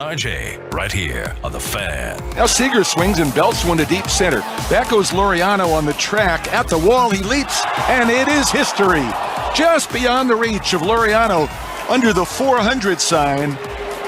RJ, right here on The Fan. Now Seager swings and belts one to deep center. Back goes Laureano on the track. At the wall, he leaps, and it is history. Just beyond the reach of Laureano, under the 400 sign,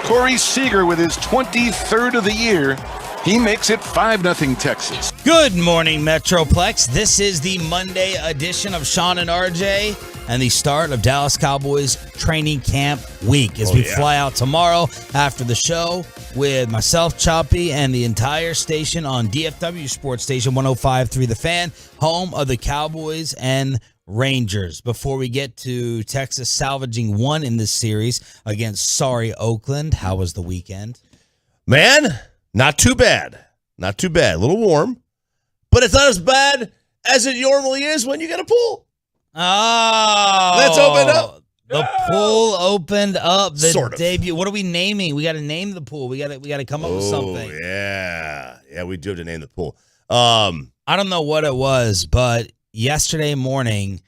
Corey Seager with his 23rd of the year. He makes it 5-0 Texas. Good morning, Metroplex. This is the Monday edition of Sean and RJ and the start of Dallas Cowboys training camp week as we fly out tomorrow after the show with myself, Choppy, and the entire station on DFW Sports Station 105.3 The Fan, home of the Cowboys and Rangers. Before we get to Texas salvaging one in this series against sorry Oakland, how was the weekend? Man, not too bad. Not too bad. A little warm, but it's not as bad as it normally is when you get a pool. Oh. Let's open up. The pool opened up. The sort of. debut. What are we naming? We got to name the pool. We got to come up with something. Yeah. Yeah, we do have to name the pool. I don't know what it was, but yesterday morning,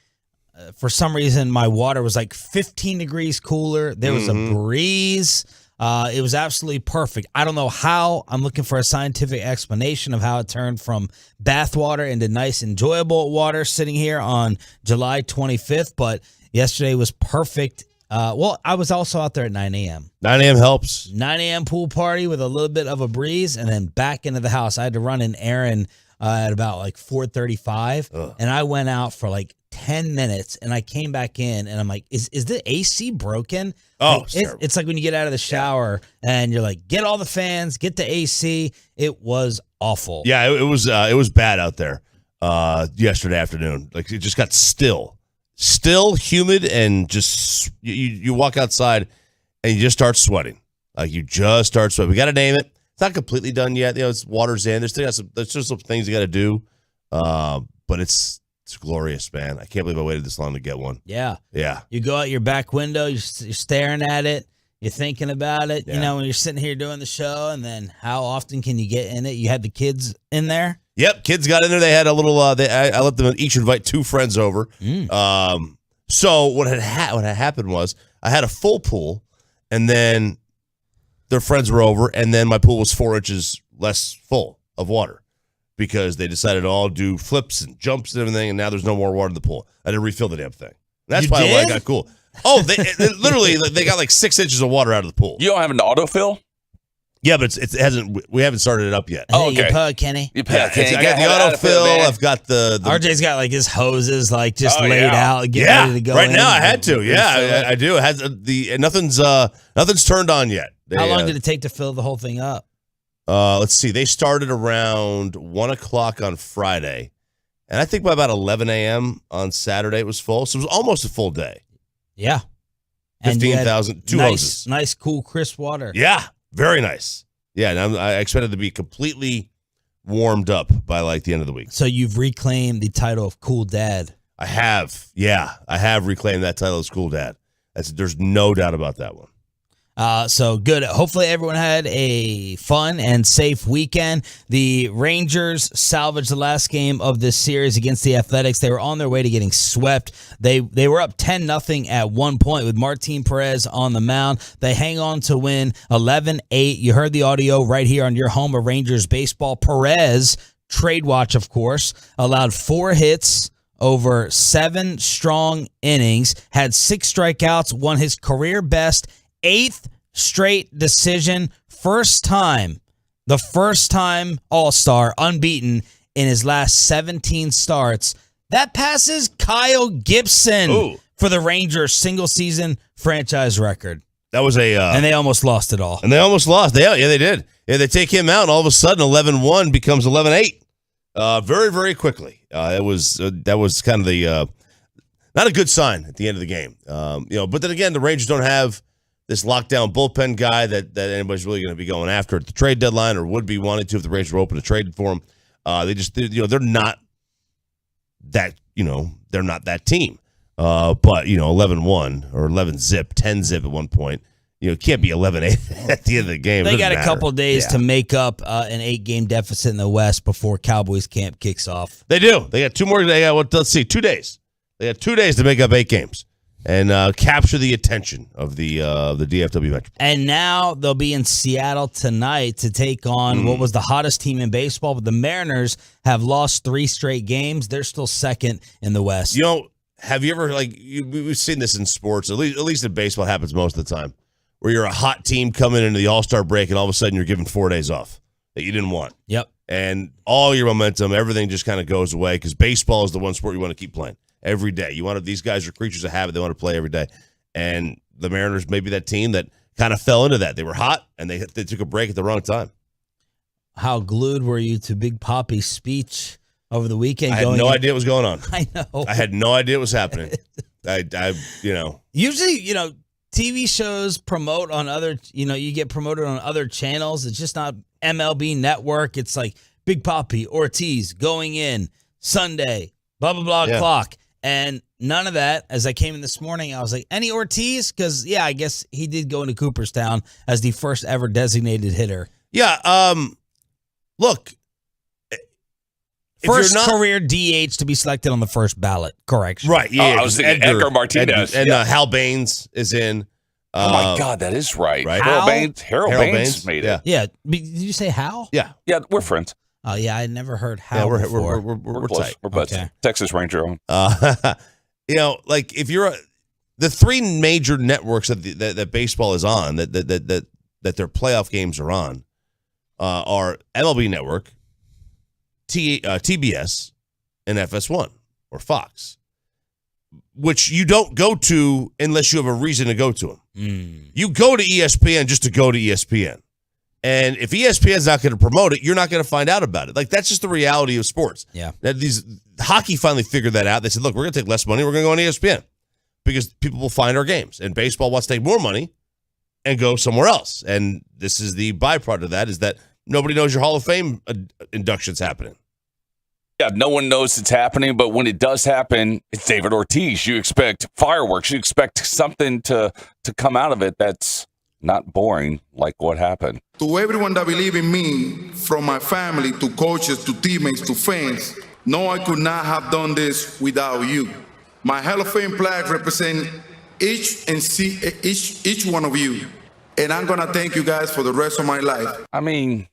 for some reason, my water was like 15 degrees cooler. There was a breeze. It was absolutely perfect. I don't know how. I'm looking for a scientific explanation of how it turned from bath water into nice, enjoyable water sitting here on July 25th. But yesterday was perfect. Well, I was also out there at 9 a.m. 9 a.m. helps. 9 a.m. pool party with a little bit of a breeze, and then back into the house. I had to run an errand at about like 4:35, and I went out for like 10 minutes, and I came back in, and I'm like, is the AC broken? Oh, like, it's like when you get out of the shower, and you're like, get all the fans, get the AC. It was awful. Yeah, it was bad out there yesterday afternoon. Like, it just got still, humid, and just you walk outside, and you just start sweating. Like, you just start sweating. We got to name it. It's not completely done yet. You know, it's water's in. There's still some things you got to do, but it's glorious, man. I can't believe I waited this long to get one. Yeah. Yeah. You go out your back window, you're staring at it, you're thinking about it. Yeah. You know, when you're sitting here doing the show, and then how often can you get in it? You had the kids in there? Yep, kids got in there. They had a little. I let them each invite 2 friends over. So what had happened was I had a full pool, and then their friends were over, and then my pool was 4 inches less full of water because they decided to all do flips and jumps and everything, and now there's no more water in the pool. I didn't refill the damn thing. That's probably why I got cool. Oh, they literally they got like 6 inches of water out of the pool. You don't have an autofill? Yeah, but it hasn't. We haven't started it up yet. Oh, okay. You pug, Kenny. You Yeah, I got the autofill. I've got the RJ's got like his hoses like just laid out, getting ready to go. Right in now I had to. Yeah, I do. It has nothing's turned on yet. How long did it take to fill the whole thing up? Let's see. They started around 1:00 on Friday, and I think by about 11 a.m. on Saturday it was full. So it was almost a full day. Yeah, 15,000, 2 hoses. Nice, cool, crisp water. Yeah, very nice. Yeah, and I expected to be completely warmed up by like the end of the week. So you've reclaimed the title of Cool Dad. I have. Yeah, I have reclaimed that title as Cool Dad. There's no doubt about that one. So good. Hopefully everyone had a fun and safe weekend. The Rangers salvaged the last game of this series against the Athletics. They were on their way to getting swept. They were up 10-0 at one point with Martin Perez on the mound. They hang on to win 11-8. You heard the audio right here on your home of Rangers baseball. Perez, trade watch, of course, allowed 4 hits over 7 strong innings, had 6 strikeouts, won his career best 8th straight decision. The first time All-Star, unbeaten in his last 17 starts. That passes Kyle Gibson for the Rangers single-season franchise record. That was and they almost lost it all. And they almost lost. They did. Yeah, they take him out, and all of a sudden 11-1 becomes 11-8. Very, very quickly. That was kind of the not a good sign at the end of the game. But then again, the Rangers don't have this lockdown bullpen guy that anybody's really going to be going after at the trade deadline, or would be wanting to if the Rangers were open to trading for him. They're not that they're not that team. But 11-1 or 11-zip, 10-zip at one point. It can't be 11-8 at the end of the game. They got a couple days to make up an 8-game deficit in the West before Cowboys camp kicks off. They do. They got 2 more. Let's see, 2 days. They got 2 days to make up 8 games. and capture the attention of the DFW Metro. And now they'll be in Seattle tonight to take on what was the hottest team in baseball. But the Mariners have lost 3 straight games. They're still second in the West. You know, have you ever, we've seen this in sports, at least in baseball, it happens most of the time, where you're a hot team coming into the All-Star break and all of a sudden you're given 4 days off that you didn't want. Yep. And all your momentum, everything just kind of goes away because baseball is the one sport you want to keep playing every day. These guys are creatures of habit. They want to play every day. And the Mariners may be that team that kind of fell into that. They were hot, and they took a break at the wrong time. How glued were you to Big Papi's speech over the weekend? I had no idea what was going on. I know. I had no idea what was happening. Usually, TV shows promote on other, you get promoted on other channels. It's just not MLB Network. It's like Big Papi, Ortiz going in Sunday, blah, blah, blah, clock. And none of that. As I came in this morning, I was like, any Ortiz? Because, I guess he did go into Cooperstown as the first ever designated hitter. Yeah. Look. First career DH to be selected on the first ballot. Correction. Right. Yeah. I was thinking Edgar Martinez. And Hal Baines is in. Oh, my God. That is right. Harold Baines made it. Yeah. Did you say Hal? Yeah. Yeah. We're friends. Oh, yeah. I never heard Hal before. We're close. Tight. We're buds. Okay. Texas Ranger. If you're the 3 major networks that baseball is on, that their playoff games are on, are MLB Network, TBS, and FS1 or Fox, which you don't go to unless you have a reason to go to them. You go to ESPN just to go to ESPN. And if ESPN's not going to promote it, you're not going to find out about it. That's just the reality of sports. Yeah. Hockey finally figured that out. They said, look, we're going to take less money. We're going to go on ESPN because people will find our games. And baseball wants to take more money and go somewhere else. And this is the byproduct of that, is that nobody knows your Hall of Fame induction's happening. Yeah, no one knows it's happening, but when it does happen, it's David Ortiz. You expect fireworks. You expect something to come out of it that's not boring like what happened. To everyone that believe in me, from my family to coaches to teammates to fans, no, I could not have done this without you. My Hall of Fame plaque represents each one of you, and I'm gonna thank you guys for the rest of my life. I mean,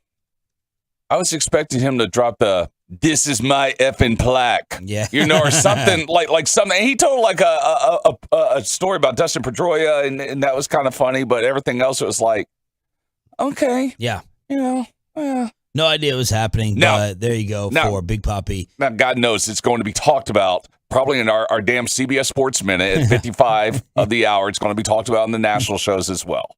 I was expecting him to drop the "This is my effing plaque," or something like something. He told like a story about Dustin Pedroia, and that was kind of funny. But everything else was like, okay, yeah, yeah. No idea what was happening. But there you go for Big Papi. Now, God knows it's going to be talked about probably in our damn CBS Sports Minute at 55 of the hour. It's going to be talked about in the national shows as well.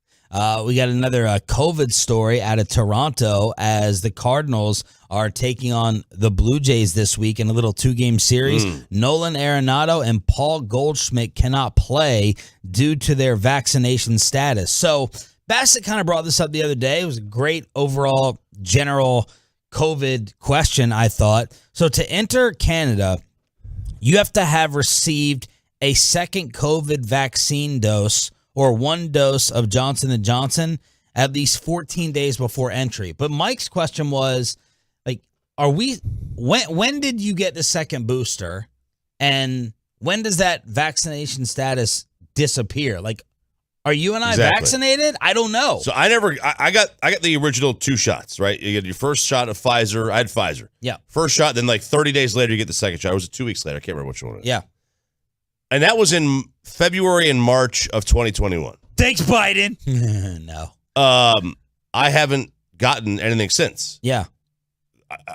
We got another COVID story out of Toronto as the Cardinals are taking on the Blue Jays this week in a little 2-game series. Nolan Arenado and Paul Goldschmidt cannot play due to their vaccination status. So Bassett kind of brought this up the other day. It was a great overall general COVID question, I thought. So to enter Canada, you have to have received a second COVID vaccine dose or 1 dose of Johnson & Johnson at least 14 days before entry. But Mike's question was, when did you get the second booster, and when does that vaccination status disappear? Are you and I vaccinated? I don't know. So I got the original 2 shots, right? You get your first shot of Pfizer. I had Pfizer. Yeah. First shot, then 30 days later you get the second shot. It was 2 weeks later. I can't remember which one it was. Yeah. And that was in February and March of 2021. Thanks, Biden. No. I haven't gotten anything since. Yeah.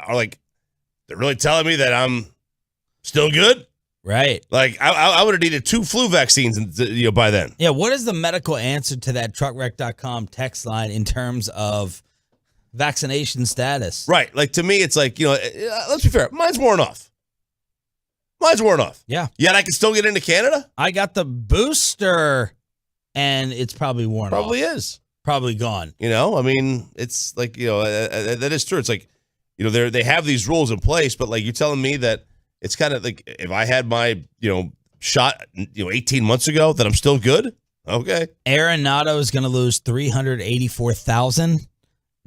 They're really telling me that I'm still good? Right. I would have needed 2 flu vaccines by then. Yeah, what is the medical answer to that truckwreck.com text line in terms of vaccination status? Right. To me, it's let's be fair. Mine's worn off. Yeah. Yet I can still get into Canada? I got the booster, and it's probably worn off. Probably is. Probably gone. It's that is true. It's they have these rules in place, but you're telling me that it's kind of if I had my, shot, 18 months ago, that I'm still good? Okay. Arenado is going to lose $384,000.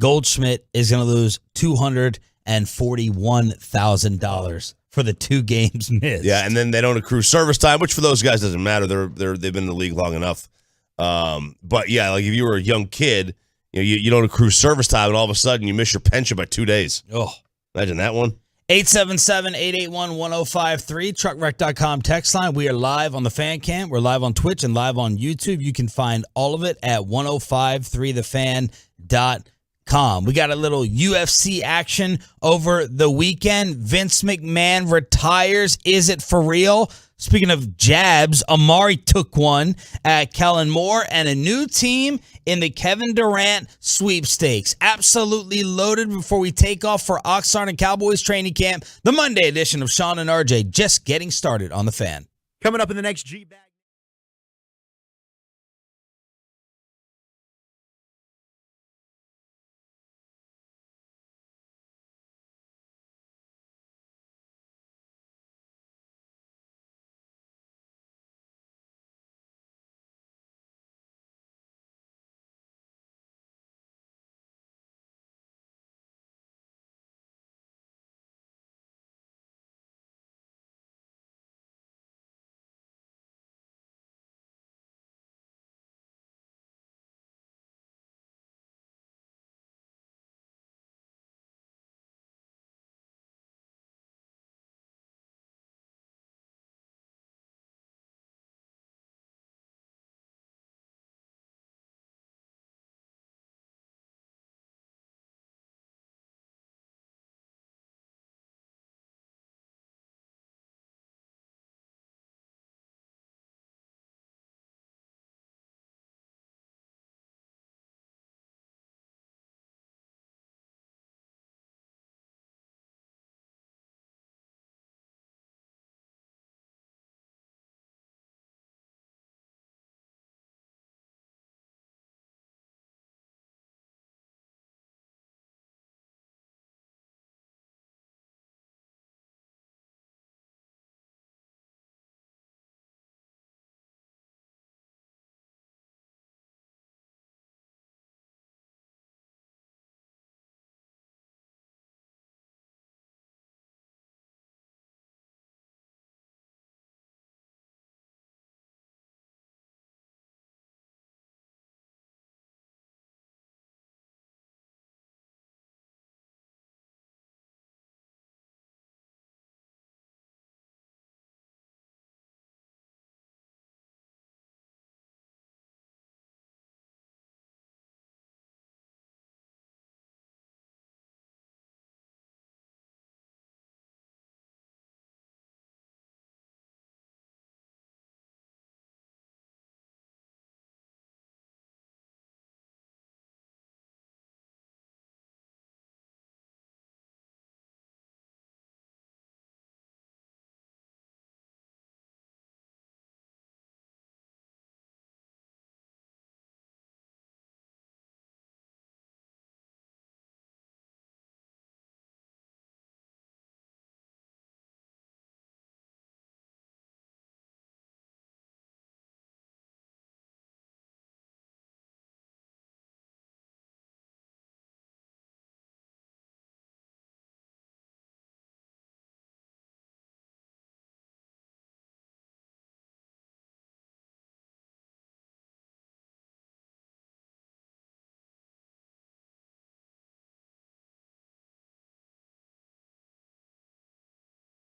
Goldschmidt is going to lose $241,000 for the 2 games missed. Yeah, and then they don't accrue service time, which for those guys doesn't matter. They've been in the league long enough. But yeah, like if you were a young kid, you don't accrue service time, and all of a sudden you miss your pension by 2 days. Oh, imagine that one. 877-881-1053, truckwreck.com text line. We are live on the Fan Cam. We're live on Twitch and live on YouTube. You can find all of it at 1053thefan.com. We got a little UFC action over the weekend. Vince McMahon retires. Is it for real? Speaking of jabs, Amari took one at Kellen Moore, and a new team in the Kevin Durant sweepstakes. Absolutely loaded before we take off for Oxnard and Cowboys training camp. The Monday edition of Sean and RJ just getting started on the Fan. Coming up in the next G-Bag.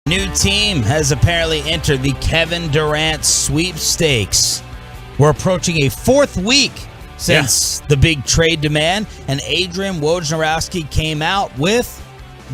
New team has apparently entered the Kevin Durant sweepstakes. We're approaching a 4th week since the big trade demand, and Adrian Wojnarowski came out with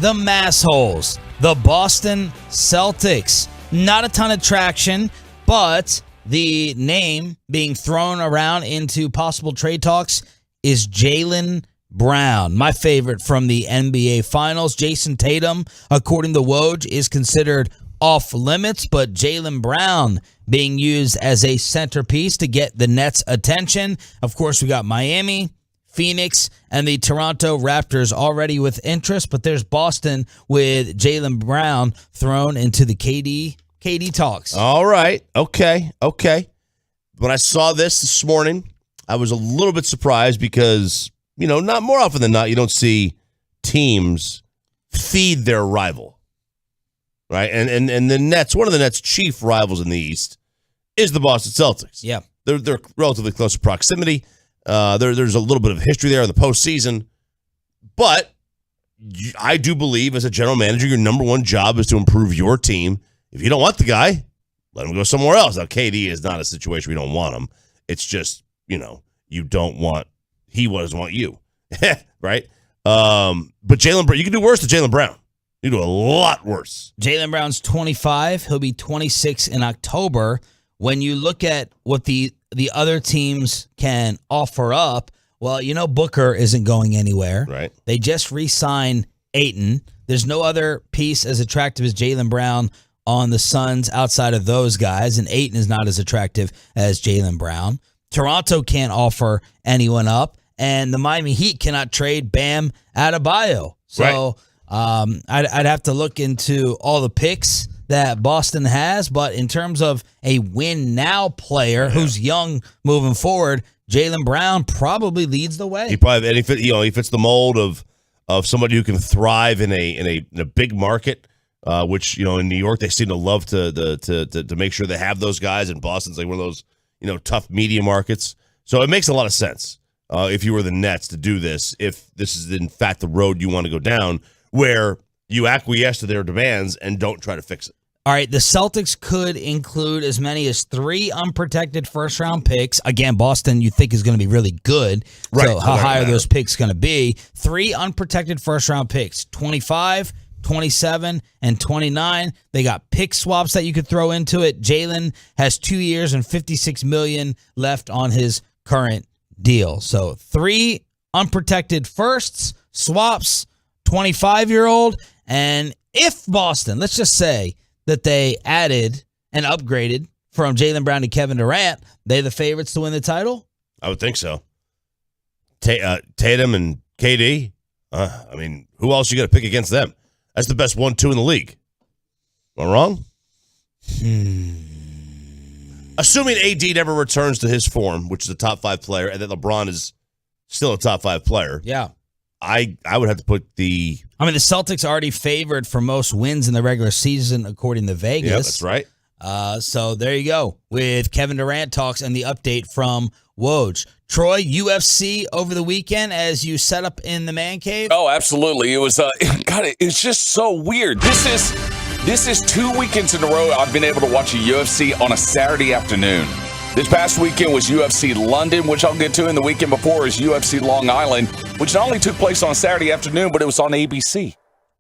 the Massholes, the Boston Celtics. Not a ton of traction, but the name being thrown around into possible trade talks is Jaylen Brown, my favorite from the NBA Finals. Jason Tatum, according to Woj, is considered off limits, but Jaylen Brown being used as a centerpiece to get the Nets' attention. Of course, we got Miami, Phoenix, and the Toronto Raptors already with interest, but there's Boston with Jaylen Brown thrown into the KD talks. All right. Okay. When I saw this morning, I was a little bit surprised because, not more often than not, you don't see teams feed their rival. right? And the Nets, one of the Nets' chief rivals in the East, is the Boston Celtics. Yeah. They're relatively close in proximity. There's a little bit of history there in the postseason. But I do believe as a general manager, your number one job is to improve your team. If you don't want the guy, let him go somewhere else. Now, KD is not a situation we don't want him. It's just, you don't want, he doesn't want you. Right? But Jaylen Brown, you can do worse than Jaylen Brown. You can do a lot worse. Jaylen Brown's 25. He'll be 26 in October. When you look at what the other teams can offer up, well, Booker isn't going anywhere. Right. They just re-signed Ayton. There's no other piece as attractive as Jaylen Brown on the Suns outside of those guys, and Ayton is not as attractive as Jaylen Brown. Toronto can't offer anyone up, and the Miami Heat cannot trade Bam Adebayo. So I'd have to look into all the picks that Boston has, but in terms of a win-now player who's young moving forward, Jaylen Brown probably leads the way. He probably, and he fits the mold of somebody who can thrive in a big market, which in New York they seem to love to make sure they have those guys, and Boston's like one of those tough media markets. So it makes a lot of sense if you were the Nets to do this, if this is in fact the road you want to go down, where you acquiesce to their demands and don't try to fix it. All right, the Celtics could include as many as 3 unprotected first-round picks. Again, Boston you think is going to be really good. Right. So how high are those picks going to be? 3 unprotected first-round picks, 25, 27, and 29. They got pick swaps that you could throw into it. Jaylen has 2 years and $56 million left on his current deal. So 3 unprotected firsts, swaps, 25-year-old, and if Boston, let's just say that they added and upgraded from Jaylen Brown to Kevin Durant, they the favorites to win the title? I would think so. Tatum and KD, who else you got to pick against them? That's the best 1-2 in the league. Am I wrong? Assuming AD never returns to his form, which is a top 5 player, and that LeBron is still a top 5 player. Yeah. I would have to put the Celtics already favored for most wins in the regular season, according to Vegas. Yeah, that's right. So there you go with Kevin Durant talks and the update from Woj. Troy, UFC over the weekend as you set up in the man cave? Oh, absolutely. It was, it's just so weird. This is 2 weekends in a row I've been able to watch a UFC on a Saturday afternoon. This past weekend was UFC London, which I'll get to, and the weekend before is UFC Long Island, which not only took place on Saturday afternoon, but it was on ABC.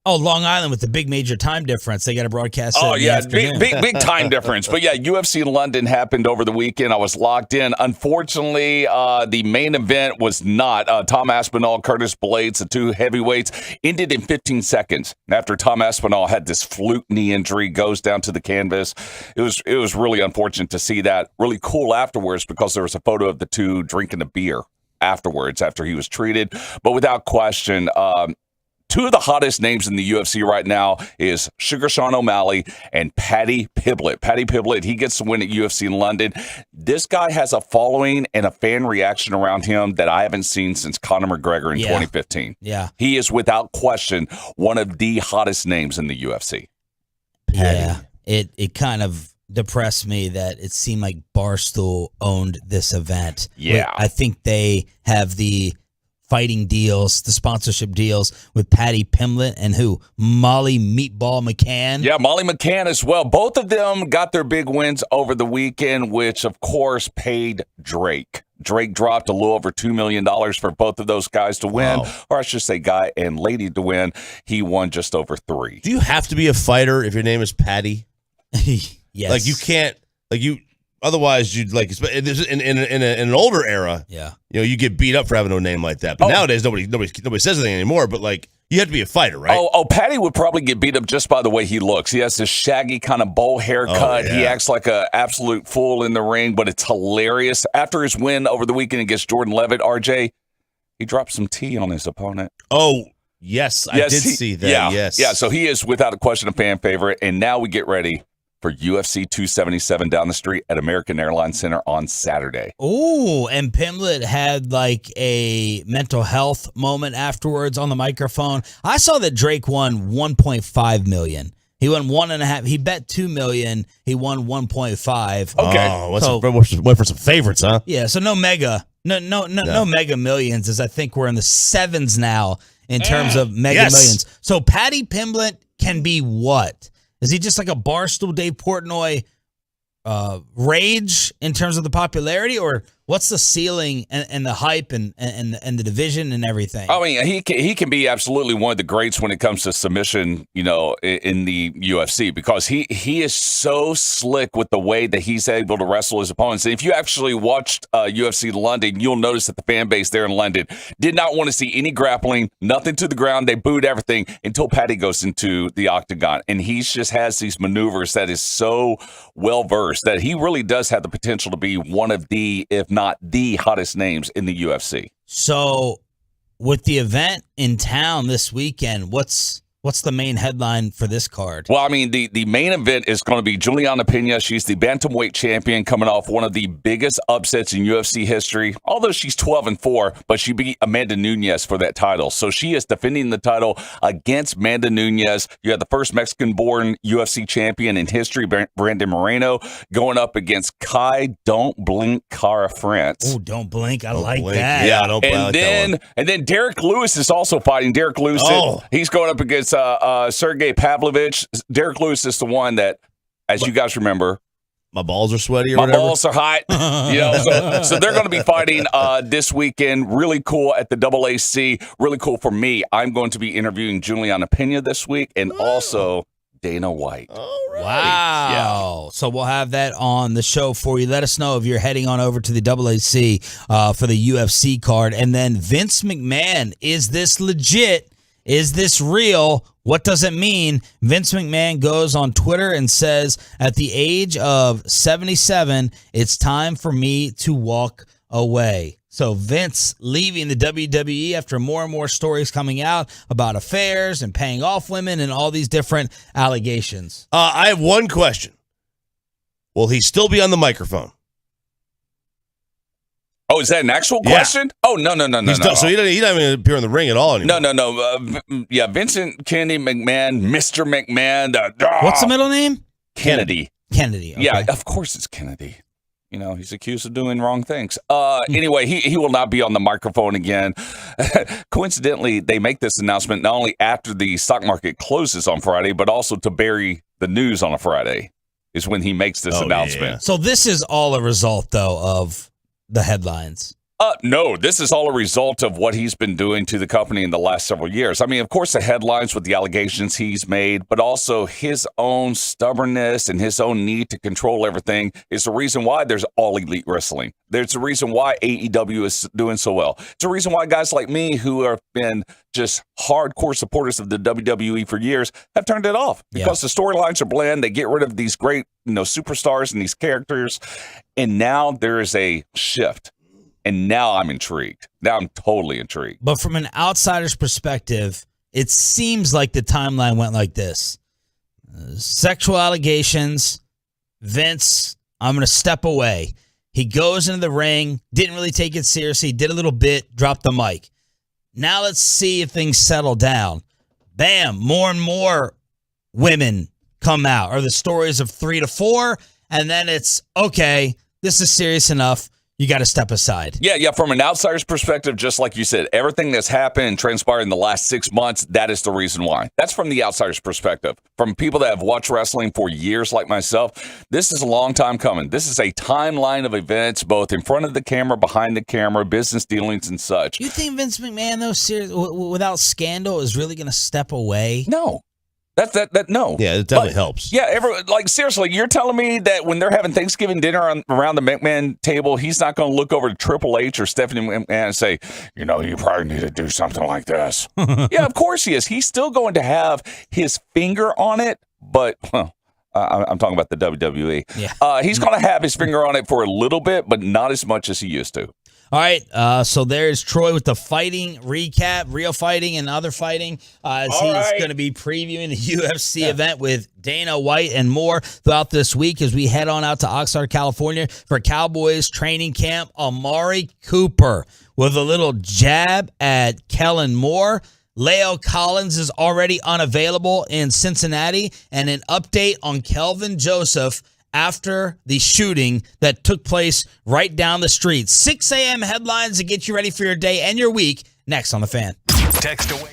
Oh, Long Island with the big major time difference. They got to broadcast. Oh, yeah, big time difference. But yeah, UFC London happened over the weekend. I was locked in. Unfortunately, the main event was not. Tom Aspinall, Curtis Blades, the 2 heavyweights, ended in 15 seconds after Tom Aspinall had this fluke knee injury, goes down to the canvas. It was really unfortunate to see that. Really cool afterwards because there was a photo of the 2 drinking a beer afterwards after he was treated. But without question, 2 of the hottest names in the UFC right now is Sugar Sean O'Malley and Paddy Pimblett. Paddy Pimblett, he gets the win at UFC in London. This guy has a following and a fan reaction around him that I haven't seen since Conor McGregor in 2015. Yeah. He is without question one of the hottest names in the UFC. Yeah. It kind of depressed me that it seemed like Barstool owned this event. Yeah. I think they have the fighting deals, the sponsorship deals with Paddy Pimblett and who? Molly Meatball McCann. Yeah, Molly McCann as well. Both of them got their big wins over the weekend, which, of course, paid Drake. Drake dropped a little over $2 million for both of those guys to win, or I should say guy and lady to win. He won just over 3. Do you have to be a fighter if your name is Paddy? Yes. Like you can't, otherwise you'd in an older era. Yeah. You get beat up for having a name like that. But nowadays nobody says anything anymore. But you have to be a fighter, right? Oh, Paddy would probably get beat up just by the way he looks. He has this shaggy kind of bowl haircut. Oh, yeah. He acts like an absolute fool in the ring, but it's hilarious. After his win over the weekend against Jordan Levitt, RJ, he dropped some tea on his opponent. Oh, yes, I did see that. Yeah, yes. Yeah, so he is without a question a fan favorite. And now we get ready for UFC 277 down the street at American Airlines Center on Saturday. Oh, and Pimblett had a mental health moment afterwards on the microphone. I saw that Drake won $1.5 million He won 1.5. He bet $2 million. He won 1.5. Okay. Oh, went for some favorites, huh? Yeah. So no mega millions, as I think we're in the sevens now in terms of mega millions. So Patty Pimblett can be what? Is he just like a Barstool Dave Portnoy rage in terms of the popularity, or what's the ceiling and the hype and the division and everything? I mean, he can be absolutely one of the greats when it comes to submission, in the UFC, because he is so slick with the way that he's able to wrestle his opponents. And if you actually watched UFC London, you'll notice that the fan base there in London did not want to see any grappling, nothing to the ground. They booed everything until Patty goes into the octagon, and he just has these maneuvers that is so well versed that he really does have the potential to be one of the, if not the hottest names in the UFC. So with the event in town this weekend, what's the main headline for this card? Well, I mean, the main event is going to be Juliana Pena. She's the bantamweight champion, coming off one of the biggest upsets in UFC history. Although she's 12-4, but she beat Amanda Nunes for that title. So she is defending the title against Amanda Nunes. You have the first Mexican-born UFC champion in history, Brandon Moreno, going up against Kai Don't Blink Cara France. Oh, don't blink. I like blink. that. Yeah, don't blink. And then Derek Lewis is also fighting. Derek Lewis, he's going up against Sergey Pavlovich. Derek Lewis is the one that, as you guys remember, my balls are sweaty or my whatever. balls are hot. So they're going to be fighting this weekend. Really cool at the AAC. Really cool for me. I'm going to be interviewing Juliana Pena this week, and also Dana White. All right. Wow. Yeah. So we'll have that on the show for you. Let us know if you're heading on over to the AAC for the UFC card. And then Vince McMahon, is this legit? Is this real? What does it mean? Vince McMahon goes on Twitter and says, at the age of 77, it's time for me to walk away. So Vince leaving the WWE after more and more stories coming out about affairs and paying off women and all these different allegations. I have one question. Will he still be on the microphone? Oh, is that an actual question? Yeah. Oh, no. So he doesn't even appear in the ring at all anymore. No. Vincent Kennedy McMahon, Mr. McMahon. What's the middle name? Kennedy. Kennedy. Okay. Yeah, of course it's Kennedy. He's accused of doing wrong things. Anyway, he will not be on the microphone again. Coincidentally, they make this announcement not only after the stock market closes on Friday, but also to bury the news on a Friday is when he makes this announcement. Yeah. So this is all a result, though, of the headlines. No, this is all a result of what he's been doing to the company in the last several years. I mean, of course, the headlines with the allegations he's made, but also his own stubbornness and his own need to control everything is the reason why there's All Elite Wrestling. There's the reason why AEW is doing so well. It's the reason why guys like me, who have been just hardcore supporters of the WWE for years, have turned it off because the storylines are bland. They get rid of these great, superstars and these characters, and now there is a shift. And now I'm intrigued. Now I'm totally intrigued. But from an outsider's perspective, it seems like the timeline went like this. Sexual allegations. Vince, I'm going to step away. He goes into the ring, didn't really take it seriously, did a little bit, dropped the mic. Now let's see if things settle down. Bam, more and more women come out, or the stories of 3 to 4, and then it's, okay, this is serious enough. You got to step aside. Yeah. From an outsider's perspective, just like you said, everything that's happened and transpired in the last 6 months, that is the reason why. That's from the outsider's perspective. From people that have watched wrestling for years like myself, this is a long time coming. This is a timeline of events, both in front of the camera, behind the camera, business dealings and such. You think Vince McMahon, though, without scandal, is really going to step away? No. No. Yeah, it definitely helps. Yeah, seriously, you're telling me that when they're having Thanksgiving dinner around the McMahon table, he's not going to look over to Triple H or Stephanie McMahon and say, you probably need to do something like this. Yeah, of course he is. He's still going to have his finger on it, but I'm talking about the WWE. Yeah. He's going to have his finger on it for a little bit, but not as much as he used to. All right, so there's Troy with the fighting recap, real fighting and other fighting, as he's going to be previewing the UFC event with Dana White and more throughout this week as we head on out to Oxnard, California for Cowboys training camp. Amari Cooper with a little jab at Kellen Moore. Leo Collins is already unavailable in Cincinnati, and an update on Kelvin Joseph after the shooting that took place right down the street. 6 a.m. headlines to get you ready for your day and your week next on The Fan. Text away.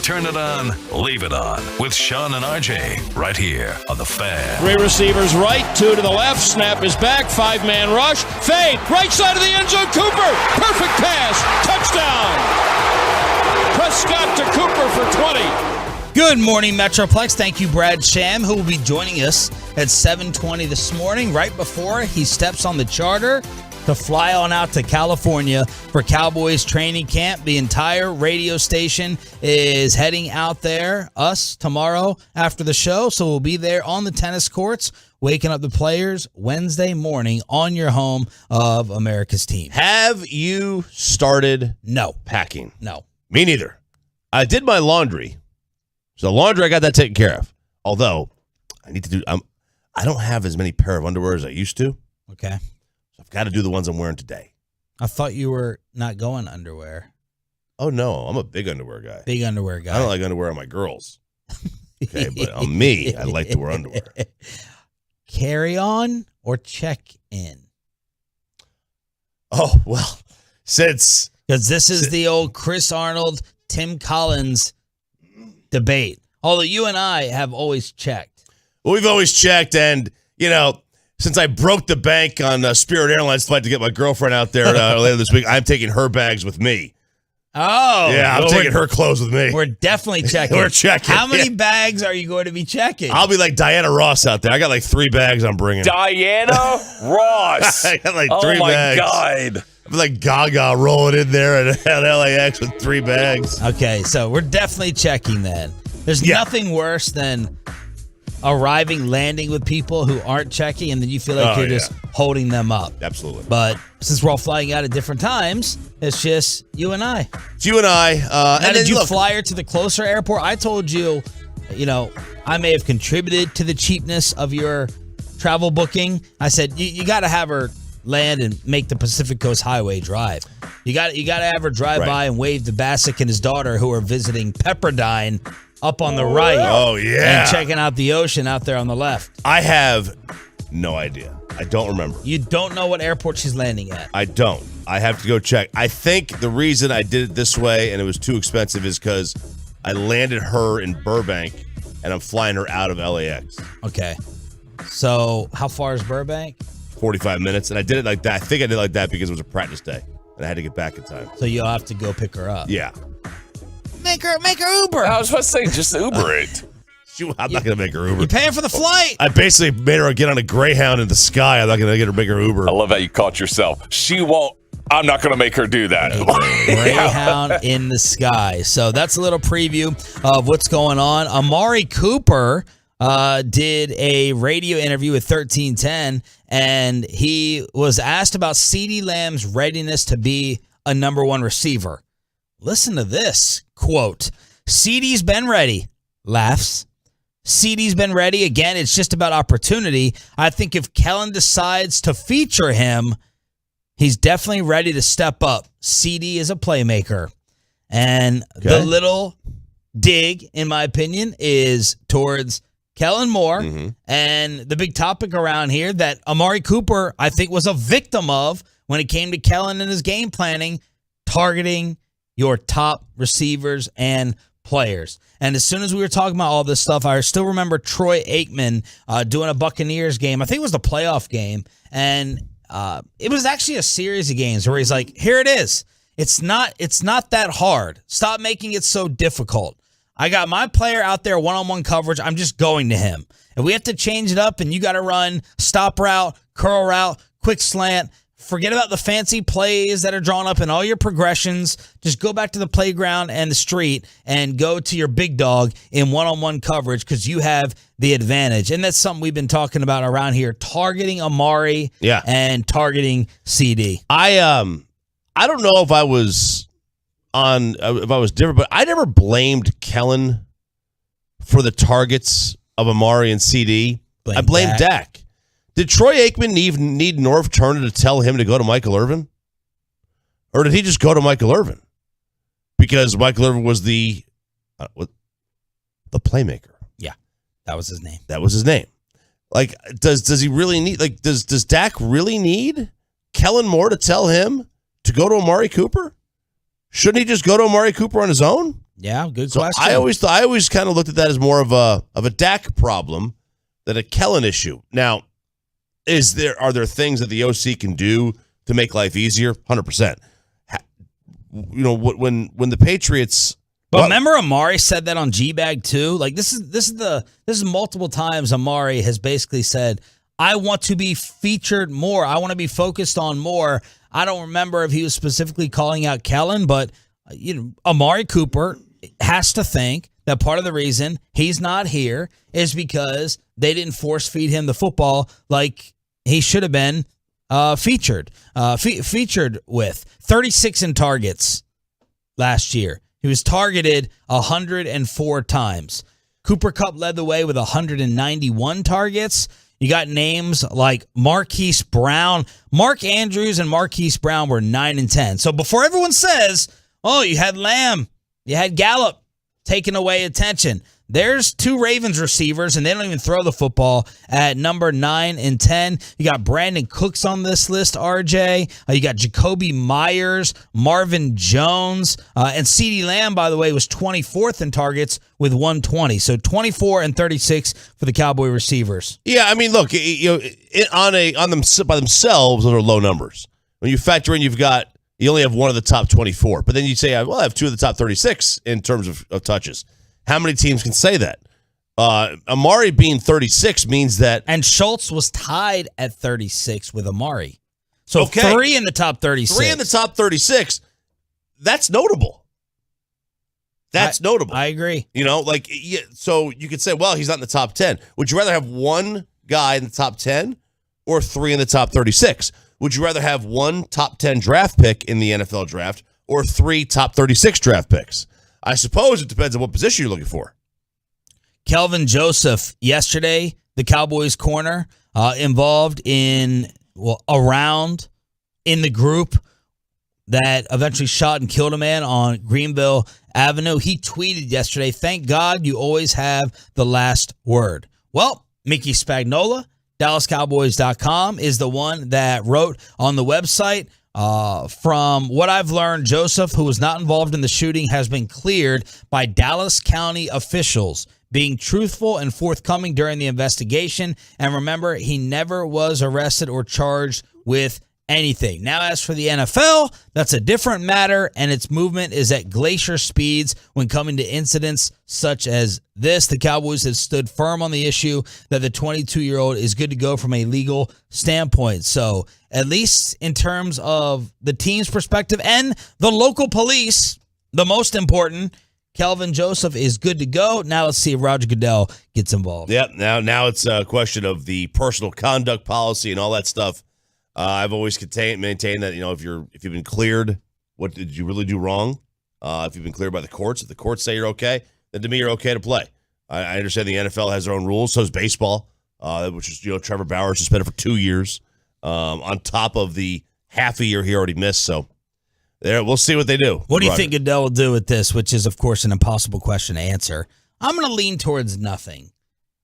turn it on, leave it on with Sean and RJ right here on The Fan. 3 receivers right, 2 to the left. Snap is back. 5-man rush. Fade. Right side of the end zone. Cooper. Perfect pass. Touchdown. Prescott to Cooper for 20. Good morning, Metroplex. Thank you, Brad Sham, who will be joining us at 7:20 this morning, right before he steps on the charter to fly on out to California for Cowboys training camp. The entire radio station is heading out there, us, tomorrow after the show. So we'll be there on the tennis courts, waking up the players Wednesday morning on your home of America's team. Have you started packing? No. Me neither. I did my laundry. So laundry, I got that taken care of. Although, I need to do, I don't have as many pair of underwear as I used to. Okay. I've got to do the ones I'm wearing today. I thought you were not going underwear. Oh, no. I'm a big underwear guy. Big underwear guy. I don't like underwear on my girls. Okay, but on me, I like to wear underwear. Carry on or check in? Oh, well, since... Because this is the old Chris Arnold, Tim Collins debate. Although you and I have always checked. Well, we've always checked, and, you know... Since I broke the bank on Spirit Airlines flight to get my girlfriend out there later this week, I'm taking her bags with me. Oh. Yeah, I'm taking her clothes with me. We're definitely checking. We're checking. How many bags are you going to be checking? I'll be like Diana Ross out there. I got like 3 bags I'm bringing. Diana Ross. I got like 3 bags. Oh, my God. I'm like Gaga rolling in there at LAX with 3 bags. Okay, so we're definitely checking then. There's nothing worse than landing with people who aren't checking, and then you feel like you're just holding them up. Absolutely. But since we're all flying out at different times, it's just you and I. It's you and I. Now, did you fly her to the closer airport? I told you, I may have contributed to the cheapness of your travel booking. I said, you got to have her land and make the Pacific Coast Highway drive. You got to have her drive by and wave to Bassick and his daughter who are visiting Pepperdine up on the right. Oh, yeah. And checking out the ocean out there on the left. I have no idea. I don't remember. You don't know what airport she's landing at? I don't. I have to go check. I think the reason I did it this way and it was too expensive is because I landed her in Burbank and I'm flying her out of LAX. Okay. So how far is Burbank? 45 minutes. And I did it like that. I think I did it like that because it was a practice day and I had to get back in time. So you'll have to go pick her up. Yeah. Make her Uber. I was about to say, just Uber it. I'm not going to make her Uber. You're paying for the flight. I basically made her get on a Greyhound in the sky. I'm not going to get her make her Uber. I love how you caught yourself. She won't. I'm not going to make her do that. Greyhound in the sky. So that's a little preview of what's going on. Amari Cooper did a radio interview with 1310, and he was asked about CeeDee Lamb's readiness to be a number 1 receiver. Listen to this quote. CeeDee's been ready. Laughs. CeeDee's been ready. Again, it's just about opportunity. I think if Kellen decides to feature him, he's definitely ready to step up. CeeDee is a playmaker. And the little dig, in my opinion, is towards Kellen Moore. Mm-hmm. And the big topic around here that Amari Cooper, I think, was a victim of when it came to Kellen and his game planning, targeting your top receivers and players. And as soon as we were talking about all this stuff, I still remember Troy Aikman doing a Buccaneers game. I think it was the playoff game. And it was actually a series of games where he's like, here it is. It's not that hard. Stop making it so difficult. I got my player out there one-on-one coverage. I'm just going to him. And we have to change it up, and you got to run stop route, curl route, quick slant. Forget about the fancy plays that are drawn up in all your progressions. Just go back to the playground and the street and go to your big dog in one-on-one coverage because you have the advantage. And that's something we've been talking about around here, targeting Amari and targeting CeeDee. I don't know if I was different, but I never blamed Kellen for the targets of Amari and CeeDee. I blamed Dak. Did Troy Aikman need Norv Turner to tell him to go to Michael Irvin? Or did he just go to Michael Irvin? Because Michael Irvin was the playmaker. Yeah, that was his name. That was his name. Like, does he really need, like, does Dak really need Kellen Moore to tell him to go to Amari Cooper? Shouldn't he just go to Amari Cooper on his own? Yeah, good So question. I always kind of looked at that as more of a Dak problem than a Kellen issue. Now, are there things that the OC can do to make life easier? 100%. You know, when the Patriots. But remember, Amari said that on G-Bag too. Like this is multiple times Amari has basically said, "I want to be featured more. I want to be focused on more." I don't remember if he was specifically calling out Kellen, but Amari Cooper has to think that part of the reason he's not here is because they didn't force feed him the football like he should have been featured with 36 in targets last year. He was targeted 104 times. Cooper Kupp led the way with 191 targets. You got names like Marquise Brown. Mark Andrews and Marquise Brown were 9 and 10. So before everyone says, oh, you had Lamb, you had Gallup taking away attention, there's 2 Ravens receivers, and they don't even throw the football at number 9 and 10. You got Brandon Cooks on this list, RJ. You got Jacoby Myers, Marvin Jones, and CeeDee Lamb, by the way, was 24th in targets with 120. So 24 and 36 for the Cowboy receivers. Yeah, I mean, look, by themselves, those are low numbers. When you factor in, you only have one of the top 24, but then you say, well, I have 2 of the top 36 in terms of touches. How many teams can say that? Amari being 36 means that... And Schultz was tied at 36 with Amari. So 3 in the top 36. 3 in the top 36. That's notable. That's notable. I agree. So you could say, well, he's not in the top 10. Would you rather have one guy in the top 10 or 3 in the top 36? Would you rather have one top 10 draft pick in the NFL draft or 3 top 36 draft picks? I suppose it depends on what position you're looking for. Kelvin Joseph, yesterday, the Cowboys corner, involved in the group that eventually shot and killed a man on Greenville Avenue. He tweeted yesterday, "Thank God you always have the last word." Well, Mickey Spagnola, DallasCowboys.com, is the one that wrote on the website, from what I've learned, Joseph, who was not involved in the shooting, has been cleared by Dallas County officials, being truthful and forthcoming during the investigation. And remember, he never was arrested or charged with anything. Now, as for the NFL, that's a different matter, and its movement is at glacier speeds when coming to incidents such as this. The Cowboys have stood firm on the issue that the 22-year-old is good to go from a legal standpoint. So, at least in terms of the team's perspective and the local police, the most important, Kelvin Joseph is good to go. Now let's see if Roger Goodell gets involved. Yep. Now it's a question of the personal conduct policy and all that stuff. I've always maintained that, if you've been cleared, what did you really do wrong? If you've been cleared by the courts, if the courts say you're okay, then to me you're okay to play. I understand the NFL has their own rules, so does baseball, which is Trevor Bauer suspended for 2 years, on top of the half a year he already missed. So we'll see what they do. What do you think Goodell will do with this? Which is, of course, an impossible question to answer. I'm going to lean towards nothing.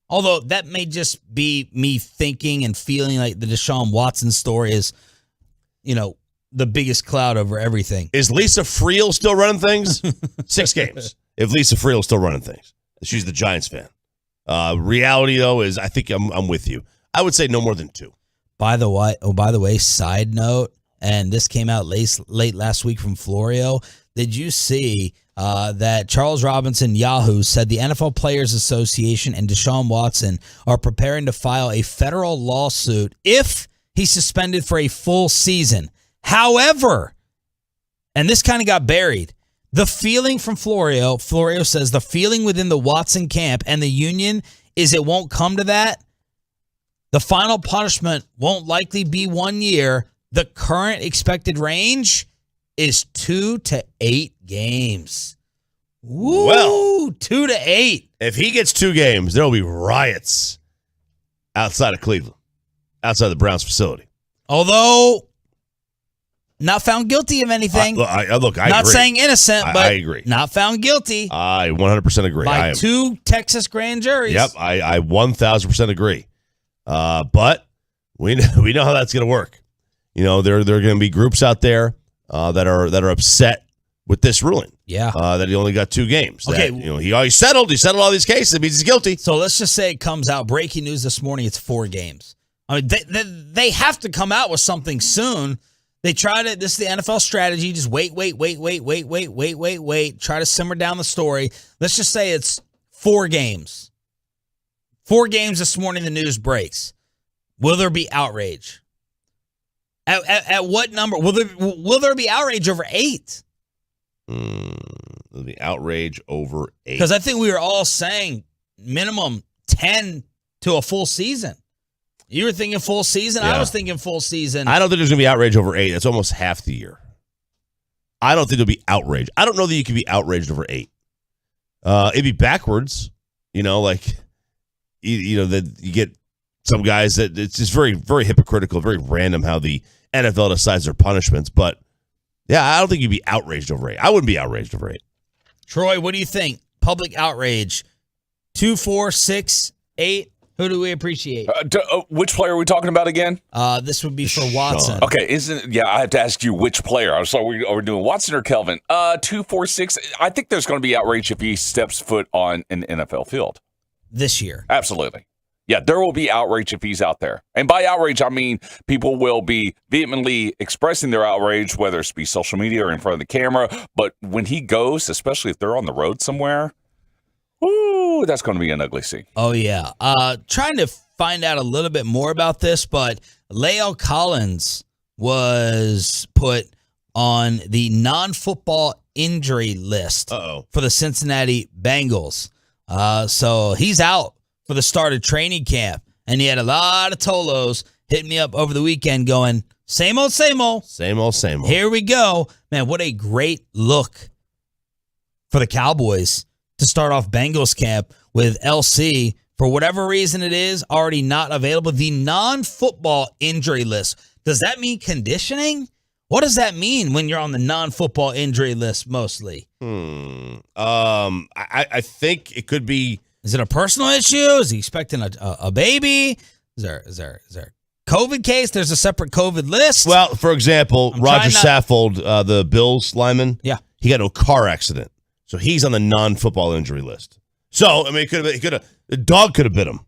Although that may just be me thinking and feeling like the Deshaun Watson story is, the biggest cloud over everything. Is Lisa Friel still running things? 6 games. If Lisa Friel's still running things. She's the Giants fan. Reality, though, is I think I'm with you. I would say no more than 2. By the way, side note, and this came out late last week from Florio. Did you see that Charles Robinson, Yahoo, said the NFL Players Association and Deshaun Watson are preparing to file a federal lawsuit if he's suspended for a full season? However, and this kind of got buried, the feeling from Florio says the feeling within the Watson camp and the union is it won't come to that. The final punishment won't likely be 1 year. The current expected range is 2 to 8 games. Woo, well, 2 to 8. If he gets 2 games, there will be riots outside of Cleveland, outside the Browns facility. Although not found guilty of anything. I not agree. Saying innocent, but I agree. Not found guilty. I 100% agree. By 2 Texas grand juries. Yep, I 1,000% agree. But we know how that's going to work. There are going to be groups out there that are upset with this ruling. Yeah. That he only got 2 games. Okay. That, he settled. He settled all these cases. It means he's guilty. So let's just say it comes out. Breaking news this morning. It's 4 games. I mean, they have to come out with something soon. They try to. This is the NFL strategy. Just wait. Try to simmer down the story. Let's just say it's 4 games. 4 games this morning. The news breaks. Will there be outrage? At what number? Will there be outrage over 8? The outrage over 8. Because I think we were all saying minimum 10 to a full season. You were thinking full season. Yeah. I was thinking full season. I don't think there's going to be outrage over 8. That's almost half the year. I don't think there'll be outrage. I don't know that you can be outraged over 8. It'd be backwards, that you get some guys that it's just very, very hypocritical, very random how the NFL decides their punishments. But yeah, I don't think you'd be outraged over 8. I wouldn't be outraged over 8. Troy, what do you think? Public outrage. 2, 4, 6, 8. Who do we appreciate? Which player are we talking about again? This would be for Watson. Okay, I have to ask you which player. I was are we doing Watson or Kelvin? 2, 4, 6. I think there's going to be outrage if he steps foot on an NFL field this year. Absolutely. Yeah, there will be outrage if he's out there. And by outrage, I mean people will be vehemently expressing their outrage, whether it's be social media or in front of the camera. But when he goes, especially if they're on the road somewhere, ooh, that's going to be an ugly scene. Oh, yeah. Trying to find out a little bit more about this, but La'el Collins was put on the non-football injury list for the Cincinnati Bengals. So he's out for the start of training camp, and he had a lot of Tolos hit me up over the weekend going, same old, same old. Same old, same old. Here we go. Man, what a great look for the Cowboys to start off Bengals camp with LC, for whatever reason it is, already not available. The non-football injury list. Does that mean conditioning? What does that mean when you're on the non-football injury list mostly? I think it could be. Is it a personal issue? Is he expecting a baby? Is there a COVID case? There's a separate COVID list. Well, for example, Roger Saffold, the Bills lineman, yeah, he got into a car accident, so he's on the non-football injury list. So I mean, the dog could have bit him.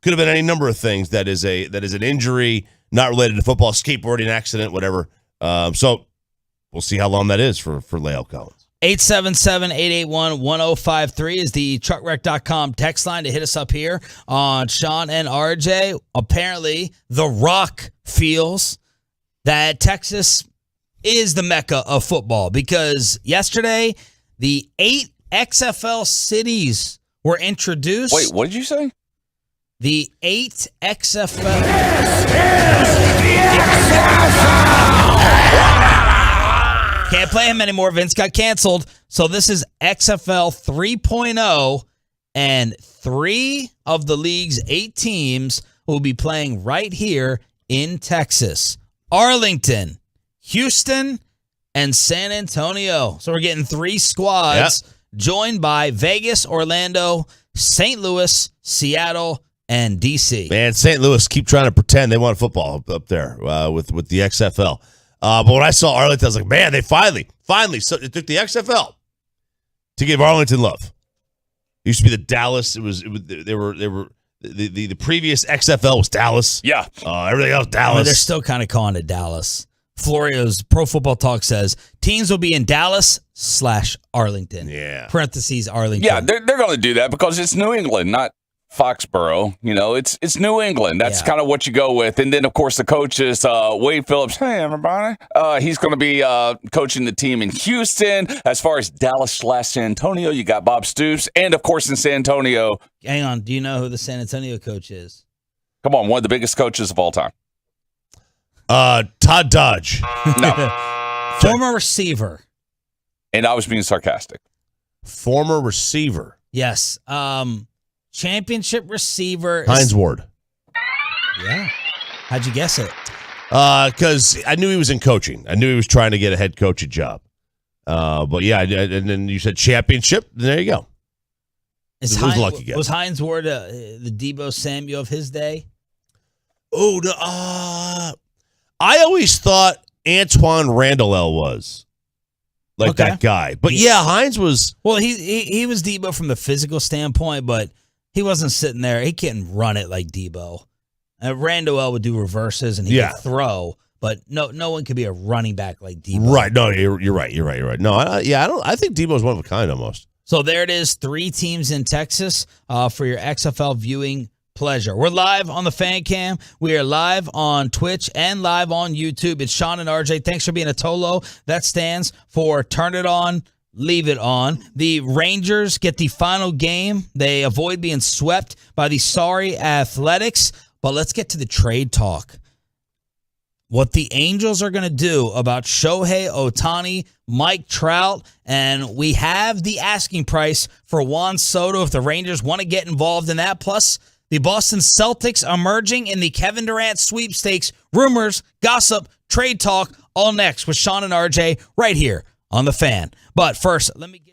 Could have been any number of things. That is an injury not related to football, skateboarding accident, whatever. So we'll see how long that is for La'el Collins. 877-881-1053 is the truckwreck.com text line to hit us up here on Sean and RJ. Apparently, The Rock feels that Texas is the mecca of football because yesterday, the 8 XFL cities were introduced. Wait, what did you say? The 8 XFL. Can't play him anymore. Vince got canceled. So this is XFL 3.0, and 3 of the league's 8 teams will be playing right here in Texas. Arlington, Houston, and San Antonio. So we're getting 3 squads joined by Vegas, Orlando, St. Louis, Seattle, and D.C. Man, St. Louis keep trying to pretend they want football up there with the XFL. But when I saw Arlington, I was like, man, they finally, so it took the XFL to give Arlington love. It used to be the Dallas. The previous XFL was Dallas. Yeah. Everything else, Dallas. I mean, they're still kind of calling it Dallas. Florio's Pro Football Talk says teams will be in Dallas/Arlington. Yeah. Parentheses Arlington. Yeah, they're going to do that because it's New England, not Foxborough. It's New England. That's kind of what you go with. And then, of course, the coach is Wade Phillips. Hey, everybody. He's going to be coaching the team in Houston. As far as Dallas/San Antonio, you got Bob Stoops. And, of course, in San Antonio. Hang on. Do you know who the San Antonio coach is? Come on, one of the biggest coaches of all time. Todd Dodge. No. Former receiver. And I was being sarcastic. Former receiver. Yes. Championship receiver. Hines Ward. Yeah. How'd you guess it? Because I knew he was in coaching. I knew he was trying to get a head coaching job. But yeah, and then you said championship. There you go. Was Hines Ward the Deebo Samuel of his day? Oh, I always thought Antoine Randall was. like that guy. But yeah, Hines was. Well, he was Debo from the physical standpoint, but he wasn't sitting there. He couldn't run it like Debo. Randall would do reverses and he could throw, but no one could be a running back like Debo. Right? No, you're right. No, I think Debo's one of a kind almost. So there it is, 3 teams in Texas for your XFL viewing pleasure. We're live on the Fan Cam. We are live on Twitch and live on YouTube. It's Sean and RJ. Thanks for being a Tolo. That stands for Turn It On, Leave It On. The Rangers get the final game. They avoid being swept by the sorry Athletics. But let's get to the trade talk. What the Angels are going to do about Shohei Ohtani, Mike Trout, and we have the asking price for Juan Soto if the Rangers want to get involved in that. Plus, the Boston Celtics emerging in the Kevin Durant sweepstakes, rumors, gossip, trade talk, all next with Sean and RJ right here on The Fan. But first, let me get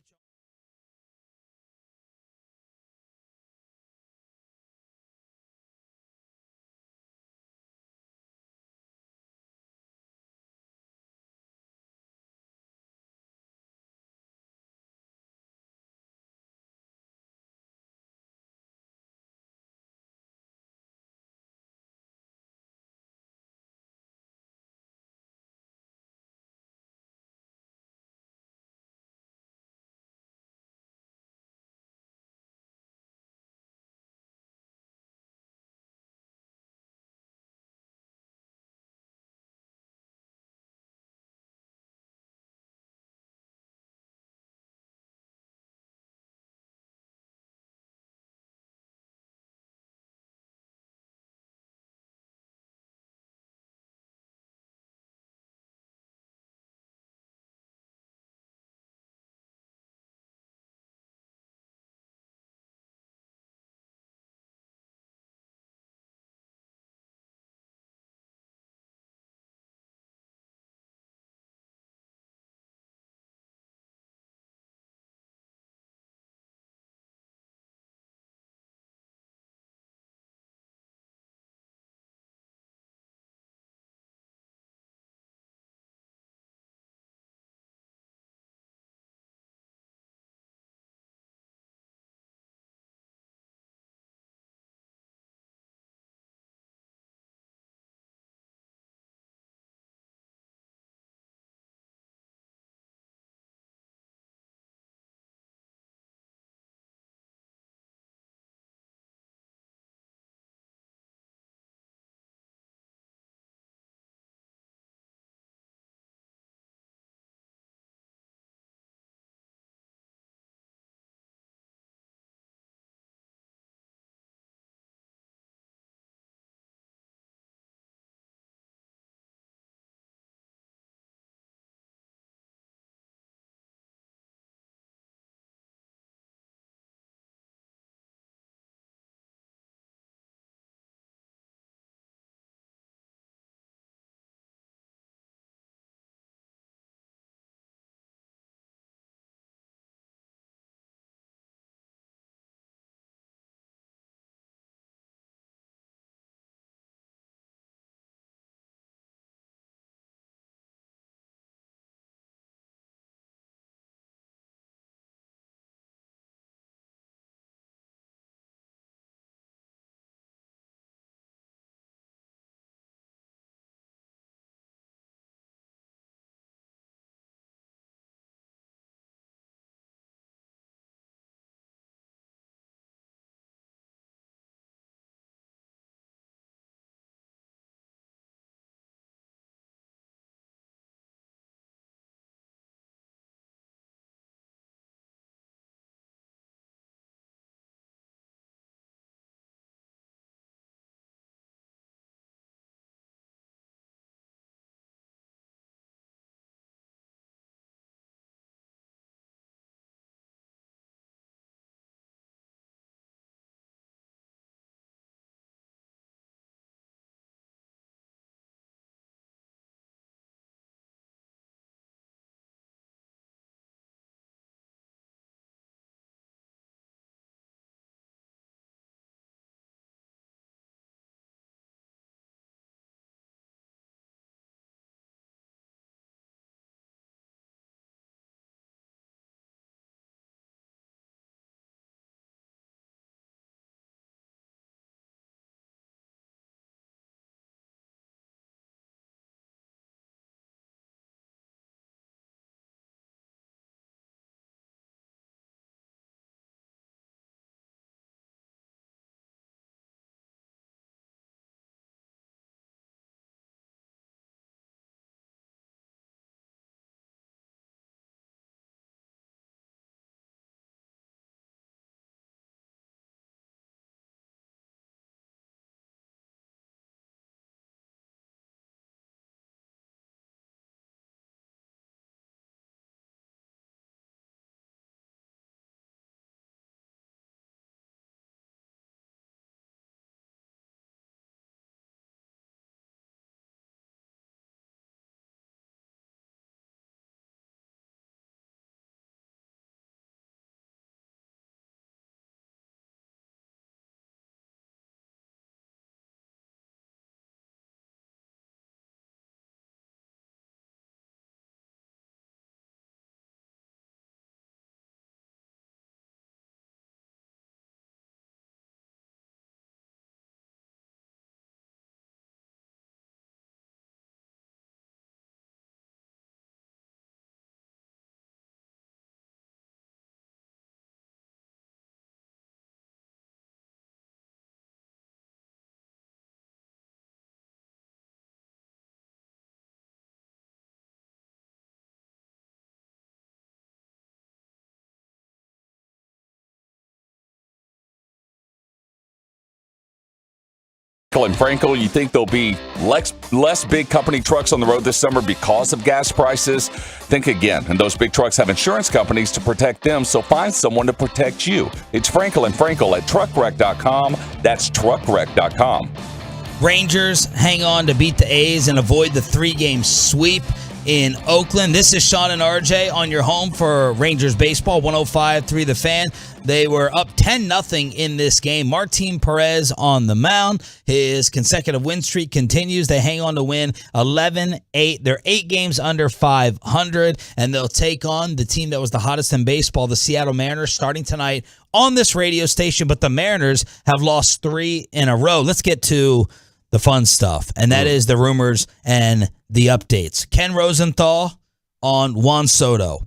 And Frankel, you think there'll be less big company trucks on the road this summer because of gas prices? Think again. And those big trucks have insurance companies to protect them, so find someone to protect you. It's Frankel and Frankel at truckwreck.com. That's truckwreck.com. Rangers hang on to beat the A's and avoid the 3-game sweep in Oakland. This is Sean and RJ on your home for Rangers baseball, 105.3 The Fan. They were up 10-0 in this game. Martin Perez on the mound. His consecutive win streak continues. They hang on to win 11-8. They're 8 games under 500, and they'll take on the team that was the hottest in baseball, the Seattle Mariners, starting tonight on this radio station. But the Mariners have lost 3 in a row. Let's get to the fun stuff, and that is the rumors and the updates. Ken Rosenthal on Juan Soto.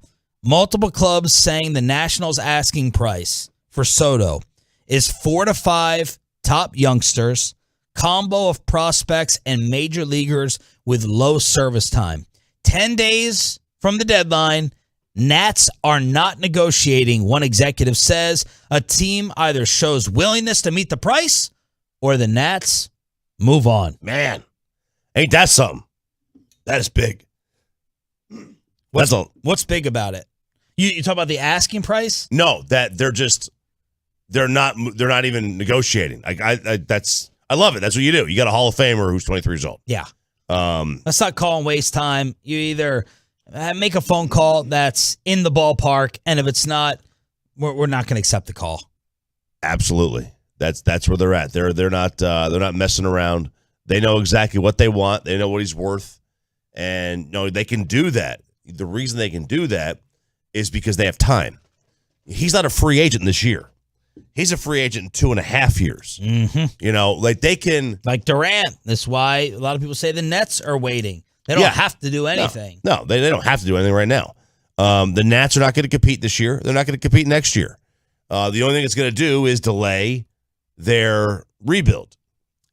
Multiple clubs saying the Nationals' asking price for Soto is 4 to 5 top youngsters, combo of prospects and major leaguers with low service time. 10 days from the deadline, Nats are not negotiating, one executive says. A team either shows willingness to meet the price or the Nats move on. Man, ain't that something? That is big. What's big about it? You talk about the asking price? No, that they're not even negotiating. I love it. That's what you do. You got a Hall of Famer who's 23 years old. Yeah. Let's not call and waste time. You either make a phone call that's in the ballpark, and if it's not, we're not going to accept the call. Absolutely. That's where they're at. They're not messing around. They know exactly what they want. They know what he's worth, and they can do that. The reason they can do that is because they have time. He's not a free agent this year. He's a free agent in 2.5 years. Mm-hmm. They can. Like Durant. That's why a lot of people say the Nets are waiting. They don't have to do anything. No, they don't have to do anything right now. The Nats are not going to compete this year. They're not going to compete next year. The only thing it's going to do is delay their rebuild.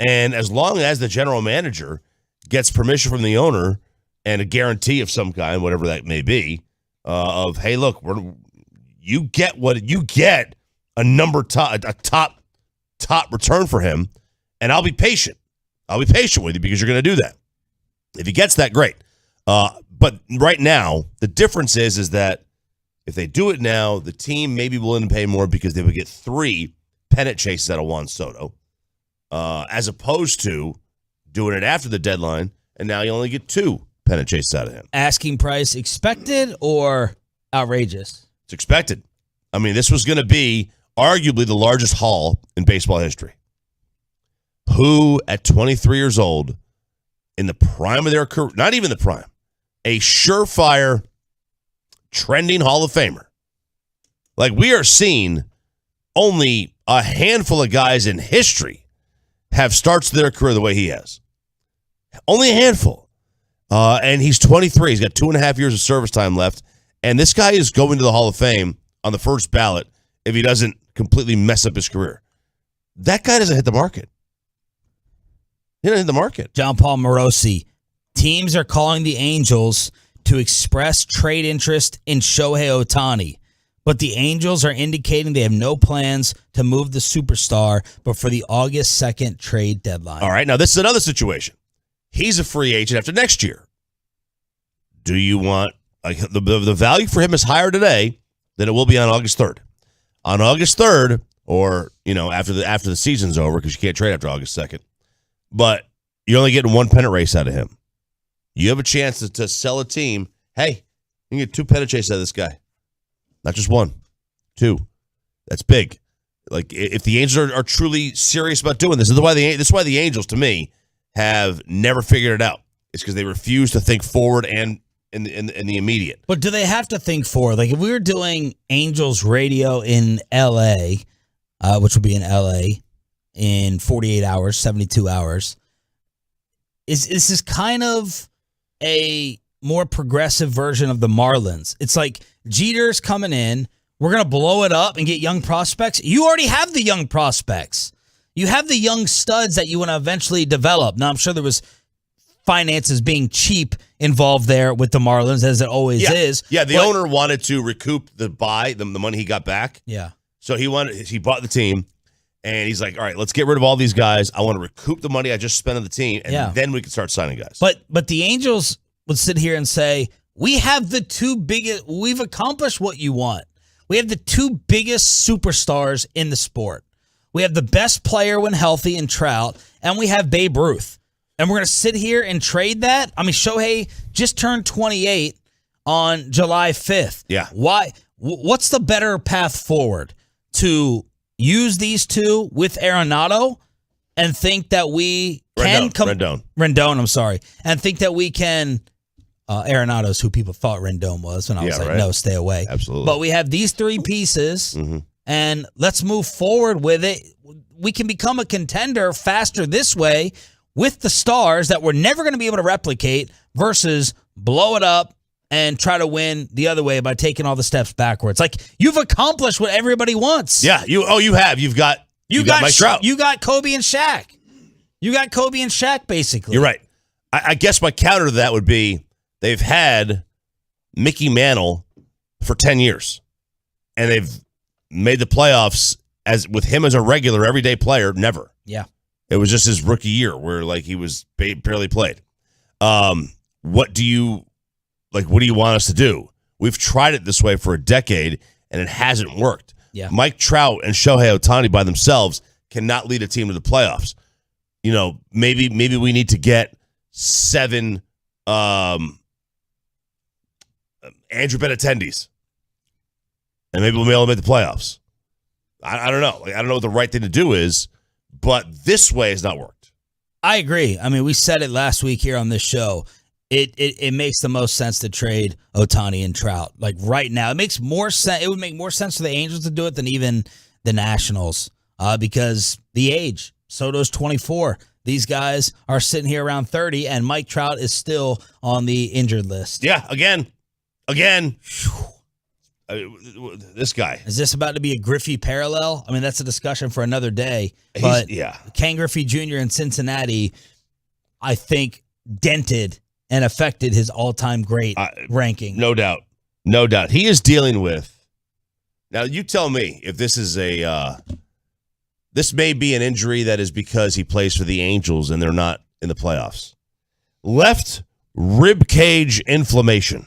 And as long as the general manager gets permission from the owner and a guarantee of some kind, whatever that may be, of, hey, look, you get a top return for him, and I'll be patient. I'll be patient with you because you're going to do that. If he gets that, great. But right now, the difference is that if they do it now, the team may be willing to pay more because they would get 3 pennant chases out of Juan Soto, as opposed to doing it after the deadline, and now you only get 2 pennant chases out of him. Asking price expected or outrageous? It's expected. I mean, this was going to be arguably the largest haul in baseball history. Who, at 23 years old, in the prime of their career, not even the prime, a surefire, trending Hall of Famer. Like, we are seeing only a handful of guys in history have starts to their career the way he has. Only a handful. And he's 23. He's got 2.5 years of service time left. And this guy is going to the Hall of Fame on the first ballot if he doesn't completely mess up his career. That guy doesn't hit the market. He doesn't hit the market. John Paul Morosi. Teams are calling the Angels to express trade interest in Shohei Ohtani. But the Angels are indicating they have no plans to move the superstar before the August 2nd trade deadline. All right, now this is another situation. He's a free agent after next year. Do you want the value for him is higher today than it will be on August 3rd. On August 3rd, or after the season's over, because you can't trade after August 2nd. But you're only getting 1 pennant race out of him. You have a chance to sell a team. Hey, you can get 2 pennant chases out of this guy. Not just 1, 2. That's big. Like, if the Angels are truly serious about doing this, this is why the Angels, to me, have never figured it out. It's because they refuse to think forward and in the immediate. But do they have to think forward? Like, if we were doing Angels radio in L.A., which will be in L.A. in 48 hours, 72 hours, is this kind of a more progressive version of the Marlins? It's like Jeter's coming in. We're going to blow it up and get young prospects. You already have the young prospects. You have the young studs that you want to eventually develop. Now, I'm sure there was finances being cheap involved there with the Marlins, as it always is. Yeah, the owner wanted to recoup the money he got back. Yeah. So he bought the team, And he's like, all right, let's get rid of all these guys. I want to recoup the money I just spent on the team, and then we can start signing guys. But the Angels would sit here and say, we have the two biggest, we've accomplished what you want. We have the two biggest superstars in the sport. We have the best player when healthy in Trout, and we have Babe Ruth. And we're going to sit here and trade that? I mean, Shohei just turned 28 on July 5th. Yeah. Why? What's the better path forward? To use these two with Arenado and think that we can Rendon, I'm sorry. And think that we can Arenado's who people thought Rendon was, and I was like, no, stay away. Absolutely. But we have these three pieces, and let's move forward with it. We can become a contender faster this way with the stars that we're never going to be able to replicate versus blow it up and try to win the other way by taking all the steps backwards. Like, you've accomplished what everybody wants. Yeah, you have. You've got Mike Trout. You got Kobe and Shaq. You got Kobe and Shaq, basically. You're right. I guess my counter to that would be they've had Mickey Mantle for 10 years, and they've made the playoffs with him as a regular everyday player. Never. Yeah. It was just his rookie year where like he was barely played. What do you want us to do? We've tried it this way for a decade, and it hasn't worked. Yeah. Mike Trout and Shohei Ohtani by themselves cannot lead a team to the playoffs. You know, maybe we need to get 7 Andrew Benintendi's, and maybe we'll be able to make the playoffs. I don't know. I don't know what the right thing to do is, but this way has not worked. I agree. I mean, we said it last week here on this show. It makes the most sense to trade Ohtani and Trout. Like right now, it makes more sense. It would make more sense for the Angels to do it than even the Nationals because the age. Soto's 24. These guys are sitting here around 30, and Mike Trout is still on the injured list. Yeah, again. This guy. Is this about to be a Griffey parallel? I mean, that's a discussion for another day. But Ken Griffey Jr. in Cincinnati, I think, dented and affected his all-time great ranking. No doubt. No doubt. He is dealing with... Now, you tell me if this is this may be an injury that is because he plays for the Angels and they're not in the playoffs. Left rib cage inflammation.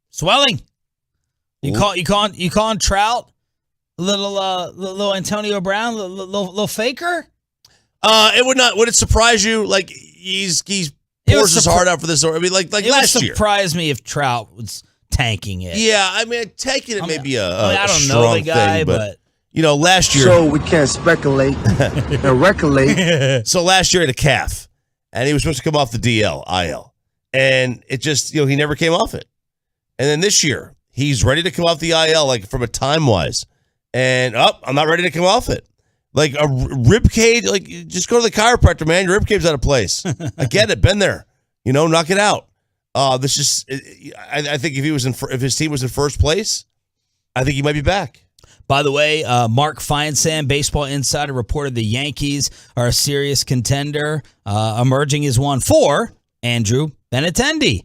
Swelling. You calling Trout little Antonio Brown, little faker? Would it surprise you? Like he's pours his heart out for this. I mean, like last year. It would surprise me if Trout was tanking it. Yeah, I mean, tanking it may be I don't strong know the guy, thing, but you know, last year. So we can't speculate and recollect. So last year he had a calf, and he was supposed to come off the IL, and it just he never came off it. And then this year he's ready to come off the IL, like from a time wise, and I'm not ready to come off it. Like a rib cage, like just go to the chiropractor, man. Your rib cage's out of place. I get it, been there. Knock it out. This just, I think if his team was in first place, I think he might be back. By the way, Mark Feinsand, Baseball Insider, reported the Yankees are a serious contender. Emerging as one for Andrew Benintendi.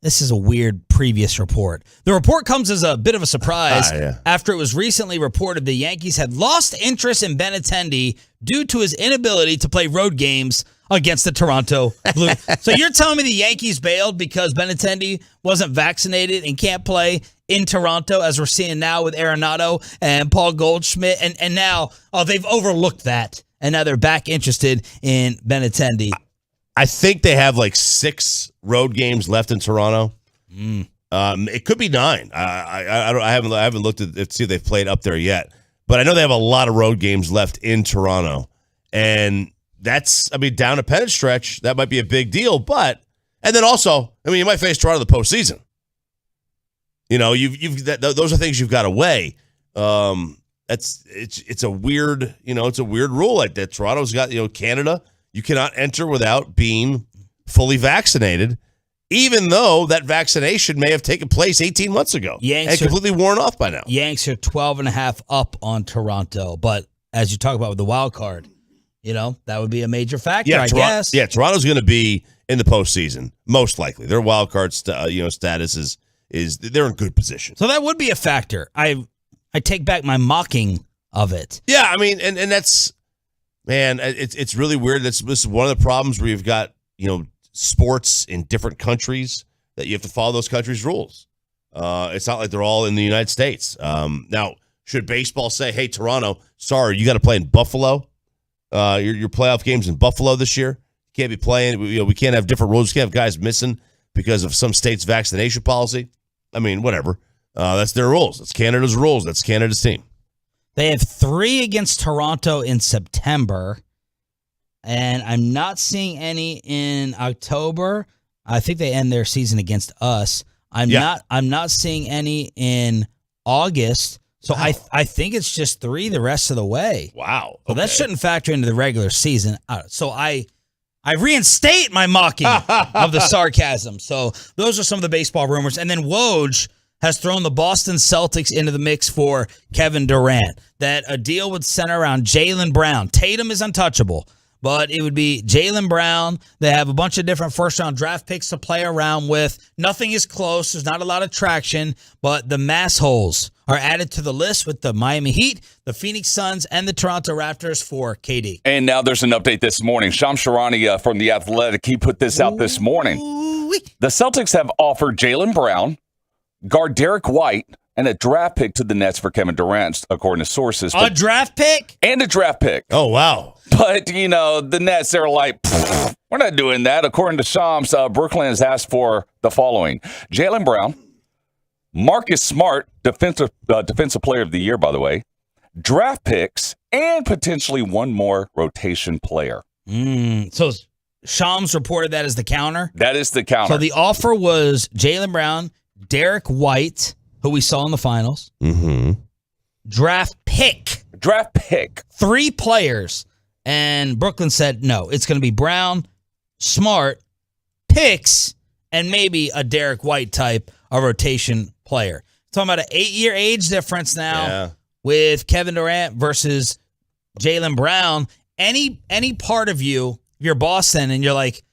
This is a weird previous report. The report comes as a bit of a surprise after it was recently reported the Yankees had lost interest in Benintendi due to his inability to play road games against the Toronto Blue. So you're telling me the Yankees bailed because Benintendi wasn't vaccinated and can't play in Toronto, as we're seeing now with Arenado and Paul Goldschmidt, and now they've overlooked that, and now they're back interested in Benintendi. I think they have like 6 road games left in Toronto. It could be 9. I haven't looked at see if they've played up there yet, but I know they have a lot of road games left in Toronto, and that's down a pennant stretch. That might be a big deal, and then also, you might face Toronto in the postseason. Those are things you've got to weigh. It's a weird, it's a weird rule like that. Toronto's got, Canada. You cannot enter without being fully vaccinated, even though that vaccination may have taken place 18 months ago and completely worn off by now. Yanks are 12.5 up on Toronto, but as you talk about with the wild card, that would be a major factor, I guess. Yeah, Toronto's going to be in the postseason, most likely. Their wild card status is they're in good position. So that would be a factor. I take back my mocking of it. Yeah, I mean, and that's, man, it's really weird. This is one of the problems where you've got, sports in different countries that you have to follow those countries' rules. It's not like they're all in the United States. Now, should baseball say, hey, Toronto, sorry, you got to play in Buffalo? Your playoff game's in Buffalo this year. You can't be playing. We can't have different rules. We can't have guys missing because of some state's vaccination policy. I mean, whatever. That's their rules. That's Canada's rules. That's Canada's team. They have 3 against Toronto in September, and I'm not seeing any in October. I think they end their season against us. I'm not seeing any in August. So wow. I think it's just 3 the rest of the way. Wow. So that shouldn't factor into the regular season. So I reinstate my mocking of the sarcasm. So those are some of the baseball rumors. And then Woj has thrown the Boston Celtics into the mix for Kevin Durant. That a deal would center around Jaylen Brown. Tatum is untouchable, but it would be Jaylen Brown. They have a bunch of different first-round draft picks to play around with. Nothing is close. There's not a lot of traction, but the mass holes are added to the list with the Miami Heat, the Phoenix Suns, and the Toronto Raptors for KD. And now there's an update this morning. Shams Charania from The Athletic, he put this out this morning. The Celtics have offered Jaylen Brown, guard Derek White, and a draft pick to the Nets for Kevin Durant, according to sources. A draft pick? And a draft pick. Oh, wow. But, the Nets, they're like, we're not doing that. According to Shams, Brooklyn has asked for the following. Jaylen Brown, Marcus Smart, defensive player of the year, by the way, draft picks, and potentially one more rotation player. So Shams reported that as the counter? That is the counter. So the offer was Jaylen Brown, Derek White, who we saw in the finals, draft pick. 3 players. And Brooklyn said, no, it's going to be Brown, Smart, picks, and maybe a Derek White type, a rotation player. Talking about an 8-year age difference now with Kevin Durant versus Jaylen Brown. Any part of you, you're Boston, and you're like,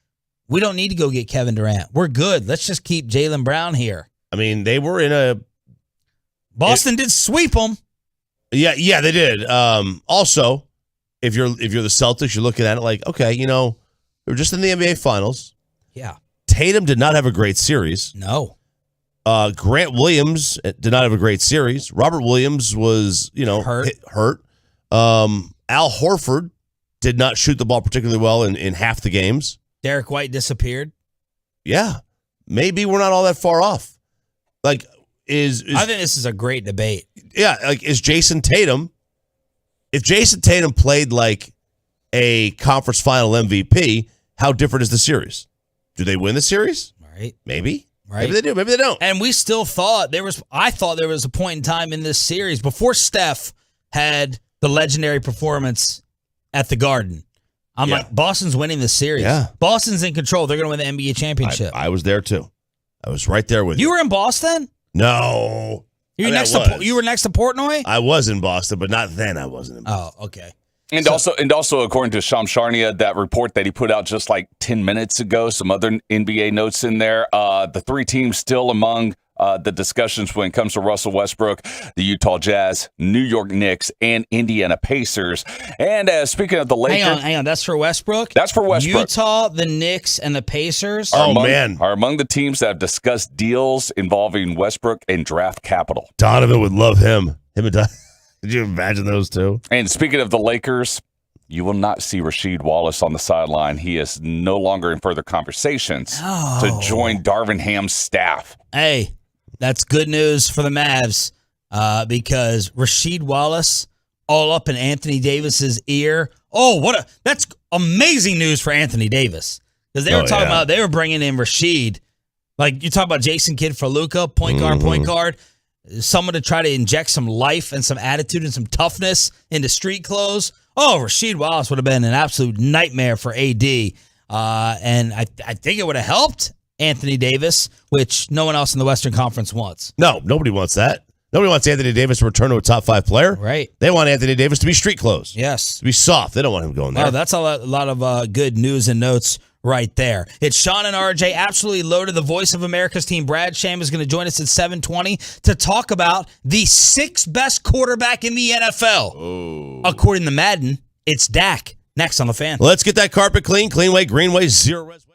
we don't need to go get Kevin Durant. We're good. Let's just keep Jaylen Brown here. I mean, they were in a... Boston did sweep them. Yeah, they did. Also, if you're the Celtics, you're looking at it like, okay, they're just in the NBA Finals. Yeah. Tatum did not have a great series. No. Grant Williams did not have a great series. Robert Williams was, hurt. Al Horford did not shoot the ball particularly well in half the games. Derek White disappeared. Yeah. Maybe we're not all that far off. Like, I think this is a great debate. Yeah, like, is Jason Tatum... If Jason Tatum played like a conference final MVP, how different is the series? Do they win the series? Right. Maybe. Right. Maybe they do. Maybe they don't. And we still thought I thought there was a point in time in this series before Steph had the legendary performance at the Garden. I'm like, Boston's winning this series. Yeah. Boston's in control. They're going to win the NBA championship. I was there too. I was right there with you. You were in Boston? No. You were next to Portnoy? I was in Boston, but not then. I wasn't in Boston. Oh, okay. And also, according to Shams Charania, that report that he put out just like 10 minutes ago, some other NBA notes in there. The 3 teams still among the discussions when it comes to Russell Westbrook, the Utah Jazz, New York Knicks, and Indiana Pacers. And speaking of the Lakers, hang on, that's for Westbrook. That's for Westbrook. Utah, the Knicks, and the Pacers are among the teams that have discussed deals involving Westbrook and draft capital. Donovan would love him. Him and Donovan. Could you imagine those two? And speaking of the Lakers, you will not see Rasheed Wallace on the sideline. He is no longer in further conversations to join Darvin Ham's staff. Hey, that's good news for the Mavs because Rasheed Wallace all up in Anthony Davis's ear. Oh, that's amazing news for Anthony Davis because they were talking about they were bringing in Rasheed. Like you talk about Jason Kidd for Luka, point guard. Someone to try to inject some life and some attitude and some toughness into street clothes. Oh, Rasheed Wallace would have been an absolute nightmare for AD. And I think it would have helped Anthony Davis, which no one else in the Western Conference wants. No, nobody wants that. Nobody wants Anthony Davis to return to a top 5 player. Right. They want Anthony Davis to be street clothes. Yes. To be soft. They don't want him going there. Oh, that's a lot of good news and notes right there. It's Sean and RJ, absolutely loaded. The voice of America's team, Brad Sham, is going to join us at 7:20 to talk about the 6th best quarterback in the NFL. Oh. According to Madden, it's Dak. Next on The Fan. Let's get that carpet clean. Cleanway, Greenway, zero res.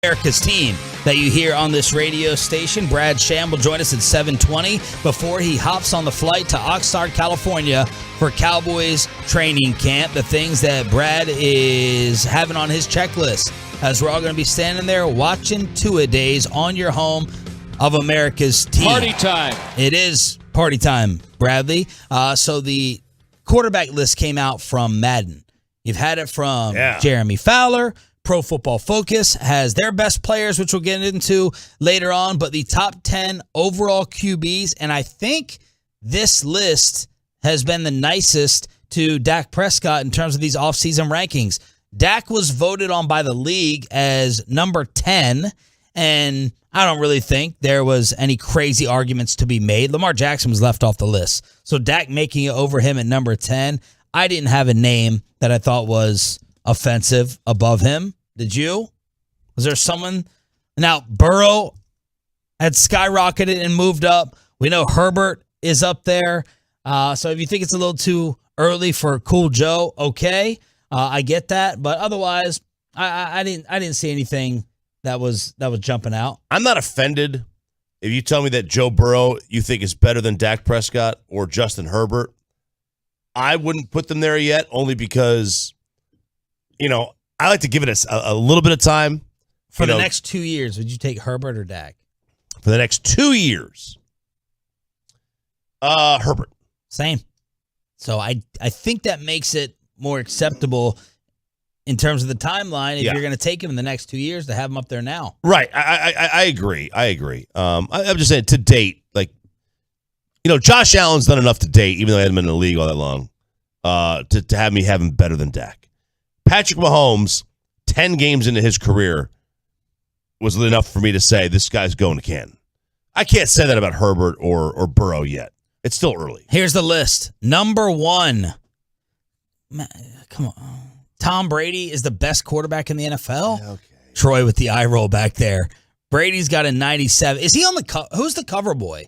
America's team that you hear on this radio station. Brad Sham will join us at 7:20 before he hops on the flight to Oxnard, California for Cowboys training camp. The things that Brad is having on his checklist as we're all going to be standing there watching two-a-days on your home of America's team. Party time. It is party time, Bradley. So the quarterback list came out from Madden. You've had it from Jeremy Fowler. Pro Football Focus has their best players, which we'll get into later on, but the top 10 overall QBs, and I think this list has been the nicest to Dak Prescott in terms of these offseason rankings. Dak was voted on by the league as number 10, and I don't really think there was any crazy arguments to be made. Lamar Jackson was left off the list, so Dak making it over him at number 10, I didn't have a name that I thought was offensive above him. Did you? Was there someone? Now, Burrow had skyrocketed and moved up. We know Herbert is up there. So if you think it's a little too early for Cool Joe, okay. I get that. But otherwise, I didn't see anything that was jumping out. I'm not offended if you tell me that Joe Burrow you think is better than Dak Prescott or Justin Herbert. I wouldn't put them there yet, only because I like to give it a little bit of time. For the next 2 years, would you take Herbert or Dak? For the next 2 years, Herbert. Same. So I think that makes it more acceptable in terms of the timeline if you're going to take him in the next 2 years to have him up there now. Right. I agree. I'm just saying to date, Josh Allen's done enough to date, even though he hasn't been in the league all that long, to have me have him better than Dak. Patrick Mahomes, 10 games into his career, was enough for me to say this guy's going to Canton. I can't say that about Herbert or Burrow yet. It's still early. Here's the list. Number 1. Come on. Tom Brady is the best quarterback in the NFL. Okay. Troy with the eye roll back there. Brady's got a 97. Is he on the who's the cover boy?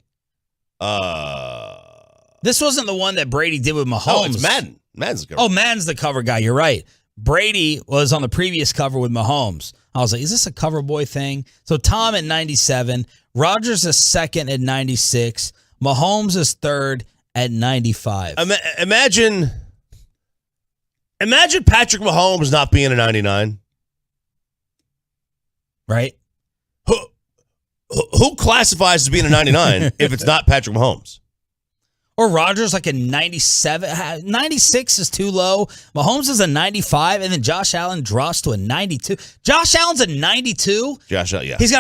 This wasn't the one that Brady did with Mahomes. Oh, it's Madden. Madden's the cover. Oh, Madden's the cover guy. You're right. Brady was on the previous cover with Mahomes. I was like, is this a cover boy thing? So Tom at 97. Rodgers is second at 96. Mahomes is third at 95. Imagine Patrick Mahomes not being a 99. Right? Who classifies as being a 99 if it's not Patrick Mahomes? Or Rodgers like a 97. 96 is too low. Mahomes is a 95, and then Josh Allen drops to a 92. Josh Allen's a 92. Josh Allen, yeah. He's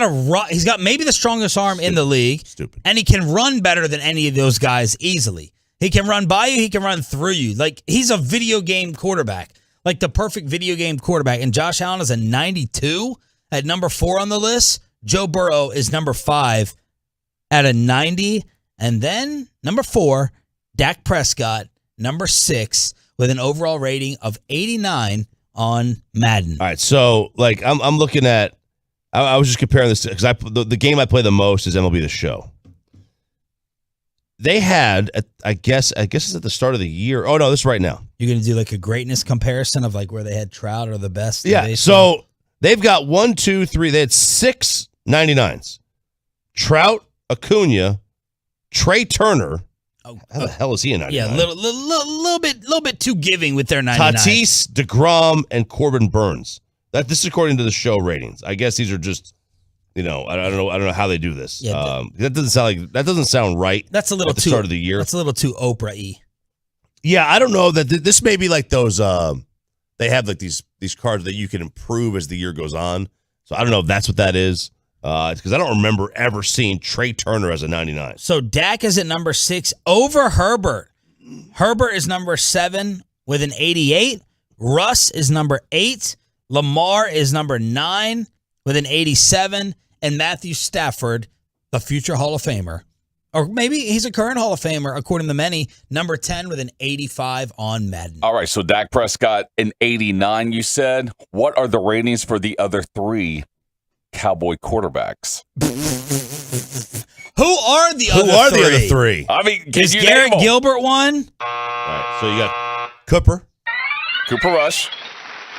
got maybe the strongest arm in the league. Stupid. And he can run better than any of those guys easily. He can run by you. He can run through you. Like, he's a video game quarterback. Like the perfect video game quarterback. And Josh Allen is a 92 at number 4 on the list. Joe Burrow is number 5 at a 90. And then number 4, Dak Prescott, number 6, with an overall rating of 89 on Madden. All right, so I'm looking at. I was just comparing this because the game I play the most is MLB The Show. They had, I guess it's at the start of the year. Oh no, this is right now. You're gonna do like a greatness comparison of like where they had Trout or the best. Yeah, so they've got 1, 2, 3. They had 6 99s. Trout, Acuna, Trey Turner. Oh, how the hell is he a 99? Yeah, little bit too giving with their 99. Tatis, DeGrom, and Corbin Burns. This is according to the show ratings. I guess these are just, I don't know how they do this. Yeah, that doesn't sound right. That's a little at the too start of the year. That's a little too Oprah-y. Yeah, I don't know that this may be like those. They have like these cards that you can improve as the year goes on. So I don't know if that's what that is. Because I don't remember ever seeing Trey Turner as a 99. So Dak is at number 6 over Herbert. Herbert is number 7 with an 88. Russ is number 8. Lamar is number 9 with an 87. And Matthew Stafford, the future Hall of Famer, or maybe he's a current Hall of Famer, according to many, number 10 with an 85 on Madden. All right, so Dak Prescott, an 89, you said. What are the ratings for the other 3 Cowboy quarterbacks? Who are the other 3? I mean, is Garrett Gilbert one? All right, so you got Cooper Rush.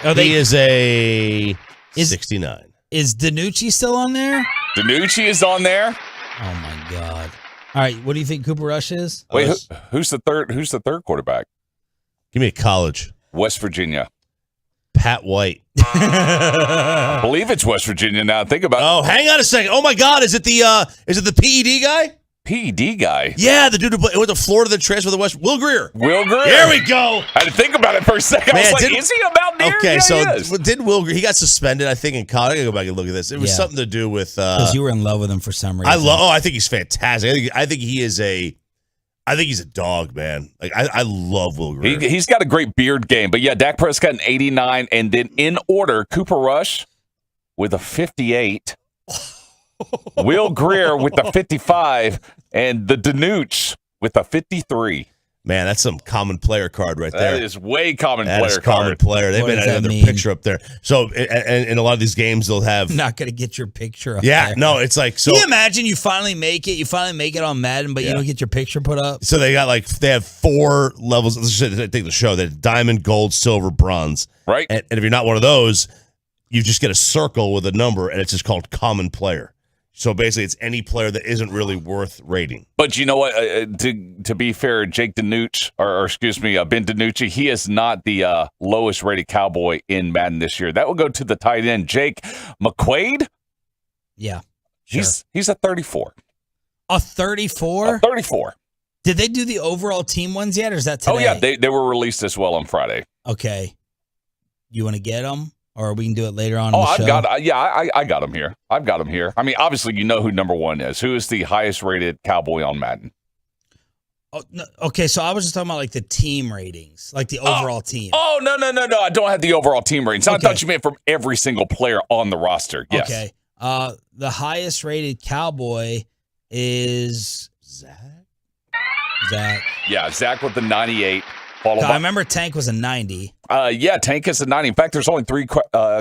He is a 69. Is DiNucci still on there? DiNucci is on there. Oh my God! All right, what do you think Cooper Rush is? Wait, who's the third? Who's the third quarterback? Give me a college. West Virginia. Pat White. I believe it's West Virginia now. Think about it. Oh, hang on a second. Oh my God, is it the PED guy? PED guy. Yeah, the dude who went to Florida that transferred to the West. Will Greer. There we go. I had to think about it for a second. I was like, is he a Mountaineer? Okay, Yeah, so he is. didn't Will Greer? He got suspended, I think, in college. I gotta go back and look at this. It was something to do with. Because you were in love with him for some reason. I think he's fantastic. I think he is I think he's a dog, man. Like I love Will Greer. He's got a great beard game. But yeah, Dak Prescott an 89, and then in order, Cooper Rush with a 58. Will Greer with the 55, and the DiNucci with a 53. Man, that's some common player card right there. That is way common That player is card. common player. They What made does that another mean? picture up there. So, and in a lot of these games, they'll have. I'm not gonna get your picture up Yeah, there. no, it's like so. Can you imagine you finally make it? You finally make it on Madden, but you don't get your picture put up. So they have 4 levels. I think the show that diamond, gold, silver, bronze. Right. And if you're not one of those, you just get a circle with a number, and it's just called common player. So basically, it's any player that isn't really worth rating. But you know what? To be fair, Jake DiNucci, or excuse me, Ben DiNucci, he is not the lowest rated Cowboy in Madden this year. That will go to the tight end, Jake McQuaid. Yeah, sure. He's a 34. A 34? A 34. Did they do the overall team ones yet, or is that today? Oh yeah, they were released as well on Friday. Okay. You want to get them, or we can do it later on. Oh, in the I've show? I got him here. I've got him here. I mean, obviously, you know who number 1 is. Who is the highest rated Cowboy on Madden? Oh, no, okay, so I was just talking about like the team ratings, like the overall team. Oh, no. I don't have the overall team ratings. I Okay. thought you meant from every single player on the roster. Yes. Okay. The highest rated Cowboy is Zach. Yeah, Zach with the 98. I remember Tank was a 90. Yeah, Tank is a 90. In fact, there's only 3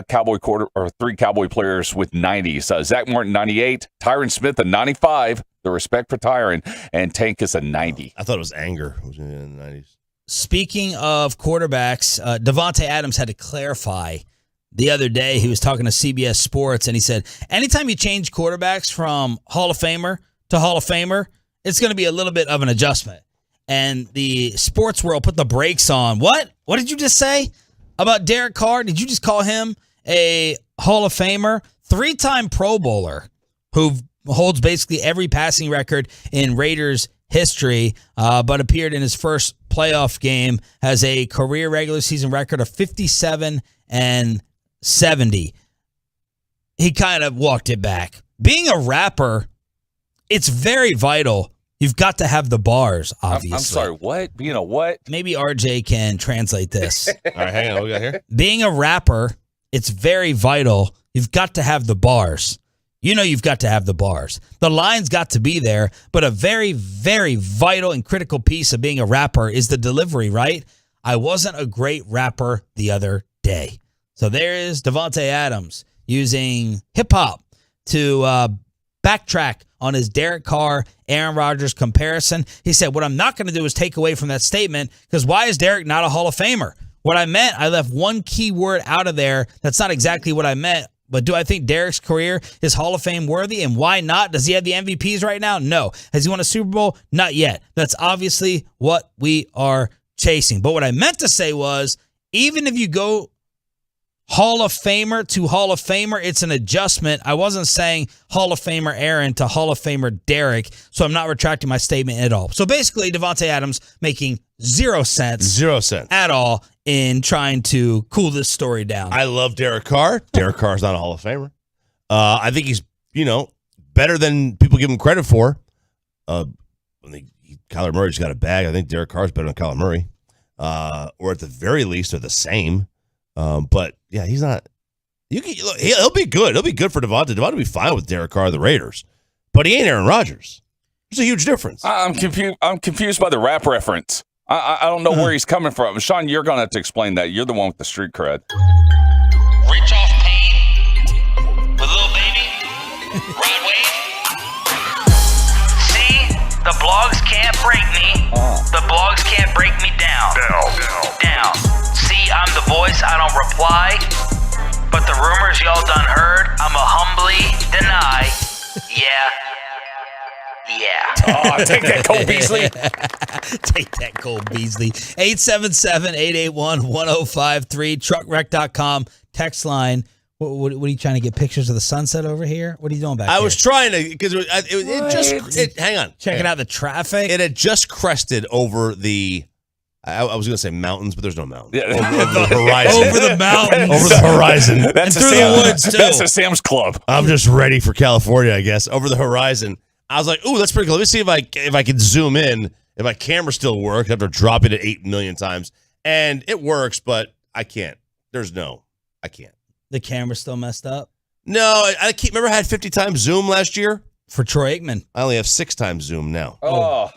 Cowboy players with 90s. Zach Martin 98, Tyron Smith a 95. The respect for Tyron, and Tank is a 90. I thought it was Anger. It was in the 90s. Speaking of quarterbacks, Davante Adams had to clarify the other day. He was talking to CBS Sports, and he said, anytime you change quarterbacks from Hall of Famer to Hall of Famer, it's going to be a little bit of an adjustment. And the sports world put the brakes on. What? What did you just say about Derek Carr? Did you just call him a Hall of Famer? 3-time Pro Bowler who holds basically every passing record in Raiders history, but appeared in his first playoff game, has a career regular season record of 57-70. He kind of walked it back. Being a rapper, it's very vital. You've got to have the bars, obviously. I'm sorry, what? You know what? Maybe RJ can translate this. All right, hang on. What we got here? Being a rapper, it's very vital. You've got to have the bars. You know you've got to have the bars. The line's got to be there, but a very, very vital and critical piece of being a rapper is the delivery, right? I wasn't a great rapper the other day. So there is Davante Adams using hip-hop to backtrack on his Derek Carr, Aaron Rodgers comparison. He said, what I'm not going to do is take away from that statement, because why is Derek not a Hall of Famer? What I meant, I left one key word out of there. That's not exactly what I meant. But do I think Derek's career is Hall of Fame worthy? And why not? Does he have the MVPs right now? No. Has he won a Super Bowl? Not yet. That's obviously what we are chasing. But what I meant to say was, even if you go Hall of Famer to Hall of Famer, it's an adjustment. I wasn't saying Hall of Famer Aaron to Hall of Famer Derek, so I'm not retracting my statement at all. So basically, Davante Adams making 0 cents. 0 cents. At all in trying to cool this story down. I love Derek Carr. Derek Carr's not a Hall of Famer. I think he's, better than people give him credit for. I think Kyler Murray's got a bag. I think Derek Carr's better than Kyler Murray. Or at the very least, they're the same. But yeah, he's not. He'll be good. He'll be good for Davante. Davante will be fine with Derek Carr, the Raiders, but he ain't Aaron Rodgers. There's a huge difference. I'm confused by the rap reference. I don't know where he's coming from. Sean, you're gonna have to explain that. You're the one with the street cred. Rich off pain with Lil Baby. Rod Wave. See, the blogs can't break me. The blogs can't break me down. Down. See, I'm the voice. I don't reply. But the rumors y'all done heard, I'ma humbly deny. Yeah. Oh, take that, Cole Beasley. Take that, Cole Beasley. 877-881-1053, truckrec.com, text line. What are you trying to get pictures of the sunset over here? What are you doing back I here? was trying to, because hang on. Checking out the traffic. It had just crested over the, I was going to say mountains, but there's no mountains. Yeah. Over the horizon. Over the mountains. Over the horizon. That's And through the woods, too. That's a Sam's Club. I'm just ready for California, I guess. Over the horizon. I was like, ooh, that's pretty cool. Let me see if I can zoom in, if my camera still works after dropping it 8 million times. And it works, but I can't. I can't. The camera's still messed up? No, I keep. Remember I had 50 times zoom last year? For Troy Aikman. I only have 6 times zoom now. Oh.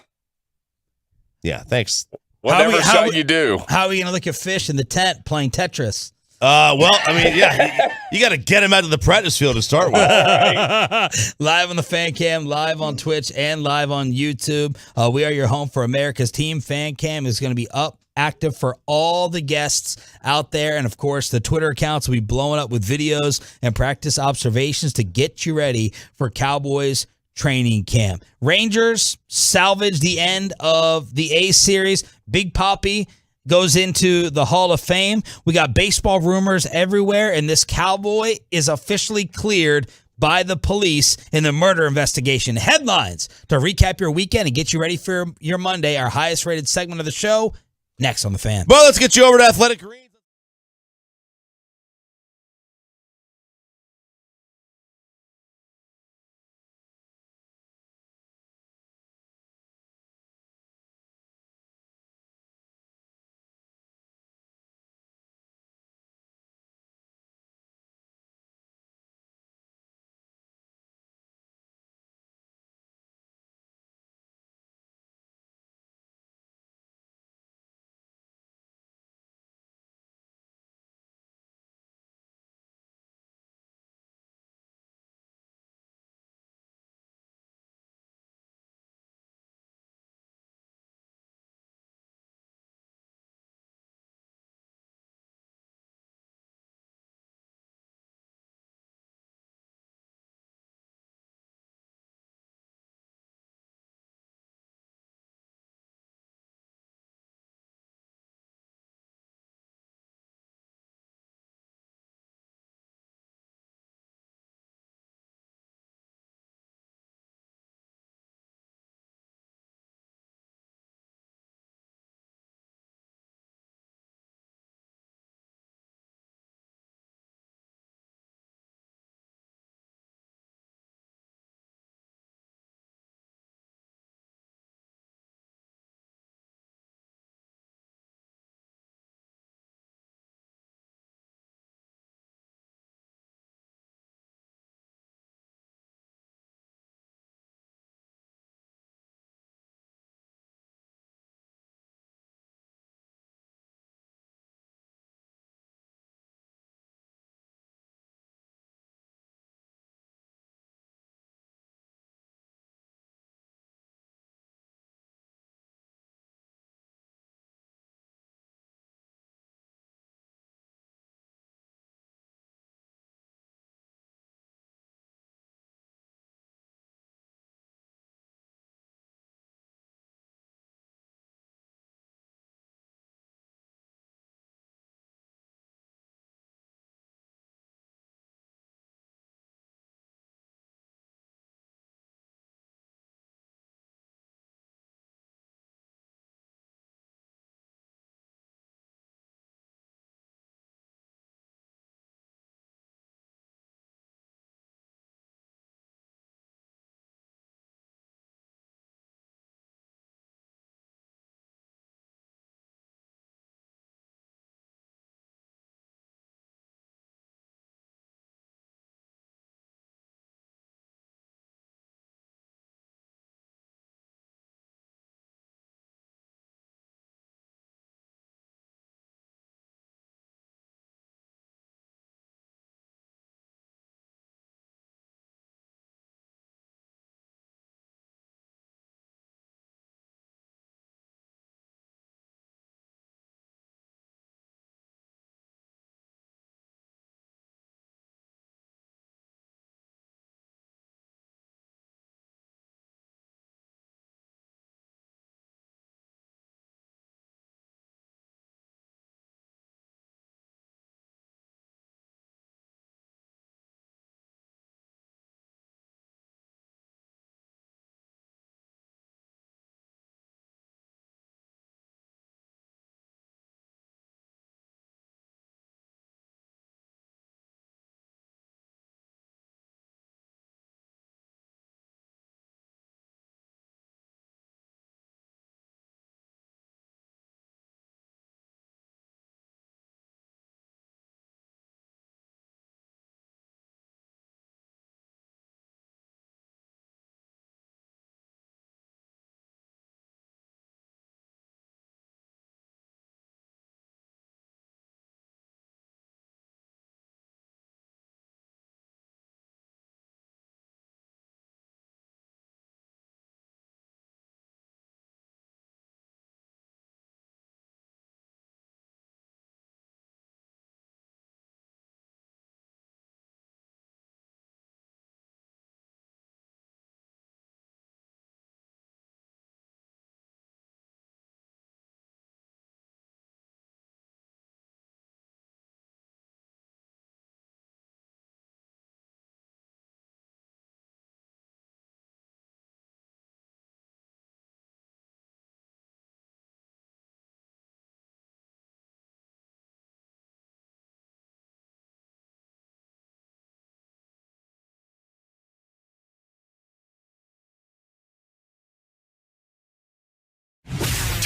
Yeah, thanks. Whatever shot you do. How are we going to look at fish in the tent playing Tetris? Well, I mean, yeah, you got to get him out of the practice field to start with. Live on the Fan Cam, live on Twitch, and live on YouTube. We are your home for America's team. Fan Cam is going to be up, active for all the guests out there. And, of course, the Twitter accounts will be blowing up with videos and practice observations to get you ready for Cowboys training camp. Rangers salvage the end of the A series. Big Papi goes into the Hall of Fame. We got baseball rumors everywhere, and this Cowboy is officially cleared by the police in the murder investigation. Headlines to recap your weekend and get you ready for your Monday, our highest rated segment of the show, next on The Fan. Well, let's get you over to Athletic Greens.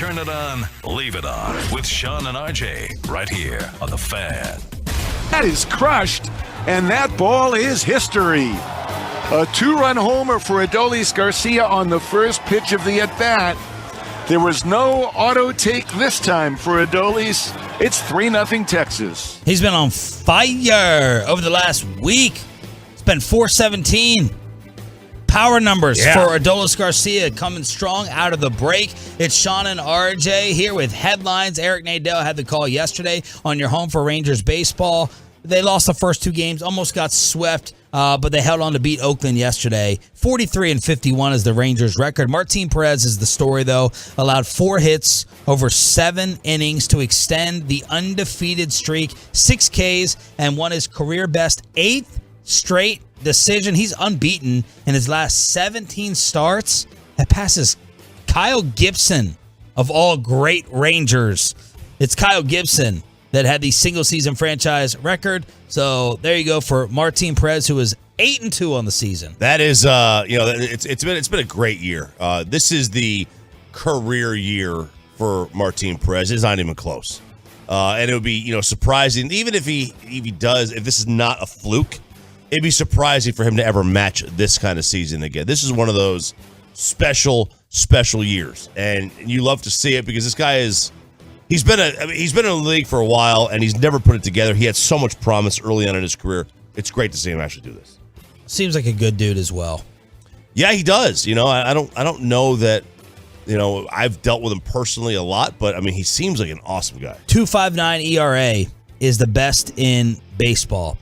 Turn it on, leave it on with Sean and RJ right here on The Fan. That is crushed, and that ball is history. A 2-run homer for Adolis Garcia on the first pitch of the at-bat. There was no auto take this time for Adolis. It's 3-0 Texas. He's been on fire over the last week. It's been 417. Power numbers for Adolis Garcia coming strong out of the break. It's Sean and RJ here with headlines. Eric Nadel had the call yesterday on your home for Rangers baseball. They lost the first 2 games, almost got swept, but they held on to beat Oakland yesterday. 43-51 is the Rangers' record. Martin Perez is the story, though. Allowed 4 hits over 7 innings to extend the undefeated streak. 6 Ks and won his career best 8th straight decision. He's unbeaten in his last 17 starts. That passes Kyle Gibson of all great Rangers. It's Kyle Gibson that had the single-season franchise record. So there you go for Martin Perez, who is 8-2 on the season. That is, it's been a great year. This is the career year for Martin Perez. It's not even close, and it would be surprising, even if he does. If this is not a fluke, it'd be surprising for him to ever match this kind of season again. This is one of those special years, and you love to see it because this guy is. He's been in the league for a while, and he's never put it together. He had so much promise early on in his career. It's great to see him actually do this. Seems like a good dude as well. Yeah, he does. I don't know that. I've dealt with him personally a lot, but I mean, he seems like an awesome guy. 2.59 ERA is the best in baseball.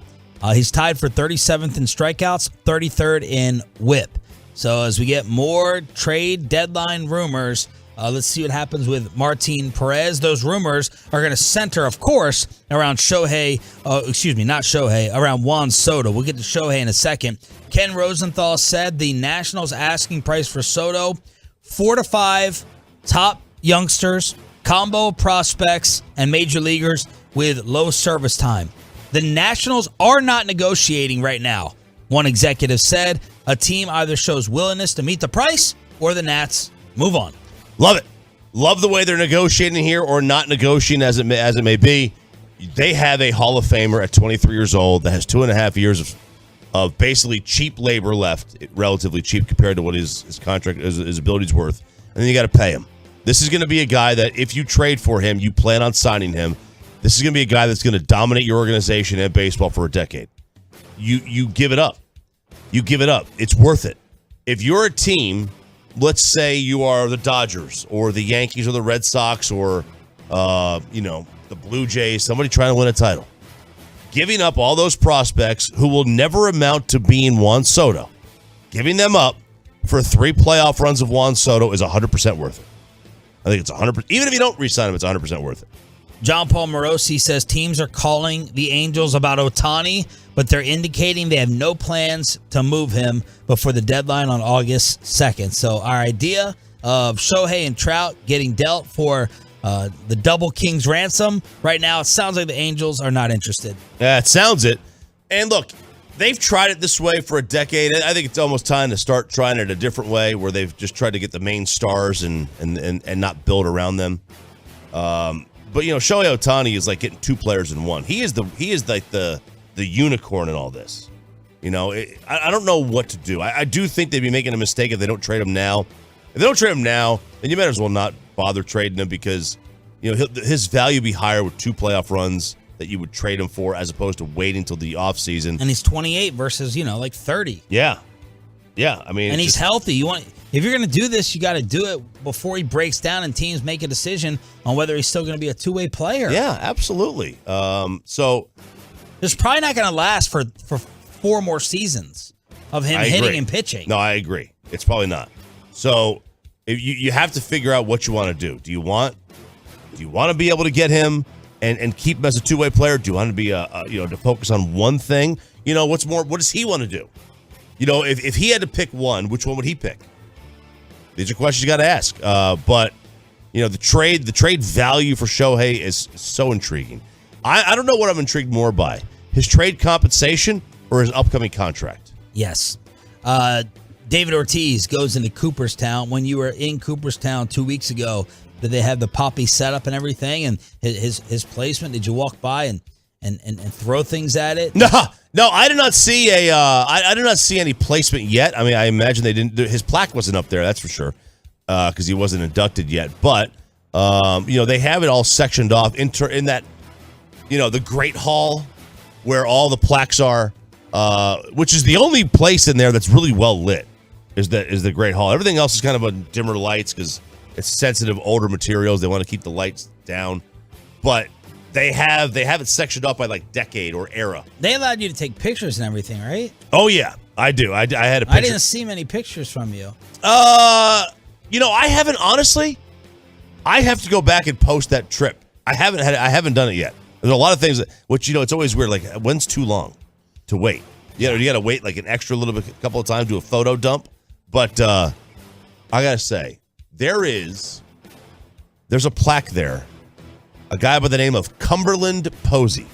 He's tied for 37th in strikeouts, 33rd in WHIP. So as we get more trade deadline rumors. Let's see what happens with Martin Perez. Those rumors are going to center, of course, around around Juan Soto. We'll get to Shohei in a second. Ken Rosenthal said the Nationals' asking price for Soto, 4 to 5 top youngsters, combo prospects, and major leaguers with low service time. The Nationals are not negotiating right now. One executive said a team either shows willingness to meet the price or the Nats move on. Love it. Love the way they're negotiating here, or not negotiating as it may be. They have a Hall of Famer at 23 years old that has 2.5 years of basically cheap labor left, relatively cheap compared to what his contract, his ability's worth, and then you got to pay him. This is going to be a guy that if you trade for him, you plan on signing him. This is going to be a guy that's going to dominate your organization and baseball for a decade. You give it up. You give it up. It's worth it. If you're a team. Let's say you are the Dodgers or the Yankees or the Red Sox or, the Blue Jays, somebody trying to win a title. Giving up all those prospects who will never amount to being Juan Soto, giving them up for 3 playoff runs of Juan Soto is 100% worth it. I think it's 100%. Even if you don't re-sign him, it's 100% worth it. John Paul Morosi says teams are calling the Angels about Ohtani, but they're indicating they have no plans to move him before the deadline on August 2nd. So our idea of Shohei and Trout getting dealt for the double King's ransom, right now it sounds like the Angels are not interested. Yeah, it sounds it. And look, they've tried it this way for a decade. I think it's almost time to start trying it a different way where they've just tried to get the main stars and not build around them. But Shohei Ohtani is like getting 2 players in one. He is like the unicorn in all this. I don't know what to do. I do think they'd be making a mistake if they don't trade him now. If they don't trade him now, then you might as well not bother trading him because his value would be higher with 2 playoff runs that you would trade him for as opposed to waiting until the offseason. And he's 28 versus 30. Yeah. I mean, and he's healthy. If you're going to do this, you got to do it before he breaks down and teams make a decision on whether he's still going to be a 2-way player. Yeah, absolutely. So it's probably not going to last for 4 more seasons of him hitting and pitching. No, I agree. It's probably not. So if you have to figure out what you want to do. Do you want to be able to get him and keep him as a 2-way player? Do you want to be to focus on one thing? What does he want to do? If he had to pick one, which one would he pick? These are questions you got to ask. But the trade value for Shohei is so intriguing. I don't know what I'm intrigued more by: his trade compensation or his upcoming contract. Yes. David Ortiz goes into Cooperstown. When you were in Cooperstown 2 weeks ago, Did they have the poppy setup and everything, and his placement? Did you walk by and throw things at it? No, I did not see I did not see any placement yet. I mean, I imagine they didn't. His plaque wasn't up there, that's for sure, because he wasn't inducted yet. But they have it all sectioned off in that, the Great Hall where all the plaques are, which is the only place in there that's really well lit. Is the Great Hall. Everything else is kind of a dimmer lights because it's sensitive, older materials. They want to keep the lights down, but they have it sectioned off by like decade or era. They allowed you to take pictures and everything, right? Oh yeah, I do. I had a picture. I didn't see many pictures from you. I haven't honestly. I have to go back and post that trip. I haven't done it yet. There's a lot of things which it's always weird. Like, when's too long to wait? You got to wait like an extra little bit, a couple of times, do a photo dump. But I gotta say, there's a plaque there. A guy by the name of Cumberland Posey,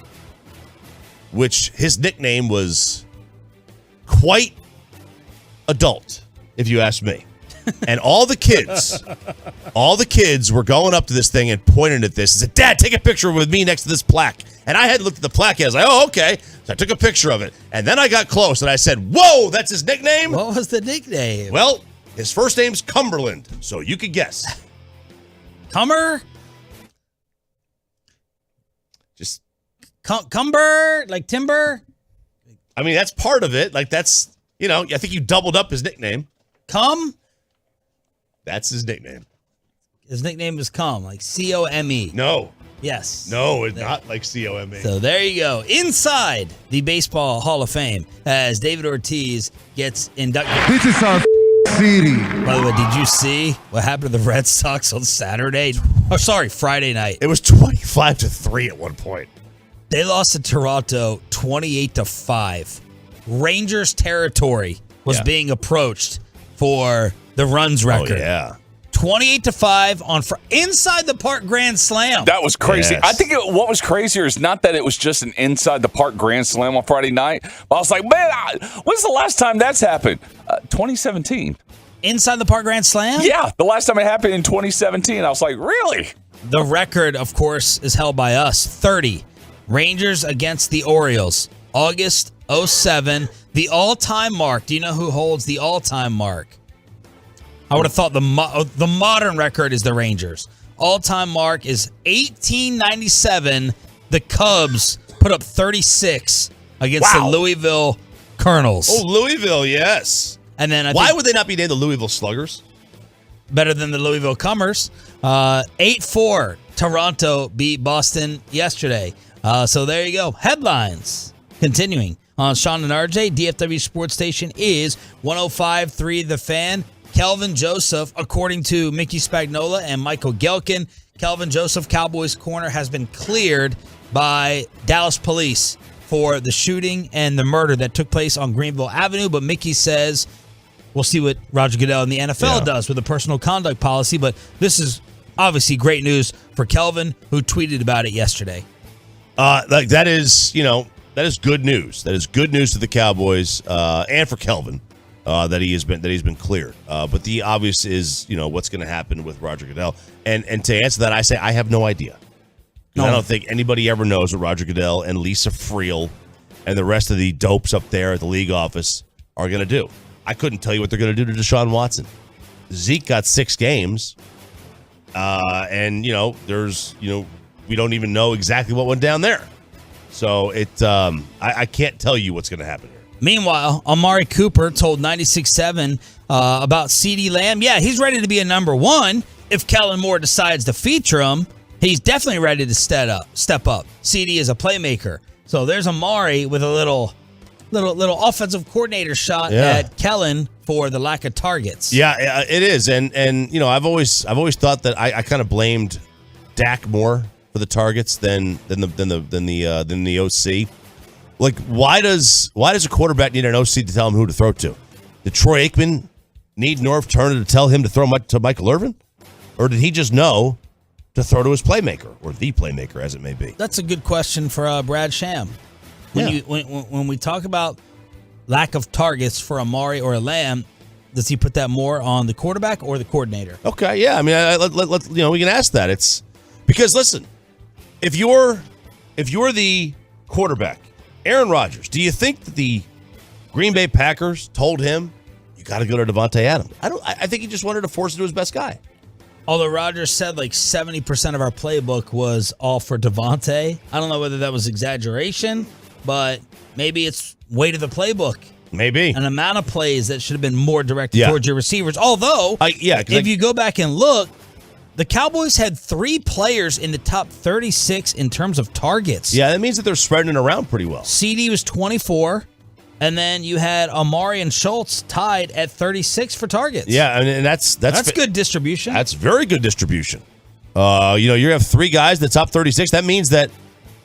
which his nickname was quite adult, if you ask me. And all the kids were going up to this thing and pointing at this and said, "Dad, take a picture with me next to this plaque." And I had looked at the plaque and I was like, "Oh, okay." So I took a picture of it. And then I got close and I said, "Whoa, that's his nickname?" What was the nickname? Well, his first name's Cumberland, so you could guess. Cumber? Just Cumber? Like timber? I mean, that's part of it. Like, that's, I think you doubled up his nickname. Cum? That's his nickname. His nickname is Cum, like C-O-M-E. No. Yes. No, it's not like C-O-M-E. So there you go. Inside the Baseball Hall of Fame as David Ortiz gets inducted. This is our city. By the way, did you see what happened to the Red Sox on Saturday? Oh, sorry, Friday night. It was 25-3 at one point. They lost to Toronto 28-5. Rangers territory was being approached for the runs record. Oh, yeah. 28-5 on inside the park grand slam. That was crazy. Yes. I think what was crazier is not that it was just an inside the park grand slam on Friday night. But I was like, man, when's the last time that's happened? 2017. Inside the park grand slam? Yeah, the last time it happened in 2017. I was like, really? The record, of course, is held by us. 30. Rangers against the Orioles. August 07. The all-time mark. Do you know who holds the all-time mark? I would have thought the modern record is the Rangers. All-time mark is 1897. The Cubs put up 36 against the Louisville Colonels. Oh, Louisville, yes. And then why would they not be named the Louisville Sluggers? Better than the Louisville Cummers. 8-4. Toronto beat Boston yesterday. So there you go. Headlines. Continuing on Sean and RJ, DFW Sports Station is 105.3 The Fan. Kelvin Joseph, according to Mickey Spagnola and Michael Gelkin, Kelvin Joseph, Cowboys corner, has been cleared by Dallas police for the shooting and the murder that took place on Greenville Avenue. But Mickey says we'll see what Roger Goodell and the NFL does with the personal conduct policy. But this is obviously great news for Kelvin, who tweeted about it yesterday. That is good news. That is good news to the Cowboys and for Kelvin. That he's been cleared. But the obvious is, what's going to happen with Roger Goodell. And to answer that, I say I have no idea. No. I don't think anybody ever knows what Roger Goodell and Lisa Friel and the rest of the dopes up there at the league office are going to do. I couldn't tell you what they're going to do to Deshaun Watson. Zeke got 6 games. And, we don't even know exactly what went down there. So I can't tell you what's going to happen here. Meanwhile, Amari Cooper told 96.7 about CeeDee Lamb. Yeah, he's ready to be a number one. If Kellen Moore decides to feature him, he's definitely ready to step up. CeeDee is a playmaker. So there's Amari with a little offensive coordinator shot at Kellen for the lack of targets. Yeah, it is. And I've always thought that I kind of blamed Dak more for the targets than the OC. Like, why does a quarterback need an OC to tell him who to throw to? Did Troy Aikman need Norv Turner to tell him to throw to Michael Irvin? Or did he just know to throw to his playmaker, or the playmaker, as it may be? That's a good question for Brad Sham. When we talk about lack of targets for Amari or Lamb, Does he put that more on the quarterback or the coordinator? Okay, yeah. I mean, we can ask that. It's because listen, if you're the quarterback, Aaron Rodgers, do you think that the Green Bay Packers told him you got to go to Devontae Adams? I think he just wanted to force it to his best guy. Although Rodgers said like 70% of our playbook was all for Devontae. I don't know whether that was exaggeration, but maybe it's weight of the playbook. Maybe. An amount of plays that should have been more directed towards your receivers. Although, if you go back and look, the Cowboys had 3 players in the top 36 in terms of targets. Yeah, that means that they're spreading it around pretty well. CD was 24, and then you had Amari and Schultz tied at 36 for targets. Yeah, and that's good distribution. That's very good distribution. You have 3 guys in the top 36. That means that,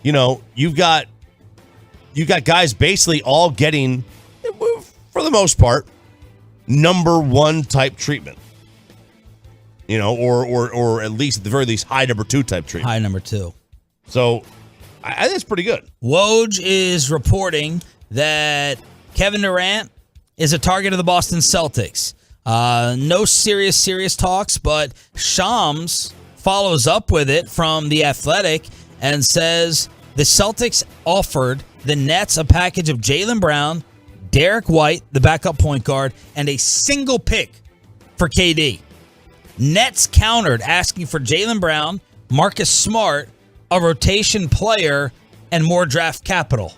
you've got guys basically all getting, for the most part, number 1 type treatment. Or at least at the very least high number 2 type treatment. High number 2. So I think it's pretty good. Woj is reporting that Kevin Durant is a target of the Boston Celtics. No serious talks, but Shams follows up with it from The Athletic and says the Celtics offered the Nets a package of Jaylen Brown, Derek White, the backup point guard, and a single pick for KD. Nets countered, asking for Jaylen Brown, Marcus Smart, a rotation player, and more draft capital.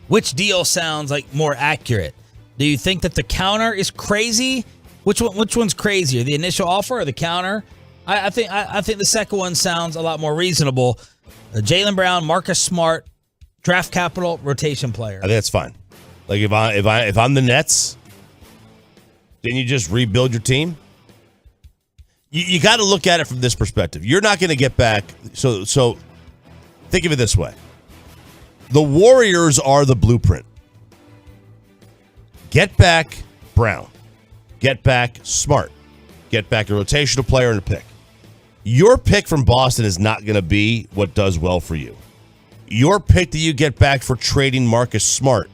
Which deal sounds like more accurate? Do you think that the counter is crazy? Which one's crazier, the initial offer or the counter? I think the second one sounds a lot more reasonable. Jaylen Brown, Marcus Smart, draft capital, rotation player. I think that's fine. Like if I'm the Nets, then you just rebuild your team. You got to look at it from this perspective. You're not going to get back. So think of it this way. The Warriors are the blueprint. Get back Brown. Get back Smart. Get back a rotational player and a pick. Your pick from Boston is not going to be what does well for you. Your pick that you get back for trading Marcus Smart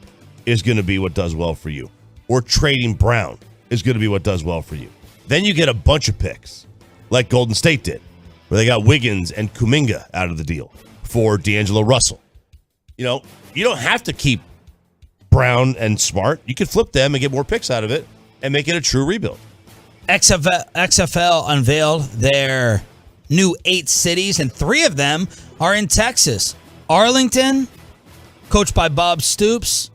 is going to be what does well for you. Or trading Brown is going to be what does well for you. Then you get a bunch of picks, like Golden State did, where they got Wiggins and Kuminga out of the deal for D'Angelo Russell. You don't have to keep Brown and Smart. You could flip them and get more picks out of it and make it a true rebuild. XFL unveiled their new 8 cities, and 3 of them are in Texas. Arlington, coached by Bob Stoops.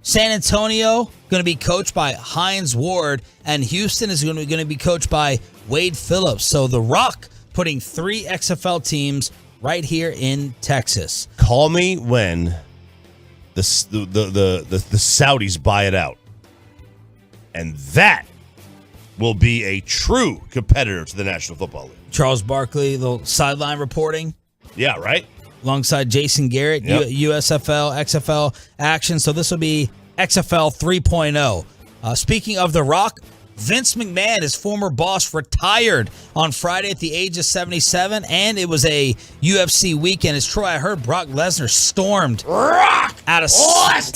San Antonio, going to be coached by Hines Ward, and Houston is going to be coached by Wade Phillips. So The Rock putting 3 XFL teams right here in Texas. Call me when the Saudis buy it out, and that will be a true competitor to the National Football League. Charles Barkley, the sideline reporting. Yeah, right. Alongside Jason Garrett, yep. USFL, XFL action. So this will be XFL 3.0. Speaking of The Rock, Vince McMahon, his former boss, retired on Friday at the age of 77, and it was a UFC weekend. As Troy, I heard Brock Lesnar stormed out of Yes.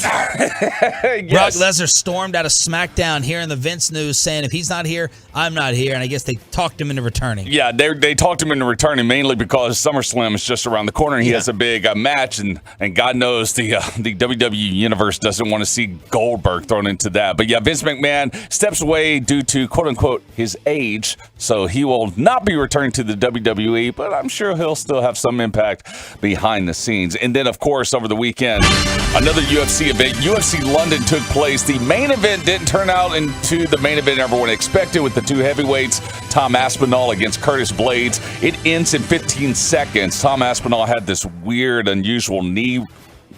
Brock Lesnar stormed out of SmackDown here in the Vince news, saying if he's not here, I'm not here. And I guess they talked him into returning. Yeah, they talked him into returning mainly because SummerSlam is just around the corner, and he has a big match, and God knows the WWE universe doesn't want to see Goldberg thrown into that. But yeah, Vince McMahon steps away due to, quote-unquote, his age, so he will not be returning to the WWE, but I'm sure he'll still have some impact behind the scenes. And then, of course, over the weekend, another UFC event. UFC London took place. The main event didn't turn out into the main event everyone expected with the 2 heavyweights, Tom Aspinall against Curtis Blades. It ends in 15 seconds. Tom Aspinall had this weird, unusual knee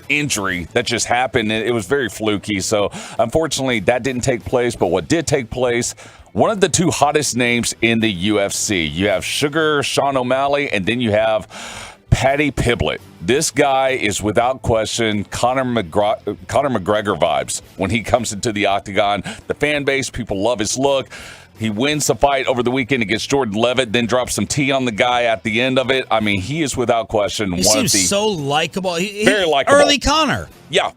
injury that just happened. It was very fluky, so unfortunately that didn't take place. But what did take place, one of the 2 hottest names in the UFC. You have Sugar Sean O'Malley, and then you have Paddy Pimblett. This guy is without question Conor McGregor vibes when he comes into the octagon. The fan base, people love his look. He wins the fight over the weekend against Jordan Levitt, then drops some tea on the guy at the end of it. I mean, he is without question He one of the seems so likable. very likable. Early Connor. Yeah.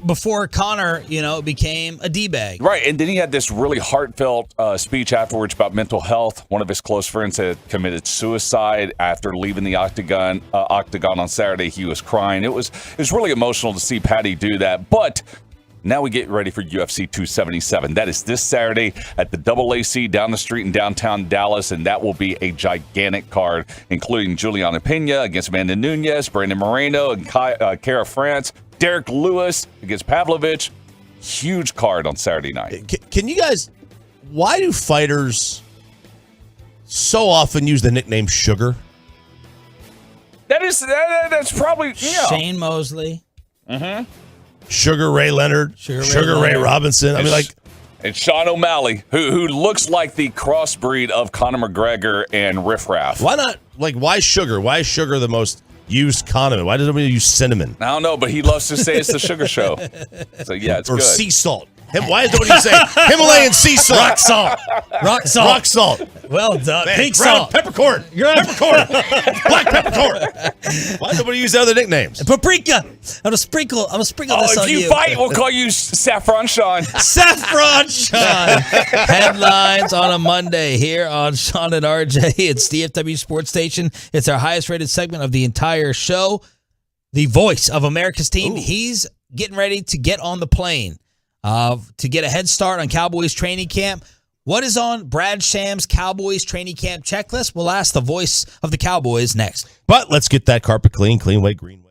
Before Connor, became a D-bag. Right, and then he had this really heartfelt speech afterwards about mental health. One of his close friends had committed suicide after leaving the octagon on Saturday. He was crying. It was really emotional to see Patty do that. But now we get ready for UFC 277. That is this Saturday at the AAC down the street in downtown Dallas, and that will be a gigantic card, including Juliana Pena against Amanda Nunes, Brandon Moreno and Cara France, Derek Lewis against Pavlovich. Huge card on Saturday night. Can you guys, why do fighters so often use the nickname Sugar? That's probably, yeah. Shane Mosley. Mm-hmm. Sugar Ray Leonard, Sugar Ray Robinson. And Sean O'Malley, who looks like the crossbreed of Conor McGregor and Riff Raff. Why not? Why sugar? Why is sugar the most used condiment? Why does nobody use cinnamon? I don't know, but he loves to say it's the sugar show. So yeah, it's or good. Sea salt. Why is nobody saying Himalayan sea salt? Rock salt. Rock salt. Rock salt. Well done. Man, Pink ground salt. Peppercorn. Peppercorn. Black peppercorn. Why does nobody use other nicknames? Paprika. I'm gonna sprinkle this on if you fight, we'll call you Saffron Sean. Saffron Sean. Headlines on a Monday here on Sean and RJ. It's DFW Sports Station. It's our highest rated segment of the entire show. The voice of America's team. Ooh. He's getting ready to get on the plane to get a head start on Cowboys training camp. What is on Brad Sham's Cowboys training camp checklist? We'll ask the voice of the Cowboys next. But let's get that carpet clean white, green.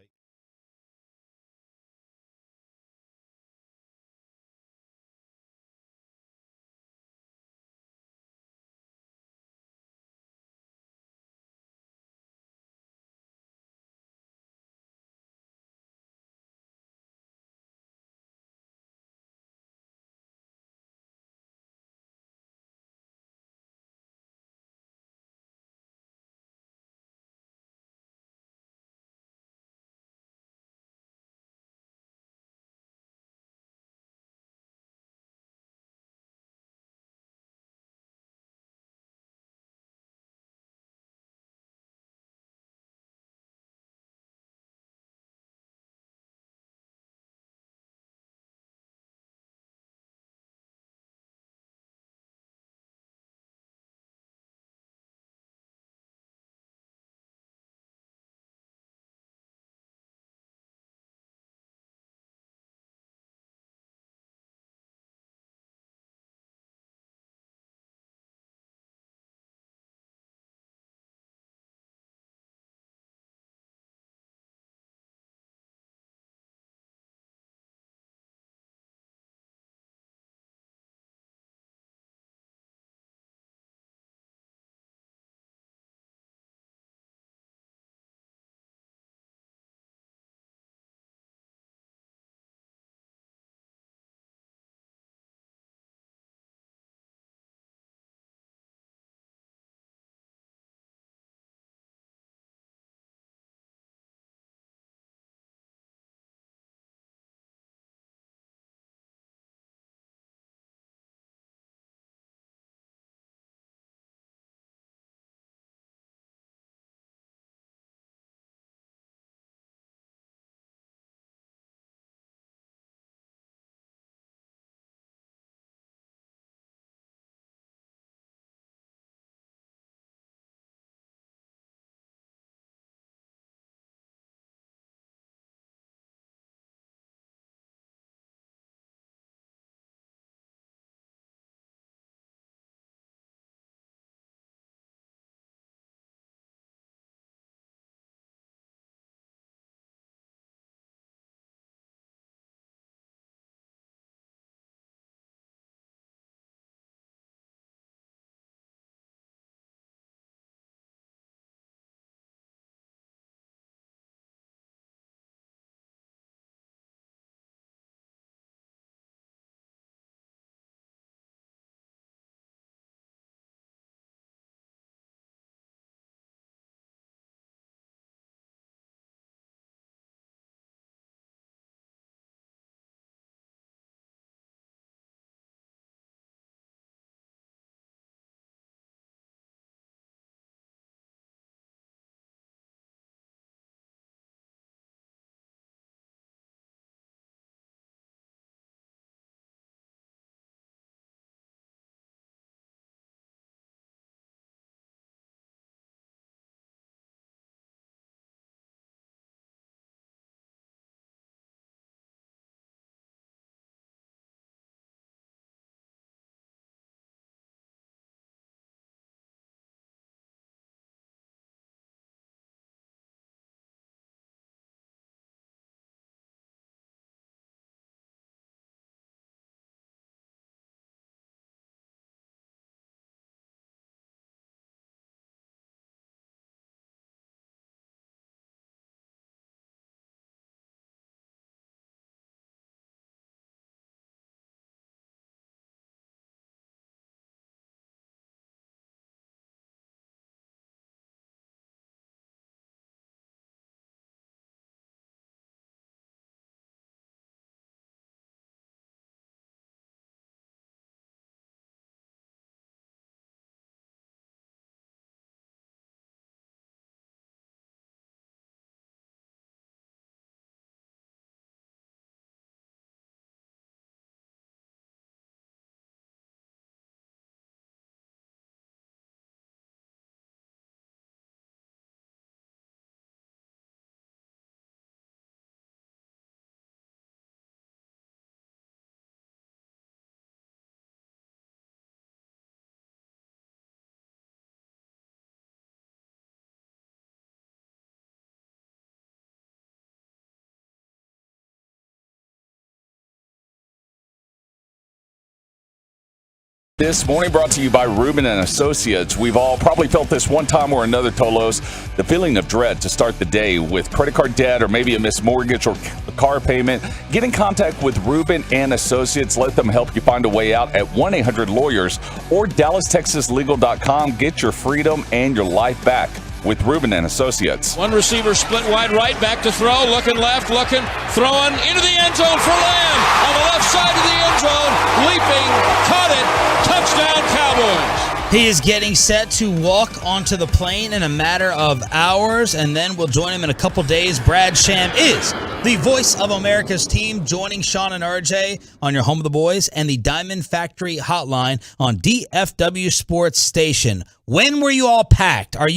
This morning brought to you by Rubin and Associates. We've all probably felt this one time or another, Tolos, the feeling of dread to start the day with credit card debt or maybe a missed mortgage or car payment. Get in contact with Rubin and Associates. Let them help you find a way out at 1-800-LAWYERS or DallasTexasLegal.com. Get your freedom and your life back with Rubin and Associates. One receiver split wide right, back to throw, looking left, looking, throwing into the end zone for Lamb. On the left side of the end zone, leaping, caught it, touchdown Cowboys. He is getting set to walk onto the plane in a matter of hours, and then we'll join him in a couple days. Brad Sham is the voice of America's team, joining Sean and RJ on your home of the boys and the Diamond Factory hotline on DFW Sports Station. When were you all packed? I'm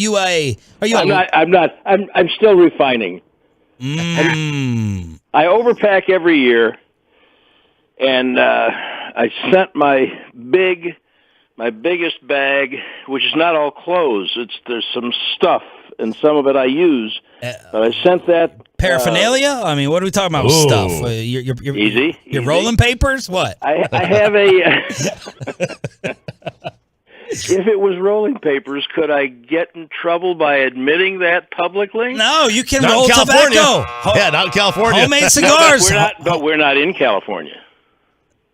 still refining. I overpack every year, and I sent my biggest bag, which is not all clothes. There's some stuff, and some of it I use. But I sent that paraphernalia. I mean, what are we talking about? Stuff. Easy. Rolling papers. What? I have a. If it was rolling papers, could I get in trouble by admitting that publicly? No, you can not roll tobacco. Yeah, not in California. Homemade cigars. But we're not in California.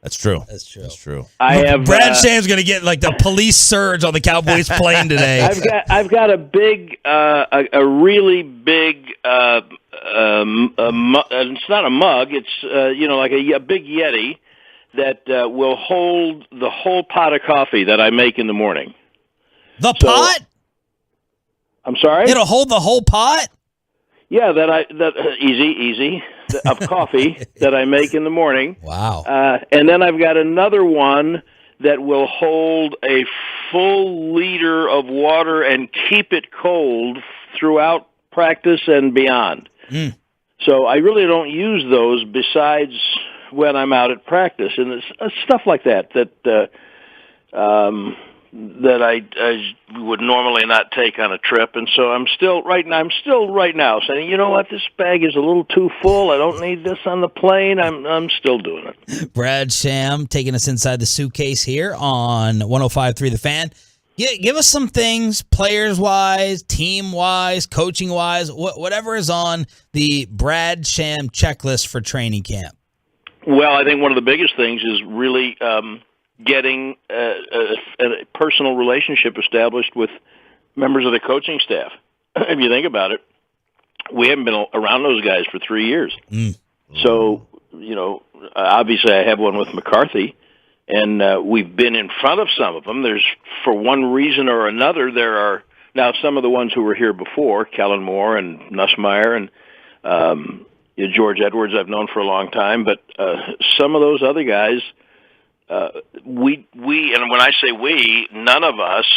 That's true. That's true. Brad Sham's going to get like the police surge on the Cowboys plane today. I've got a big, a really big. It's not a mug. It's like a big Yeti that will hold the whole pot of coffee that I make in the morning. Pot? I'm sorry? It'll hold the whole pot? Yeah, easy of coffee that I make in the morning. Wow. And then I've got another one that will hold a full liter of water and keep it cold throughout practice and beyond. So I really don't use those besides when I'm out at practice, and it's stuff like that I would normally not take on a trip. And so I'm still right now saying, you know what, this bag is a little too full. I don't need this on the plane. I'm still doing it. Brad Sham taking us inside the suitcase here on 105.3 The Fan. Give us some things, players-wise, team-wise, coaching-wise, whatever is on the Brad Sham checklist for training camp. Well, I think one of the biggest things is really getting a personal relationship established with members of the coaching staff. If you think about it, we haven't been around those guys for 3 years. So, obviously I have one with McCarthy, and we've been in front of some of them. There's, for one reason or another, there are now some of the ones who were here before, Kellen Moore and Nussmeier and George Edwards I've known for a long time, but some of those other guys, we, and when I say we, none of us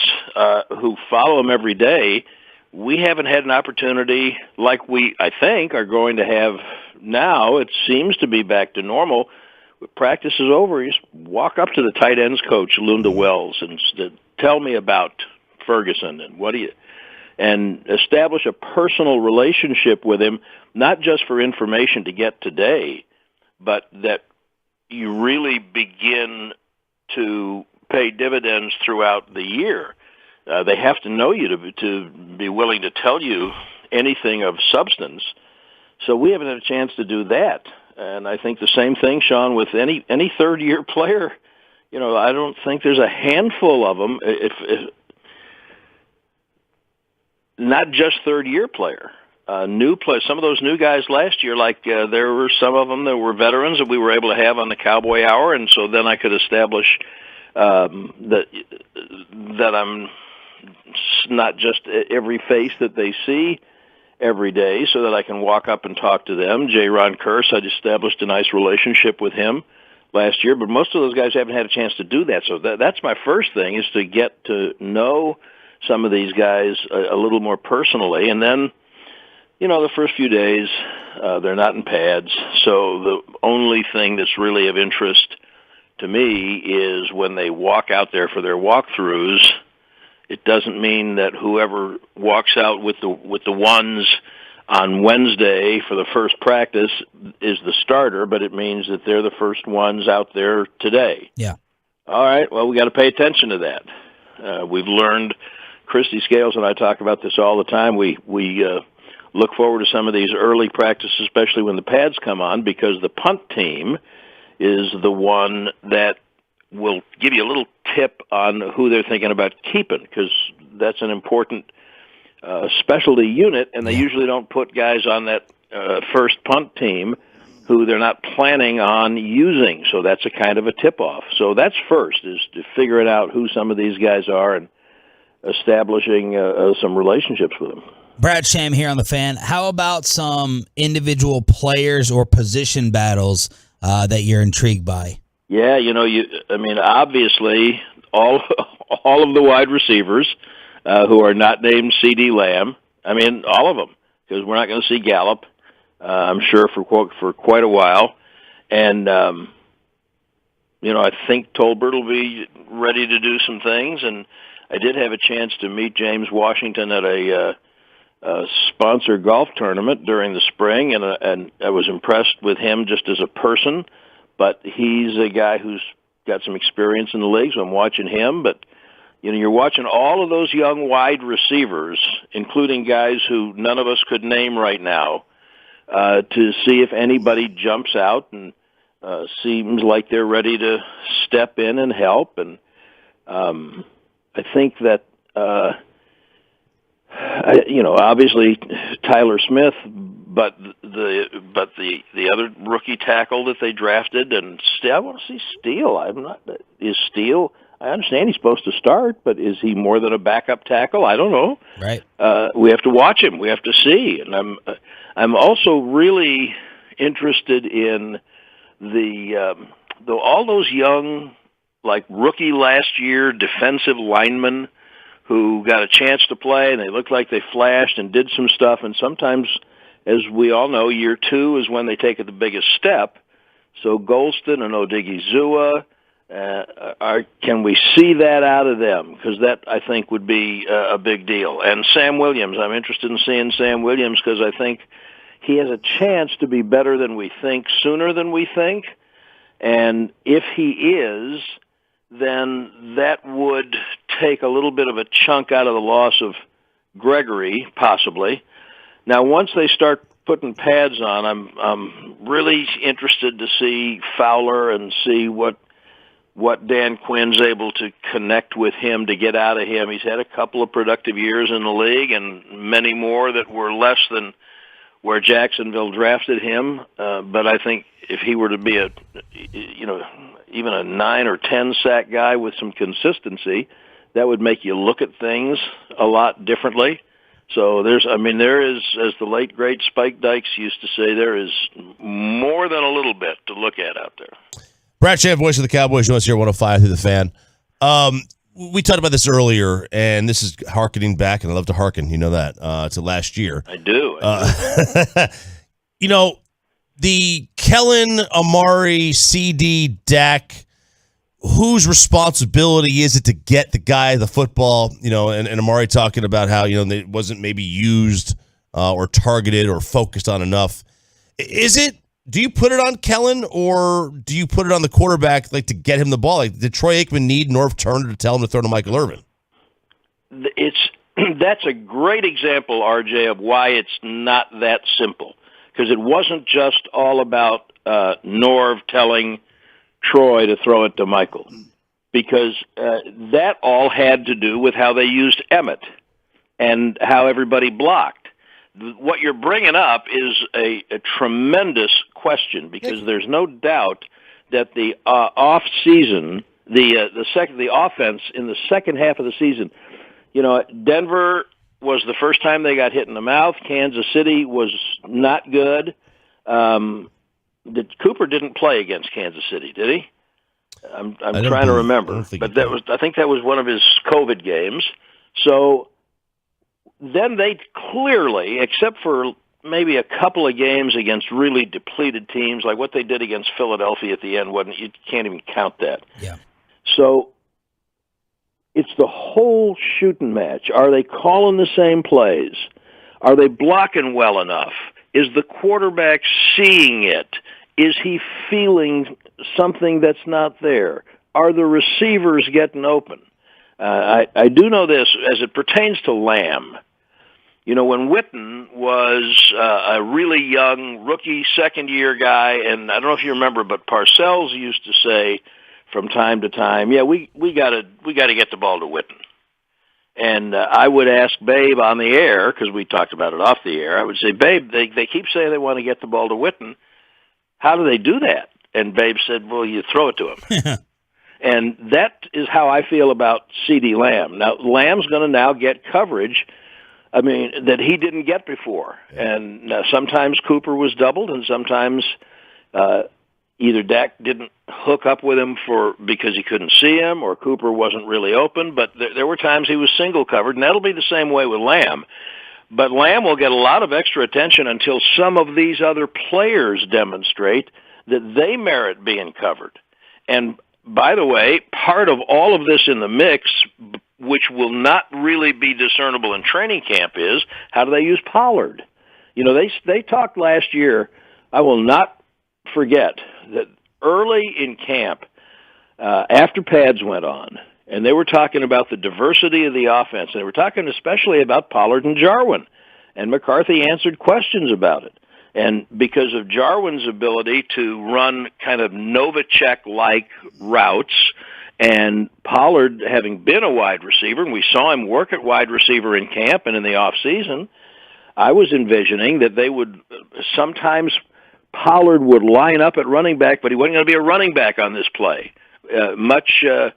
who follow them every day, we haven't had an opportunity like we, I think, are going to have now. It seems to be back to normal. Practice is over. You just walk up to the tight ends coach, Lunda Wells, and tell me about Ferguson and establish a personal relationship with him, not just for information to get today, but that you really begin to pay dividends throughout the year. They have to know you to be willing to tell you anything of substance. So we haven't had a chance to do that. And I think the same thing, Sean, with any third-year player. I don't think there's a handful of them, if not just third-year player. New play. Some of those new guys last year, there were some of them that were veterans that we were able to have on the Cowboy Hour, and so then I could establish that I'm not just every face that they see every day, so that I can walk up and talk to them. J. Ron Curse, I established a nice relationship with him last year, but most of those guys haven't had a chance to do that. So that's my first thing, is to get to know some of these guys a little more personally, and then. The first few days, they're not in pads, so the only thing that's really of interest to me is when they walk out there for their walkthroughs. It doesn't mean that whoever walks out with the ones on Wednesday for the first practice is the starter, but it means that they're the first ones out there today. Yeah. All right, well, we got to pay attention to that. We've learned, Christy Scales and I talk about this all the time. We look forward to some of these early practices, especially when the pads come on, because the punt team is the one that will give you a little tip on who they're thinking about keeping, because that's an important specialty unit, and they usually don't put guys on that first punt team who they're not planning on using. So that's a kind of a tip-off. So that's first, is to figuring out who some of these guys are and establishing some relationships with them. Brad Sham here on The Fan. How about some individual players or position battles that you're intrigued by? Yeah, obviously, all of the wide receivers who are not named C.D. Lamb, all of them, because we're not going to see Gallup, I'm sure, for quite a while. And, I think Tolbert will be ready to do some things. And I did have a chance to meet James Washington at a sponsor golf tournament during the spring, and I was impressed with him just as a person. But he's a guy who's got some experience in the league, so I'm watching him. But, you're watching all of those young wide receivers, including guys who none of us could name right now, to see if anybody jumps out and seems like they're ready to step in and help. And I think that, obviously Tyler Smith, but the other rookie tackle that they drafted, and I want to see Steele. Is Steele? I understand he's supposed to start, but is he more than a backup tackle? I don't know. Right. We have to watch him. We have to see. And I'm also really interested in all those young, like rookie last year defensive linemen who got a chance to play, and they looked like they flashed and did some stuff. And sometimes, as we all know, year two is when they take the biggest step. So Golston and Odigizua, can we see that out of them? Because that, I think, would be a big deal. And Sam Williams, I'm interested in seeing Sam Williams because I think he has a chance to be better than we think, sooner than we think. And if he is, then that would take a little bit of a chunk out of the loss of Gregory, possibly. Now, once they start putting pads on, I'm really interested to see Fowler and see what Dan Quinn's able to connect with him to get out of him. He's had a couple of productive years in the league and many more that were less than where Jacksonville drafted him. But I think if he were to be even a 9 or 10 sack guy with some consistency, that would make you look at things a lot differently. So there is, as the late great Spike Dykes used to say, there is more than a little bit to look at out there. Brad Sham, voice of the Cowboys, joins here 105 through the Fan. We talked about this earlier, and this is hearkening back, and I love to hearken, you know that, to last year. I do. The Kellen, Amari, CD, Dak, whose responsibility is it to get the guy the football, and Amari talking about how, it wasn't maybe used or targeted or focused on enough. Do you put it on Kellen or do you put it on the quarterback, to get him the ball? Did Troy Aikman need Norv Turner to tell him to throw to Michael Irvin? That's a great example, RJ, of why it's not that simple. Because it wasn't just all about Norv telling Troy to throw it to Michael. Because that all had to do with how they used Emmett and how everybody blocked. What you're bringing up is a tremendous question, because there's no doubt that the off season, the offense in the second half of the season, Denver was the first time they got hit in the mouth. Kansas City was not good. Cooper didn't play against Kansas City, did he? I'm trying to remember, but I think that was one of his COVID games. So then they clearly, except for maybe a couple of games against really depleted teams, like what they did against Philadelphia at the end, you can't even count that. Yeah. So it's the whole shooting match. Are they calling the same plays? Are they blocking well enough? Is the quarterback seeing it? Is he feeling something that's not there? are the receivers getting open? I do know this as it pertains to Lamb. You know, when Witten was a really young rookie, second-year guy, and I don't know if you remember, but Parcells used to say from time to time, "Yeah, we got to get the ball to Witten." And I would ask Babe on the air, because we talked about it off the air. I would say, "Babe, they keep saying they want to get the ball to Witten. How do they do that?" And Babe said, "Well, you throw it to him." And that is how I feel about CeeDee Lamb. Now, Lamb's going to now get coverage, that he didn't get before. And sometimes Cooper was doubled, and sometimes either Dak didn't hook up with him because he couldn't see him, or Cooper wasn't really open. But there were times he was single covered, and that'll be the same way with Lamb. But Lamb will get a lot of extra attention until some of these other players demonstrate that they merit being covered. And by the way, part of all of this in the mix, which will not really be discernible in training camp, is how do they use Pollard? You know, they talked last year. I will not forget that early in camp, after pads went on, and they were talking about the diversity of the offense, and they were talking especially about Pollard and Jarwin, and McCarthy answered questions about it. And because of Jarwin's ability to run kind of Novacek-like routes, and Pollard having been a wide receiver, and we saw him work at wide receiver in camp and in the off season, I was envisioning that they would sometimes Pollard would line up at running back, but he wasn't going to be a running back on this play. Much the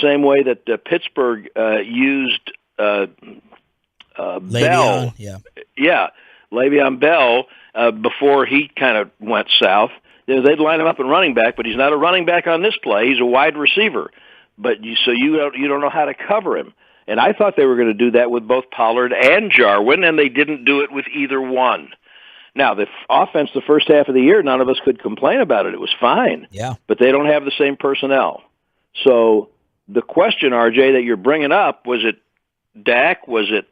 same way that Pittsburgh used Bell. Yeah, Le'Veon Bell. Before he kind of went south, they'd line him up at running back, but he's not a running back on this play. He's a wide receiver. But you don't know how to cover him. And I thought they were going to do that with both Pollard and Jarwin, and they didn't do it with either one. Now, the offense the first half of the year, none of us could complain about it. It was fine. Yeah. But they don't have the same personnel. So the question, RJ, that you're bringing up, was it Dak? Was it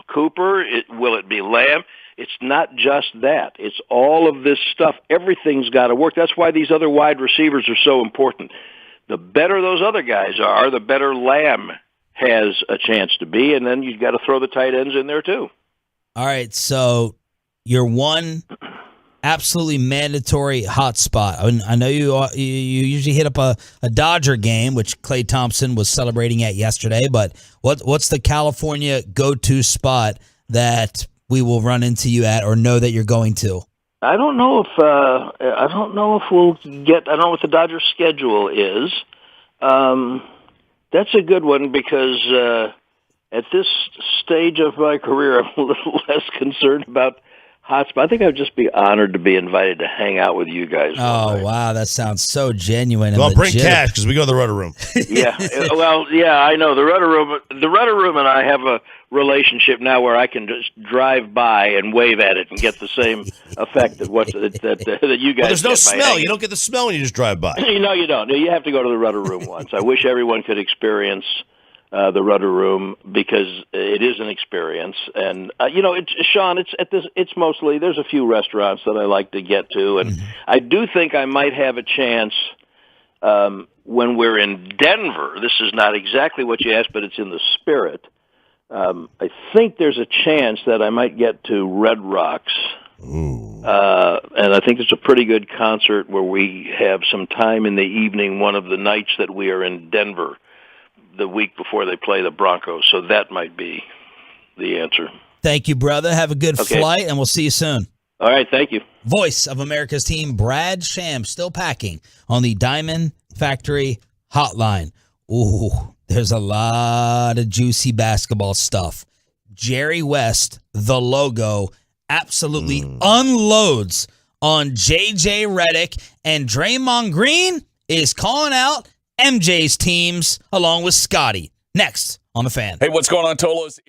Cooper? Will it be Lamb? It's not just that. It's all of this stuff. Everything's got to work. That's why these other wide receivers are so important. The better those other guys are, the better Lamb has a chance to be, and then you've got to throw the tight ends in there too. All right, so your one absolutely mandatory hot spot. I know you usually hit up a Dodger game, which Klay Thompson was celebrating at yesterday, but what's the California go-to spot that we will run into you at or know that you're going to? I don't know if we'll get. I don't know what the Dodgers' schedule is. That's a good one because at this stage of my career, I'm a little less concerned about hotspot. I think I'd just be honored to be invited to hang out with you guys. Oh, wow. That sounds so genuine. Well, and bring legit. cash because we go to the Rudder Room. Yeah. Well, yeah, I know. The Rudder Room and I have a relationship now where I can just drive by and wave at it and get the same effect of that you guys Well, there's no get by smell. hanging. You don't get the smell when you just drive by. No, you don't. You have to go to the Rudder Room once. I wish everyone could experience the Rudder Room because it is an experience. And Sean, it's mostly there's a few restaurants that I like to get to, and I do think I might have a chance when we're in Denver. This is not exactly what you asked, but it's in the spirit. I think there's a chance that I might get to Red Rocks. And I think it's a pretty good concert where we have some time in the evening, one of the nights that we are in Denver, the week before they play the Broncos. So that might be the answer. Thank you, brother. Have a good flight, and we'll see you soon. All right, thank you. Voice of America's team, Brad Sham, still packing on the Diamond Factory Hotline. Ooh, there's a lot of juicy basketball stuff. Jerry West, the logo, absolutely unloads on J.J. Redick, and Draymond Green is calling out MJ's teams along with Scotty. Next on The Fan. Hey, what's going on, Tolos?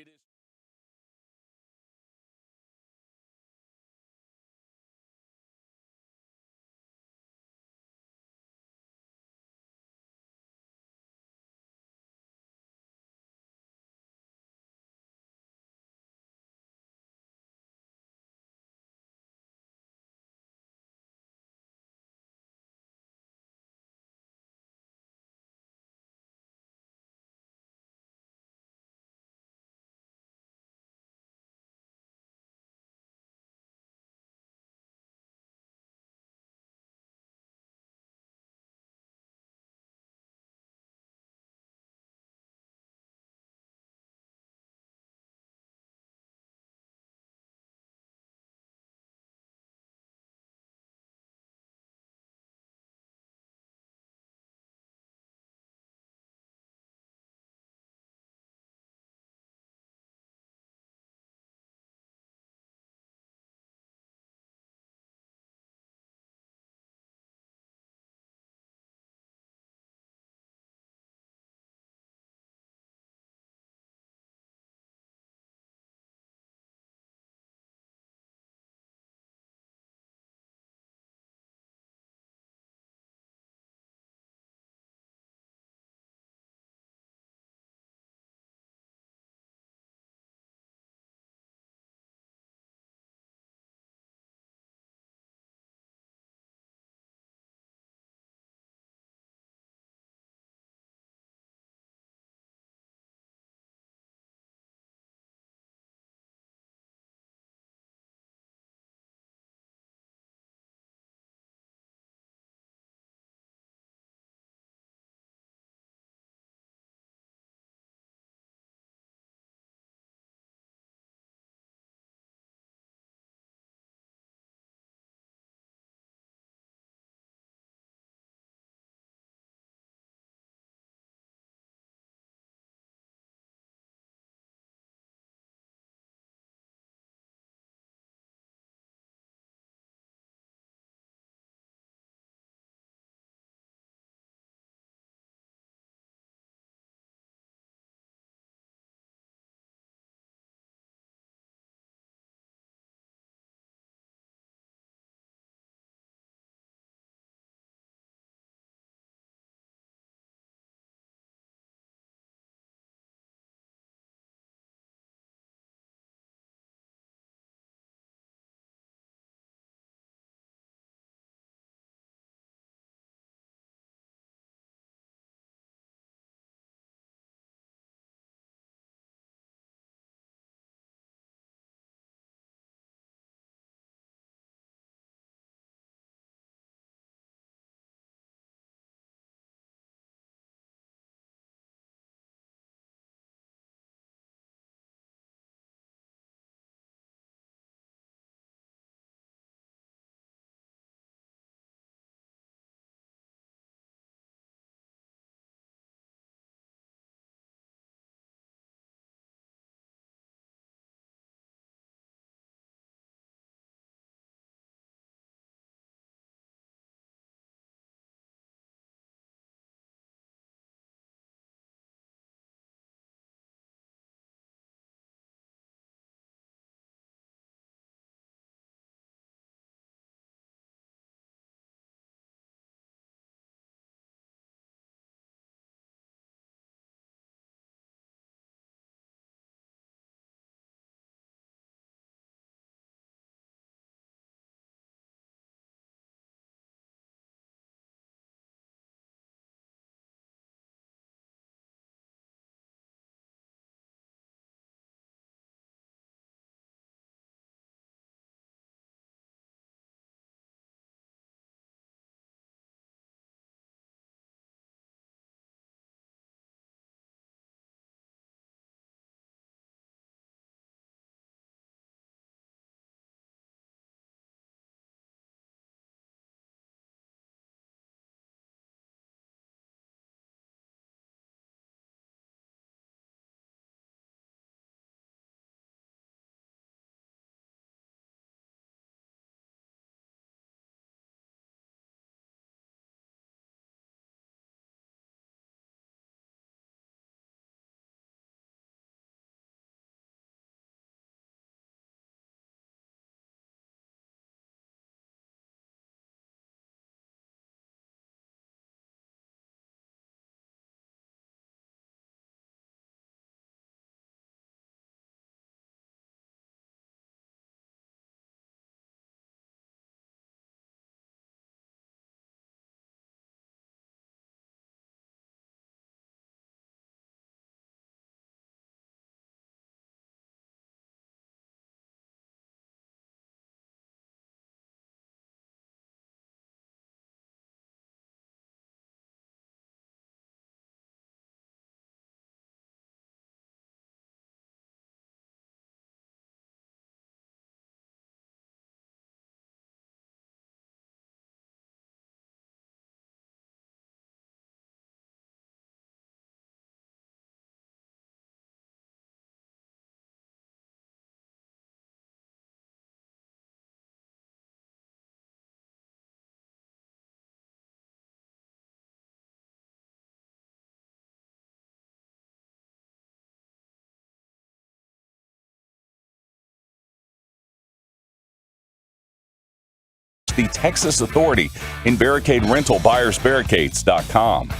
the Texas Authority in barricade rental, buyersbarricades.com.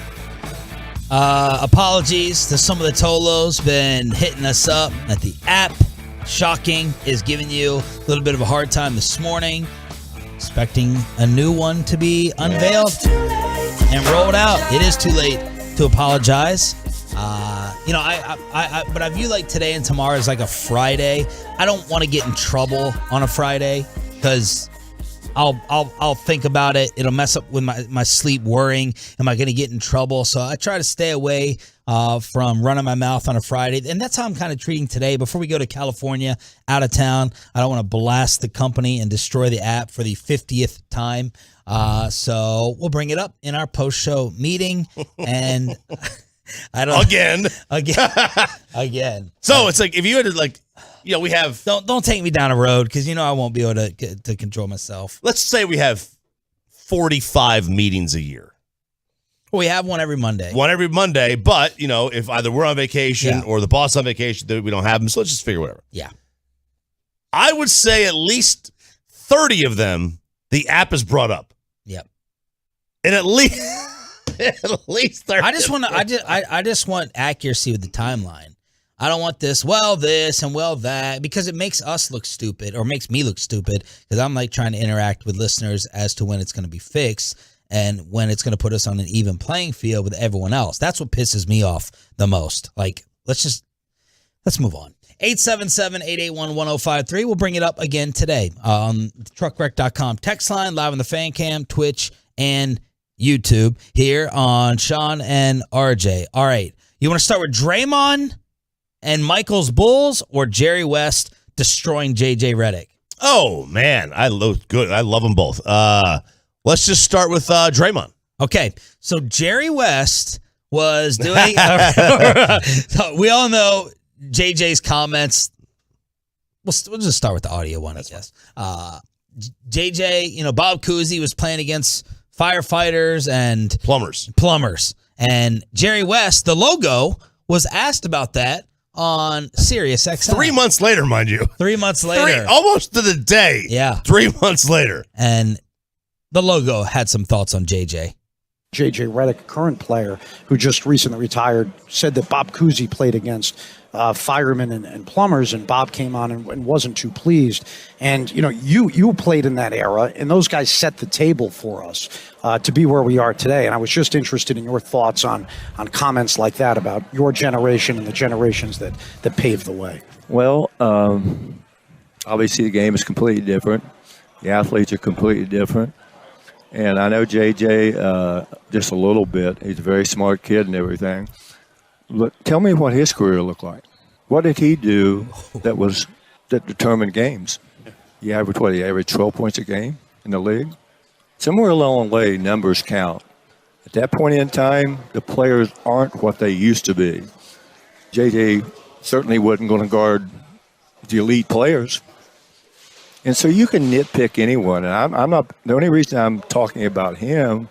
Apologies to some of the Tolos been hitting us up at the app. Shocking is giving you a little bit of a hard time this morning. Expecting a new one to be unveiled and rolled out. It is too late to apologize. But I view like today and tomorrow as like a Friday. I don't want to get in trouble on a Friday because I'll think about it. It'll mess up with my sleep, worrying, am I going to get in trouble? So I try to stay away from running my mouth on a Friday. And that's how I'm kind of treating today. Before we go to California, out of town, I don't want to blast the company and destroy the app for the 50th time. So we'll bring it up in our post-show meeting. And I don't again. So it's like if you had to we have don't take me down a road because I won't be able to control myself. Let's say we have 45 meetings a year. Well, we have one every Monday. But if either we're on vacation or the boss on vacation, we don't have them. So let's just figure whatever. Yeah, I would say at least 30 of them the app is brought up. Yep, and at least. At least 30. I just want accuracy with the timeline. I don't want this and that because it makes us look stupid or makes me look stupid because I'm like trying to interact with listeners as to when it's going to be fixed and when it's going to put us on an even playing field with everyone else. That's what pisses me off the most. Like, let's move on. 877-881-1053. We'll bring it up again today on truckwreck.com text line, live on the fan cam, Twitch, and YouTube here on Sean and RJ. All right. You want to start with Draymond and Michael's Bulls or Jerry West destroying JJ Redick? Oh, man. I love them both. Let's just start with Draymond. Okay. So Jerry West was doing so we all know JJ's comments. We'll just start with the audio one, I guess. JJ, Bob Cousy was playing against firefighters and plumbers. And Jerry West, the logo, was asked about that on Sirius XM. 3 months later, mind you. 3 months later. Almost to the day. Yeah. 3 months later. And the logo had some thoughts on JJ. JJ Redick, a current player who just recently retired, said that Bob Cousy played against firemen and plumbers, and Bob came on and wasn't too pleased. And, you played in that era, and those guys set the table for us to be where we are today. And I was just interested in your thoughts on comments like that about your generation and the generations that paved the way. Well, obviously the game is completely different. The athletes are completely different. And I know JJ just a little bit. He's a very smart kid and everything. Look, tell me what his career looked like. What did he do that determined games? He averaged 12 points a game in the league? Somewhere along the way, numbers count. At that point in time, the players aren't what they used to be. JJ certainly wasn't going to guard the elite players. And so you can nitpick anyone. And I'm not, the only reason I'm talking about him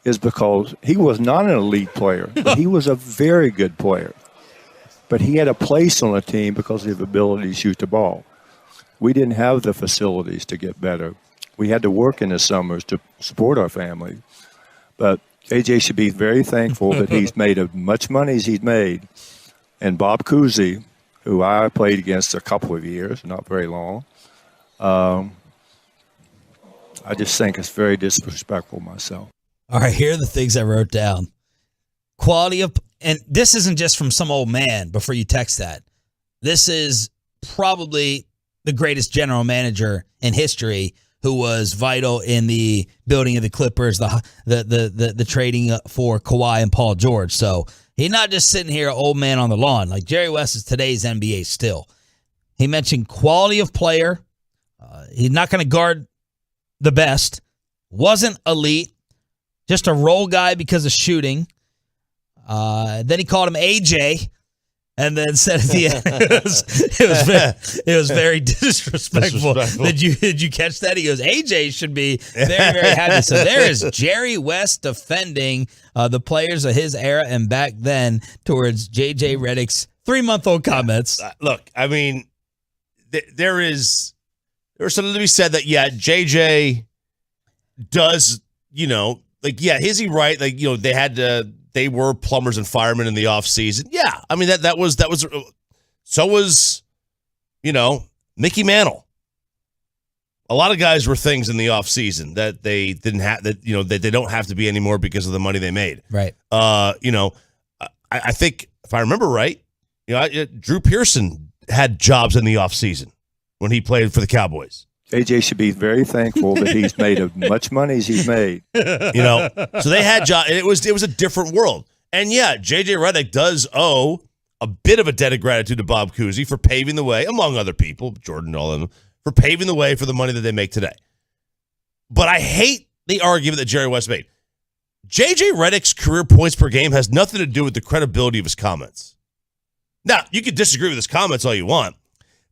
is because he was not an elite player, but he was a very good player. But he had a place on a team because of his ability to shoot the ball. We didn't have the facilities to get better. We had to work in the summers to support our family. But AJ should be very thankful that he's made as much money as he's made. And Bob Cousy, who I played against a couple of years, not very long, I just think it's very disrespectful myself. All right, here are the things I wrote down. Quality of, and this isn't just from some old man before you text that. This is probably the greatest general manager in history who was vital in the building of the Clippers, the trading for Kawhi and Paul George. So he's not just sitting here, old man on the lawn. Like Jerry West is today's NBA still. He mentioned quality of player. He's not going to guard the best. Wasn't elite. Just a role guy because of shooting. Then he called him AJ, and then said at the end it was very disrespectful. Did you catch that? He goes, AJ should be very, very happy. So there is Jerry West defending the players of his era and back then towards JJ Redick's 3-month-old comments. Look, I mean, there's something to be said that JJ does, is he right? They were plumbers and firemen in the offseason. Yeah. I mean, that was, so was, Mickey Mantle. A lot of guys were things in the offseason that they didn't have, that they don't have to be anymore because of the money they made. Right. I think if I remember right, Drew Pearson had jobs in the offseason when he played for the Cowboys. AJ should be very thankful that he's made as much money as he's made. So they had jobs, and it was a different world. And yeah, JJ Redick does owe a bit of a debt of gratitude to Bob Cousy for paving the way, among other people, Jordan, all of them, for paving the way for the money that they make today. But I hate the argument that Jerry West made. JJ Redick's career points per game has nothing to do with the credibility of his comments. Now, you can disagree with his comments all you want,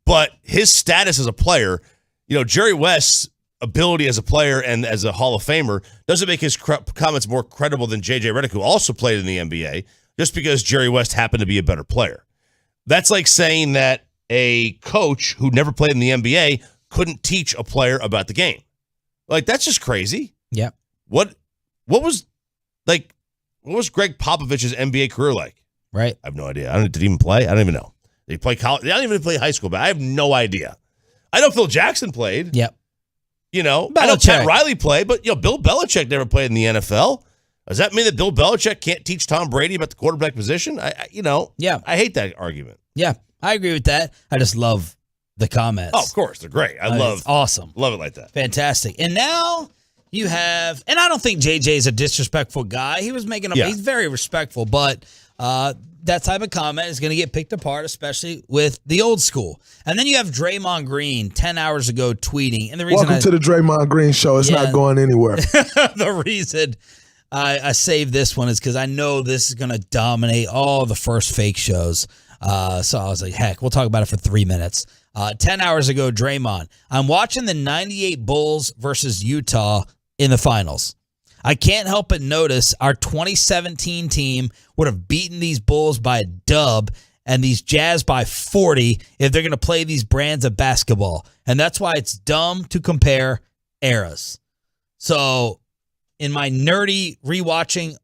but his status as a player, Jerry West's ability as a player and as a Hall of Famer doesn't make his comments more credible than JJ Redick, who also played in the NBA, just because Jerry West happened to be a better player. That's like saying that a coach who never played in the NBA couldn't teach a player about the game. Like, that's just crazy. Yeah. What was Greg Popovich's NBA career like? Right. I have no idea. Did he even play? I don't even know. Did he play college? I don't even play high school, but I have no idea. I know Phil Jackson played. Yep. I know Pat Riley played, but Bill Belichick never played in the NFL. Does that mean that Bill Belichick can't teach Tom Brady about the quarterback position? I hate that argument. Yeah, I agree with that. I just love the comments. Oh, of course, they're great. It's awesome. Love it like that. Fantastic. And now you have, and I don't think JJ is a disrespectful guy. He was making he's very respectful, but that type of comment is going to get picked apart, especially with the old school. And then you have Draymond Green 10 hours ago tweeting. And the reason Welcome to the Draymond Green Show. It's not going anywhere. The reason I saved this one is because I know this is going to dominate all the first fake shows. So I was like, heck, we'll talk about it for 3 minutes. 10 hours ago, Draymond, I'm watching the 98 Bulls versus Utah in the finals. I can't help but notice our 2017 team would have beaten these Bulls by a dub and these Jazz by 40 if they're going to play these brands of basketball. And that's why it's dumb to compare eras. So in my nerdy rewatching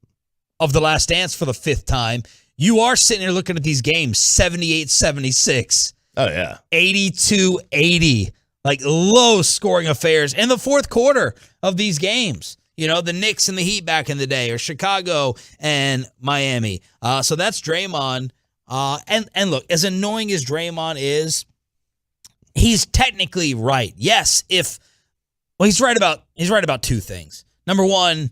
of The Last Dance for the 5th time, you are sitting here looking at these games, 78-76. Oh, yeah. 82-80. Like low scoring affairs in the fourth quarter of these games. The Knicks and the Heat back in the day, or Chicago and Miami. So that's Draymond. And look, as annoying as Draymond is, he's technically right. Yes, he's right about two things. Number one,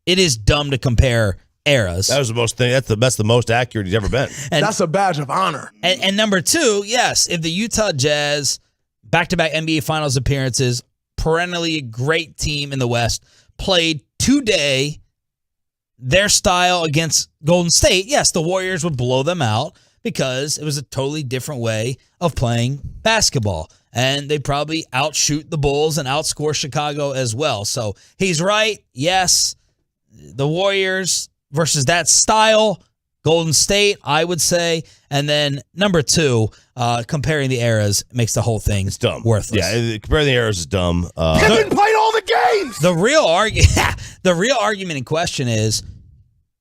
it is dumb to compare eras. That was the most thing. That's the most accurate he's ever been. And that's a badge of honor. And number two, yes, if the Utah Jazz, back-to-back NBA Finals appearances, perennially a great team in the West, played today their style against Golden State, yes, the Warriors would blow them out because it was a totally different way of playing basketball. And they probably outshoot the Bulls and outscore Chicago as well. So he's right. Yes, the Warriors versus that style, Golden State, I would say. And then number two, comparing the eras makes the whole thing worthless. Yeah, comparing the eras is dumb. Pippen played all the games. The real argument in question is,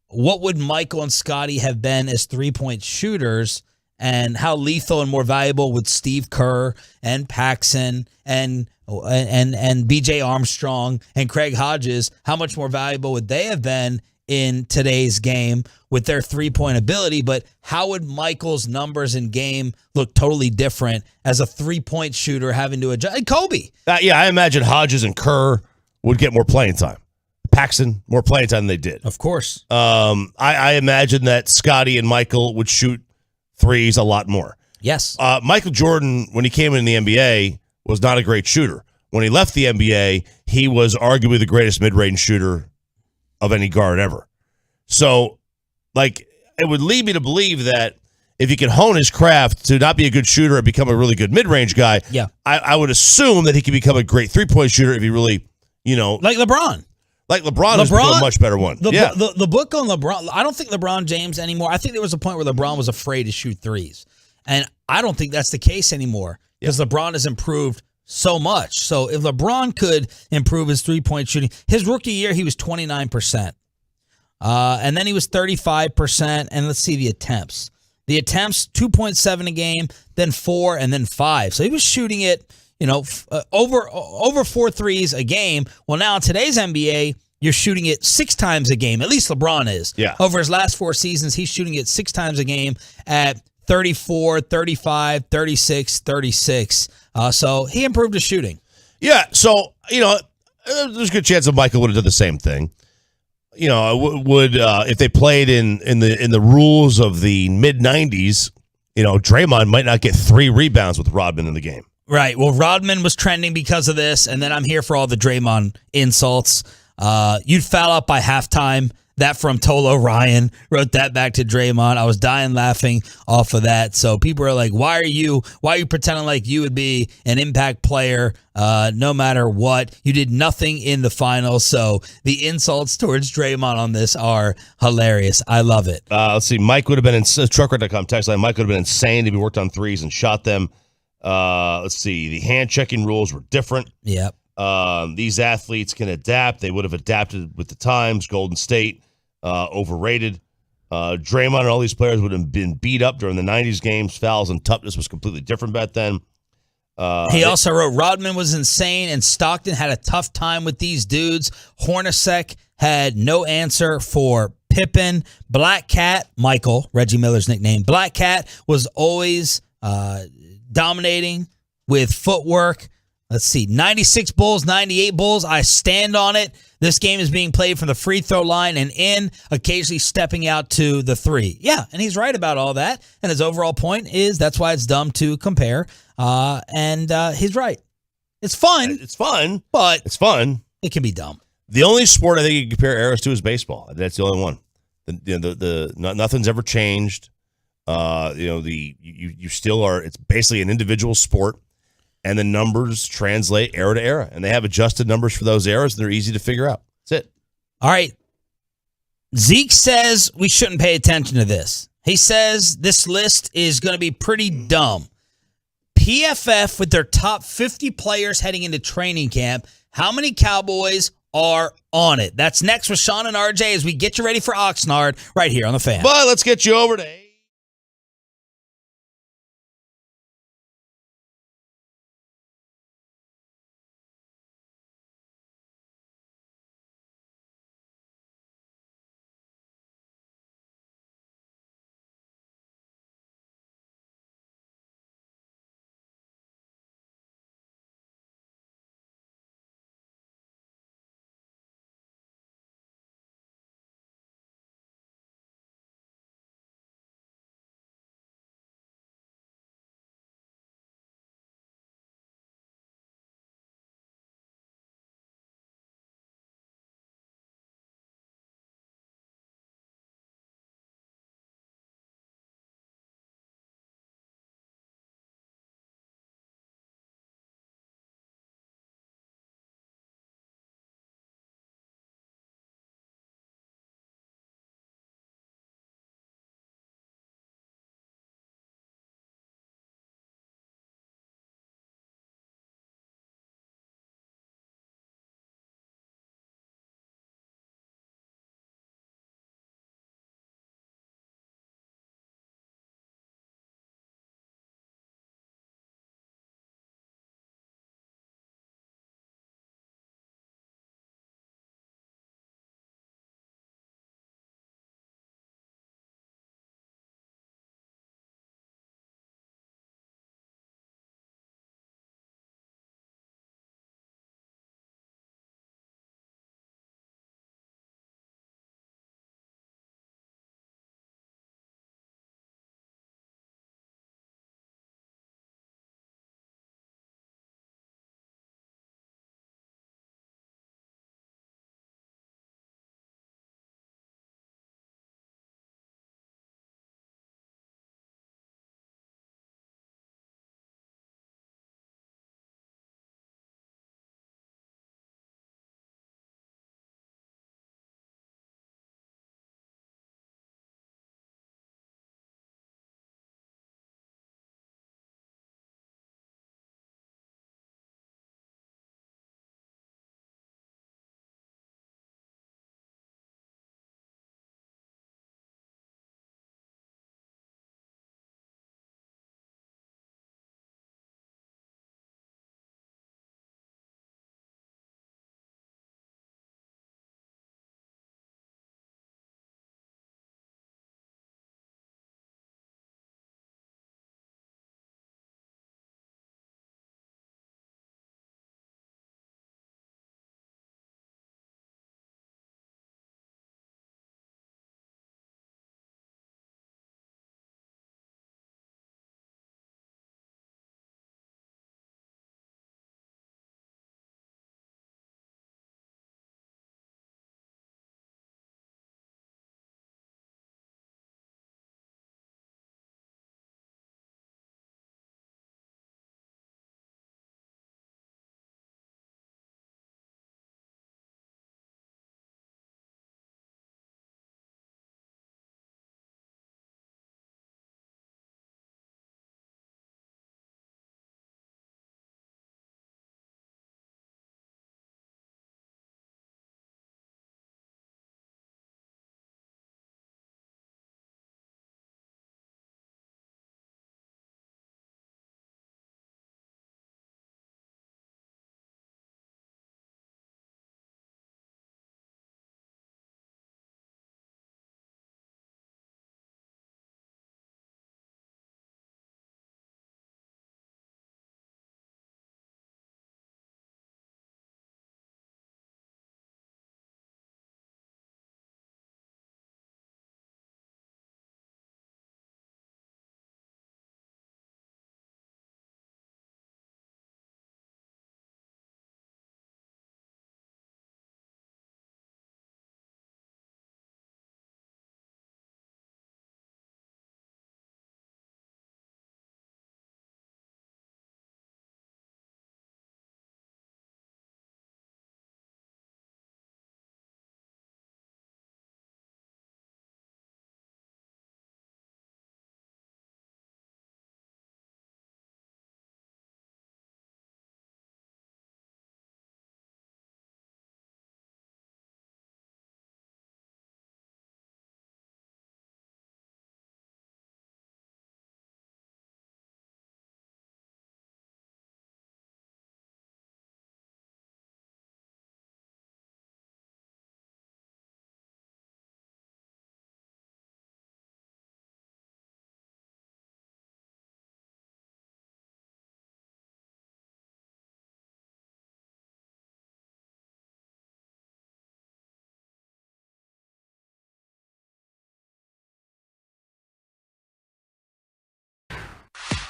what would Michael and Scottie have been as three-point shooters, and how lethal and more valuable would Steve Kerr and Paxson and B.J. Armstrong and Craig Hodges, how much more valuable would they have been in today's game with their three-point ability? But how would Michael's numbers in game look totally different as a three-point shooter having to adjust? And Kobe. I imagine Hodges and Kerr would get more playing time. Paxson, more playing time than they did. Of course. I imagine that Scottie and Michael would shoot threes a lot more. Yes. Michael Jordan, when he came in the NBA, was not a great shooter. When he left the NBA, he was arguably the greatest mid-range shooter of any guard ever. So, it would lead me to believe that if he could hone his craft to not be a good shooter and become a really good mid-range guy, yeah, I would assume that he could become a great three-point shooter if he really, like LeBron. Like LeBron has become a much better one. The book on LeBron, I don't think LeBron James anymore. I think there was a point where LeBron was afraid to shoot threes. And I don't think that's the case anymore because LeBron has improved so much. So if LeBron could improve his three-point shooting, his rookie year, he was 29%. And then he was 35%. And let's see the attempts. The attempts, 2.7 a game, then 4, and then 5. So he was shooting it, over 4 threes a game. Well, now in today's NBA, you're shooting it 6 times a game. At least LeBron is. Yeah. Over his last 4 seasons, he's shooting it 6 times a game at 34, 35, 36, 36. So he improved his shooting. Yeah, so, there's a good chance that Michael would have done the same thing. Would if they played in the rules of the mid-'90s, Draymond might not get 3 rebounds with Rodman in the game. Right. Well, Rodman was trending because of this, and then I'm here for all the Draymond insults. You'd foul out by halftime. That from Tolo Ryan wrote that back to Draymond. I was dying laughing off of that. So people are like, why are you pretending like you would be an impact player no matter what? You did nothing in the finals. So the insults towards Draymond on this are hilarious. I love it. Let's see. Mike would have been in trucker.com text line. Mike would have been insane if he worked on threes and shot them. Let's see. The hand checking rules were different. Yep. These athletes can adapt. They would have adapted with the times. Golden State. Overrated. Draymond and all these players would have been beat up during the 90s games. Fouls and toughness was completely different back then. He also wrote, Rodman was insane and Stockton had a tough time with these dudes. Hornacek had no answer for Pippen. Black Cat, Michael, Reggie Miller's nickname, Black Cat was always dominating with footwork. Let's see, 96 Bulls, 98 Bulls. I stand on it. This game is being played from the free throw line and in, occasionally stepping out to the 3. Yeah, and he's right about all that. And his overall point is that's why it's dumb to compare. And he's right. It's fun. It's fun. But it's fun. It can be dumb. The only sport I think you can compare eras to is baseball. That's the only one. Nothing's ever changed. You still are. It's basically an individual sport. And the numbers translate era to era. And they have adjusted numbers for those eras, and they're easy to figure out. That's it. All right. Zeke says we shouldn't pay attention to this. He says this list is going to be pretty dumb. PFF with their top 50 players heading into training camp. How many Cowboys are on it? That's next with Sean and RJ as we get you ready for Oxnard right here on The Fan. But let's get you over to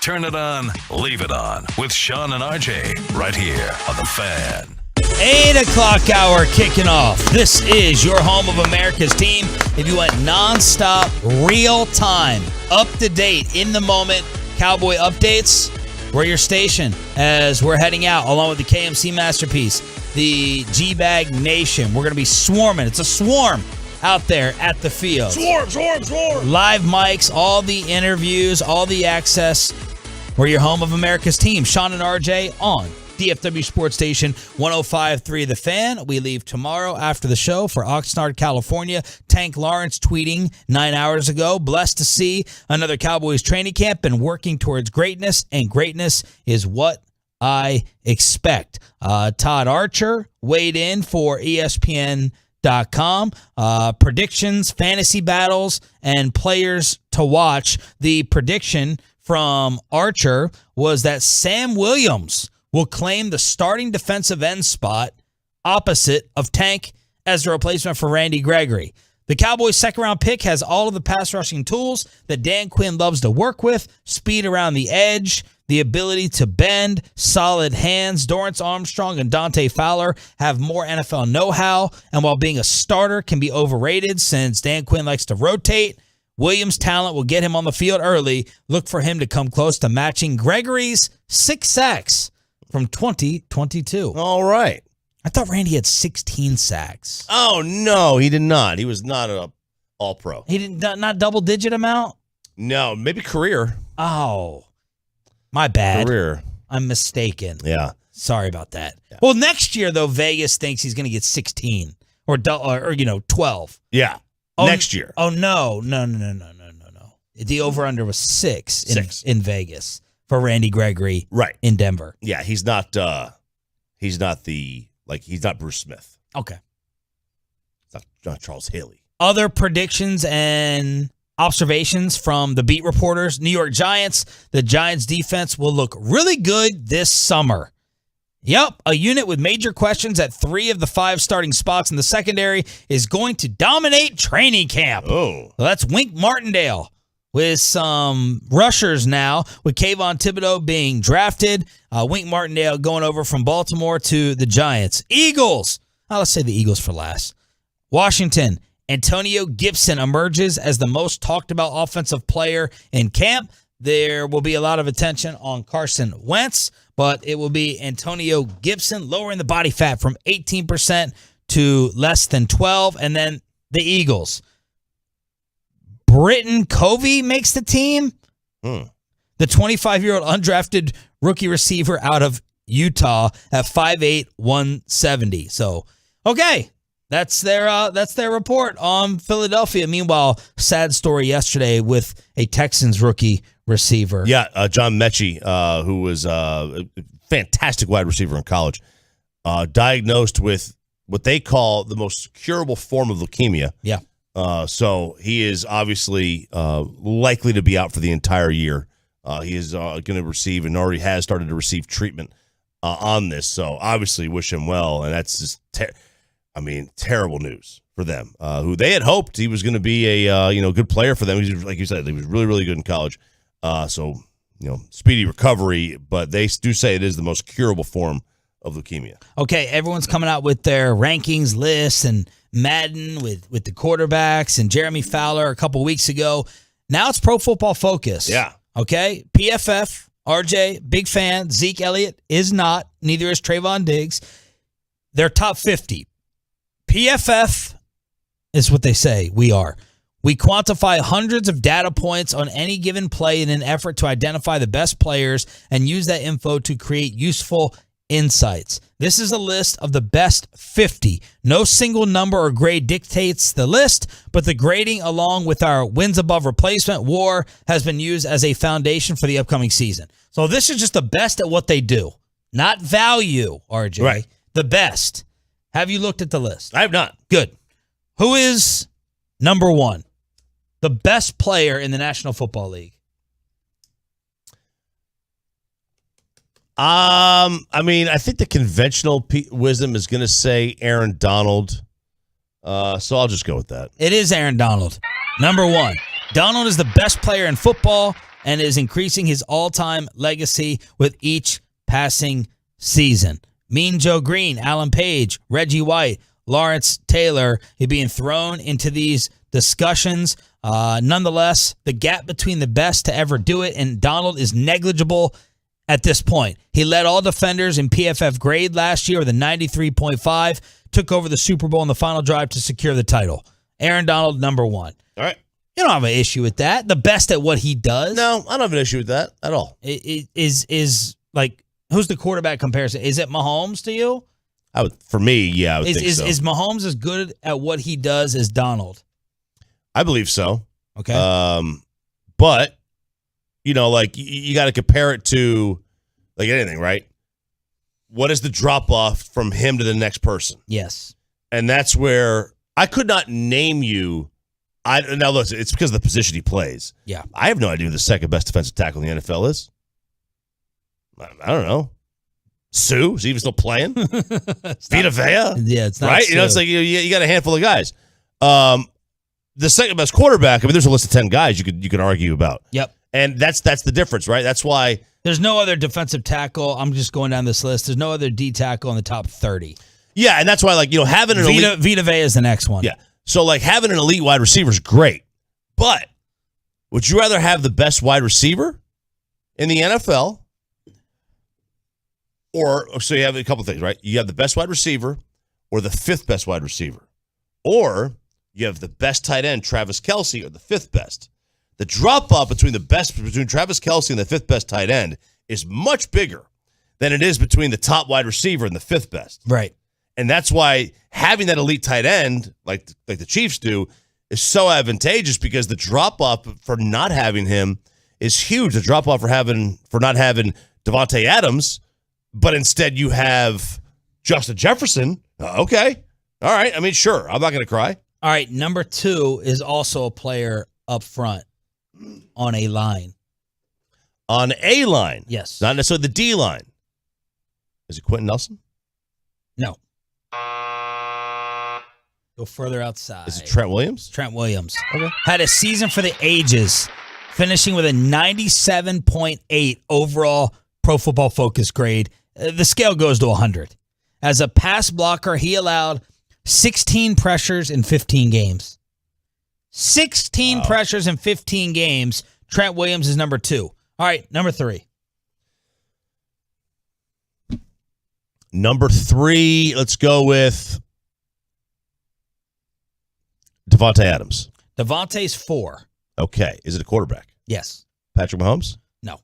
Turn it on, leave it on with Sean and RJ right here on The Fan. 8 o'clock hour kicking off. This is your home of America's team. If you want nonstop, real time, up to date, in the moment Cowboy updates, we're your station as we're heading out along with the KMC Masterpiece, the G-Bag Nation. We're going to be swarming. It's a swarm out there at the field. Swarm. Live mics, all the interviews, all the access. We're your home of America's team. Sean and RJ on DFW Sports Station 105.3 The Fan. We leave tomorrow after the show for Oxnard, California. Tank Lawrence tweeting 9 hours ago. Blessed to see another Cowboys training camp and working towards greatness, and greatness is what I expect. Todd Archer weighed in for ESPN.com. Predictions, fantasy battles, and players to watch. The prediction from Archer was that Sam Williams will claim the starting defensive end spot opposite of Tank as the replacement for Randy Gregory. The Cowboys' second-round pick has all of the pass-rushing tools that Dan Quinn loves to work with: speed around the edge, the ability to bend, solid hands. Dorrance Armstrong and Dante Fowler have more NFL know-how, and while being a starter can be overrated since Dan Quinn likes to rotate, Williams' talent will get him on the field early. Look for him to come close to matching Gregory's 6 sacks from 2022. All right. I thought Randy had 16 sacks. Oh, no, he did not. He was not an all-pro. He didn't, not double-digit amount? No, maybe career. Oh, my bad. Career. I'm mistaken. Yeah. Sorry about that. Yeah. Well, next year, though, Vegas thinks he's going to get 16 or 12. Yeah. Oh, next year. Oh, no. The over-under was 6 in Vegas for Randy Gregory in Denver. Yeah, he's not he's not Bruce Smith. Okay. It's not Charles Haley. Other predictions and observations from the beat reporters. New York Giants. The Giants defense will look really good this summer. Yep, a unit with major questions at 3 of the 5 starting spots in the secondary is going to dominate training camp. Oh. Well, that's Wink Martindale with some rushers now, with Kayvon Thibodeau being drafted. Wink Martindale going over from Baltimore to the Giants. Eagles. Let's say the Eagles for last. Washington. Antonio Gibson emerges as the most talked about offensive player in camp. There will be a lot of attention on Carson Wentz, but it will be Antonio Gibson lowering the body fat from 18% to less than 12%. And then the Eagles. Britton Covey makes the team. The 25-year-old undrafted rookie receiver out of Utah at 5'8", 170. So, okay. That's their report on Philadelphia. Meanwhile, sad story yesterday with a Texans rookie receiver. Yeah, John Mechie, who was a fantastic wide receiver in college, diagnosed with what they call the most curable form of leukemia. Yeah. So he is obviously likely to be out for the entire year. He is going to receive and already has started to receive treatment on this. So obviously wish him well. And that's just terrible news for them, who they had hoped he was going to be a good player for them. He's, like you said, he was really, really good in college. So speedy recovery, but they do say it is the most curable form of leukemia. Okay, everyone's coming out with their rankings lists, and Madden with the quarterbacks and Jeremy Fowler a couple weeks ago. Now it's Pro Football Focus. Yeah. Okay, PFF, RJ, big fan. Zeke Elliott is not. Neither is Trayvon Diggs. They're top 50. PFF is what they say we are. We quantify hundreds of data points on any given play in an effort to identify the best players and use that info to create useful insights. This is a list of the best 50. No single number or grade dictates the list, but the grading along with our wins above replacement WAR has been used as a foundation for the upcoming season. So this is just the best at what they do, not value, RJ. Right. The best. Have you looked at the list? I have not. Good. Who is number 1? The best player in the National Football League? I think the conventional wisdom is going to say Aaron Donald. So I'll just go with that. It is Aaron Donald. Number 1. Donald is the best player in football. and is increasing his all-time legacy with each passing season. Mean Joe Green, Alan Page, Reggie White, Lawrence Taylor, he's being thrown into these discussions. Nonetheless, the gap between the best to ever do it and Donald is negligible at this point. He led all defenders in PFF grade last year with a 93.5, took over the Super Bowl in the final drive to secure the title. Aaron Donald, number 1. All right. You don't have an issue with that. The best at what he does. No, I don't have an issue with that at all. Is like, who's the quarterback comparison? Is it Mahomes to you? For me, yeah, I would think so. Is Mahomes as good at what he does as Donald? I believe so. Okay. But, like, you got to compare it to, like, anything, right? What is the drop-off from him to the next person? Yes. And that's where I could not name you. Now, listen, it's because of the position he plays. Yeah. I have no idea who the second best defensive tackle in the NFL is. I don't know. Sue? Is he even still playing? Vita Vea? Yeah, it's not right? Sue. It's like you got a handful of guys. The second best quarterback, there's a list of 10 guys you could argue about. Yep. And that's the difference, right? That's why there's no other defensive tackle. I'm just going down this list. There's no other D tackle in the top 30. Yeah, and that's why, like, having an elite Vita Vea is the next one. Yeah. So, like, having an elite wide receiver is great. But would you rather have the best wide receiver in the NFL? So you have a couple things, right? You have the best wide receiver or the 5th best wide receiver. Or you have the best tight end, Travis Kelce, or the 5th best. The drop-off between Travis Kelce and the 5th best tight end is much bigger than it is between the top wide receiver and the 5th best. Right. And that's why having that elite tight end, like the Chiefs do, is so advantageous because the drop-off for not having him is huge. The drop-off for not having Devontae Adams, but instead you have Justin Jefferson. Okay. All right. I mean, sure. I'm not going to cry. All right. Number 2 is also a player up front on a line. On a line? Yes. Not necessarily the D line. Is it Quentin Nelson? No. Go further outside. Is it Trent Williams? Trent Williams. Okay. Had a season for the ages, finishing with a 97.8 overall Pro Football Focus grade. The scale goes to 100. As a pass blocker, he allowed 16 pressures in 15 games. 16 pressures in 15 games. Trent Williams is number 2. All right, number 3. Number 3, let's go with Devontae Adams. Devontae's 4. Okay. Is it a quarterback? Yes. Patrick Mahomes? No.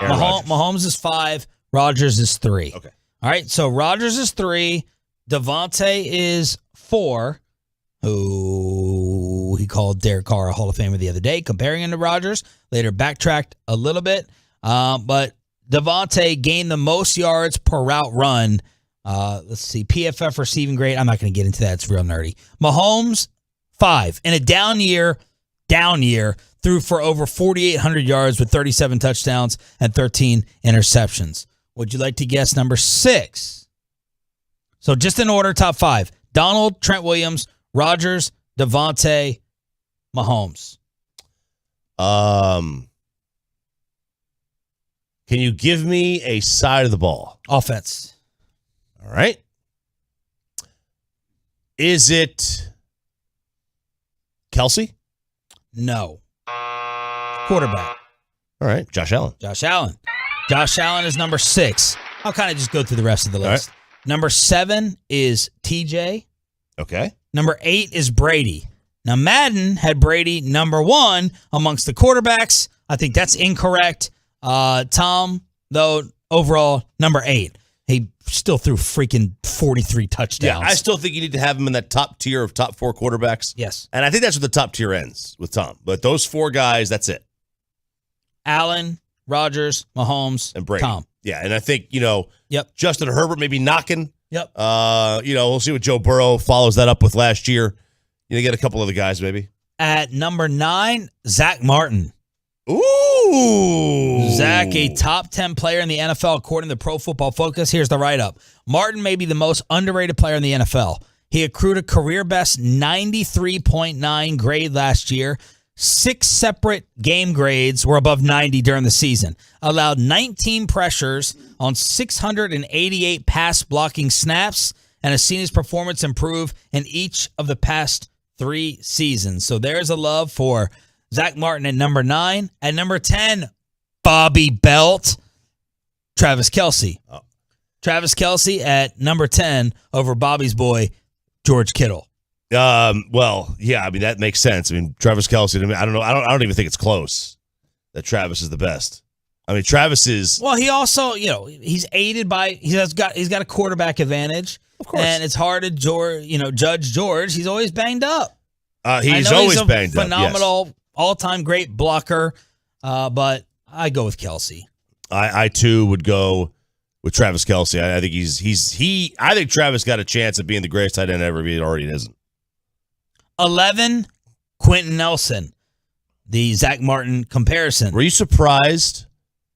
Rodgers. Mahomes is 5. Rodgers is 3. Okay. All right, so Rodgers is 3. Devontae is 4, who he called Derek Carr a Hall of Famer the other day, comparing him to Rodgers. Later backtracked a little bit. But Devontae gained the most yards per route run. Let's see, PFF receiving grade. I'm not going to get into that. It's real nerdy. Mahomes, 5. In a down year, threw for over 4,800 yards with 37 touchdowns and 13 interceptions. Would you like to guess number 6? So just in order, top 5. Donald, Trent Williams, Rodgers, Devontae, Mahomes. Can you give me a side of the ball? Offense. All right. Is it Kelce? No. Quarterback. All right. Josh Allen. Josh Allen is number 6. I'll kind of just go through the rest of the list. Right. Number 7 is TJ. Okay. Number 8 is Brady. Now, Madden had Brady number 1 amongst the quarterbacks. I think that's incorrect. Tom, though, overall, number 8. He still threw freaking 43 touchdowns. Yeah, I still think you need to have him in that top tier of top 4 quarterbacks. Yes. And I think that's where the top tier ends with Tom. But those 4 guys, that's it. Allen, Rodgers, Mahomes, and Brady. Tom. Yeah, and I think, Justin Herbert maybe knocking. Yep. We'll see what Joe Burrow follows that up with last year. Get a couple other guys maybe. At number 9, Zach Martin. Ooh. Zach, a top 10 player in the NFL according to Pro Football Focus. Here's the write-up. Martin may be the most underrated player in the NFL. He accrued a career-best 93.9 grade last year, 6 separate game grades were above 90 during the season. Allowed 19 pressures on 688 pass blocking snaps, and has seen his performance improve in each of the past 3 seasons. So there's a love for Zach Martin at number 9. At number 10, Bobby Belt, Travis Kelce. Travis Kelce at number 10 over Bobby's boy, George Kittle. Well, yeah, I mean, that makes sense. I mean, Travis Kelce, I don't know. I don't even think it's close that Travis is the best. I mean, Travis is. Well, he also, he's aided by, he's got a quarterback advantage. Of course. And it's hard to judge George. He's always banged up. He's always banged up. Phenomenal, all-time great blocker. But I go with Kelce. I too would go with Travis Kelce. I think I think Travis got a chance at being the greatest tight end ever if he already isn't. 11, Quentin Nelson, the Zach Martin comparison. Were you surprised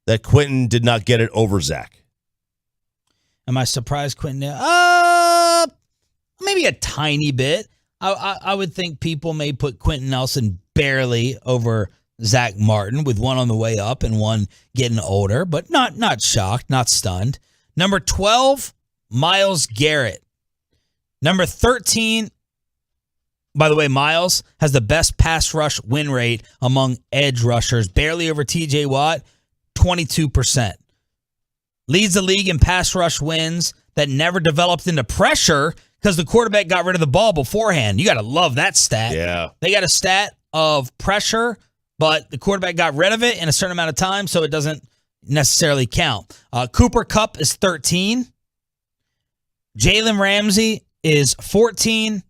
that Quentin did not get it over Zach? Am I surprised Quentin? Maybe a tiny bit. I would think people may put Quentin Nelson barely over Zach Martin, with one on the way up and one getting older, but not shocked, not stunned. Number 12, Myles Garrett. Number 13, by the way, Myles has the best pass rush win rate among edge rushers, barely over TJ Watt, 22%. Leads the league in pass rush wins that never developed into pressure because the quarterback got rid of the ball beforehand. You got to love that stat. Yeah. They got a stat of pressure, but the quarterback got rid of it in a certain amount of time, so it doesn't necessarily count. Cooper Kupp is 13. Jalen Ramsey is 14.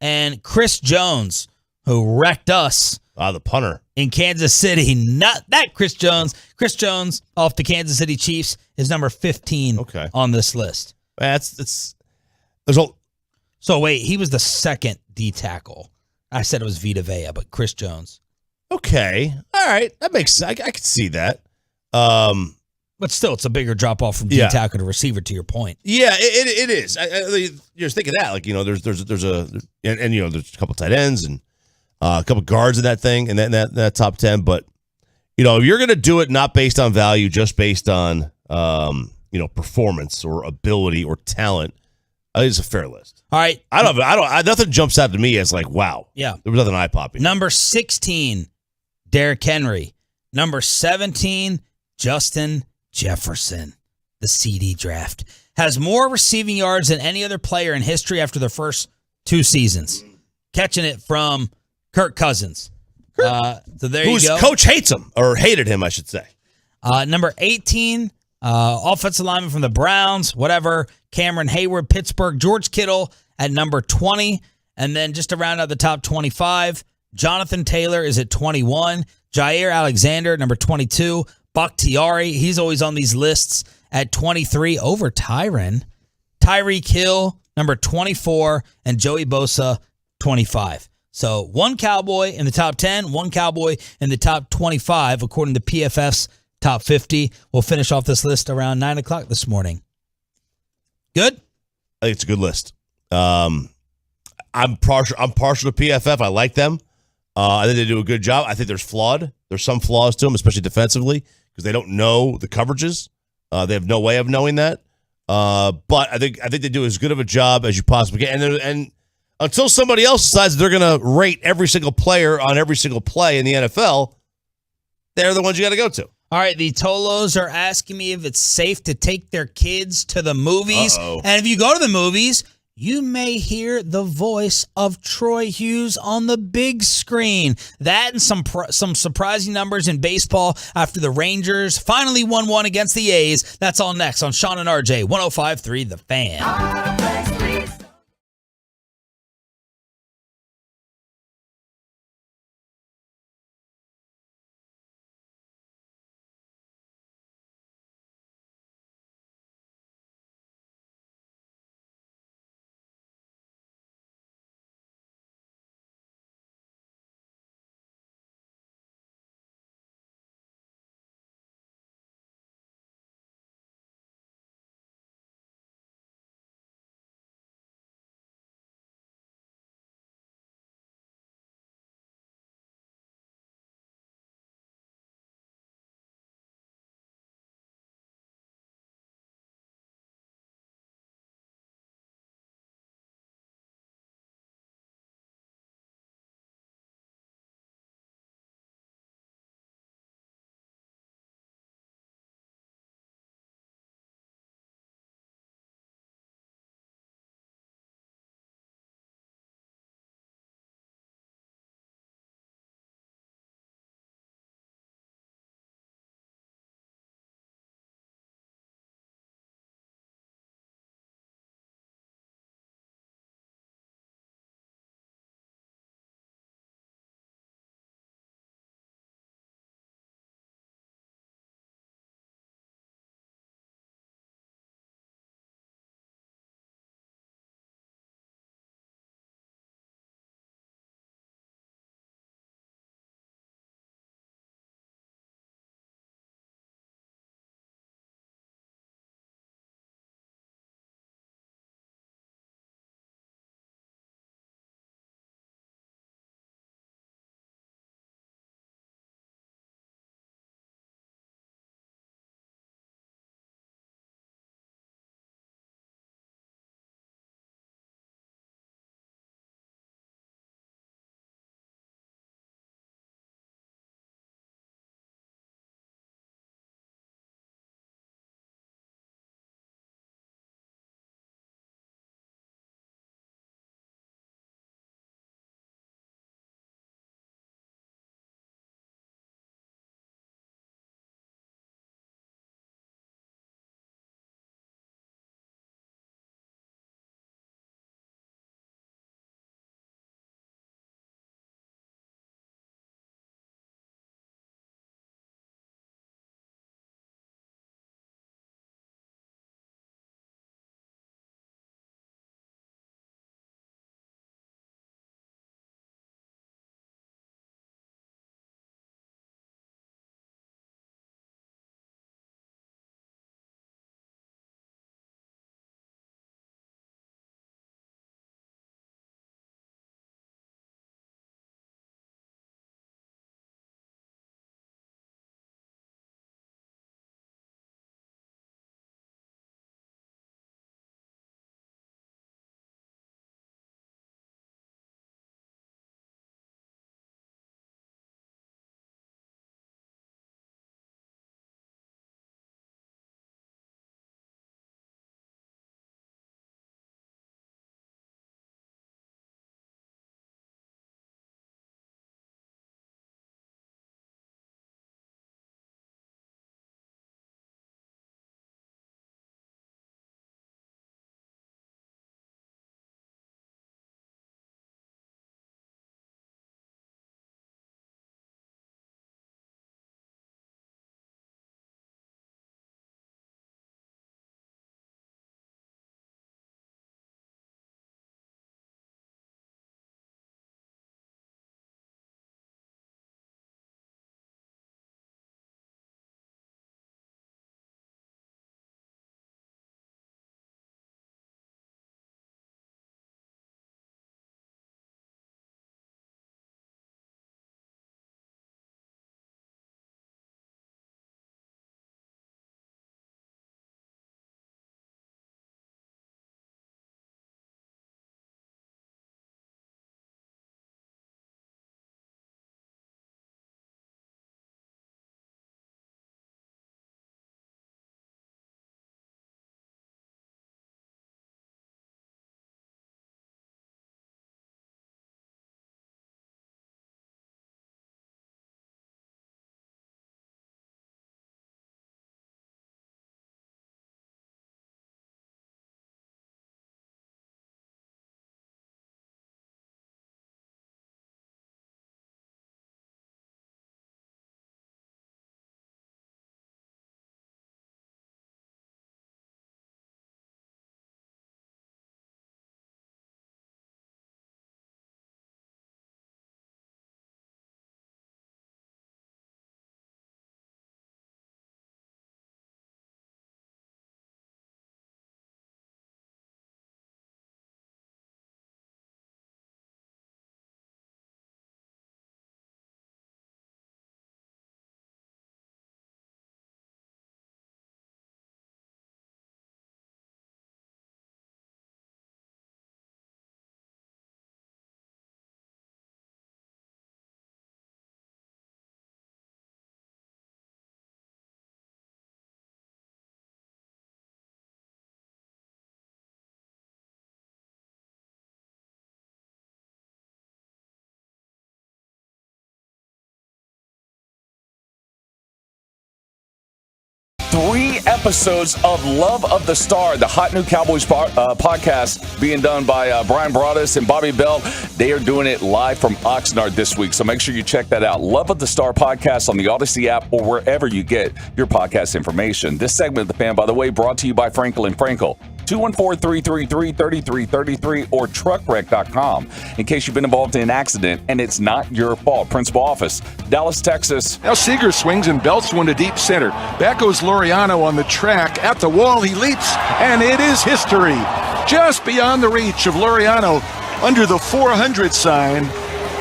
And Chris Jones, who wrecked us. The punter. In Kansas City. Not that Chris Jones. Chris Jones off the Kansas City Chiefs is number 15 on this list. So wait, he was the second D tackle. I said it was Vita Vea, but Chris Jones. Okay. All right. That makes sense. I could see that. But still, it's a bigger drop off from D tackle to receiver. To your point, yeah, it is. You're just thinking that, like, there's a couple tight ends and a couple guards in that thing and that top 10. But if you're gonna do it not based on value, just based on performance or ability or talent, it's a fair list. All right, nothing jumps out to me as like, wow. Yeah, there was nothing eye popping. Number 16, Derrick Henry. Number 17, Justin Jefferson, the CD draft, has more receiving yards than any other player in history after their first 2 seasons. Catching it from Kirk Cousins. So there you go. Whose coach hates him, or hated him, I should say. Number 18, offensive lineman from the Browns, whatever, Cameron Hayward, Pittsburgh. George Kittle at number 20. And then just to round out the top 25, Jonathan Taylor is at 21. Jair Alexander, number 22. Bakhtiari, he's always on these lists at 23 over Tyron. Tyreek Hill, number 24, and Joey Bosa, 25. So one Cowboy in the top 10, one Cowboy in the top 25, according to PFF's top 50. We'll finish off this list around 9 o'clock this morning. Good? I think it's a good list. I'm partial to PFF. I like them. I think they do a good job. I think there's some flaws to them, especially defensively, because they don't know the coverages. They have no way of knowing that. But I think they do as good of a job as you possibly can. And until somebody else decides they're going to rate every single player on every single play in the NFL, they're the ones you got to go to. All right, the Tolos are asking me if it's safe to take their kids to the movies. Uh-oh. And if you go to the movies, you may hear the voice of Troy Hughes on the big screen. That and some surprising numbers in baseball after the Rangers finally won one against the A's. That's all next on Sean and RJ, 105.3 The Fan. 3 episodes of Love of the Star, the hot new Cowboys podcast being done by Brian Broaddus and Bobby Bell. They are doing it live from Oxnard this week, so make sure you check that out. Love of the Star podcast on the Odyssey app or wherever you get your podcast information. This segment of The Fan, by the way, brought to you by Frankel & Frankel. 214-333-3333 or truckwreck.com in case you've been involved in an accident and it's not your fault. Principal office, Dallas, Texas. Now Seager swings and belts one to deep center. Back goes Laureano on the track. At the wall, he leaps, and it is history. Just beyond the reach of Laureano under the 400 sign.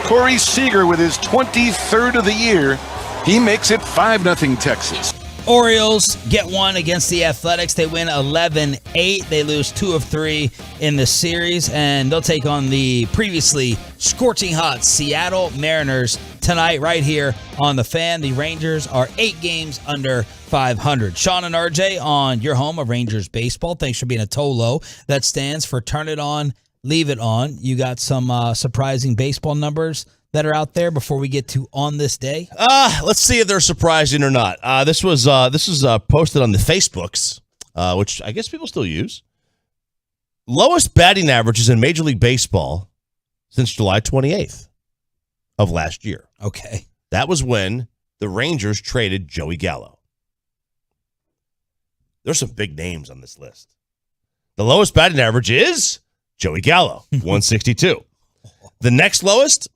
Corey Seager with his 23rd of the year. He makes it 5-0 Texas. Orioles get one against the Athletics. They win 11-8. They lose 2 of 3 in the series, and they'll take on the previously scorching hot Seattle Mariners tonight right here on The Fan. The Rangers are 8 games under 500. Sean and RJ on your home of Rangers baseball. Thanks for being a Tolo. That stands for Turn It On, Leave It On. You got some surprising baseball numbers that are out there before we get to On This Day? Let's see if they're surprising or not. This was posted on the Facebooks, which I guess people still use. Lowest batting averages in Major League Baseball since July 28th of last year. Okay. That was when the Rangers traded Joey Gallo. There's some big names on this list. The lowest batting average is Joey Gallo, 162. The next lowest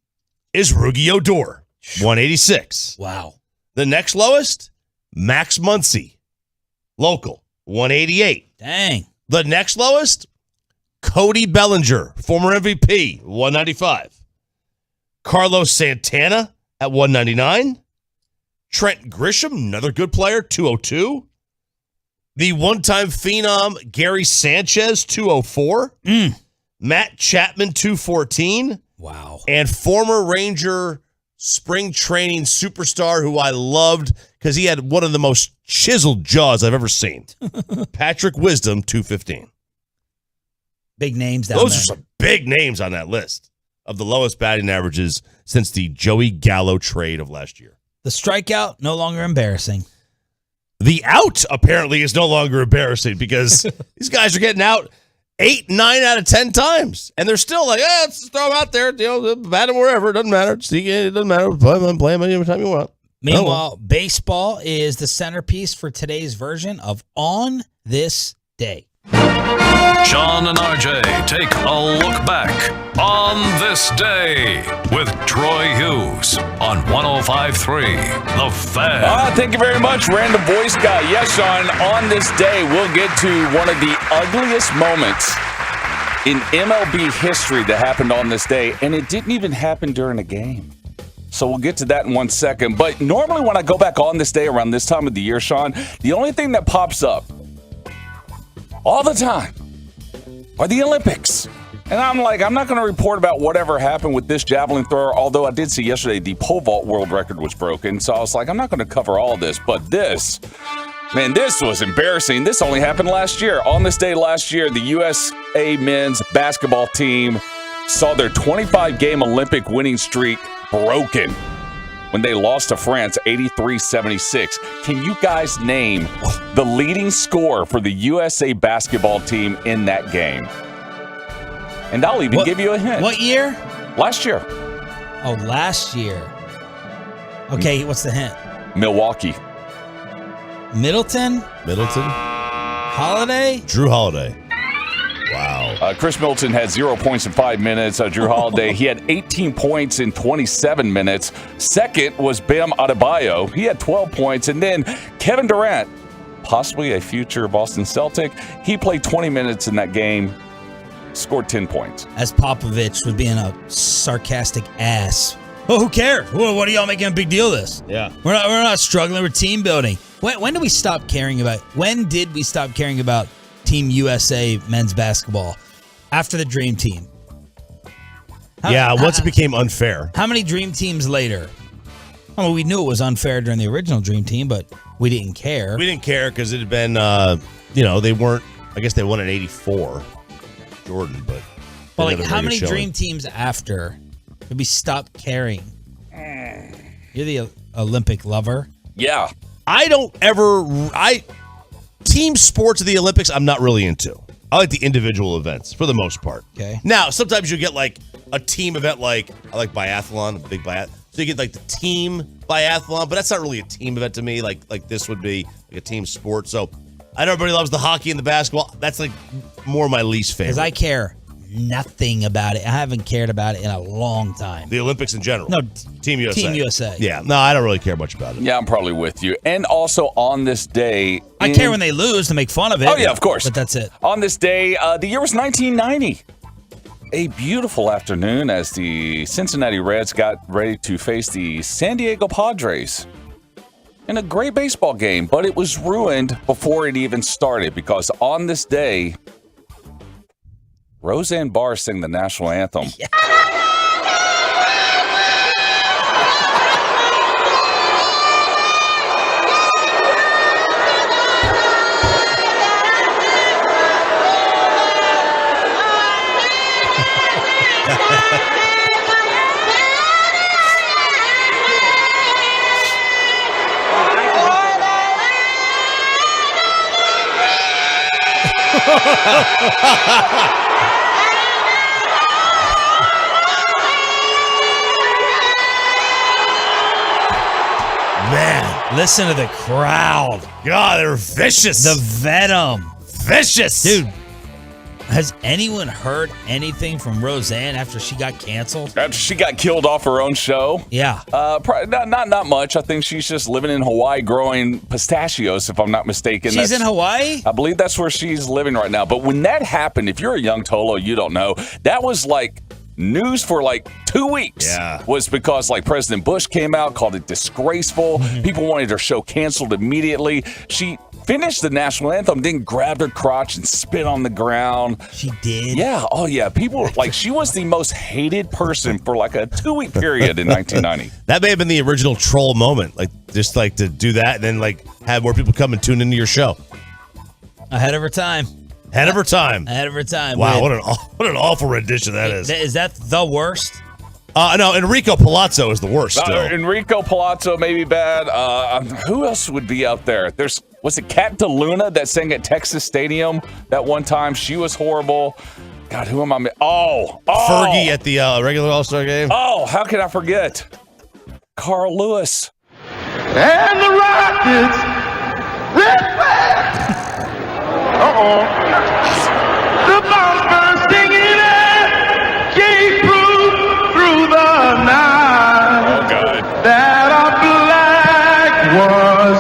is Rugi Odor, 186. Wow. The next lowest, Max Muncy, local, 188. Dang. The next lowest, Cody Bellinger, former MVP, 195. Carlos Santana at 199. Trent Grisham, another good player, 202. The one-time phenom, Gary Sanchez, 204. Matt Chapman, 214. Wow. And former Ranger spring training superstar who I loved because he had one of the most chiseled jaws I've ever seen. Patrick Wisdom, 215. Big names down Those there. are some big names on that list of the lowest batting averages since the Joey Gallo trade of last year. The strikeout, no longer embarrassing. The out, apparently, is no longer embarrassing because these guys are getting out 8, 9 out of 10 times. And they're still like, let's throw them out there. Bat them wherever. It doesn't matter. It doesn't matter. Play them any time you want. Meanwhile, baseball is the centerpiece for today's version of On This Day. Sean and RJ take a look back on this day with Troy Hughes on 105.3 The Fan. Thank you very much, Random Voice Guy. Yes, Sean, on this day, we'll get to one of the ugliest moments in MLB history that happened on this day, and it didn't even happen during a game. So we'll get to that in 1 second. But normally when I go back on this day around this time of the year, Sean, the only thing that pops up all the time are the Olympics. And I'm like, I'm not going to report about whatever happened with this javelin thrower, although I did see yesterday the pole vault world record was broken. So I was like, I'm not going to cover all this. But this was embarrassing. This only happened last year. On this day last year, the USA men's basketball team saw their 25-game Olympic winning streak broken when they lost to France 83-76. Can you guys name the leading scorer for the USA basketball team in that game? And I'll even give you a hint. What year? Last year. Oh, last year. Okay, what's the hint? Milwaukee. Middleton? Holiday? Drew Holiday. Wow. Chris Middleton had 0 points in 5 minutes. Drew Holiday, he had 18 points in 27 minutes. Second was Bam Adebayo. He had 12 points. And then Kevin Durant, possibly a future Boston Celtic, he played 20 minutes in that game, scored 10 points. As Popovich was being a sarcastic ass. Oh, who cares? Well, what are y'all making a big deal of this? Yeah. We're not struggling. We're team building. When did we stop caring about Team USA men's basketball after the Dream Team? Once it became unfair. How many Dream Teams later? I mean, we knew it was unfair during the original Dream Team, but we didn't care. We didn't care because it had been, they weren't, I guess they won in 84, Jordan, but. Well, like, how many Dream Teams after did we stop caring? You're the Olympic lover. Yeah. team sports of the Olympics, I'm not really into. I like the individual events for the most part. Okay. Now, sometimes you get like a team event, like I like biathlon, a big biathlon. So you get like the team biathlon, but that's not really a team event to me. Like this would be like a team sport. So I know everybody loves the hockey and the basketball. That's like more my least favorite. Because I care nothing about it. I haven't cared about it in a long time. The Olympics in general. No, Team USA. Team USA. Yeah, no, I don't really care much about it. Yeah, I'm probably with you. And also on this day, I care when they lose to make fun of it. Oh yeah, of course. But that's it. On this day, the year was 1990. A beautiful afternoon as the Cincinnati Reds got ready to face the San Diego Padres in a great baseball game, but it was ruined before it even started because on this day, Roseanne Barr sang the national anthem. Yeah. Man, listen to the crowd. God, they're vicious. The venom. Vicious. Dude, has anyone heard anything from Roseanne after she got canceled? After she got killed off her own show? Yeah. Not much. I think she's just living in Hawaii growing pistachios, if I'm not mistaken. She's in Hawaii? I believe that's where she's living right now. But when that happened, if you're a young Tolo, you don't know, that was like news for like 2 weeks. Yeah. Was because like President Bush came out, called it disgraceful. People wanted her show canceled immediately. She finished the national anthem, then grabbed her crotch and spit on the ground. She did? Yeah. Oh, yeah. People, like, she was the most hated person for like a 2-week period in 1990. That may have been the original troll moment. Like, just like to do that and then like have more people come and tune into your show. Ahead of her time. Ahead of her time. Ahead of her time. Wow, what an awful rendition that is. Is that the worst? No, Enrico Palazzo is the worst still. Enrico Palazzo may be bad. Who else would be out there? Was it Kat DeLuna that sang at Texas Stadium that one time? She was horrible. God, who am I? Fergie at the regular All-Star game. Oh, how can I forget? Carl Lewis. And the Rockets. The Bombers singing it. Keep through the night. Oh, God. That our flag was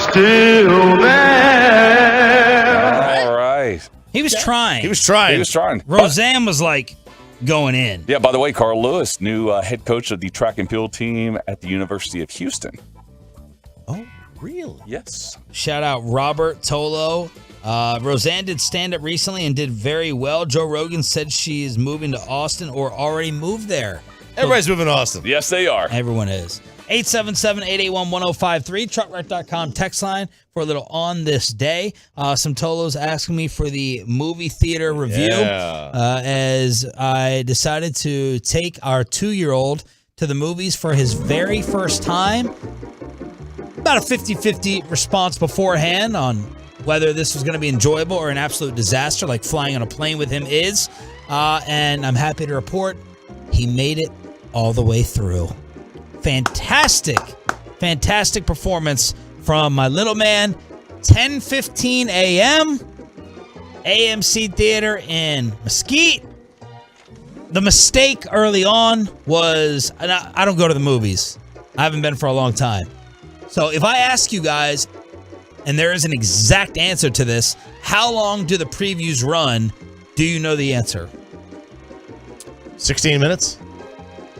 still there. All right. He was trying. He was trying. Roseanne was like going in. Yeah, by the way, Carl Lewis, new head coach of the track and field team at the University of Houston. Oh, really? Yes. Shout out Robert Tolo. Roseanne did stand-up recently and did very well. Joe Rogan said she is moving to Austin or already moved there. Everybody's moving to Austin. Yes, they are. Everyone is. 877-881-1053, truckwreck.com text line for a little on this day. Some Tolos asking me for the movie theater review as I decided to take our 2-year-old to the movies for his very first time. About a 50-50 response beforehand on whether this was going to be enjoyable or an absolute disaster like flying on a plane with him is. And I'm happy to report he made it all the way through. Fantastic performance from my little man. 10:15 a.m. AMC Theater in Mesquite. The mistake early on was, and I don't go to the movies. I haven't been for a long time. So if I ask you guys, and there is an exact answer to this, how long do the previews run? Do you know the answer? 16 minutes?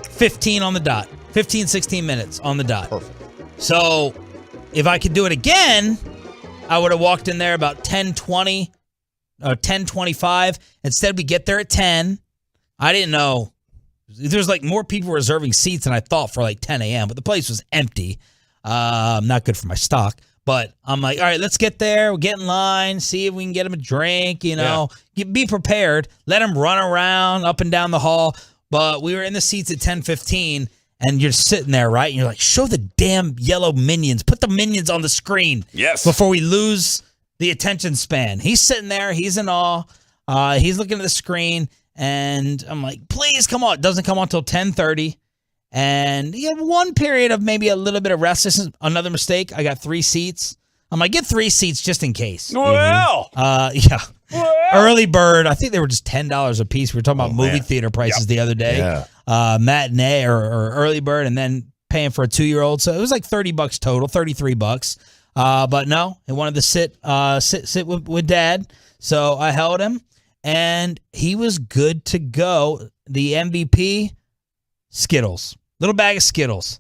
15 on the dot. 15, 16 minutes on the dot. Perfect. So if I could do it again, I would have walked in there about 10:20 or 10:25. Instead, we get there at 10. I didn't know. There's like more people reserving seats than I thought for like 10 a.m., but the place was empty. Not good for my stock. But I'm like, all right, let's get there. We'll get in line, see if we can get him a drink, be prepared. Let him run around up and down the hall. But we were in the seats at 10:15, and you're sitting there, right? And you're like, show the damn yellow minions. Put the minions on the screen. Yes. Before we lose the attention span. He's sitting there. He's in awe. He's looking at the screen, and I'm like, please come on. It doesn't come on until 10:30. And he had one period of maybe a little bit of rest. This is another mistake. I got 3 seats. I'm like, get 3 seats just in case. Well. Yeah. Well. Early bird. I think they were just $10 a piece. We were talking about movie theater prices the other day. Yeah. Matinee or early bird, and then paying for a 2-year-old. So it was like $30 total, $33. But no, he wanted to sit with Dad. So I held him, and he was good to go. The MVP, Skittles. Little bag of Skittles.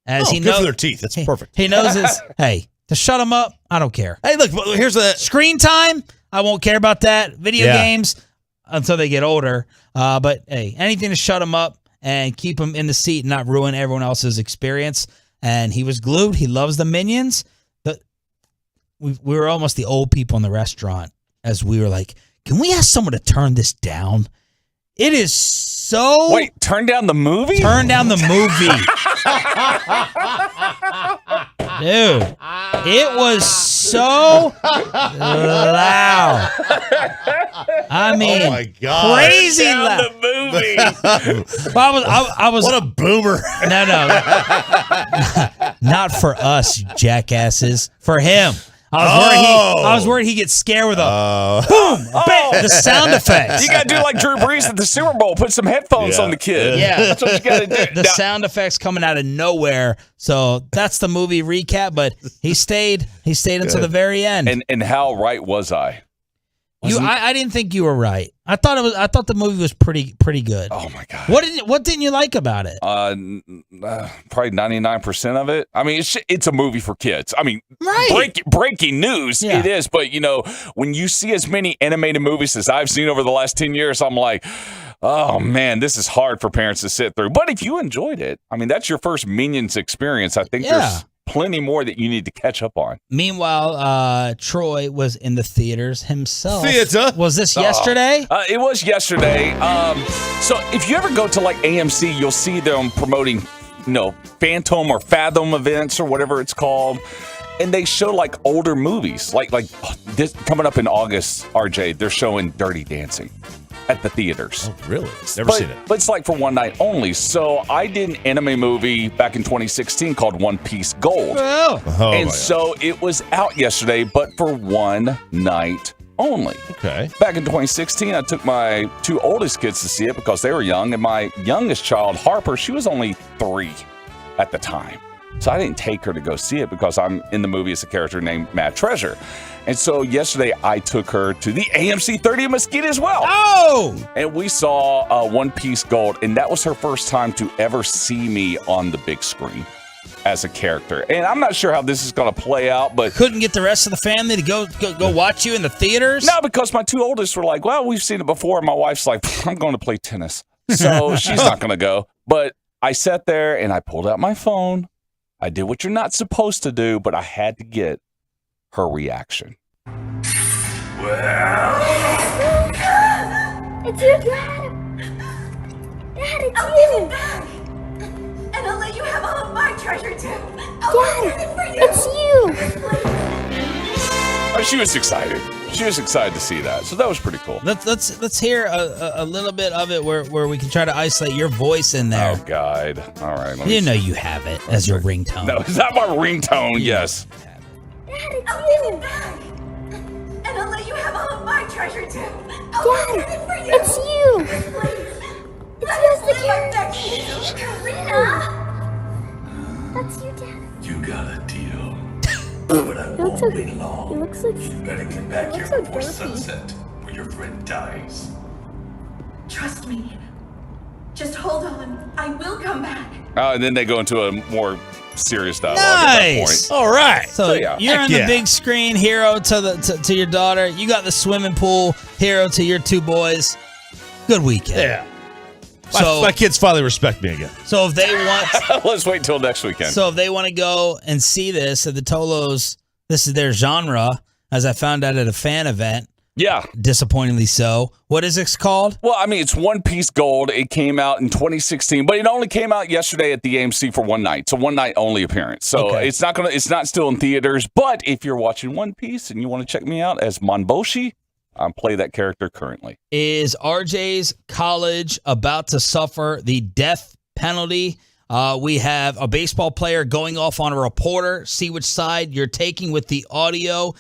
As he good knows, for their teeth. That's perfect. He knows his, hey, to shut him up, I don't care. Hey, look, here's the screen time. I won't care about that. Video games until they get older. But hey, anything to shut him up and keep him in the seat and not ruin everyone else's experience. And he was glued. He loves the Minions. We were almost the old people in the restaurant as we were like, can we ask someone to turn this down? It is so... Wait, turn down the movie? Turn down the movie. Dude, it was so loud. I mean, oh my God. Crazy loud. The movie. I was. What a boomer. No. Not for us, you jackasses. For him. I was worried he'd get scared with a boom, bam, the sound effects. You got to do like Drew Brees at the Super Bowl. Put some headphones on the kid. Yeah. That's what you got to do. The sound effects coming out of nowhere. So that's the movie recap, but he stayed until the very end. And how right was I? I didn't think you were right. I thought the movie was pretty good. Oh my God! What didn't you like about it? Probably 99% of it. I mean, it's a movie for kids. I mean, right. breaking news. It is, but when you see as many animated movies as I've seen over the last 10 years, I'm like, oh man, this is hard for parents to sit through. But if you enjoyed it, I mean, that's your first Minions experience. I think there's plenty more that you need to catch up on. Meanwhile, Troy was in the theaters himself. Theater? Was this yesterday? It was yesterday. So if you ever go to like AMC, you'll see them promoting, Phantom or Fathom events or whatever it's called. And they show like older movies. Like this coming up in August, RJ, they're showing Dirty Dancing at the theaters. Oh, really? Never seen it. But it's like for one night only. So I did an anime movie back in 2016 called One Piece Gold. And so it was out yesterday, but for one night only. Okay. Back in 2016, I took my 2 oldest kids to see it because they were young. And my youngest child, Harper, she was only 3 at the time. So I didn't take her to go see it because I'm in the movie as a character named Mad Treasure. And so yesterday I took her to the AMC 30 Mesquite as well. Oh! And we saw One Piece Gold, and that was her first time to ever see me on the big screen as a character. And I'm not sure how this is going to play out, but... Couldn't get the rest of the family to go watch you in the theaters? No, because my 2 oldest were like, well, we've seen it before. And my wife's like, I'm going to play tennis. So she's not going to go. But I sat there and I pulled out my phone. I did what you're not supposed to do, but I had to get her reaction. Well, it's you, Dad. Dad, it's you. And I'll let you have all of my treasure too. Dad, it's you. Oh, she was excited. She was excited to see that, so that was pretty cool. Let's hear a little bit of it where we can try to isolate your voice in there. Oh God! All right. You know you have it as your ringtone. No, it's not my ringtone. Yes. Dad, it's you. And I'll let you have all of my treasure too. Dad, it's you. It's just the character. Karina. That's you, Dad. You got a deal. But I won't wait long. He looks like... You better get back here before sunset, or your friend dies. Trust me. Just hold on. I will come back. And then they go into a more serious dialogue at that point. All right. So yeah. you're on the big screen, hero to your daughter. You got the swimming pool, hero to your 2 boys. Good weekend. Yeah. So my kids finally respect me again. So if they want, let's wait till next weekend. So if they want to go and see this at the Tolos, this is their genre, as I found out at a fan event. Yeah. Disappointingly so. What is it called? Well, I mean, it's One Piece Gold. It came out in 2016, but it only came out yesterday at the AMC for one night. So one night only appearance. So it's not still in theaters. But if you're watching One Piece and you want to check me out as Monboshi, I play that character currently. Is RJ's college about to suffer the death penalty? We have a baseball player going off on a reporter. See which side you're taking with the audio.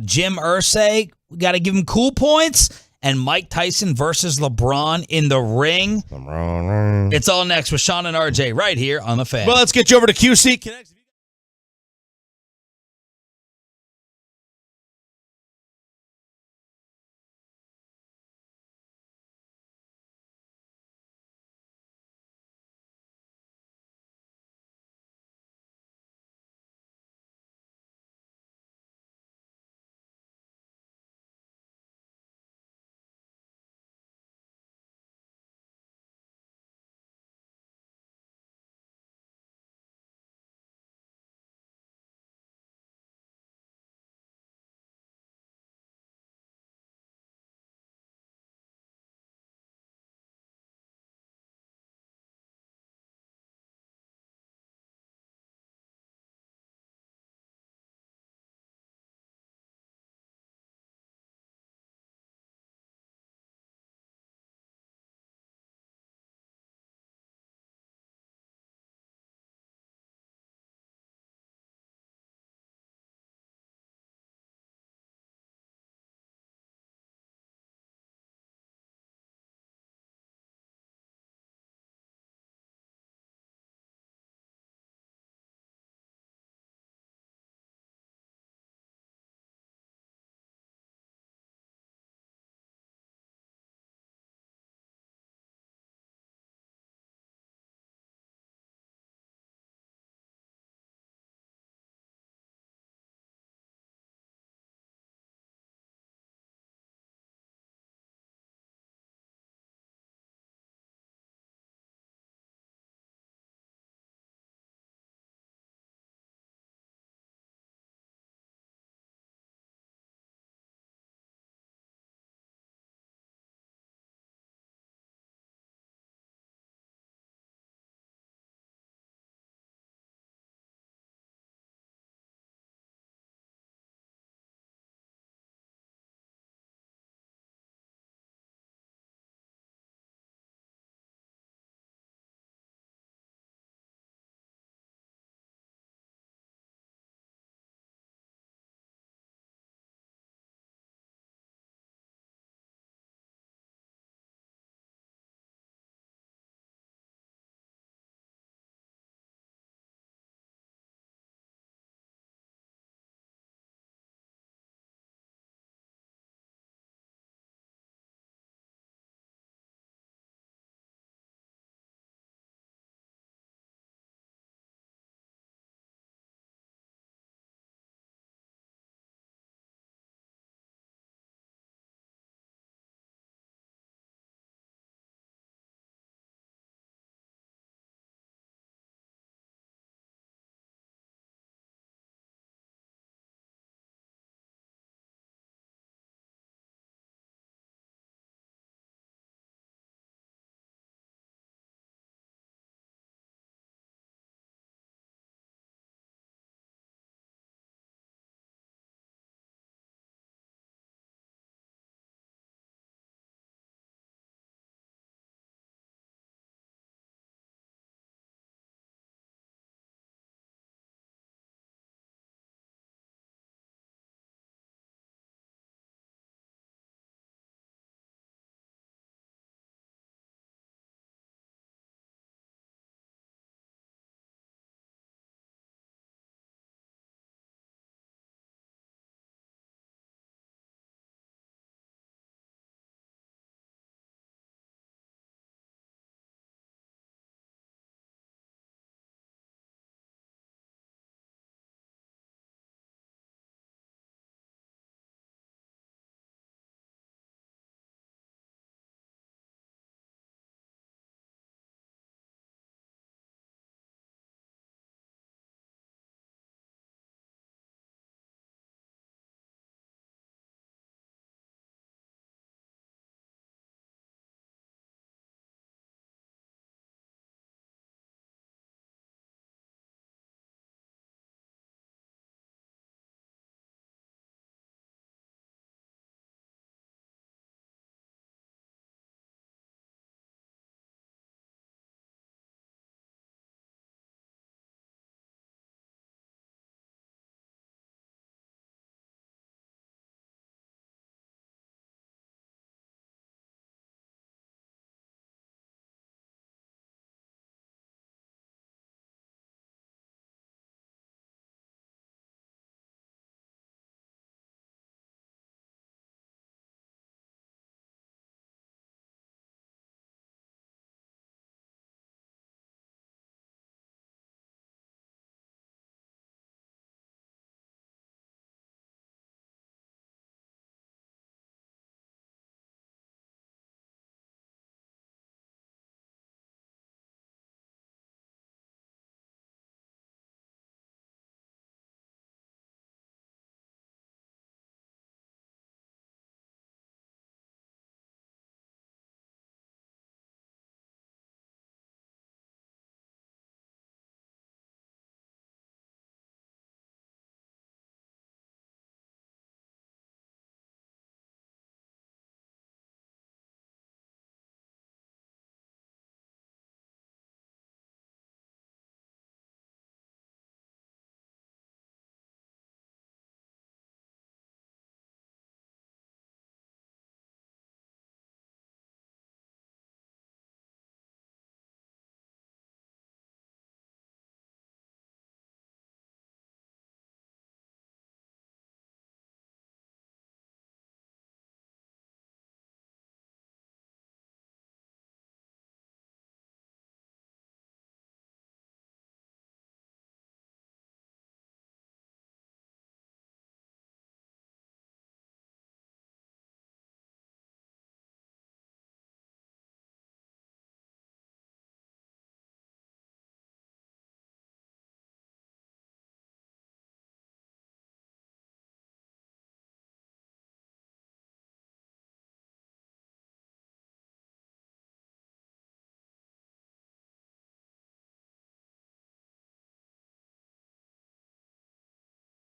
Jim Irsay, we got to give him cool points. And Mike Tyson versus LeBron in the ring. It's all next with Sean and RJ right here on The Fan. Well, let's get you over to QC Connect.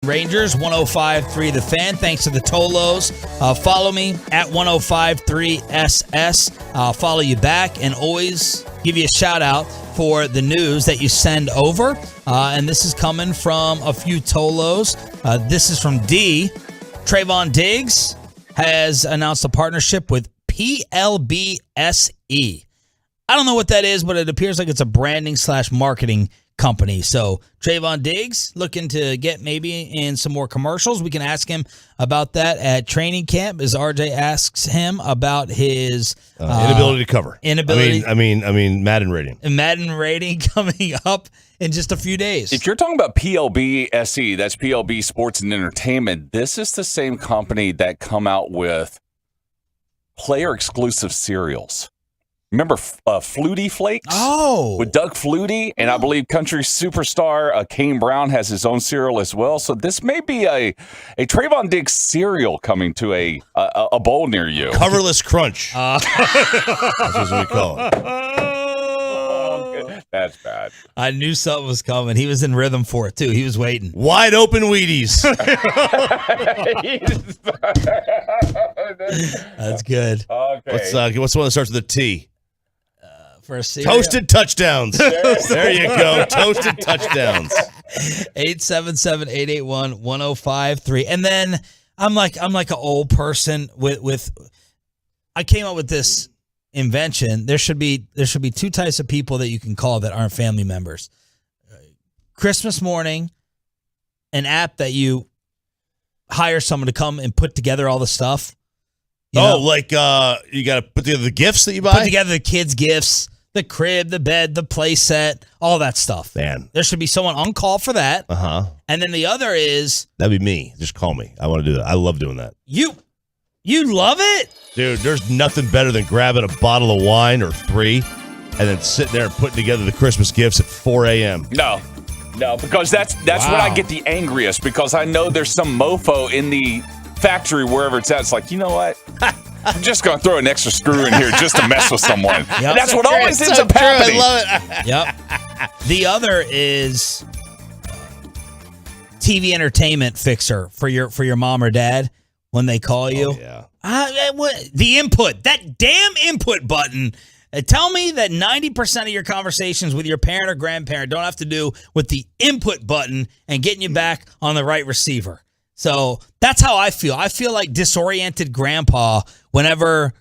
Rangers, 105.3 The Fan. Thanks to the Tolos. Follow me at 105.3SS. I'll follow you back and always give you a shout out for the news that you send over. And this is coming from a few Tolos. This is from D. Trayvon Diggs has announced a partnership with PLBSE. I don't know what that is, but it appears like it's a branding / marketing company. So Trayvon Diggs looking to get maybe in some more commercials. We can ask him about that at training camp as RJ asks him about his inability to cover. I mean Madden rating. Madden rating coming up in just a few days. If you're talking about PLBSE, that's PLB Sports and Entertainment, this is the same company that come out with player exclusive cereals. Remember Flutie Flakes? Oh. With Doug Flutie, and I believe country superstar Kane Brown has his own cereal as well. So this may be a Trayvon Diggs cereal coming to a bowl near you. Coverless Crunch. That's what we call it. That's bad. I knew something was coming. He was in rhythm for it, too. He was waiting. Wide open Wheaties. That's good. Okay. What's the one that starts with a T? For a cereal. Toasted touchdowns. There you go. Toasted touchdowns. 877-881-1053. And then I'm like an old person with I came up with this invention. There should be two types of people that you can call that aren't family members. Christmas morning, an app that you hire someone to come and put together all the stuff. You know? Like you got to put together the gifts that you buy? Put together the kids' gifts, the crib, the bed, the play set, all that stuff. Man. There should be someone on call for that. Uh-huh. And then the other is... That'd be me. Just call me. I want to do that. I love doing that. You love it? Dude, there's nothing better than grabbing a bottle of wine or 3 and then sitting there and putting together the Christmas gifts at 4 a.m. No, because that's when I get the angriest, because I know there's some mofo in the factory wherever it's at. It's like, you know what? I'm just going to throw an extra screw in here just to mess with someone. Yep. And that's what always ends up happening. I love it. Yep. The other is TV entertainment fixer for your mom or dad when they call you. Oh, yeah. The input, that damn input button. Tell me that 90% of your conversations with your parent or grandparent don't have to do with the input button and getting you back on the right receiver. So that's how I feel. I feel like disoriented grandpa whenever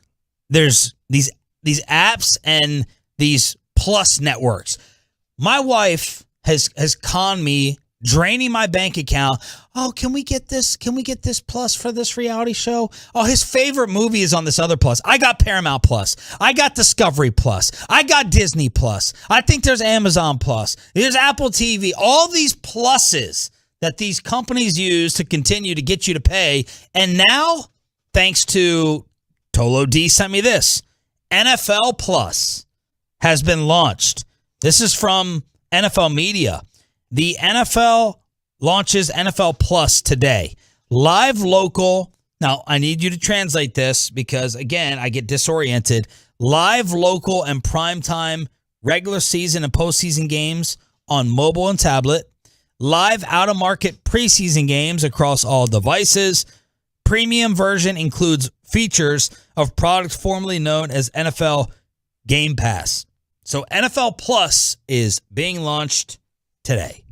there's these apps and these plus networks. My wife has conned me, draining my bank account. Oh, can we get this? Can we get this plus for this reality show? Oh, his favorite movie is on this other plus. I got Paramount Plus. I got Discovery Plus. I got Disney Plus. I think there's Amazon Plus. There's Apple TV. All these pluses that these companies use to continue to get you to pay. And now, thanks to Tolo D sent me this, NFL Plus has been launched. This is from NFL Media. The NFL launches NFL Plus today. Live local. Now, I need you to translate this because, again, I get disoriented. Live local and primetime regular season and postseason games on mobile and tablet. Live out-of-market preseason games across all devices. Premium version includes features of products formerly known as NFL Game Pass. So NFL Plus is being launched today.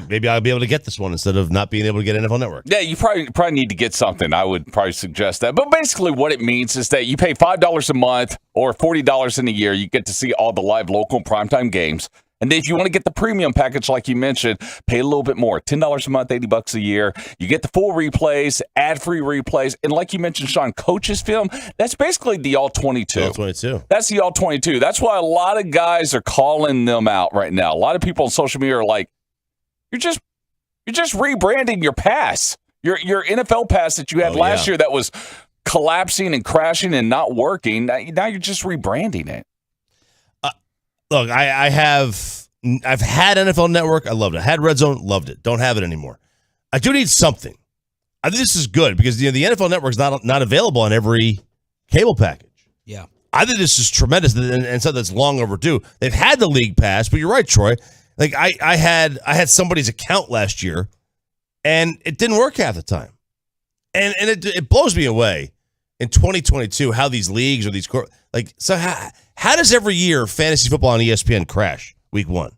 Maybe I'll be able to get this one instead of not being able to get NFL Network. Yeah, you probably need to get something. I would probably suggest that. But basically what it means is that you pay $5 a month or $40 in a year. You get to see all the live local primetime games. And then if you want to get the premium package, like you mentioned, pay a little bit more, $10 a month, $80 a year. You get the full replays, ad-free replays. And like you mentioned, Sean, coaches film, that's basically the All-22. All-22. That's the All-22. That's why a lot of guys are calling them out right now. A lot of people on social media are like, you're just rebranding your pass, your NFL pass that you had last year that was collapsing and crashing and not working. Now you're just rebranding it. Look, I've had NFL Network. I loved it. I had Red Zone. Loved it. Don't have it anymore. I do need something. I think this is good because the NFL Network is not available on every cable package. Yeah. I think this is tremendous and something that's long overdue. They've had the league pass, but you're right, Troy. Like I had somebody's account last year, and it didn't work half the time, and it blows me away in 2022 how these leagues or these so how does every year fantasy football on ESPN crash week 1?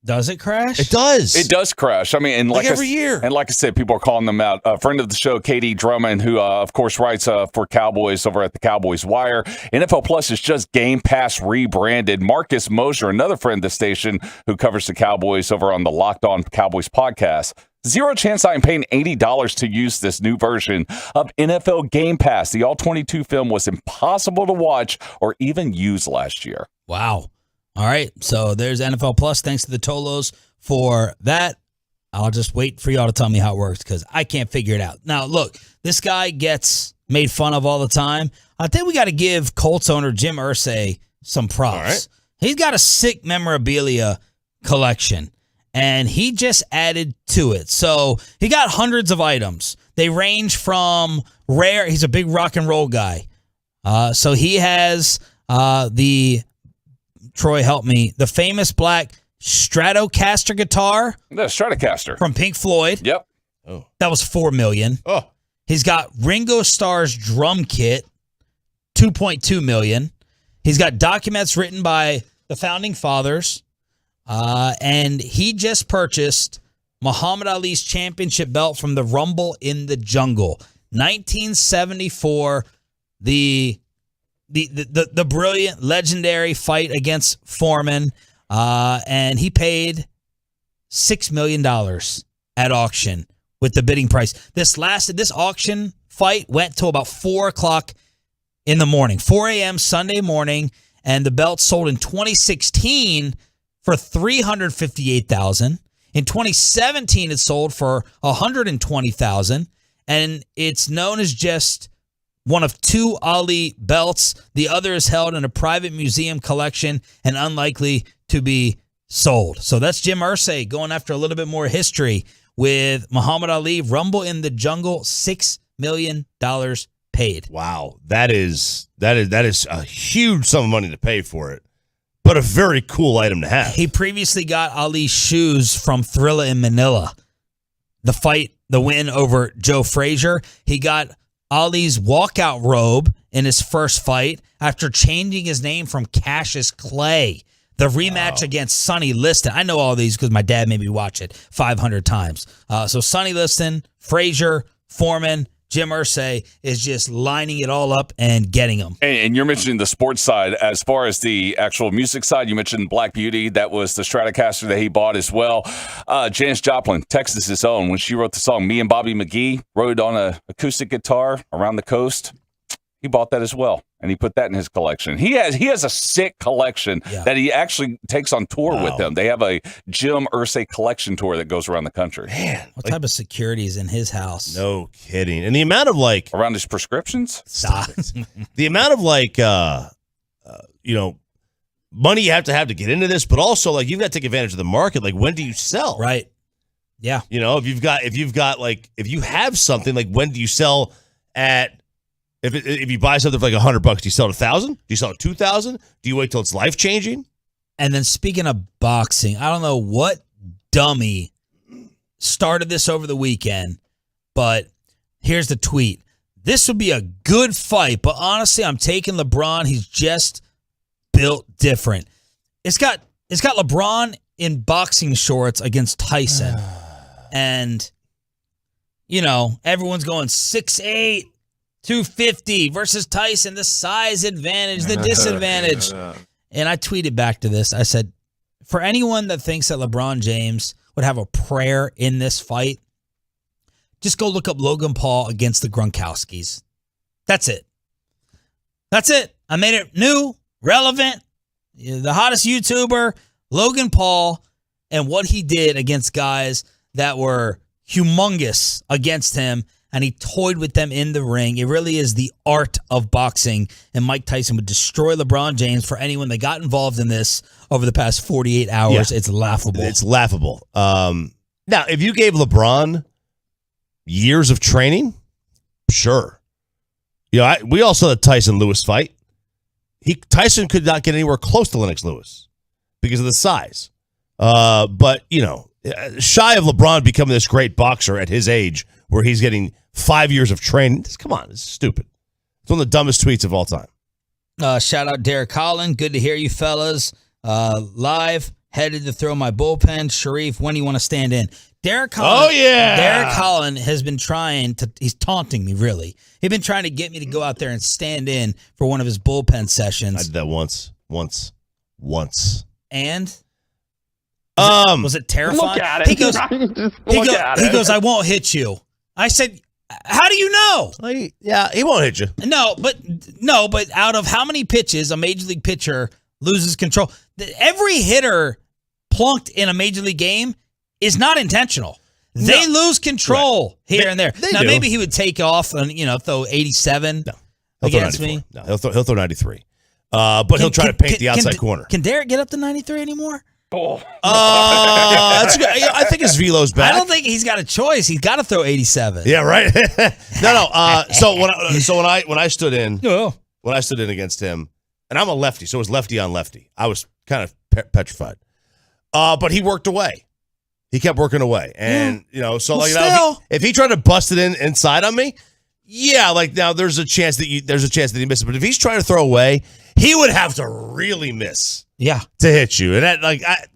Does it crash? It does. It does crash. I mean, and like every year. And like I said, people are calling them out. A friend of the show, Katie Drummond, who of course writes for Cowboys over at the Cowboys Wire. NFL Plus is just Game Pass rebranded. Marcus Mosher, another friend of the station who covers the Cowboys over on the Locked On Cowboys podcast. Zero chance I am paying $80 to use this new version of NFL Game Pass. The All-22 film was impossible to watch or even use last year. Wow. All right, so there's NFL Plus. Thanks to the Tolos for that. I'll just wait for y'all to tell me how it works because I can't figure it out. Now, look, this guy gets made fun of all the time. I think we got to give Colts owner Jim Irsay some props. All right. He's got a sick memorabilia collection, and he just added to it. So he got hundreds of items. They range from rare. He's a big rock and roll guy. So he has Troy, help me. The famous black Stratocaster guitar. The Stratocaster. From Pink Floyd. Yep. Oh. That was $4 million. Oh. He's got Ringo Starr's drum kit, $2.2 million. He's got documents written by the founding fathers. And he just purchased Muhammad Ali's championship belt from the Rumble in the Jungle. 1974, the brilliant, legendary fight against Foreman, and he paid $6 million at auction with the bidding price. This auction fight went till about 4 o'clock in the morning, 4 a.m. Sunday morning, and the belt sold in 2016 for $358,000. In 2017, it sold for $120,000, and it's known as just one of 2 Ali belts. The other is held in a private museum collection and unlikely to be sold. So that's Jim Irsay going after a little bit more history with Muhammad Ali. Rumble in the Jungle, $6 million paid. Wow, that is a huge sum of money to pay for it, but a very cool item to have. He previously got Ali's shoes from Thrilla in Manila. The win over Joe Frazier. He got Ali's walkout robe in his first fight after changing his name from Cassius Clay. The rematch against Sonny Liston. I know all these because my dad made me watch it 500 times. So Sonny Liston, Frazier, Foreman, Jim Irsay is just lining it all up and getting them. And you're mentioning the sports side. As far as the actual music side, you mentioned Black Beauty. That was the Stratocaster that he bought as well. Janis Joplin, Texas's own, when she wrote the song Me and Bobby McGee, wrote on an acoustic guitar around the coast. He bought that as well, and he put that in his collection. He has a sick collection that he actually takes on tour with him. They have a Jim Irsay collection tour that goes around the country. Man, what type of security is in his house? No kidding. And the amount of around his prescriptions. Stop. The amount of money you have to get into this, but also you've got to take advantage of the market. Like, when do you sell? Right. Yeah. If you have something, when do you sell at? If you buy something for $100, do you sell it $1,000? Do you sell it $2,000? Do you wait till it's life changing? And then speaking of boxing, I don't know what dummy started this over the weekend, but here's the tweet. This would be a good fight, but honestly, I'm taking LeBron. He's just built different. It's got LeBron in boxing shorts against Tyson. And, everyone's going 6'8", 250 versus Tyson, the size advantage, the disadvantage. And I tweeted back to this. I said, for anyone that thinks that LeBron James would have a prayer in this fight, just go look up Logan Paul against the Gronkowskis. That's it. I made it new, relevant. The hottest YouTuber, Logan Paul, and what he did against guys that were humongous against him, and he toyed with them in the ring. It really is the art of boxing, and Mike Tyson would destroy LeBron James. For anyone that got involved in this over the past 48 hours, It's laughable. It's laughable. Now, if you gave LeBron years of training, sure. We all saw the Tyson-Lewis fight. Tyson could not get anywhere close to Lennox Lewis because of the size. But, shy of LeBron becoming this great boxer at his age where he's getting 5 years of training. Come on, it's stupid. It's one of the dumbest tweets of all time. Shout out Derek Collin. Good to hear you fellas. Live, headed to throw my bullpen. Sharif, when do you want to stand in? Derek Collin. Oh, yeah. Derek Collin has been trying to, he's taunting me, really. He's been trying to get me to go out there and stand in for one of his bullpen sessions. I did that once. And? Was it terrifying? Look at it. He goes, I won't hit you. I said, how do you know? Yeah, he won't hit you. No, but out of how many pitches a major league pitcher loses control? Every hitter plunked in a major league game is not intentional. They lose control here and there. Now, maybe he would take off and throw 87 against me. No, he'll throw 93. But he'll try to paint the outside corner. Can Derek get up to 93 anymore? That's good. I think his velo's back. I don't think he's got a choice. He's got to throw 87. Yeah, right. No. So when I stood in against him, and I'm a lefty, so it was lefty on lefty. I was kind of petrified. But he worked away. He kept working away, and if he tried to bust it inside on me, now there's a chance that he misses. But if he's trying to throw away, he would have to really miss. Yeah, to hit you, and that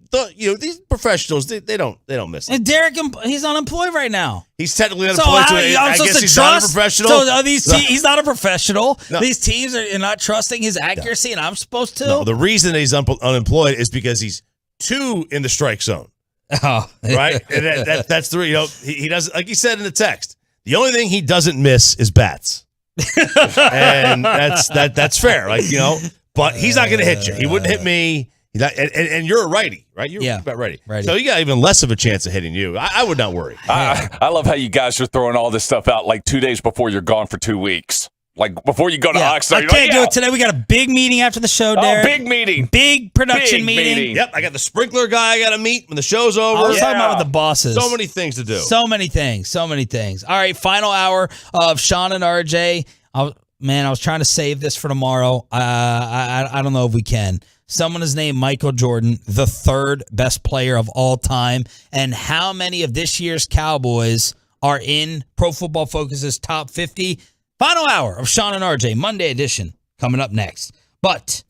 these professionals they don't miss. And Derek, he's unemployed right now. He's technically unemployed. I guess he's not a professional. So he's not a professional. No. These teams are not trusting his accuracy, and I'm supposed to. No, the reason he's unemployed is because he's 2 in the strike zone. Oh, right. And that's 3. He doesn't, like he said in the text. The only thing he doesn't miss is bats, and that's fair. But he's not going to hit you. He wouldn't hit me. And you're a righty, right? You're about righty. So you got even less of a chance of hitting you. I would not worry. I love how you guys are throwing all this stuff out like 2 days before you're gone for 2 weeks. Like before you go to Oxnard. I can't do it today. We got a big meeting after the show, Derek. Big meeting. Big production meeting. Yep, I got the sprinkler guy I got to meet when the show's over. I was talking about with the bosses. So many things to do. So many things. All right, final hour of Sean and RJ. I was trying to save this for tomorrow. I don't know if we can. Someone is named Michael Jordan, the 3rd best player of all time. And how many of this year's Cowboys are in Pro Football Focus's top 50? Final hour of Sean and RJ, Monday edition, coming up next. But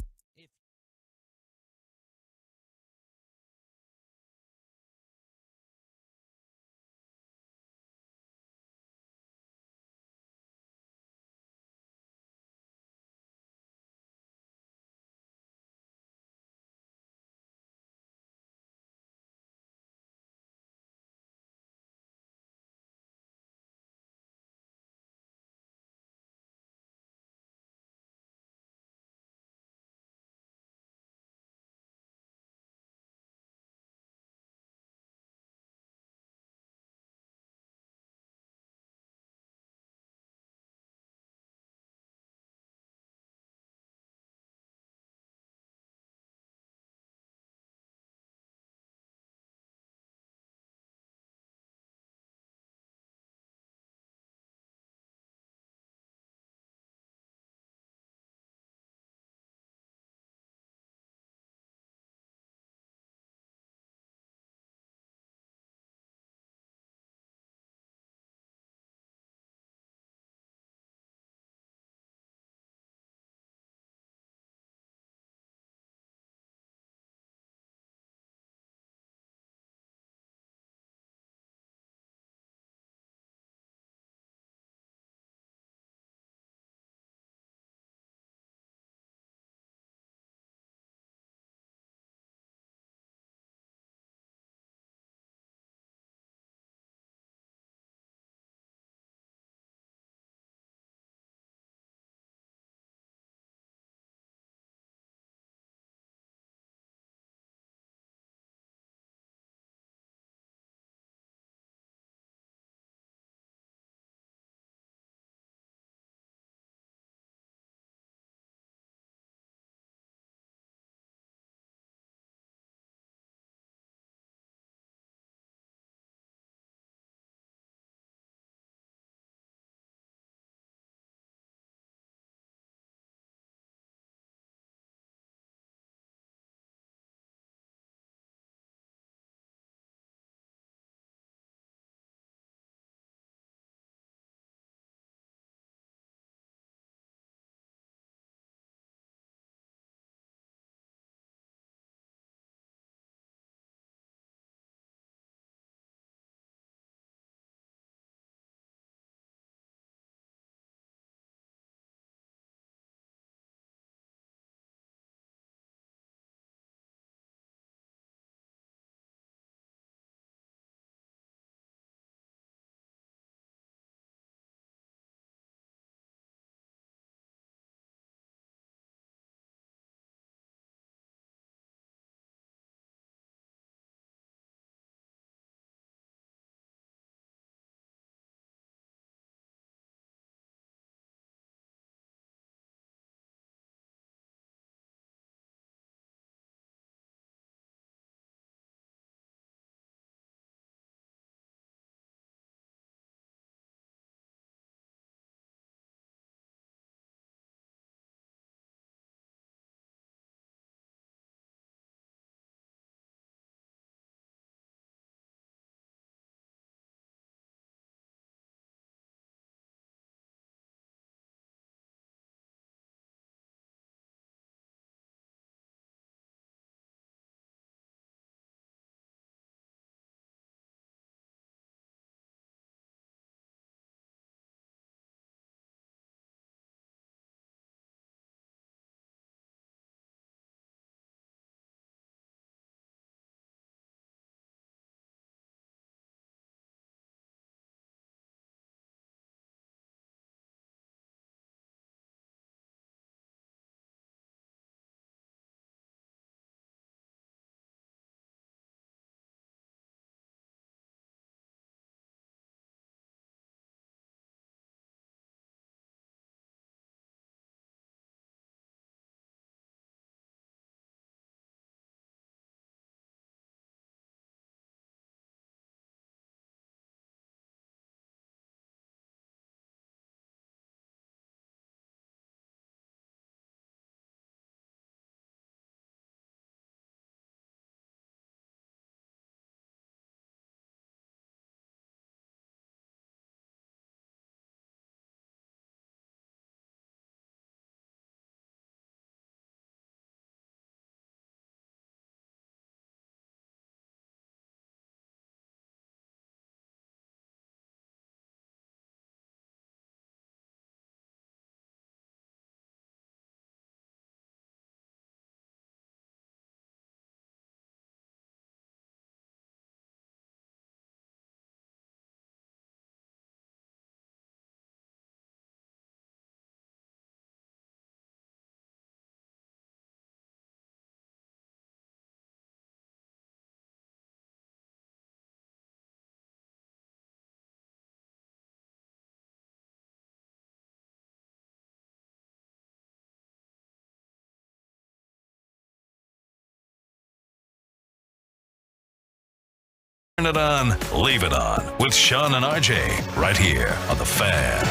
Turn it on, leave it on with Sean and RJ right here on The Fan.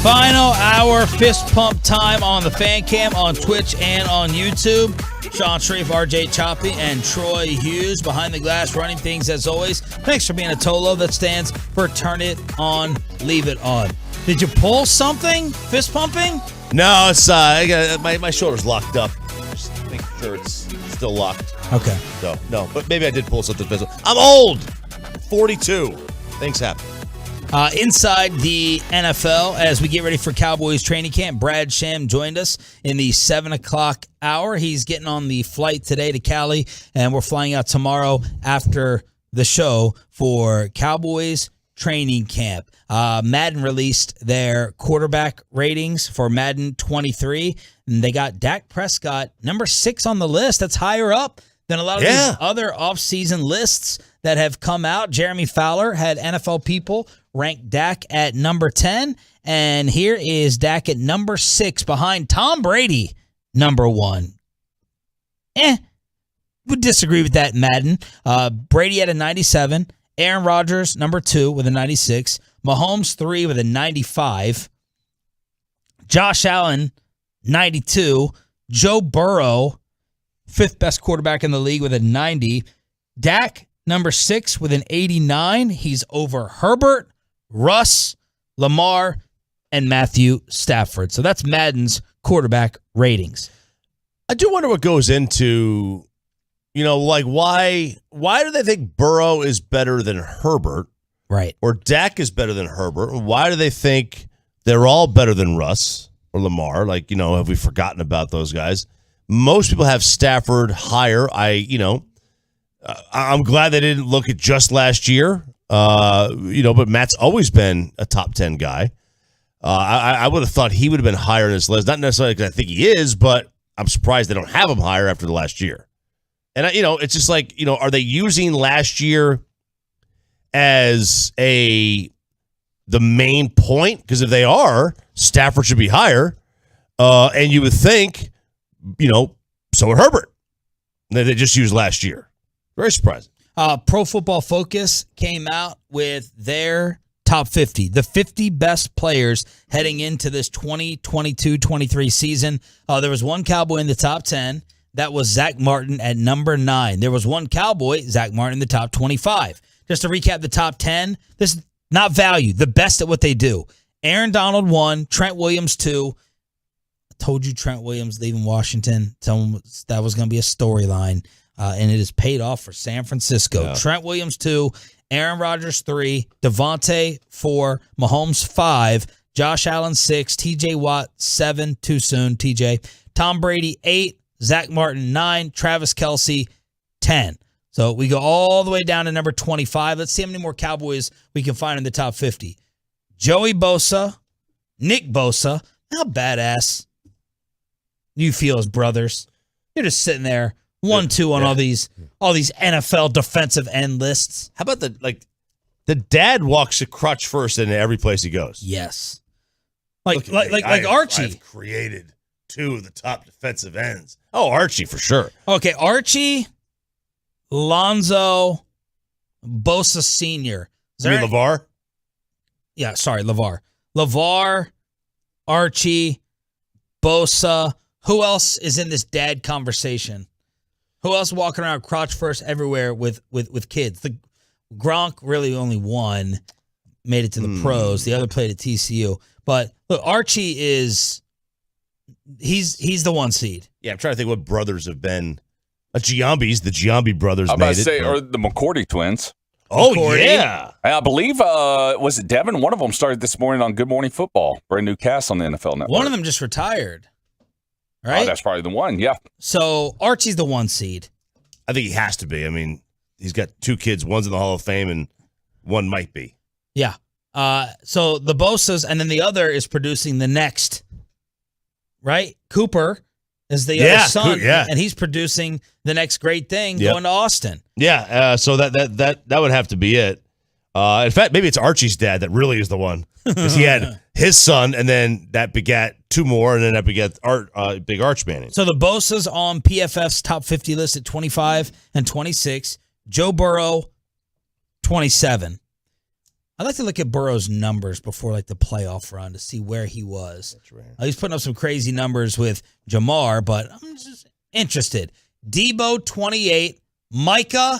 Final hour fist pump time on the Fan Cam on Twitch and on YouTube. Sean Sharif, RJ Choppy, and Troy Hughes behind the glass running things as always. Thanks for being a Tolo that stands for Turn It On, Leave It On. Did you pull something? Fist pumping? No, it's I got my shoulder's locked up. Just making sure it's still locked. Okay. So no, but maybe I did pull something physical. I'm old. 42. Things happen. Inside the NFL, as we get ready for Cowboys training camp, Brad Sham joined us in the 7 o'clock hour. He's getting on the flight today to Cali, and we're flying out tomorrow after the show for Cowboys training camp. Madden released their quarterback ratings for Madden 23, and they got Dak Prescott number 6 on the list. That's higher up than a lot of these other offseason lists that have come out. Jeremy Fowler had NFL people rank Dak at number 10, and here is Dak at number 6 behind Tom Brady, number 1. Would disagree with that, Madden. Brady at a 97, Aaron Rodgers, number 2 with a 96, Mahomes 3 with a 95, Josh Allen, 92, Joe Burrow, 5th best quarterback in the league with a 90, Dak, number 6 with an 89. He's over Herbert, Russ, Lamar, and Matthew Stafford. So that's Madden's quarterback ratings. I do wonder what goes into, like why do they think Burrow is better than Herbert? Right. Or Dak is better than Herbert? Why do they think they're all better than Russ or Lamar? Like, have we forgotten about those guys? Most people have Stafford higher. I'm glad they didn't look at just last year. But Matt's always been a top 10 guy. I would have thought he would have been higher in this list. Not necessarily because I think he is, but I'm surprised they don't have him higher after the last year. And, it's just like, are they using last year as the main point? Because if they are, Stafford should be higher. And you would think, so would Herbert. They just used last year. Very surprising. Pro Football Focus came out with their top 50, the 50 best players heading into this 2022-23 season. There was one Cowboy in the top 10. That was Zach Martin at number 9. There was one Cowboy, Zach Martin, in the top 25. Just to recap the top 10, this is not value, the best at what they do. Aaron Donald 1, Trent Williams 2. I told you Trent Williams leaving Washington. Tell him that was going to be a storyline. And it is paid off for San Francisco. Yeah. Trent Williams 2, Aaron Rodgers 3, Devontae 4, Mahomes 5, Josh Allen 6, TJ Watt 7, too soon, TJ. Tom Brady 8, Zach Martin 9, Travis Kelce 10. So we go all the way down to number 25. Let's see how many more Cowboys we can find in the top 50. Joey Bosa, Nick Bosa. How badass you feel as brothers. You're just sitting there. 1-2 on all these NFL defensive end lists. How about the dad walks a crutch first in every place he goes? Yes. Like Archie. I've created 2 of the top defensive ends. Oh, Archie for sure. Okay, Archie, Lonzo, Bosa Sr. You mean LeVar? Yeah, sorry, LeVar. LeVar, Archie, Bosa. Who else is in this dad conversation? Who else walking around crotch first everywhere with kids? The Gronk really only one made it to the pros. The other played at TCU. But look, Archie he's the 1 seed. Yeah, I'm trying to think what brothers have been. The Giambi brothers I'm made about to it. say, or the McCourty twins. Oh, McCourty. yeah. I believe, was it Devin? One of them started this morning on Good Morning Football. Brand new cast on the NFL Network. One of them just retired. Right? Oh, that's probably the one, yeah. So Archie's the 1 seed. I think he has to be. I mean, he's got 2 kids. One's in the Hall of Fame and one might be. Yeah. So the Bosas, and then the other is producing the next, right? Cooper is the other son, and he's producing the next great thing going to Austin. Yeah, so that would have to be it. In fact, maybe it's Archie's dad that really is the one. Because he had his son, and then that begat 2 more, and then that begat Big Arch Manning. So the Bosa's on PFF's top 50 list at 25 and 26. Joe Burrow 27. I'd like to look at Burrow's numbers before like the playoff run to see where he was. That's right. He's putting up some crazy numbers with Jamar, but I'm just interested. Debo, 28. Micah,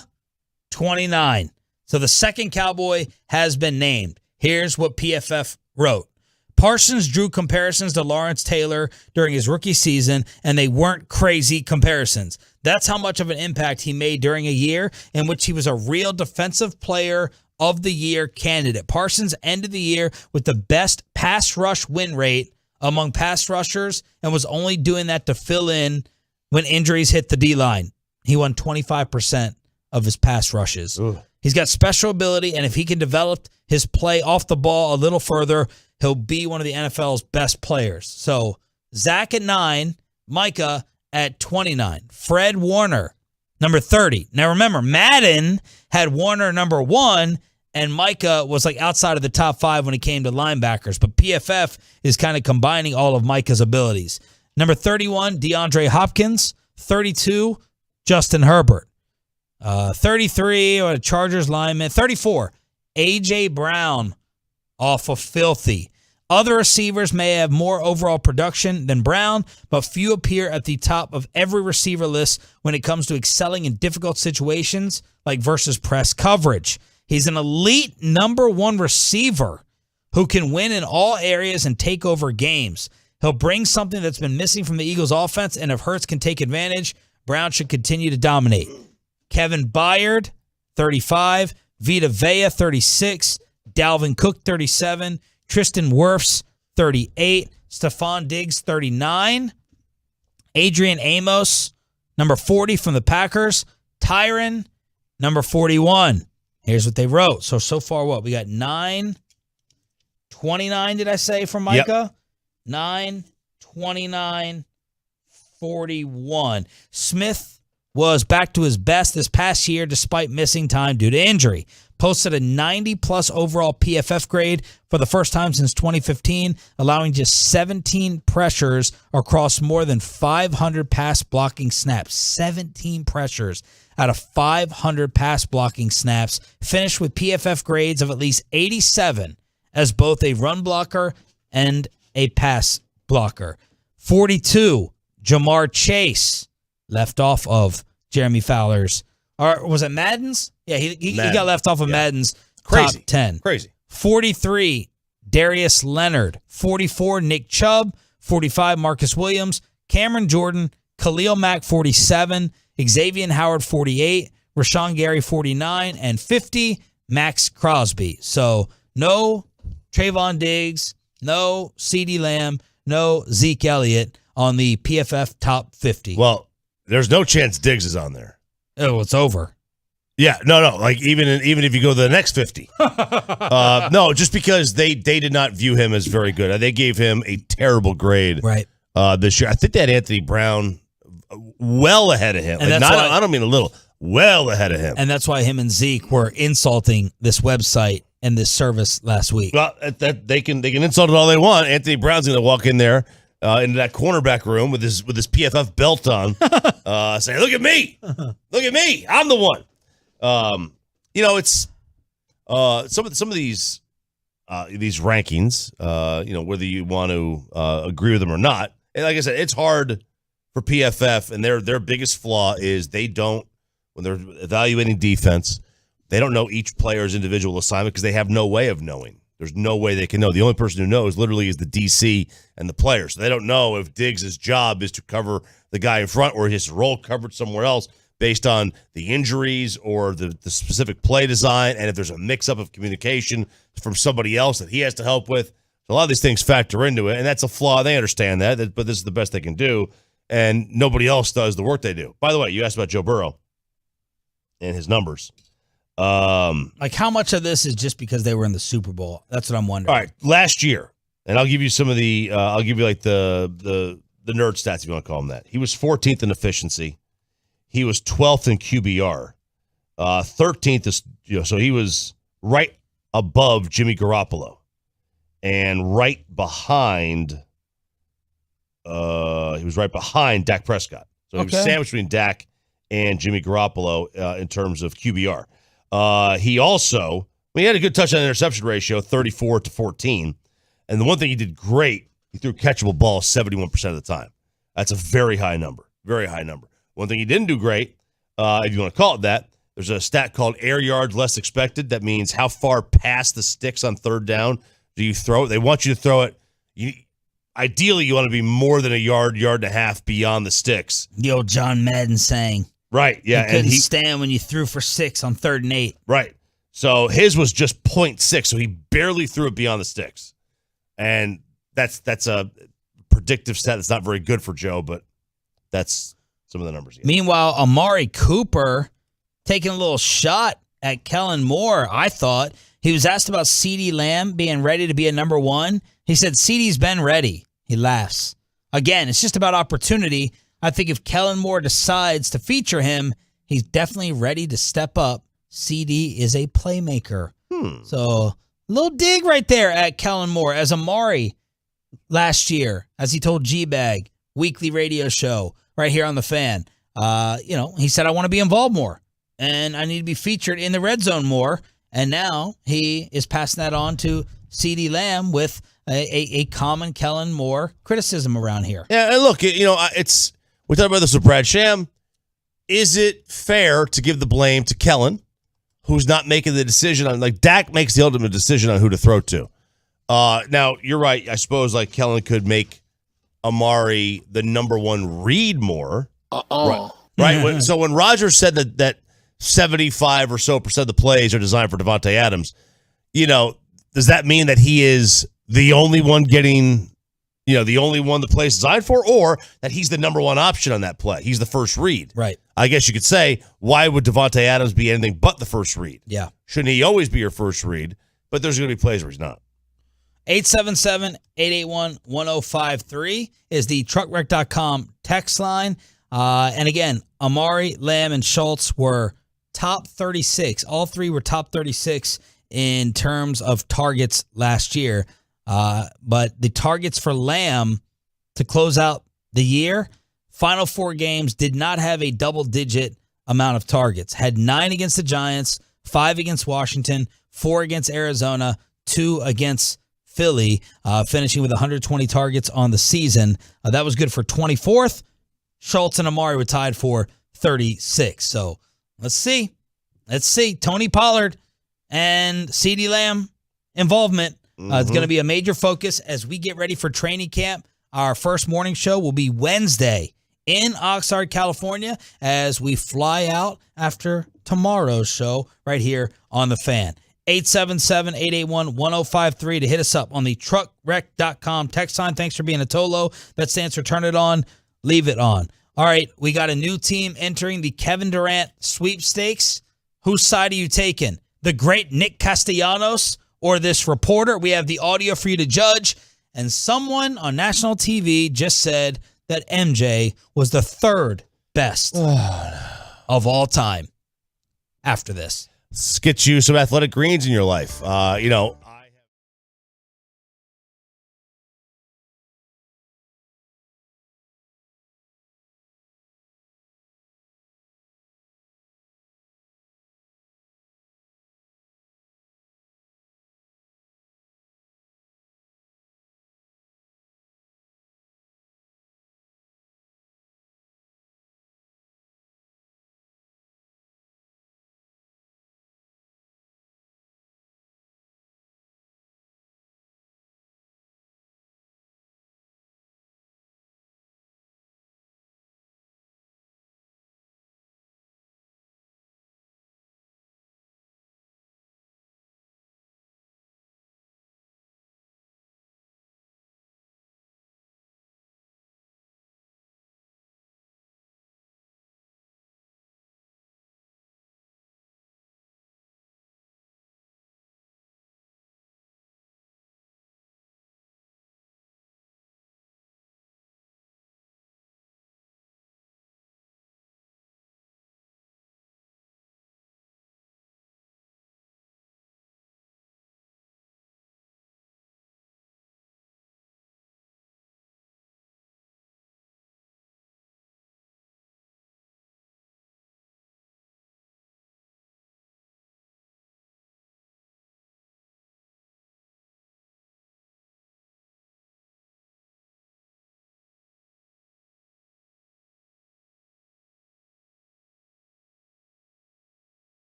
29. So the second Cowboy has been named. Here's what PFF wrote. Parsons drew comparisons to Lawrence Taylor during his rookie season, and they weren't crazy comparisons. That's how much of an impact he made during a year in which he was a real defensive player of the year candidate. Parsons ended the year with the best pass rush win rate among pass rushers and was only doing that to fill in when injuries hit the D-line. He won 25% of his pass rushes. Ooh. He's got special ability, and if he can develop his play off the ball a little further, he'll be one of the NFL's best players. So Zach at 9, Micah at 29. Fred Warner, number 30. Now remember, Madden had Warner number 1, and Micah was like outside of the top 5 when it came to linebackers. But PFF is kind of combining all of Micah's abilities. Number 31, DeAndre Hopkins. 32, Justin Herbert. 33, or a Chargers lineman. 34, A.J. Brown off of Filthy. Other receivers may have more overall production than Brown, but few appear at the top of every receiver list when it comes to excelling in difficult situations like versus press coverage. He's an elite number 1 receiver who can win in all areas and take over games. He'll bring something that's been missing from the Eagles' offense, and if Hurts can take advantage, Brown should continue to dominate. Kevin Byard, 35. Vita Vea, 36. Dalvin Cook, 37. Tristan Wirfs, 38. Stephon Diggs, 39. Adrian Amos, number 40 from the Packers. Tyron, number 41. Here's what they wrote. So far what? We got 9, 29, did I say, from Micah? Yep. 9, 29, 41. Smith was back to his best this past year despite missing time due to injury. Posted a 90-plus overall PFF grade for the first time since 2015, allowing just 17 pressures across more than 500 pass blocking snaps. 17 pressures out of 500 pass blocking snaps. Finished with PFF grades of at least 87 as both a run blocker and a pass blocker. 42, Jamar Chase, left off of Jeremy Fowler's. Or was it Madden's? Yeah, he got left off of Madden's top 10. Crazy. 43, Darius Leonard. 44, Nick Chubb. 45, Marcus Williams. Cameron Jordan. Khalil Mack, 47. Xavier Howard, 48. Rashawn Gary, 49. And 50, Max Crosby. So no Trayvon Diggs, no CeeDee Lamb, no Zeke Elliott on the PFF top 50. Well, there's no chance Diggs is on there. Oh, it's over. Yeah, no. Like even if you go to the next 50, no, just because they did not view him as very good. They gave him a terrible grade. Right. This year, I think they had Anthony Brown well ahead of him. And like I don't mean a little, well ahead of him. And that's why him and Zeke were insulting this website and this service last week. Well, they can insult it all they want. Anthony Brown's going to walk in there into that cornerback room with his PFF belt on, saying, "Look at me, I'm the one." It's some of these rankings. Whether you want to agree with them or not, and like I said, it's hard for PFF, and their biggest flaw is they don't, when they're evaluating defense, they don't know each player's individual assignment because they have no way of knowing. There's no way they can know. The only person who knows literally is the DC and the player. So they don't know if Diggs' job is to cover the guy in front or his role covered somewhere else based on the injuries or the specific play design, and if there's a mix-up of communication from somebody else that he has to help with. So a lot of these things factor into it, and that's a flaw. They understand that, but this is the best they can do, and nobody else does the work they do. By the way, you asked about Joe Burrow and his numbers. Like how much of this is just because they were in the Super Bowl? That's what I'm wondering. All right, last year, and I'll give you some of the I'll give you like the nerd stats if you want to call them that. He was 14th in efficiency. He was 12th in QBR. 13th is so he was right above Jimmy Garoppolo and right behind he was right behind Dak Prescott. So he was sandwiched between Dak and Jimmy Garoppolo in terms of QBR. He had a good touchdown interception ratio, 34-14. And the one thing he did great, he threw catchable balls 71% of the time. That's a very high number. Very high number. One thing he didn't do great, if you want to call it that, there's a stat called air yards less expected. That means how far past the sticks on third down do you throw it? They want you to throw it. Ideally, you want to be more than a yard and a half beyond the sticks. The old John Madden saying. Right, yeah. He couldn't stand when you threw for 6 on 3rd and 8. Right. So his was just 0.6, so he barely threw it beyond the sticks. And that's a predictive stat that's not very good for Joe, but that's some of the numbers. Meanwhile, Amari Cooper taking a little shot at Kellen Moore, I thought. He was asked about CeeDee Lamb being ready to be a number 1. He said, CeeDee's been ready. He laughs. Again, it's just about opportunity. I think if Kellen Moore decides to feature him, he's definitely ready to step up. CeeDee is a playmaker. So, a little dig right there at Kellen Moore. As Amari last year, as he told G-Bag, weekly radio show right here on The Fan, he said, I want to be involved more, and I need to be featured in the red zone more. And now he is passing that on to CeeDee Lamb with a common Kellen Moore criticism around here. Yeah, and look, we talked about this with Brad Sham. Is it fair to give the blame to Kellen, who's not making the decision on, like, Dak makes the ultimate decision on who to throw to? Now, you're right. I suppose, like, Kellen could make Amari the number 1 read more. Right? So when Rodgers said that 75 or so % of the plays are designed for Devontae Adams, does that mean that he is the only one getting, the only one the play is designed for, or that he's the number 1 option on that play? He's the first read. Right. I guess you could say, why would Devontae Adams be anything but the first read? Yeah. Shouldn't he always be your first read? But there's going to be plays where he's not. 877-881-1053 is the truckwreck.com text line. And again, Amari, Lamb, and Schultz were top 36. All 3 were top 36 in terms of targets last year. But the targets for Lamb to close out the year, final 4 games, did not have a double-digit amount of targets. Had 9 against the Giants, 5 against Washington, 4 against Arizona, 2 against Philly, finishing with 120 targets on the season. That was good for 24th. Schultz and Amari were tied for 36. So let's see. Tony Pollard and CeeDee Lamb involvement. It's going to be a major focus as we get ready for training camp. Our first morning show will be Wednesday in Oxnard, California, as we fly out after tomorrow's show right here on The Fan. 877-881-1053 to hit us up on the truckwreck.com text line. Thanks for being a Tolo. That stands for turn it on, leave it on. All right, we got a new team entering the Kevin Durant sweepstakes. Whose side are you taking? The great Nick Castellanos or this reporter? We have the audio for you to judge. And someone on national TV just said that MJ was the 3rd best of all time after this. Let's get you some athletic greens in your life.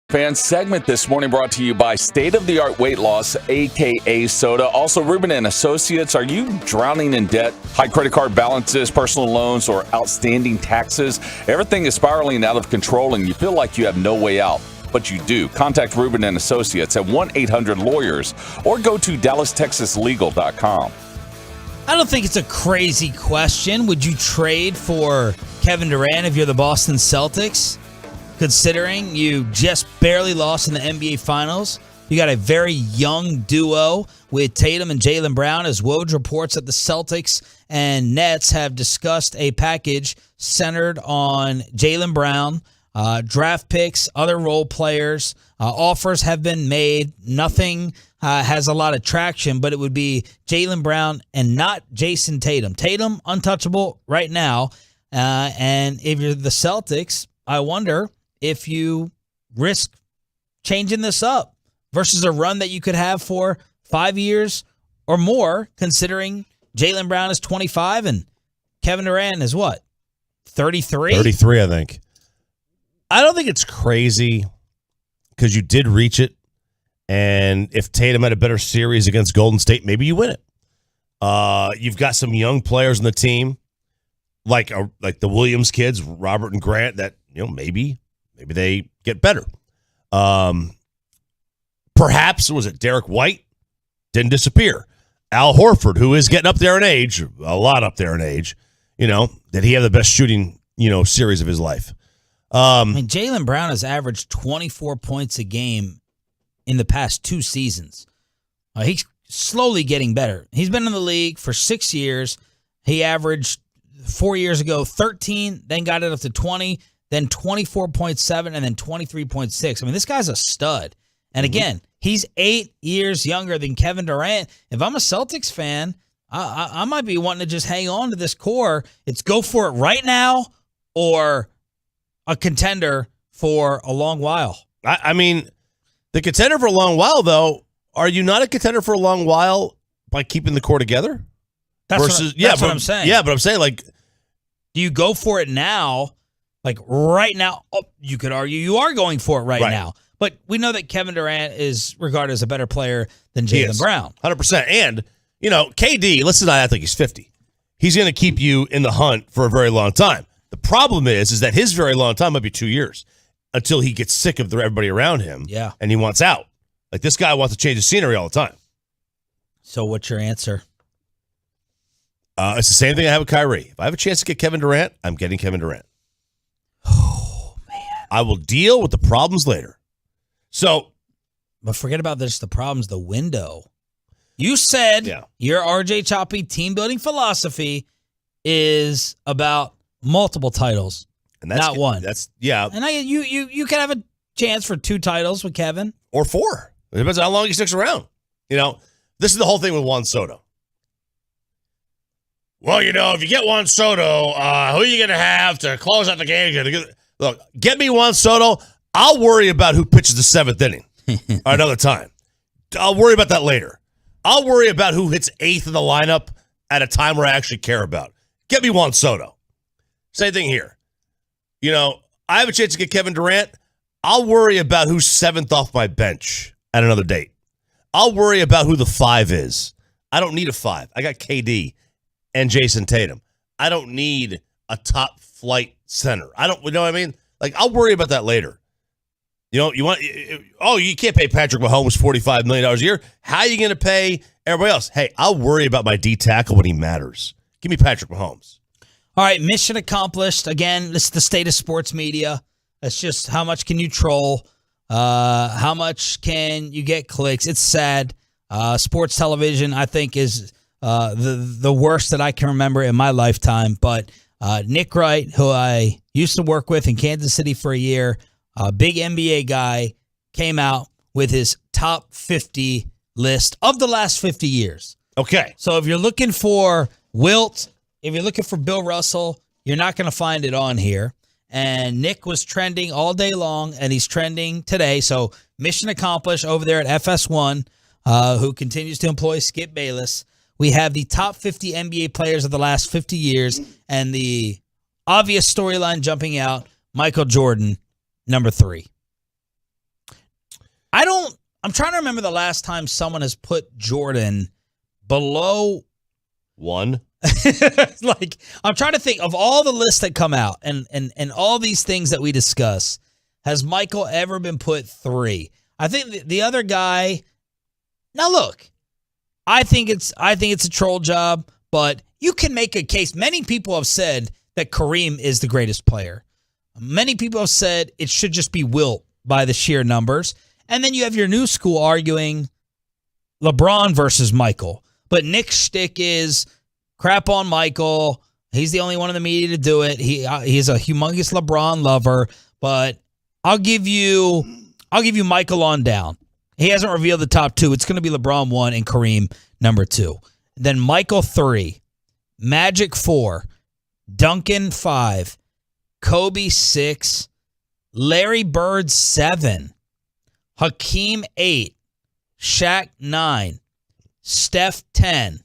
Fan segment this morning brought to you by State-of-the-Art Weight Loss, a.k.a. Soda. Also, Rubin and Associates. Are you drowning in debt? High credit card balances, personal loans, or outstanding taxes? Everything is spiraling out of control, and you feel like you have no way out. But you do. Contact Rubin and Associates at 1-800-LAWYERS or go to DallasTexasLegal.com. I don't think it's a crazy question. Would you trade for Kevin Durant if you're the Boston Celtics? Considering you just barely lost in the NBA Finals. You got a very young duo with Tatum and Jaylen Brown, as Woj reports that the Celtics and Nets have discussed a package centered on Jaylen Brown, draft picks, other role players. Offers have been made. Nothing has a lot of traction, but it would be Jaylen Brown and not Jason Tatum. Tatum, untouchable right now. And if you're the Celtics, I wonder if you risk changing this up versus a run that you could have for 5 years or more, considering Jaylen Brown is 25 and Kevin Durant is what? 33? 33, I think. I don't think it's crazy because you did reach it. And if Tatum had a better series against Golden State, maybe you win it. You've got some young players on the team, like the Williams kids, Robert and Grant, that maybe they get better. Perhaps, was it Derek White? Didn't disappear. Al Horford, who is getting up there in age, a lot up there in age, did he have the best shooting, series of his life? Jaylen Brown has averaged 24 points a game in the past 2 seasons. He's slowly getting better. He's been in the league for 6 years. He averaged 4 years ago 13, then got it up to 20, then 24.7, and then 23.6. This guy's a stud. And again, he's 8 years younger than Kevin Durant. If I'm a Celtics fan, I might be wanting to just hang on to this core. It's go for it right now or a contender for a long while. The contender for a long while, though, are you not a contender for a long while by keeping the core together? That's what I'm saying. Yeah, but I'm saying, do you go for it now? Right now, you could argue you are going for it right now. But we know that Kevin Durant is regarded as a better player than Jaylen Brown. 100%. And, KD, let's not act like he's 50. He's going to keep you in the hunt for a very long time. The problem is that his very long time might be 2 years until he gets sick of everybody around him. Yeah. And he wants out. This guy wants to change the scenery all the time. So what's your answer? It's the same thing I have with Kyrie. If I have a chance to get Kevin Durant, I'm getting Kevin Durant. Oh, man. I will deal with the problems later. But forget about the problems, the window. You said your RJ Choppy team building philosophy is about multiple titles, and not one. And you can have a chance for 2 titles with Kevin. Or 4. It depends on how long he sticks around. This is the whole thing with Juan Soto. Well, if you get Juan Soto, who are you going to have to close out the game? Look, get me Juan Soto. I'll worry about who pitches the 7th inning another time. I'll worry about that later. I'll worry about who hits 8th in the lineup at a time where I actually care about. Get me Juan Soto. Same thing here. I have a chance to get Kevin Durant. I'll worry about who's 7th off my bench at another date. I'll worry about who the 5 is. I don't need a 5. I got KD and Jason Tatum. I don't need a top flight center. I'll worry about that later. You can't pay Patrick Mahomes $45 million a year. How are you going to pay everybody else? Hey, I'll worry about my D tackle when he matters. Give me Patrick Mahomes. All right, mission accomplished. Again, this is the state of sports media. That's just how much can you troll? How much can you get clicks? It's sad. Sports television, I think, is the worst that I can remember in my lifetime. But Nick Wright, who I used to work with in Kansas City for a year, a big NBA guy, came out with his top 50 list of the last 50 years. Okay. So if you're looking for Wilt, if you're looking for Bill Russell, you're not going to find it on here. And Nick was trending all day long, and he's trending today. So mission accomplished over there at FS1, who continues to employ Skip Bayless. We have the top 50 NBA players of the last 50 years, and the obvious storyline jumping out, Michael Jordan, number 3. I'm trying to remember the last time someone has put Jordan below 1. Like, I'm trying to think of all the lists that come out and all these things that we discuss. Has Michael ever been put 3? I think the other guy. Now look, I think it's a troll job, but you can make a case. Many people have said that Kareem is the greatest player. Many people have said it should just be Wilt by the sheer numbers. And then you have your new school arguing LeBron versus Michael. But Nick's shtick is crap on Michael. He's the only one in the media to do it. He's a humongous LeBron lover. But I'll give you Michael on down. He hasn't revealed the top 2. It's going to be LeBron 1 and Kareem number 2. Then Michael 3, Magic 4, Duncan 5, Kobe 6, Larry Bird 7, Hakeem 8, Shaq 9, Steph 10.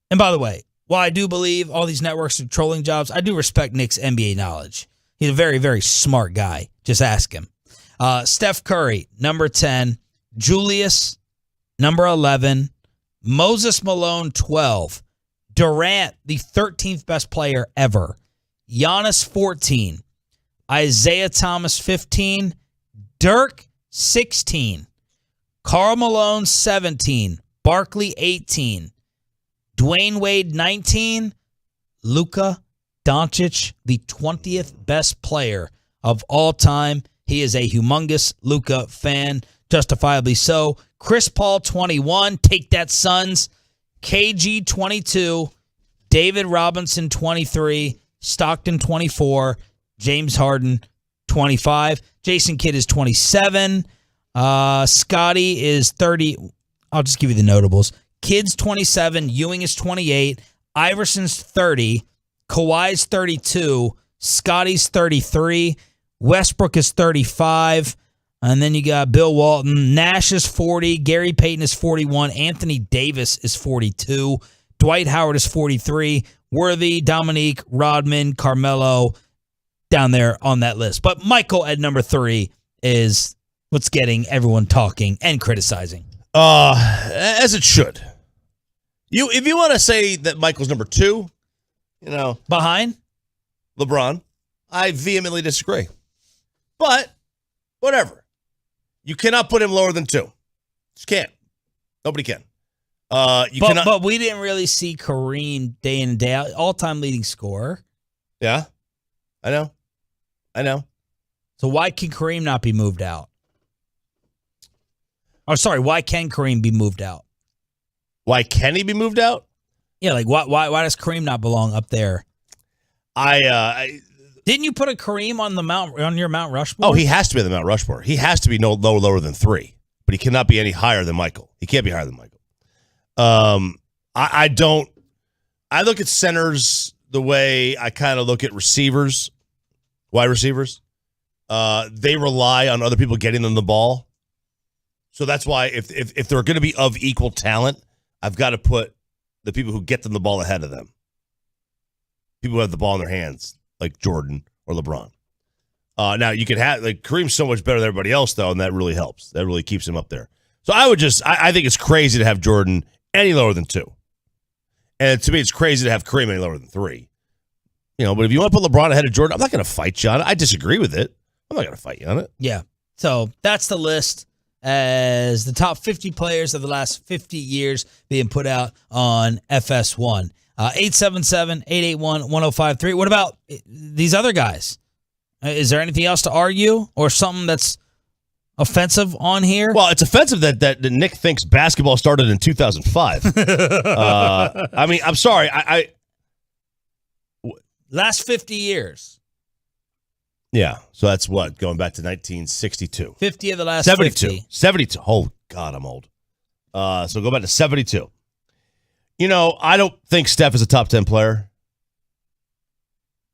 And by the way, while I do believe all these networks are trolling jobs, I do respect Nick's NBA knowledge. He's a very, very smart guy. Just ask him. Steph Curry, number 10. Julius, number 11. Moses Malone, 12. Durant, the 13th best player ever. Giannis, 14. Isaiah Thomas, 15. Dirk, 16. Karl Malone, 17. Barkley, 18. Dwayne Wade, 19. Luka Doncic, the 20th best player of all time. He is a humongous Luka fan, justifiably so. Chris Paul, 21. Take that, Suns. KG, 22. David Robinson, 23. Stockton, 24. James Harden, 25. Jason Kidd is 27. Scotty is 30. I'll just give you the notables. Kidd's 27. Ewing is 28. Iverson's 30. Kawhi's 32. Scotty's 33. Westbrook is 35. And then you got Bill Walton. Nash is 40. Gary Payton is 41. Anthony Davis is 42. Dwight Howard is 43. Worthy, Dominique, Rodman, Carmelo down there on that list. But Michael at number 3 is what's getting everyone talking and criticizing. As it should. If you want to say that Michael's number 2, behind LeBron, I vehemently disagree. But whatever. You cannot put him lower than 2. Just can't. Nobody can. But we didn't really see Kareem day in and day out. All-time leading scorer. Yeah. I know. So why can Kareem not be moved out? Oh, sorry. Why can Kareem be moved out? Why can he be moved out? Yeah, like why does Kareem not belong up there? Didn't you put a Kareem on your Mount Rushmore? Oh, he has to be on the Mount Rushmore. He has to be no lower than 3, but he cannot be any higher than Michael. He can't be higher than Michael. I look at centers the way I kind of look at receivers, wide receivers. They rely on other people getting them the ball. So that's why if they're going to be of equal talent, I've got to put the people who get them the ball ahead of them. People who have the ball in their hands, like Jordan or LeBron. Now you could have Kareem's so much better than everybody else, though, and that really helps. That really keeps him up there. So I think it's crazy to have Jordan any lower than 2. And to me, it's crazy to have Kareem any lower than 3. But if you want to put LeBron ahead of Jordan, I'm not going to fight you on it. I disagree with it. I'm not going to fight you on it. Yeah. So that's the list as the top 50 players of the last 50 years being put out on FS1. 877-881-1053. What about these other guys? Is there anything else to argue or something that's offensive on here? Well, it's offensive that Nick thinks basketball started in 2005. I mean, I'm sorry. Last 50 years. Yeah. So that's what? Going back to 1962. 50 of the last 72. 50. 72. Oh, God, I'm old. So go back to 72. I don't think Steph is a top 10 player.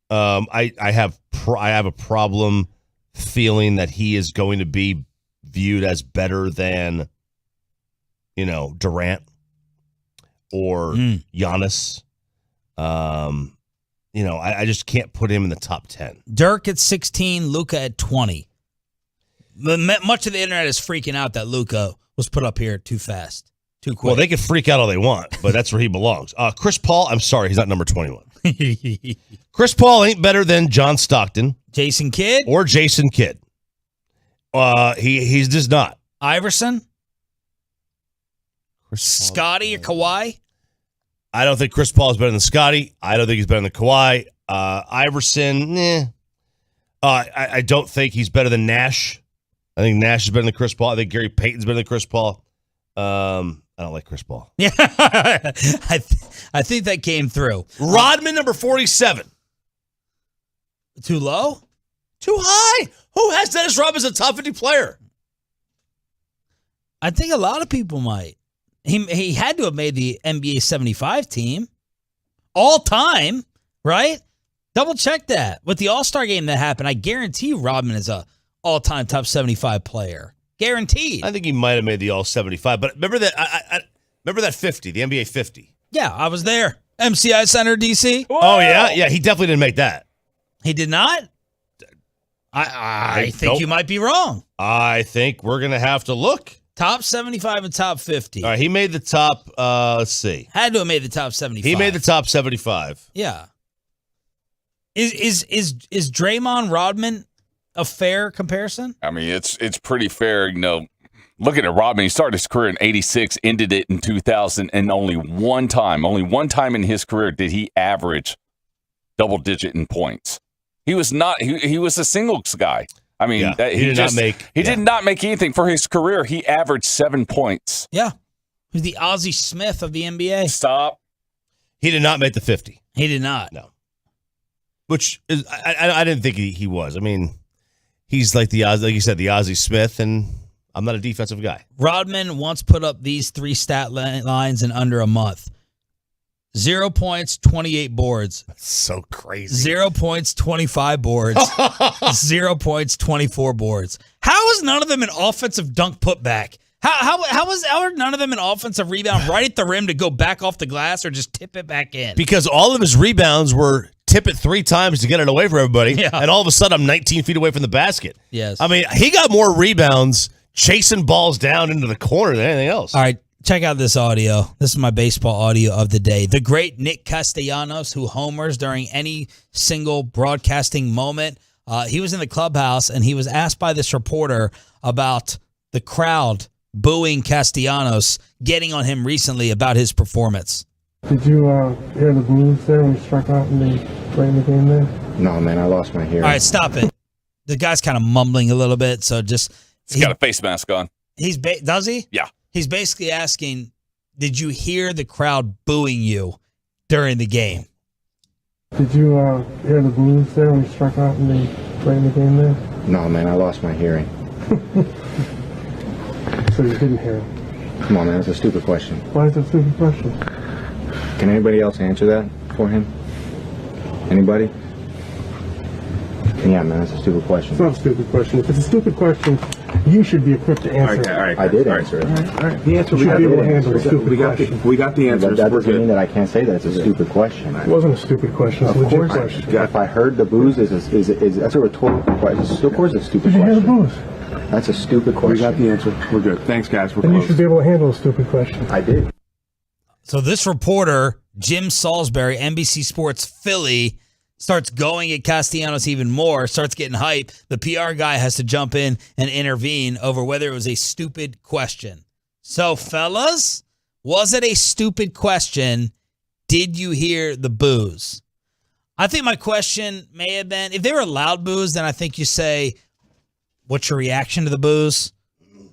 I have a problem feeling that he is going to be viewed as better than, Durant or Giannis. I just can't put him in the top 10. Dirk at 16, Luka at 20. Much of the internet is freaking out that Luka was put up here too fast, too quick. Well, they can freak out all they want, but that's where he belongs. Chris Paul, I'm sorry, he's not number 21. Chris Paul ain't better than John Stockton. Jason Kidd? Or Jason Kidd. He's just not. Iverson? Scotty or Kawhi? I don't think Chris Paul is better than Scotty. I don't think he's better than Kawhi. Iverson, I don't think he's better than Nash. I think Nash is better than Chris Paul. I think Gary Payton's better than Chris Paul. I don't like Chris Paul. Yeah, I think that came through. Rodman, number 47. Too low? Too high. Who has Dennis Rodman as a top 50 player? I think a lot of people might. He had to have made the NBA 75 team. All time, right? Double check that. With the All-Star game that happened, I guarantee Rodman is a all-time top 75 player. Guaranteed. I think he might have made the All-75, but remember that remember that 50, the NBA 50? Yeah, I was there. MCI Center, D.C. Whoa! Oh, yeah? Yeah, he definitely didn't make that. He did not? I think you might be wrong. I think we're going to have to look. Top 75 and top 50. All right, he made the top, let's see. Had to have made the top 75. He made the top 75. Yeah. Is Draymond Rodman a fair comparison? I mean, it's pretty fair. Looking at Rodman, he started his career in '86, ended it in 2000, and only one time in his career did he average double digit in points. He was not. He was a singles guy. I mean, he did not make anything for his career. He averaged 7 points. Yeah, he's the Ozzie Smith of the NBA. Stop. He did not make the 50. He did not. No. Which is, I didn't think he was. I mean, he's like you said, the Ozzie Smith, and I'm not a defensive guy. Rodman once put up these 3 stat lines in under a month. 0 points, 28 boards. That's so crazy. 0 points, 25 boards. 0 points, 24 boards. How is none of them an offensive dunk putback? How are none of them an offensive rebound right at the rim to go back off the glass or just tip it back in? Because all of his rebounds were tip it 3 times to get it away from everybody, and all of a sudden I'm 19 feet away from the basket. Yes. I mean, he got more rebounds chasing balls down into the corner than anything else. All right. Check out this audio. This is my baseball audio of the day. The great Nick Castellanos, who homers during any single broadcasting moment. He was in the clubhouse, and he was asked by this reporter about the crowd booing Castellanos, getting on him recently about his performance. Did you hear the blues there when he struck out in the game there? No, man, I lost my hearing. All right, stop it. The guy's kind of mumbling a little bit, so just... He's got a face mask on. Does he? Yeah. He's basically asking, did you hear the crowd booing you during the game? Did you hear the blues there when he struck out in the game there? No, man, I lost my hearing. So you didn't hear him? Come on, man, that's a stupid question. Why is that a stupid question? Can anybody else answer that for him? Anybody? Yeah, man, that's a stupid question. It's not a stupid question. If it's a stupid question, you should be equipped to answer it. All right, I did answer it. All right. The answer we got to handle a stupid question. We got the answer. That doesn't mean that I can't say that it's a stupid question. It wasn't a stupid question. It's a legit question. If I heard the booze, is that's a rhetorical question. Of course, it's a stupid question. Did you hear the booze? That's a stupid question. We got the answer. We're good. Thanks, guys. Then you should be able to handle a stupid question. I did. So this reporter, Jim Salisbury, NBC Sports Philly, starts going at Castellanos even more, starts getting hype. The PR guy has to jump in and intervene over whether it was a stupid question. So, fellas, was it a stupid question? Did you hear the boos? I think my question may have been, if they were loud boos, then I think you say, what's your reaction to the boos?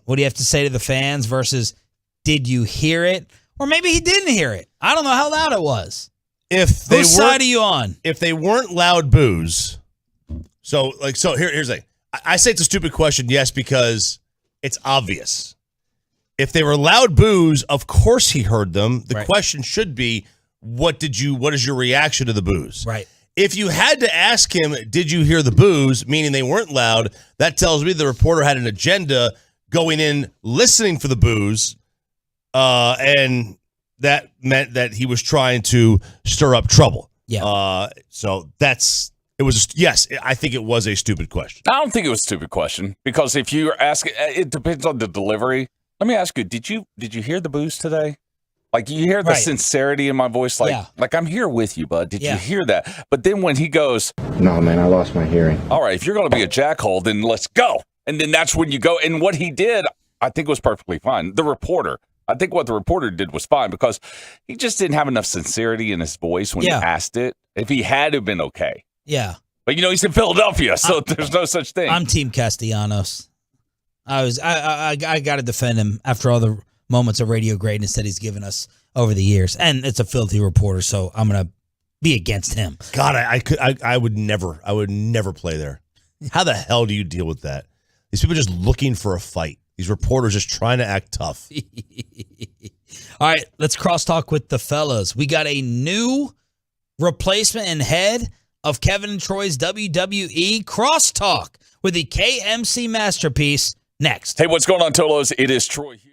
What do you have to say to the fans versus did you hear it? Or maybe he didn't hear it. I don't know how loud it was. Whose side are you on? If they weren't loud boos, here's the thing. I say it's a stupid question, yes, because it's obvious. If they were loud boos, of course he heard them. The question should be, what is your reaction to the boos? Right. If you had to ask him, did you hear the boos, meaning they weren't loud, that tells me the reporter had an agenda going in, listening for the boos, and that meant that he was trying to stir up trouble. Yeah. So that's It was yes. I think it was a stupid question. I don't think it was a stupid question because if you ask, it depends on the delivery. Let me ask you: Did you hear the boos today? Like you hear the sincerity in my voice, like I'm here with you, bud. Did you hear that? But then when he goes, No, man, I lost my hearing. all right, if you're going to be a jackhole, then let's go. And then that's when you go. And what he did, I think was perfectly fine. I think what the reporter did was fine because he just didn't have enough sincerity in his voice when he asked it. If he had to have been okay. Yeah. But, he's in Philadelphia, so there's no such thing. I'm Team Castellanos. I got to defend him after all the moments of radio greatness that he's given us over the years. And it's a filthy reporter, so I'm going to be against him. God, I would never play there. How the hell do you deal with that? These people are just looking for a fight. These reporters just trying to act tough. All right, let's crosstalk with the fellas. We got a new replacement and head of Kevin and Troy's WWE Crosstalk with the KMC masterpiece next. Hey, what's going on, Tolos? It is Troy Hughes.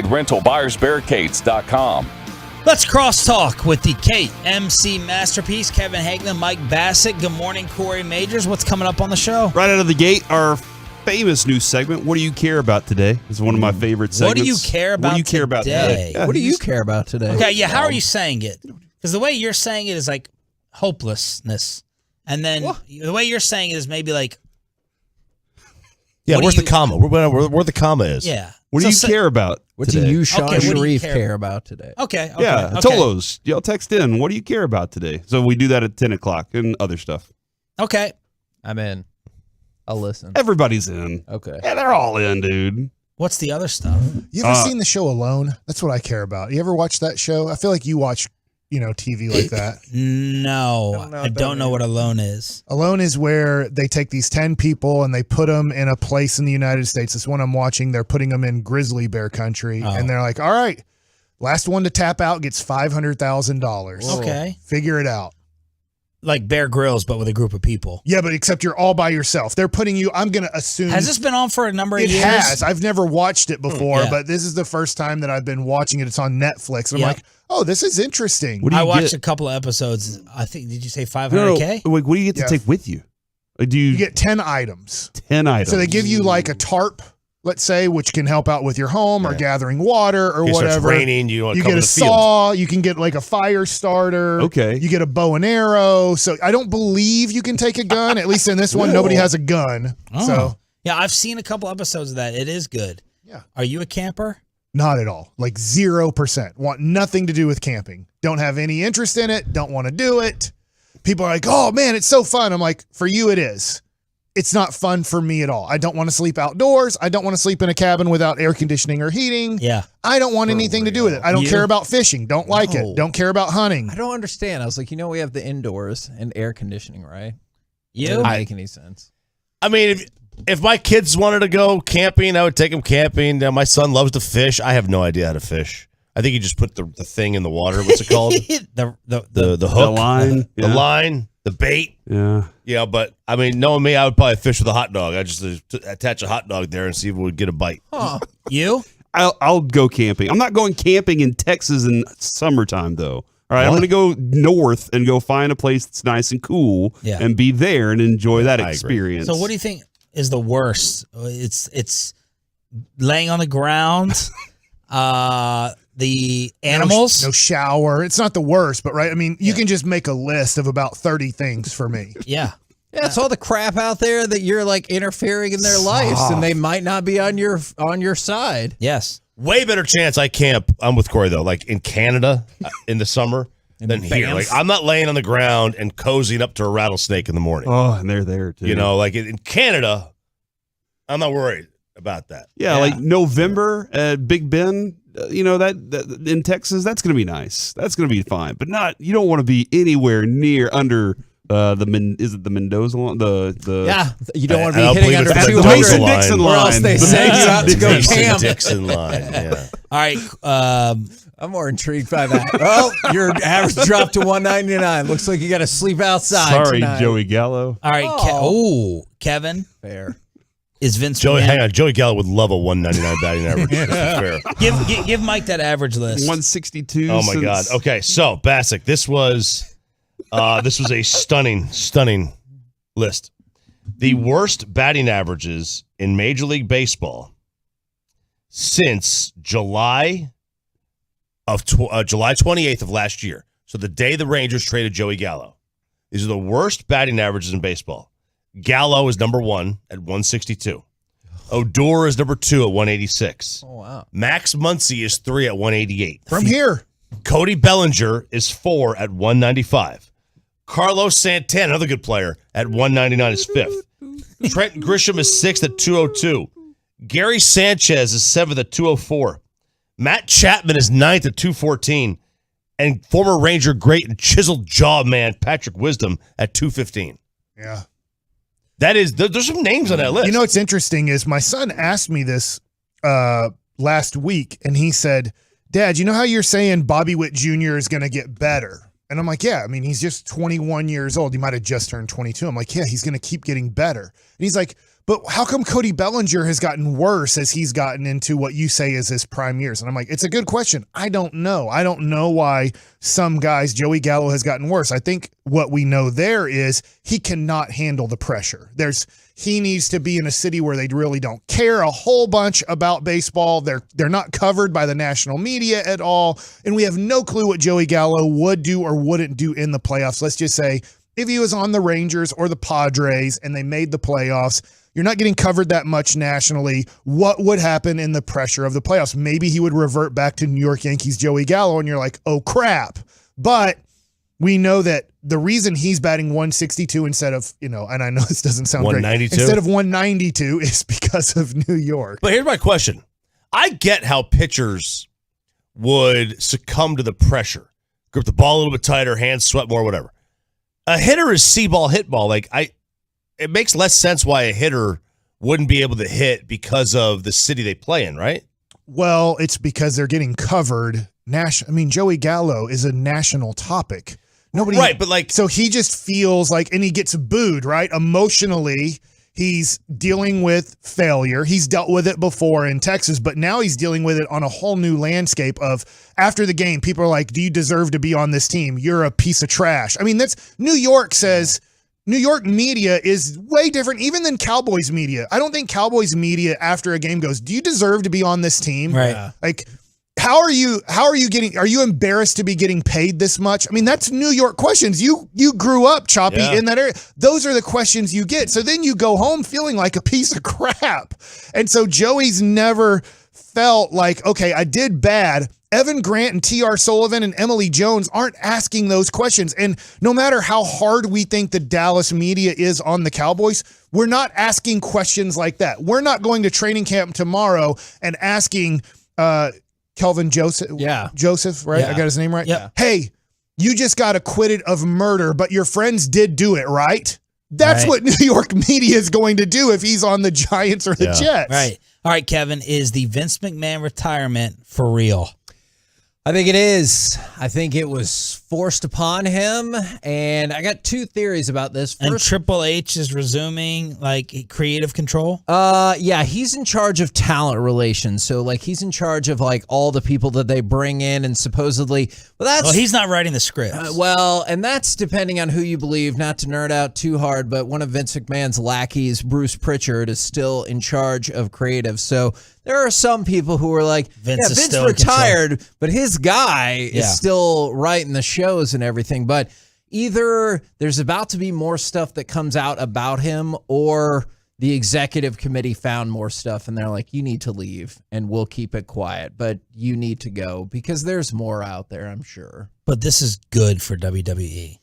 rental, buyersbarricades.com. Let's crosstalk with the KMC masterpiece, Kevin Hagman, Mike Bassett. Good morning, Corey Majors. What's coming up on the show? Right out of the gate, our famous new segment, What Do You Care About Today? This is one of my favorite segments. What do you care about today? Yeah, what do you care about today? Okay, yeah, how are you saying it? Because the way you're saying it is like hopelessness. And then the way you're saying it is maybe like... Yeah, where's the comma? Where the comma is. Yeah. What do you care about What today? do you, Sean Okay, what do you Sharif, care about today? Okay. Yeah, okay. Tolos, y'all text in. What do you care about today? So we do that at 10 o'clock and other stuff. Okay. I'm in. I'll listen. Everybody's in. Okay. Yeah, they're all in, dude. What's the other stuff? You ever seen the show Alone? That's what I care about. You ever watch that show? I feel like you watch, TV like that. No, I don't know what Alone is. Alone is where they take these 10 people and they put them in a place in the United States. This one I'm watching, they're putting them in grizzly bear country. Oh. And they're like, all right, last one to tap out gets $500,000. Okay. Figure it out. Like Bear Grylls, but with a group of people. Yeah, but except you're all by yourself. They're putting you, I'm going to assume. Has this been on for a number of years? It has. I've never watched it before, Yeah. but this is the first time that I've been watching it. It's on Netflix. And I'm Yep. like, oh, this is interesting. I watched a couple of episodes. I think, did you say 500K? No, wait, what do you get to take with you? Do You get 10 items. 10 items. So they give you like a tarp, let's say, which can help out with your home or gathering water or In case it starts whatever. raining, you want to You cover get a the field. saw. You can get like a fire starter. Okay. You get a bow and arrow. So I don't believe you can take a gun. At least in this one, nobody has a gun. Oh. So Yeah, I've seen a couple episodes of that. It is good. Yeah. Are you a camper? not at all. Like 0%. Want nothing to do with camping. Don't have any interest in it. Don't want to do it. People are like, oh man, it's so fun. I'm like, for you it is. It's not fun for me at all. I don't want to sleep outdoors. I don't want to sleep in a cabin without air conditioning or heating. Yeah. I don't want anything to do with it. I don't care about fishing. Don't like it. Don't care about hunting. I don't understand. I was like, we have the indoors and air conditioning, right? You? It doesn't make any sense. I mean, if my kids wanted to go camping, I would take them camping. Now, my son loves to fish. I have no idea how to fish. I think you just put the thing in the water. What's it called? the hook. The line. The line. The bait. Yeah. Yeah, but, I mean, knowing me, I would probably fish with a hot dog. I'd just attach a hot dog there and see if we would get a bite. Huh. You? I'll go camping. I'm not going camping in Texas in summertime, though. All right, I'm going to go north and go find a place that's nice and cool and be there and enjoy that experience. So what do you think is the worst? It's laying on the ground, the animals. No shower. It's not the worst, but right. I mean, you can just make a list of about 30 things for me. Yeah. Yeah, it's all the crap out there that you're like interfering in their lives, and they might not be on your side. Yes. Way better chance I camp. I'm with Corey, though, like in Canada in the summer than here. Banff. Like, I'm not laying on the ground and cozying up to a rattlesnake in the morning. Oh, and they're there, too. You know, like in Canada, I'm not worried about that. Yeah, like November at Big Bend, that in Texas, that's going to be nice. That's going to be fine. But you don't want to be anywhere near under is it the Mendoza line? Yeah, you don't want to I be don't hitting believe under it's the 200 Mason-Dixon or else line. they The send you out to go camp. Mason-Dixon line, yeah. All right. I'm more intrigued by that. Well, your average dropped to $199. Looks like you got to sleep outside Sorry, tonight. Joey Gallo. All right. Kevin. Fair. Is Vince Joey, McMahon? hang on. Joey Gallo would love a 199 batting average. That's fair. Give Mike that average list. 162. Oh my God. Okay, so Bassick, this was a stunning list. The worst batting averages in Major League Baseball since July 28th of last year. So the day the Rangers traded Joey Gallo. These are the worst batting averages in baseball. Gallo is number 1 at 162. Odor is number 2 at 186. Oh, wow. Max Muncy is 3 at 188. From here. Cody Bellinger is 4 at 195. Carlos Santana, another good player, at 199 is 5th. Trent Grisham is 6th at 202. Gary Sanchez is 7th at 204. Matt Chapman is 9th at 214. And former Ranger great and chiseled jaw man Patrick Wisdom at 215. Yeah. There's some names on that list. You know what's interesting is my son asked me this last week, and he said, Dad, you know how you're saying Bobby Witt Jr. is going to get better? And I'm like, yeah, I mean, he's just 21 years old. He might have just turned 22. I'm like, yeah, he's going to keep getting better. And he's like, but how come Cody Bellinger has gotten worse as he's gotten into what you say is his prime years? And I'm like, it's a good question. I don't know. I don't know why some guys, Joey Gallo has gotten worse. I think what we know there is he cannot handle the pressure. He needs to be in a city where they really don't care a whole bunch about baseball. They're not covered by the national media at all. And we have no clue what Joey Gallo would do or wouldn't do in the playoffs. Let's just say if he was on the Rangers or the Padres and they made the playoffs, you're not getting covered that much nationally. What would happen in the pressure of the playoffs? Maybe he would revert back to New York Yankees Joey Gallo, and you're like, oh, crap. But we know that the reason he's batting 162 instead of, and I know this doesn't sound great, instead of 192 is because of New York. But here's my question. I get how pitchers would succumb to the pressure. Grip the ball a little bit tighter, hands sweat more, whatever. A hitter is see-ball, hit ball. It makes less sense why a hitter wouldn't be able to hit because of the city they play in, right? Well, it's because they're getting covered. Joey Gallo is a national topic. Right, but so he just feels like, and he gets booed, right? Emotionally, he's dealing with failure. He's dealt with it before in Texas, but now he's dealing with it on a whole new landscape of after the game, people are like, do you deserve to be on this team? You're a piece of trash. That's New York says. New York media is way different even than Cowboys media. I don't think Cowboys media after a game goes, do you deserve to be on this team? Right. Are you embarrassed to be getting paid this much? That's New York questions. You grew up, Choppy, in that area. Those are the questions you get. So then you go home feeling like a piece of crap. And so Joey's never felt like, okay, I did bad. Evan Grant and T.R. Sullivan and Emily Jones aren't asking those questions. And no matter how hard we think the Dallas media is on the Cowboys, we're not asking questions like that. We're not going to training camp tomorrow and asking Kelvin Joseph. Yeah. Joseph, right? Yeah. I got his name right? Yeah. Hey, you just got acquitted of murder, but your friends did do it, right? That's what New York media is going to do if he's on the Giants or the Jets. Right. All right, Kevin, is the Vince McMahon retirement for real? I think it is. I think it was forced upon him, and I got two theories about this. First, and Triple H is resuming creative control? Yeah, he's in charge of talent relations. So he's in charge of all the people that they bring in, and supposedly he's not writing the scripts. And that's depending on who you believe, not to nerd out too hard, but one of Vince McMahon's lackeys, Bruce Pritchard, is still in charge of creative. So there are some people who are like, Vince retired, but his guy is still writing the shows and everything. But either there's about to be more stuff that comes out about him, or the executive committee found more stuff and they're like, you need to leave and we'll keep it quiet, but you need to go because there's more out there, I'm sure. But this is good for WWE.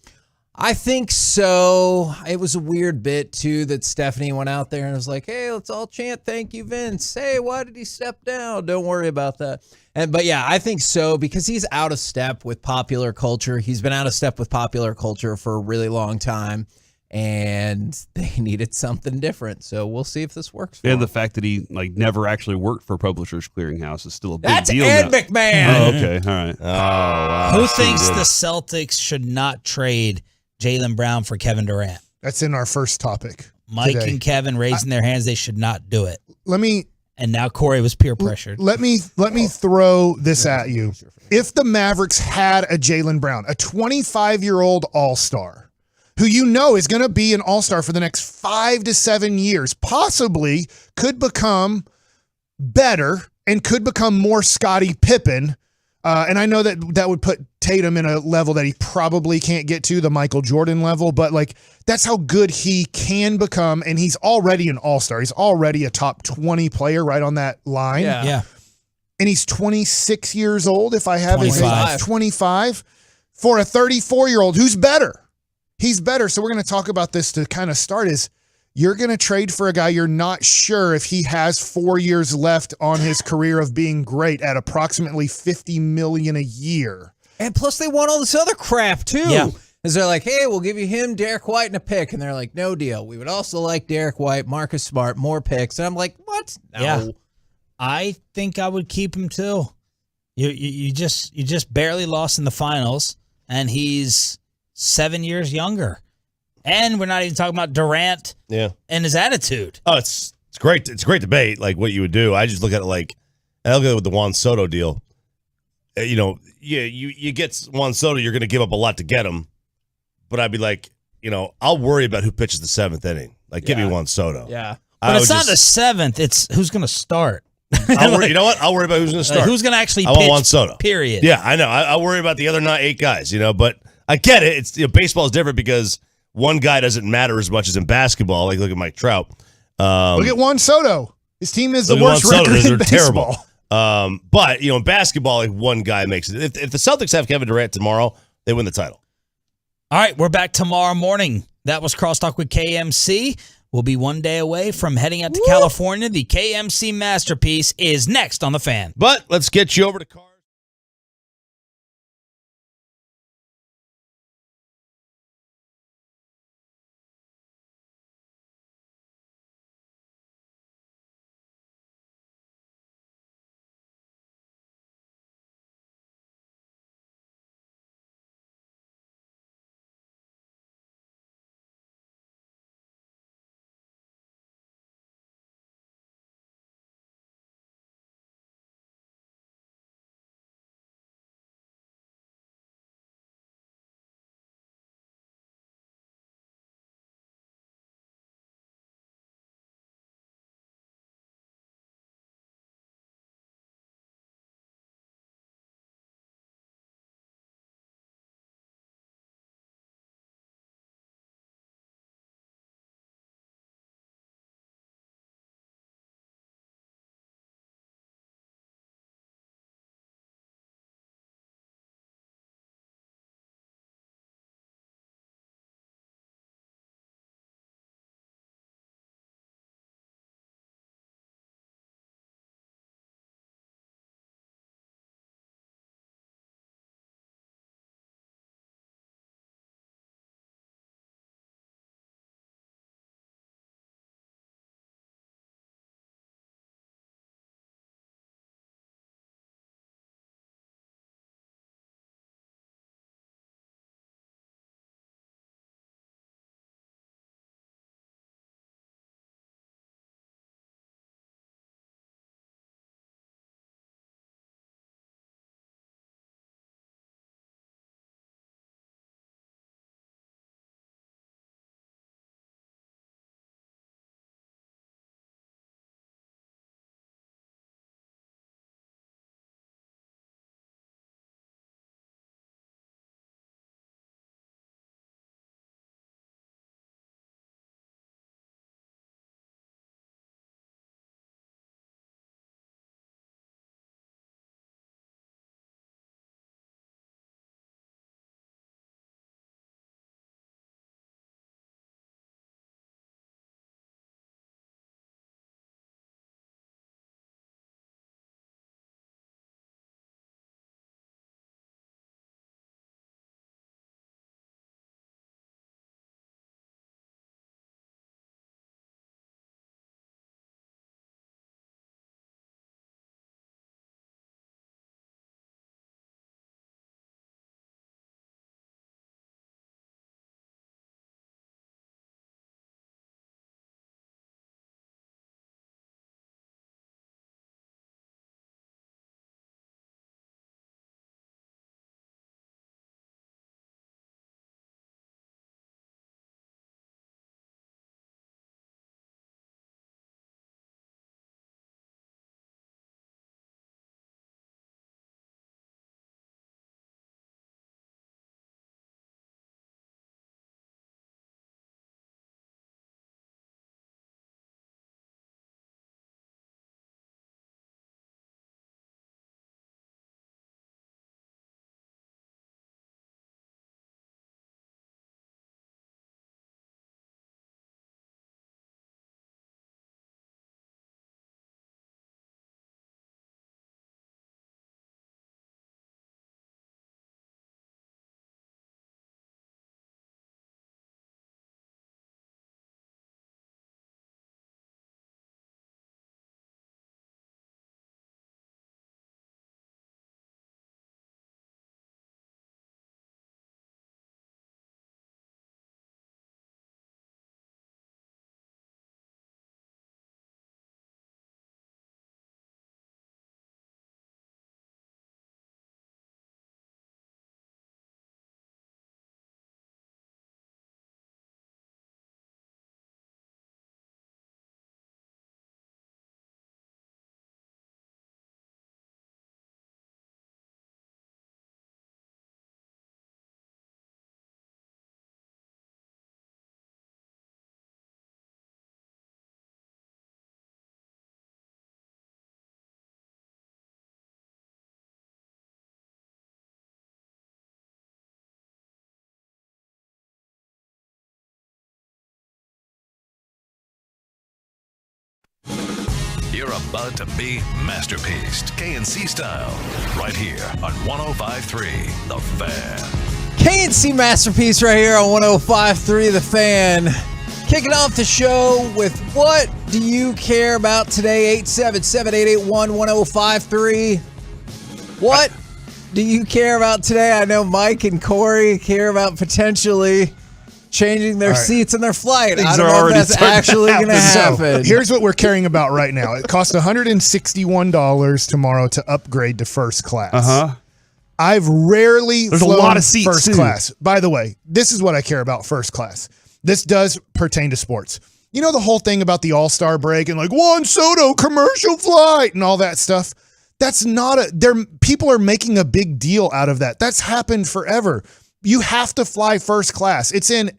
I think so. It was a weird bit, too, that Stephanie went out there and was like, hey, let's all chant thank you, Vince. Hey, why did he step down? Don't worry about that. But yeah, I think so, because he's out of step with popular culture. He's been out of step with popular culture for a really long time, and they needed something different. So we'll see if this works for him. And the fact that he never actually worked for Publishers Clearinghouse is still a big That's deal Ed now. McMahon. Oh, okay. All right. Oh, wow. Who thinks the Celtics should not trade Jaylen Brown for Kevin Durant? That's in our first topic. Mike today. and Kevin raising their hands. They should not do it. And now Corey was peer pressured. Let me throw this at you. If the Mavericks had a Jaylen Brown, a 25-year-old all-star, who is going to be an all-star for the next 5 to 7 years, possibly could become better and could become more Scottie Pippen. And I know that would put Tatum in a level that he probably can't get to, the Michael Jordan level, but that's how good he can become. And he's already an all-star. He's already a top 20 player right on that line. Yeah. And he's 26 years old, if I have 25. 25 for a 34-year-old who's better. He's better. So we're going to talk about this to kind of start is you're going to trade for a guy you're not sure if he has 4 years left on his career of being great at approximately $50 million a year. And plus they want all this other crap too. Yeah. Because they're like, hey, we'll give you him, Derek White, and a pick. And they're like, no deal. We would also like Derek White, Marcus Smart, more picks. And I'm like, what? No. Yeah. I think I would keep him too. You just barely lost in the finals, and he's 7 years younger. And we're not even talking about Durant and his attitude. Oh, it's great. It's a great debate, like what you would do. I just look at it like, I look at it with the Juan Soto deal. You get Juan Soto, you're going to give up a lot to get him. But I'd be like, I'll worry about who pitches the 7th inning. Like, give me Juan Soto. Yeah. But it's not the 7th. It's who's going to start. You know what? I'll worry about who's going to start. Who's going to actually I pitch, want Juan Soto. Period. Yeah, I know. I'll worry about the other 8 guys, But I get it. It's baseball is different because one guy doesn't matter as much as in basketball. Like, look at Mike Trout. Look at Juan Soto. His team is the Juan worst Soto, record in they're baseball. terrible. But, in basketball, like one guy makes it. If the Celtics have Kevin Durant tomorrow, they win the title. All right, we're back tomorrow morning. That was Crosstalk with KMC. We'll be one day away from heading out to California. The KMC Masterpiece is next on The Fan. But let's get you over to Car. You're about to be masterpieced, KNC style, right here on 105.3 The Fan. KNC Masterpiece right here on 105.3 The Fan. Kicking off the show with what do you care about today? 877-881-1053. What do you care about today? I know Mike and Corey care about potentially changing their seats in their flight. I don't know if that's actually going to happen. So, here's what we're caring about right now. It costs $161 tomorrow to upgrade to first class. Uh-huh. I've rarely There's flown a lot of seats first too. class. By the way, this is what I care about first class. This does pertain to sports. You know the whole thing about the All-Star break and like Juan Soto commercial flight and all that stuff? That's not people are making a big deal out of that. That's happened forever. You have to fly first class. It's in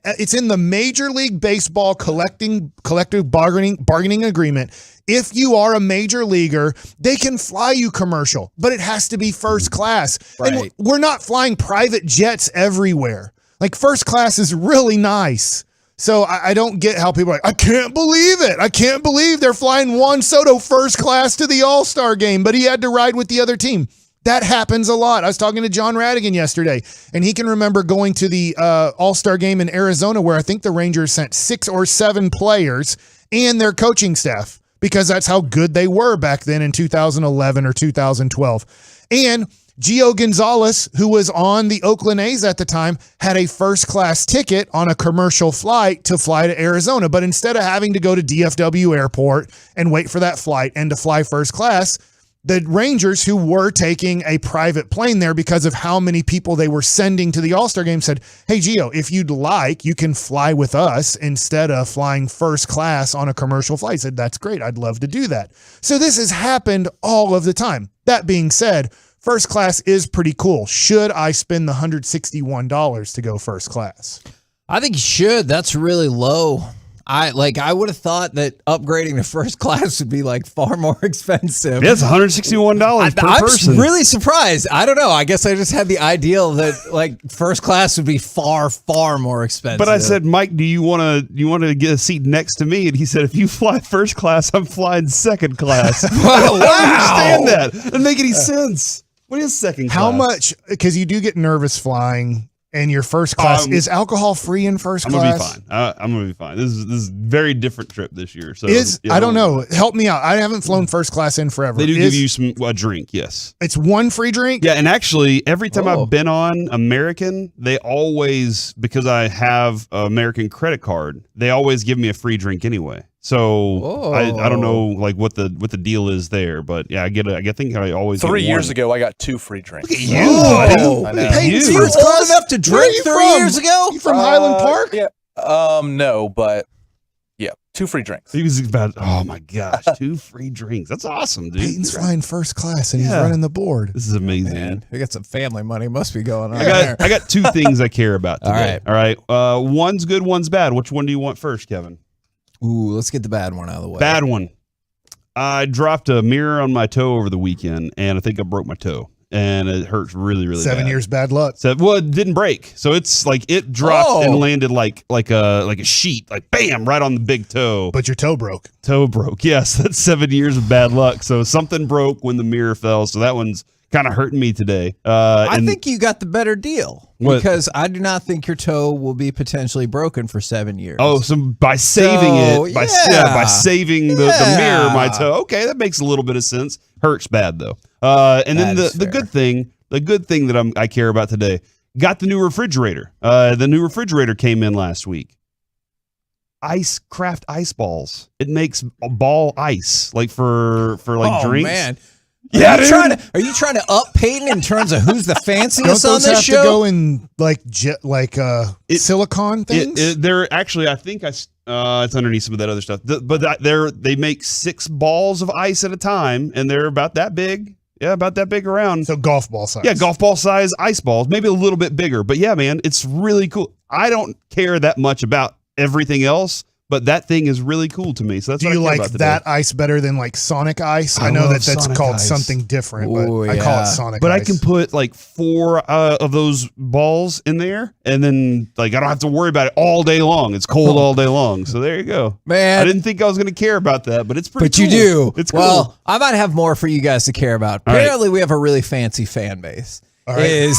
the Major League Baseball collective bargaining agreement. If you are a major leaguer, they can fly you commercial, but it has to be first class. Right. And we're not flying private jets everywhere. Like first class is really nice. So I don't get how people are like, I can't believe it. I can't believe they're flying Juan Soto first class to the All-Star game, but he had to ride with the other team. That happens a lot. I was talking to John Radigan yesterday, and he can remember going to the All-Star game in Arizona where I think the Rangers sent 6 or 7 players and their coaching staff because that's how good they were back then in 2011 or 2012. And Gio Gonzalez, who was on the Oakland A's at the time, had a first-class ticket on a commercial flight to fly to Arizona. But instead of having to go to DFW Airport and wait for that flight and to fly first class, the Rangers, who were taking a private plane there because of how many people they were sending to the All-Star game, said, hey, Gio, if you'd like, you can fly with us instead of flying first class on a commercial flight. He said, that's great. I'd love to do that. So this has happened all of the time. That being said, first class is pretty cool. Should I spend the $161 to go first class? I think you should. That's really low. I would have thought that upgrading to first class would be like far more expensive. It's $161 per person. I'm really surprised. I don't know. I guess I just had the ideal that like first class would be far, far more expensive. But I said, Mike, do you want to get a seat next to me? And he said, if you fly first class, I'm flying second class. I don't understand that. It doesn't make any sense. What is second class? How much? Because you do get nervous flying. And your first class is alcohol free in first class? I'm gonna be fine. I'm gonna be fine. This is a very different trip this year. So I don't know. Help me out. I haven't flown first class in forever. They do give you a drink. Yes, it's one free drink. Yeah, and actually, every time I've been on American, they always, because I have an American credit card, they always give me a free drink anyway. So I don't know like what the deal is there, but yeah, I think I always 3 years ago I got 2 free drinks. Look at you, buddy. You were old enough to drink 3 years ago? You from Highland Park? Yeah. No, but yeah, 2 free drinks. He was about, oh my gosh, 2 free drinks. That's awesome, dude. Peyton's flying first class and he's running the board. This is amazing. Man, we got some family money. Must be going on. I got 2 things I care about today. All right. One's good, one's bad. Which one do you want first, Kevin? Ooh, let's get the bad one out of the way. Bad one. I dropped a mirror on my toe over the weekend, and I think I broke my toe, and it hurts really, really bad. 7 years bad luck. So, well, it didn't break, so it's like it dropped and landed like a sheet, like bam, right on the big toe. But your toe broke. Toe broke. Yes, that's 7 years of bad luck. So something broke when the mirror fell. So that one's kind of hurting me today. I think you got the better deal because I do not think your toe will be potentially broken for 7 years. Oh, so by saving by saving the mirror, my toe. Okay, that makes a little bit of sense. Hurts bad though. And then the good thing that I care about today, got the new refrigerator. The new refrigerator came in last week. Craft ice balls. It makes ball ice like for drinks. Oh man. Yeah, are you trying to up Peyton in terms of who's the fanciest Don't on those this have show? to go in like silicone things? They're actually, I think it's underneath some of that other stuff. But they make 6 balls of ice at a time, and they're about that big. Yeah, about that big around. So golf ball size. Yeah, golf ball size ice balls, maybe a little bit bigger. But yeah, man, it's really cool. I don't care that much about everything else, but that thing is really cool to me. So that's Do what you I care like about that today. ice better than like Sonic Ice? I know love that's Sonic called Ice. something different, but Ooh, I call yeah. it Sonic But Ice. I can put like 4 of those balls in there, and then like I don't have to worry about it all day long. It's cold all day long. So there you go. Man. I didn't think I was going to care about that, but it's pretty But cool. you do. It's cool. Well, I might have more for you guys to care about. All right. Apparently, we have a really fancy fan base. All right.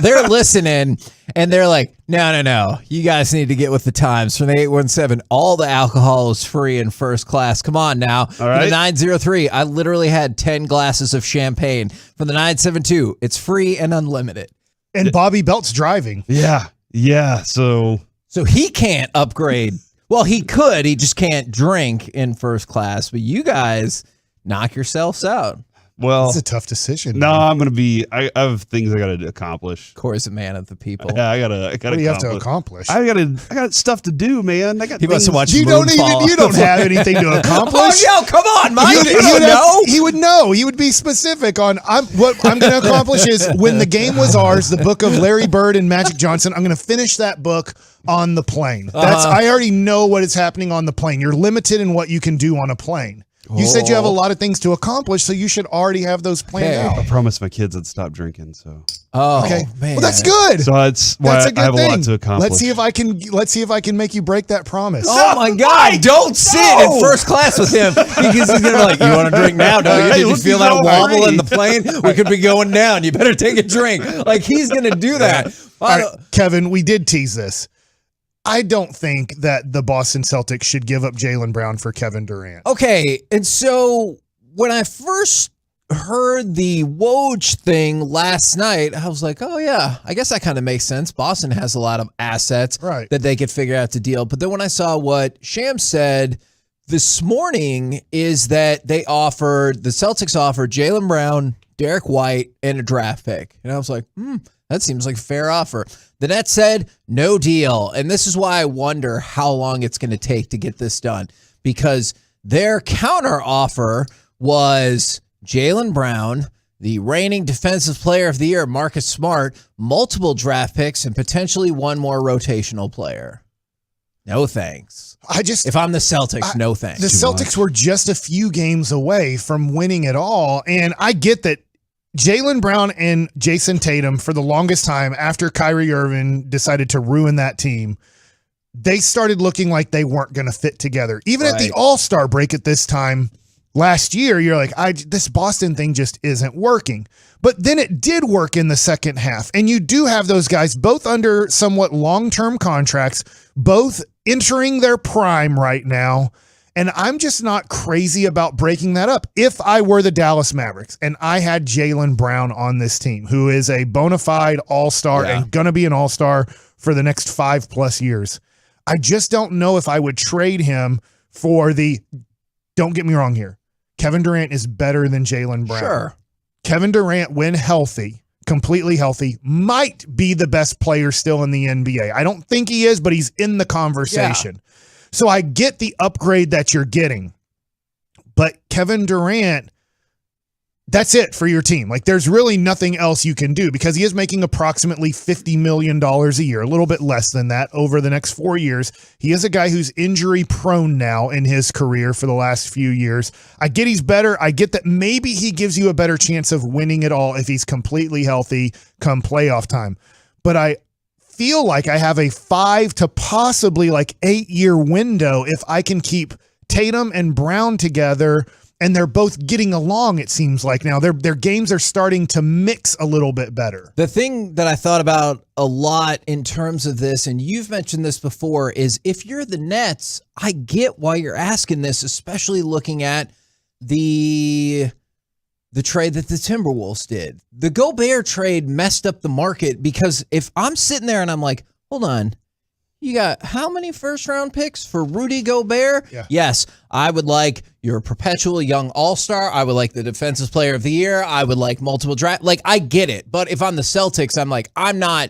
They're listening and they're like, no, you guys need to get with the times. From the 817, all the alcohol is free in first class. Come on now. All right. From the 903, I literally had 10 glasses of champagne. From the 972, it's free and unlimited. And Bobby Belt's driving. Yeah. So he can't upgrade. Well, he could. He just can't drink in first class. But you guys knock yourselves out. well, It's a tough decision. no, man. I'm going to be. I have things I got to accomplish. Corey's a man of the people. Yeah, I gotta. What do you have to accomplish? I got stuff to do, man. I got. He wants to things- watch You don't have anything to accomplish. Oh, yo, come on, Mike. He You don't know? He would know. He would be specific on what I'm going to accomplish is when the game was ours, the book of Larry Bird and Magic Johnson. I'm going to finish that book on the plane. I already know what is happening on the plane. You're limited in what you can do on a plane. You said you have a lot of things to accomplish, so you should already have those planned Okay. I out. promised my kids I'd stop drinking. So Oh, Okay, man. well that's good. so that's why That's a good I have thing. a lot to accomplish. Let's see if I can make you break that promise. Oh my God! Don't sit in first class with him because he's gonna be like, "You want to drink now, don't you? Hey, Did you look, feel he's that all wobble free." in the plane? We could be going down. You better take a drink." Like he's gonna do that. All right, Kevin, we did tease this. I don't think that the Boston Celtics should give up Jaylen Brown for Kevin Durant. Okay, and so when I first heard the Woj thing last night, I was like, oh yeah, I guess that kind of makes sense. Boston has a lot of assets that they could figure out to deal. But then when I saw what Sham said this morning is that the Celtics offered Jaylen Brown, Derek White, and a draft pick. And I was like, that seems like a fair offer. The Nets said, no deal. And this is why I wonder how long it's going to take to get this done. Because their counter offer was Jaylen Brown, the reigning defensive player of the year, Marcus Smart, multiple draft picks, and potentially one more rotational player. No thanks. If I'm the Celtics, no thanks. The Celtics were just a few games away from winning it all. And I get that Jaylen Brown and Jason Tatum, for the longest time after Kyrie Irving decided to ruin that team, they started looking like they weren't going to fit together. Even at the All-Star break at this time last year, you're like, this Boston thing just isn't working. But then it did work in the second half. And you do have those guys both under somewhat long-term contracts, both entering their prime right now. And I'm just not crazy about breaking that up. If I were the Dallas Mavericks and I had Jaylen Brown on this team, who is a bona fide all-star and going to be an all-star for the next 5+ years, I just don't know if I would trade him for don't get me wrong here, Kevin Durant is better than Jaylen Brown. Sure. Kevin Durant, when healthy, completely healthy, might be the best player still in the NBA. I don't think he is, but he's in the conversation. Yeah. So I get the upgrade that you're getting, but Kevin Durant, that's it for your team. Like there's really nothing else you can do because he is making approximately $50 million a year, a little bit less than that over the next 4 years. He is a guy who's injury prone now in his career for the last few years. I get he's better. I get that maybe he gives you a better chance of winning it all if he's completely healthy come playoff time. But I feel like I have a 5 to possibly 8-year window if I can keep Tatum and Brown together and they're both getting along, it seems like now. Their games are starting to mix a little bit better. The thing that I thought about a lot in terms of this, and you've mentioned this before, is if you're the Nets, I get why you're asking this, especially looking at the trade that the Timberwolves did. The Gobert trade messed up the market because if I'm sitting there and I'm like, hold on, you got how many first-round picks for Rudy Gobert? Yeah. Yes, I would like your perpetual young all-star. I would like the defensive player of the year. I would like multiple draft. I get it. But if I'm the Celtics, I'm like, I'm not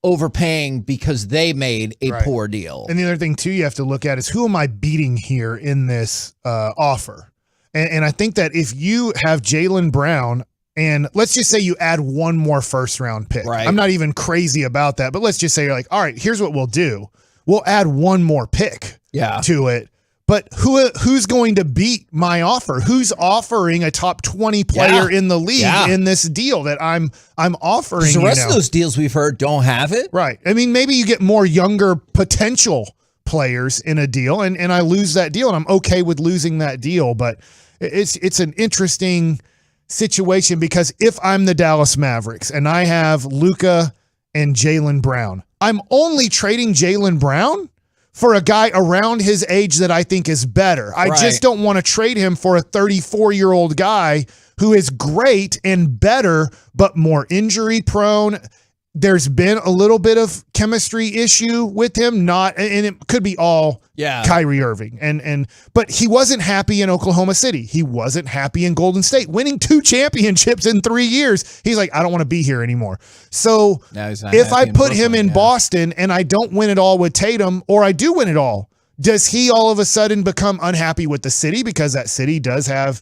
overpaying because they made a poor deal. And the other thing, too, you have to look at is who am I beating here in this offer? And I think that if you have Jaylen Brown, and let's just say you add one more first-round pick. Right. I'm not even crazy about that, but let's just say you're like, all right, here's what we'll do. We'll add one more pick. to it. But who's going to beat my offer? Who's offering a top 20 player in the league in this deal that I'm offering? The rest of those deals we've heard don't have it. Right. I mean, maybe you get more younger potential players in a deal, and I lose that deal, and I'm okay with losing that deal. But it's an interesting situation, because if I'm the Dallas Mavericks and I have Luka and Jaylen Brown, I'm only trading Jaylen Brown for a guy around his age that I think is better. I just don't want to trade him for a 34-year-old guy who is great and better, but more injury prone. There's been a little bit of chemistry issue with him, and it could be all Kyrie Irving. But he wasn't happy in Oklahoma City. He wasn't happy in Golden State, winning 2 championships in 3 years. He's like, I don't want to be here anymore. So if I put him in Boston and I don't win it all with Tatum, or I do win it all, does he all of a sudden become unhappy with the city because that city does have,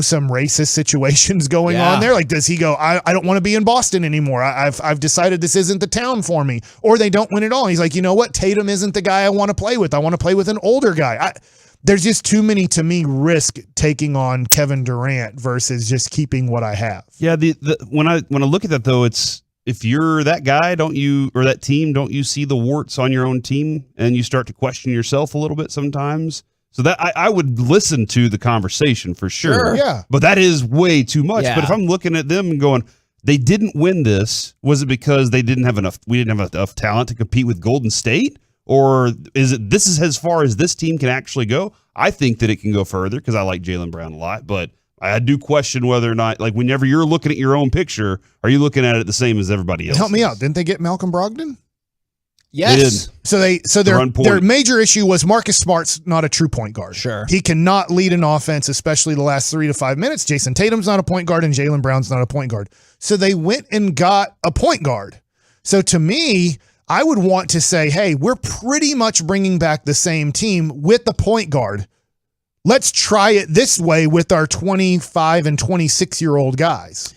some racist situations going on there? Like, does he go, I don't want to be in Boston anymore. I've decided this isn't the town for me. Or they don't win it all. And he's like, you know what? Tatum isn't the guy I want to play with. I want to play with an older guy. There's just too many, to me, risk taking on Kevin Durant versus just keeping what I have. Yeah. When I look at that, though, it's, if you're that guy, don't you see the warts on your own team, and you start to question yourself a little bit sometimes? So that I would listen to the conversation for sure. Yeah. But that is way too much. Yeah. But if I'm looking at them and going, they didn't win this, was it because we didn't have enough talent to compete with Golden State? Or this is as far as this team can actually go? I think that it can go further, because I like Jaylen Brown a lot, but I do question whether or not, like, whenever you're looking at your own picture, are you looking at it the same as everybody else? Help me out. Didn't they get Malcolm Brogdon? Yes. So their major issue was Marcus Smart's not a true point guard. Sure. He cannot lead an offense, especially the last 3 to 5 minutes. Jason Tatum's not a point guard, and Jaylen Brown's not a point guard. So they went and got a point guard. So to me, I would want to say, hey, we're pretty much bringing back the same team with the point guard. Let's try it this way with our 25 and 26-year-old guys.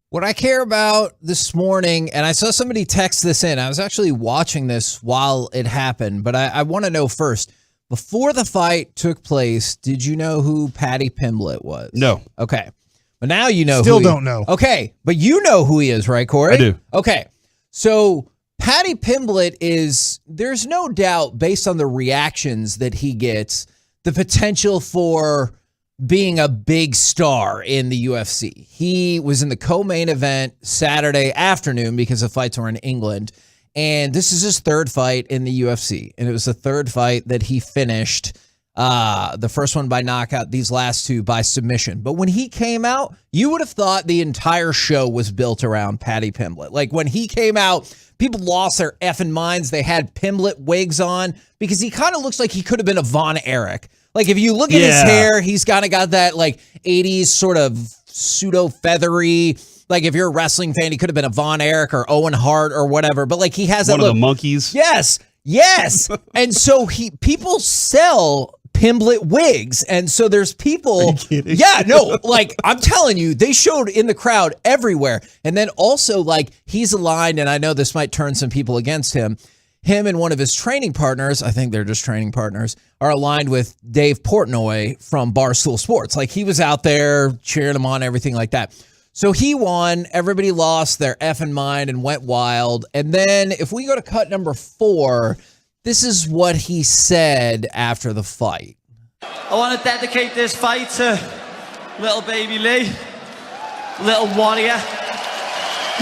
What I care about this morning, and I saw somebody text this in. I was actually watching this while it happened, but I want to know first, before the fight took place, did you know who Paddy Pimblett was? No. Okay. But now you know Still don't know. Okay. But you know who he is, right, Corey? I do. Okay. So Paddy Pimblett is, there's no doubt, based on the reactions that he gets, the potential for being a big star in the UFC. He was in the co-main event Saturday afternoon because the fights were in England. And this is his 3rd fight in the UFC. And it was the 3rd fight that he finished. The first one by knockout, these last 2 by submission. But when he came out, you would have thought the entire show was built around Paddy Pimblett. Like, when he came out, people lost their effing minds. They had Pimblett wigs on because he kind of looks like he could have been a Von Erich. Like, if you look at his hair, he's kind of got that, like, 80s sort of pseudo-feathery. Like, if you're a wrestling fan, he could have been a Von Erich or Owen Hart or whatever. But, like, he has that one of the monkeys. Yes. And so people sell Pimblett wigs. And so there's people. Yeah, no, like, I'm telling you, they showed in the crowd everywhere. And then also, like, he's aligned, and I know this might turn some people against him. Him and one of his training partners, I think they're just training partners, are aligned with Dave Portnoy from Barstool Sports. Like, he was out there cheering him on, everything like that. So he won. Everybody lost their effing mind and went wild. And then if we go to cut number 4, this is what he said after the fight. I want to dedicate this fight to little baby Lee, little warrior.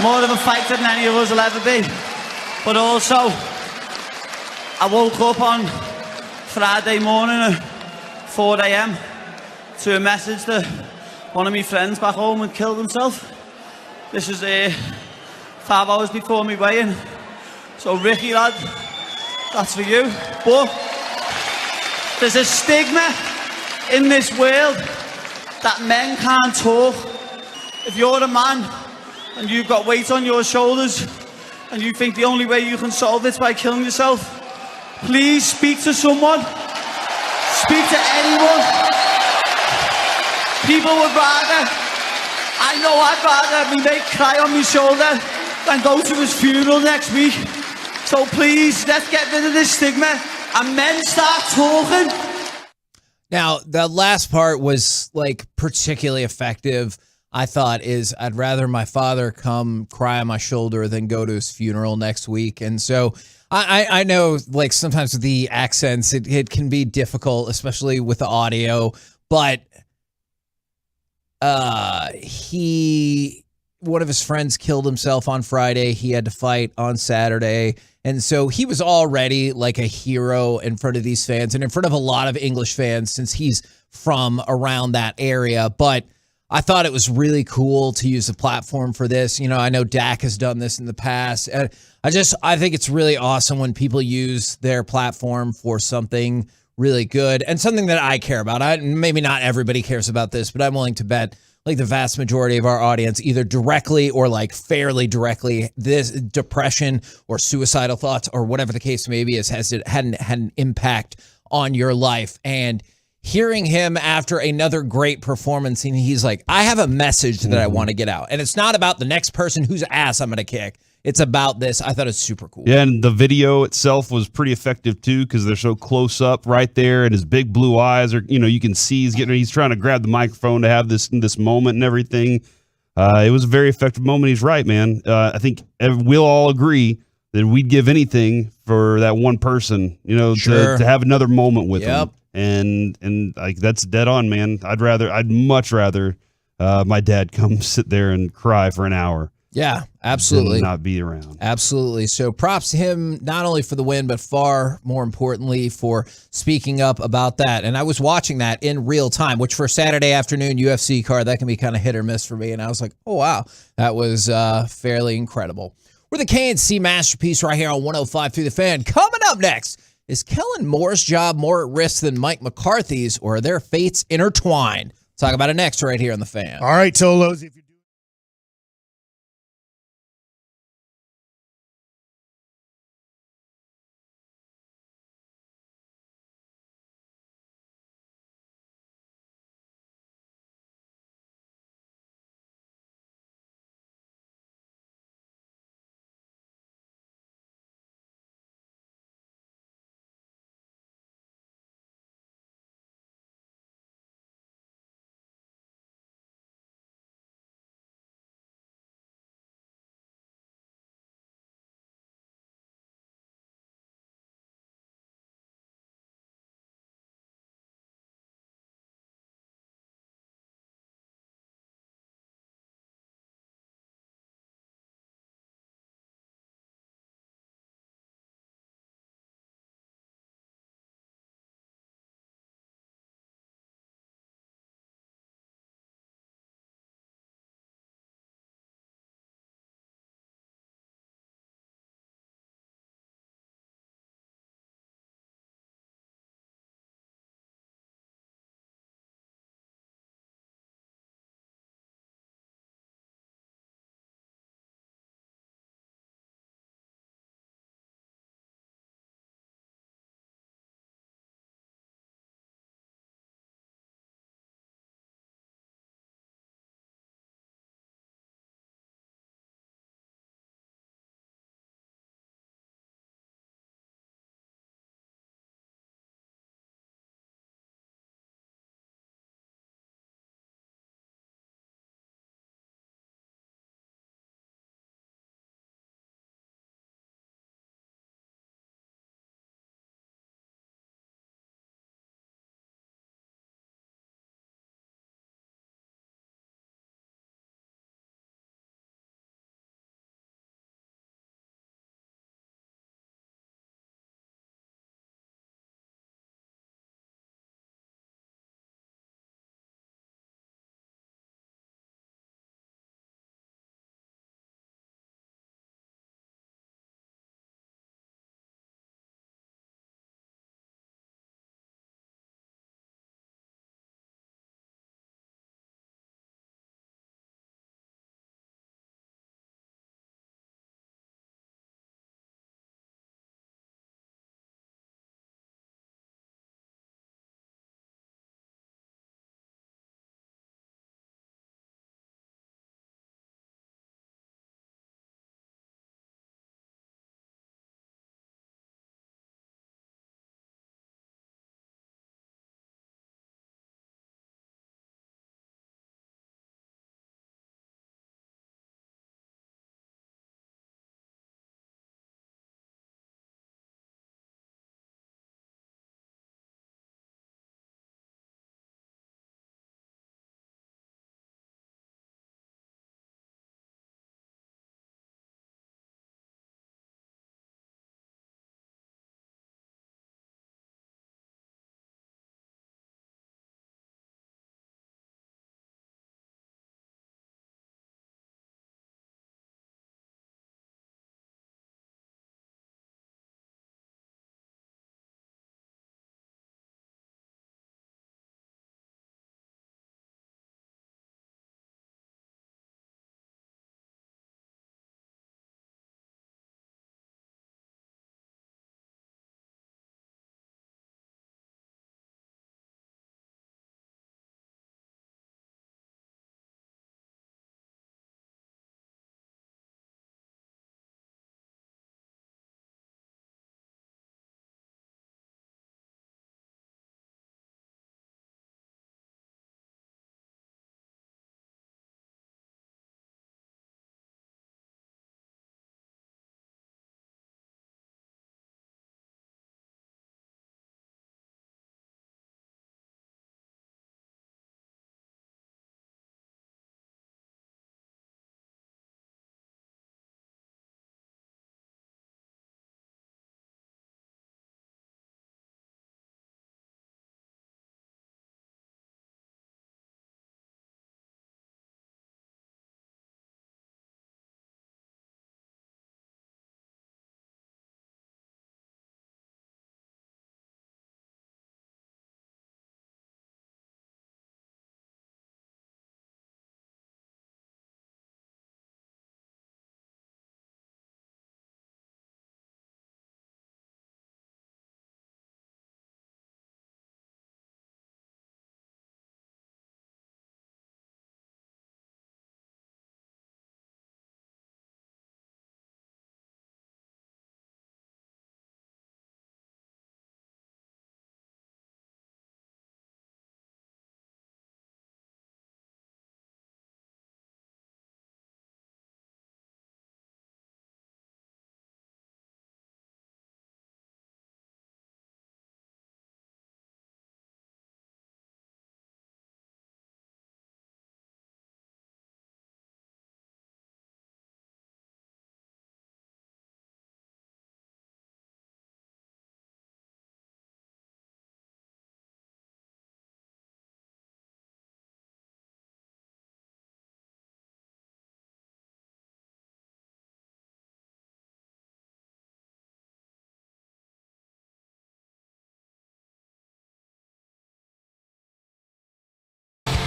More of a fighter than any of us will ever be. But also, I woke up on Friday morning at 4 a.m. to a message that one of my friends back home had killed himself. This was 5 hours before me weigh-in. So Ricky, lad, that's for you. But there's a stigma in this world that men can't talk. If you're a man and you've got weight on your shoulders and you think the only way you can solve it is by killing yourself, please speak to someone. Speak to anyone. People would rather, I'd rather me mate cry on my shoulder than go to his funeral next week. So please, let's get rid of this stigma. and men start talking. Now, the last part was like particularly effective. I thought is I'd rather my father come cry on my shoulder than go to his funeral next week. And so I know like sometimes with the accents, it can be difficult, especially with the audio, but one of his friends killed himself on Friday. He had to fight on Saturday. And so he was already like a hero in front of these fans and in front of a lot of English fans since he's from around that area. But I thought it was really cool to use the platform for this. You know, I know Dak has done this in the past. I think it's really awesome when people use their platform for something really good and something that I care about. Maybe not everybody cares about this, but I'm willing to bet like the vast majority of our audience, either directly or like fairly directly, this depression or suicidal thoughts or whatever the case may be has had an impact on your life. And hearing him after another great performance, and he's like, I have a message that I want to get out. And it's not about the next person whose ass I'm going to kick. It's about this. I thought it's super cool. Yeah, and the video itself was pretty effective too because they're so close up right there, and his big blue eyes are, you can see he's trying to grab the microphone to have this moment and everything. It was a very effective moment. He's right, man. I think we'll all agree that we'd give anything for that one person, to have another moment with him. And like that's dead on, man. I'd much rather my dad come sit there and cry for an hour. Yeah, absolutely. Not be around. Absolutely. So props to him, not only for the win, but far more importantly for speaking up about that. And I was watching that in real time, which for Saturday afternoon UFC card, that can be kind of hit or miss for me. And I was like, oh, wow, that was fairly incredible. We're the KNC Masterpiece right here on 105 through the Fan. Coming up next, is Kellen Moore's job more at risk than Mike McCarthy's, or are their fates intertwined? Talk about it next right here on the Fan. All right, Tolos, if you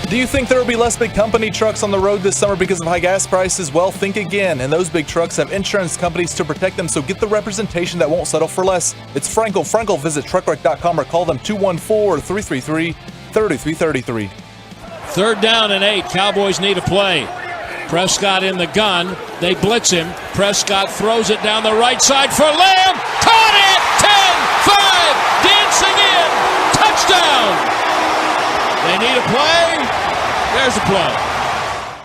Do you think there will be less big company trucks on the road this summer because of high gas prices? Well, think again. And those big trucks have insurance companies to protect them, so get the representation that won't settle for less. It's Frankel. Frankel, visit truckwreck.com or call them 214-333-3333. 3rd down and 8. Cowboys need a play. Prescott in the gun. They blitz him. Prescott throws it down the right side for Lamb. Caught it! 10, 5, dancing in. Touchdown! They need a play. There's a play.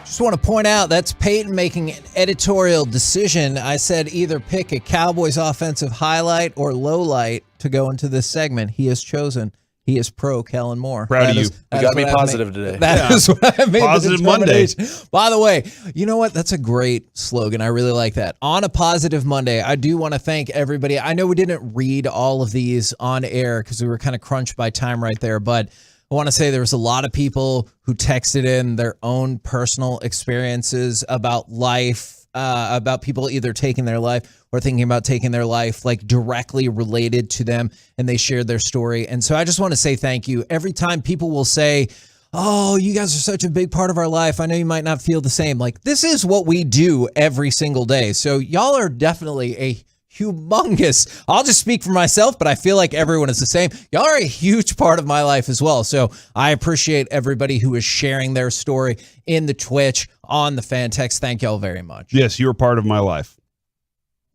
Just want to point out that's Peyton making an editorial decision. I said either pick a Cowboys offensive highlight or low light to go into this segment. He has chosen. He is pro Kellen Moore. Proud of you. You got me positive today. That is what I made. Positive Monday. By the way, you know what? That's a great slogan. I really like that. On a positive Monday, I do want to thank everybody. I know we didn't read all of these on air because we were kind of crunched by time right there, but I want to say there was a lot of people who texted in their own personal experiences about life, about people either taking their life or thinking about taking their life, like directly related to them, and they shared their story. And so I just want to say thank you. Every time people will say, oh, you guys are such a big part of our life, I know you might not feel the same. Like, this is what we do every single day. So y'all are definitely a humongous, I'll just speak for myself, but I feel like everyone is the same. Y'all are a huge part of my life as well. So I appreciate everybody who is sharing their story in the Twitch, on the fan text. Thank y'all very much. Yes, you're part of my life.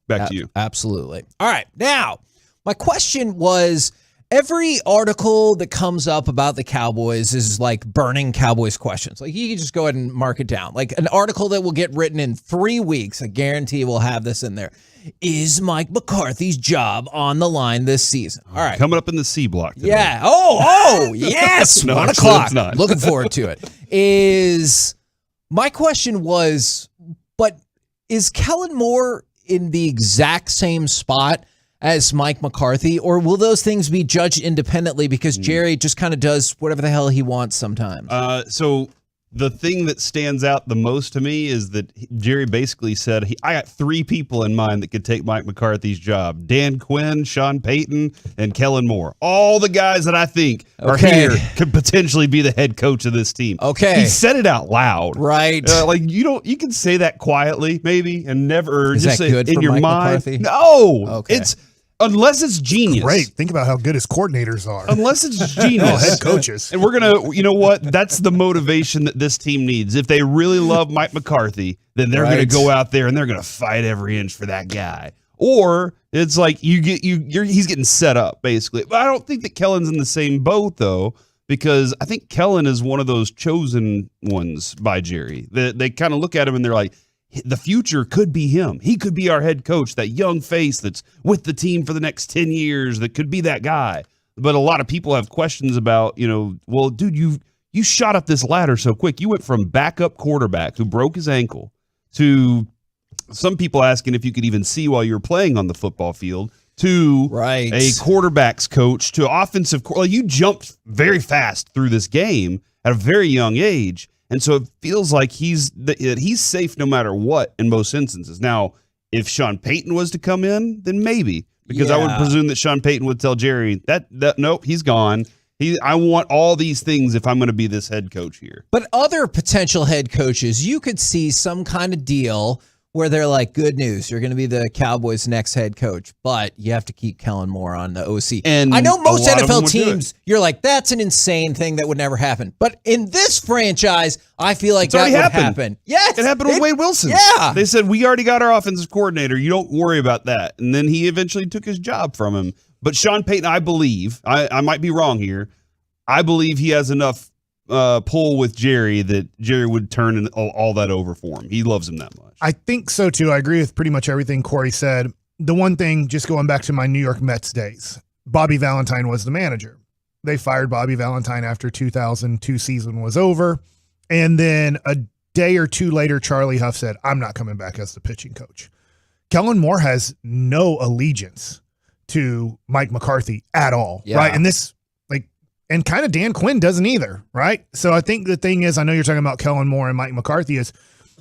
Back to you. Absolutely. All right. Now, my question was, every article that comes up about the Cowboys is like burning Cowboys questions. Like, you can just go ahead and mark it down. Like an article that will get written in 3 weeks. I guarantee we'll have this in there. Is Mike McCarthy's job on the line this season? All right. Coming up in the C block today. Yeah. Oh, yes. No, 1 actually, o'clock. it's not. Looking forward to it. My question was, but is Kellen Moore in the exact same spot as Mike McCarthy, or will those things be judged independently because Jerry just kind of does whatever the hell he wants sometimes? So the thing that stands out the most to me is that Jerry basically said, I got 3 people in mind that could take Mike McCarthy's job. Dan Quinn, Sean Payton, and Kellen Moore. All the guys that I think are here could potentially be the head coach of this team. Okay. He said it out loud. Right. Like, you can say that quietly maybe and never Is just that say good in for your Mike mind. McCarthy? No. Okay. Unless it's genius. Great. Think about how good his coordinators are. Unless it's genius. Head coaches. And we're going to, you know what? That's the motivation that this team needs. If they really love Mike McCarthy, then they're going to go out there and they're going to fight every inch for that guy. Or it's like he's getting set up, basically. But I don't think that Kellen's in the same boat, though, because I think Kellen is one of those chosen ones by Jerry. They kind of look at him and they're like, the future could be him. He could be our head coach, that young face that's with the team for the next 10 years that could be that guy. But a lot of people have questions about, well, dude, you shot up this ladder so quick. You went from backup quarterback who broke his ankle to some people asking if you could even see while you're playing on the football field to a quarterback's coach to offensive. You jumped very fast through this game at a very young age. And so it feels like he's safe no matter what in most instances. Now, if Sean Payton was to come in, then maybe. Because I would presume that Sean Payton would tell Jerry, that nope, he's gone. I want all these things if I'm going to be this head coach here. But other potential head coaches, you could see some kind of deal where they're like, good news, you're going to be the Cowboys' next head coach, but you have to keep Kellen Moore on the OC. And I know most NFL teams, you're like, that's an insane thing that would never happen. But in this franchise, I feel like that would happen. Yes. It happened with Wade Wilson. Yeah. They said, we already got our offensive coordinator. You don't worry about that. And then he eventually took his job from him. But Sean Payton, I believe, I might be wrong here, I believe he has enough pull with Jerry that Jerry would turn all that over for him. He loves him that much. I think so too. I agree with pretty much everything Corey said. The one thing, just going back to my New York Mets days, Bobby Valentine was the manager. They fired Bobby Valentine after 2002 season was over. And then a day or two later, Charlie Huff said, I'm not coming back as the pitching coach. Kellen Moore has no allegiance to Mike McCarthy at all. Yeah. Right. And and kind of Dan Quinn doesn't either, right? So I think the thing is, I know you're talking about Kellen Moore and Mike McCarthy,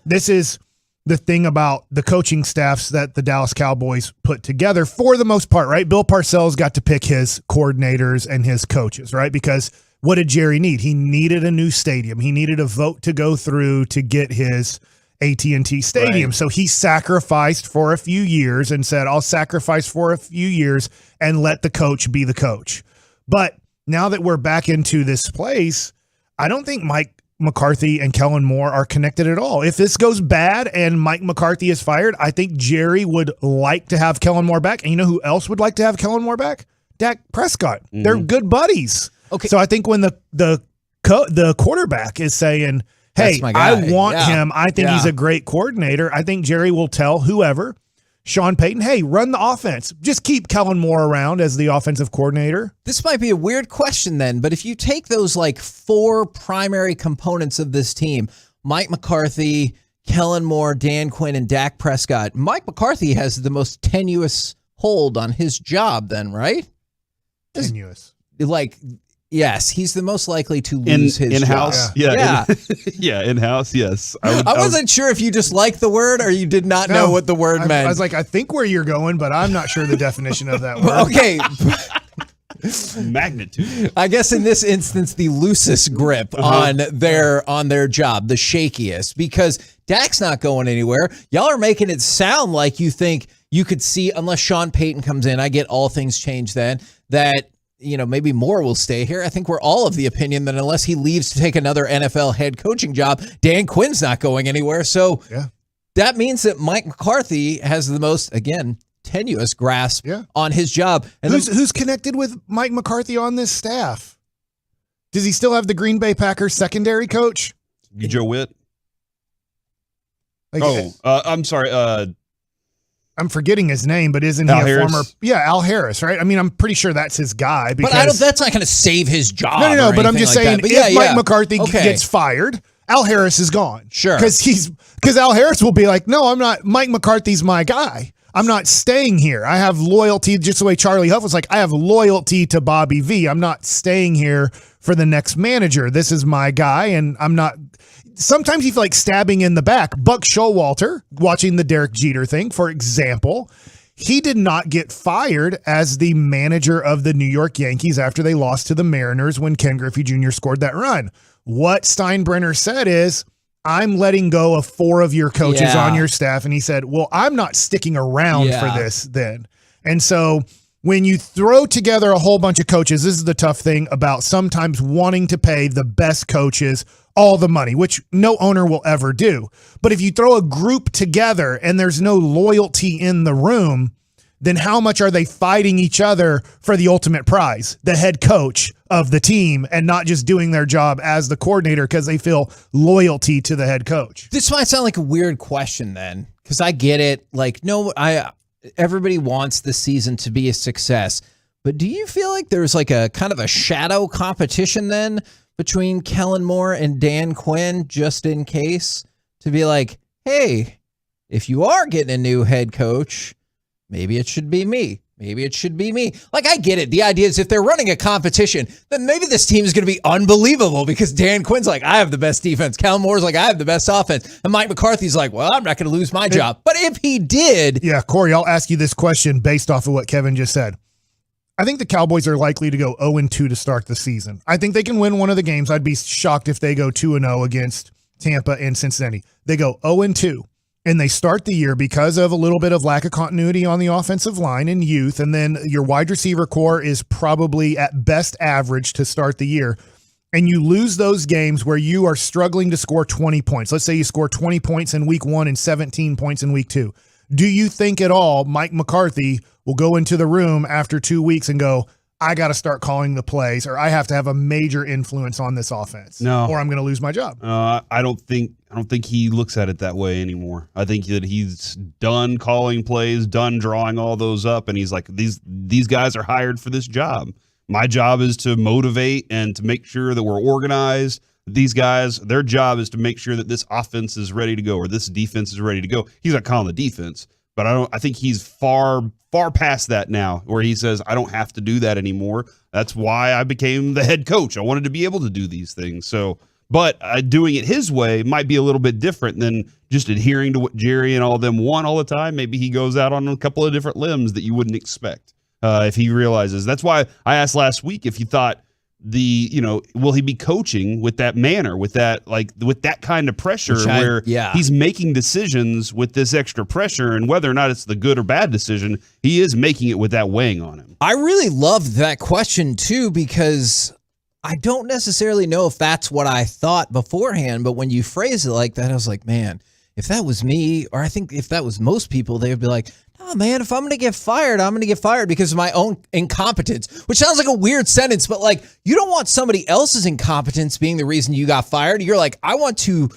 this is the thing about the coaching staffs that the Dallas Cowboys put together for the most part, right? Bill Parcells got to pick his coordinators and his coaches, right? Because What did Jerry need? He needed a new stadium. He needed a vote to go through to get his AT&T Stadium. Right. So he sacrificed for a few years and said, I'll sacrifice for a few years and let the coach be the coach. But now that we're back into this place, I don't think Mike McCarthy and Kellen Moore are connected at all. If this goes bad and Mike McCarthy is fired, I think Jerry would like to have Kellen Moore back. And you know who else would like to have Kellen Moore back? Dak Prescott. They're good buddies. Okay. So I think when the quarterback is saying, hey, I want him, I think he's a great coordinator, I think Jerry will tell whoever, Sean Payton, hey, run the offense. Just keep Kellen Moore around as the offensive coordinator. This might be a weird question then, but if you take those like 4 primary components of this team, Mike McCarthy, Kellen Moore, Dan Quinn, and Dak Prescott, Mike McCarthy has the most tenuous hold on his job then, right? Tenuous. Like, yes, he's the most likely to lose his in-house. job. Yeah. Yeah, in-house, yes. I wasn't sure if you just liked the word or you did not know what the word meant. I was like, I think where you're going, but I'm not sure the definition of that word. Okay. Magnitude. I guess in this instance, the loosest grip on their job, the shakiest, because Dak's not going anywhere. Y'all are making it sound like you think you could see, unless Sean Payton comes in, I get all things changed then, that maybe Moore will stay here. I think we're all of the opinion that unless he leaves to take another NFL head coaching job, Dan Quinn's not going anywhere. So that means that Mike McCarthy has the most, again, tenuous grasp on his job. And who's connected with Mike McCarthy on this staff? Does he still have the Green Bay Packers secondary coach? Joe Witt. I'm sorry. I'm forgetting his name, but isn't he a former? Yeah, Al Harris, right? I mean, I'm pretty sure that's his guy. Because, but that's not going to save his job. No. But I'm just saying, if Mike McCarthy gets fired, Al Harris is gone. Sure, because Al Harris will be like, no, I'm not. Mike McCarthy's my guy. I'm not staying here. I have loyalty, just the way Charlie Huff was like, I have loyalty to Bobby V. I'm not staying here for the next manager. This is my guy, and I'm not. Sometimes you feel like stabbing in the back. Buck Showalter, watching the Derek Jeter thing, for example, he did not get fired as the manager of the New York Yankees after they lost to the Mariners when Ken Griffey Jr. scored that run. What Steinbrenner said is, I'm letting go of 4 of your coaches on your staff. And he said, well, I'm not sticking around for this then. And so when you throw together a whole bunch of coaches, this is the tough thing about sometimes wanting to pay the best coaches all the money, which no owner will ever do. But if you throw a group together and there's no loyalty in the room, then how much are they fighting each other for the ultimate prize, the head coach of the team, and not just doing their job as the coordinator because they feel loyalty to the head coach? This might sound like a weird question then, because I get it. Like, everybody wants the season to be a success, but do you feel like there's like a kind of a shadow competition then between Kellen Moore and Dan Quinn, just in case, to be like, hey, if you are getting a new head coach, maybe it should be me. Maybe it should be me. Like, I get it. The idea is if they're running a competition, then maybe this team is going to be unbelievable because Dan Quinn's like, I have the best defense. Kellen Moore's like, I have the best offense. And Mike McCarthy's like, well, I'm not going to lose my job. But if he did. Yeah, Corey, I'll ask you this question based off of what Kevin just said. I think the Cowboys are likely to go 0-2 to start the season. I think they can win one of the games. I'd be shocked if they go 2-0 against Tampa and Cincinnati. They go 0-2. And they start the year because of a little bit of lack of continuity on the offensive line and youth. And then your wide receiver core is probably at best average to start the year. And you lose those games where you are struggling to score 20 points. Let's say you score 20 points in week 1 and 17 points in week 2. Do you think at all Mike McCarthy will go into the room after 2 weeks and go, I got to start calling the plays, or I have to have a major influence on this offense, or I'm going to lose my job? I don't think he looks at it that way anymore. I think that he's done calling plays, done drawing all those up, and he's like, these guys are hired for this job. My job is to motivate and to make sure that we're organized. These guys, their job is to make sure that this offense is ready to go or this defense is ready to go. He's not calling the defense, but I think he's far past that now, where he says, I don't have to do that anymore. That's why I became the head coach. I wanted to be able to do these things. So, but doing it his way might be a little bit different than just adhering to what Jerry and all of them want all the time. Maybe he goes out on a couple of different limbs that you wouldn't expect if he realizes. That's why I asked last week if you thought will he be coaching with that manner, with that kind of pressure he's making decisions with this extra pressure, and whether or not it's the good or bad decision, he is making it with that weighing on him. I really loved that question too, because I don't necessarily know if that's what I thought beforehand, but when you phrase it like that, I was like, man, if that was me, or I think if that was most people, they would be like, oh man, if I'm going to get fired, I'm going to get fired because of my own incompetence, which sounds like a weird sentence, but like, you don't want somebody else's incompetence being the reason you got fired. You're like, I want to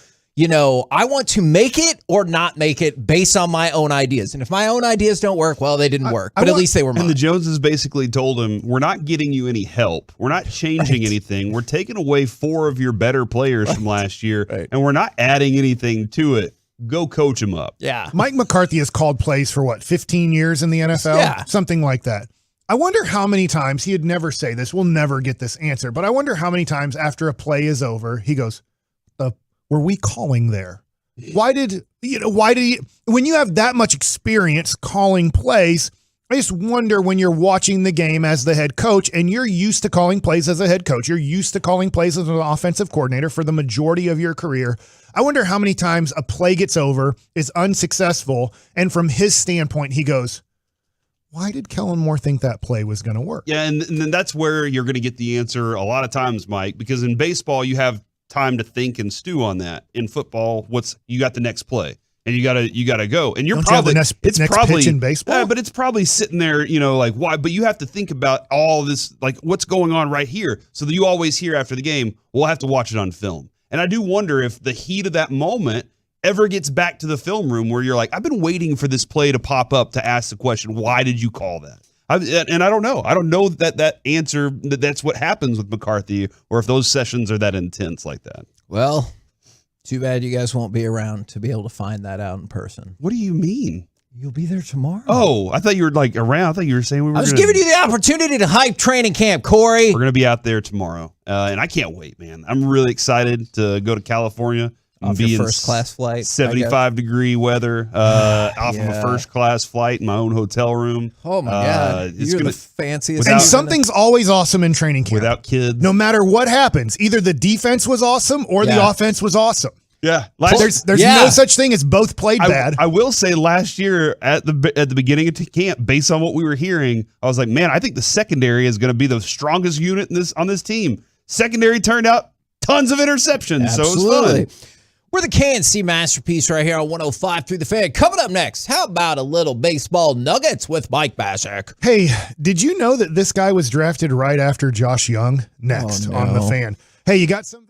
make it or not make it based on my own ideas. And if my own ideas don't work, well, they didn't work, but at least they were mine. And the Joneses basically told him, we're not getting you any help. We're not changing anything. We're taking away 4 of your better players from last year, and we're not adding anything to it. Go coach him up. Yeah. Mike McCarthy has called plays for 15 years in the NFL? Yeah. Something like that. I wonder how many times, he'd never say this, we'll never get this answer, but I wonder how many times after a play is over, he goes, were we calling there? Why did he, when you have that much experience calling plays, I just wonder when you're watching the game as the head coach and you're used to calling plays as a head coach, you're used to calling plays as an offensive coordinator for the majority of your career. I wonder how many times a play gets over, is unsuccessful, and from his standpoint, he goes, why did Kellen Moore think that play was going to work? Yeah, and then that's where you're going to get the answer a lot of times, Mike, because in baseball, you have time to think and stew on that. In football, you got the next play. And you gotta go, and you're probably next pitch in baseball. But it's probably sitting there, like why? But you have to think about all this, like what's going on right here, so that you always hear after the game, we'll have to watch it on film. And I do wonder if the heat of that moment ever gets back to the film room where you're like, I've been waiting for this play to pop up to ask the question, why did you call that? And I don't know. I don't know that answer. That's what happens with McCarthy, or if those sessions are that intense like that. Well. Too bad you guys won't be around to be able to find that out in person. What do you mean? You'll be there tomorrow. Oh, I thought you were around. I thought you were saying we were. I was giving you the opportunity to hype training camp, Corey. We're going to be out there tomorrow, and I can't wait, man. I'm really excited to go to California. Off your first-class flight. 75-degree weather, off of a first-class flight in my own hotel room. Oh, my God. You're the fanciest. And something's always awesome in training camp. Without kids. No matter what happens, either the defense was awesome or the offense was awesome. Yeah. There's no such thing as both played bad. I will say last year at the beginning of camp, based on what we were hearing, I was like, man, I think the secondary is going to be the strongest unit on this team. Secondary turned out tons of interceptions, Absolutely. So it was fun. We're the KNC Masterpiece right here on 105 through the Fan. Coming up next, how about a little baseball nuggets with Mike Basak? Hey, did you know that this guy was drafted right after Josh Young? Next on the Fan. Hey, you got some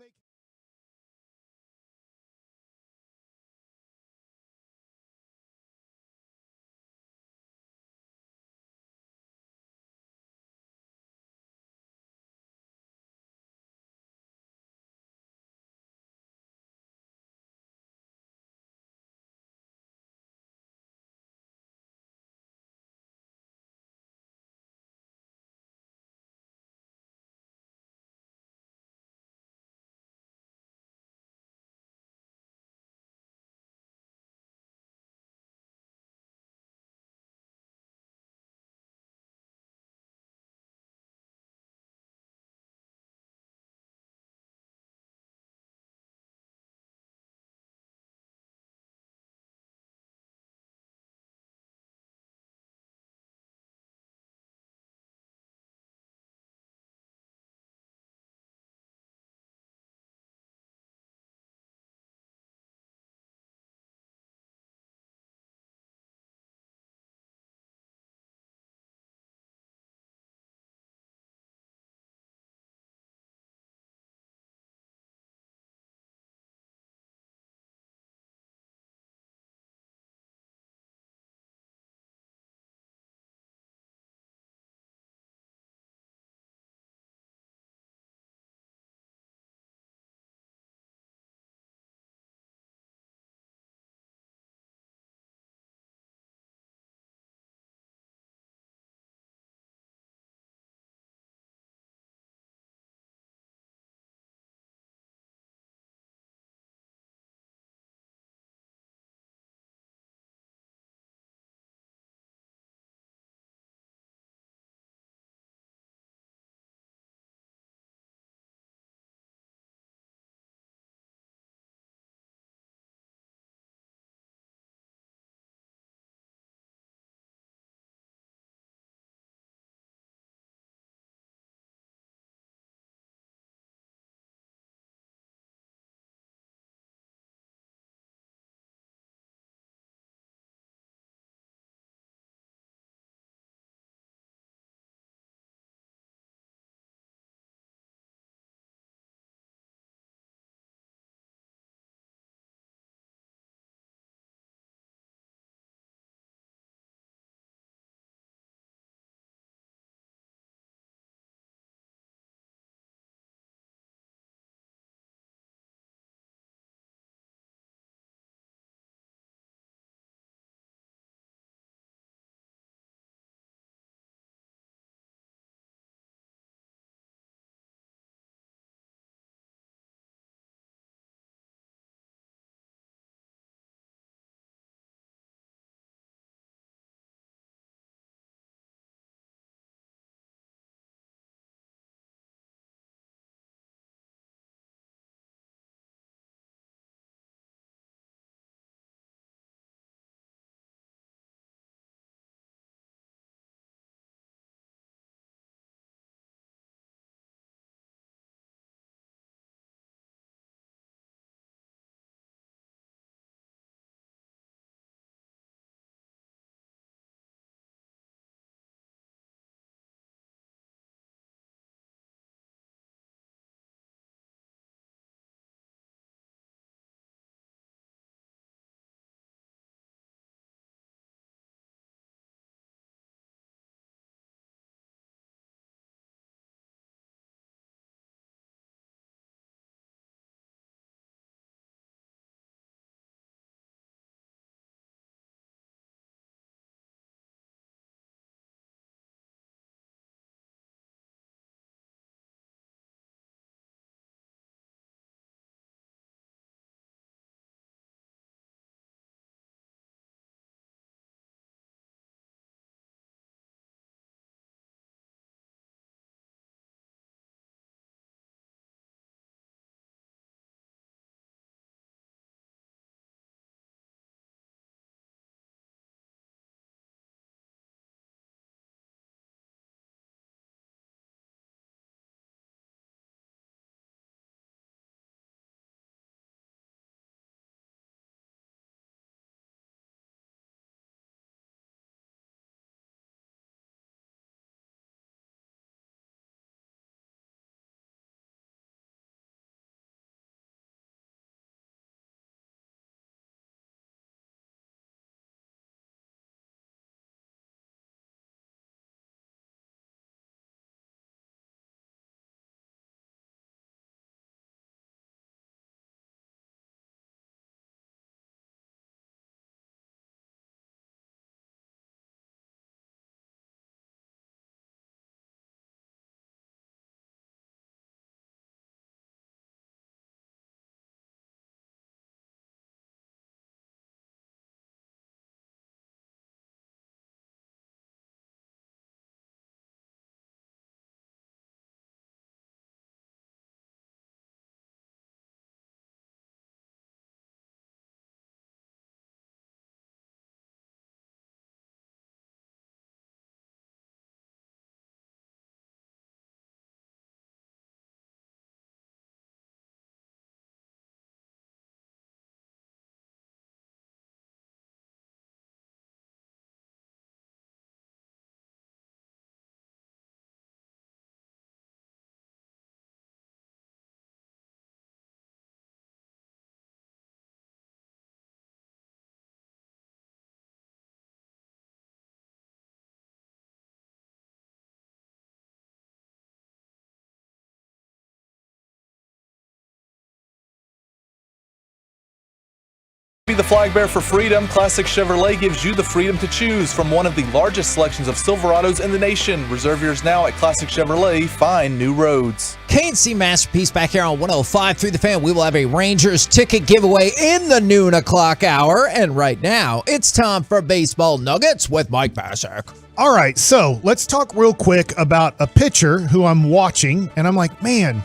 Be the flag bearer for freedom. Classic Chevrolet gives you the freedom to choose from one of the largest selections of Silverados in the nation. Reserve yours now at Classic Chevrolet. Find new roads. KNC Masterpiece back here on 105 through the fan. We will have a Rangers ticket giveaway in the noon o'clock hour. And right now, it's time for Baseball Nuggets with Mike Basak. All right, so let's talk real quick about a pitcher who I'm watching, and I'm like, man,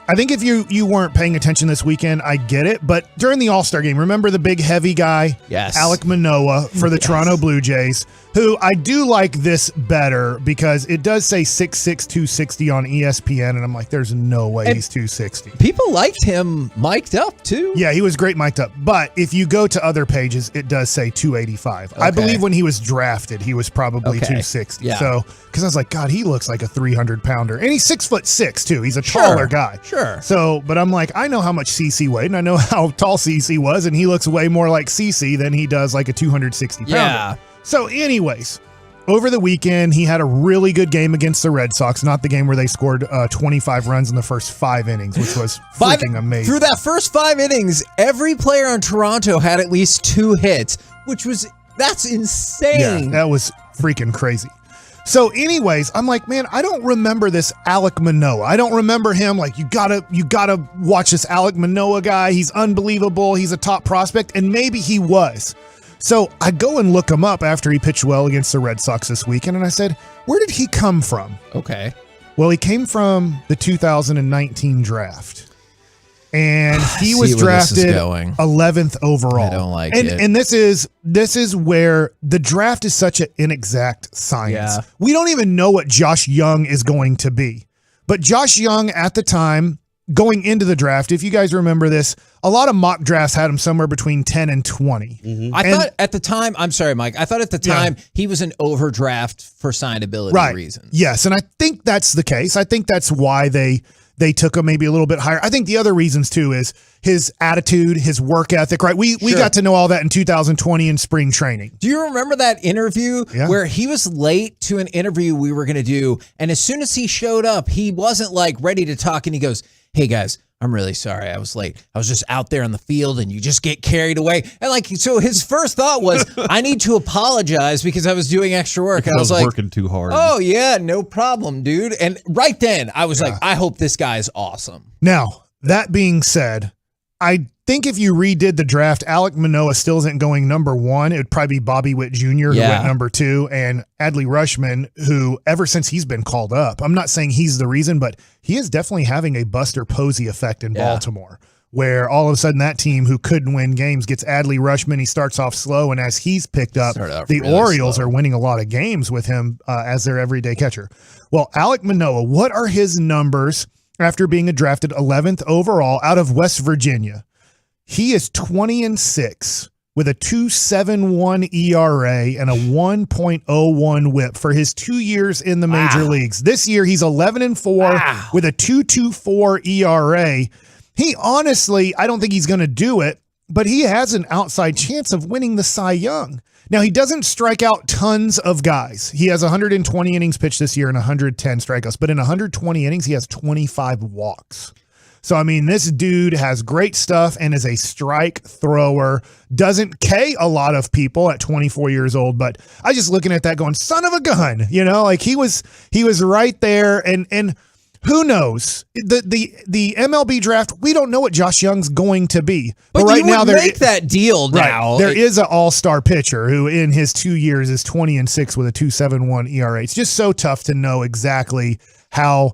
I think if you weren't paying attention this weekend, I get it. But during the All-Star game, remember the big heavy guy, yes, Alek Manoah for the Toronto Blue Jays, who I do like this better because it does say 6'6", 260 on ESPN, and I'm like, there's no way he's 260. People liked him mic'd up, too. Yeah, he was great mic'd up. But if you go to other pages, it does say 285. Okay. I believe when he was drafted, he was probably 260. Yeah. So, because I was like, God, he looks like a 300-pounder. And he's 6'6", too. He's a taller guy. Sure. So, but I'm like, I know how much CC weighed, and I know how tall CC was, and he looks way more like CC than he does like a 260-pounder. Yeah. So, anyways, over the weekend, he had a really good game against the Red Sox, not the game where they scored 25 runs in the first 5 innings, which was freaking amazing. Through that first 5 innings, every player on Toronto had at least 2 hits, that's insane. Yeah, that was freaking crazy. So anyways, I'm like, man, I don't remember this Alek Manoah. I don't remember him. Like, you gotta watch this Alek Manoah guy. He's unbelievable. He's a top prospect, and maybe he was. So I go and look him up after he pitched well against the Red Sox this weekend, and I said, where did he come from? Okay. Well, he came from the 2019 draft. And he was drafted 11th overall. I don't like it. And this is where the draft is such an inexact science. Yeah. We don't even know what Josh Young is going to be. But Josh Young at the time, going into the draft, if you guys remember this, a lot of mock drafts had him somewhere between 10 and 20. Mm-hmm. I thought at the time, I'm sorry, Mike, I thought at the time he was an overdraft for signability reasons. Yes, and I think that's the case. I think that's why they took him maybe a little bit higher. I think the other reasons too is his attitude, his work ethic, right? We got to know all that in 2020 in spring training. Do you remember that interview where he was late to an interview we were going to do, and as soon as he showed up, he wasn't like ready to talk, and he goes, "Hey guys, I'm really sorry I was late. I was just out there on the field and you just get carried away." And like, so his first thought was, I need to apologize because I was doing extra work. And I was like, working too hard. Oh yeah, no problem, dude. And right then I was like, I hope this guy's awesome. Now, that being said, I think if you redid the draft, Alek Manoah still isn't going number 1. It would probably be Bobby Witt Jr. who went number 2, and Adley Rutschman, who ever since he's been called up, I'm not saying he's the reason, but he is definitely having a Buster Posey effect in Baltimore, where all of a sudden that team who couldn't win games gets Adley Rutschman. He starts off slow, and as he's picked up, the really Orioles are winning a lot of games with him as their everyday catcher. Well, Alek Manoah, what are his numbers after being drafted 11th overall out of West Virginia? He is 20-6 with a 2.71 ERA and a 1.01 WHIP for his 2 years in the major leagues. This year, he's 11-4 with a 2.24 ERA. He honestly, I don't think he's going to do it, but he has an outside chance of winning the Cy Young. Now, he doesn't strike out tons of guys. He has 120 innings pitched this year and 110 strikeouts, but in 120 innings, he has 25 walks. So, I mean, this dude has great stuff and is a strike thrower, doesn't K a lot of people at 24 years old, but I just looking at that going, son of a gun, you know, like he was right there. And who knows the MLB draft, we don't know what Josh Young's going to be. But right now, make that deal now. Right, there is an all-star pitcher who in his 2 years is 20-6 with a 2.71 ERA. It's just so tough to know exactly how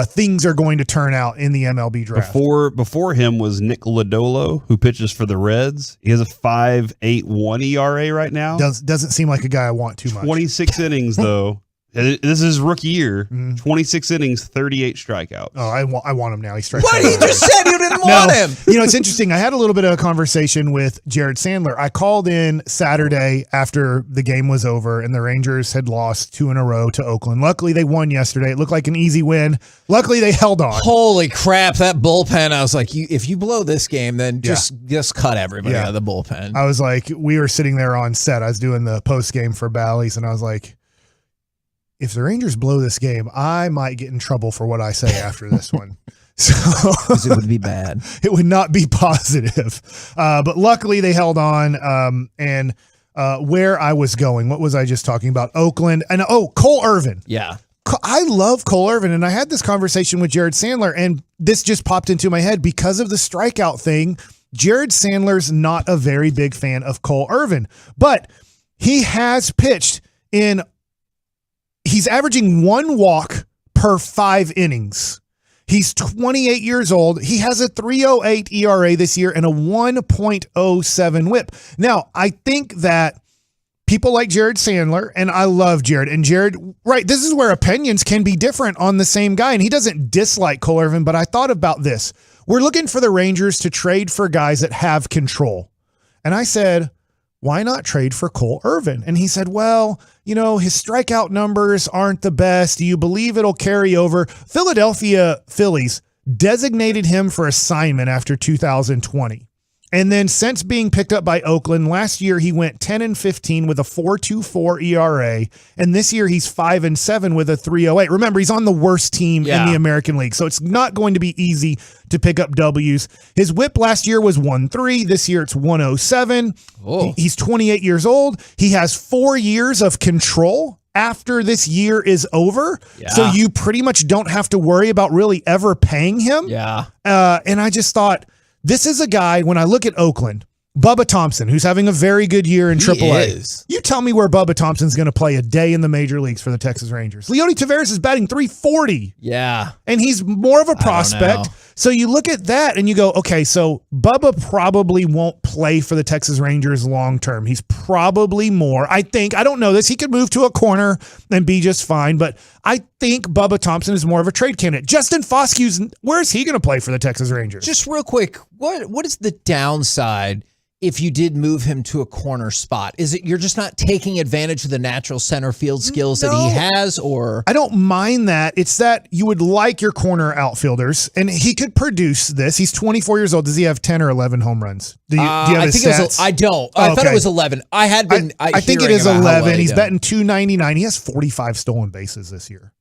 things are going to turn out in the MLB draft. Before him was Nick Lodolo, who pitches for the Reds. He has a 5.81 ERA right now. Doesn't seem like a guy I want too much. 26 innings though. This is his rookie year. 26 innings, 38 strikeouts. Oh, I want him now. He strikes. What? He just said you didn't want him. You know, it's interesting. I had a little bit of a conversation with Jared Sandler. I called in Saturday after the game was over and the Rangers had lost 2 in a row to Oakland. Luckily, they won yesterday. It looked like an easy win. Luckily, they held on. Holy crap. That bullpen, I was like, if you blow this game, then just cut everybody out of the bullpen. I was like, we were sitting there on set. I was doing the post game for Bally's, and I was like, if the Rangers blow this game, I might get in trouble for what I say after this one. So it would be bad. It would not be positive. But luckily they held on. And where I was going, what was I just talking about? Oakland. And Cole Irvin. Yeah. I love Cole Irvin, and I had this conversation with Jared Sandler, and this just popped into my head because of the strikeout thing. Jared Sandler's not a very big fan of Cole Irvin, but he has pitched he's averaging 1 walk per 5 innings. He's 28 years old. He has a 3.08 ERA this year and a 1.07 whip. Now, I think that people like Jared Sandler, and I love Jared. And Jared, right, this is where opinions can be different on the same guy. And he doesn't dislike Cole Irvin, but I thought about this. We're looking for the Rangers to trade for guys that have control. And I said, why not trade for Cole Irvin? And he said, well, his strikeout numbers aren't the best. Do you believe it'll carry over? Philadelphia Phillies designated him for assignment after 2020. And then since being picked up by Oakland, last year he went 10-15 with a 4.24 ERA. And this year he's 5-7 with a 3.08. Remember, he's on the worst team in the American League. So it's not going to be easy to pick up W's. His whip last year was 1.3. This year it's 1.07. He's 28 years old. He has 4 years of control after this year is over. Yeah. So you pretty much don't have to worry about really ever paying him. Yeah. And I just thought, this is a guy, when I look at Oakland, Bubba Thompson, who's having a very good year in AAA. You tell me where Bubba Thompson's going to play a day in the major leagues for the Texas Rangers. Leody Taveras is batting .340. Yeah. And he's more of a prospect. So you look at that and you go, okay, so Bubba probably won't play for the Texas Rangers long term. He's probably more. I don't know this. He could move to a corner and be just fine, but I think Bubba Thompson is more of a trade candidate. Justin Foskew's, where is he going to play for the Texas Rangers? Just real quick, what is the downside if you did move him to a corner spot? Is it you're just not taking advantage of the natural center field skills that he has, or? I don't mind that. It's that you would like your corner outfielders, and he could produce this. He's 24 years old. Does he have 10 or 11 home runs? Do you have his stats? I don't. I thought it was 11. I had been I think it is 11. He's batting .299. He has 45 stolen bases this year.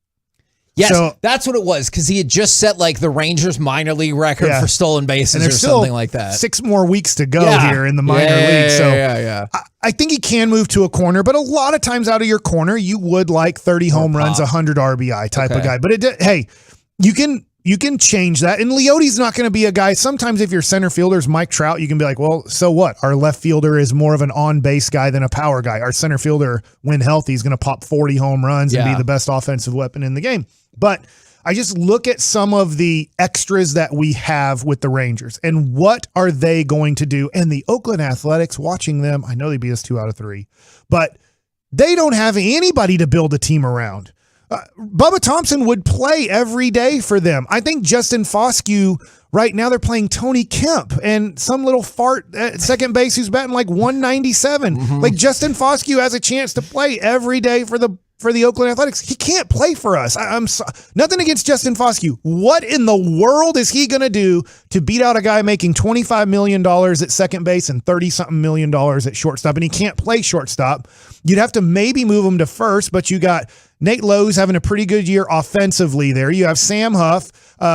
Yes, so, that's what it was, because he had just set the Rangers minor league record for stolen bases or something like that. 6 more weeks to go here in the minor league. So I think he can move to a corner, but a lot of times out of your corner, you would like 30 home runs, 100 RBI type of guy. But hey, you can change that. And Leody's not going to be a guy. Sometimes if your center fielder's Mike Trout, you can be like, well, so what? Our left fielder is more of an on-base guy than a power guy. Our center fielder, when healthy, is going to pop 40 home runs and be the best offensive weapon in the game. But I just look at some of the extras that we have with the Rangers and what are they going to do? And the Oakland Athletics, watching them, I know they beat us 2 out of 3, but they don't have anybody to build a team around. Bubba Thompson would play every day for them. I think Justin Foscue, right now they're playing Tony Kemp and some little fart at second base who's batting like 197. Mm-hmm. Justin Foscue has a chance to play every day for the Oakland Athletics. He can't play for us. Nothing against Justin Foscue. What in the world is he going to do to beat out a guy making $25 million at second base and $30-something million at shortstop? And he can't play shortstop. You'd have to maybe move him to first, but you got Nate Lowe's having a pretty good year offensively there. You have Sam Huff.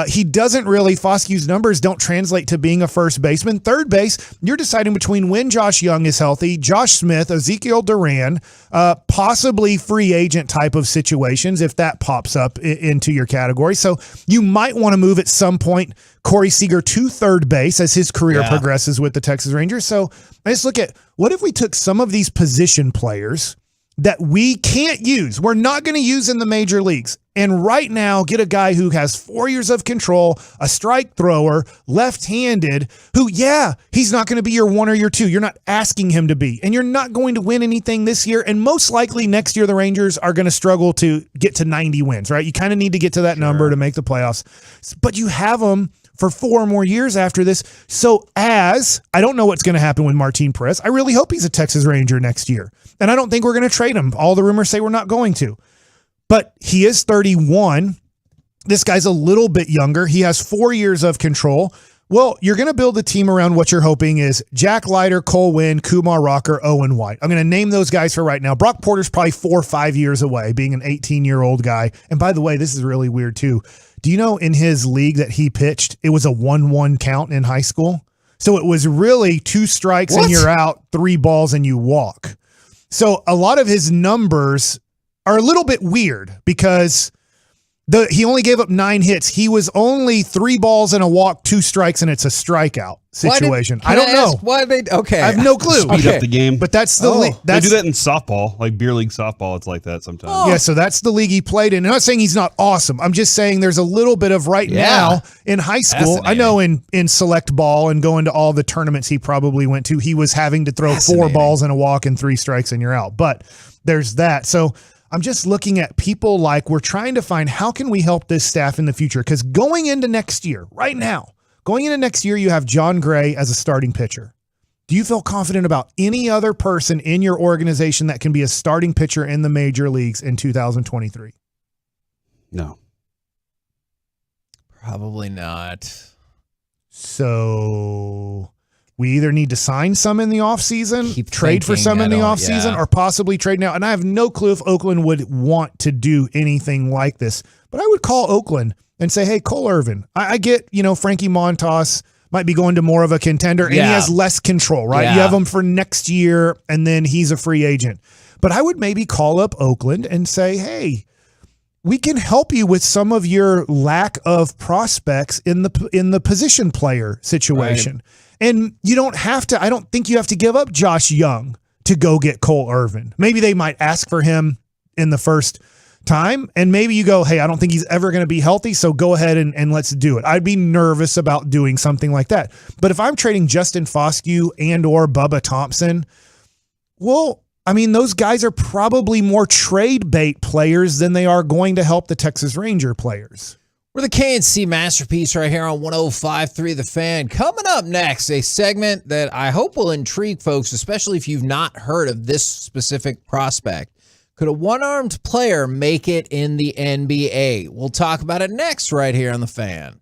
He doesn't really, Foscue's numbers don't translate to being a first baseman. Third base, you're deciding between when Josh Young is healthy, Josh Smith, Ezekiel Durant, possibly free agent type of situations if that pops up into your category. So you might want to move at some point Corey Seager to third base as his career progresses with the Texas Rangers. So I just look at, what if we took some of these position players that we can't use, we're not going to use in the major leagues, and right now get a guy who has 4 years of control, a strike thrower, left-handed, who, he's not going to be your 1 or your 2. You're not asking him to be, and you're not going to win anything this year, and most likely next year the Rangers are going to struggle to get to 90 wins, right? You kind of need to get to that number to make the playoffs, but you have them for 4 more years after this. So I don't know what's going to happen with Martin Perez. I really hope he's a Texas Ranger next year. And I don't think we're going to trade him. All the rumors say we're not going to. But he is 31. This guy's a little bit younger. He has 4 years of control. Well, you're going to build a team around what you're hoping is Jack Leiter, Cole Winn, Kumar Rocker, Owen White. I'm going to name those guys for right now. Brock Porter's probably 4 or 5 years away, being an 18-year-old guy. And by the way, this is really weird too. Do you know in his league that he pitched, it was a 1-1 count in high school? So it was really 2 strikes and you're out, 3 balls and you walk. So a lot of his numbers are a little bit weird because he only gave up 9 hits. He was only 3 balls and a walk, 2 strikes, and it's a strikeout situation. I don't know. Why they? Okay, I have no clue. Speed up the game. But that's the league. They do that in softball, like beer league softball. It's like that sometimes. Yeah, so that's the league he played in. I'm not saying he's not awesome. I'm just saying there's a little bit of now in high school. I know in select ball and going to all the tournaments he probably went to, he was having to throw 4 balls and a walk and 3 strikes and you're out. But there's that. So I'm just looking at people like we're trying to find how can we help this staff in the future? Because going into next year, right now, you have John Gray as a starting pitcher. Do you feel confident about any other person in your organization that can be a starting pitcher in the major leagues in 2023? No. Probably not. So we either need to sign some in the offseason, trade for some in the offseason, or possibly trade now. And I have no clue if Oakland would want to do anything like this. But I would call Oakland and say, hey, Cole Irvin, I get, Frankie Montas might be going to more of a contender, and he has less control, right? Yeah. You have him for next year, and then he's a free agent. But I would maybe call up Oakland and say, hey, we can help you with some of your lack of prospects in the position player situation. Right. And you don't have to, I don't think you have to give up Josh Young to go get Cole Irvin. Maybe they might ask for him in the first time, and maybe you go, hey, I don't think he's ever going to be healthy, so go ahead and let's do it. I'd be nervous about doing something like that. But if I'm trading Justin Foscue and or Bubba Thompson, well, I mean, those guys are probably more trade bait players than they are going to help the Texas Ranger players. We're the KNC Masterpiece right here on 105.3 The Fan. Coming up next, a segment that I hope will intrigue folks, especially if you've not heard of this specific prospect. Could a one-armed player make it in the NBA? We'll talk about it next right here on The Fan.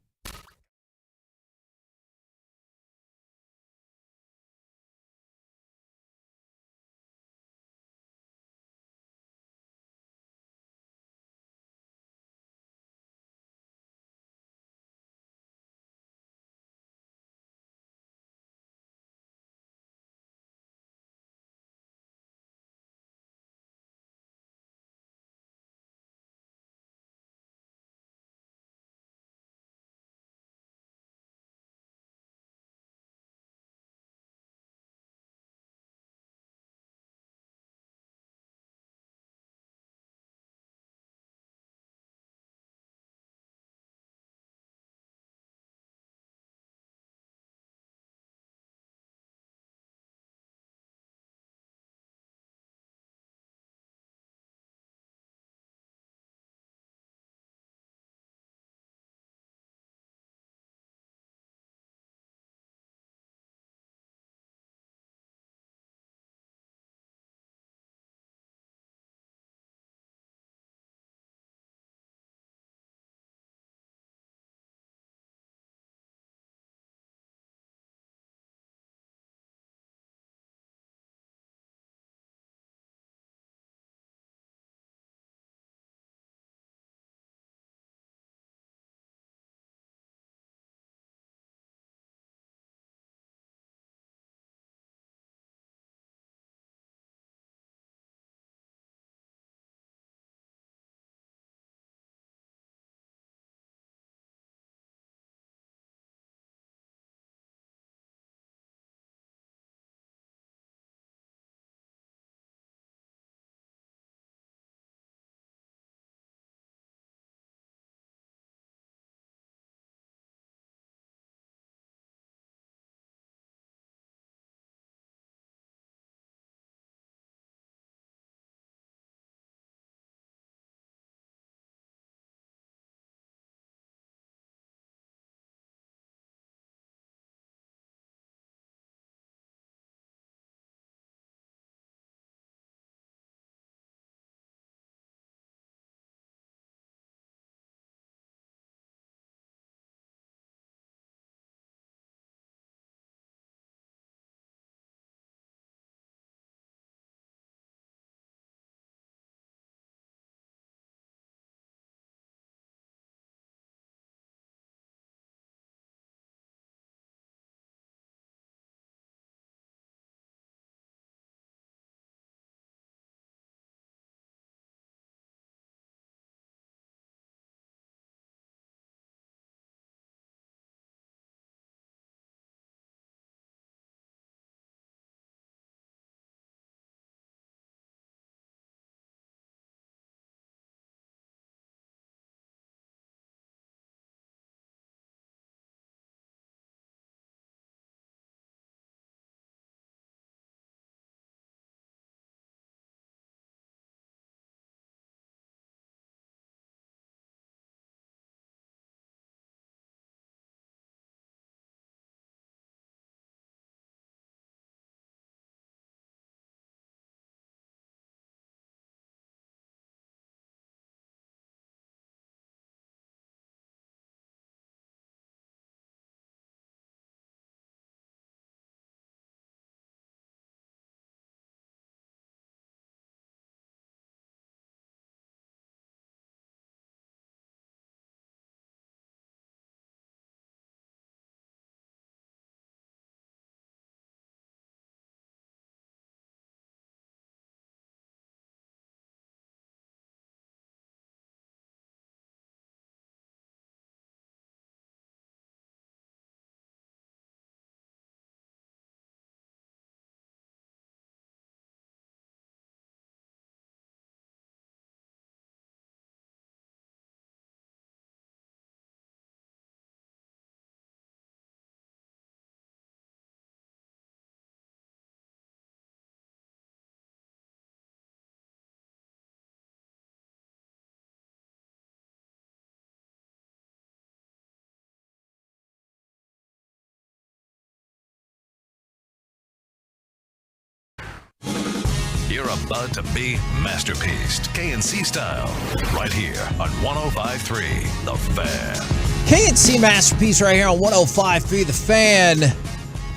You're about to be masterpieced, KNC style, right here on 105.3 The Fan. KNC Masterpiece right here on 105.3 The Fan.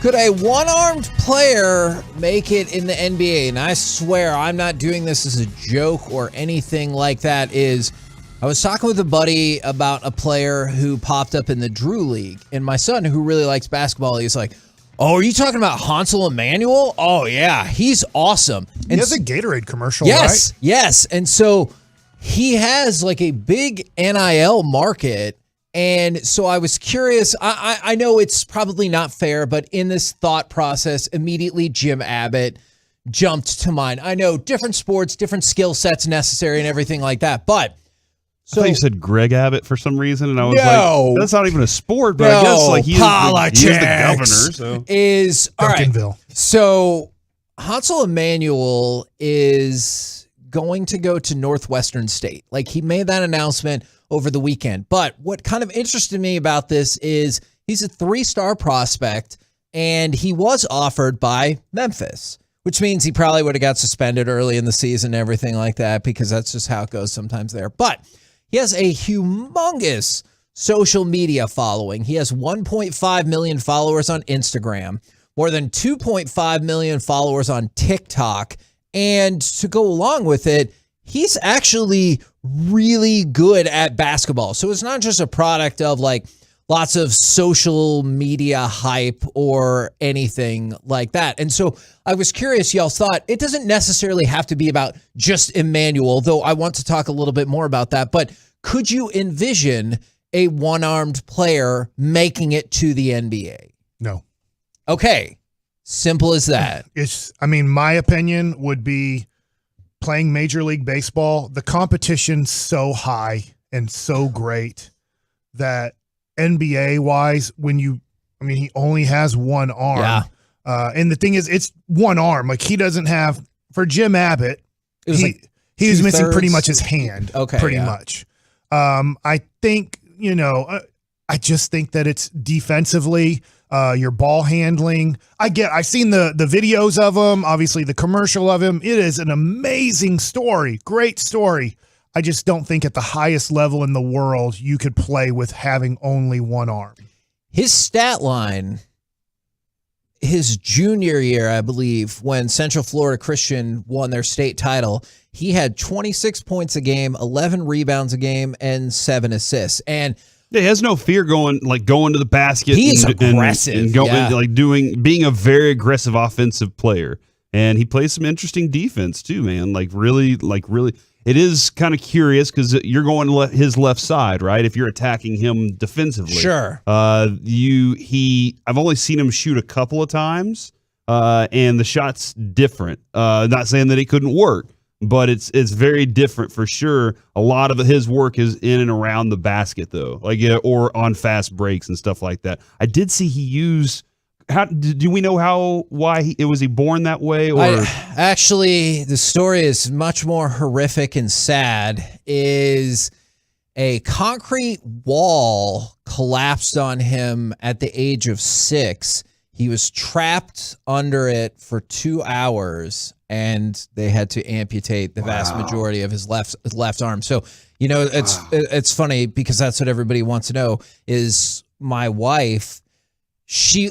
Could a one-armed player make it in the NBA? And I swear I'm not doing this as a joke or anything like that. I was talking with a buddy about a player who popped up in the Drew League. And my son, who really likes basketball, he's like, oh, are you talking about Hansel Emmanuel? Oh, yeah, he's awesome. And he has a Gatorade commercial, yes, right? Yes, and so he has like a big NIL market. And so I was curious. I know it's probably not fair, but in this thought process, immediately Jim Abbott jumped to mind. I know different sports, different skill sets necessary and everything like that, but I thought you said Greg Abbott for some reason, and I was like, that's not even a sport, but I guess like he is the governor. So. All right. So Hansel Emmanuel is going to go to Northwestern State. Like, he made that announcement over the weekend. But what kind of interested me about this is he's a 3-star prospect, and he was offered by Memphis, which means he probably would have got suspended early in the season and everything like that, because that's just how it goes sometimes there. But he has a humongous social media following. He has 1.5 million followers on Instagram, more than 2.5 million followers on TikTok. And to go along with it, he's actually really good at basketball. So it's not just a product of like lots of social media hype or anything like that. And so I was curious, y'all's thought. It doesn't necessarily have to be about just Emmanuel, though I want to talk a little bit more about that. But could you envision a one-armed player making it to the NBA? No. Okay. Simple as that. My opinion would be playing Major League Baseball. The competition's so high and so great that NBA-wise, he only has one arm. Yeah. And the thing is, it's one arm. Like, he doesn't have, for Jim Abbott, he was missing pretty much his hand. Okay. Pretty much. I think, I just think that it's defensively, your ball handling. I've seen the videos of him, obviously the commercial of him. It is an amazing story. Great story. I just don't think at the highest level in the world you could play with having only one arm. His stat line, his junior year, I believe, when Central Florida Christian won their state title, he had 26 points a game, 11 rebounds a game, and 7 assists. And he has no fear going to the basket. He's aggressive. Being a very aggressive offensive player. And he plays some interesting defense too, man. Really. It is kind of curious because you're going his left side, right? If you're attacking him defensively. Sure. I've only seen him shoot a couple of times, and the shot's different. Not saying that it couldn't work, but it's very different for sure. A lot of his work is in and around the basket, though, or on fast breaks and stuff like that. I did see he used. Do we know why he born that way? Or actually, the story is much more horrific and sad. Is a concrete wall collapsed on him at the age of 6. He was trapped under it for 2 hours, and they had to amputate the vast majority of his left arm. So, it's funny because that's what everybody wants to know. Is my wife? She,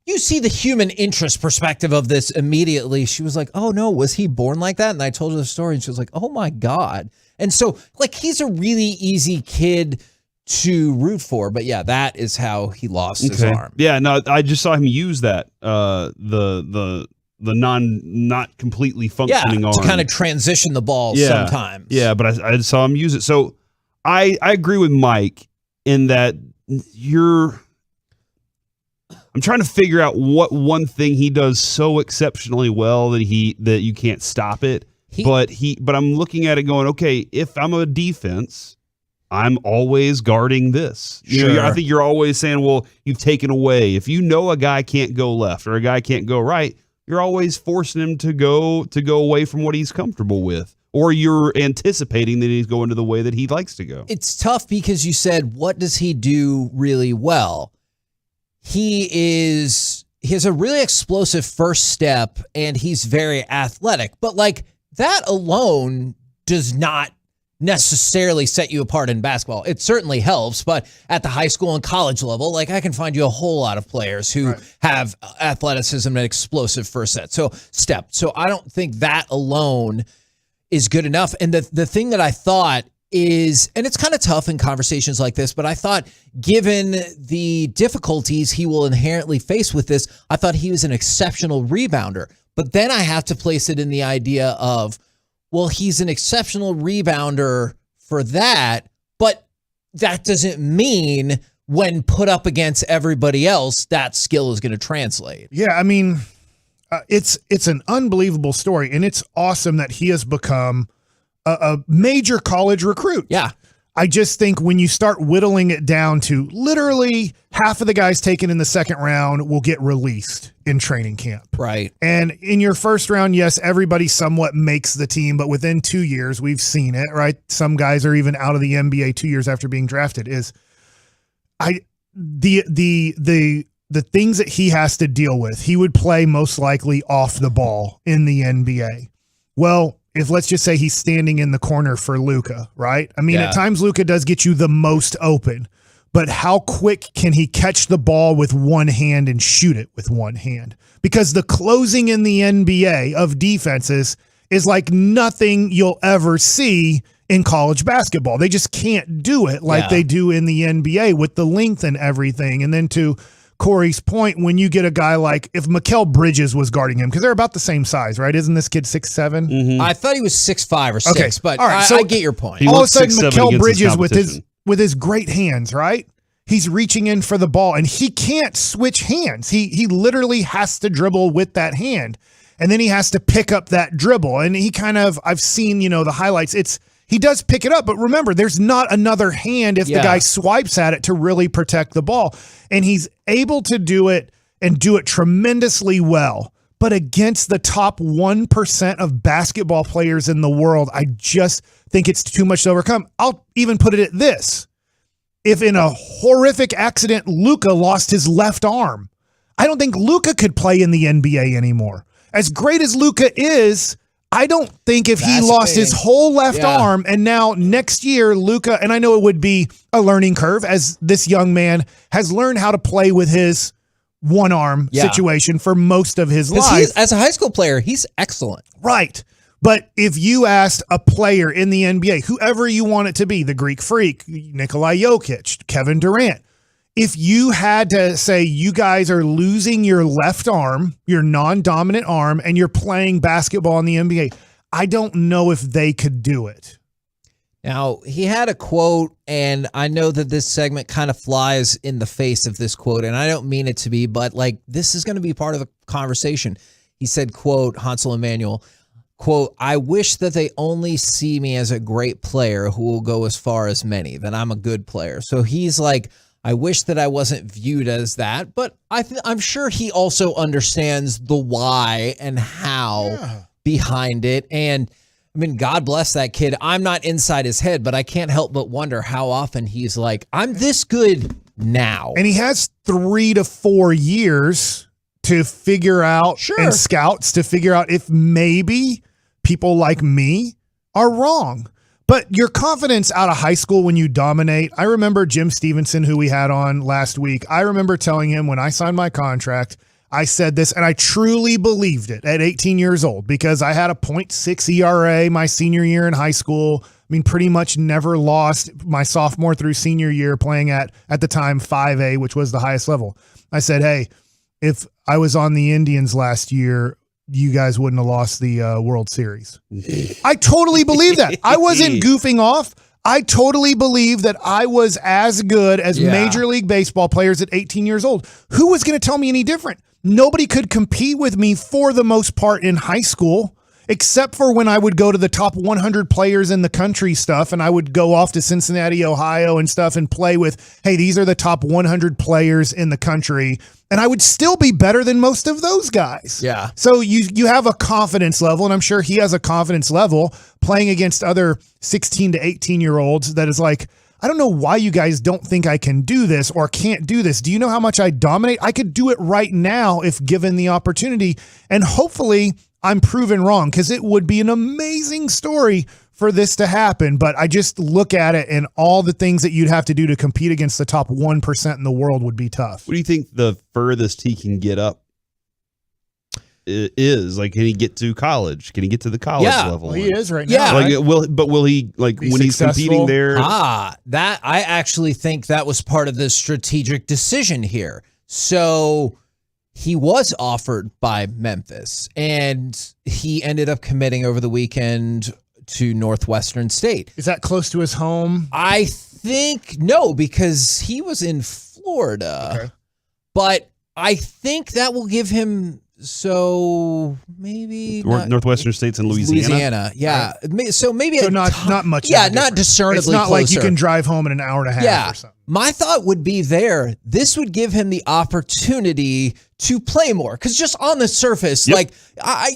you see the human interest perspective of this immediately. She was like, oh, no, was he born like that? And I told her the story, and she was like, oh, my God. And so, he's a really easy kid to root for. But, yeah, that is how he lost his arm. Yeah, no, I just saw him use that, the not completely functioning arm. To kind of transition the ball sometimes. Yeah, but I saw him use it. So I agree with Mike in that I'm trying to figure out what one thing he does so exceptionally well that you can't stop it. But I'm looking at it going, okay, if I'm a defense, I'm always guarding this. Sure. I think you're always saying, well, you've taken away. If you know a guy can't go left or a guy can't go right, you're always forcing him to go away from what he's comfortable with. Or you're anticipating that he's going to the way that he likes to go. It's tough because you said, what does he do really well? He has a really explosive first step, and he's very athletic. But that alone does not necessarily set you apart in basketball. It certainly helps, but at the high school and college level, like I can find you a whole lot of players who have athleticism and explosive first step. So I don't think that alone is good enough. And the thing that I thought is, and it's kind of tough in conversations like this, but I thought given the difficulties he will inherently face with this, I thought he was an exceptional rebounder. But then I have to place it in the idea of, well, he's an exceptional rebounder for that, but that doesn't mean when put up against everybody else, that skill is going to translate. Yeah, I mean, it's an unbelievable story, and it's awesome that he has become a major college recruit. Yeah. I just think when you start whittling it down to literally half of the guys taken in the second round will get released in training camp. Right. And in your first round, yes, everybody somewhat makes the team, but within 2 years, we've seen it, right? Some guys are even out of the NBA 2 years after being drafted. The things that he has to deal with, he would play most likely off the ball in the NBA. Well, if let's just say he's standing in the corner for Luka, right? I mean, at times Luka does get you the most open, but how quick can he catch the ball with one hand and shoot it with one hand? Because the closing in the NBA of defenses is like nothing you'll ever see in college basketball. They just can't do it like they do in the NBA with the length and everything. And then to Corey's point, when you get a guy like if Mikal Bridges was guarding him, because they're about the same size, right? Isn't this kid 6'7"? Mm-hmm. I thought he was 6'5" or 6, but all right, I get your point. All of a sudden, Mikal Bridges with his great hands, right? He's reaching in for the ball, and he can't switch hands. He literally has to dribble with that hand, and then he has to pick up that dribble. And he kind of, I've seen, the highlights. He does pick it up, but remember, there's not another hand if the guy swipes at it to really protect the ball. And he's able to do it and do it tremendously well. But against the top 1% of basketball players in the world, I just think it's too much to overcome. I'll even put it at this. If in a horrific accident, Luka lost his left arm, I don't think Luka could play in the NBA anymore. As great as Luka is, I don't think if he lost his whole left arm and now next year, Luka, and I know it would be a learning curve as this young man has learned how to play with his one arm situation for most of his life. As a high school player, he's excellent. Right. But if you asked a player in the NBA, whoever you want it to be, the Greek Freak, Nikola Jokic, Kevin Durant, if you had to say you guys are losing your left arm, your non-dominant arm, and you're playing basketball in the NBA, I don't know if they could do it. Now, he had a quote, and I know that this segment kind of flies in the face of this quote, and I don't mean it to be, but this is going to be part of the conversation. He said, quote, Hansel Emmanuel, quote, I wish that they only see me as a great player who will go as far as many, that I'm a good player. So he's like, I wish that I wasn't viewed as that, but I'm sure he also understands the why and how behind it. And I mean, God bless that kid. I'm not inside his head, but I can't help but wonder how often he's like, I'm this good now. And he has 3 to 4 years to figure out and scouts to figure out if maybe people like me are wrong. But your confidence out of high school when you dominate, I remember Jim Stevenson, who we had on last week. I remember telling him when I signed my contract, I said this, and I truly believed it at 18 years old because I had a 0.6 ERA my senior year in high school. I mean, pretty much never lost my sophomore through senior year playing at the time, 5A, which was the highest level. I said, hey, if I was on the Indians last year, you guys wouldn't have lost the World Series. I totally believe that. I wasn't goofing off. I totally believe that I was as good as Major League Baseball players at 18 years old. Who was going to tell me any different? Nobody could compete with me for the most part in high school, except for when I would go to the top 100 players in the country stuff, and I would go off to Cincinnati, Ohio and stuff and play with, hey, these are the top 100 players in the country. And I would still be better than most of those guys. Yeah. So you have a confidence level, and I'm sure he has a confidence level playing against other 16 to 18-year-olds that is like, I don't know why you guys don't think I can do this or can't do this. Do you know how much I dominate? I could do it right now if given the opportunity. And hopefully I'm proven wrong, because it would be an amazing story for this to happen. But I just look at it, and all the things that you'd have to do to compete against the top 1% in the world would be tough. What do you think the furthest he can get up is? Like, can he get to college? Can he get to the college level? Well, he is right now. Like, will he, like, be when successful? he's competing there? That I actually think that was part of the strategic decision here. So he was offered by Memphis, and he ended up committing over the weekend to Northwestern State. Is that close to his home? I think no, because he was in Florida. Okay. But I think that will give him, so maybe Northwestern State's in Louisiana. Yeah. Right. So maybe not much. Yeah, not discernibly. It's not closer. like you can drive home in an hour and a half or something. My thought would be this would give him the opportunity to play more, because just on the surface, like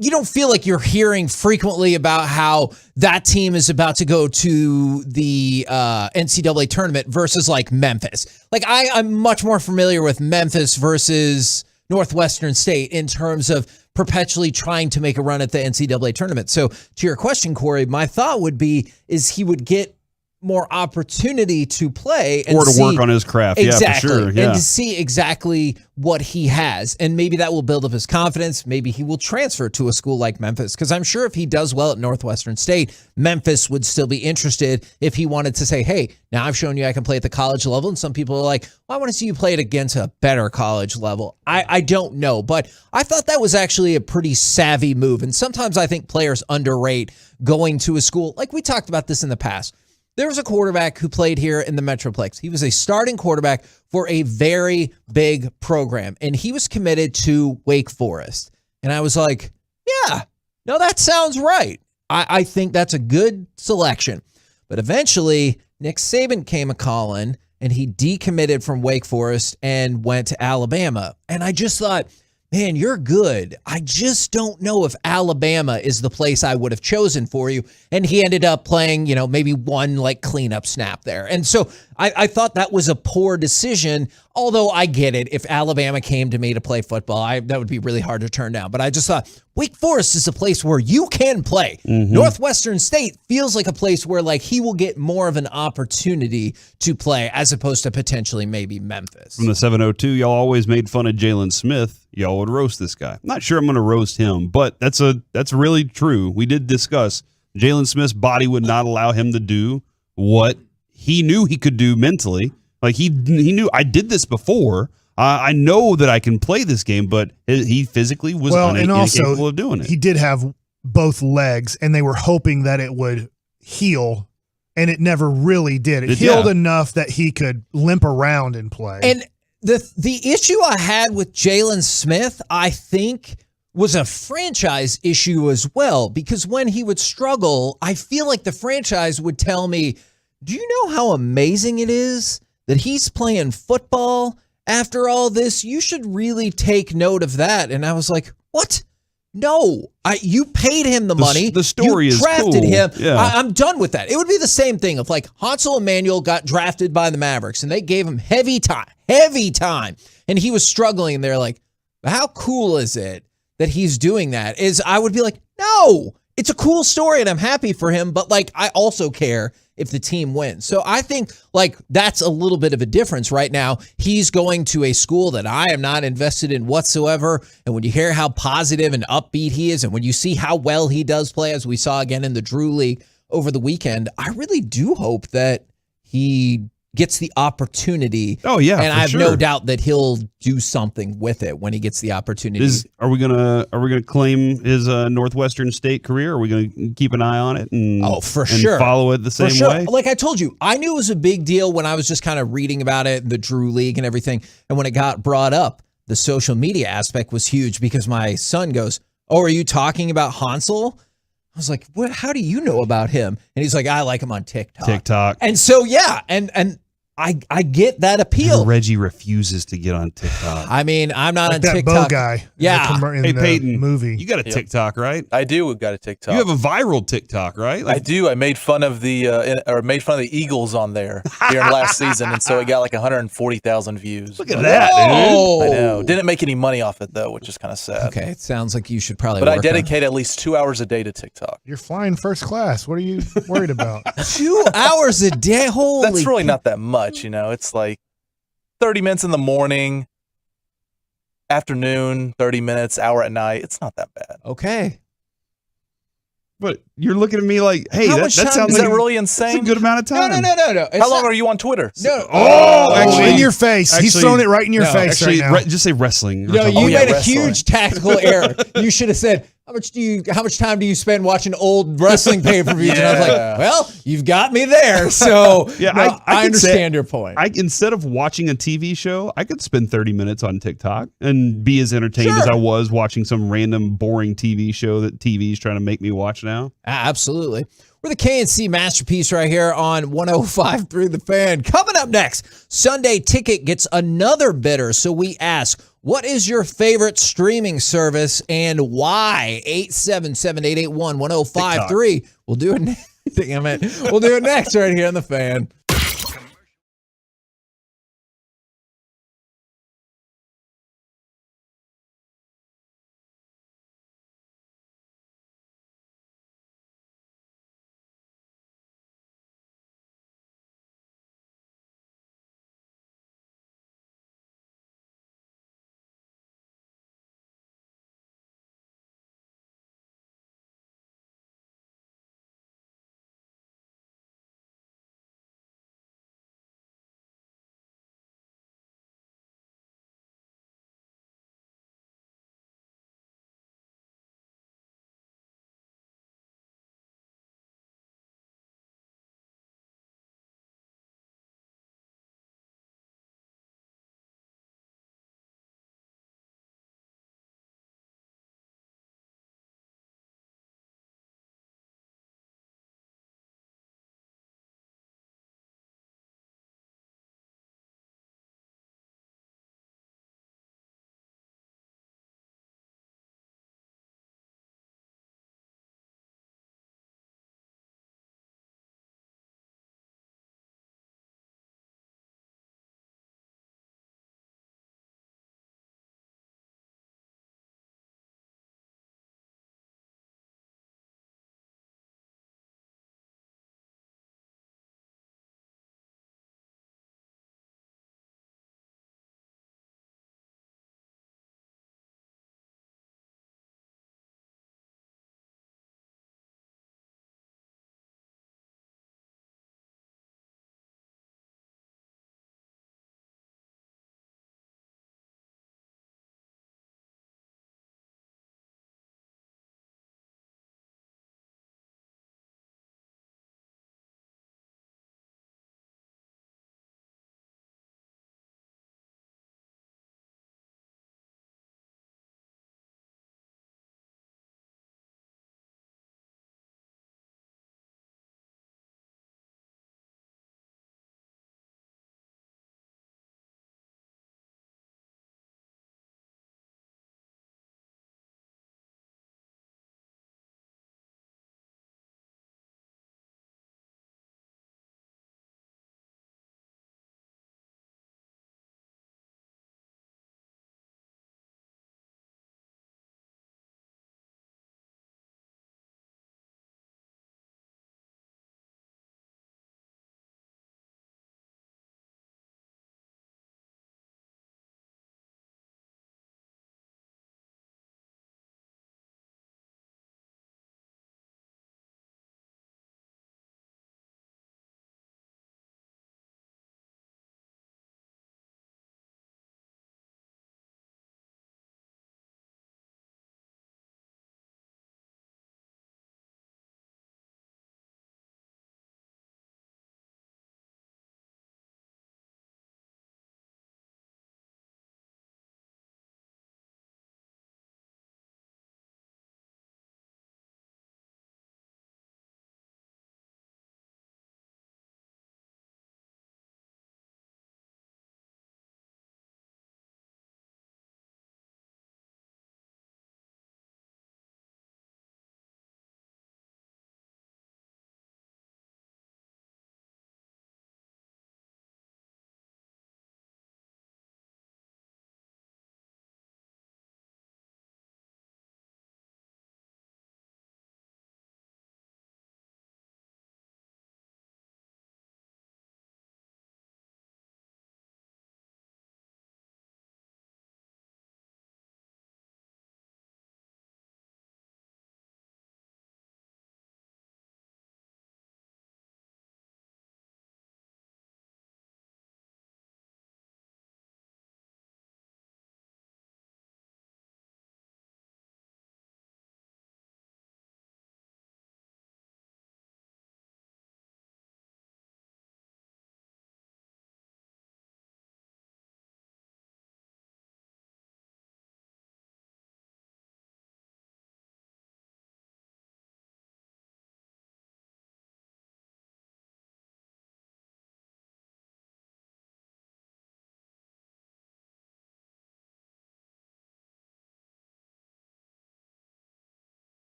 you don't feel like you're hearing frequently about how that team is about to go to the NCAA tournament versus like Memphis. Like I'm much more familiar with Memphis versus Northwestern State in terms of perpetually trying to make a run at the NCAA tournament. So to your question, Corey, my thought would be is he would get more opportunity to play and or to work on his craft. Exactly. Yeah, for sure. Yeah. And to see exactly what he has. And maybe that will build up his confidence. Maybe he will transfer to a school like Memphis, because I'm sure if he does well at Northwestern State, Memphis would still be interested if he wanted to say, hey, now I've shown you I can play at the college level. And some people are like, well, I want to see you play it against a better college level. I don't know. But I thought that was actually a pretty savvy move. And sometimes I think players underrate going to a school. Like we talked about this in the past. There was a quarterback who played here in the Metroplex. He was a starting quarterback for a very big program, and he was committed to Wake Forest. And I was like, yeah, no, that sounds right. I think that's a good selection. But eventually, Nick Saban came a-calling, and he decommitted from Wake Forest and went to Alabama. And I just thought, man, you're good. I just don't know if Alabama is the place I would have chosen for you. And he ended up playing, maybe one like cleanup snap there. And so I thought that was a poor decision, although I get it. If Alabama came to me to play football, that would be really hard to turn down. But I just thought Wake Forest is a place where you can play. Mm-hmm. Northwestern State feels like a place where like he will get more of an opportunity to play as opposed to potentially maybe Memphis. From the 702, y'all always made fun of Jalen Smith. Y'all would roast this guy. I'm not sure I'm going to roast him, but that's really true. We did discuss Jalen Smith's body would not allow him to do what he knew he could do mentally. Like he knew I did this before. I know that I can play this game, but he physically was incapable of doing it. He did have both legs, and they were hoping that it would heal, and it never really did. It healed enough that he could limp around and play. And the issue I had with Jalen Smith, I think, was a franchise issue as well, because when he would struggle, I feel like the franchise would tell me, do you know how amazing it is that he's playing football after all this? You should really take note of that. And I was like, what? No, you paid him the money. The story you is drafted cool. him. Yeah. I'm done with that. It would be the same thing if like Hansel Emmanuel got drafted by the Mavericks and they gave him heavy time, and he was struggling. And they're like, how cool is it that he's doing that? I would be like, no, it's a cool story and I'm happy for him, but like I also care if the team wins. So I think like that's a little bit of a difference right now. He's going to a school that I am not invested in whatsoever. And when you hear how positive and upbeat he is, and when you see how well he does play, as we saw again in the Drew League over the weekend, I really do hope that he gets the opportunity. Oh yeah, and I have no doubt that he'll do something with it when he gets the opportunity. Are we gonna claim his Northwestern State career? Are we gonna keep an eye on it and sure follow it the same way? Like I told you, I knew it was a big deal when I was just kind of reading about it, the Drew League and everything. And when it got brought up, the social media aspect was huge because my son goes, "Oh, are you talking about Hansel?" I was like, "What? How do you know about him?" And he's like, "I like him on TikTok." TikTok. And so yeah, and I get that appeal. Reggie refuses to get on TikTok. I mean, I'm not on that TikTok. Bo guy. Yeah. In Hey, the Peyton, movie. you got a TikTok, right? I do. We've got a TikTok. You have a viral TikTok, right? I do. I made fun of the Eagles on there during last season, and so it got like 140,000 views. Look at that, dude. I know. Didn't make any money off it though, which is kind of sad. Okay, it sounds like you should probably. But I work dedicate at least 2 hours a day to TikTok. You're flying first class. What are you worried about? 2 hours a day. Holy. That's really not that much, you know. It's like 30 minutes in the morning, afternoon, 30 minutes, hour at night. It's not that bad. Okay. But you're looking at me like, hey, How that much time sounds is like that really insane? It's a good amount of time. No. How long are you on Twitter? No. Oh, Actually, in your face. He's throwing it right in your face actually, right now. just say wrestling. or No, something. you made a wrestling. huge tactical error. You should have said, how much time do you spend watching old wrestling pay-per-views? And I was like, well, you've got me there. So Yeah, no, I could understand say- your point. Instead of watching a TV show, I could spend 30 minutes on TikTok and be as entertained as Sure. I was watching some random boring TV show that TV's trying to make me watch now. Absolutely. We're the KNC Masterpiece right here on 105.3 The Fan. Coming up next, Sunday Ticket gets another bidder. So we ask, what is your favorite streaming service and why? 877-881-1053. We'll do it. Damn it. We'll do it next right here on The Fan.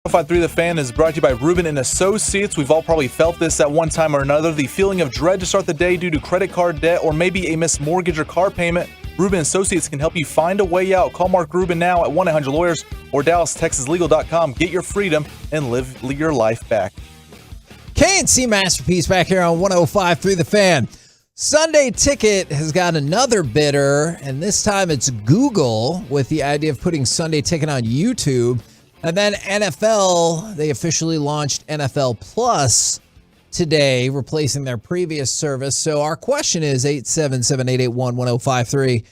105.3 The Fan is brought to you by Rubin and Associates. We've all probably felt this at one time or another. The feeling of dread to start the day due to credit card debt or maybe a missed mortgage or car payment. Rubin Associates can help you find a way out. Call Mark Rubin now at 1-800-LAWYERS or DallasTexasLegal.com. Get your freedom and live your life back. K&C Masterpiece back here on 105.3 The Fan. Sunday Ticket has got another bidder, and this time it's Google with the idea of putting Sunday Ticket on YouTube. And then NFL, they officially launched NFL Plus today, replacing their previous service. So our question is 877-881-1053.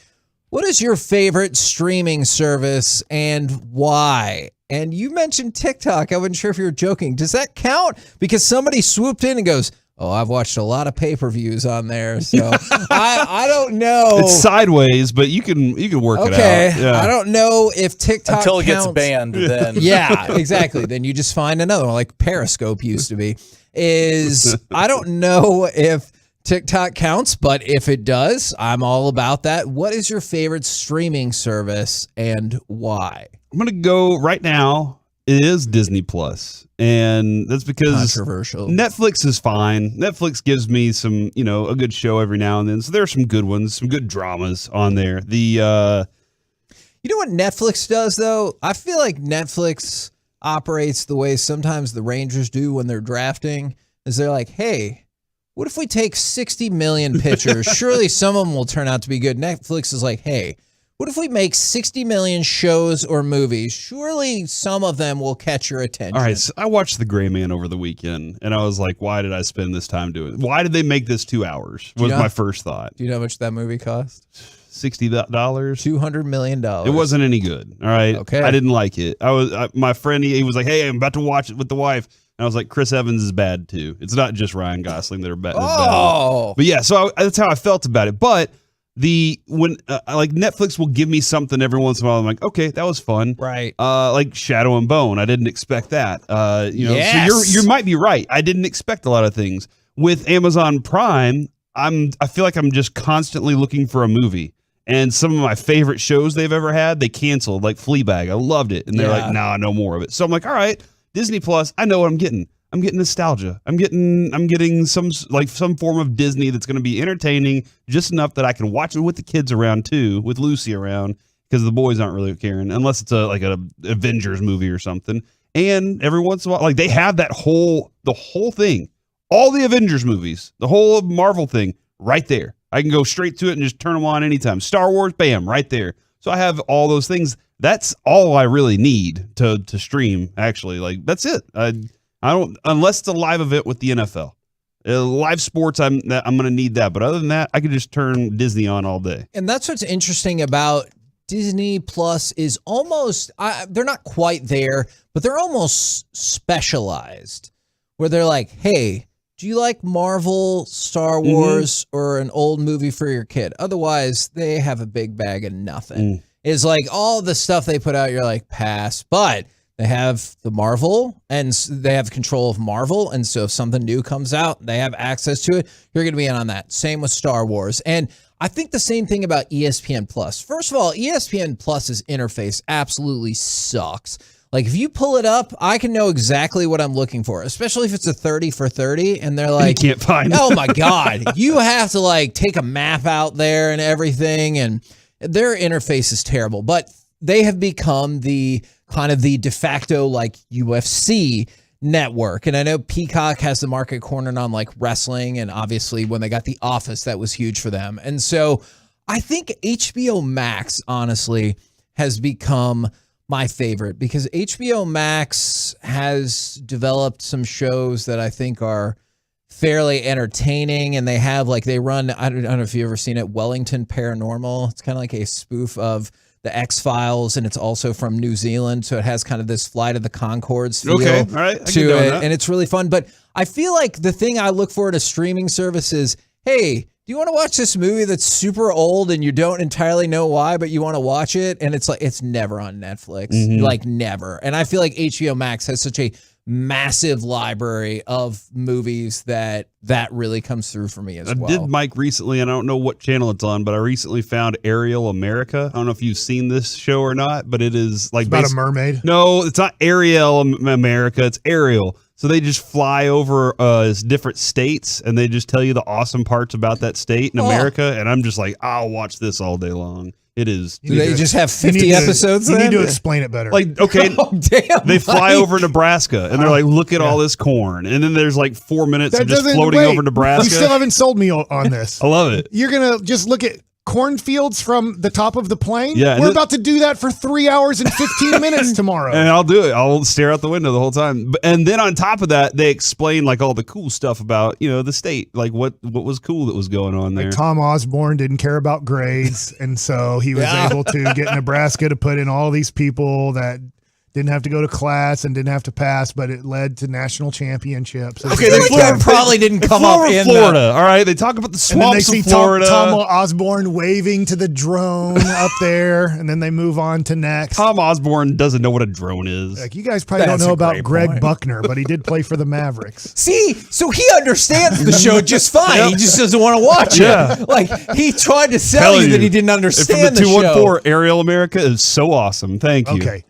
What is your favorite streaming service and why? And you mentioned TikTok. I wasn't sure if you were joking. Does that count? Because somebody swooped in and goes, oh, I've watched a lot of pay-per-views on there, so I don't know. It's sideways, but you can work it out. Okay, yeah. I don't know if TikTok until it counts. gets banned. Then yeah, exactly. Then you just find another one, like Periscope used to be. I don't know if TikTok counts, but if it does, I'm all about that. What is your favorite streaming service and why? I'm gonna go right now. It is Disney Plus, and that's because controversial. Netflix is fine. Netflix gives me some, a good show every now and then. So there are some good ones, some good dramas on there. You know what Netflix does though? I feel like Netflix operates the way sometimes the Rangers do when they're drafting. Is they're like, hey, what if we take 60 million pitchers? Surely some of them will turn out to be good. Netflix is like, hey, what if we make 60 million shows or movies? Surely some of them will catch your attention. All right, so I watched The Gray Man over the weekend, and I was like, why did I spend this time doing it? Why did they make this 2 hours was my first thought. Do you know how much that movie cost? $60. $200 million. It wasn't any good, all right? Okay. I didn't like it. My friend, he was like, hey, I'm about to watch it with the wife. And I was like, Chris Evans is bad, too. It's not just Ryan Gosling that are bad. Oh! But yeah, so that's how I felt about it. But when Netflix will give me something every once in a while, I'm like, okay, that was fun, right? Like Shadow and Bone, I didn't expect that. Yes. So you might be right. I didn't expect a lot of things with Amazon Prime. I feel like I'm just constantly looking for a movie, and some of my favorite shows they've ever had they canceled, like Fleabag. I loved it, and they're like, nah, no more of it. So I'm like, all right, Disney Plus, I know what I'm getting. I'm getting nostalgia. I'm getting some form of Disney that's going to be entertaining, just enough that I can watch it with the kids around too, with Lucy around, because the boys aren't really caring unless it's like an Avengers movie or something. And every once in a while, like they have the whole thing, all the Avengers movies, the whole Marvel thing right there. I can go straight to it and just turn them on anytime. Star Wars, bam, right there. So I have all those things. That's all I really need to stream. Actually, like that's it. I don't, unless it's a live event with the NFL. Live sports, I'm going to need that. But other than that, I could just turn Disney on all day. And that's what's interesting about Disney Plus is almost, they're not quite there, but they're almost specialized. Where they're like, hey, do you like Marvel, Star Wars, or an old movie for your kid? Otherwise, they have a big bag of nothing. It's like all the stuff they put out, you're like, pass. But they have the Marvel, and they have control of Marvel, and so if something new comes out, they have access to it. You're going to be in on that. Same with Star Wars. And I think the same thing about ESPN Plus. First of all, ESPN Plus's interface absolutely sucks. Like, if you pull it up, I can know exactly what I'm looking for, especially if it's a 30 for 30, and they're like, you can't find it. Oh, my God. You have to, like, take a map out there and everything, and their interface is terrible. But they have become the kind of the de facto like UFC network. And I know Peacock has the market cornered on like wrestling, and obviously when they got The Office, that was huge for them. And so I think HBO Max honestly has become my favorite because HBO Max has developed some shows that I think are fairly entertaining, and they have like, they run, I don't know if you've ever seen it, Wellington Paranormal. It's kind of like a spoof of the X-Files, and it's also from New Zealand, so it has kind of this Flight of the Conchords feel all right. to it, and it's really fun. But I feel like the thing I look for at a streaming service is, hey, do you want to watch this movie that's super old and you don't entirely know why, but you want to watch it? And it's like, it's never on Netflix. Like never. And I feel like HBO Max has such a massive library of movies that really comes through for me as well. I did Mike recently, and I don't know what channel it's on, but I recently found Ariel America. I don't know if you've seen this show or not, but it is like It's about a mermaid. No, it's not Ariel America. It's Ariel. So they just fly over different states, and they just tell you the awesome parts about that state in America. And I'm just like, I'll watch this all day long. It is. Do they just have 50 episodes? You need to explain it better. Like, okay, damn, they fly over Nebraska, and they're like, look at all this corn. And then there's like 4 minutes of just floating over Nebraska. You still haven't sold me on this. I love it. You're going to just look at cornfields from the top of the plane? Yeah. We're about to do that for 3 hours and 15 minutes tomorrow. And I'll do it. I'll stare out the window the whole time. And then on top of that, they explain like all the cool stuff about, the state, like what was cool that was going on there. Like Tom Osborne didn't care about grades, and so he was able to get Nebraska to put in all these people that didn't have to go to class and didn't have to pass, but it led to national championships. Okay, that probably didn't come up in Florida. All right, they talk about the swamps of Florida. Tom Osborne waving to the drone up there, and then they move on to next. Tom Osborne doesn't know what a drone is. Like, you guys probably don't know about Greg Buckner, but he did play for the Mavericks. See, so he understands the show just fine. He just doesn't want to watch it. Like, he tried to tell you that he didn't understand the show. From the 214, Ariel America is so awesome. Thank you. Okay.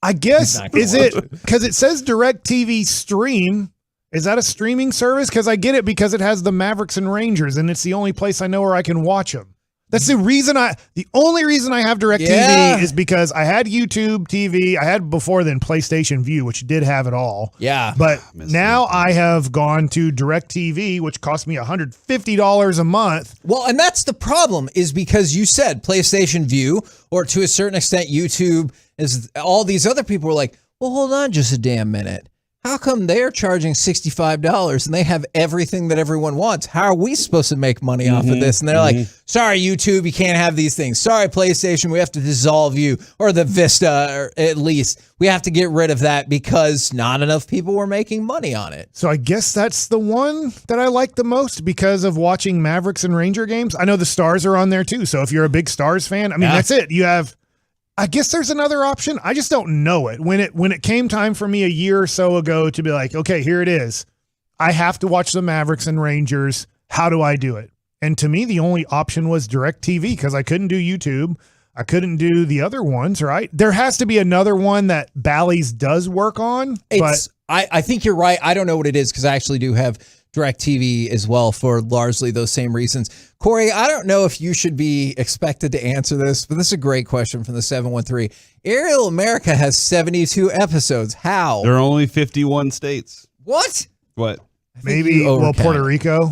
I guess, is it, because it says DirecTV Stream, is that a streaming service? Because I get it because it has the Mavericks and Rangers, and it's the only place I know where I can watch them. That's the only reason I have DirecTV is because I had YouTube TV. I had before then PlayStation View, which did have it all. Yeah. But now I have gone to DirecTV, which cost me $150 a month. Well, and that's the problem, is because you said PlayStation View, or to a certain extent YouTube, is all these other people were like, well, hold on just a damn minute. How come they're charging $65 and they have everything that everyone wants? How are we supposed to make money off of this? And they're like, sorry, YouTube, you can't have these things. Sorry, PlayStation, we have to dissolve you. Or the Vista, or at least. We have to get rid of that because not enough people were making money on it. So I guess that's the one that I like the most because of watching Mavericks and Ranger games. I know the Stars are on there too. So if you're a big Stars fan, I mean, that's it. You have... I guess there's another option. I just don't know it. When it came time for me a year or so ago to be like, okay, here it is. I have to watch the Mavericks and Rangers. How do I do it? And to me, the only option was DirecTV because I couldn't do YouTube. I couldn't do the other ones, right? There has to be another one that Bally's does work on. I think you're right. I don't know what it is because I actually do have DirecTV as well for largely those same reasons. Corey, I don't know if you should be expected to answer this, but this is a great question from the 713. Ariel America has 72 episodes. How? There are only 51 states. What? What? Maybe, Puerto Rico.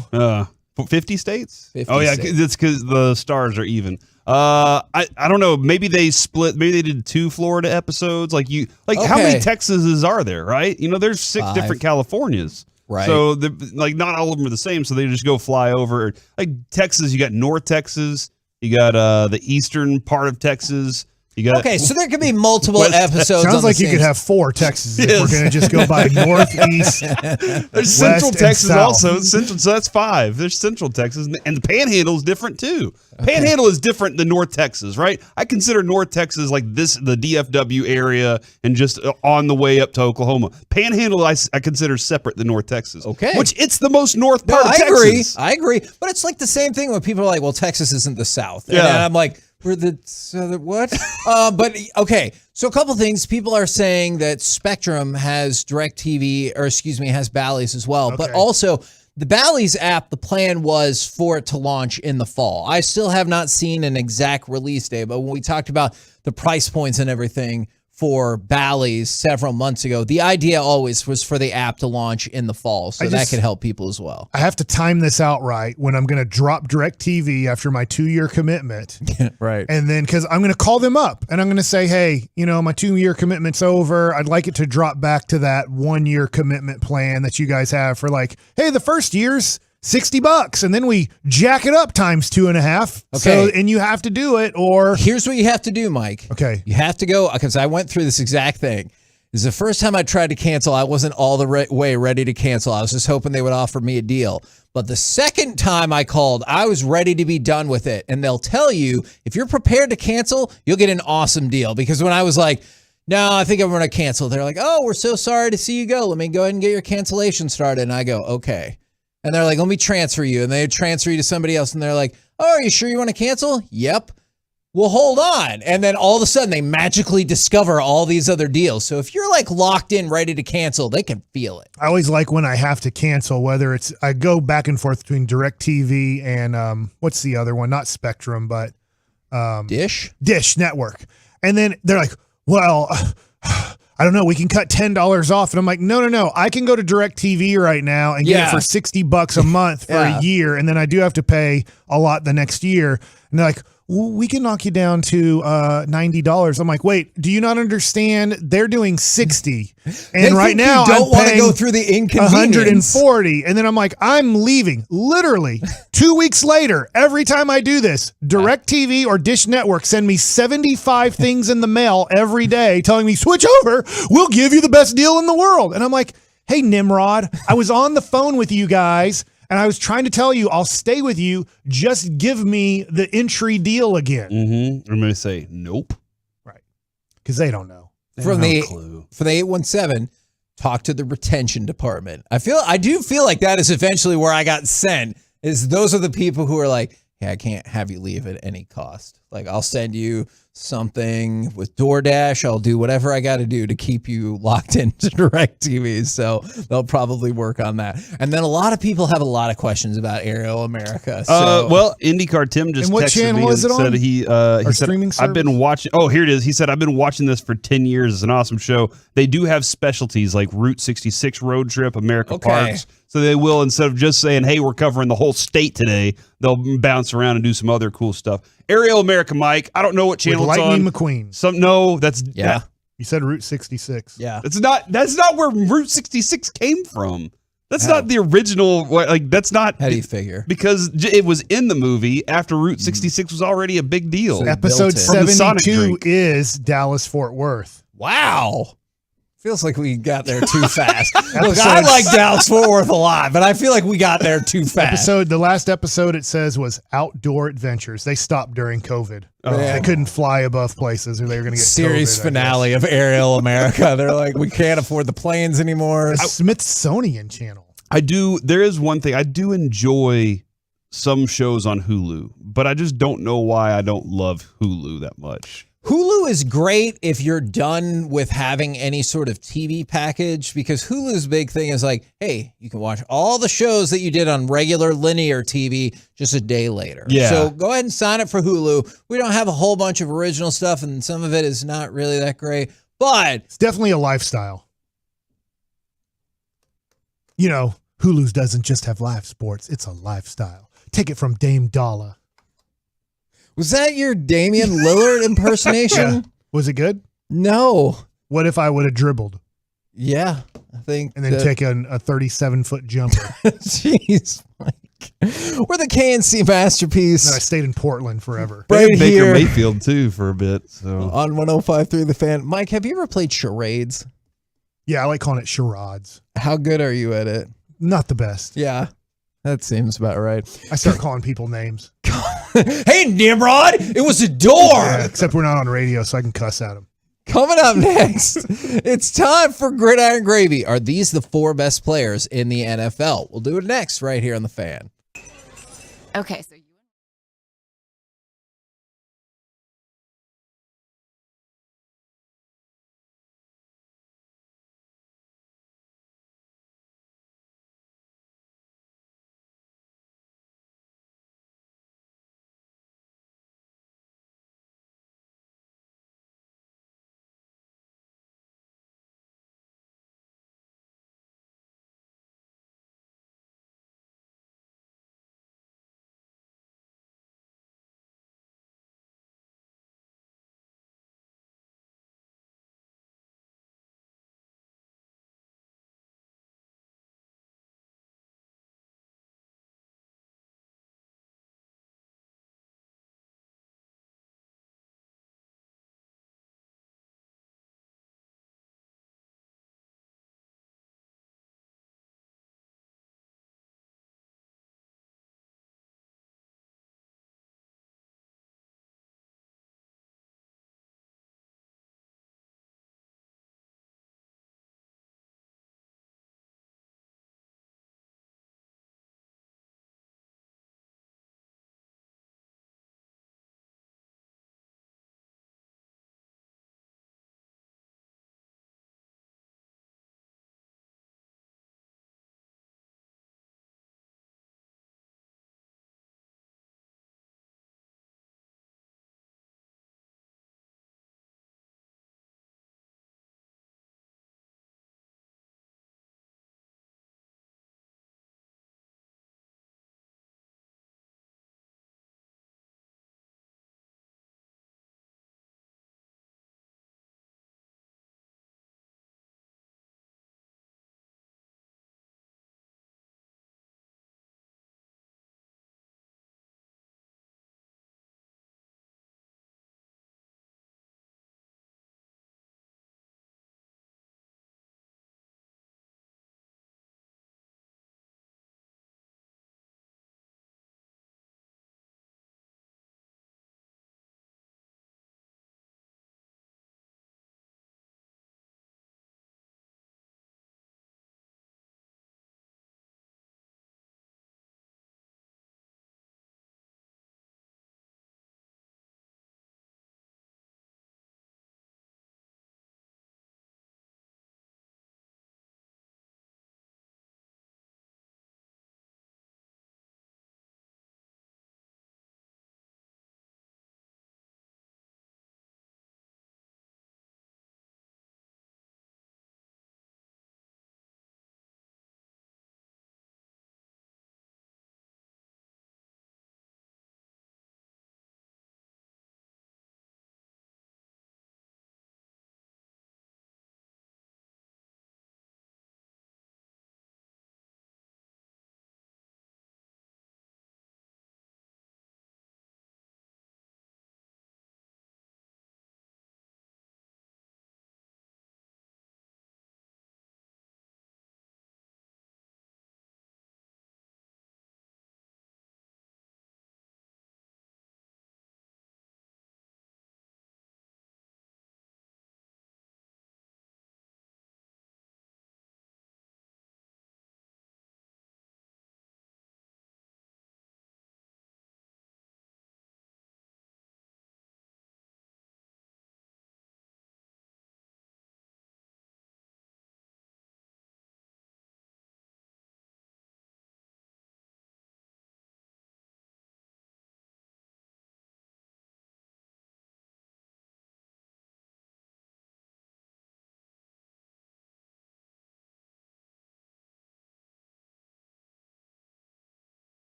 50 states? 50 oh, yeah, states. it's because the stars are even. I don't know. Maybe they split. Maybe they did 2 Florida episodes. How many Texases are there, right? There's 6 different Californias. Right. So, not all of them are the same. So they just go fly over. Like Texas, you got North Texas. You got the eastern part of Texas. You got so there could be multiple episodes. Sounds like you could have 4 Texas if we're going to just go by northeast. There's Central Texas also. Central, so that's 5. There's Central Texas, and the Panhandle is different too. Panhandle is different than North Texas, right? I consider North Texas like the DFW area, and just on the way up to Oklahoma. Panhandle, I consider separate than North Texas. Okay, which it's the most north part of Texas. I agree, but it's like the same thing when people are like, "Well, Texas isn't the South," and I'm like, we're the what? But okay, so a couple things. People are saying that Spectrum has DirecTV, or has Bally's as well. But also the Bally's app, the plan was for it to launch in the fall. I still have not seen an exact release date, but when we talked about the price points and everything for Bally's several months ago, the idea always was for the app to launch in the fall, so that could help people as well. I have to time this out right when I'm going to drop DirecTV after my 2-year commitment. Right. And then, because I'm going to call them up and I'm going to say, hey, my 2-year commitment's over. I'd like it to drop back to that 1-year commitment plan that you guys have for hey, the first year's $60, and then we jack it up times 2.5. Okay. So, and you have to do it, or here's what you have to do, Mike. Okay. You have to go, because I went through this exact thing. is the first time I tried to cancel, I wasn't all the way ready to cancel. I was just hoping they would offer me a deal. But the second time I called, I was ready to be done with it. And they'll tell you, if you're prepared to cancel, you'll get an awesome deal. Because when I was like, no, I think I'm going to cancel, they're like, oh, we're so sorry to see you go. Let me go ahead and get your cancellation started. And I go, okay. And they're like, let me transfer you. And they transfer you to somebody else. And they're like, oh, are you sure you want to cancel? Yep. Well, hold on. And then all of a sudden they magically discover all these other deals. So if you're like locked in, ready to cancel, they can feel it. I always like when I have to cancel, whether it's, I go back and forth between DirecTV and what's the other one? Not Spectrum, but Dish Network. And then they're like, well, I don't know, we can cut $10 off. And I'm like, no. I can go to DirecTV right now and get it for $60 a month for a year. And then I do have to pay a lot the next year. And they're like, well, we can knock you down to $90. I'm like, wait, do you not understand? They're doing 60, and right now you don't want to go through the inconvenience. 140, and then I'm like, I'm leaving. Literally 2 weeks later, every time I do this, DirecTV or Dish Network send me 75 things in the mail every day, telling me switch over. We'll give you the best deal in the world, and I'm like, hey Nimrod, I was on the phone with you guys. And I was trying to tell you, I'll stay with you. Just give me the entry deal again. Mm-hmm. I'm going to say nope. Right. Because they don't know. For the 817, talk to the retention department. I do feel like that is eventually where I got sent, is those are the people who are like, hey, I can't have you leave at any cost. Like, I'll send you something with DoorDash. I'll do whatever I got to do to keep you locked into DirecTV. So they'll probably work on that. And then a lot of people have a lot of questions about Aerial America. So. Well, IndyCar Tim just texted me and said he said, I've been watching. Oh, here it is. He said, I've been watching this for 10 years. It's an awesome show. They do have specialties like Route 66 road trip, America Parks. So they will, instead of just saying, hey, we're covering the whole state today, they'll bounce around and do some other cool stuff. Aerial America, Mike. I don't know what channel it's on. Lightning McQueen. You said Route 66. Yeah. That's not where Route 66 came from. That's not the original. That's not. How do you figure? Because it was in the movie after Route 66 was already a big deal. So episode 72 is Dallas-Fort Worth. Wow. Feels like we got there too fast. Look, I like Dallas-Fort Worth a lot, but I feel like we got there too fast. The last episode it says was Outdoor Adventures. They stopped during COVID. They couldn't fly above places or they were going to get series COVID, finale of Aerial America. They're like, we can't afford the planes anymore. Smithsonian Channel. There is one thing. I do enjoy some shows on Hulu, but I just don't know why I don't love Hulu that much. Hulu is great if you're done with having any sort of TV package, because Hulu's big thing is like, hey, you can watch all the shows that you did on regular linear TV just a day later. Yeah. So go ahead and sign up for Hulu. We don't have a whole bunch of original stuff, and some of it is not really that great, but it's definitely a lifestyle. You know, Hulu doesn't just have live sports. It's a lifestyle. Take it from Dame Dalla. Was that your Damian Lillard impersonation? Yeah. Was it good? No. What if I would have dribbled? Yeah, I think. And then taken a 37-foot jumper. Jeez, Mike. We're the KNC masterpiece. And I stayed in Portland forever. Right Baker here. Mayfield, too, for a bit. So on 105.3 The Fan. Mike, have you ever played charades? Yeah, I like calling it charades. How good are you at it? Not the best. Yeah, that seems about right. I start calling people names. Hey, Nimrod, it was a door. Yeah, except we're not on radio, so I can cuss at him. Coming up next, it's time for Gridiron Gravy. Are these the 4 best players in the NFL? We'll do it next right here on The Fan. Okay, so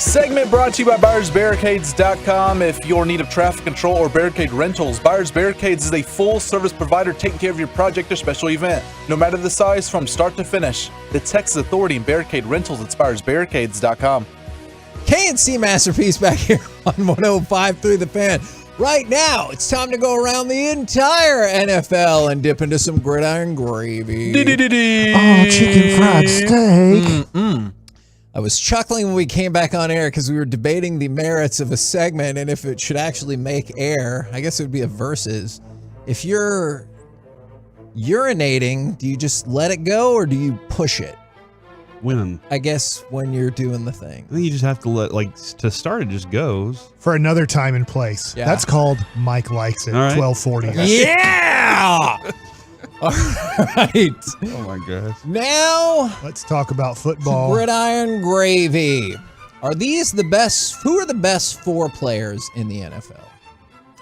Segment brought to you by BuyersBarricades.com. If you're in need of traffic control or barricade rentals, Buyers Barricades is a full-service provider taking care of your project or special event. No matter the size, from start to finish. The Texas Authority and Barricade Rentals at BuyersBarricades.com. KNC Masterpiece back here on 105.3 The Fan. Right now, it's time to go around the entire NFL and dip into some gridiron gravy. Oh, chicken fried steak. I was chuckling when we came back on air because we were debating the merits of a segment and if it should actually make air. I guess it would be a versus. If you're urinating, do you just let it go or do you push it? When? I guess when you're doing the thing. I think you just have to let, to start, it just goes. For another time and place. Yeah. That's called Mike Likes It, All right. 1240. Yeah! All right. Oh my gosh. Now, let's talk about football. Gridiron gravy. Are these the best? Who are the best 4 players in the NFL?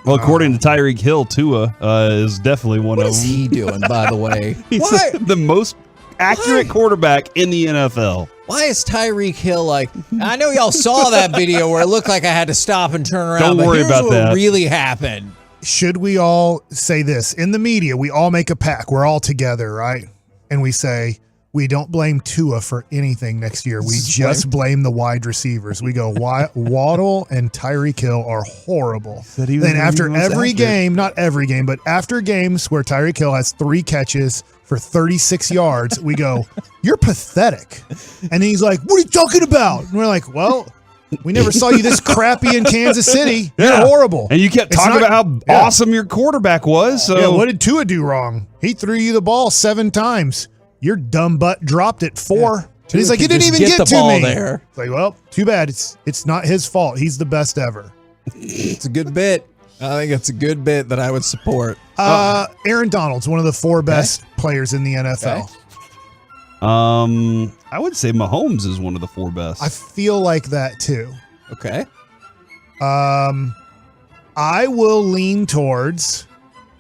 Well, according to Tyreek Hill, Tua is definitely one of them. What is he doing, by the way? He's Why? the most accurate quarterback in the NFL. Why is Tyreek Hill like? I know y'all saw that video where it looked like I had to stop and turn around. Don't worry about what that. Really happened. Should we all say this? In the media, we all make a pact. We're all together, right? And we say, we don't blame Tua for anything next year. We just blame the wide receivers. We go, Waddle and Tyreek Hill are horrible. Then after every game, not every game, but after games where Tyreek Hill has 3 catches for 36 yards, we go, you're pathetic. And then he's like, what are you talking about? And we're like, well, we never saw you this crappy in Kansas City. You're horrible. And you kept talking about how awesome your quarterback was. So yeah, what did Tua do wrong? He threw you the ball 7 times. Your dumb butt dropped it 4. Yeah. And he's like, he didn't even get the to ball me. there. It's like, well, too bad. It's not his fault. He's the best ever. It's a good bit. I think it's a good bit that I would support. Aaron Donald's one of the 4 best players in the NFL. Okay. I would say Mahomes is one of the 4 best. I feel like that too. Okay. I will lean towards,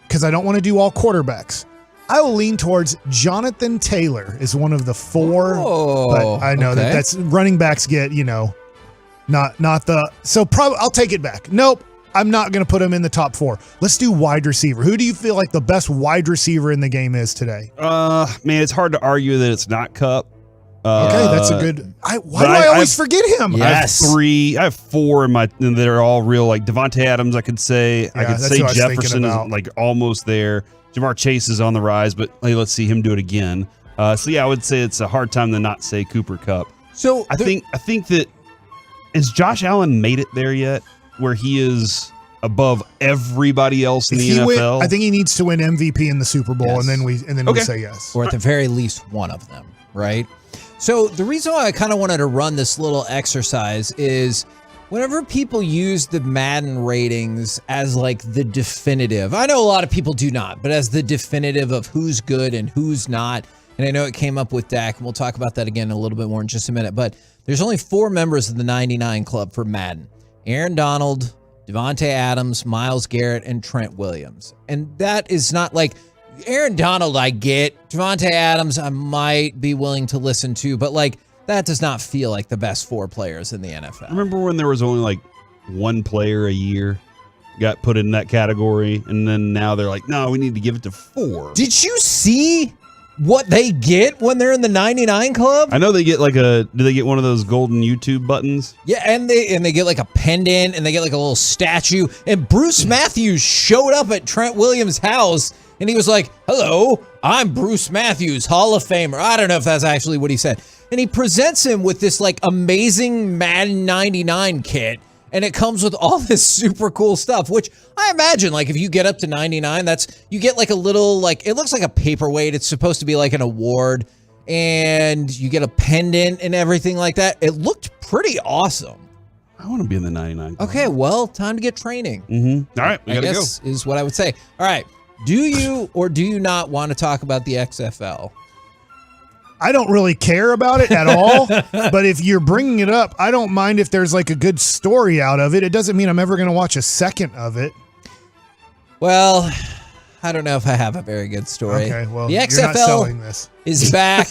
because I don't want to do all quarterbacks. I will lean towards Jonathan Taylor is one of the 4. But I know that's running backs get, not the. So probably I'll take it back. Nope. I'm not going to put him in the top 4. Let's do wide receiver. Who do you feel like the best wide receiver in the game is today? Man, it's hard to argue that it's not Kupp. Okay, that's a good. Why do I always forget him? Yes. I have 4 in and they're all real. Like Devontae Adams, I could say. I could say Jefferson is like almost there. Jamar Chase is on the rise, but hey, let's see him do it again. So yeah, I would say it's a hard time to not say Cooper Kupp. So I think that has Josh Allen made it there yet, where he is above everybody else in the NFL? I think he needs to win MVP in the Super Bowl, and then we say yes, or at the very least one of them, right? So the reason why I kind of wanted to run this little exercise is whenever people use the Madden ratings as like the definitive, I know a lot of people do not, but as the definitive of who's good and who's not. And I know it came up with Dak, and we'll talk about that again a little bit more in just a minute. But there's only 4 members of the 99 Club for Madden: Aaron Donald, Devontae Adams, Myles Garrett, and Trent Williams. And that is not like Aaron Donald, I get. Devontae Adams, I might be willing to listen to, but like that does not feel like the best 4 players in the NFL. Remember when there was only like 1 player a year got put in that category, and then now they're like, no, we need to give it to 4. Did you see what they get when they're in the 99 Club? I know they get do they get one of those golden YouTube buttons? Yeah, and they get like a pendant, and they get like a little statue. And Bruce Matthews showed up at Trent Williams' house, and he was like, hello, I'm Bruce Matthews, Hall of Famer. I don't know if that's actually what he said. And he presents him with this like amazing Madden 99 kit, and it comes with all this super cool stuff, which I imagine, like, if you get up to 99, you get like a little, like, it looks like a paperweight. It's supposed to be like an award, and you get a pendant and everything like that. It looked pretty awesome. I want to be in the 99 Club. Okay, well, time to get training. Mm-hmm. All right, we got to go. Is what I would say. All right, do you or do you not want to talk about the XFL? I don't really care about it at all, but if you're bringing it up, I don't mind if there's like a good story out of it. It doesn't mean I'm ever going to watch a second of it. Well, I don't know if I have a very good story. Okay, well, the you're not selling this. is back.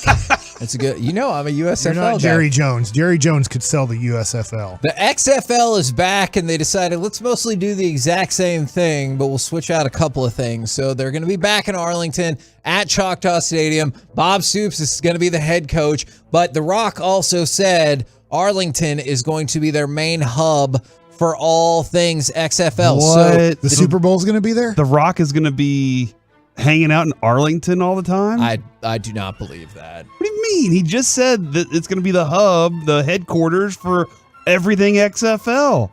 That's a good. You know, I'm a USFL You're not guy. Jerry Jones. Jerry Jones could sell the USFL. The XFL is back, and they decided let's mostly do the exact same thing, but we'll switch out a couple of things. So they're going to be back in Arlington at Choctaw Stadium. Bob Stoops is going to be the head coach, but The Rock also said Arlington is going to be their main hub for all things XFL. What? So The Super Bowl's going to be there? The Rock is going to be hanging out in Arlington all the time? I do not believe that. What do you mean? He just said that it's going to be the hub, the headquarters for everything XFL.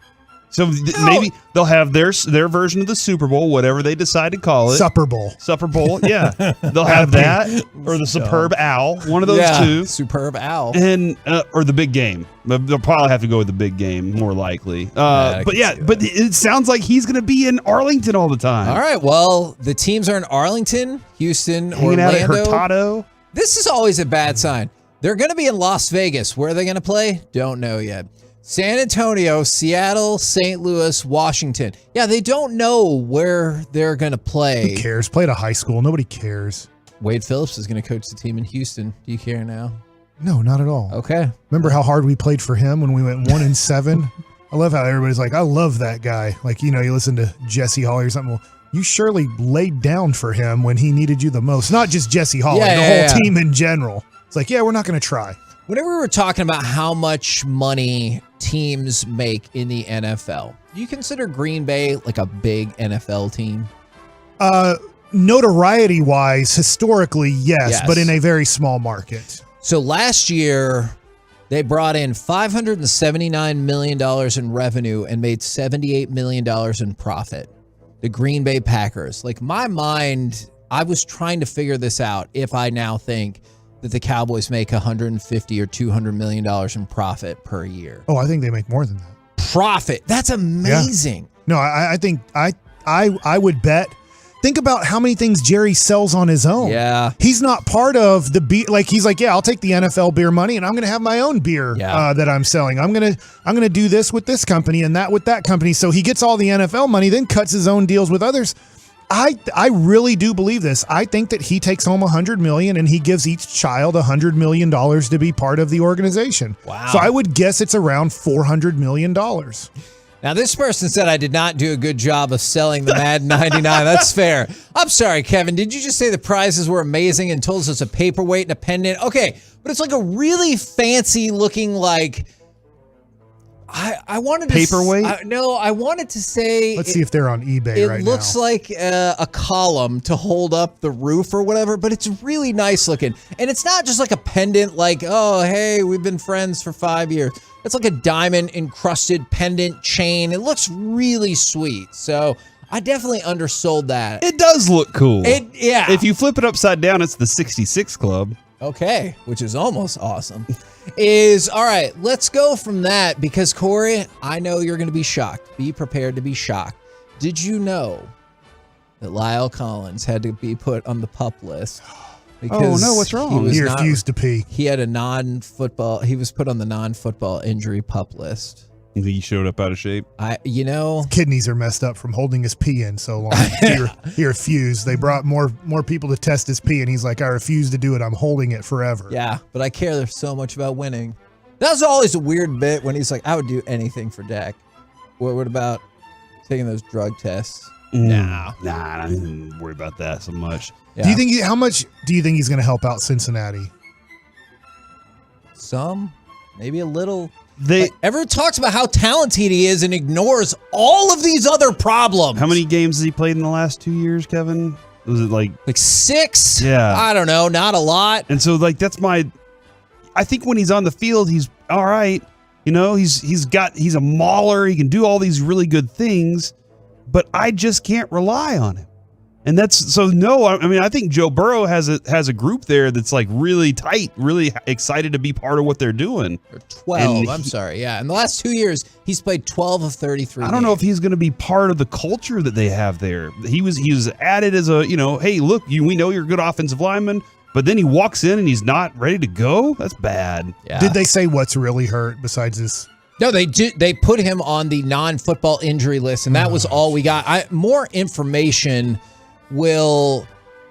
So maybe they'll have their version of the Super Bowl, whatever they decide to call it. Supper Bowl. Supper Bowl, yeah. They'll have that or the Superb Owl, one of those two. Superb Owl. And or the big game. They'll probably have to go with the big game, more likely. But it sounds like he's going to be in Arlington all the time. All right, well, the teams are in Arlington, Houston, Hanging Orlando. out at Hurtado. This is always a bad sign. They're going to be in Las Vegas. Where are they going to play? Don't know yet. San Antonio, Seattle, St. Louis, Washington. Yeah, they don't know where they're going to play. Who cares? Play at a high school. Nobody cares. Wade Phillips is going to coach the team in Houston. Do you care now? No, not at all. Okay. Remember how hard we played for him when we went 1-7? I love how everybody's like, I love that guy. Like, you listen to Jesse Hawley or something. Well, you surely laid down for him when he needed you the most. Not just Jesse Hawley, the whole team in general. It's like, yeah, we're not going to try. Whenever we were talking about how much money teams make in the NFL, do you consider Green Bay like a big NFL team? Notoriety-wise, historically, yes, but in a very small market. So last year, they brought in $579 million in revenue and made $78 million in profit. The Green Bay Packers. Like, my mind, I was trying to figure this out if I now think that the Cowboys make $150 or $200 million in profit per year. Oh, I think they make more than that. Profit. That's amazing. Yeah. No, I think I would bet. Think about how many things Jerry sells on his own. Yeah. He's not part of the beer. Like, he's like, yeah, I'll take the NFL beer money and I'm going to have my own beer that I'm selling. I'm going to do this with this company and that with that company. So he gets all the NFL money, then cuts his own deals with others. I really do believe this. I think that he takes home $100 million and he gives each child $100 million to be part of the organization. Wow. So I would guess it's around $400 million. Now, this person said I did not do a good job of selling the Madden 99. That's fair. I'm sorry, Kevin. Did you just say the prizes were amazing and told us it's a paperweight and a pendant? Okay, but it's like a really fancy looking, like, I wanted to paperweight? No, I wanted to say. Let's see if they're on eBay right now. It looks like a column to hold up the roof or whatever, but it's really nice looking. And it's not just like a pendant, like, oh, hey, we've been friends for 5 years. It's like a diamond encrusted pendant chain. It looks really sweet. So I definitely undersold that. It does look cool. Yeah. If you flip it upside down, it's the 66 Club. Okay, which is almost awesome. All right, let's go from that because, Corey, I know you're going to be shocked. Be prepared to be shocked. Did you know that Lyle Collins had to be put on the PUP list? Because what's wrong? He refused to pee. He had he was put on the non-football injury PUP list. You think he showed up out of shape? His kidneys are messed up from holding his pee in so long. He refused. They brought more people to test his pee, and he's like, I refuse to do it. I'm holding it forever. Yeah, but I care so much about winning. That was always a weird bit when he's like, I would do anything for Dak. What about taking those drug tests? Nah, I didn't worry about that so much. Yeah. Do you think how much do you think he's going to help out Cincinnati? Some, maybe a little. Everyone talks about how talented he is and ignores all of these other problems. How many games has he played in the last 2 years, Kevin? Was it like 6? Yeah. I don't know. Not a lot. And so, like, I think when he's on the field, he's all right. He's a mauler. He can do all these really good things, but I just can't rely on him. And I think Joe Burrow has a group there that's like really tight, really excited to be part of what they're doing. 12, yeah. In the last 2 years, he's played 12 of 33 I don't know if he's going to be part of the culture that they have there. He was added as hey, look, we know you're a good offensive lineman, but then he walks in and he's not ready to go? That's bad. Yeah. Did they say what's really hurt besides this? No, they put him on the non-football injury list, and that was all we got. More information will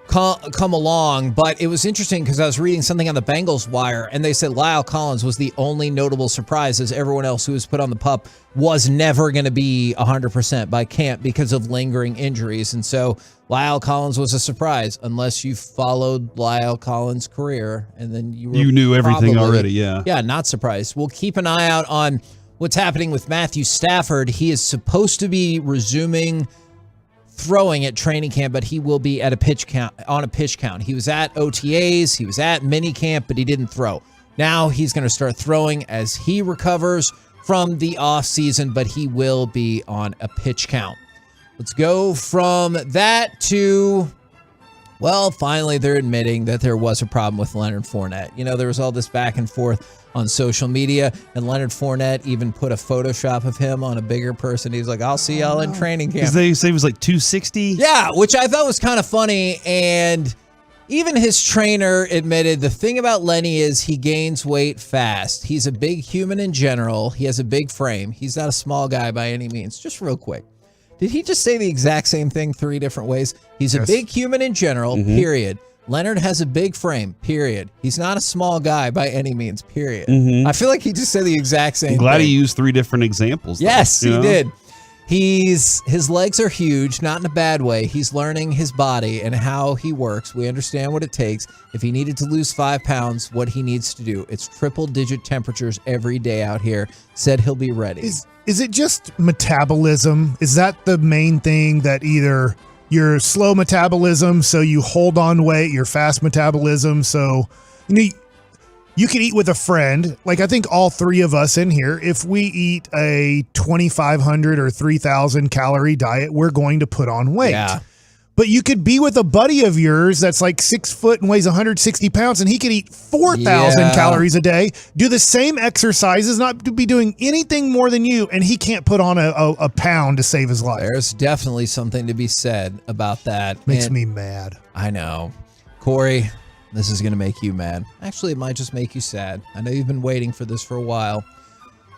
come along. But it was interesting because I was reading something on the Bengals wire, and they said Lyle Collins was the only notable surprise, as everyone else who was put on the PUP was never going to be 100% by camp because of lingering injuries. And so Lyle Collins was a surprise, unless you followed Lyle Collins' career, and then you knew everything already. Yeah, not surprised. We'll keep an eye out on what's happening with Matthew Stafford. He is supposed to be resuming throwing at training camp, but he will be at a pitch count. He was at OTAs, he was at mini camp, but he didn't throw. Now he's going to start throwing as he recovers from the off season, but he will be on a pitch count. Let's go from that to, well, finally they're admitting that there was a problem with Leonard Fournette. You know, there was all this back and forth on social media, and Leonard Fournette even put a Photoshop of him on a bigger person. He's like, I'll see y'all in training camp. Because they say he was like 260? Yeah, which I thought was kind of funny, and even his trainer admitted the thing about Lenny is he gains weight fast. He's a big human in general. He has a big frame. He's not a small guy by any means. Just real quick. Did he just say the exact same thing 3 different ways? He's a big human in general, period. Leonard has a big frame, period. He's not a small guy by any means, period. I feel like he just said the exact same thing. I'm glad he used 3 different examples. Yes, he did. His legs are huge, not in a bad way. He's learning his body and how he works. We understand what it takes. If he needed to lose 5 pounds, what he needs to do. It's triple-digit temperatures every day out here. Said he'll be ready. Is it just metabolism? Is that the main thing, that either your slow metabolism, so you hold on weight, your fast metabolism, so you can eat with a friend. Like, I think all 3 of us in here, if we eat a 2,500 or 3,000 calorie diet, we're going to put on weight. Yeah. But you could be with a buddy of yours that's like 6 foot and weighs 160 pounds, and he could eat 4,000 calories a day, do the same exercises, not to be doing anything more than you, and he can't put on a pound to save his life. There's definitely something to be said about that. Makes me mad. I know. Corey, this is going to make you mad. Actually, it might just make you sad. I know you've been waiting for this for a while.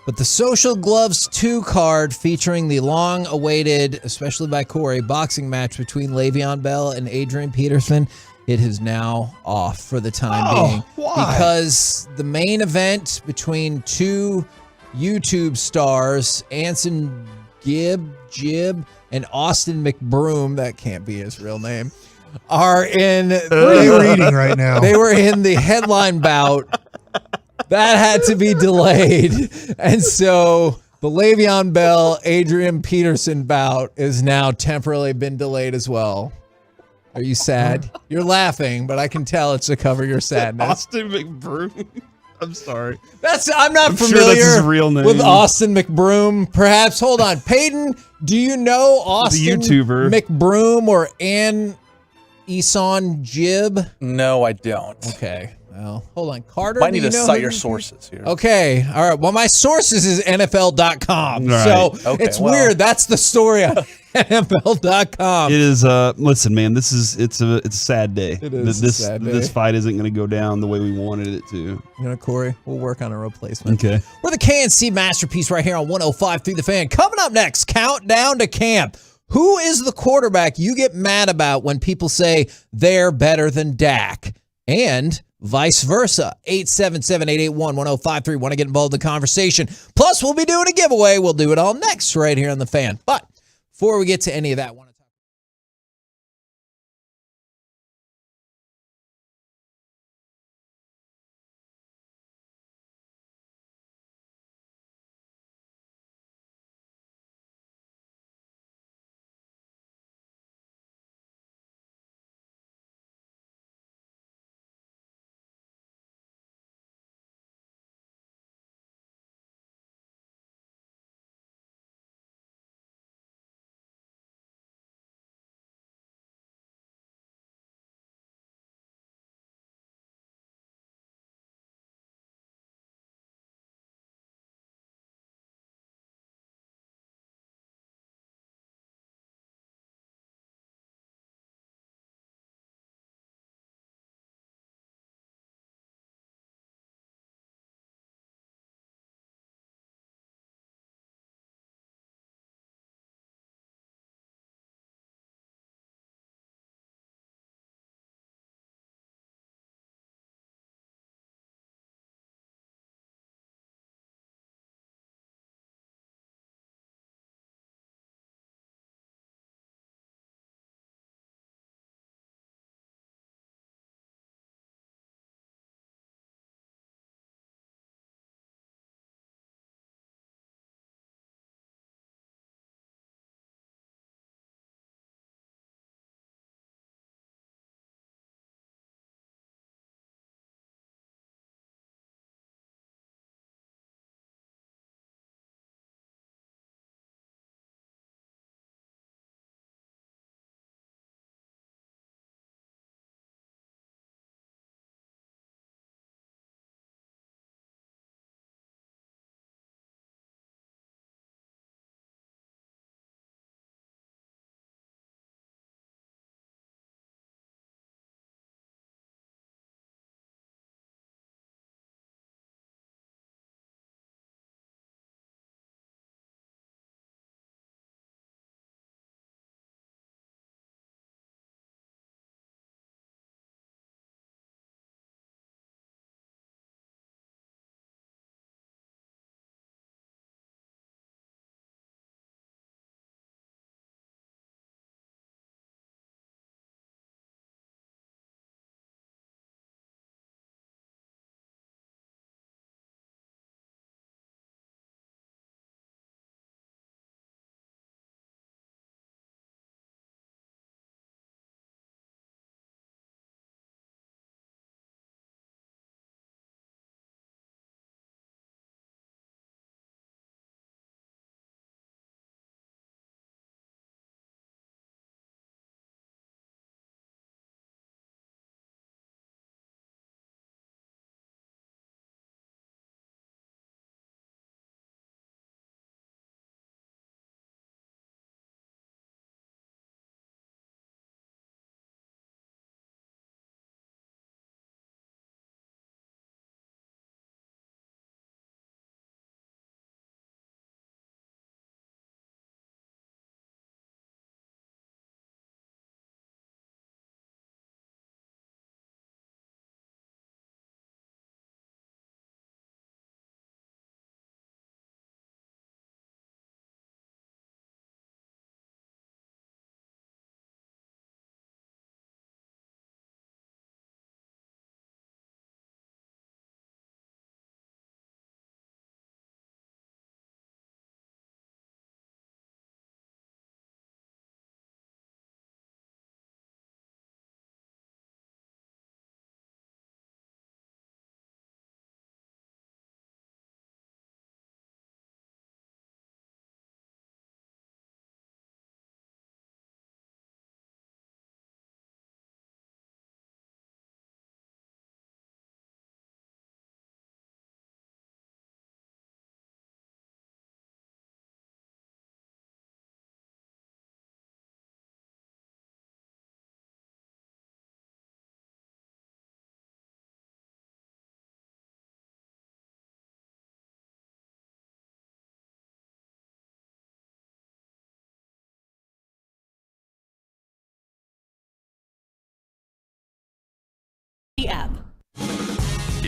But the Social Gloves 2 card featuring the long-awaited, especially by Corey, boxing match between Le'Veon Bell and Adrian Peterson, it is now off for the time being. Why? Because the main event between 2 YouTube stars, Anson Jib, and Austin McBroom, that can't be his real name, are in... What are you reading right now? They were in the headline bout. That had to be delayed. And so the Le'Veon Bell, Adrian Peterson bout is now temporarily been delayed as well. Are you sad? You're laughing, but I can tell it's to cover your sadness. Austin McBroom. I'm sorry. I'm not familiar sure that's his real name. with Austin McBroom. Perhaps, hold on. Peyton, do you know Austin the YouTuber McBroom or Ann Eson Jib? No, I don't. Okay. Well, hold on. Carter, Might need to cite him? your sources here. Okay. All right. Well, my sources is NFL.com. Right. So Okay, it's well. weird. That's the story on NFL.com. It is. Listen, man. It's a sad day. It is This a sad day. This fight isn't going to go down the way we wanted it to. Corey, we'll work on a replacement. Okay. We're the KNC Masterpiece right here on 105.3 The Fan. Coming up next, countdown to camp. Who is the quarterback you get mad about when people say they're better than Dak? And vice versa. 877-881-1053. Want to get involved in the conversation. Plus, we'll be doing a giveaway. We'll do it all next right here on The Fan. But before we get to any of that,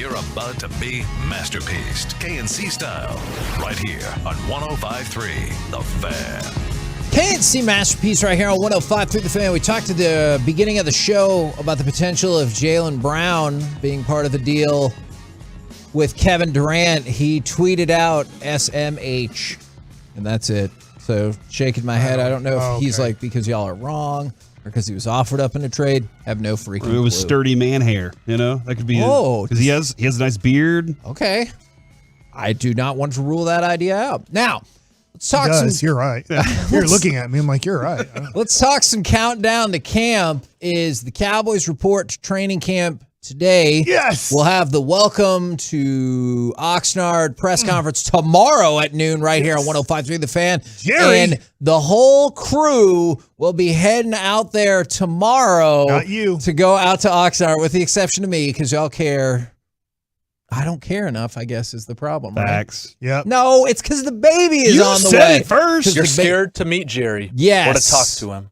You're about to be masterpieced, KNC style, right here on 105.3 The Fan. KNC Masterpiece right here on 105.3 The Fan. We talked at the beginning of the show about the potential of Jaylen Brown being part of the deal with Kevin Durant. He tweeted out SMH, and that's it. So shaking my head. I don't know if he's like, because y'all are wrong, or because he was offered up in a trade. Have no freaking clue. It was sturdy man hair, that could be because he has a nice beard. Okay. I do not want to rule that idea out. Now, let's talk You're right. You're looking at me. I'm like, you're right. Let's talk some countdown to camp. Is the Cowboys report to training camp today? Yes. We'll have the welcome to Oxnard press conference tomorrow at noon right here on 105.3 The Fan. Jerry. And the whole crew will be heading out there tomorrow. Not you. To go out to Oxnard, with the exception of me, because y'all care. I don't care enough, I guess, is the problem. Facts. Right? Yep. No, it's because the baby is on the way. You said it first. You're scared to meet Jerry. Yes. Or to talk to him.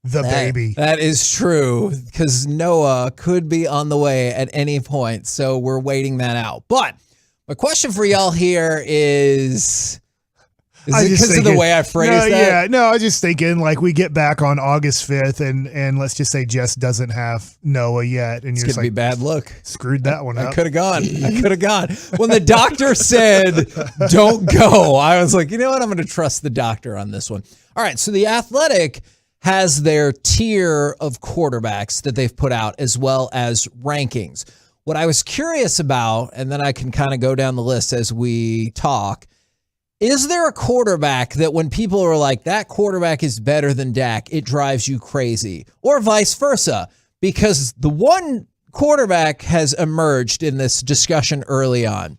The baby. That is true, because Noah could be on the way at any point, so we're waiting that out. But my question for y'all here is it because of the way I phrased that? Yeah, no, I was just thinking, like, we get back on August 5th, and let's just say Jess doesn't have Noah yet, and It's you're going just to like, be bad look. Screwed that one up. I could have gone. When the doctor said, don't go, I was like, you know what? I'm going to trust the doctor on this one. All right, so The Athletic has their tier of quarterbacks that they've put out, as well as rankings. What I was curious about, and then I can kind of go down the list as we talk, is there a quarterback that when people are like, that quarterback is better than Dak, it drives you crazy? Or vice versa? Because the one quarterback has emerged in this discussion early on.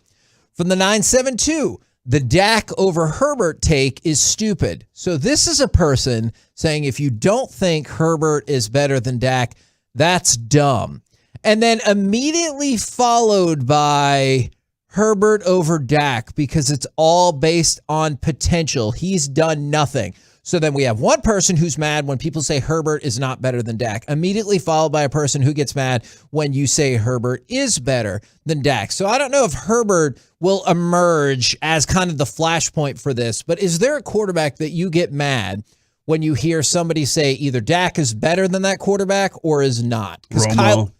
From the 972, the Dak over Herbert take is stupid. So this is a person saying if you don't think Herbert is better than Dak, that's dumb. And then immediately followed by Herbert over Dak because it's all based on potential. He's done nothing. So then we have one person who's mad when people say Herbert is not better than Dak, immediately followed by a person who gets mad when you say Herbert is better than Dak. So I don't know if Herbert will emerge as kind of the flashpoint for this, but is there a quarterback that you get mad when you hear somebody say either Dak is better than that quarterback or is not? Romo.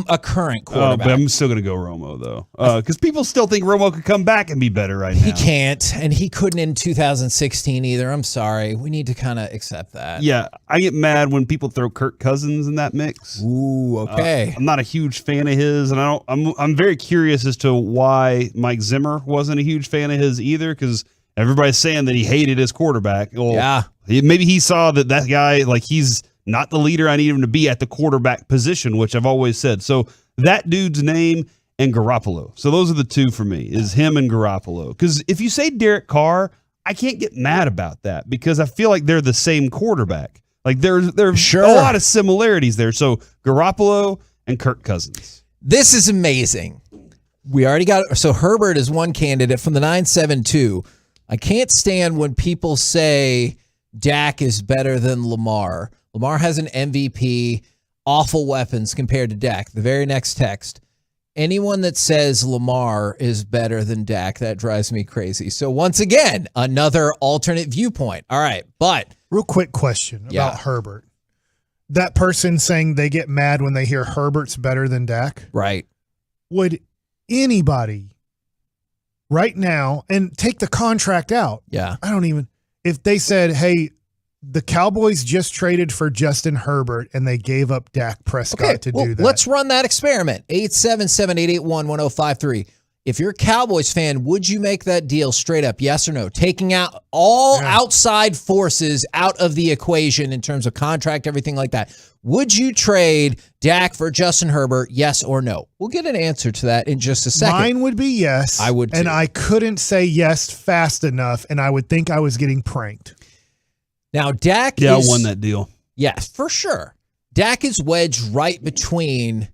A current quarterback. But I'm still going to go Romo, though. Because people still think Romo could come back and be better right now. He can't, and he couldn't in 2016 either. I'm sorry. We need to kind of accept that. Yeah, I get mad when people throw Kirk Cousins in that mix. Ooh, okay. I'm not a huge fan of his, and I'm very curious as to why Mike Zimmer wasn't a huge fan of his either, because everybody's saying that he hated his quarterback. Well, yeah. Maybe he saw that guy, like, he's not the leader I need him to be at the quarterback position, which I've always said. So that dude's name and Garoppolo. So those are the two for me, is him and Garoppolo. Because if you say Derek Carr, I can't get mad about that because I feel like they're the same quarterback. Like there's a lot of similarities there. So Garoppolo and Kirk Cousins. This is amazing. We already got, so Herbert is one candidate from the 972. I can't stand when people say Dak is better than Lamar. Lamar has an MVP, awful weapons compared to Dak. The very next text, anyone that says Lamar is better than Dak, that drives me crazy. So once again, another alternate viewpoint. All right, but real quick question about Herbert. That person saying they get mad when they hear Herbert's better than Dak. Right. Would anybody right now, and take the contract out. Yeah. If they said, hey, the Cowboys just traded for Justin Herbert and they gave up Dak Prescott to do that. Let's run that experiment. 877-881-1053. If you're a Cowboys fan, would you make that deal straight up? Yes or no? Taking out all outside forces out of the equation in terms of contract, everything like that. Would you trade Dak for Justin Herbert? Yes or no? We'll get an answer to that in just a second. Mine would be yes. I would too. And I couldn't say yes fast enough, and I would think I was getting pranked. Now, Dak I won that deal. Yes, for sure. Dak is wedged right between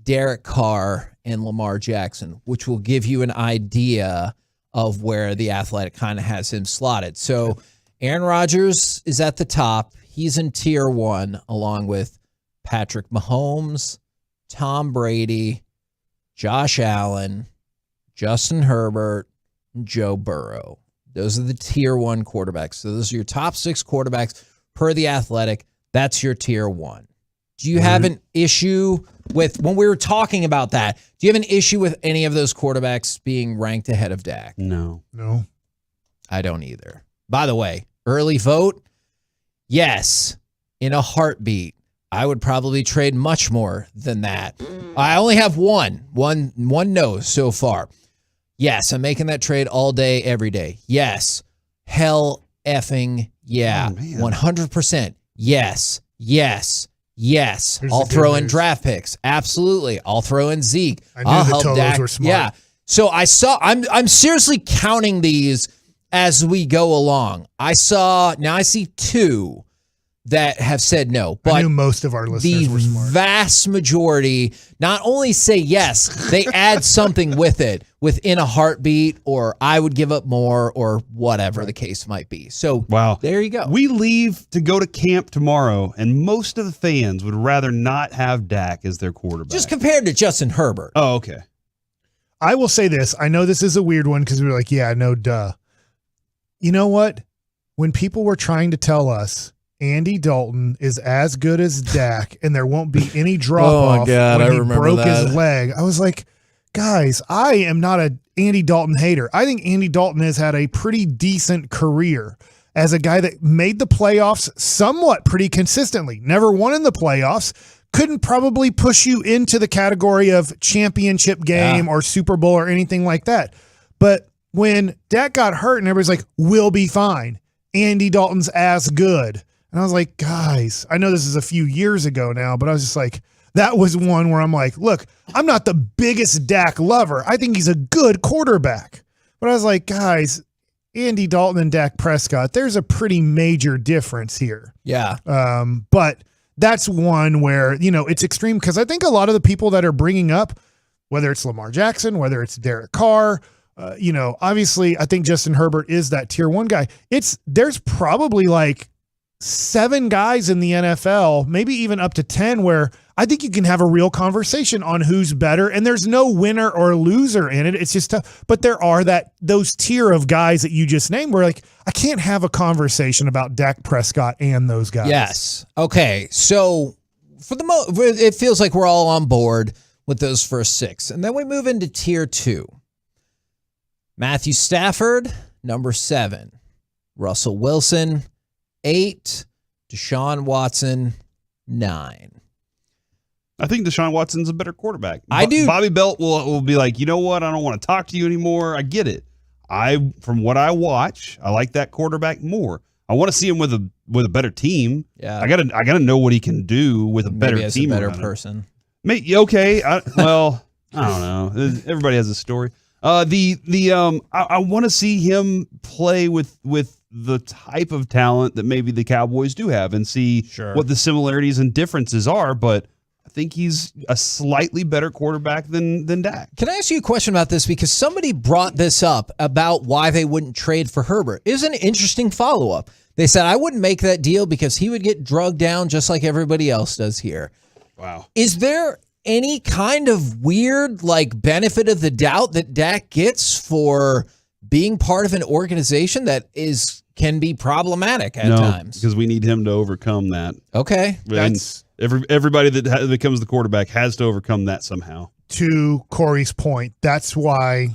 Derek Carr and Lamar Jackson, which will give you an idea of where the Athletic kind of has him slotted. So Aaron Rodgers is at the top. He's in tier 1 along with Patrick Mahomes, Tom Brady, Josh Allen, Justin Herbert, and Joe Burrow. Those are the tier 1 quarterbacks. So those are your top 6 quarterbacks per The Athletic. That's your tier 1. Do you have an issue with, when we were talking about that, do you have an issue with any of those quarterbacks being ranked ahead of Dak? No. I don't either. By the way, early vote, yes, in a heartbeat. I would probably trade much more than that. I only have one no so far. Yes, I'm making that trade all day, every day. Yes. Hell effing yeah. 100%. Yes. I'll throw in draft picks. Absolutely. I'll throw in Zeke. I knew the Tolos were smart. Yeah. So I'm seriously counting these as we go along. I see 2 that have said no, but I knew most of our listeners were smart. The vast majority not only say yes, they add something with it, within a heartbeat, or I would give up more, or whatever the case might be. So wow, there you go. We leave to go to camp tomorrow, and most of the fans would rather not have Dak as their quarterback. Just compared to Justin Herbert. Oh, okay. I will say this. I know this is a weird one because we were like, yeah, no, duh. You know what? When people were trying to tell us Andy Dalton is as good as Dak and there won't be any drop-off when he broke his leg, I was like, guys, I am not an Andy Dalton hater. I think Andy Dalton has had a pretty decent career as a guy that made the playoffs somewhat pretty consistently. Never won in the playoffs. Couldn't probably push you into the category of championship game or Super Bowl or anything like that. But when Dak got hurt and everybody's like, we'll be fine, Andy Dalton's as good. And I was like, guys, I know this is a few years ago now, but I was just like, that was one where I'm like, look, I'm not the biggest Dak lover. I think he's a good quarterback. But I was like, guys, Andy Dalton and Dak Prescott, there's a pretty major difference here. Yeah. But that's one where, it's extreme because I think a lot of the people that are bringing up, whether it's Lamar Jackson, whether it's Derek Carr, obviously I think Justin Herbert is that tier 1 guy. There's probably like 7 guys in the NFL, maybe even up to 10, where I think you can have a real conversation on who's better, and there's no winner or loser in it. It's just tough. But there are those tier of guys that you just named where like I can't have a conversation about Dak Prescott and those guys. Yes. Okay. So for it feels like we're all on board with those first 6. And then we move into tier 2. Matthew Stafford, number 7. Russell Wilson, 8. Deshaun Watson, 9. I think Deshaun Watson's a better quarterback. I do. Bobby Belt will be like, you know what? I don't want to talk to you anymore. I get it. From what I watch, I like that quarterback more. I want to see him with a better team. Yeah. I gotta know what he can do with a better Maybe as team. A better person. Maybe, okay. I don't know. Everybody has a story. I want to see him play with the type of talent that maybe the Cowboys do have and see what the similarities and differences are. But I think he's a slightly better quarterback than Dak. Can I ask you a question about this? Because somebody brought this up about why they wouldn't trade for Herbert. It was an interesting follow-up. They said, I wouldn't make that deal because he would get drugged down just like everybody else does here. Wow. Is there any kind of weird benefit of the doubt that Dak gets for being part of an organization that can be problematic at times? Because we need him to overcome that. Okay. Everybody that becomes the quarterback has to overcome that somehow. To Corey's point, that's why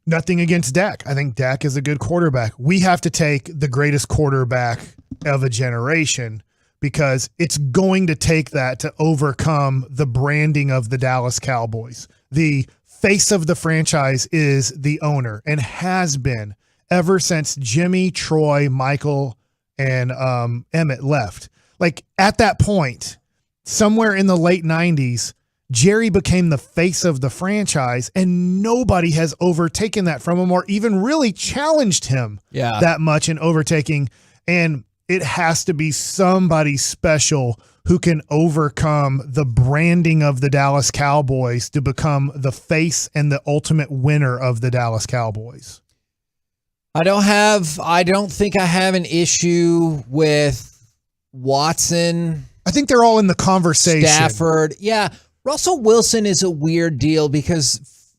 nothing against Dak. I think Dak is a good quarterback. We have to take the greatest quarterback of a generation because it's going to take that to overcome the branding of the Dallas Cowboys. The face of the franchise is the owner and has been ever since Jimmy, Troy, Michael, and Emmett left. At that point, somewhere in the late 90s, Jerry became the face of the franchise, and nobody has overtaken that from him or even really challenged him that much in overtaking. And it has to be somebody special who can overcome the branding of the Dallas Cowboys to become the face and the ultimate winner of the Dallas Cowboys. I don't think I have an issue with Watson. I think they're all in the conversation. Stafford. Yeah. Russell Wilson is a weird deal because